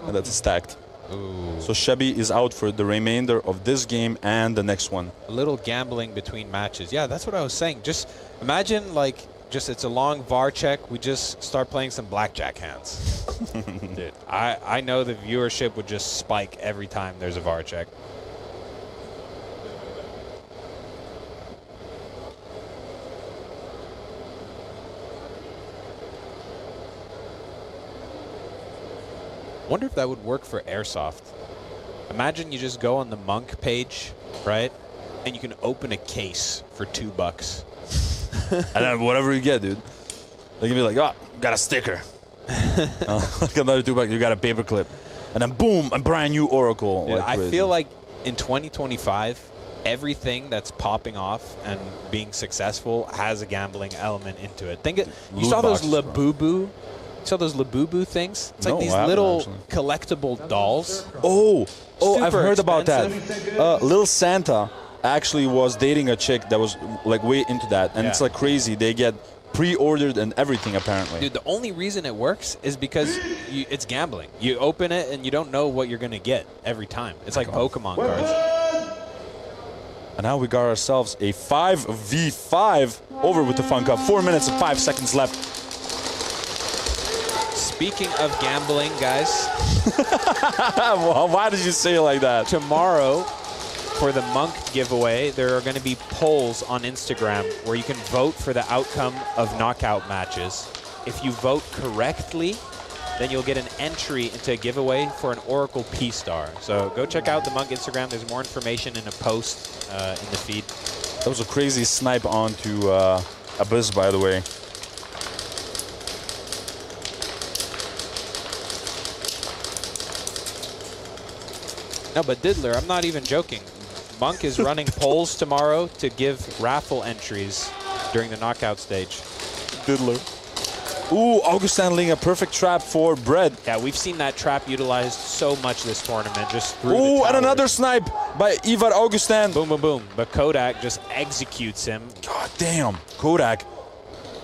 And that's stacked. Ooh. So Chubby is out for the remainder of this game and the next one. A little gambling between matches. Yeah, that's what I was saying. Just imagine, like, it's a long VAR check. We just start playing some blackjack hands. Dude, I know the viewership would just spike every time there's a VAR check. Wonder if that would work for Airsoft. Imagine you just go on the Monk page, right? And you can open a case for $2. And then whatever you get, dude. They can be like, oh, got a sticker. Like another $2, you got a paper clip. And then boom, a brand new Oracle. Dude, like I crazy. feel like in 2025, everything that's popping off and being successful has a gambling element into it. You saw those Labubu? You saw those Labubu things? It's like these little collectible dolls. Oh, I've Super heard about that. expensive. Little Santa actually was dating a chick that was like way into that. And it's like crazy. They get pre-ordered and everything apparently. Dude, the only reason it works is because it's gambling. You open it and you don't know what you're going to get every time. It's like Pokemon cards. And now we got ourselves a 5v5 over with the Fun Cup. 4 minutes and 5 seconds left. Speaking of gambling, guys. Why did you say it like that? Tomorrow, for the Monk giveaway, there are going to be polls on Instagram where you can vote for the outcome of knockout matches. If you vote correctly, then you'll get an entry into a giveaway for an Oracle P-Star. So go check out the Monk Instagram. There's more information in a post in the feed. That was a crazy snipe onto Abyss, by the way. No, but Diddler, I'm not even joking. Monk is running polls tomorrow to give raffle entries during the knockout stage. Diddler. Ooh, Augustin laying a perfect trap for Bread. Yeah, we've seen that trap utilized so much this tournament, just through Ooh, and another snipe by Ivar Augustin. Boom, boom, boom. But Kodak just executes him. God damn. Kodak.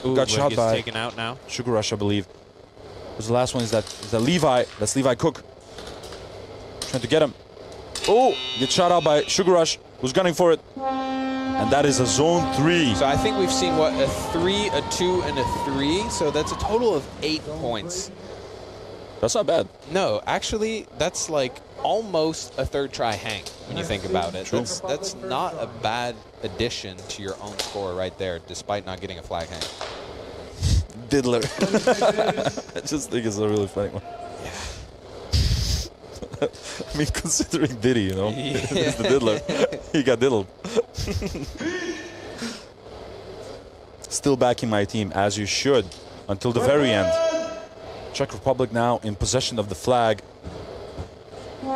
Ooh, got shot by taken out now. Sugar Rush, I believe. Who's the last one? Is that Levi? That's Levi Cook. Trying to get him. Oh, gets shot out by Sugar Rush, who's gunning for it. And that is a zone 3. So I think we've seen, what, a 3, a 2, and a 3. So that's a total of 8 points. That's not bad. No, actually, that's like almost a third try hang when you think about it. True. That's not a bad addition to your own score right there, despite not getting a flag hang. Diddler. I just think it's a really funny one. I mean, considering Diddy, you know, he's the diddler. He got diddled. Still backing my team, as you should, until the very end. Czech Republic now in possession of the flag. 2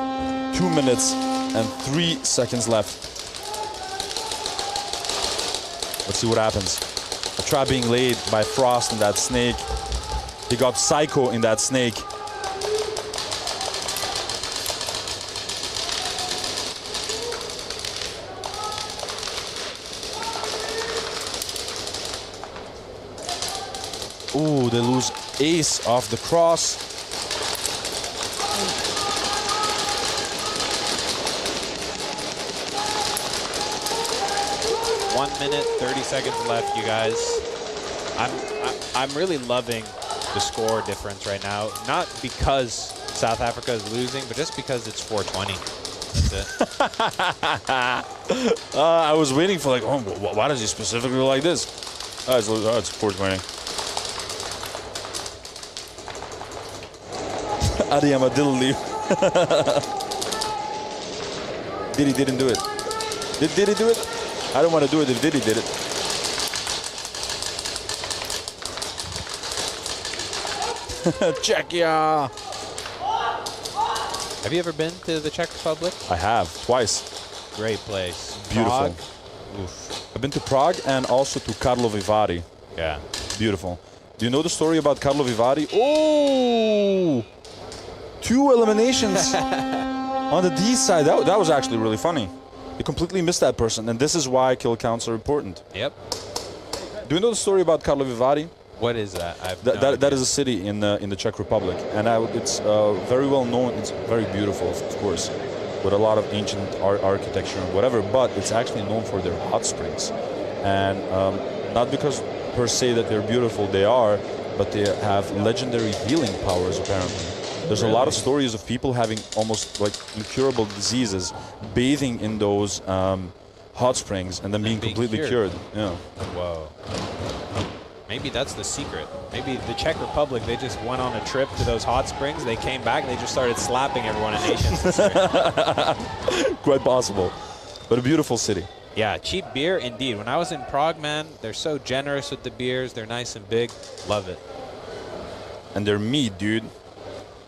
minutes and 3 seconds left. Let's see what happens. A trap being laid by Frost in that snake. He got Psycho in that snake. Ooh, they lose ace off the cross. One minute, 30 seconds left, you guys. I'm really loving the score difference right now. Not because South Africa is losing, but just because it's 420. That's it. I was waiting for like, oh, why does he specifically like this? Oh, it's 420. Adiyama didn't leave. Diddy didn't do it. Did Diddy do it? I don't want to do it if Diddy did it. Czechia. Have you ever been to the Czech Republic? I have, twice. Great place. Beautiful. Prague? Oof. I've been to Prague and also to Karlovy Vary. Yeah. Beautiful. Do you know the story about Karlovy Vary? Oh! 2 eliminations on the D side. That was actually really funny. You completely missed that person, and this is why kill counts are important. Yep. Do you know the story about Karlovy Vary? What is that? That is a city in the Czech Republic, and it's very well known. It's very beautiful, of course, with a lot of ancient architecture and whatever. But it's actually known for their hot springs, and not because per se that they're beautiful, they are, but they have legendary healing powers apparently. There's a lot of stories of people having almost like incurable diseases, bathing in those hot springs, and then being completely cured. Yeah. Whoa. Maybe that's the secret. Maybe the Czech Republic, they just went on a trip to those hot springs, they came back, and they just started slapping everyone in nations. Quite possible. But a beautiful city. Yeah, cheap beer, indeed. When I was in Prague, man, they're so generous with the beers. They're nice and big. Love it. And their meat, dude.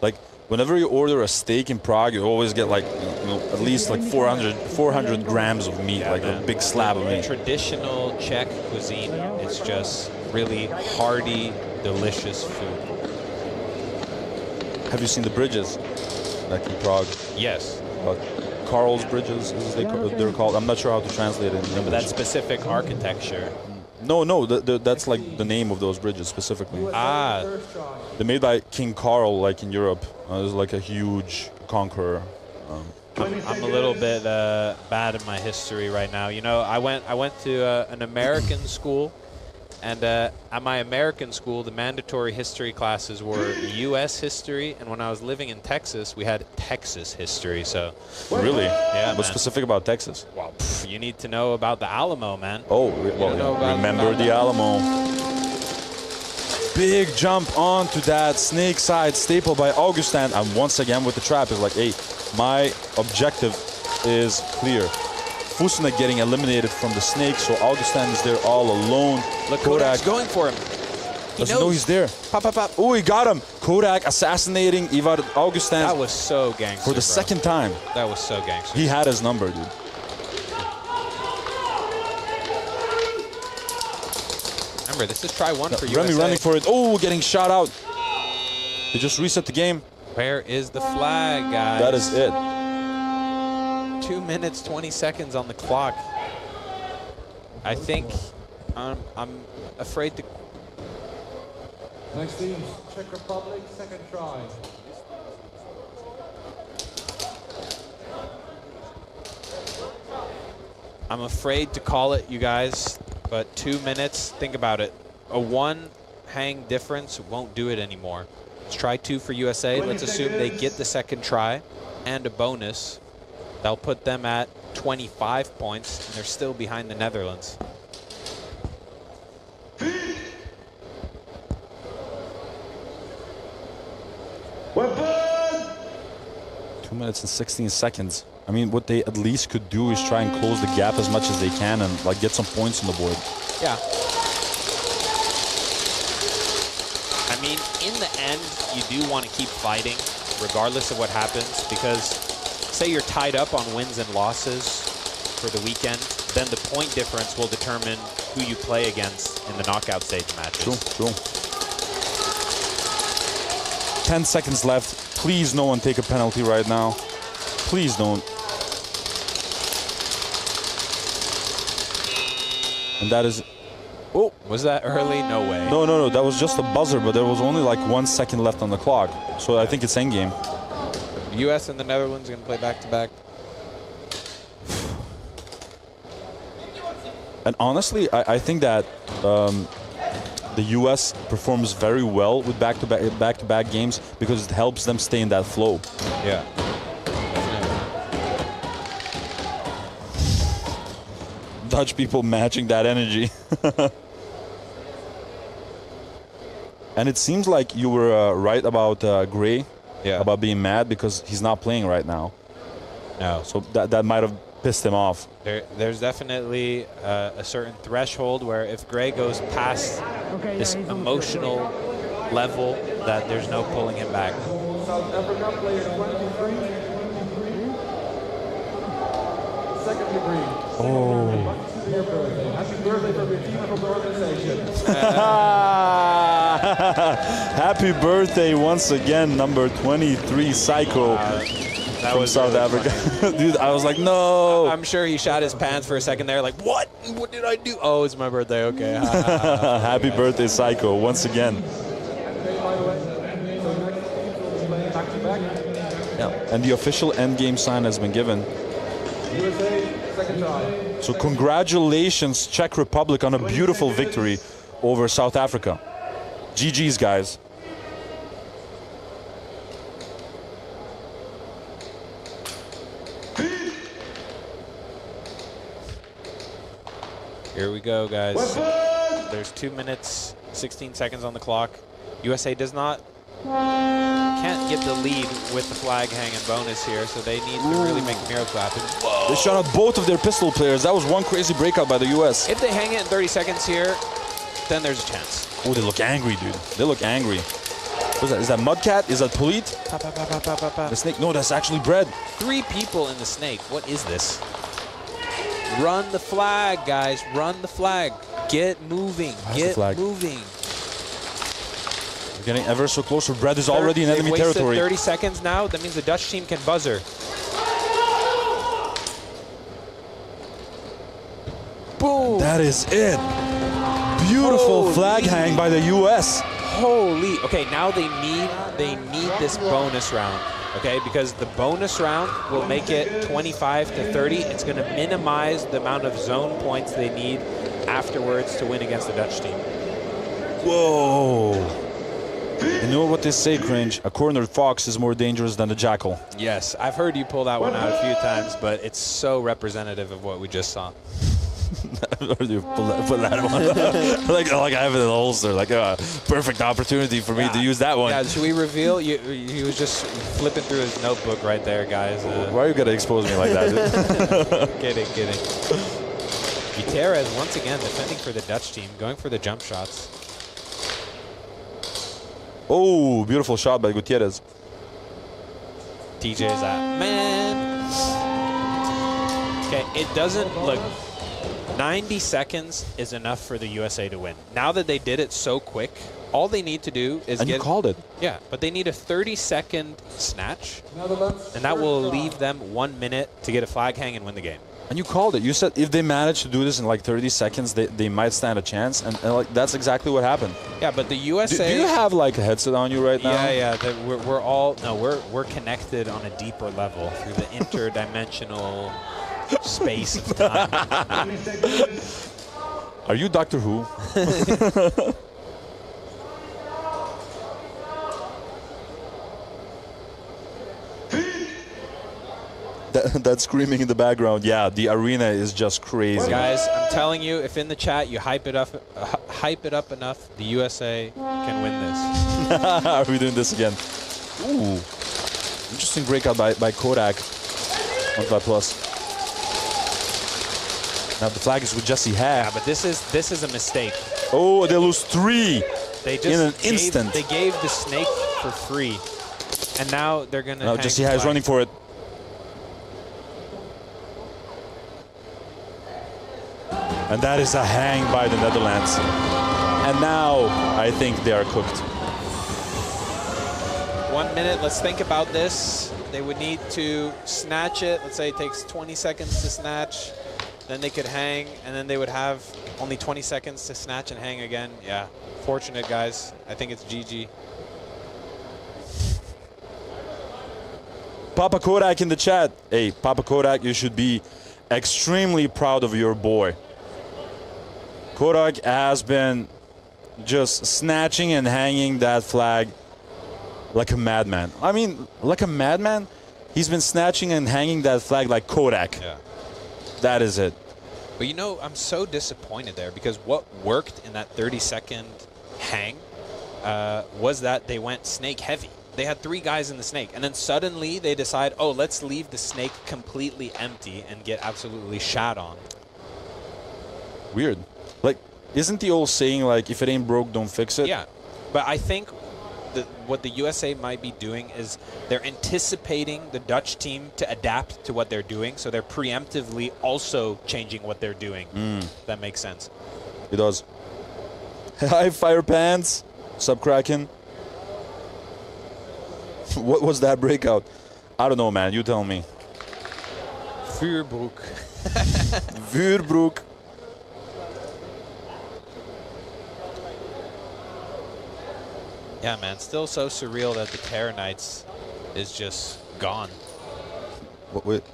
Like, whenever you order a steak in Prague, you always get like, you know, at least like 400 grams of meat, like a big slab of meat. Traditional Czech cuisine. It's just really hearty, delicious food. Have you seen the bridges, like in Prague? Yes. Karl's bridges, as they're called. I'm not sure how to translate it in English. That specific architecture. No, that's like the name of those bridges specifically. Ah. They're made by King Karl, like in Europe. It was like a huge conqueror. I'm a little bit bad in my history right now. You know, I went to an American school, and at my American school, the mandatory history classes were U.S. history, and when I was living in Texas, we had Texas history. So. Really? Yeah. What's specific about Texas? Well, you need to know about the Alamo, man. Oh, well, remember the Alamo. Big jump onto that snake side staple by Augustin, and once again with the trap is like, hey, my objective is clear. Fusina getting eliminated from the snake, so Augustin is there all alone. Look, Kodak's going for him. Doesn't know he's there. Pop, pop, pop. Oh, he got him. Kodak assassinating Ivar Augustin. That was so gangster, for the second time. That was so gangster. He had his number, dude. Remember, this is try one for Remy USA. running for it. Oh, getting shot out. They just reset the game. Where is the flag, guys? That is it. 2 minutes, 20 seconds on the clock. I think I'm afraid to... Next team, Czech Republic, second try. I'm afraid to call it, you guys, but 2 minutes, think about it. A one hang difference won't do it anymore. Let's try 2 for USA. Let's assume they get the second try and a bonus. That'll put them at 25 points, and they're still behind the Netherlands. 2 minutes and 16 seconds. I mean, what they at least could do is try and close the gap as much as they can and like get some points on the board. Yeah. I mean, in the end, you do want to keep fighting regardless of what happens, because say you're tied up on wins and losses for the weekend, then the point difference will determine who you play against in the knockout stage matches. True. 10 seconds left. Please, no one take a penalty right now. Please don't. And that is... Oh, was that early? No way. No. That was just a buzzer, but there was only like 1 second left on the clock. So I think it's endgame. U.S. and the Netherlands are going to play back-to-back. And honestly, I think that the U.S. performs very well with back-to-back games because it helps them stay in that flow. Yeah. Dutch people matching that energy. And it seems like you were right about Gray, about being mad because he's not playing right now. No. So that might have pissed him off. There's definitely a certain threshold where if Gray goes past this emotional level, that there's no pulling him back. South Africa, player 23. Second degree. Oh. Happy birthday from your team and from the organization. Happy birthday once again, number 23, Psycho. From South Africa. Dude, I was like, no. I'm sure he shot his pants for a second there, like, what? What did I do? Oh, it's my birthday, okay. Happy birthday, Psycho, once again. Yeah. And the official endgame sign has been given. USA, second try. So congratulations, Czech Republic, on a beautiful victory over South Africa. GG's, guys. Here we go, guys. There's 2 minutes, 16 seconds on the clock. USA can't get the lead with the flag hanging bonus here, so they need to really make a miracle happen. Whoa. They shot out both of their pistol players. That was one crazy breakout by the US. If they hang it in 30 seconds here, then there's a chance. Oh, they look angry, dude. They look angry. What is that? Is that Mudcat? Is that Pulit? The snake? No, that's actually bread. 3 people in the snake. What is this? Run the flag, guys. Run the flag. Get moving. Get moving. We're getting ever so closer. Bread is already in enemy territory. 30 seconds now. That means the Dutch team can buzzer. Boom. That is it. Beautiful flag hang by the US. Holy. Okay, now they need this bonus round. Okay, because the bonus round will make it 25 to 30. It's going to minimize the amount of zone points they need afterwards to win against the Dutch team. Whoa. You know what they say, Cringe? A cornered fox is more dangerous than a jackal. Yes, I've heard you pull that one out a few times, but it's so representative of what we just saw. Or you put that one. like I have it in the holster. Like perfect opportunity for me to use that one. Yeah, should we reveal? He was just flipping through his notebook right there, guys. Why are you gonna expose me like that? Dude? Kidding. Gutierrez once again defending for the Dutch team, going for the jump shots. Oh, beautiful shot by Gutierrez. TJ's at man. Okay, it doesn't look. 90 seconds is enough for the USA to win. Now that they did it so quick, all they need to do is and get. You called it. Yeah, but they need a 30-second snatch, and that will leave them 1 minute to get a flag hang and win the game. And you called it. You said if they manage to do this in like 30 seconds, they might stand a chance, and like that's exactly what happened. Yeah, but the USA. Do you have like a headset on you right now? Yeah. We're all we're connected on a deeper level through the interdimensional space of time. Are you Doctor Who? That screaming in the background, yeah, the arena is just crazy. Guys, I'm telling you, if in the chat you hype it up enough, the USA can win this. Are we doing this again? Ooh, interesting breakout by Kodak on that plus. Now the flag is with Jesse Hack. Yeah, but this is a mistake. Oh, they lose 3 they just in an instant. They gave the snake for free, and now they're gonna. Now Jesse Hack is running for it. And that is a hang by the Netherlands. And now I think they are cooked. 1 minute, let's think about this. They would need to snatch it. Let's say it takes 20 seconds to snatch. Then they could hang, and then they would have only 20 seconds to snatch and hang again. Yeah, fortunate, guys. I think it's GG. Papa Kodak in the chat. Hey, Papa Kodak, you should be extremely proud of your boy. Kodak has been just snatching and hanging that flag like a madman. I mean, like a madman? He's been snatching and hanging that flag like Kodak. Yeah. That is it. But you know, I'm so disappointed there because what worked in that 30-second hang was that they went snake heavy. They had 3 guys in the snake, and then suddenly they decide, oh, let's leave the snake completely empty and get absolutely shat on. Weird. Like, isn't the old saying, like, if it ain't broke, don't fix it? Yeah, but I think what the USA might be doing is they're anticipating the Dutch team to adapt to what they're doing, so they're preemptively also changing what they're doing. That makes sense. It does. Hi, Fire Pants. What's up, Kraken? What was that breakout? I don't know, man. You tell me. Vuurbroek. Vuurbroek. Yeah, man. Still so surreal that the Terror Knights is just gone. Wait.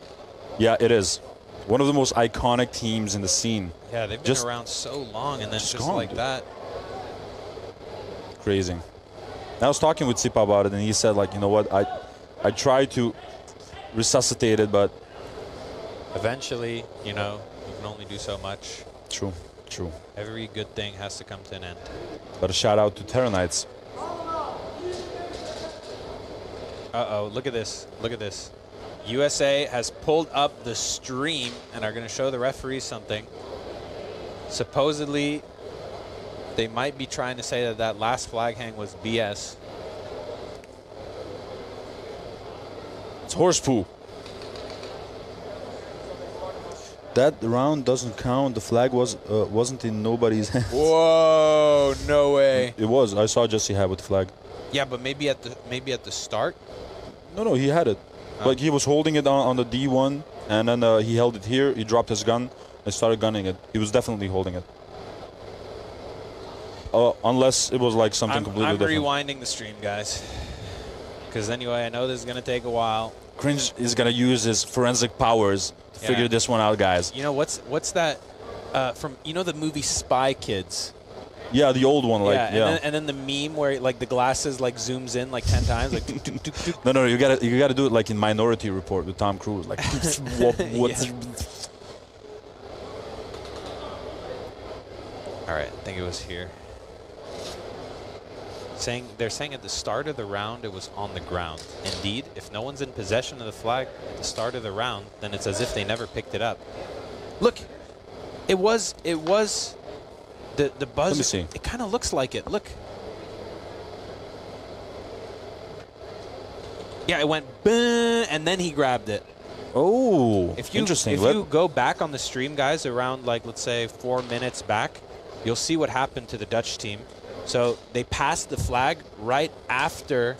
Yeah, it is. One of the most iconic teams in the scene. Yeah, they've been around so long, and then just gone, like dude. that. Crazy. I was talking with Sipa about it, and he said, like, you know what, I tried to resuscitate it, but Eventually, you know, you can only do so much. True. Every good thing has to come to an end. But a shout out to Terror Knights. Uh-oh, look at this. Look at this. USA has pulled up the stream and are going to show the referees something. Supposedly, they might be trying to say that that last flag hang was BS. It's horse poo. That round doesn't count. The flag wasn't in nobody's hands. Whoa, no way. It was. I saw Jesse have with the flag. Yeah, but maybe at the start. No, he had it. Like he was holding it on the D1, and then he held it here. He dropped his gun and started gunning it. He was definitely holding it. Unless it was like something completely different. I'm rewinding the stream, guys. Because anyway, I know this is going to take a while. Cringe is going to use his forensic powers to figure this one out, guys. You know, what's that from, you know, the movie Spy Kids? Yeah, the old one, like, yeah. And then the meme where, like, the glasses, like, zooms in, like, 10 times. Like, No, you gotta do it like in Minority Report with Tom Cruise. Like, what? All right, I think it was here. They're saying at the start of the round it was on the ground. Indeed, if no one's in possession of the flag at the start of the round, then it's as if they never picked it up. Look, it was the buzzer. Let me see. It kind of looks like it. Look. Yeah, it went boom, and then he grabbed it. Oh, If you interesting. If you go back on the stream, guys, around like let's say 4 minutes back, you'll see what happened to the Dutch team. So they passed the flag right after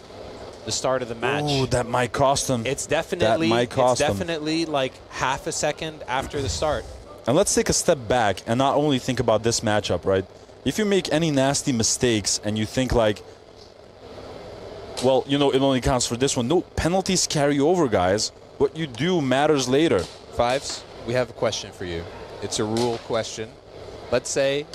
the start of the match. Oh, that might cost them. It's definitely that might cost them. like half a second after the start. And let's take a step back and not only think about this matchup, right? If you make any nasty mistakes and you think like, well, you know, it only counts for this one. No, penalties carry over, guys. What you do matters later. Fives, we have a question for you. It's a rule question. Let's say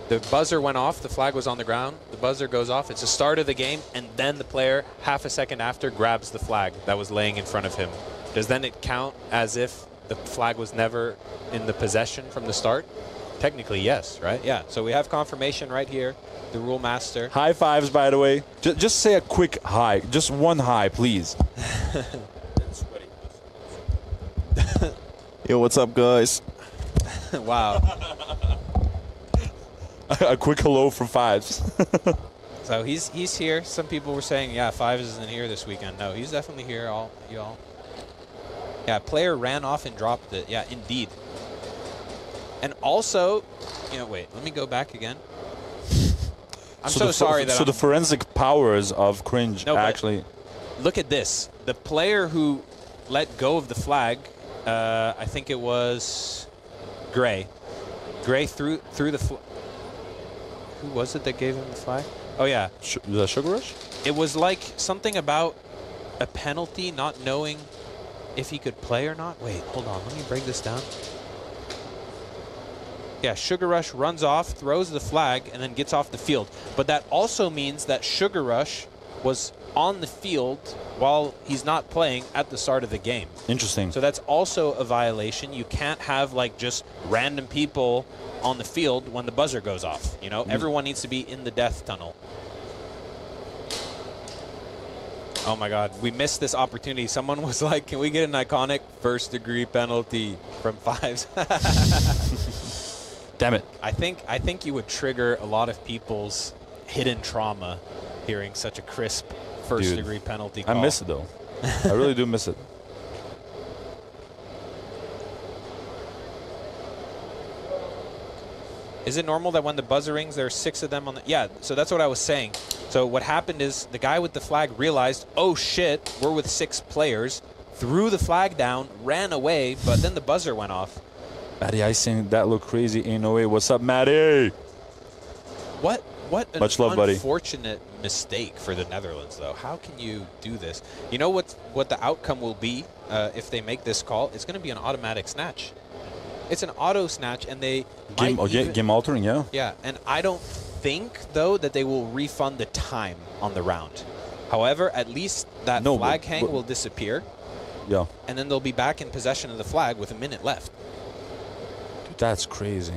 the buzzer went off, the flag was on the ground, the buzzer goes off, it's the start of the game, and then the player, half a second after, grabs the flag that was laying in front of him. Does then it count as if the flag was never in the possession from the start? Technically, yes, right? Yeah, so we have confirmation right here, the rule master. High fives, by the way. Just say a quick hi. Just one hi, please. Yo, what's up, guys? Wow. A quick hello from Fives. So he's here. Some people were saying, yeah, Fives isn't here this weekend. No, he's definitely here, y'all. Yeah, player ran off and dropped it. Yeah, indeed. And also, you know, wait, let me go back again. I'm so sorry that So the forensic powers of cringe actually. Look at this. The player who let go of the flag, I think it was Gray. Gray threw the flag. Who was it that gave him the flag? Oh, yeah. The Sugar Rush? It was like something about a penalty, not knowing if he could play or not. Wait, hold on. Let me break this down. Yeah, Sugar Rush runs off, throws the flag, and then gets off the field. But that also means that Sugar Rush was on the field while he's not playing at the start of the game. Interesting. So that's also a violation. You can't have like just random people on the field when the buzzer goes off. You know, everyone needs to be in the death tunnel. Oh my God, we missed this opportunity. Someone was like, can we get an iconic first degree penalty from Fives? Damn it. I think you would trigger a lot of people's hidden trauma hearing such a crisp first degree penalty call. I miss it though. I really do miss it. Is it normal that when the buzzer rings, there are 6 of them on the... Yeah, so that's what I was saying. So what happened is the guy with the flag realized, oh shit, we're with 6 players, threw the flag down, ran away, but then the buzzer went off. Matty icing, that looked crazy. Ain't no way. What's up, Matty? What an Much love, buddy. Unfortunate mistake for the Netherlands, though. How can you do this? You know what the outcome will be if they make this call? It's going to be an automatic snatch. It's an auto snatch, and they game altering, yeah. Yeah, and I don't think though that they will refund the time on the round. However, at least that flag hang will disappear. Yeah. And then they'll be back in possession of the flag with a minute left. Dude, that's crazy.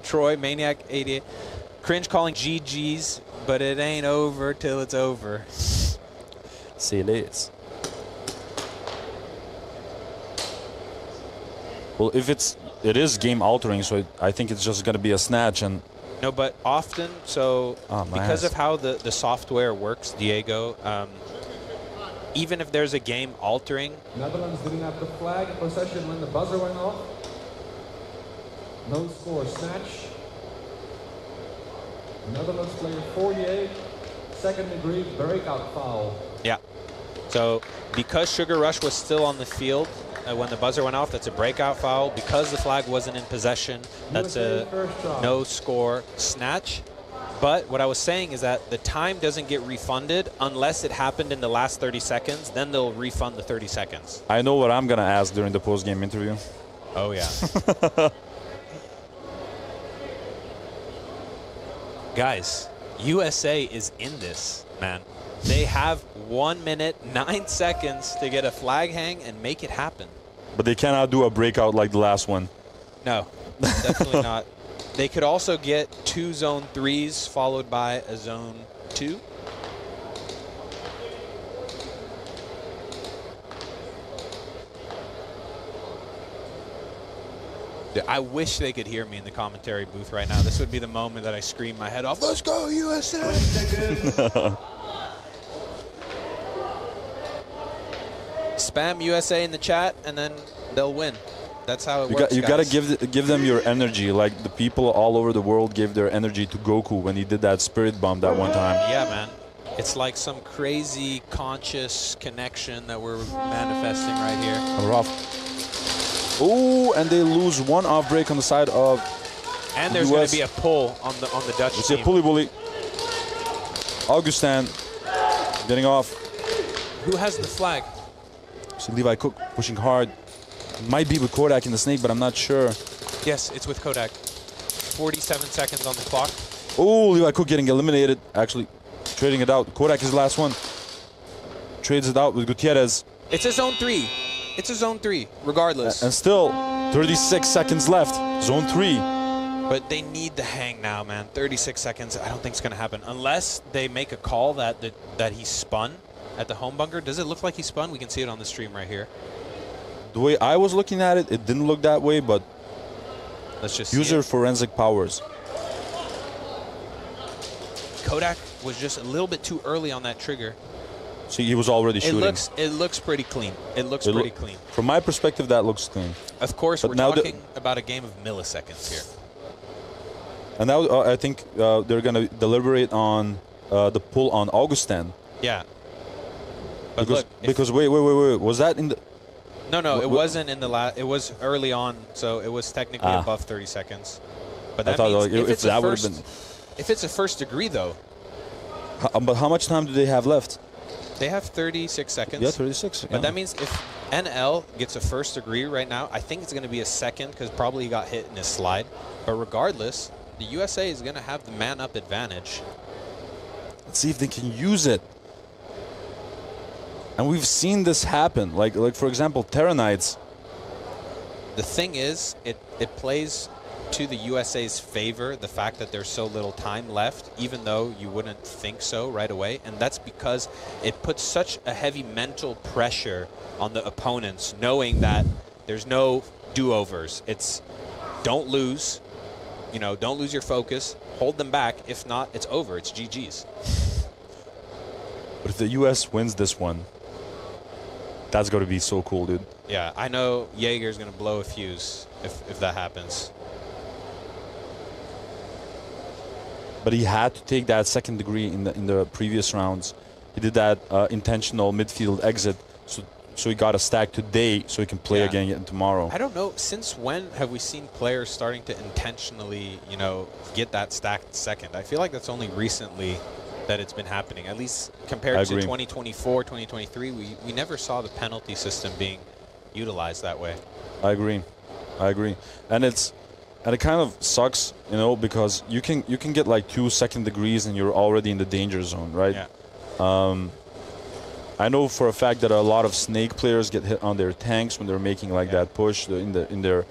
Troy, Maniac 88. Cringe calling GG's, but it ain't over till it's over. See it is. Well, if it is game altering, so I think it's just going to be a snatch. And no, but often, so because of how the software works, Diego, even if there's a game altering. Netherlands didn't have the flag in possession when the buzzer went off. No score, snatch. Netherlands player 48, second degree breakout foul. Yeah. So because Sugar Rush was still on the field when the buzzer went off, that's a breakout foul. Because the flag wasn't in possession, that's a no score snatch. But what I was saying is that the time doesn't get refunded unless it happened in the last 30 seconds. Then they'll refund the 30 seconds. I know what I'm going to ask during the post-game interview. Oh, yeah. Guys, USA is in this, man. They have 1 minute, 9 seconds to get a flag hang and make it happen. But they cannot do a breakout like the last one. No, definitely not. They could also get 2 zone 3s followed by a zone 2. I wish they could hear me in the commentary booth right now. This would be the moment that I scream my head off, "Let's go, USA!" Spam USA in the chat, and then they'll win. That's how it works, You got to guys. give them your energy. Like the people all over the world gave their energy to Goku when he did that spirit bomb that one time. Yeah, man. It's like some crazy conscious connection that we're manifesting right here. Rough. Oh, and they lose one off break on the side of And there's going to be a pull on the Dutch It's team. a pulley bully. Augustin getting off. Who has the flag? So Levi Cook pushing hard. Might be with Kodak in the snake, but I'm not sure. Yes, it's with Kodak. 47 seconds on the clock. Oh, Levi Cook getting eliminated. Actually, trading it out. Kodak is the last one. Trades it out with Gutierrez. It's a zone 3. It's a zone 3, regardless. And still, 36 seconds left. Zone 3. But they need the hang now, man. 36 seconds. I don't think it's going to happen. Unless they make a call that he spun at the home bunker. Does it look like he spun? We can see it on the stream right here. The way I was looking at it, it didn't look that way, but let's just use your forensic powers. Kodak was just a little bit too early on that trigger. See, he was already shooting. It looks pretty clean. It looks pretty clean. From my perspective, that looks clean. Of course, But we're now talking about a game of milliseconds here. And now I think they're going to deliberate on the pull on Augustin. Yeah. But because wait, was that in the? No, it wasn't in the last. It was early on, so it was technically above 30 seconds. But that means if that would have been. If it's a first degree, though. But how much time do they have left? They have 36 seconds. Yeah, 36. But that means if NL gets a first degree right now, I think it's going to be a second because probably he got hit in his slide. But regardless, the USA is going to have the man-up advantage. Let's see if they can use it. And we've seen this happen. Like for example, Terranites. The thing is, it plays to the USA's favor, the fact that there's so little time left, even though you wouldn't think so right away. And that's because it puts such a heavy mental pressure on the opponents, knowing that there's no do-overs. It's don't lose, don't lose your focus, hold them back. If not, it's over. It's GG's. But if the US wins this one, that's going to be so cool, dude. Yeah, I know Jaeger's going to blow a fuse if that happens. But he had to take that second degree in the previous rounds. He did that intentional midfield exit, so he got a stack today, so he can play again tomorrow. I don't know, since when have we seen players starting to intentionally, get that stacked second? I feel like that's only recently that it's been happening. At least compared to 2024, 2023, we never saw the penalty system being utilized that way. I agree. And it kind of sucks, because you can get like 2 second degrees and you're already in the danger zone, right? Yeah. I know for a fact that a lot of snake players get hit on their tanks when they're making that push in their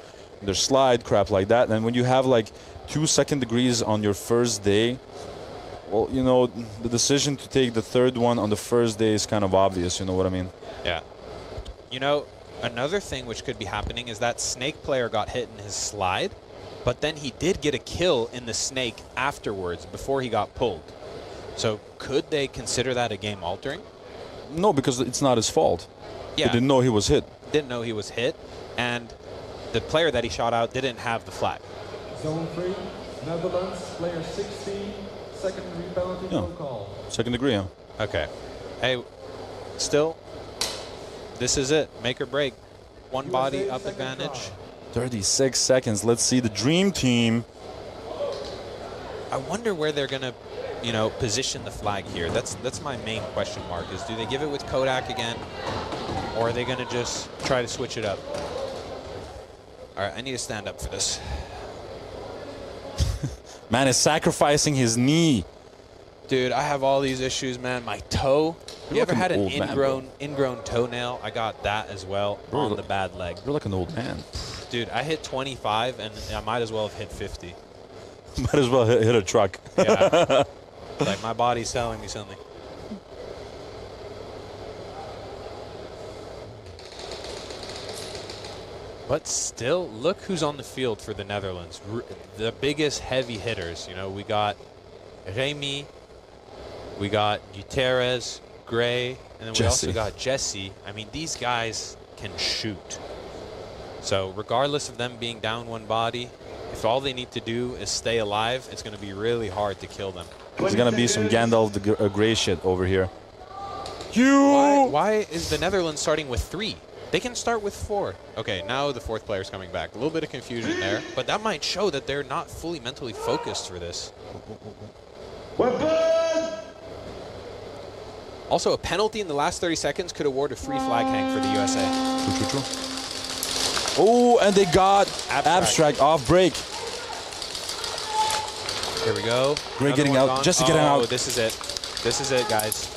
slide, crap like that. And when you have like 2 second degrees on your first day, well, the decision to take the third one on the first day is kind of obvious. You know what I mean? Yeah. Another thing which could be happening is that snake player got hit in his slide, but then he did get a kill in the snake afterwards before he got pulled. So could they consider that a game altering? No, because it's not his fault. Yeah. He didn't know he was hit. Didn't know he was hit, and the player that he shot out didn't have the flag. Zone 3, Netherlands, player 16, second degree penalty, no call. Second degree, yeah. Okay. Hey, still, this is it. Make or break. One body up advantage. 36 seconds. Let's see the dream team. I wonder where they're going to, position the flag here. That's my main question mark is, do they give it with Kodak again? Or are they going to just try to switch it up? All right, I need to stand up for this. Man is sacrificing his knee. Dude, I have all these issues, man. My toe You ever had an old man, ingrown toenail? I got that as well on the bad leg. You're like an old man. Dude, I hit 25, and I might as well have hit 50. Might as well hit a truck. Yeah. Like, my body's telling me something. But still, look who's on the field for the Netherlands. The biggest heavy hitters. You know, we got Remy, we got Gutierrez, Gray, and then we also got Jesse. I mean, these guys can shoot. So regardless of them being down one body, if all they need to do is stay alive, it's going to be really hard to kill them. There's going to be some Gandalf the Grey shit over here. Why is the Netherlands starting with 3? They can start with 4. Okay, now the 4th player's coming back. A little bit of confusion there, but that might show that they're not fully mentally focused for this. Also, a penalty in the last 30 seconds could award a free flag hang for the USA. True. Oh, and they got abstract off break. Here we go. Gray getting out. Jesse getting out. Oh, this is it. This is it, guys.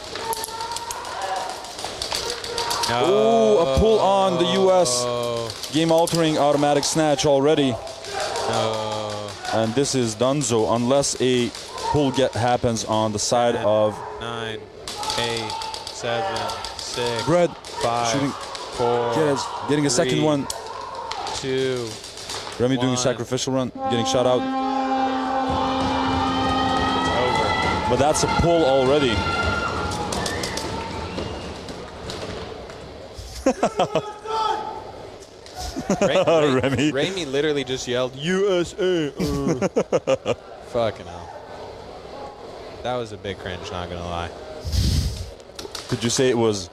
No. Oh, a pull on the U.S. Game-altering automatic snatch already. No. And this is donezo unless a pull happens on the side 10, of 9, 8, 7, 6, Brett 5, shooting. 4, getting a 3, second one. 2, Remy 1. doing a sacrificial run, getting shot out. It's over. But that's a pull already. Remy literally just yelled, USA! Fucking hell. That was a big cringe, not gonna lie. Could you say it was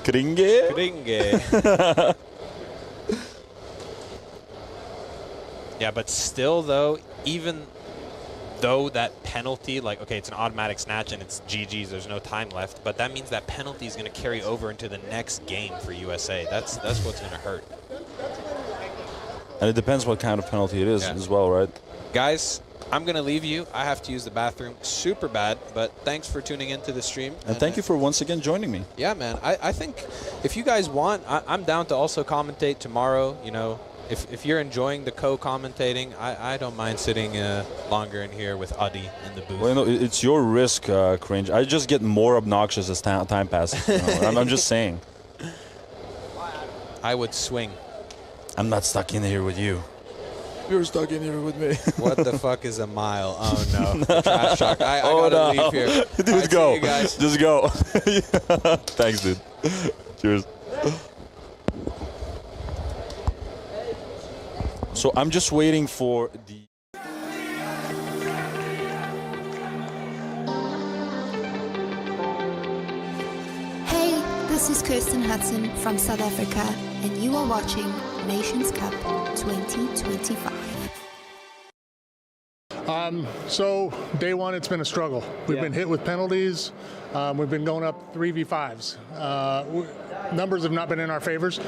Kringe? Kringe. Yeah, but still, though, even though that penalty, like, okay, it's an automatic snatch and it's GG's, there's no time left, but that means that penalty is going to carry over into the next game for USA. That's what's going to hurt. And it depends what kind of penalty it is as well, right? Guys, I'm going to leave you. I have to use the bathroom super bad, but thanks for tuning into the stream. And thank you for once again joining me. Yeah, man. I think if you guys want, I'm down to also commentate tomorrow, you know. If you're enjoying the co-commentating, I don't mind sitting longer in here with Adi in the booth. Well, you know, it's your risk, Cringe. I just get more obnoxious as time passes. You know? I'm just saying. I would swing. I'm not stuck in here with you. You're stuck in here with me. What the fuck is a mile? Oh, no. Trash talk. I gotta leave here. Dude, right, go. See you guys. Just go. Thanks, dude. Cheers. So I'm just waiting for the... Hey, this is Kirsten Hudson from South Africa, and you are watching Nations Cup 2025. So day one, it's been a struggle. We've been hit with penalties. We've been going up 3v5s. Numbers have not been in our favors.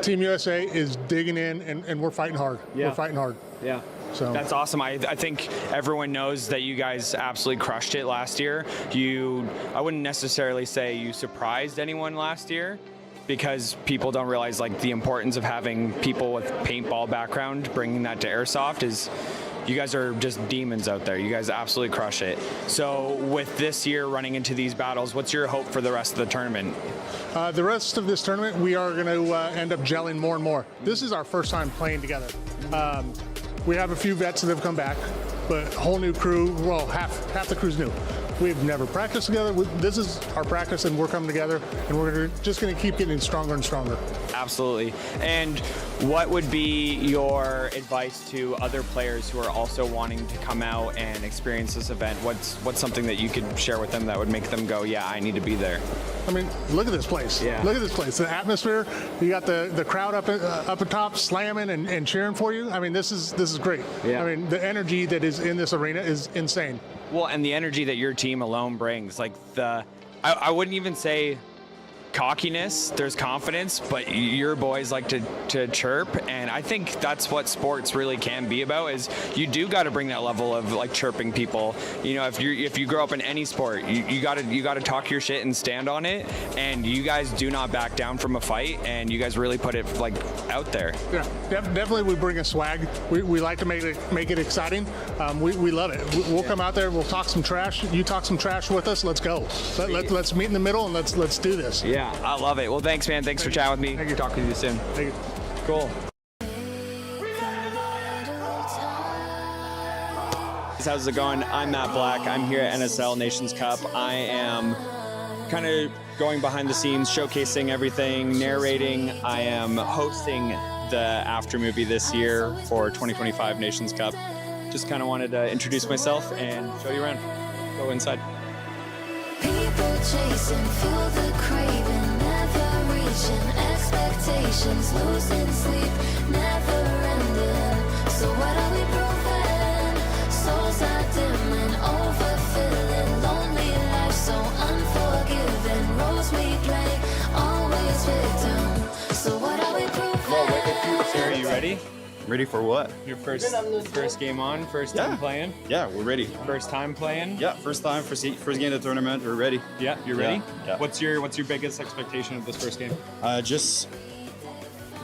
Team USA is digging in, and we're fighting hard. Yeah. We're fighting hard. Yeah. So that's awesome. I think everyone knows that you guys absolutely crushed it last year. I wouldn't necessarily say you surprised anyone last year, because people don't realize like the importance of having people with paintball background, bringing that to airsoft is. You guys are just demons out there. You guys absolutely crush it. So with this year running into these battles, what's your hope for the rest of the tournament? The rest of this tournament, we are going to end up gelling more and more. This is our first time playing together. We have a few vets that have come back, but whole new crew, well, half the crew's new. We've never practiced together. This is our practice, and we're coming together, and we're just going to keep getting stronger and stronger. Absolutely. And what would be your advice to other players who are also wanting to come out and experience this event? What's something that you could share with them that would make them go, yeah, I need to be there? I mean, look at this place. Yeah. Look at this place. The atmosphere. You got the crowd up atop slamming and cheering for you. I mean, this is great. Yeah. I mean, the energy that is in this arena is insane. Well, and the energy that your team alone brings, like I wouldn't even say cockiness, there's confidence, but your boys like to chirp, and I think that's what sports really can be about. Is you do got to bring that level of like chirping people. You know, if you grow up in any sport, you gotta talk your shit and stand on it, and you guys do not back down from a fight, and you guys really put it like out there. Yeah, definitely we bring a swag. We like to make it exciting. We love it. We'll come out there, we'll talk some trash. You talk some trash with us. Let's go. Let's meet in the middle and let's do this. Yeah, I love it. Well, thanks, man. Thanks for chatting with me. Thank you. Talking to you soon. Thank you. Cool. How's it going? I'm Matt Black. I'm here at NSL Nations Cup. I am kind of going behind the scenes, showcasing everything, narrating. I am hosting the after movie this year for 2025 Nations Cup. Just kind of wanted to introduce myself and show you around. Go inside. People chasing, feel the craving, never reaching expectations, losing sleep, never ending. So what are we proving? Souls are dimming, overfilling, lonely life so unforgiving. Roles we play, always victim. So what are we proving? Sir, are you ready? Ready for what? Your first game on, first time playing? Yeah, we're ready. First time playing? Yeah, first game of the tournament. We're ready. Yeah, you're ready? Yeah. What's your biggest expectation of this first game? Just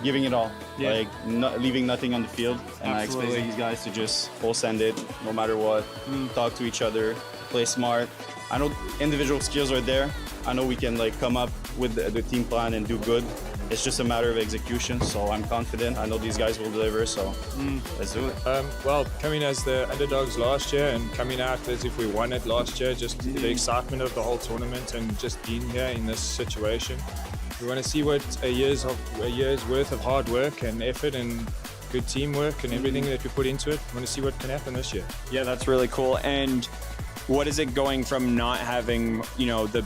giving it all. Yeah. Like leaving nothing on the field. And I expect these guys to just full send it no matter what. Talk to each other, play smart. I know individual skills are there. I know we can like come up with the team plan and do good. It's just a matter of execution, so I'm confident. I know these guys will deliver, so let's do it. Well, coming as the underdogs last year and coming out as if we won it last year, just the excitement of the whole tournament and just being here in this situation. We want to see what a year's worth of hard work and effort and good teamwork and everything that we put into it. We want to see what can happen this year. Yeah, that's really cool. And what is it going from not having, you know, the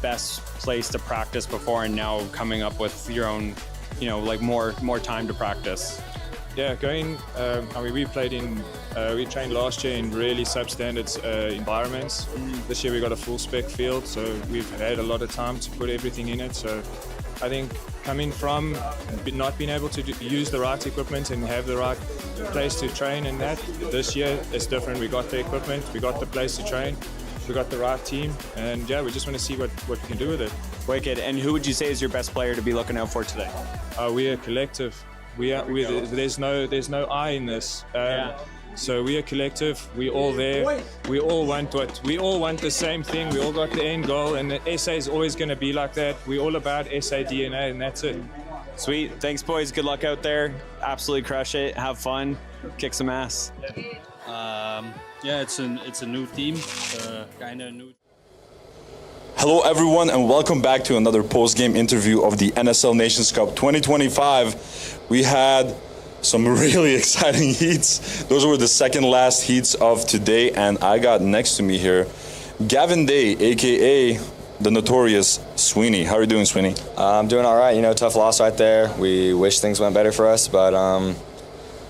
best place to practice before and now coming up with your own, you know, like more time to practice? Yeah, we trained last year in really substandard environments. This year we got a full spec field, so we've had a lot of time to put everything in it. So I think coming from not being able to use the right equipment and have the right place to train, and that this year it's different. We got the equipment, we got the place to train, we got the right team, and yeah, we just want to see what we can do with it. Wicked. And who would you say is your best player to be looking out for today? We're a collective. There's no I in this. So we are collective. We all there. We all want the same thing. We all got the end goal, and the SA is always going to be like that. We're all about SA DNA, and that's it. Sweet. Thanks, boys. Good luck out there. Absolutely crush it. Have fun. Kick some ass. Yeah, it's a new team, kind of new. Hello everyone and welcome back to another post-game interview of the NSL Nations Cup 2025. We had some really exciting heats. Those were the second last heats of today, and I got next to me here Gavin Day, aka the notorious Sweeney. How are you doing, Sweeney? I'm doing all right. You know, tough loss right there. We wish things went better for us, but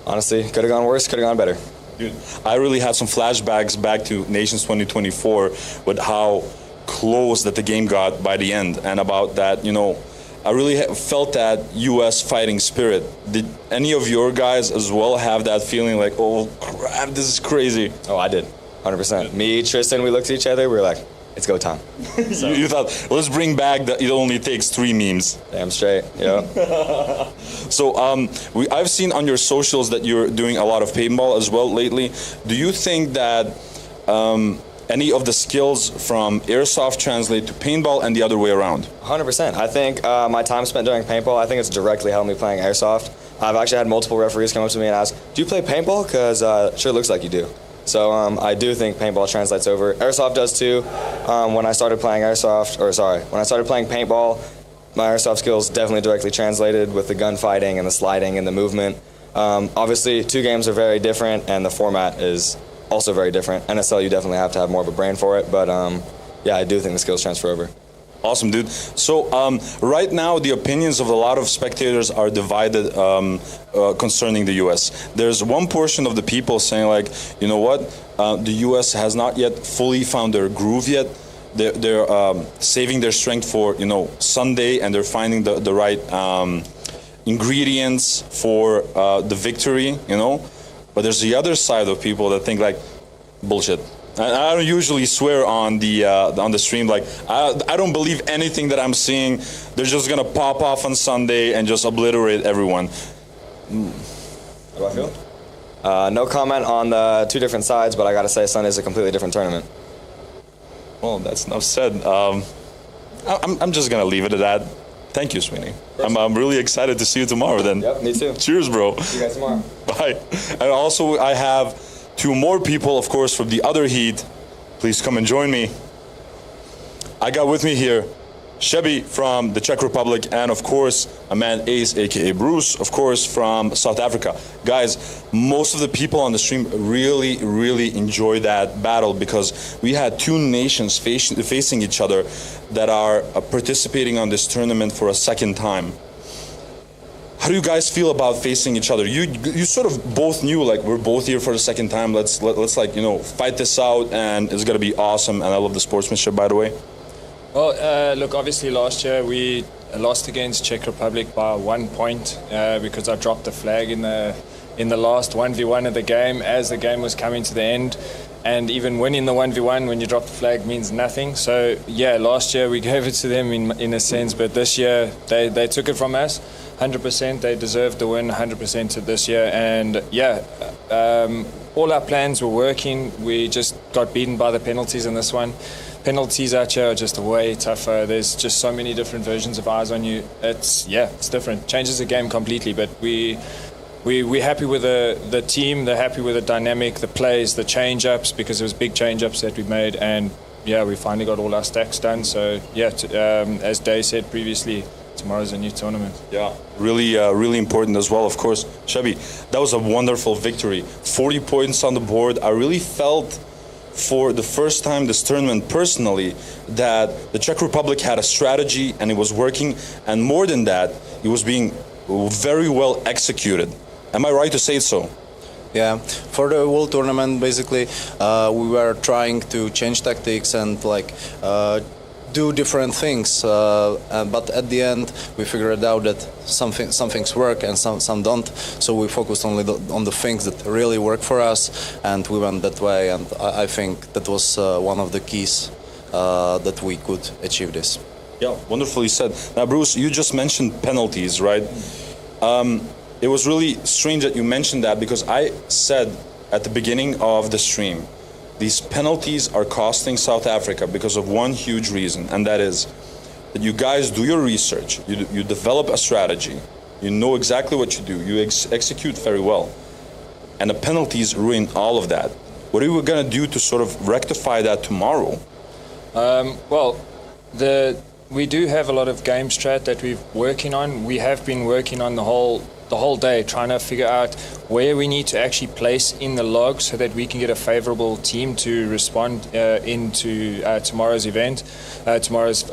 honestly, could have gone worse, could have gone better. Dude, I really had some flashbacks back to Nations 2024 with how close that the game got by the end, and about that, you know, I really felt that U.S. fighting spirit. Did any of your guys as well have that feeling like, oh crap, this is crazy? Oh, I did, 100%. Me, Tristan, we looked at each other, we were like, it's go time. So. You thought, let's bring back the it only takes 3 memes. Damn straight, yeah. So I've seen on your socials that you're doing a lot of paintball as well lately. Do you think that any of the skills from airsoft translate to paintball and the other way around? 100%. I think my time spent doing paintball, I think it's directly helped me playing airsoft. I've actually had multiple referees come up to me and ask, do you play paintball? Because it sure looks like you do. So I do think paintball translates over. Airsoft does too. When I started playing paintball, my airsoft skills definitely directly translated with the gunfighting and the sliding and the movement. Obviously, 2 games are very different, and the format is also very different. NSL, you definitely have to have more of a brain for it, but yeah, I do think the skills transfer over. Awesome, dude. So right now, the opinions of a lot of spectators are divided concerning the U.S. There's one portion of the people saying, like, you know what, the U.S. has not yet fully found their groove yet. they're saving their strength for Sunday, and they're finding the right ingredients for the victory. But there's the other side of people that think like bullshit. I don't usually swear on the stream. Like I don't believe anything that I'm seeing. They're just gonna pop off on Sunday and just obliterate everyone. How do I feel? No comment on the two different sides, but I gotta say Sunday's a completely different tournament. Well, that's enough said. I'm just gonna leave it at that. Thank you, Sweeney. I'm really excited to see you tomorrow. Then. Yep, me too. Cheers, bro. See you guys tomorrow. Bye. And also, I have 2 more people, of course, from the other heat. Please come and join me. I got with me here Sheby from the Czech Republic, and of course, a man Ace, aka Bruce, of course, from South Africa. Guys, most of the people on the stream really enjoyed that battle because we had 2 nations facing each other that are participating on this tournament for a second time. How do you guys feel about facing each other? You sort of both knew, like, we're both here for the second time. Let's like, fight this out, and it's gonna be awesome. And I love the sportsmanship, by the way. Well, look, obviously last year we lost against Czech Republic by 1 point because I dropped the flag in the last 1v1 of the game as the game was coming to the end. And even winning the 1v1 when you drop the flag means nothing. So yeah, last year we gave it to them in a sense, but this year they took it from us 100%. They deserved the win 100% this year. And yeah, all our plans were working. We just got beaten by the penalties in this one. Penalties out here are just way tougher. There's just so many different versions of eyes on you. It's different. Changes the game completely. But we're happy with the team. They're happy with the dynamic, the plays, the change-ups, because it was big change-ups that we made. And yeah, we finally got all our stacks done. So yeah, as Day said previously, tomorrow's a new tournament. Yeah, really important as well, of course. Sheby, that was a wonderful victory. 40 points on the board. I really felt for the first time this tournament personally that the Czech Republic had a strategy and it was working, and more than that, it was being very well executed. Am I right to say so? Yeah, for the whole tournament, basically, we were trying to change tactics and do different things, but at the end we figured out that some things work and some don't, so we focused only on the things that really work for us, and we went that way, and I think that was one of the keys that we could achieve this. Yeah, wonderfully said. Now, Bruce, you just mentioned penalties, right? It was really strange that you mentioned that, because I said at the beginning of the stream, these penalties are costing South Africa because of one huge reason, and that is that you guys do your research, you develop a strategy, you know exactly what you do, you execute very well, and the penalties ruin all of that. What are we going to do to sort of rectify that tomorrow? We do have a lot of game strat that we're working on. We have been working on the whole day, trying to figure out where we need to actually place in the log so that we can get a favorable team to respond into tomorrow's event, tomorrow's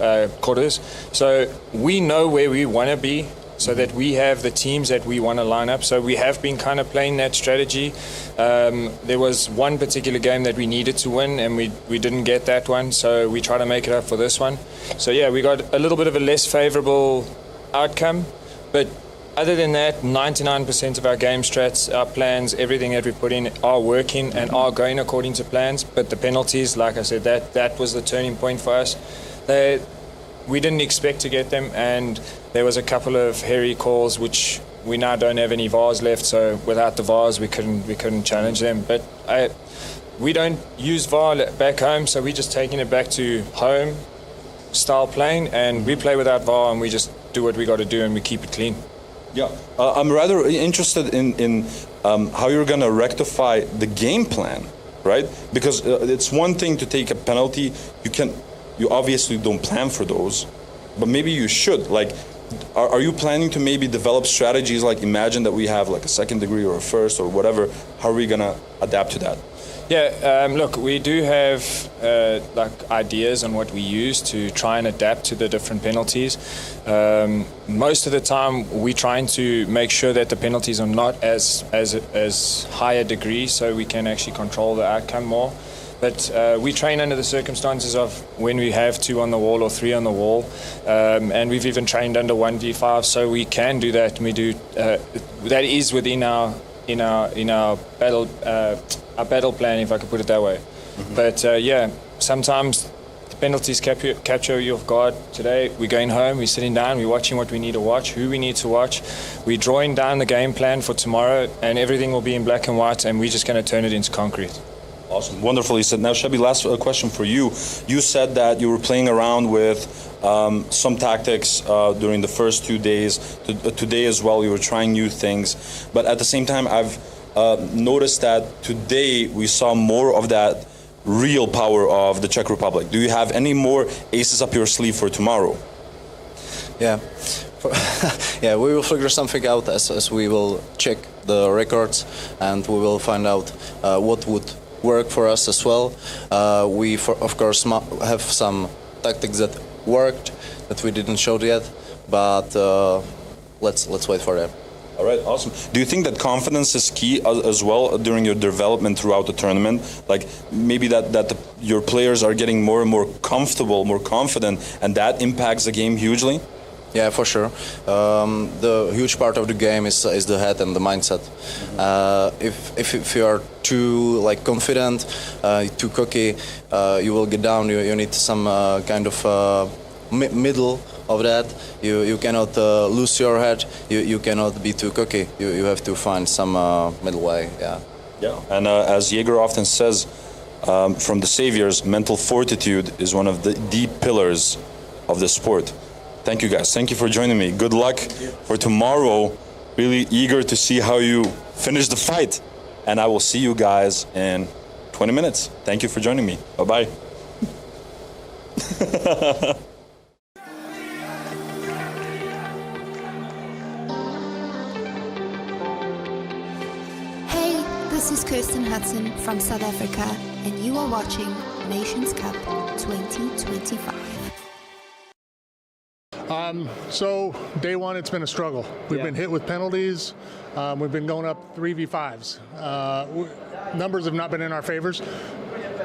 quarters. So we know where we want to be, so that we have the teams that we want to line up. So we have been kind of playing that strategy. There was one particular game that we needed to win, and we didn't get that one, so we try to make it up for this one. So yeah, we got a little bit of a less favorable outcome, but other than that, 99% of our game strats, our plans, everything that we put in are working and are going according to plans. But the penalties, like I said, that was the turning point for us. We didn't expect to get them, and there was a couple of hairy calls, which we now don't have any VARs left. So without the VARs, we couldn't challenge them. But we don't use VAR back home, so we're just taking it back to home style playing, and we play without VAR, and we just do what we got to do, and we keep it clean. Yeah, I'm rather interested in how you're going to rectify the game plan, right? Because it's one thing to take a penalty. You obviously don't plan for those, but maybe you should. Like, are you planning to maybe develop strategies? Like, imagine that we have like a second degree or a first or whatever. How are we going to adapt to that? Yeah, look, we do have ideas on what we use to try and adapt to the different penalties. Most of the time, we're trying to make sure that the penalties are not as high a degree, so we can actually control the outcome more. But we train under the circumstances of when we have 2 on the wall or 3 on the wall, and we've even trained under 1v5, so we can do that. And we do that is within our battle plan, if I could put it that way. But yeah, sometimes the penalties capture you off guard. Today we're going home, we're sitting down, we're watching what we need to watch, who we need to watch. We're drawing down the game plan for tomorrow, and everything will be in black and white, and we're just going to turn it into concrete. Awesome, wonderfully said. Now, Shabby, last question for you. You said that you were playing around with some tactics during the first 2 days. Today as well, you were trying new things. But at the same time, I've noticed that today we saw more of that real power of the Czech Republic. Do you have any more aces up your sleeve for tomorrow? Yeah. Yeah, we will figure something out as we will check the records, and we will find out what would work for us as well. We, of course, have some tactics that worked that we didn't show yet, but let's wait for that. All right, awesome. Do you think that confidence is key as well during your development throughout the tournament? Like maybe that your players are getting more and more comfortable, more confident, and that impacts the game hugely? Yeah, for sure. The huge part of the game is the head and the mindset. If you are too confident, too cocky, you will get down. You need some kind of middle of that. You cannot lose your head. You cannot be too cocky. You have to find some middle way. Yeah. Yeah. And as Jaeger often says, from the saviors, mental fortitude is one of the deep pillars of the sport. Thank you guys. Thank you for joining me. Good luck for tomorrow. Really eager to see how you finish the fight. And I will see you guys in 20 minutes. Thank you for joining me. Bye-bye. Hey, this is Kirsten Hudson from South Africa, and you are watching Nations Cup 2025. So day one, it's been a struggle. We've been hit with penalties. We've been going up 3v5s. Numbers have not been in our favors.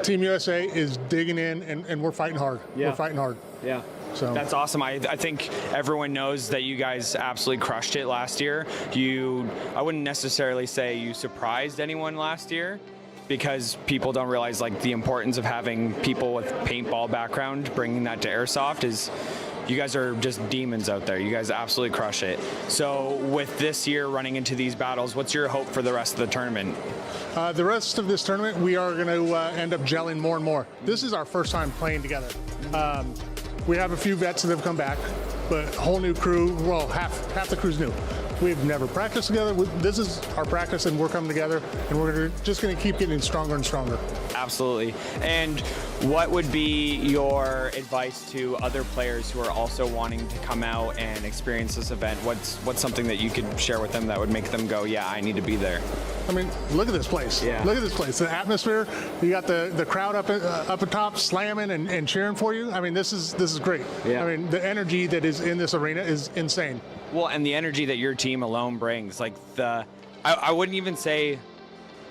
Team USA is digging in, and we're fighting hard. Yeah. We're fighting hard. Yeah. So that's awesome. I think everyone knows that you guys absolutely crushed it last year. I wouldn't necessarily say you surprised anyone last year, because people don't realize the importance of having people with paintball background, bringing that to airsoft is. You guys are just demons out there. You guys absolutely crush it. So with this year running into these battles, what's your hope for the rest of the tournament? The rest of this tournament, we are going to end up gelling more and more. This is our first time playing together. We have a few vets that have come back, but whole new crew, well, half the crew's new. We've never practiced together. This is our practice, and we're coming together, and we're just going to keep getting stronger and stronger. Absolutely. And what would be your advice to other players who are also wanting to come out and experience this event? What's something that you could share with them that would make them go, yeah, I need to be there? I mean, look at this place. Yeah. Look at this place. The atmosphere. You got the crowd up atop slamming and cheering for you. I mean, this is great. Yeah. I mean, the energy that is in this arena is insane. Well, and the energy that your team alone brings, I wouldn't even say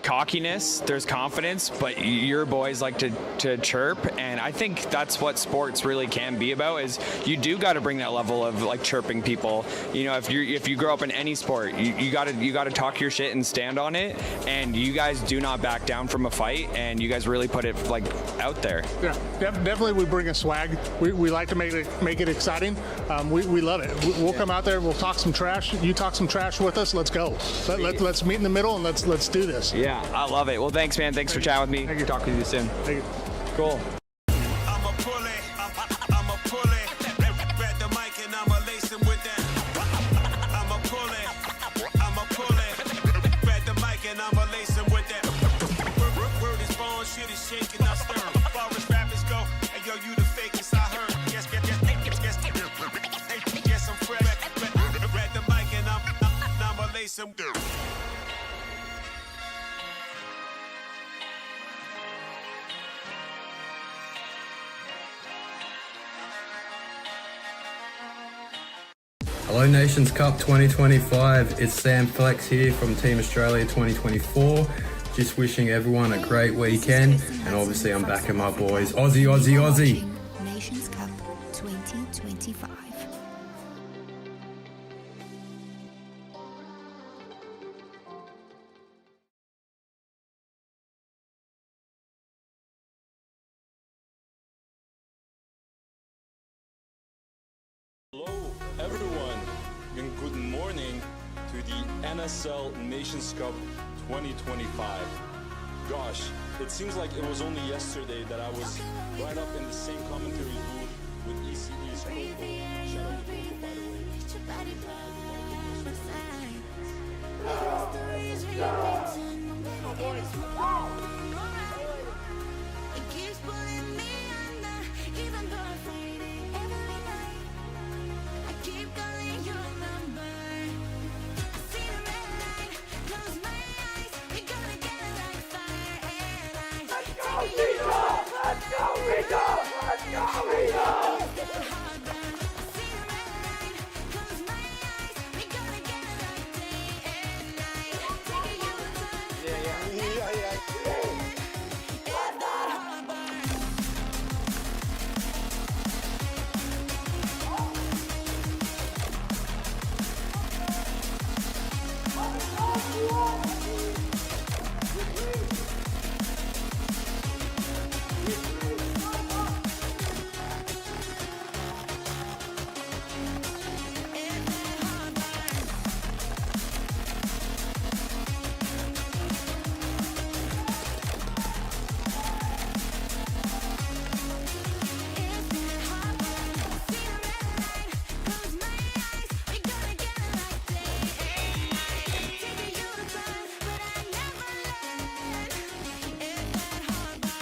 cockiness, there's confidence, but your boys like to chirp, and I think that's what sports really can be about, is you do got to bring that level of chirping people. You know, if you grow up in any sport, you got to talk your shit and stand on it, and you guys do not back down from a fight, and you guys really put it out there. Yeah, definitely we bring a swag. We like to make it exciting. We love it. We'll come out there, we'll talk some trash. You talk some trash with us, let's go. Let's meet in the middle and let's do this. Yeah. I love it. Well, thanks, man. Thanks for chatting with me. Thank you. Talk to you soon. Thank you. Cool. I'm a pulley. Grab the mic and I'ma lace him with that. I'm a pulley. Grab the mic and I'ma lace him with that. Word is born, shit is shaking, I stir. Far as rappers go, hey yo, you the fakest I heard. Yes, I'm fresh. Grab the mic and I'ma lace him. Hello Nations Cup 2025, it's Sam Flex here from Team Australia 2024. Just wishing everyone a great weekend, and obviously I'm backing my boys. Aussie, Aussie, Aussie. Nations Cup 2025. Hello everyone and good morning to the NSL Nations Cup 2025. Gosh, it seems like it was only yesterday that I was right up in the same commentary booth with ECE's Coco. Shout out to Coco, by the way.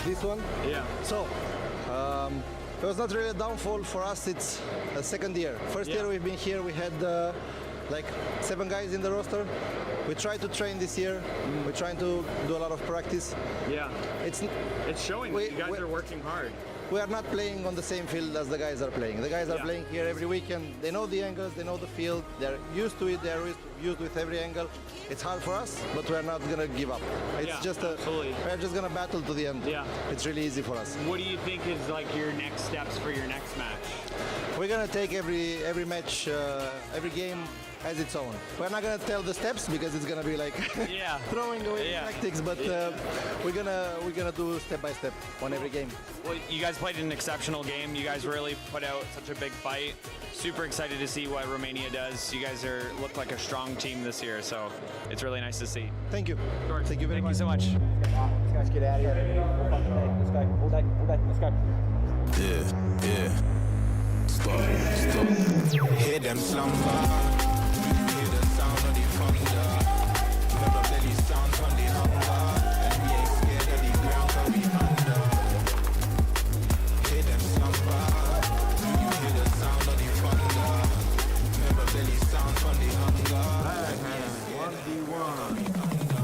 This one? Yeah. So, it was not really a downfall for us. It's a second year. First year we've been here, we had like 7 guys in the roster. We tried to train this year. We're trying to do a lot of practice. Yeah. It's showing that you guys are working hard. We are not playing on the same field as the guys are playing. The guys are playing here every weekend. They know the angles, they know the field. They're used to it. They're used with every angle. It's hard for us, but we're not gonna give up. It's we're just gonna battle to the end. Yeah. It's really easy for us. What do you think is like your next steps for your next match? We're gonna take every match, every game as its own. We're not gonna tell the steps because it's gonna be like throwing away tactics, but we're gonna do step by step on every game. Well, you guys played an exceptional game. You guys really put out such a big fight. Super excited to see what Romania does. You guys look like a strong team this year, so it's really nice to see. Thank you. Thank you very much. Thank you so much. Let's guys get out of here. Let's go. Hold that. Let's go. Yeah. Stop. Hear them slumber. Hear the sound of the thunder. Never belly sound from the hunger. And we ain't scared of the ground, 'cause we under. Hear them slumber. Do you hear the sound of the thunder? Never belly sound from the hunger. And we ain't scared of the ground, 'cause we under.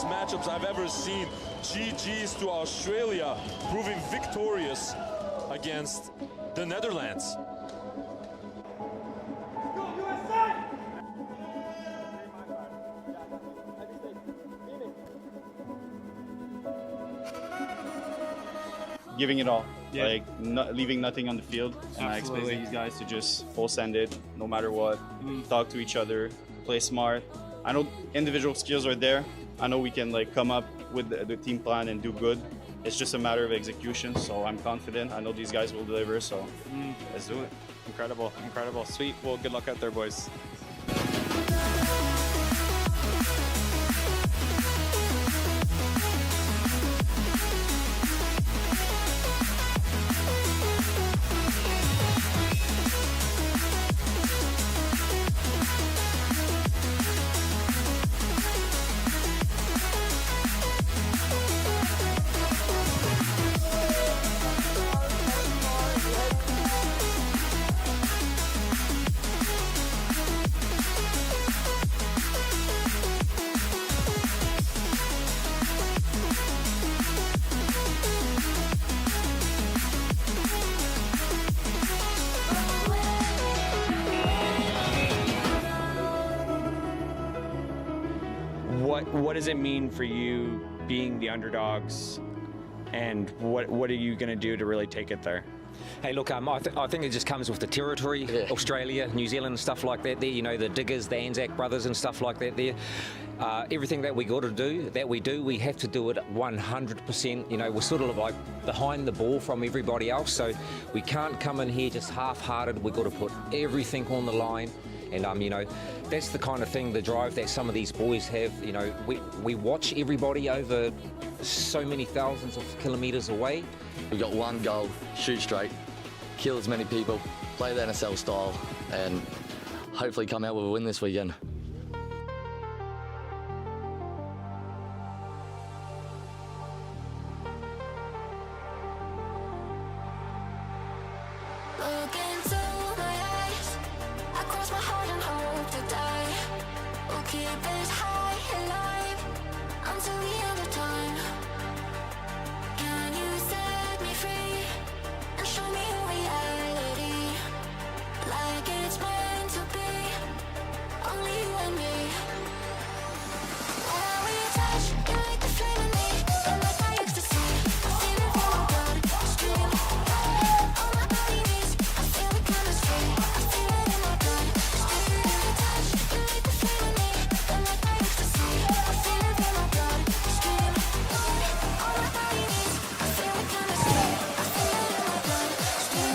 Matchups I've ever seen. GG's to Australia, proving victorious against the Netherlands. Giving it all, like leaving nothing on the field. And I expect these guys to just full send it, no matter what. Talk to each other, play smart. I know individual skills are there. I know we can like come up with the team plan and do good. It's just a matter of execution. So I'm confident. I know these guys will deliver. So let's do it. Incredible, incredible, sweet. Well, good luck out there, boys. what does it mean for you being the underdogs, and what are you going to do to really take it there? Hey, look, I think it just comes with the territory, Australia, New Zealand, and stuff like that there, you know, the Diggers, the Anzac Brothers and stuff like that there. Everything that we got to do, we have to do it 100%. You know, we're sort of like behind the ball from everybody else, so we can't come in here just half-hearted. We've got to put everything on the line. And, you know, that's the kind of thing, the drive that some of these boys have. You know, we watch everybody over so many thousands of kilometres away. We've got one goal, shoot straight, kill as many people, play the NSL style, and hopefully come out with a win this weekend. Look into my eyes, I cross my heart and hope to die. We'll keep it high alive until the end of time. Can you set me free and show me a reality like it's meant to be? Only you and me. When we touch, you like the flame in me, and like my ecstasy, I feel it in my blood stream. All my body needs, I feel the chemistry, I feel it in my blood stream. When we touch, you like the flame in me, and like my ecstasy, I feel it in my blood stream. All my body needs, I feel the chemistry, I feel it in my blood stream.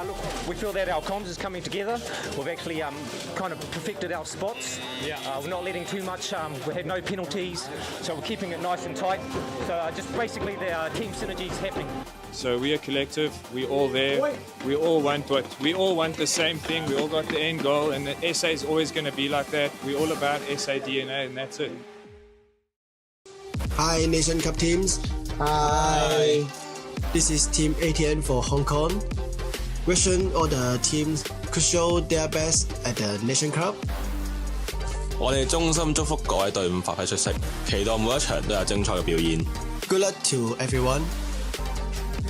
Look, we feel that our comms is coming together. We've actually kind of perfected our spots. We're not letting too much. We had no penalties, so we're keeping it nice and tight. So just basically the team synergy is happening. So we are collective. We all there. We all want the same thing. We all got the end goal, and the SA is always going to be like that. We're all about SA DNA, and that's it. Hi, Nation Cup teams. Hi. This is Team ATN for Hong Kong. Wishing all the teams could show their best at the Nation Cup. 我哋衷心祝福各位隊伍發揮出色，期待每一場都有精彩嘅表演。Good luck to everyone.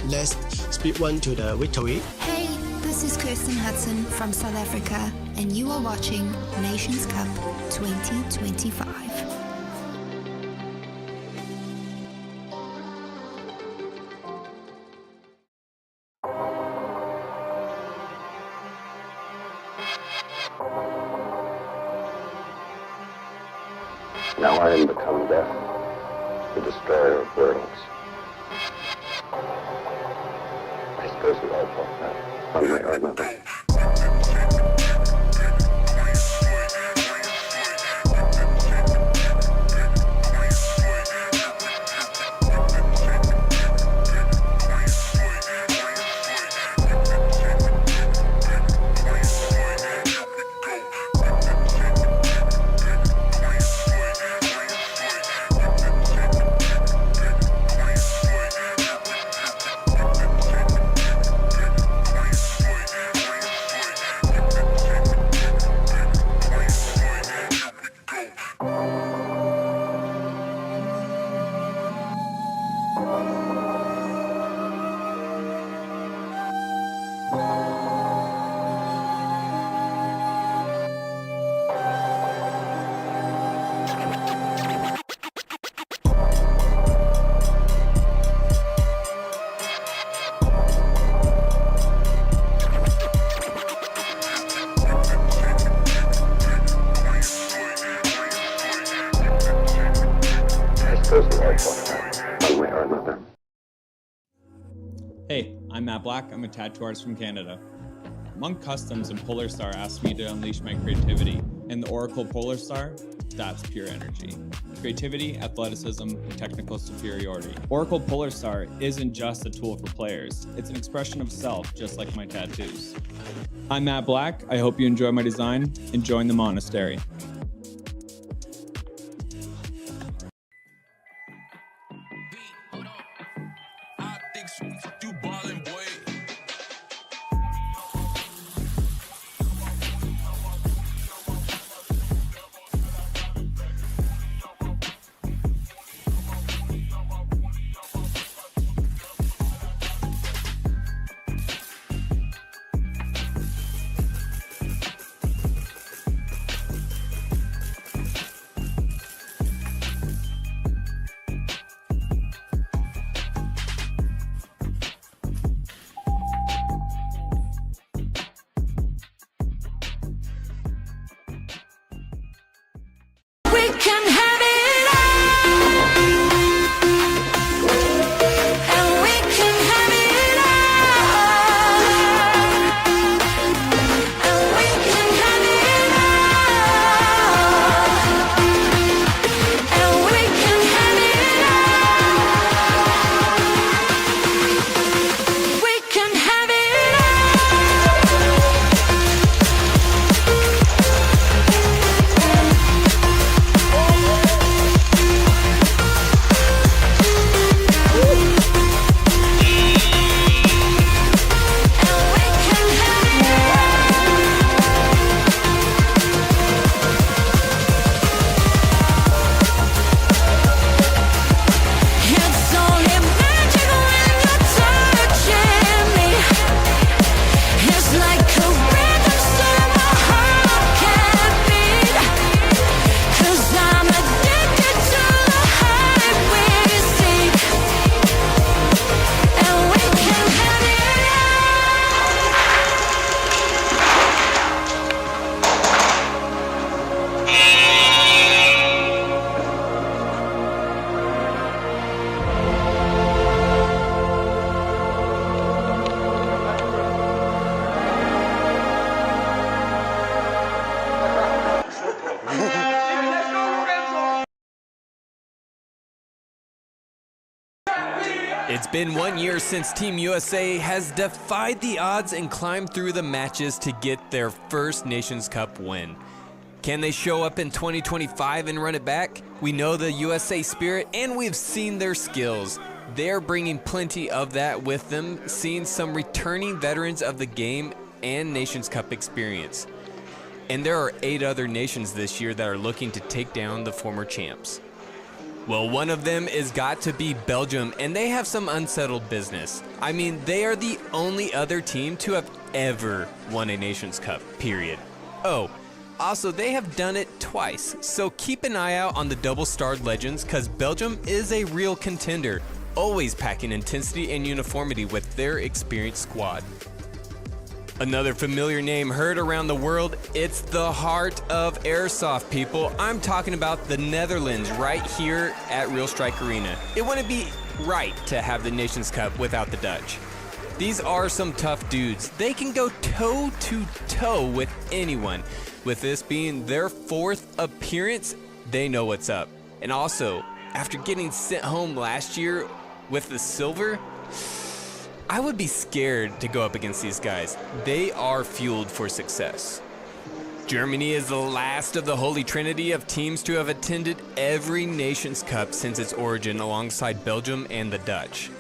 Let's speed one to the victory. Hey, this is Kirsten Hudson from South Africa, and you are watching Nations Cup 2025. Now I am become death, the destroyer of worlds. I suppose we all thought that, one way or another. Hey, I'm Matt Black. I'm a tattoo artist from Canada. Monk Customs and Polar Star asked me to unleash my creativity. In the Oracle Polar Star, That's pure energy. Creativity, athleticism, and technical superiority. Oracle Polar Star isn't just a tool for players. It's an expression of self, just like my tattoos. I'm Matt Black. I hope you enjoy my design and join the monastery. It's been 1 year since Team USA has defied the odds and climbed through the matches to get their first Nations Cup win. Can they show up in 2025 and run it back? We know the USA spirit and we've seen their skills. They're bringing plenty of that with them, seeing some returning veterans of the game and Nations Cup experience. And there are 8 other nations this year that are looking to take down the former champs. Well, one of them is got to be Belgium, and they have some unsettled business. I mean, they are the only other team to have ever won a Nations Cup, period. Oh, also, they have done it twice, so keep an eye out on the double-starred legends, because Belgium is a real contender, always packing intensity and uniformity with their experienced squad. Another familiar name heard around the world, it's the heart of airsoft, people. I'm talking about the Netherlands right here at Real Strike Arena. It wouldn't be right to have the Nations Cup without the Dutch. These are some tough dudes. They can go toe to toe with anyone. With this being their 4th appearance, they know what's up. And also, after getting sent home last year with the silver, I would be scared to go up against these guys. They are fueled for success. Germany is the last of the Holy Trinity of teams to have attended every Nations Cup since its origin alongside Belgium and the Dutch.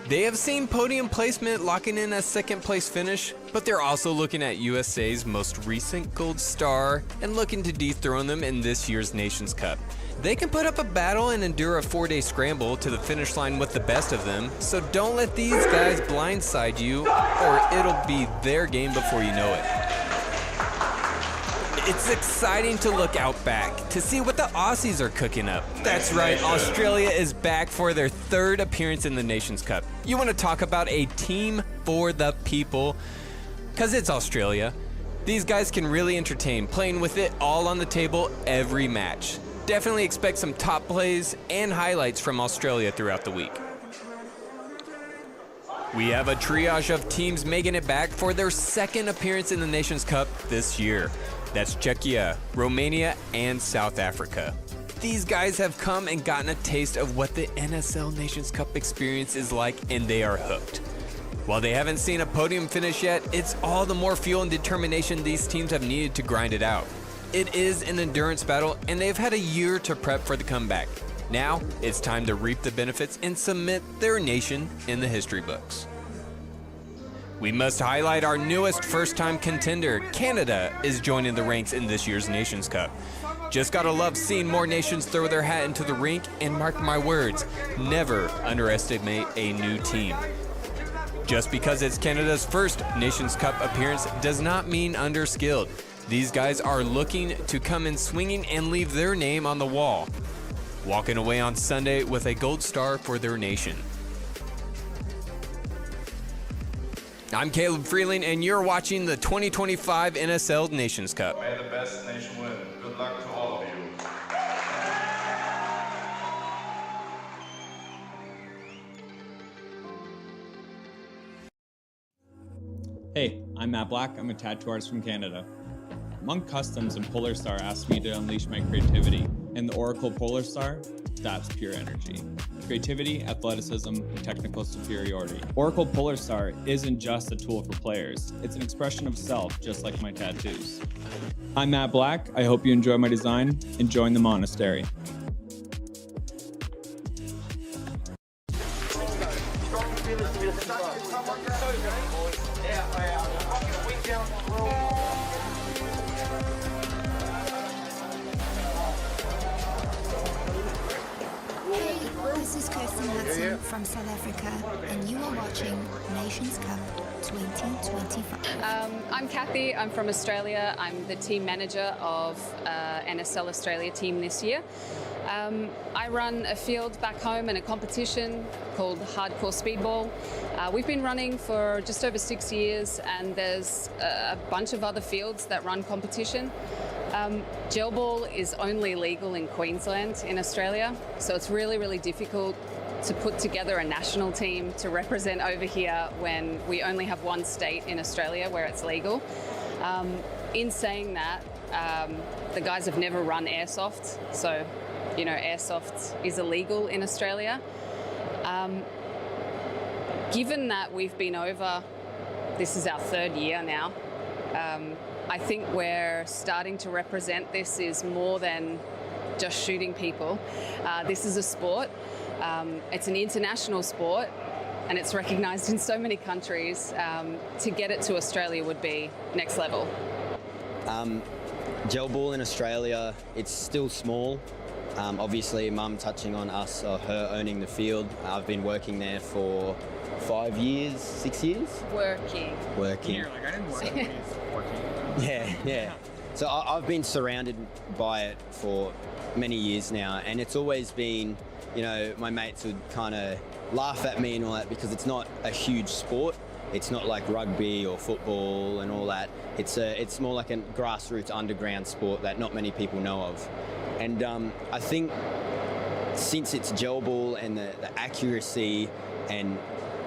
They have seen podium placement locking in a 2nd place finish, but they're also looking at USA's most recent gold star and looking to dethrone them in this year's Nations Cup. They can put up a battle and endure a 4-day scramble to the finish line with the best of them, so don't let these guys blindside you, or it'll be their game before you know it. It's exciting to look out back to see what the Aussies are cooking up. That's right, Australia is back for their 3rd appearance in the Nations Cup. You want to talk about a team for the people? Because it's Australia. These guys can really entertain, playing with it all on the table every match. Definitely expect some top plays and highlights from Australia throughout the week. We have a triage of teams making it back for their 2nd appearance in the Nations Cup this year. That's Czechia, Romania, and South Africa. These guys have come and gotten a taste of what the NSL Nations Cup experience is like, and they are hooked. While they haven't seen a podium finish yet, it's all the more fuel and determination these teams have needed to grind it out. It is an endurance battle, and they've had a year to prep for the comeback. Now, it's time to reap the benefits and cement their nation in the history books. We must highlight our newest first-time contender. Canada is joining the ranks in this year's Nations Cup. Just gotta love seeing more nations throw their hat into the rink, and mark my words, never underestimate a new team. Just because it's Canada's first Nations Cup appearance does not mean underskilled. These guys are looking to come in swinging and leave their name on the wall, walking away on Sunday with a gold star for their nation. I'm Caleb Freeling, and you're watching the 2025 NSL Nations Cup. May the best nation win. Good luck to all of you. Hey, I'm Matt Black. I'm a tattoo artist from Canada. Monk Customs and Polar Star asked me to unleash my creativity, and the Oracle Polar Star, that's pure energy. Creativity, athleticism, and technical superiority. Oracle Polar Star isn't just a tool for players, it's an expression of self, just like my tattoos. I'm Matt Black. I hope you enjoy my design and join the monastery. This is Kirsten Hudson from South Africa, and you are watching Nations Cup 2025. I'm Kathy. I'm from Australia. I'm the team manager of NSL Australia team this year. I run a field back home and a competition called Hardcore Speedball. We've been running for just over 6 years, and there's a bunch of other fields that run competition. Gel ball is only legal in Queensland in Australia, so it's really, really difficult to put together a national team to represent over here when we only have one state in Australia where it's legal. In saying that, the guys have never run airsoft, so you know airsoft is illegal in Australia. Given that we've been over, this is our 3rd year now, I think we're starting to represent this is more than just shooting people. This is a sport. It's an international sport, and it's recognised in so many countries. To get it to Australia would be next level. Gel ball in Australia, it's still small. Obviously, Mum touching on us or her owning the field. I've been working there for 5 years, 6 years? Working. You're like, I didn't work when I was 14. Yeah. So I've been surrounded by it for many years now, and it's always been, you know, my mates would kind of laugh at me and all that because it's not a huge sport. It's not like rugby or football and all that. It's more like a grassroots underground sport that not many people know of. And I think since it's gel ball and the accuracy and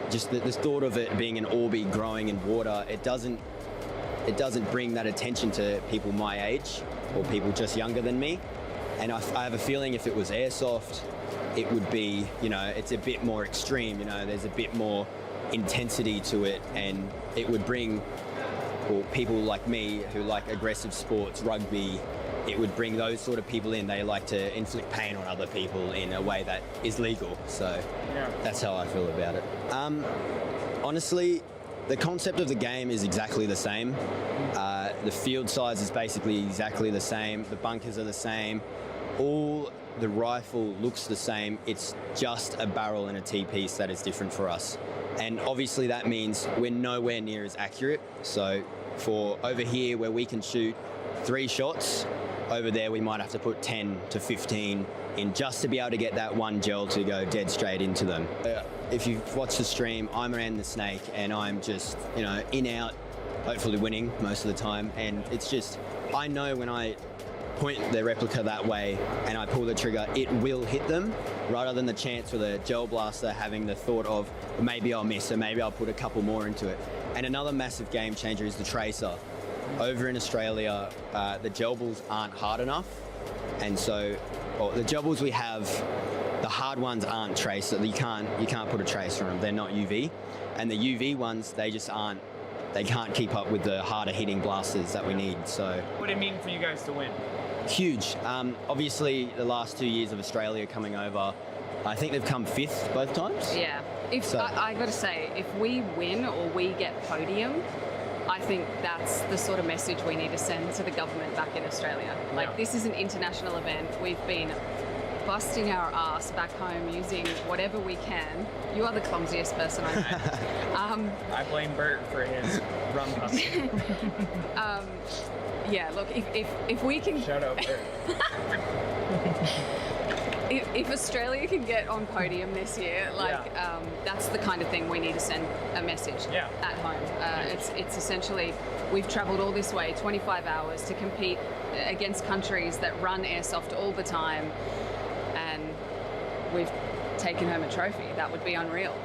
just the thought of it being an orby growing in water, it doesn't bring that attention to people my age or people just younger than me. And I have a feeling if it was airsoft, it would be, you know, it's a bit more extreme, you know, there's a bit more intensity to it, and it would bring, well, people like me who like aggressive sports, rugby, it would bring those sort of people in. They like to inflict pain on other people in a way that is legal. So that's how I feel about it. Honestly, the concept of the game is exactly the same. The field size is basically exactly the same. The bunkers are the same. All the rifle looks the same. It's just a barrel and a T-piece that is different for us. And obviously that means we're nowhere near as accurate. So for over here where we can shoot 3 shots, over there we might have to put 10 to 15 in just to be able to get that one gel to go dead straight into them. If you've watched the stream, I'm around the snake and I'm just, you know, in, out, hopefully winning most of the time. And it's just, I know when I point the replica that way and I pull the trigger, it will hit them, rather than the chance with a gel blaster having the thought of maybe I'll miss or maybe I'll put a couple more into it. And another massive game changer is the tracer. over in Australia, the gel balls aren't hard enough, and so the gel balls we have, the hard ones aren't traced, so you can't put a tracer on them. They're not UV, and the UV ones they just aren't. They can't keep up with the harder hitting blasters that we need. So What would it mean for you guys to win? huge. Obviously, the last 2 years of Australia coming over, I think they've come 5th both times. Yeah. So- I got to say, if we win or we get podium, I think that's the sort of message we need to send to the government back in Australia. Like, this is an international event. We've been busting our ass back home using whatever we can. You are the clumsiest person I know. I blame Bert for his rum hustle. Yeah, look, if we can... Shout out Bert. If Australia can get on podium this year, that's the kind of thing we need to send a message at home. It's essentially, we've travelled all this way, 25 hours, to compete against countries that run airsoft all the time, and we've taken home a trophy. That would be unreal.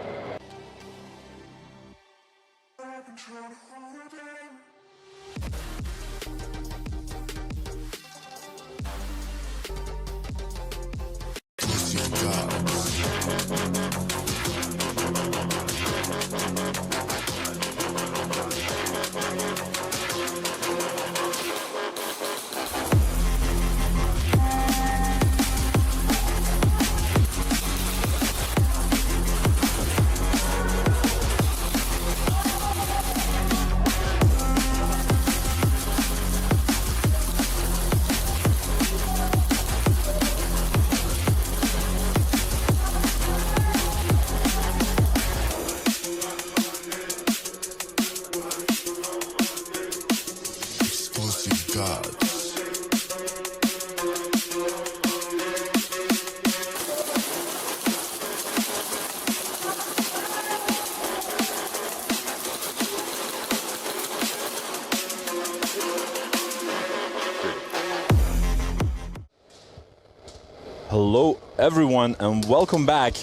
Hello everyone and welcome back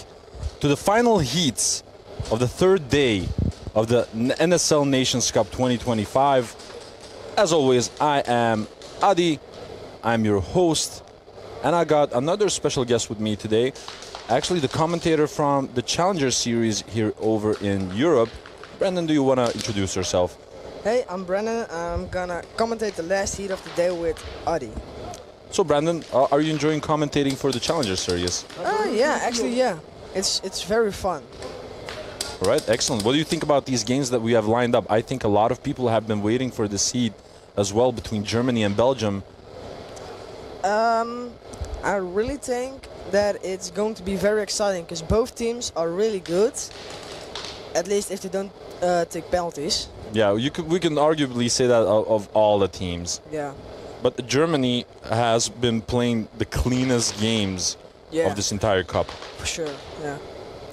to the final heats of the third day of the NSL Nations Cup 2025. As always, I am Adi, I'm your host, and I got another special guest with me today, actually the commentator from the Challenger Series here over in Europe. Brandon, do you want to introduce yourself? Hey, I'm Brandon. I'm gonna commentate the last heat of the day with Adi. So Brandon, are you enjoying commentating for the Challenger Series? Yeah, actually, yeah. It's very fun. All right, excellent. What do you think about these games that we have lined up? I think a lot of people have been waiting for this heat as well between Germany and Belgium. I really think that it's going to be very exciting because both teams are really good, at least if they don't take penalties. Yeah, we can arguably say that of all the teams. Yeah. But Germany has been playing the cleanest games of this entire cup. For sure, yeah.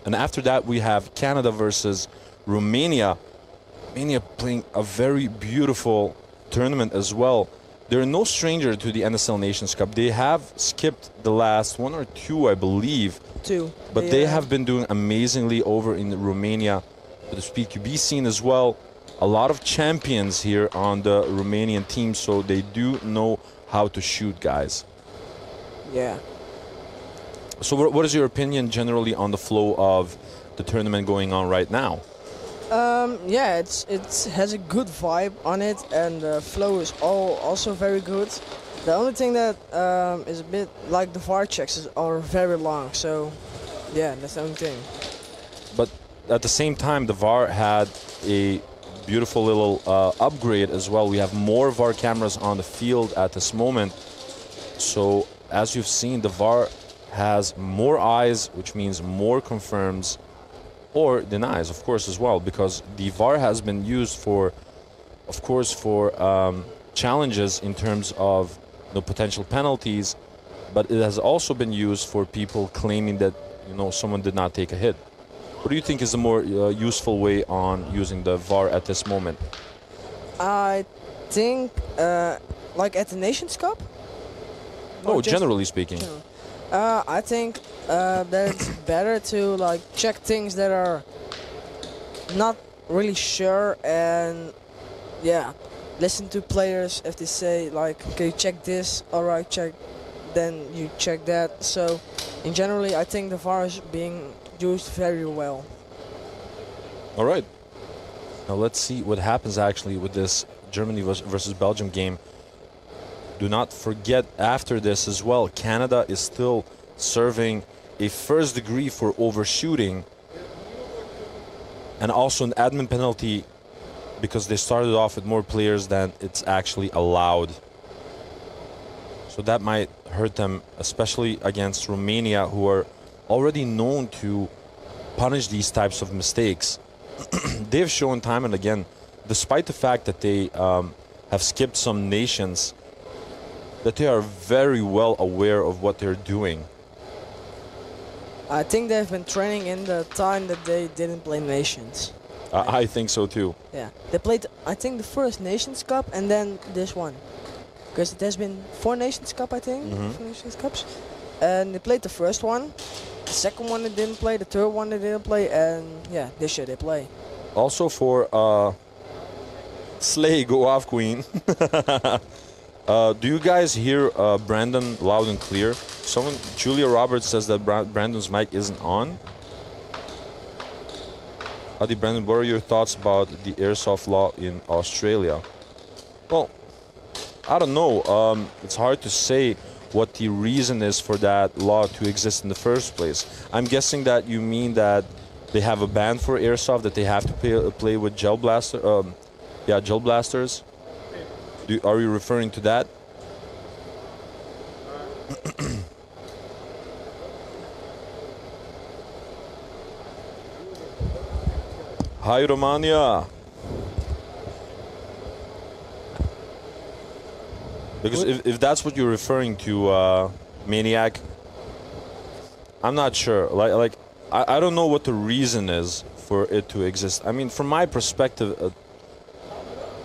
And after that, we have Canada versus Romania. Romania playing a very beautiful tournament as well. They're no stranger to the NSL Nations Cup. They have skipped the last 1 or 2, I believe. 2. But they have been doing amazingly over in Romania. For the SpeedQB scene as well. A lot of champions here on the Romanian team, so they do know how to shoot, guys. Yeah. So what is your opinion generally on the flow of the tournament going on right now? Yeah, it has a good vibe on it, and the flow is also very good. The only thing that is a bit like the VAR checks are very long, so yeah, that's the only thing. But at the same time, the VAR had a beautiful little upgrade as well. We have more VAR cameras on the field at this moment. So as you've seen, the VAR has more eyes, which means more confirms or denies, of course, as well, because the VAR has been used for, of course, for challenges in terms of the potential penalties, but it has also been used for people claiming that, you know, someone did not take a hit. What do you think is the more useful way on using the VAR at this moment? I think, like at the Nations Cup? Oh, generally speaking. I think that it's better to like check things that are not really sure, and yeah, listen to players if they say like, okay, check this, alright, check, then you check that. So, in generally, I think the VAR is being used very well. All right. Now let's see what happens actually with this Germany versus Belgium game. Do not forget after this as well, Canada is still serving a first degree for overshooting and also an admin penalty because they started off with more players than it's actually allowed. So that might hurt them, especially against Romania, who are already known to punish these types of mistakes. They've shown time and again, despite the fact that they have skipped some nations, that they are very well aware of what they're doing. I think they've been training in the time that they didn't play Nations. I think so too. Yeah, they played, I think, the first Nations Cup and then this one. Because there's been 4 Nations Cup, I think, 4 Nations Cups. And they played the first one, the second one they didn't play, the third one they didn't play, and yeah, this year they play. Also for Slay, go off, Queen. Do you guys hear Brandon loud and clear? Julia Roberts says that Brandon's mic isn't on. Adi, Brandon, what are your thoughts about the airsoft law in Australia? Well, I don't know. It's hard to say what the reason is for that law to exist in the first place. I'm guessing that you mean that they have a ban for airsoft, that they have to play with gel blaster, gel blasters. Are you referring to that? Hi, Romania. Because if that's what you're referring to, Maniac, I'm not sure. I don't know what the reason is for it to exist. I mean, from my perspective,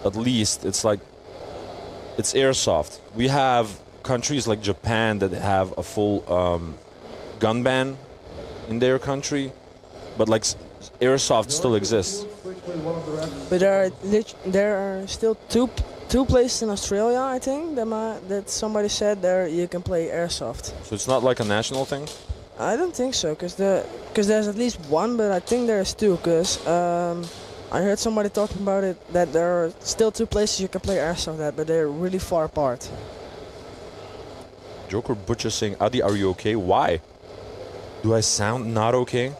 at least, it's like, it's airsoft. We have countries like Japan that have a full gun ban in their country, but like airsoft still exists. But there are still two places in Australia, I think, that somebody said there you can play airsoft. So it's not like a national thing? I don't think so, because there's at least one, but I think there's 2, because I heard somebody talking about it, that there are still 2 places you can play airsoft at, but they're really far apart. Joker Butcher saying, Adi, are you okay? Why? Do I sound not okay?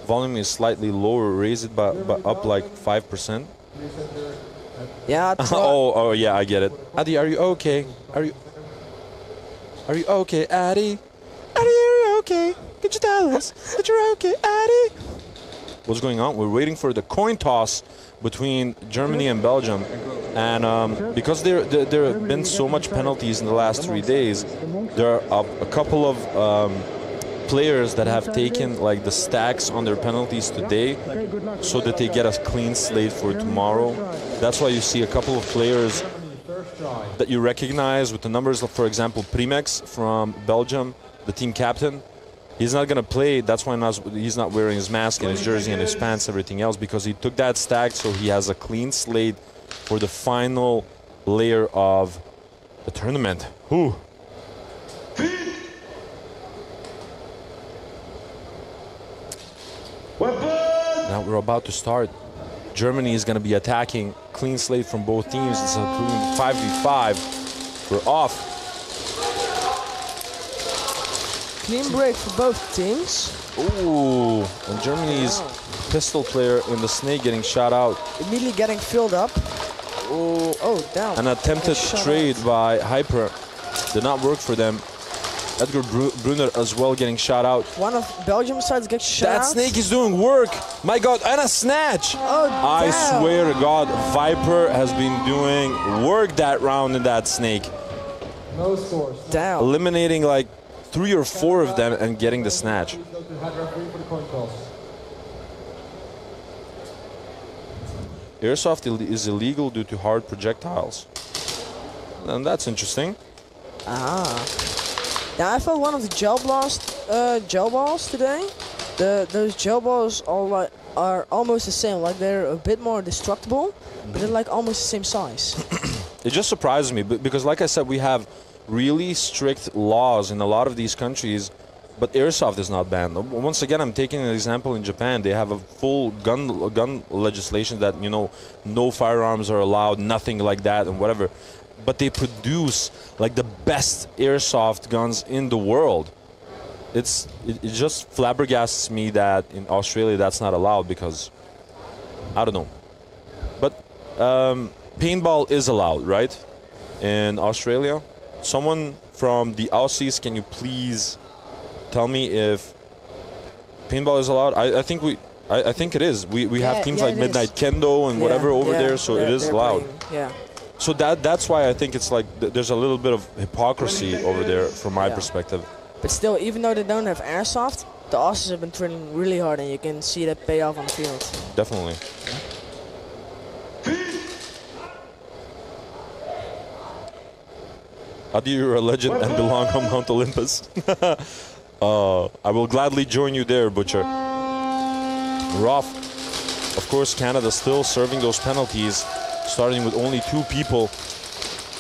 Volume is slightly lower. Raise it by up like 5%. Yeah. oh yeah, I get it. Adi, are you okay? Are you okay, Adi? Adi, are you okay? Could you tell us that you're okay, Adi? What's going on? We're waiting for the coin toss between Germany and Belgium, and because there have been so much penalties in the last 3 days, there are a couple of players that have taken like the stacks on their penalties today so that they get a clean slate for tomorrow. That's why you see a couple of players that you recognize with the numbers. For example, Primex from Belgium, the team captain. He's not going to play. That's why he's not wearing his mask and his jersey and his pants, everything else, because he took that stack so he has a clean slate for the final layer of the tournament. Whew. Now we're about to start. Germany is going to be attacking. Clean slate from both teams. It's a clean 5v5. We're off. Clean break for both teams. Ooh, and Germany's pistol player in the snake getting shot out. Immediately getting filled up. Oh, down. An attempted trade by Hyper did not work for them. Edgar Brunner as well getting shot out. One of Belgium's sides gets shot out. That snake is doing work. My God, and a snatch. Oh, I swear to God, Viper has been doing work that round in that snake. No scores. Down. Eliminating like 3 or 4 of them and getting the snatch. Airsoft is illegal due to hard projectiles. And that's interesting. Yeah, I felt one of the gel balls today. Those gel balls are are almost the same. Like they're a bit more destructible, but they're like almost the same size. It just surprises me because, like I said, we have really strict laws in a lot of these countries, but airsoft is not banned. Once again, I'm taking an example in Japan. They have a full gun legislation that, you know, no firearms are allowed, nothing like that and whatever. But they produce like the best airsoft guns in the world. It just flabbergasts me that in Australia that's not allowed because, I don't know. But paintball is allowed, right? In Australia. Someone from the Aussies, can you please tell me if paintball is allowed? I think it is. We have teams like Midnight Kendo and whatever over there, so it is allowed. Yeah. So that's why I think it's like there's a little bit of hypocrisy over there from my perspective. But still, even though they don't have airsoft, the Aussies have been training really hard, and you can see that pay off on the field. Definitely. Adi, you're a legend and belong on Mount Olympus. I will gladly join you there, Butcher. Rough. Of course, Canada still serving those penalties, starting with only 2 people.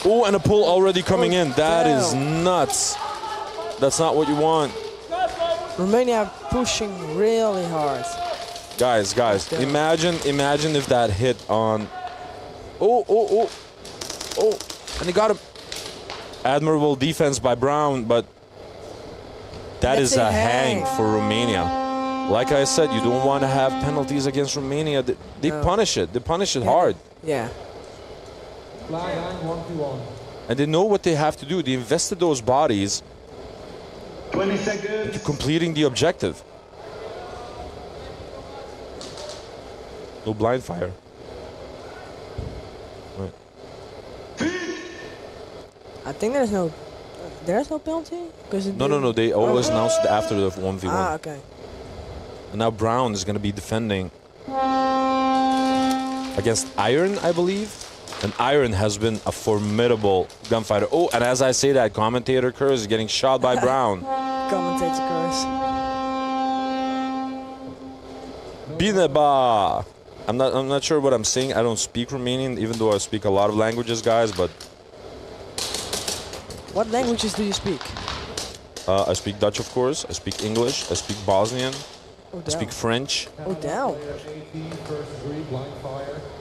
Oh, and a pull already coming in. That is nuts. That's not what you want. Romania pushing really hard. Guys, imagine if that hit on... Oh, and he got him. Admirable defense by Brown, but that is a hang for Romania. Like I said, you don't want to have penalties against Romania. They punish it. They punish it hard. Yeah. And they know what they have to do. They invested those bodies 20 seconds. into completing the objective. No blind fire. Right. I think there's no penalty. No. They always announce it after the 1v1. Ah, okay. And now Brown is going to be defending against Iron, I believe. And Iron has been a formidable gunfighter. Oh, and as I say that, commentator Curse is getting shot by Brown. Commentator Curse. Bineba. I'm not sure what I'm saying. I don't speak Romanian, even though I speak a lot of languages, guys. But what languages do you speak? I speak Dutch, of course. I speak English. I speak Bosnian. I speak French. Oh, damn.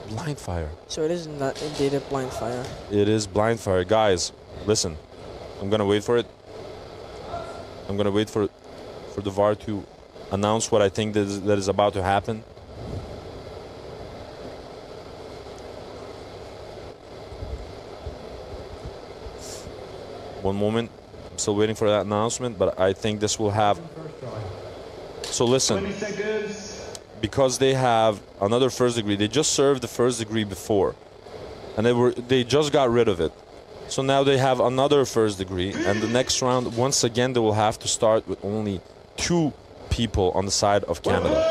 Blind fire. So it is not indeed a blind fire. It is blind fire. Guys, listen. I'm going to wait for it. I'm going to wait for the VAR to announce what I think that is about to happen. One moment. I'm still waiting for that announcement, but I think this will have... So listen, because they have another first degree, they just served the first degree before, and they just got rid of it. So now they have another first degree, and the next round, once again, they will have to start with only 2 people on the side of Canada.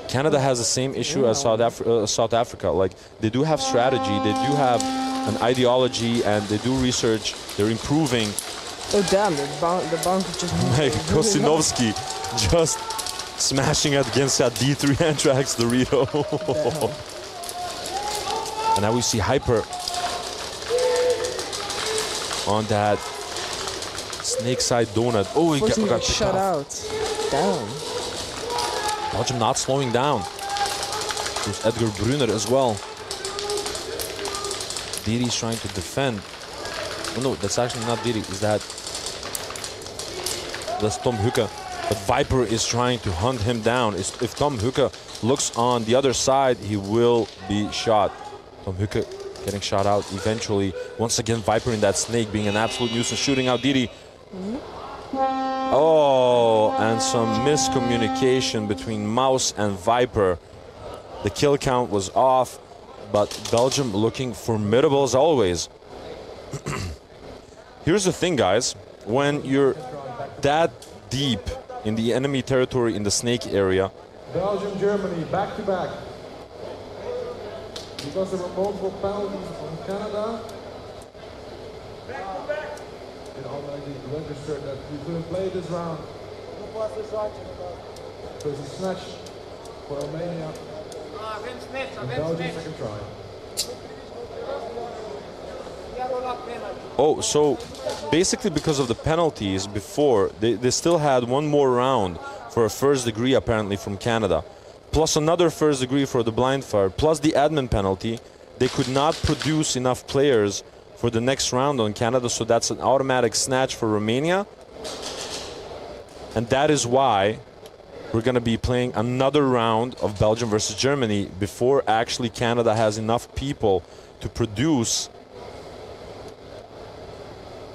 Canada has the same issue as South Africa. Like, they do have strategy, they do have an ideology, and they do research. They're improving. Oh damn! The bounce just. Like Kosinovsky, just smashing it against that D3 Anthrax Dorito. And now we see Hyper on that snake side donut. Oh, he got shut out. Down. Belgium not slowing down. There's Edgar Brunner as well. Diri's trying to defend. Oh no, that's actually not Diri. That's Tom Hucke. But Viper is trying to hunt him down. If Tom Hucke looks on the other side, he will be shot. Tom Hucke getting shot out eventually. Once again, Viper in that snake being an absolute nuisance, shooting out Diri. Oh, and some miscommunication between Mouse and Viper. The kill count was off, but Belgium looking formidable as always. Here's the thing, guys. When you're that deep in the enemy territory in the snake area. Belgium, Germany, back to back. Because there were multiple penalties on Canada. It already registered that we couldn't play this round. Because he snatched for Romania. And Belgium, second try. Oh, so basically because of the penalties before, they still had one more round for a first degree apparently from Canada, plus another first degree for the blind fire, plus the admin penalty. They could not produce enough players for the next round on Canada, so that's an automatic snatch for Romania. And that is why we're going to be playing another round of Belgium versus Germany before actually Canada has enough people to produce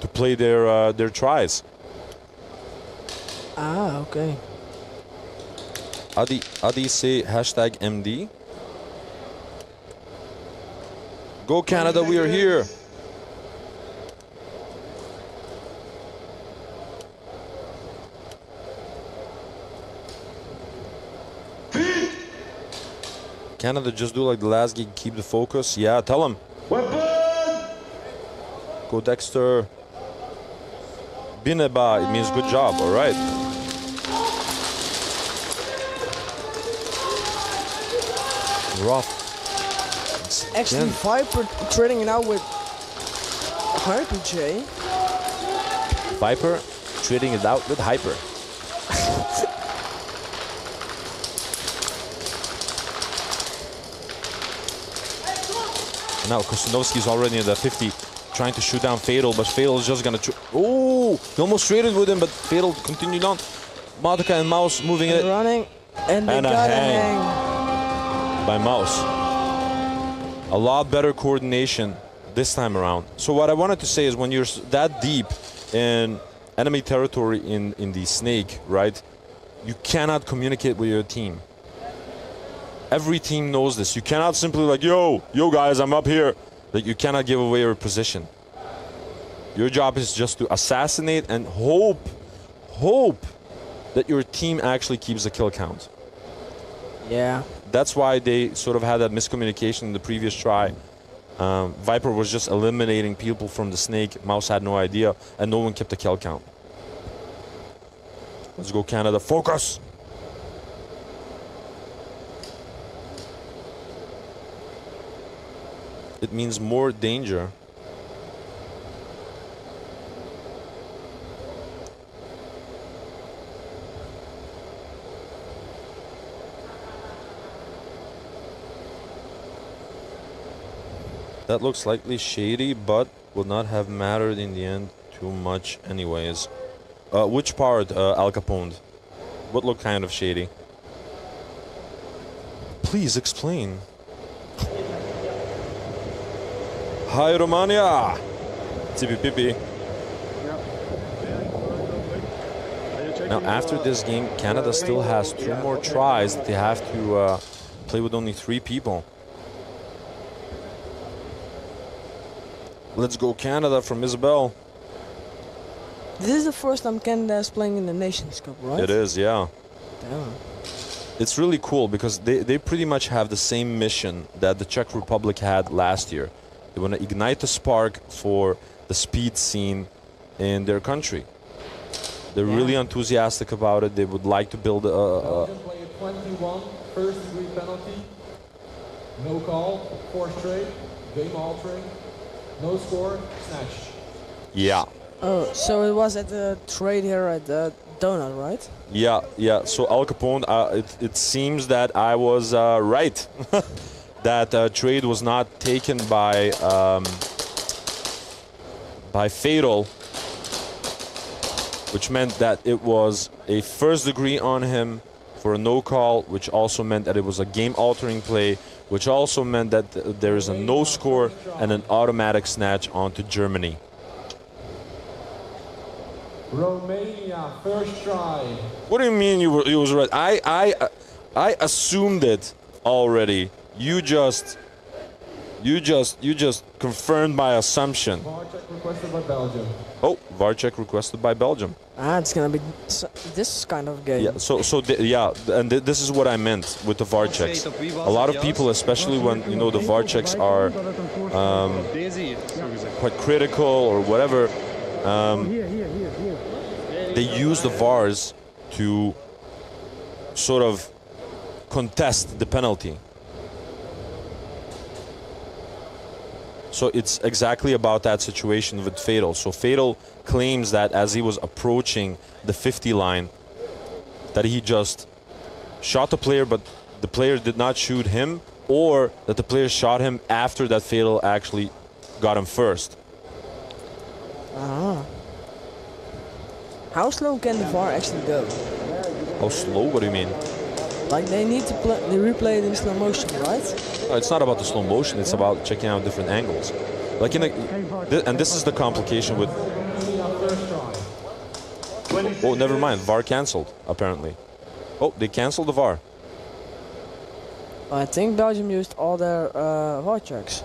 to play their tries. Ah, okay. Adi say hashtag MD. Go Canada, we are here. Canada, just do like the last gig, keep the focus. Yeah, tell him. Go Dexter. Bineba, it means good job, all right. Rough. Actually, Viper trading it out with Hyper J. Viper trading it out with Hyper. Now Kostanovski's already in the 50, trying to shoot down Fatal, but Fatal is just gonna. Oh, he almost traded with him, but Fatal continued on. Madoka and Mouse moving it. Running, and they got a hang by Mouse. A lot better coordination this time around. So what I wanted to say is when you're that deep in enemy territory in the snake, right? You cannot communicate with your team. Every team knows this. You cannot simply like, yo guys, I'm up here. That you cannot give away your position. Your job is just to assassinate and hope that your team actually keeps the kill count. Yeah. That's why they sort of had that miscommunication in the previous try. Viper was just eliminating people from the snake. Mouse had no idea, and no one kept the kill count. Let's go Canada, focus! It means more danger. That looks slightly shady, but would not have mattered in the end too much anyways. Which part, Al Capone? What looked kind of shady? Please explain. Hi, Romania! Tipi pipi. Now, after this game, Canada still has 2 more tries that they have to play with only 3 people. Let's go Canada from Isabel. This is the first time Canada is playing in the Nations Cup, right? It is, yeah. Damn. It's really cool because they pretty much have the same mission that the Czech Republic had last year. They want to ignite the spark for the speed scene in their country. They're really enthusiastic about it. They would like to build Belgium play a 21, first degree penalty. No call, 4 straight, game altering, no score, snatch. Yeah. Oh, so it was at the trade here at the Donut, right? Yeah, yeah. So Al Capone, it seems that I was right. That trade was not taken by Fatal, which meant that it was a first degree on him for a no call, which also meant that it was a game-altering play, which also meant that there is a no score and an automatic snatch onto Germany. Romania, first try. What do you mean you was right? I assumed it already. You just confirmed my assumption. VAR check requested by Belgium. Oh, VAR check requested by Belgium. Ah, it's gonna be this kind of game. Yeah, and this is what I meant with the VAR checks. A lot of people, especially when the VAR checks are quite critical or whatever, they use the VARs to sort of contest the penalty. So it's exactly about that situation with Fatal. So Fatal claims that as he was approaching the 50 line, that he just shot the player, but the player did not shoot him, or that the player shot him after that Fatal actually got him first. Ah. How slow can the VAR actually go? How slow? What do you mean? Like they need to they replay it in slow motion, right? No, it's not about the slow motion. It's about checking out different angles. Like and this is the complication with. Oh, never mind. VAR cancelled apparently. Oh, they cancelled the VAR. I think Belgium used all their VAR checks.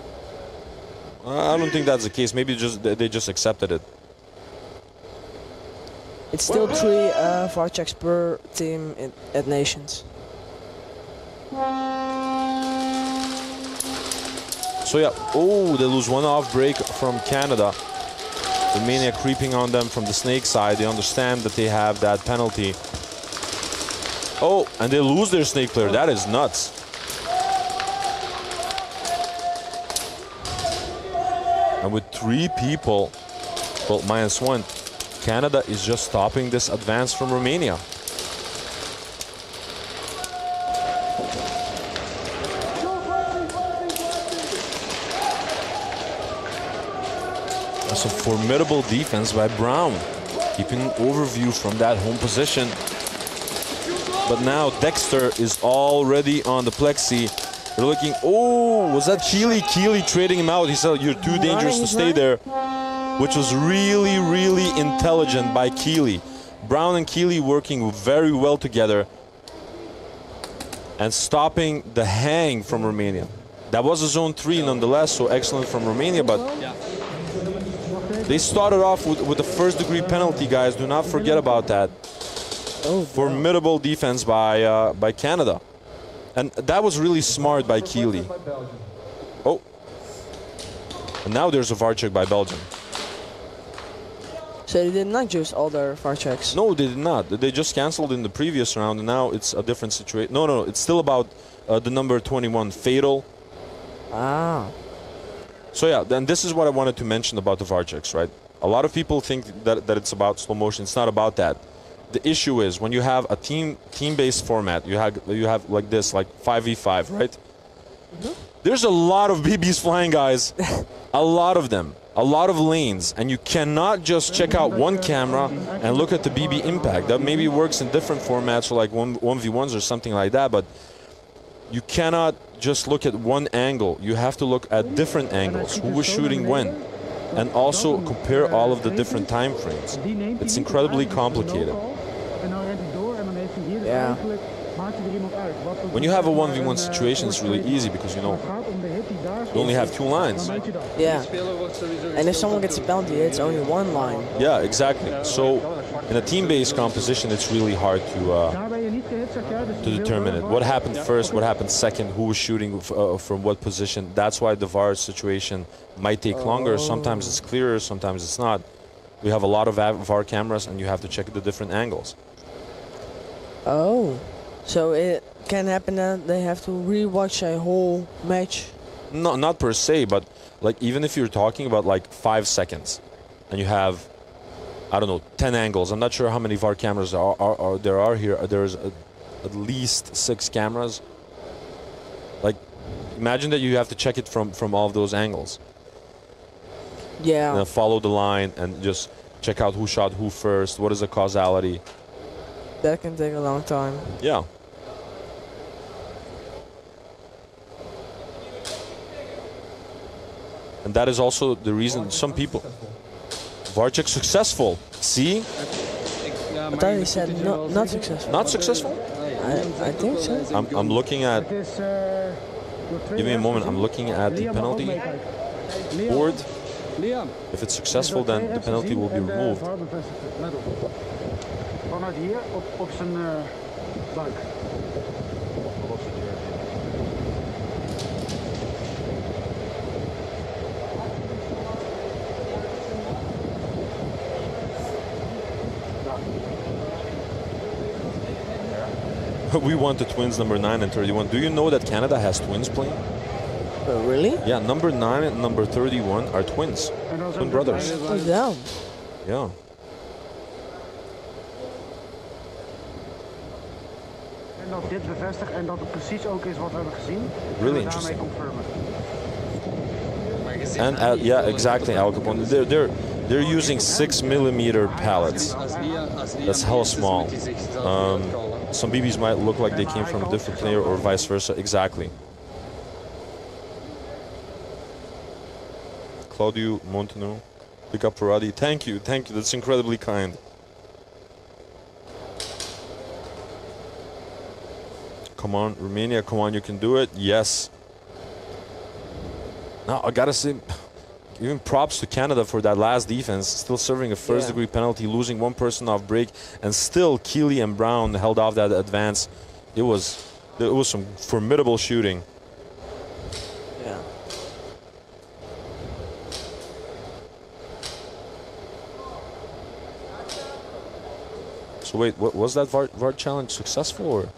I don't think that's the case. Maybe they just accepted it. It's still 3 VAR checks per team at Nations. So yeah, oh, they lose one off break from Canada. Romania creeping on them from the snake side. They understand that they have that penalty. Oh, and they lose their snake player. That is nuts. And with 3 people, well, -1, Canada is just stopping this advance from Romania. That's a formidable defense by Brown, keeping an overview from that home position. But now Dexter is already on the plexi. They're looking, oh, was that Keely? Keely trading him out. He said, you're too dangerous to stay there, which was really, really intelligent by Keely. Brown and Keely working very well together and stopping the hang from Romania. That was a zone 3 nonetheless, so excellent from Romania, but they started off with the first degree penalty, guys. Do not forget about that. Formidable defense by Canada. And that was really smart by Keely. Oh. And now there's a VAR check by Belgium. So they did not use all their VAR checks? No, they did not. They just canceled in the previous round, and now it's a different situation. No, it's still about the number 21, Fatal. Ah. So yeah, then this is what I wanted to mention about the VAR checks, right? A lot of people think that it's about slow motion. It's not about that. The issue is when you have a team-based format, you have like this, like 5v5, right? There's a lot of BBs flying, guys. A lot of them. A lot of lanes. And you cannot just check out one camera and look at the BB impact. That maybe works in different formats, like 1v1s or something like that, but you cannot just look at one angle. You have to look at different angles. Who was shooting when? And also compare all of the different time frames. It's incredibly complicated. Yeah. When you have a 1v1 situation, it's really easy because, you know, you only have 2 lines. Yeah. And if someone gets a penalty, it's only 1 line. Yeah, exactly. So in a team-based composition, it's really hard to determine it. What happened first, what happened second, who was shooting from what position. That's why the VAR situation might take longer. Sometimes it's clearer, sometimes it's not. We have a lot of VAR cameras, and you have to check the different angles. Oh, so it can happen that they have to rewatch a whole match? No, not per se, but like even if you're talking about like 5 seconds, and you have, I don't know, 10 angles. I'm not sure how many VAR cameras there are here. There's at least 6 cameras. Like, imagine that you have to check it from all of those angles. Yeah. And follow the line and just check out who shot who first. What is the causality? That can take a long time. Yeah. And that is also the reason some people... VAR check successful. See? I thought he said not successful. Not successful? I think so. I'm looking at... Give me a moment. I'm looking at the penalty board. If it's successful, then the penalty will be removed. Vanuit hier op zijn buik. We want the twins number 9 and 31. Do you know that Canada has twins playing? Really? Yeah, number 9 and number 31 are twins. Twin brothers. Yeah. Yeah. En dat dit bevestigt en dat het precies ook is wat we hebben gezien. Really En daarmee interesting. confirmen. And yeah, exactly, Al Capone. They're using 6mm pallets. That's hella small. Some BBs might look like they came from a different player or vice versa. Exactly. Claudio Montano, pick up Ferrari. Thank you. That's incredibly kind. Come on, Romania. Come on, you can do it. Yes. Now I gotta say, even props to Canada for that last defense, still serving a first-degree penalty, losing one person off break, and still Keeley and Brown held off that advance. It was some formidable shooting. Yeah. So wait, what was that VAR challenge successful or?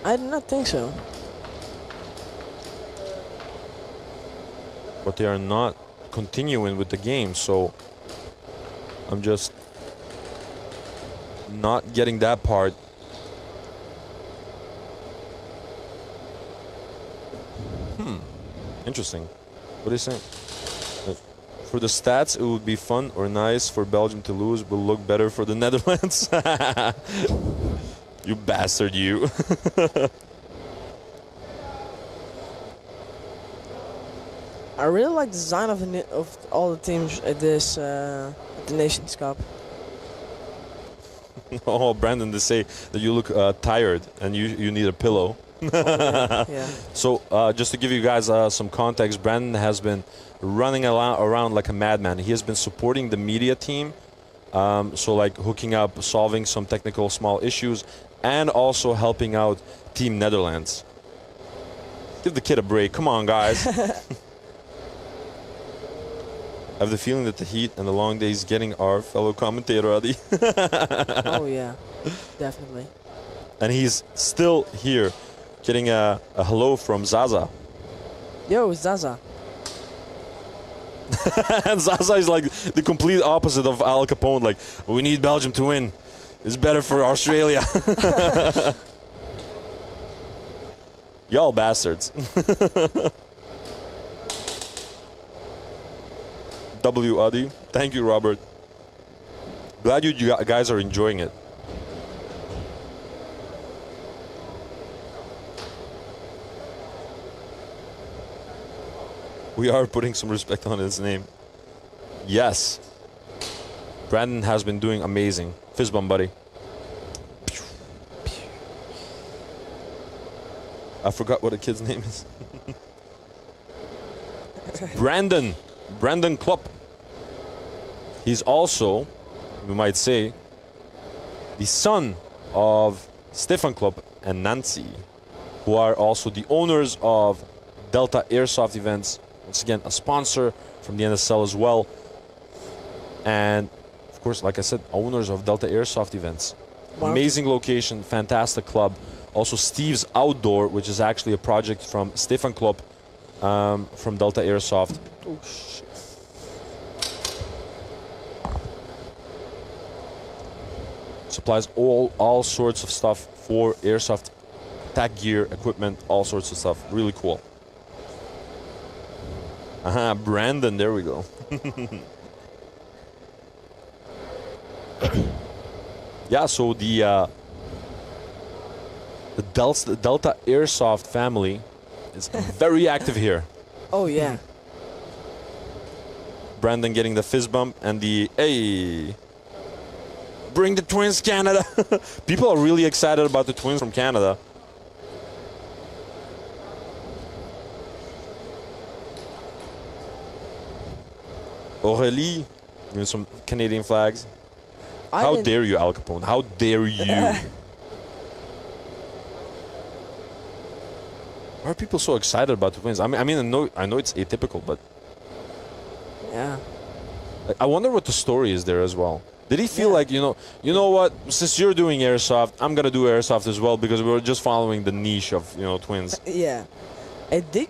I do not think so. But they are not continuing with the game, so I'm just not getting that part. Interesting. What are you saying? For the stats, it would be fun or nice for Belgium to lose, but look better for the Netherlands. You bastard, you. I really like the design of all the teams at this the Nations Cup. Oh, Brandon, they say that you look tired and you need a pillow. Yeah. So just to give you guys some context, Brandon has been running around like a madman. He has been supporting the media team, so like hooking up, solving some technical small issues, and also helping out Team Netherlands. Give the kid a break. Come on, guys. I have the feeling that the heat and the long days getting our fellow commentator, Adi. Oh, yeah. Definitely. And he's still here, getting a hello from Zaza. Yo, Zaza. And Zaza is like the complete opposite of Al Capone. Like, we need Belgium to win. It's better for Australia. Y'all bastards. W. Adi. Thank you, Robert. Glad you guys are enjoying it. We are putting some respect on his name. Yes. Brandon has been doing amazing. Fist bump, buddy. I forgot what the kid's name is. Brandon Klopp. He's also, we might say, the son of Stefan Klopp and Nancy, who are also the owners of Delta Airsoft Events. Once again, a sponsor from the NSL as well. And, of course, like I said, owners of Delta Airsoft Events. Wow. Amazing location, fantastic club. Also, Steve's Outdoor, which is actually a project from Stefan Klopp from Delta Airsoft. Oh, shit. Supplies all sorts of stuff for airsoft, tack gear, equipment, all sorts of stuff. Really cool. Brandon, there we go. Yeah, so the Delta Airsoft family is very active here. Oh, yeah. Brandon getting the fist bump and the hey. Bring the twins, Canada. People are really excited about the twins from Canada. Aurélie, doing some Canadian flags. How dare you, Al Capone? How dare you? Why are people so excited about the twins? I mean, I know it's atypical, but yeah. I wonder what the story is there as well. Did he feel like, you know what, since you're doing airsoft, I'm going to do airsoft as well, because we were just following the niche of, twins. Yeah. Did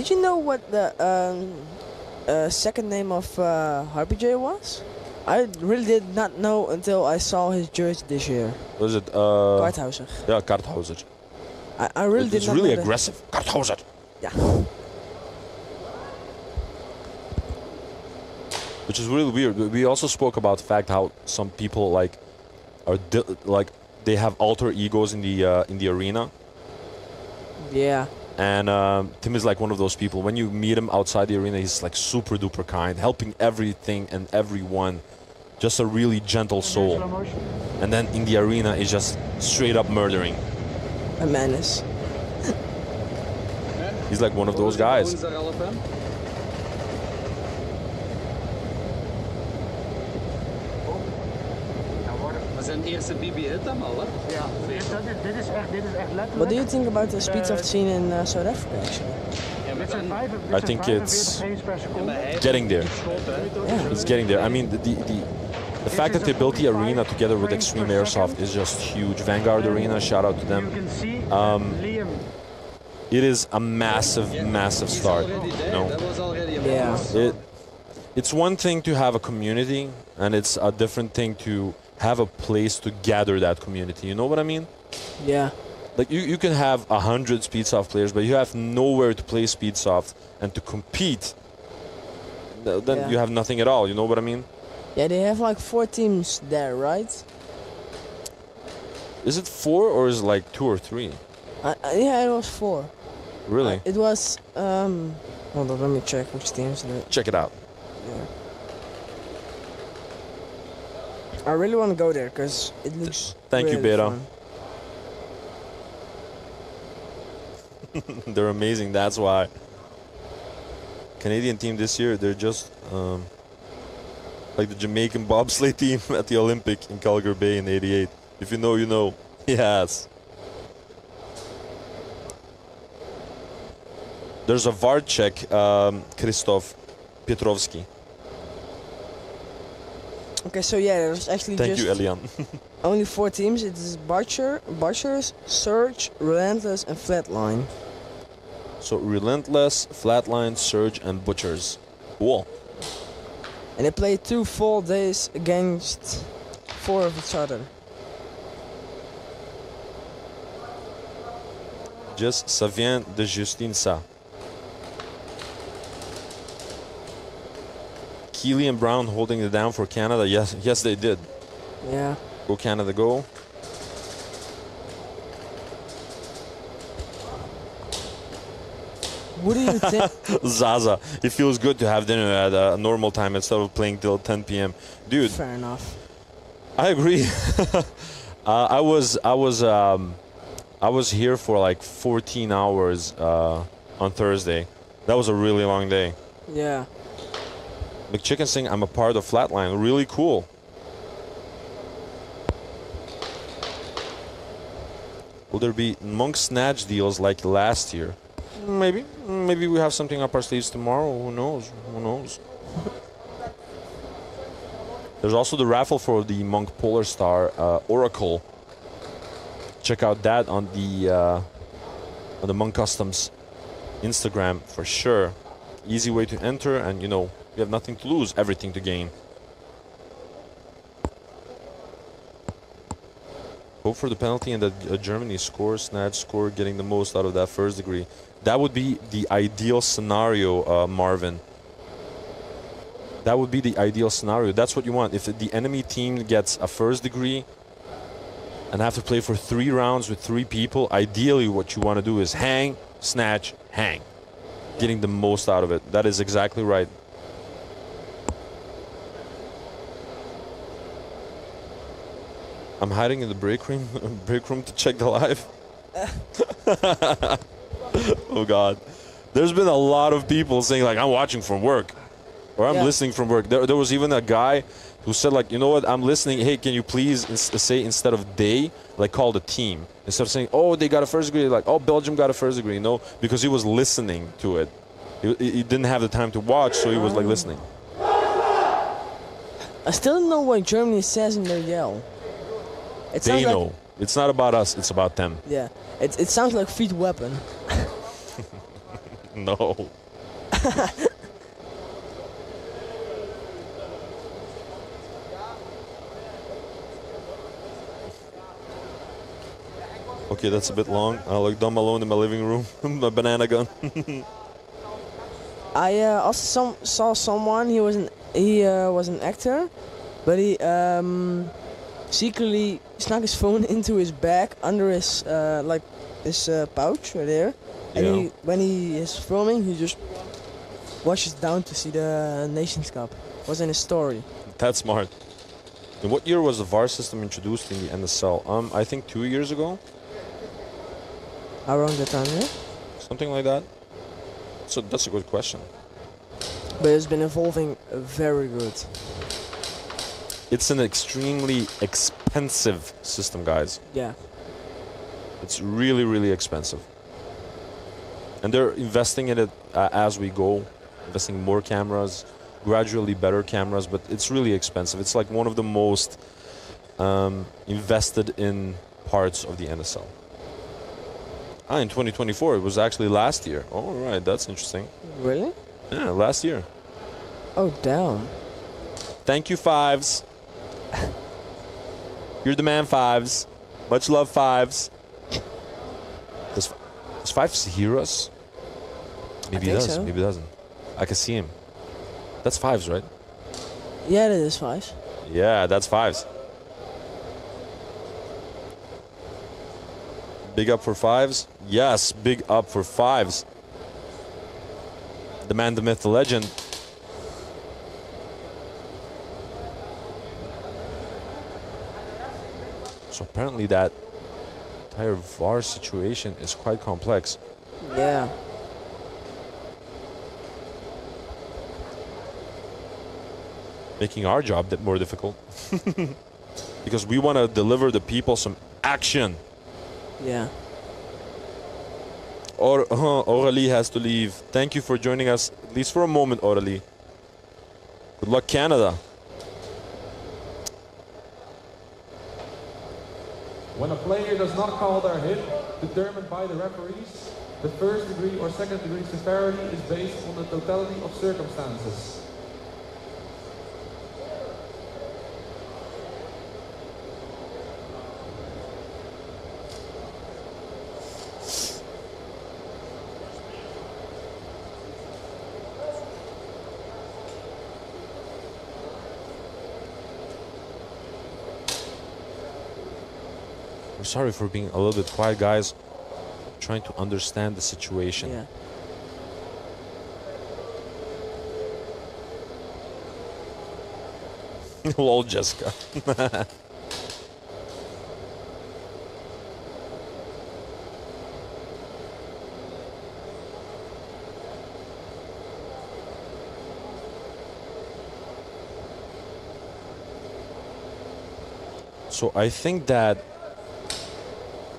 you know what the second name of Harpy J was? I really did not know until I saw his jersey this year. Was it? Karthauser. Yeah, Karthauser. I really did It's not really know aggressive. Karthauser. Yeah. Which is really weird. We also spoke about the fact how some people they have alter egos in the arena. Yeah. And Tim is like one of those people. When you meet him outside the arena, he's like super duper kind, helping everything and everyone. Just a really gentle soul. And then in the arena, he's just straight up murdering. A menace. He's like one of those guys. We zijn eerste BB-hit hem al, hè? Ja, dit is echt letterlijk. What do you think about the speeds of the scene in South Africa, actually? I think it's getting there. It's getting there. I mean, the fact that they built the arena together with Extreme Airsoft is just huge. Vanguard Arena, shout out to them. It is a massive start. Yeah. It's one thing to have a community, and it's a different thing to have a place to gather that community. You know what I mean? Yeah. Like you can have 100 Speedsoft players, but you have nowhere to play Speedsoft and to compete. Then you have nothing at all. You know what I mean? Yeah, they have like 4 teams there, right? Is it 4 or is it like 2 or 3? Yeah, it was 4. Really? It was. Hold on, let me check which teams. Check it out. Yeah. I really want to go there because it looks. Thank you, really Beta. fun. They're amazing. That's why. Canadian team this year, they're just like the Jamaican bobsleigh team at the Olympic in Calgary Bay in '88. If you know, you know. Yes. There's a VAR check, Krzysztof Piotrowski. Okay, so yeah, there's actually Thank just you, Elian. only 4 teams. It is Butchers, Surge, Relentless, and Flatline. So Relentless, Flatline, Surge, and Butchers. Cool. And they play 2 full days against 4 of each other. Just ça vient de Justine ça. Keeley and Brown holding it down for Canada. Yes, they did. Yeah. Go Canada, go. What do you think? Zaza, it feels good to have dinner at a normal time instead of playing till 10 p.m. Dude. Fair enough. I agree. I was here for like 14 hours on Thursday. That was a really long day. Yeah. McChicken saying I'm a part of Flatline. Really cool. Will there be Monk Snatch deals like last year? Maybe. Maybe we have something up our sleeves tomorrow. Who knows? Who knows? There's also the raffle for the Monk Polar Star Oracle. Check out that on the Monk Customs Instagram for sure. Easy way to enter, and you know, you have nothing to lose, everything to gain. Hope for the penalty and that Germany snatch score, getting the most out of that first degree. That would be the ideal scenario, Marvin. That would be the ideal scenario. That's what you want. If the enemy team gets a first degree and have to play for 3 rounds with 3 people, ideally what you want to do is hang, snatch, hang. Getting the most out of it. That is exactly right. I'm hiding in the break room to check the live. Oh God. There's been a lot of people saying like, I'm watching from work. Or I'm listening from work. There was even a guy who said like, you know what, I'm listening. Hey, can you please say instead of they, like call the team. Instead of saying, oh, they got a first degree, like, oh, Belgium got a first degree, you know, because he was listening to it. He didn't have the time to watch, so he was like listening. I still don't know what Germany says in their yell. It They sounds like, know. It's not about us, it's about them. yeah, it sounds like feet weapon. No. Okay, that's a bit long. I look dumb alone in my living room. My banana gun. I also saw someone. He was an actor, but he secretly snuck his phone into his bag under his pouch right there. And Yeah. when he is filming, he just watches down to see the Nations Cup. Was in his story. That's smart. In what year was the VAR system introduced in the NSL? I think 2 years ago. Around that time, yeah. Something like that. So that's a good question. But it's been evolving very good. It's an extremely expensive system, guys. Yeah. It's really, really expensive. And they're investing in it as we go, investing more cameras, gradually better cameras, but it's really expensive. It's like one of the most invested in parts of the NSL. In 2024, it was actually last year. All right, that's interesting. Really? Yeah, last year. Oh, damn. Thank you, Fives. You're the man, Fives. Much love, Fives. Does Fives hear us? Maybe he think does. so. Maybe he doesn't. I can see him. That's Fives, right? Yeah, that is 5. Yeah, that's Fives. Big up for Fives. Yes, big up for Fives. The man, the myth, the legend. So apparently that entire VAR situation is quite complex. Yeah. Making our job a bit more difficult. Because we want to deliver the people some action. Yeah. Aurélie has to leave. Thank you for joining us, at least for a moment, Aurélie. Good luck, Canada. When a player does not call their hit, determined by the referees, the first degree or second degree severity is based on the totality of circumstances. I'm sorry for being a little bit quiet, guys. Trying to understand the situation. Yeah. Lol, Jessica. So I think that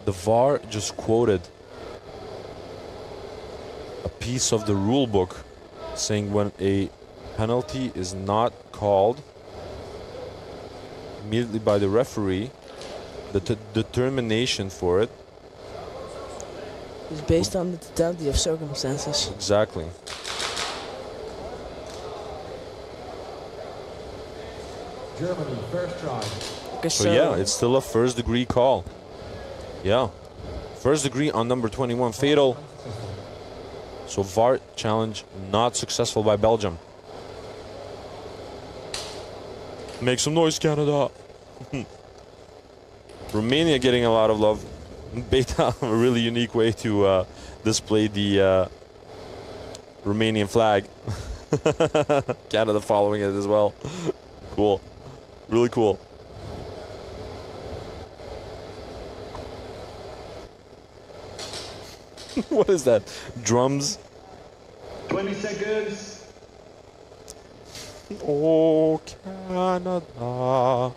the VAR just quoted a piece of the rule book saying when a penalty is not called immediately by the referee, the determination for it It's based on the totality of circumstances. exactly. Germany, first try. Okay, So yeah, it's still a first degree call. Yeah. First degree on number 21, fatal. So VAR challenge not successful by Belgium. Make some noise, Canada. Romania getting a lot of love. Beta, a really unique way to display the Romanian flag. Canada following it as well. Cool. Really cool. What is that? Drums? 20 seconds. Oh, Canada.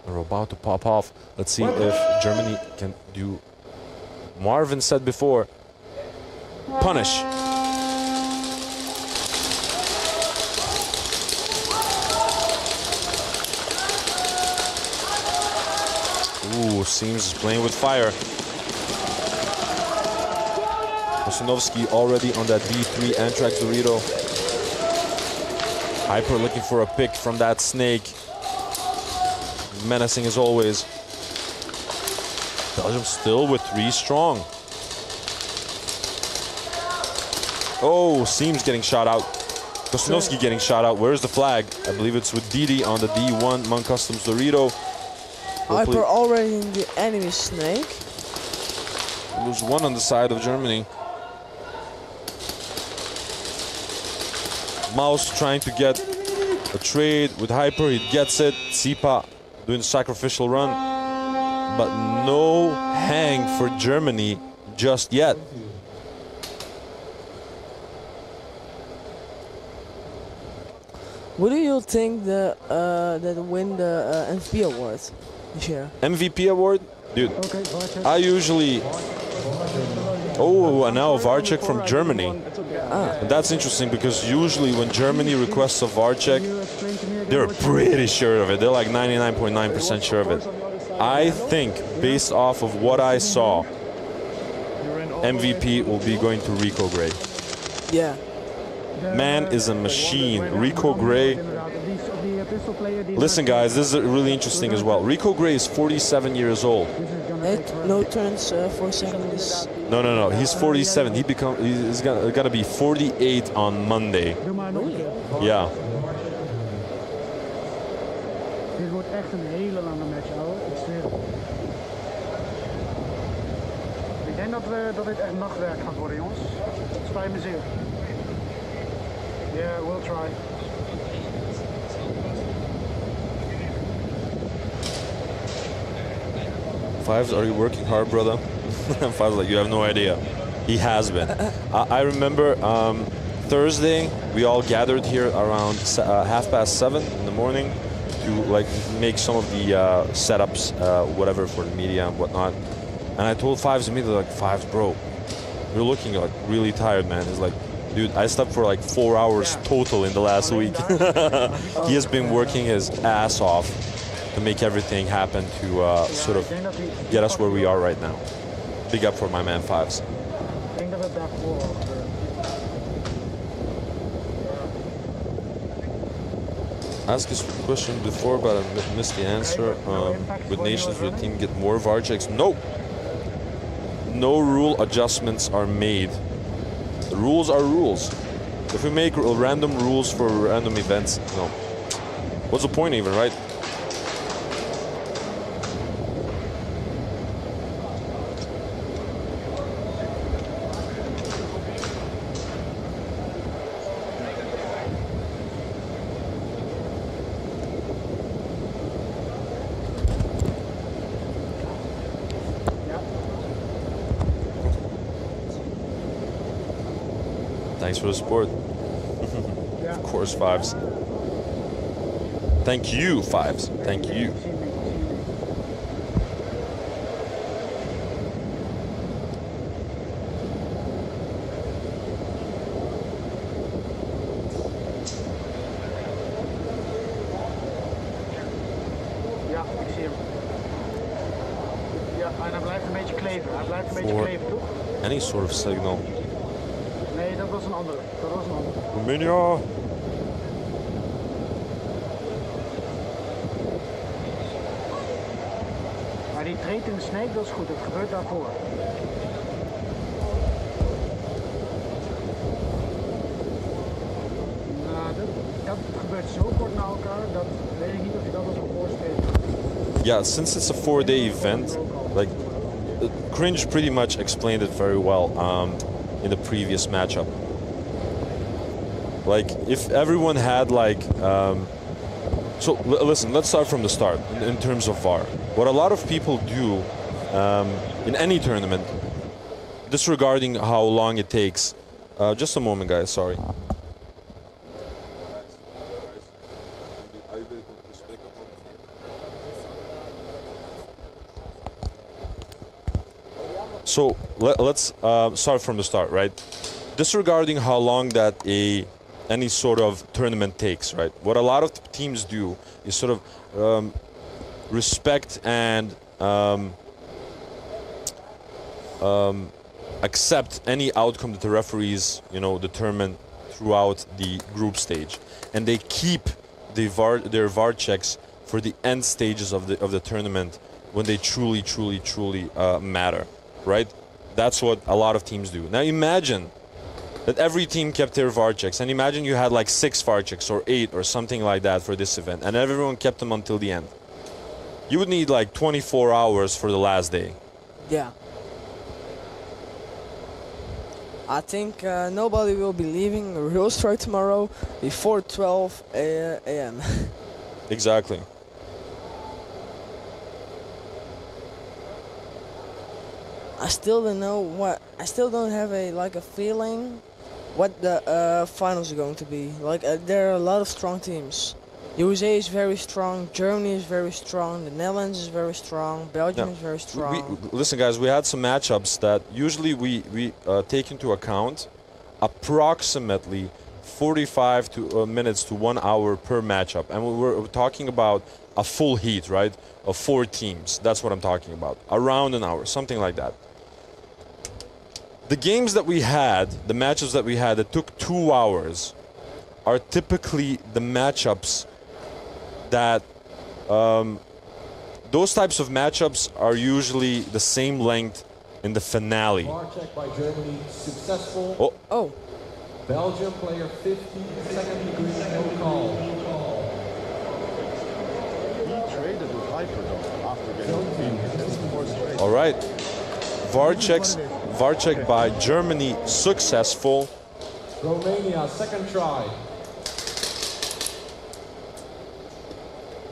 We're about to pop off. Let's see if Germany can do. Marvin said before, punish. Ooh, Seams is playing with fire. Kosinovsky already on that D3 Antrax Dorito. Hyper looking for a pick from that snake. Menacing as always. Belgium still with 3 strong. Oh, Seams getting shot out. Kosinovsky getting shot out. Where's the flag? I believe it's with Didi on the D1 Monk Customs Dorito. Hyper already in the enemy snake. There's one on the side of Germany. Mouse trying to get a trade with Hyper. He gets it. Sipa doing the sacrificial run. But no hang for Germany just yet. What do you think that win the MVP award this year? MVP award? Dude, I usually... Oh, and now Varchek from Germany. And that's interesting because usually when Germany requests a Varchek, they're pretty sure of it. They're like 99.9% sure of it. I think, based off of what I saw, MVP will be going to Rico Gray. Yeah. Man is a machine. Rico Gray. Listen, guys, this is really interesting as well. Rico Gray is 47 years old. No turns 47 this. No. He's 47. He's gonna be 48 on Monday. Yeah. Dit wordt echt een hele lange match, ouwe. Ik zweer het. Ik denk dat dit echt nachtwerk gaat worden, jongens. Het spijt me zeer. Yeah, we'll try. Fives, are you working hard, brother? Fives like, you have no idea. He has been. I remember Thursday, we all gathered here around 7:30 in the morning to like make some of the setups, whatever, for the media and whatnot. And I told Fives immediately, like, Fives, bro, you're looking like really tired, man. He's like, dude, I slept for like 4 hours total in the last week. He has been working his ass off to make everything happen to sort of get us where we are right now. Big up for my man Fives. Asked this question before, but I missed the answer. Would nations with the team get more Varcheks? No. No rule adjustments are made. The rules are rules. If we make random rules for random events, no. What's the point even, right? Thanks for the support. Of course, Fives. Thank you, Fives. Thank you. Ja, ik zie hem. Ja, en hij blijft een beetje kleven. Hij blijft een beetje kleven, toch? Any sort of signal. Nee, dat was een andere. Dat was een andere. Romania. Maar die treedt in de snake, dat is goed. Het gebeurt daarvoor. Nou, dat gebeurt zo kort na elkaar, dat weet ik niet of je dat als een voorstreep. Yeah, since it's a 4-day event, like Cringe pretty much explained it very well in the previous matchup. Like, if everyone had like, listen, let's start from the start in terms of VAR. What a lot of people do in any tournament, disregarding how long it takes. Just a moment, guys, sorry. So let's start from the start, right? Disregarding how long that any sort of tournament takes, right? What a lot of teams do is sort of respect and accept any outcome that the referees, determine throughout the group stage, and they keep their VAR checks for the end stages of the tournament when they truly matter, right? That's what a lot of teams do. Now imagine that every team kept their VAR checks, and imagine you had like 6 VAR checks or 8 or something like that for this event, and everyone kept them until the end. You would need like 24 hours for the last day. Yeah. I think nobody will be leaving a real strike tomorrow before 12 a.m. Exactly. I still don't know what. I still don't have a feeling what the finals are going to be. There are a lot of strong teams. USA is very strong. Germany is very strong. The Netherlands is very strong. Belgium is very strong. Listen, guys, we had some matchups that usually we take into account approximately 45 minutes to 1 hour per matchup, and we're talking about a full heat, right? Of 4 teams. That's what I'm talking about. Around an hour, something like that. The games that we had, the matchups that we had that took 2 hours, are typically the matchups that those types of matchups are usually the same length in the finale. VAR check by Germany, successful. Oh. Belgium player 50, second degree, no call. He traded with Hyper though after getting All right. VAR check by Germany, successful. Romania, second try.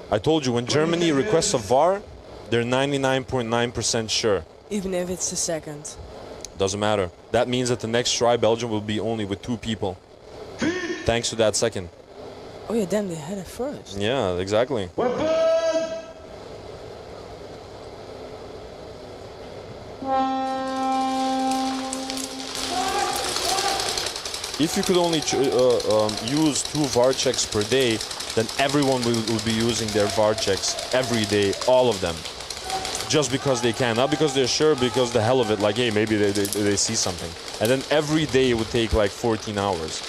I told you, when Germany requests a VAR, they're 99.9% sure. Even if it's the second. Doesn't matter. That means that the next try, Belgium will be only with 2 people. Thanks to that second. Oh yeah, then they had it first. Yeah, exactly. If you could only use 2 VAR checks per day, then everyone will be using their VAR checks every day, all of them. Just because they can, not because they're sure, because the hell of it, like, hey, maybe they see something. And then every day it would take like 14 hours.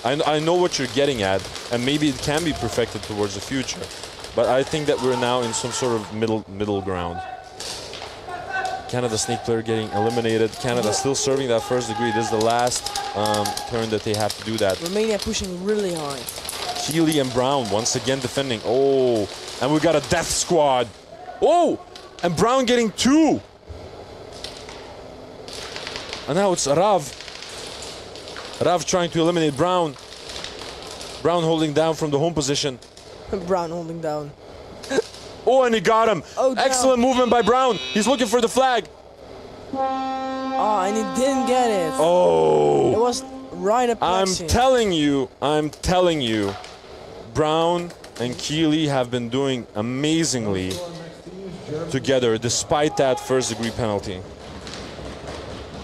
I know what you're getting at, and maybe it can be perfected towards the future, but I think that we're now in some sort of middle ground. Canada snake player getting eliminated. Canada still serving that first degree. This is the last turn that they have to do that. Romania pushing really hard. Keely and Brown once again defending. Oh, and we got a death squad. Oh, and Brown getting 2. And now it's Rav. Rav trying to eliminate Brown. Brown holding down from the home position. Brown holding down. Oh, and he got him. Oh, excellent movement by Brown. He's looking for the flag. Oh, and he didn't get it. Oh. It was right up. I'm telling you, Brown and Keely have been doing amazingly together despite that first degree penalty.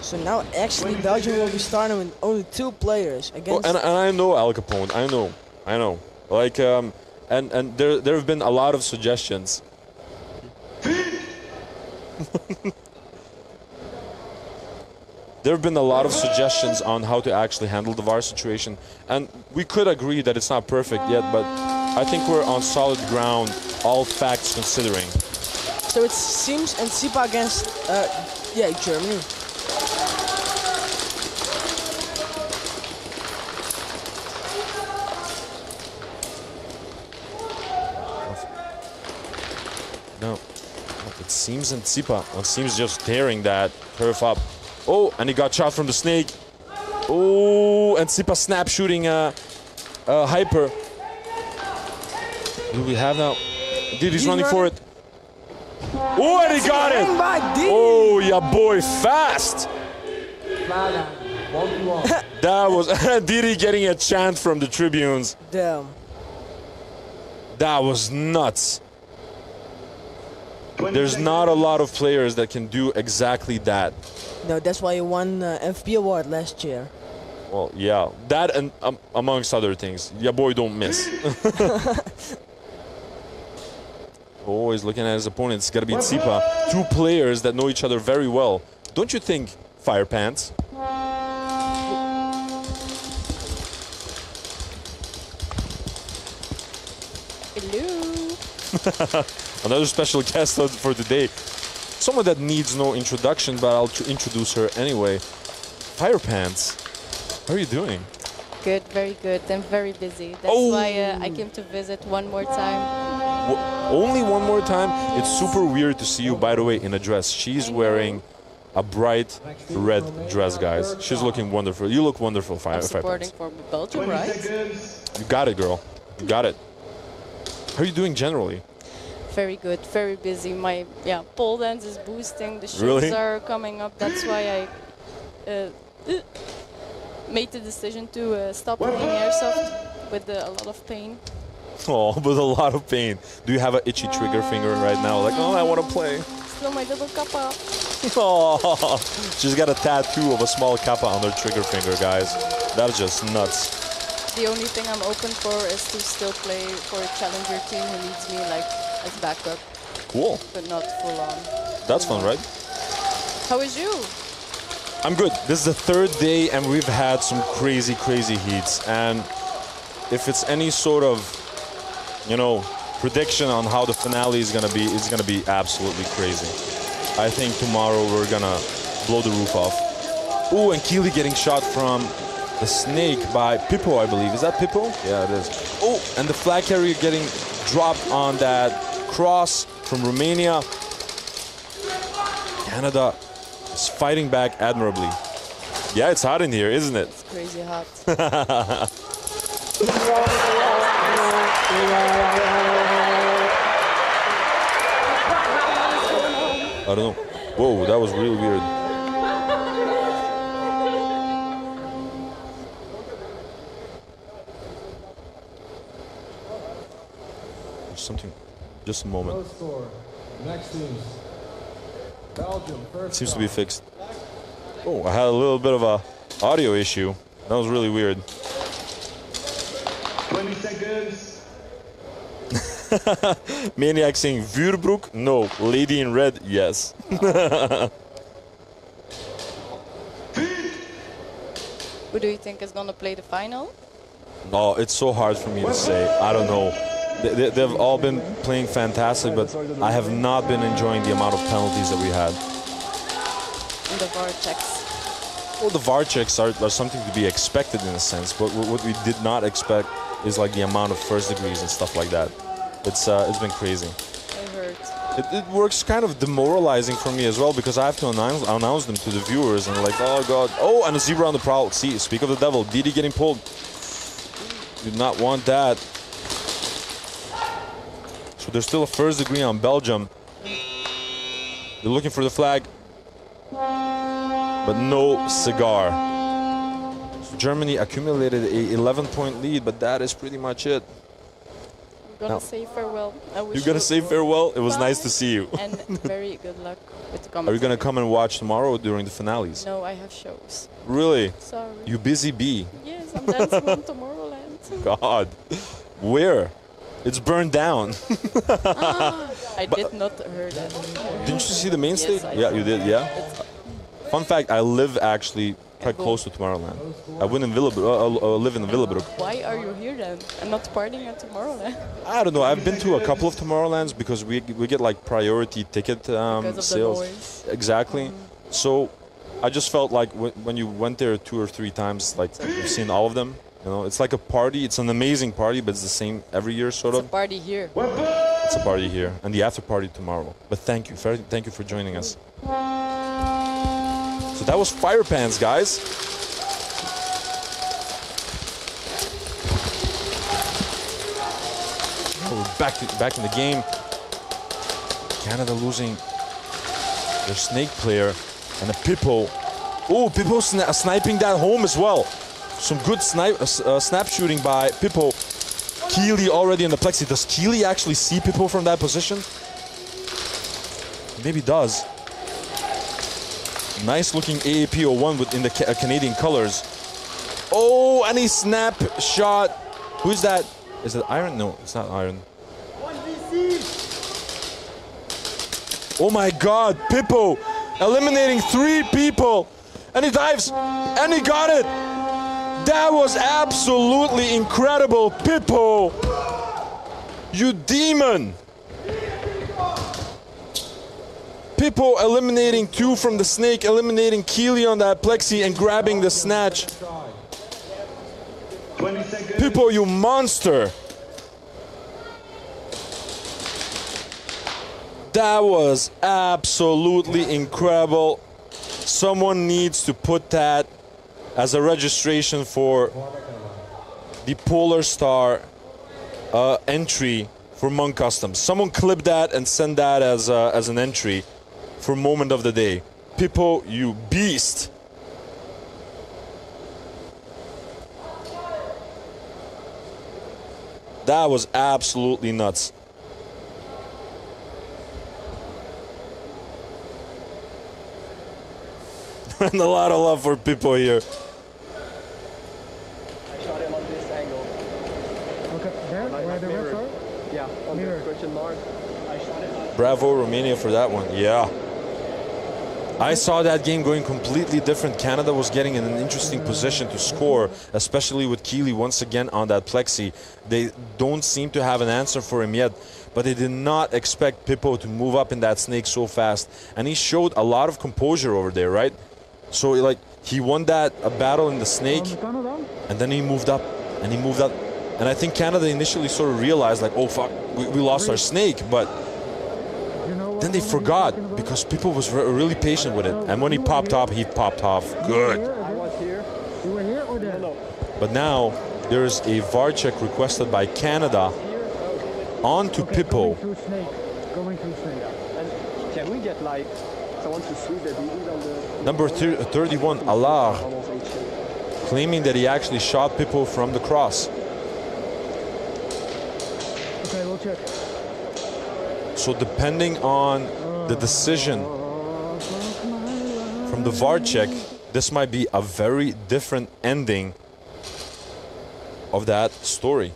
So now actually Belgium will be starting with only 2 players against. Oh, and I know Al Capone. I know. Like and there have been a lot of suggestions. There have been a lot of suggestions on how to actually handle the VAR situation, and we could agree that it's not perfect yet, but I think we're on solid ground, all facts considering. So it seems Nsipa against Germany. No, it seems Nsipa. It seems just tearing that turf up. Oh, and he got shot from the snake. Oh, and Nsipa snap shooting Hyper. Do we have now? Dude, he's running for it. Oh, and he got it. Oh, yeah, boy, fast. That was Didi getting a chant from the tribunes. Damn. That was nuts. there's not a lot of players that can do exactly that. No, that's why you won FP award last year. Well, yeah, that and amongst other things. Yeah, boy, don't miss. Always looking at his opponent. It's got to be Tsipa. Two players that know each other very well. Don't you think, Fire Pants? Hello. Another special guest for today. Someone that needs no introduction, but I'll introduce her anyway. Fire Pants, how are you doing? Good, very good. I'm very busy. That's why I came to visit one more time. Only one more time? It's super weird to see you, by the way, in a dress. She's wearing a bright red dress, guys. She's looking wonderful. You look wonderful, Fire Pants. Supporting for Belgium, right? You got it, girl. You got it. How are you doing generally? Very good, very busy. My pole dance is boosting. The shows Really? are coming up. That's why I made the decision to stop playing airsoft with a lot of pain. Oh, with a lot of pain. Do you have an itchy trigger finger right now? Like, oh, I want to play. Still my little kappa. Oh, she's got a tattoo of a small kappa on her trigger finger, guys. That's just nuts. The only thing I'm open for is to still play for a challenger team who needs me like as backup. Cool. But not full on. That's fun, right? How is you? I'm good. This is the third day and we've had some crazy, crazy heats. And if it's any sort of, you know, prediction on how the finale is gonna be, it's gonna be absolutely crazy. I think tomorrow we're gonna blow the roof off. Ooh, and Keely getting shot from the snake by Pippo, I believe. Is that Pippo? Yeah, it is. Oh, and the flag carrier getting dropped on that cross from Romania. Canada is fighting back admirably. Yeah, it's hot in here, isn't it? It's crazy hot. I don't know. Whoa, that was really weird. There's something. Just a moment. Next teams. Belgium, first. Seems to be fixed. Oh, I had a little bit of a audio issue. That was really weird. 20 seconds. Maniac saying Vuurbroek? No. Lady in red? Yes. Who do you think is gonna play the final? No, it's so hard for me to say. I don't know. They've all been playing fantastic, but I have not been enjoying the amount of penalties that we had. And the VAR checks. Well, the VAR checks are something to be expected in a sense, but what we did not expect is like the amount of first degrees and stuff like that. It's been crazy. I heard. It works kind of demoralizing for me as well because I have to announce them to the viewers and like, oh god, oh, and a zebra on the prowl. See, speak of the devil, Didi getting pulled. Did not want that. So there's still a first degree on Belgium. They're looking for the flag, but no cigar. So Germany accumulated a 11-point lead, but that is pretty much it. We're gonna say farewell. You're gonna say farewell? It was nice to see you. And very good luck with the Are commentary. you gonna come and watch tomorrow during the finales? No, I have shows. Really? Sorry. You busy bee? Yes, I'm dancing on Tomorrowland. God. Where? It's burned down. I did not hear that. Didn't you see the main stage? I Yeah, did. you did, yeah? Fun fact, I live actually quite close to Tomorrowland. I live in Willebroek. Why are you here then? I'm not partying at Tomorrowland. I don't know. I've been to a couple of Tomorrowlands because we get like priority ticket Because of sales. the noise. Exactly. So I just felt like when you went there 2 or 3 times, like you've seen all of them. You know, it's like a party. It's an amazing party, but it's the same every year, sort of. It's a party here. It's a party here, and the after party tomorrow. But thank you for joining us. So that was Fire Pants, guys. We're back in the game. Canada losing their snake player and a Pippo. Oh, Pippo sniping that home as well. Some good snap shooting by Pippo. Keely already in the plexi. Does Keely actually see Pippo from that position? Maybe does. Nice looking AAP01 within the Canadian colors. Oh, and he snap shot. Who's that? Is it Iron? No, it's not Iron. Oh my God, Pippo eliminating 3 people. And he dives, and he got it. That was absolutely incredible, Pippo. You demon. Pippo eliminating 2 from the snake, eliminating Keely on that plexi and grabbing the snatch. Pippo, you monster. That was absolutely incredible. Someone needs to put that as a registration for the Polar Star entry for Monk Customs. Someone clip that and send that as an entry for moment of the day. Pippo, you beast. That was absolutely nuts. And a lot of love for Pippo here. I shot him on this angle. Okay, there, where the refs are? Yeah, on the question mark. I shot it. Bravo, Romania, for that one. Yeah. I saw that game going completely different. Canada was getting in an interesting position to score, especially with Keely once again on that plexi. They don't seem to have an answer for him yet, but they did not expect Pippo to move up in that snake so fast. And he showed a lot of composure over there, right? So like he won that battle in the snake, and then he moved up, and he moved up. And I think Canada initially sort of realized like, oh fuck, we lost our snake, but then they forgot because Pippo was really patient with it. And when he popped off, he popped off good. I was here. You were here or there? No. But now there is a VAR check requested by Canada onto Pippo. Going through snake. And can we get like someone to sweep the DD on the... Number 31, Allard, claiming that he actually shot Pippo from the cross. Okay, we'll check. So depending on the decision from the VAR check, this might be a very different ending of that story.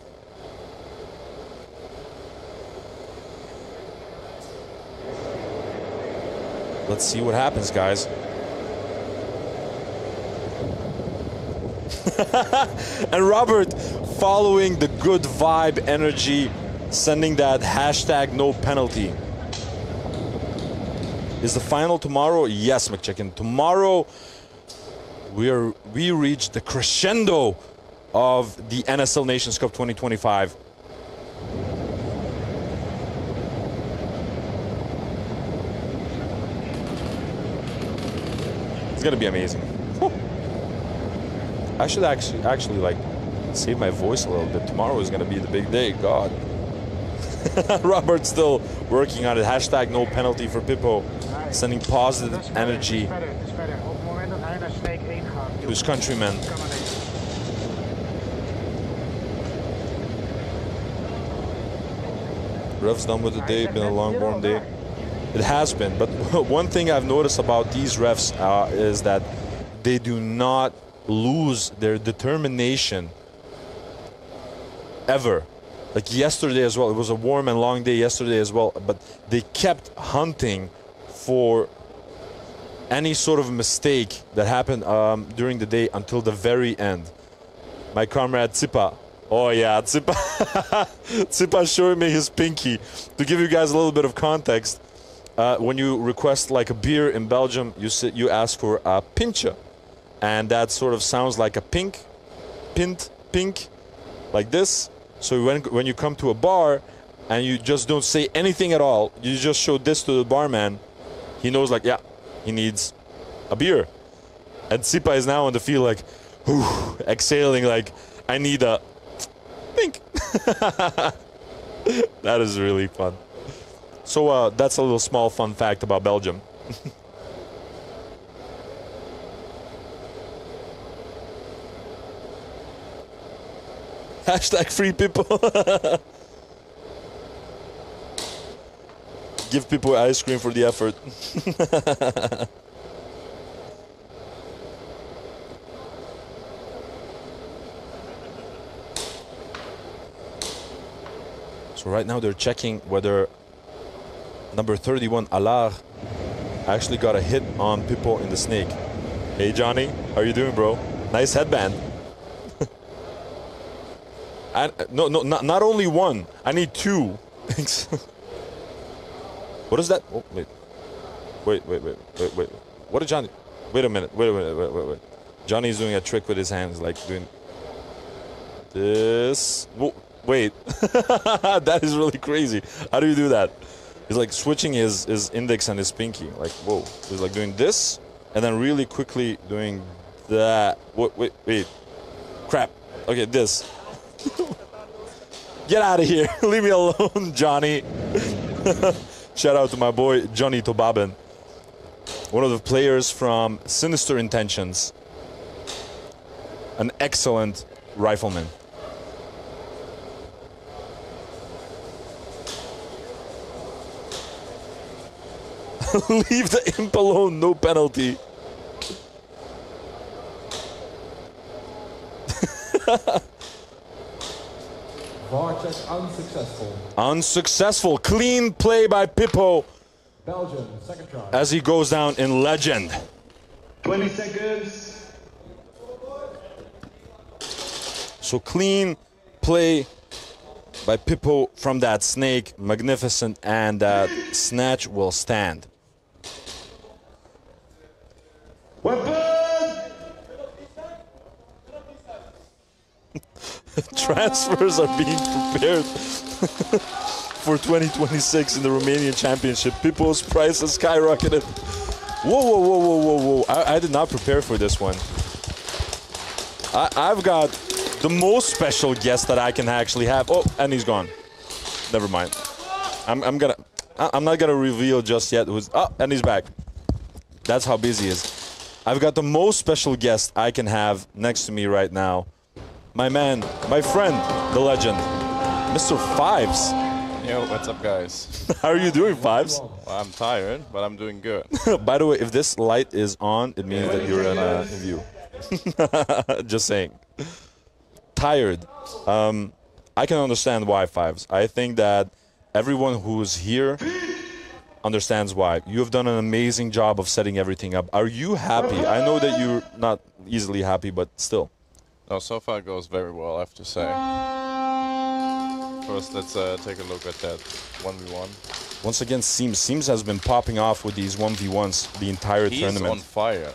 Let's see what happens, guys. And Robert, following the good vibe energy, sending that hashtag no penalty. Is the final tomorrow? Yes, McChicken. Tomorrow we reach the crescendo of the NSL Nations Cup 2025. It's gonna be amazing. I should actually like save my voice a little bit. Tomorrow is gonna be the big day. God. Robert's still working on it. Hashtag no penalty for Pippo. Sending positive energy to his countrymen. Ref's done with the day. Been a long, warm day. It has been. But one thing I've noticed about these refs is that they do not lose their determination ever. Like yesterday as well, it was a warm and long day yesterday as well, but they kept hunting for any sort of mistake that happened during the day until the very end. My comrade Tsipa, oh yeah, Tsipa, Tsipa showing me his pinky. To give you guys a little bit of context, when you request like a beer in Belgium, you ask for a pincha, and that sort of sounds like a pink, like this. So when you come to a bar and you just don't say anything at all, you just show this to the barman, he knows like, yeah, he needs a beer. And Tsipa is now on the field like, whew, exhaling like, I need a pink. That is really fun. So that's a little small fun fact about Belgium. Hashtag free people. Give people ice cream for the effort. So right now they're checking whether number 31, Alar, actually got a hit on Pippo in the snake. Hey Johnny, how are you doing, bro? Nice headband. And no, not only one. I need two. What is that? Oh, wait. What did Johnny? Wait a minute. Wait. Johnny's doing a trick with his hands, like doing this. Whoa, wait. That is really crazy. How do you do that? He's like switching his index and his pinky. Like, whoa. He's like doing this and then really quickly doing that. Wait. Crap. Okay, this. Get out of here. Leave me alone, Johnny. Shout out to my boy, Johnny Tobaben. One of the players from Sinister Intentions. An excellent rifleman. Leave the imp alone, no penalty. VAR check unsuccessful. Unsuccessful. Clean play by Pippo. Belgium, second try. As he goes down in legend. 20 seconds. So clean play by Pippo from that snake. Magnificent. And that snatch will stand. Transfers are being prepared for 2026 in the Romanian Championship. Pippo's price has skyrocketed. Whoa. I did not prepare for this one. I've got the most special guest that I can actually have. Oh, and he's gone. Never mind. I'm not gonna reveal just yet who's. Oh, and he's back. That's how busy he is. I've got the most special guest I can have next to me right now. My man, my friend, the legend, Mr. Fives. Yo, what's up, guys? How are you doing, Fives? Well, I'm tired, but I'm doing good. By the way, if this light is on, it means that you're in view. Just saying. Tired. I can understand why, Fives. I think that everyone who's here understands why. You have done an amazing job of setting everything up. Are you happy? I know that you're not easily happy, but still. No, so far it goes very well, I have to say. First, let's take a look at that 1v1. Once again, Seams has been popping off with these 1v1s the entire tournament. He's on fire.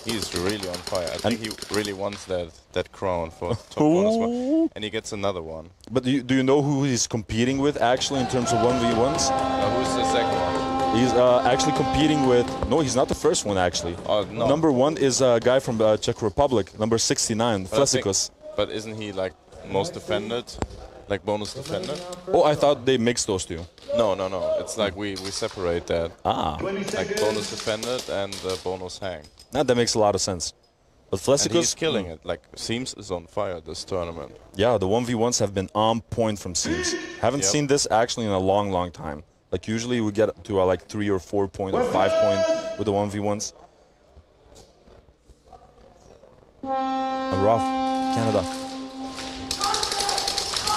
He's really on fire. I think he really wants that crown for top one as well. And he gets another one. But do you know who he's competing with, actually, in terms of 1v1s? Who's the second one? He's actually competing with... No, he's not the first one, actually. No. Number one is a guy from Czech Republic, number 69, Flesicus. But isn't he, like, most defended? Like, bonus defended? Oh, I thought they mixed those two. No. It's like we separate that. Ah. Like, bonus defended and bonus hang. That makes a lot of sense. But Flesicus... And he's killing it. Like, Seams is on fire this tournament. Yeah, the 1v1s have been on point from Seams. Haven't seen this, actually, in a long, long time. Like, usually we get to like 3 or 4 point or 5 point with the 1v1s. And Rough, Canada.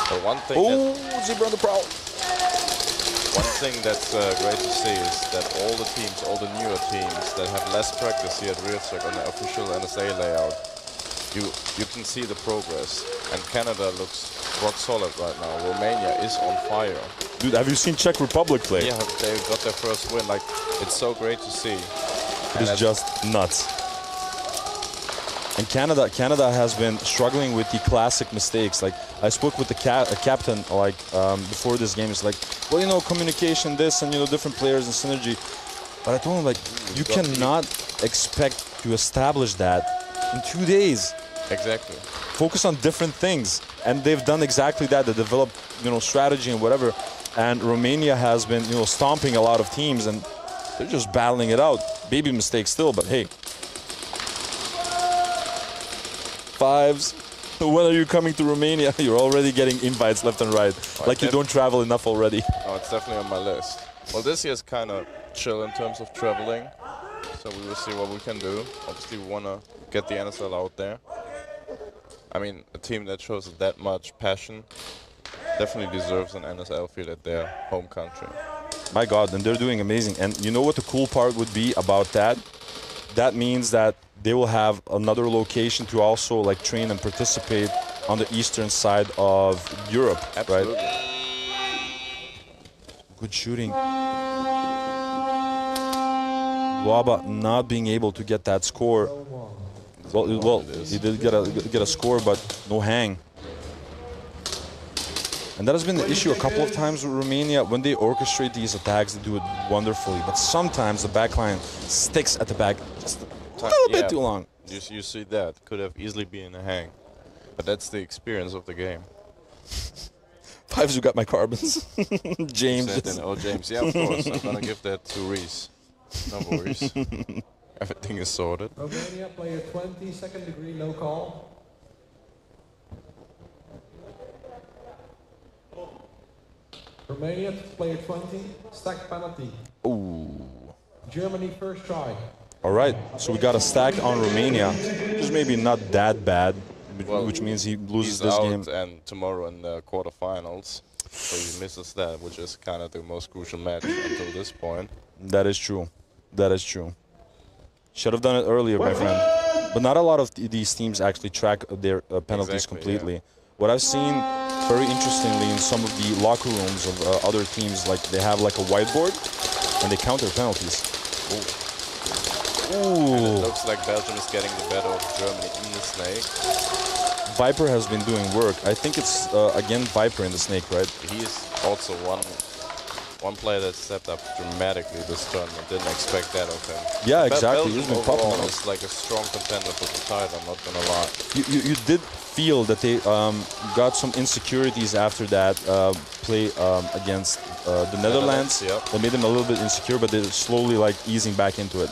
But one thing Zebra on the prowl. One thing that's great to see is that all the teams, all the newer teams that have less practice here at RealTech on the official NSA layout, you can see the progress. And Canada looks rock solid right now. Romania is on fire. Dude, have you seen Czech Republic play? Yeah, they got their first win. Like, it's so great to see. It's just nuts. And Canada has been struggling with the classic mistakes. Like, I spoke with the captain like before this game. It's like, well, you know, communication, this, and you know, different players and synergy. But I told him, like, you cannot expect to establish that in 2 days. Exactly. Focus on different things, and they've done exactly that. They developed, you know, strategy and whatever. And Romania has been, you know, stomping a lot of teams, and they're just battling it out. Baby mistakes still, but hey. Fives, when are you coming to Romania? You're already getting invites left and right. Oh, like you don't travel enough already. Oh, it's definitely on my list. Well, this year is kind of chill in terms of traveling, so we will see what we can do. Obviously, we want to get the NSL out there. I mean, a team that shows that much passion definitely deserves an NSL field at their home country. My God, and they're doing amazing. And you know what the cool part would be about that? That means that they will have another location to also like train and participate on the eastern side of Europe, Absolutely. right? Good shooting. Waba not being able to get that score. Well, he did get a score, but no hang. And that has been the issue a couple of times with Romania. When they orchestrate these attacks, they do it wonderfully. But sometimes the backline sticks at the back just a little bit too long. You see that. Could have easily been a hang. But that's the experience of the game. Fives, you got my carbons. James. Oh, James. Yeah, of course. I'm going to give that to Reese. No worries. Everything is sorted. Romania, player 20, second degree, no call. Romania, player 20, stack penalty. Ooh. Germany, first try. All right, so we got a stack on Romania, which is maybe not that bad, which means he loses this game. And tomorrow in the quarterfinals, so he misses that, which is kind of the most crucial match until this point. That is true. That is true. Should have done it earlier, my friend. But not a lot of these teams actually track their penalties completely. Yeah. What I've seen very interestingly in some of the locker rooms of other teams, like they have like a whiteboard and they count their penalties. Ooh. And it looks like Belgium is getting the better of Germany in the snake. Viper has been doing work. I think it's again Viper in the snake, right? He is also one player that stepped up dramatically this tournament. Didn't expect that of him. Yeah, exactly. Belgium overall is like a strong contender for the title, I'm not gonna lie. You did feel that they got some insecurities after that play against the Netherlands. Yep. That made them a little bit insecure, but they're slowly like easing back into it.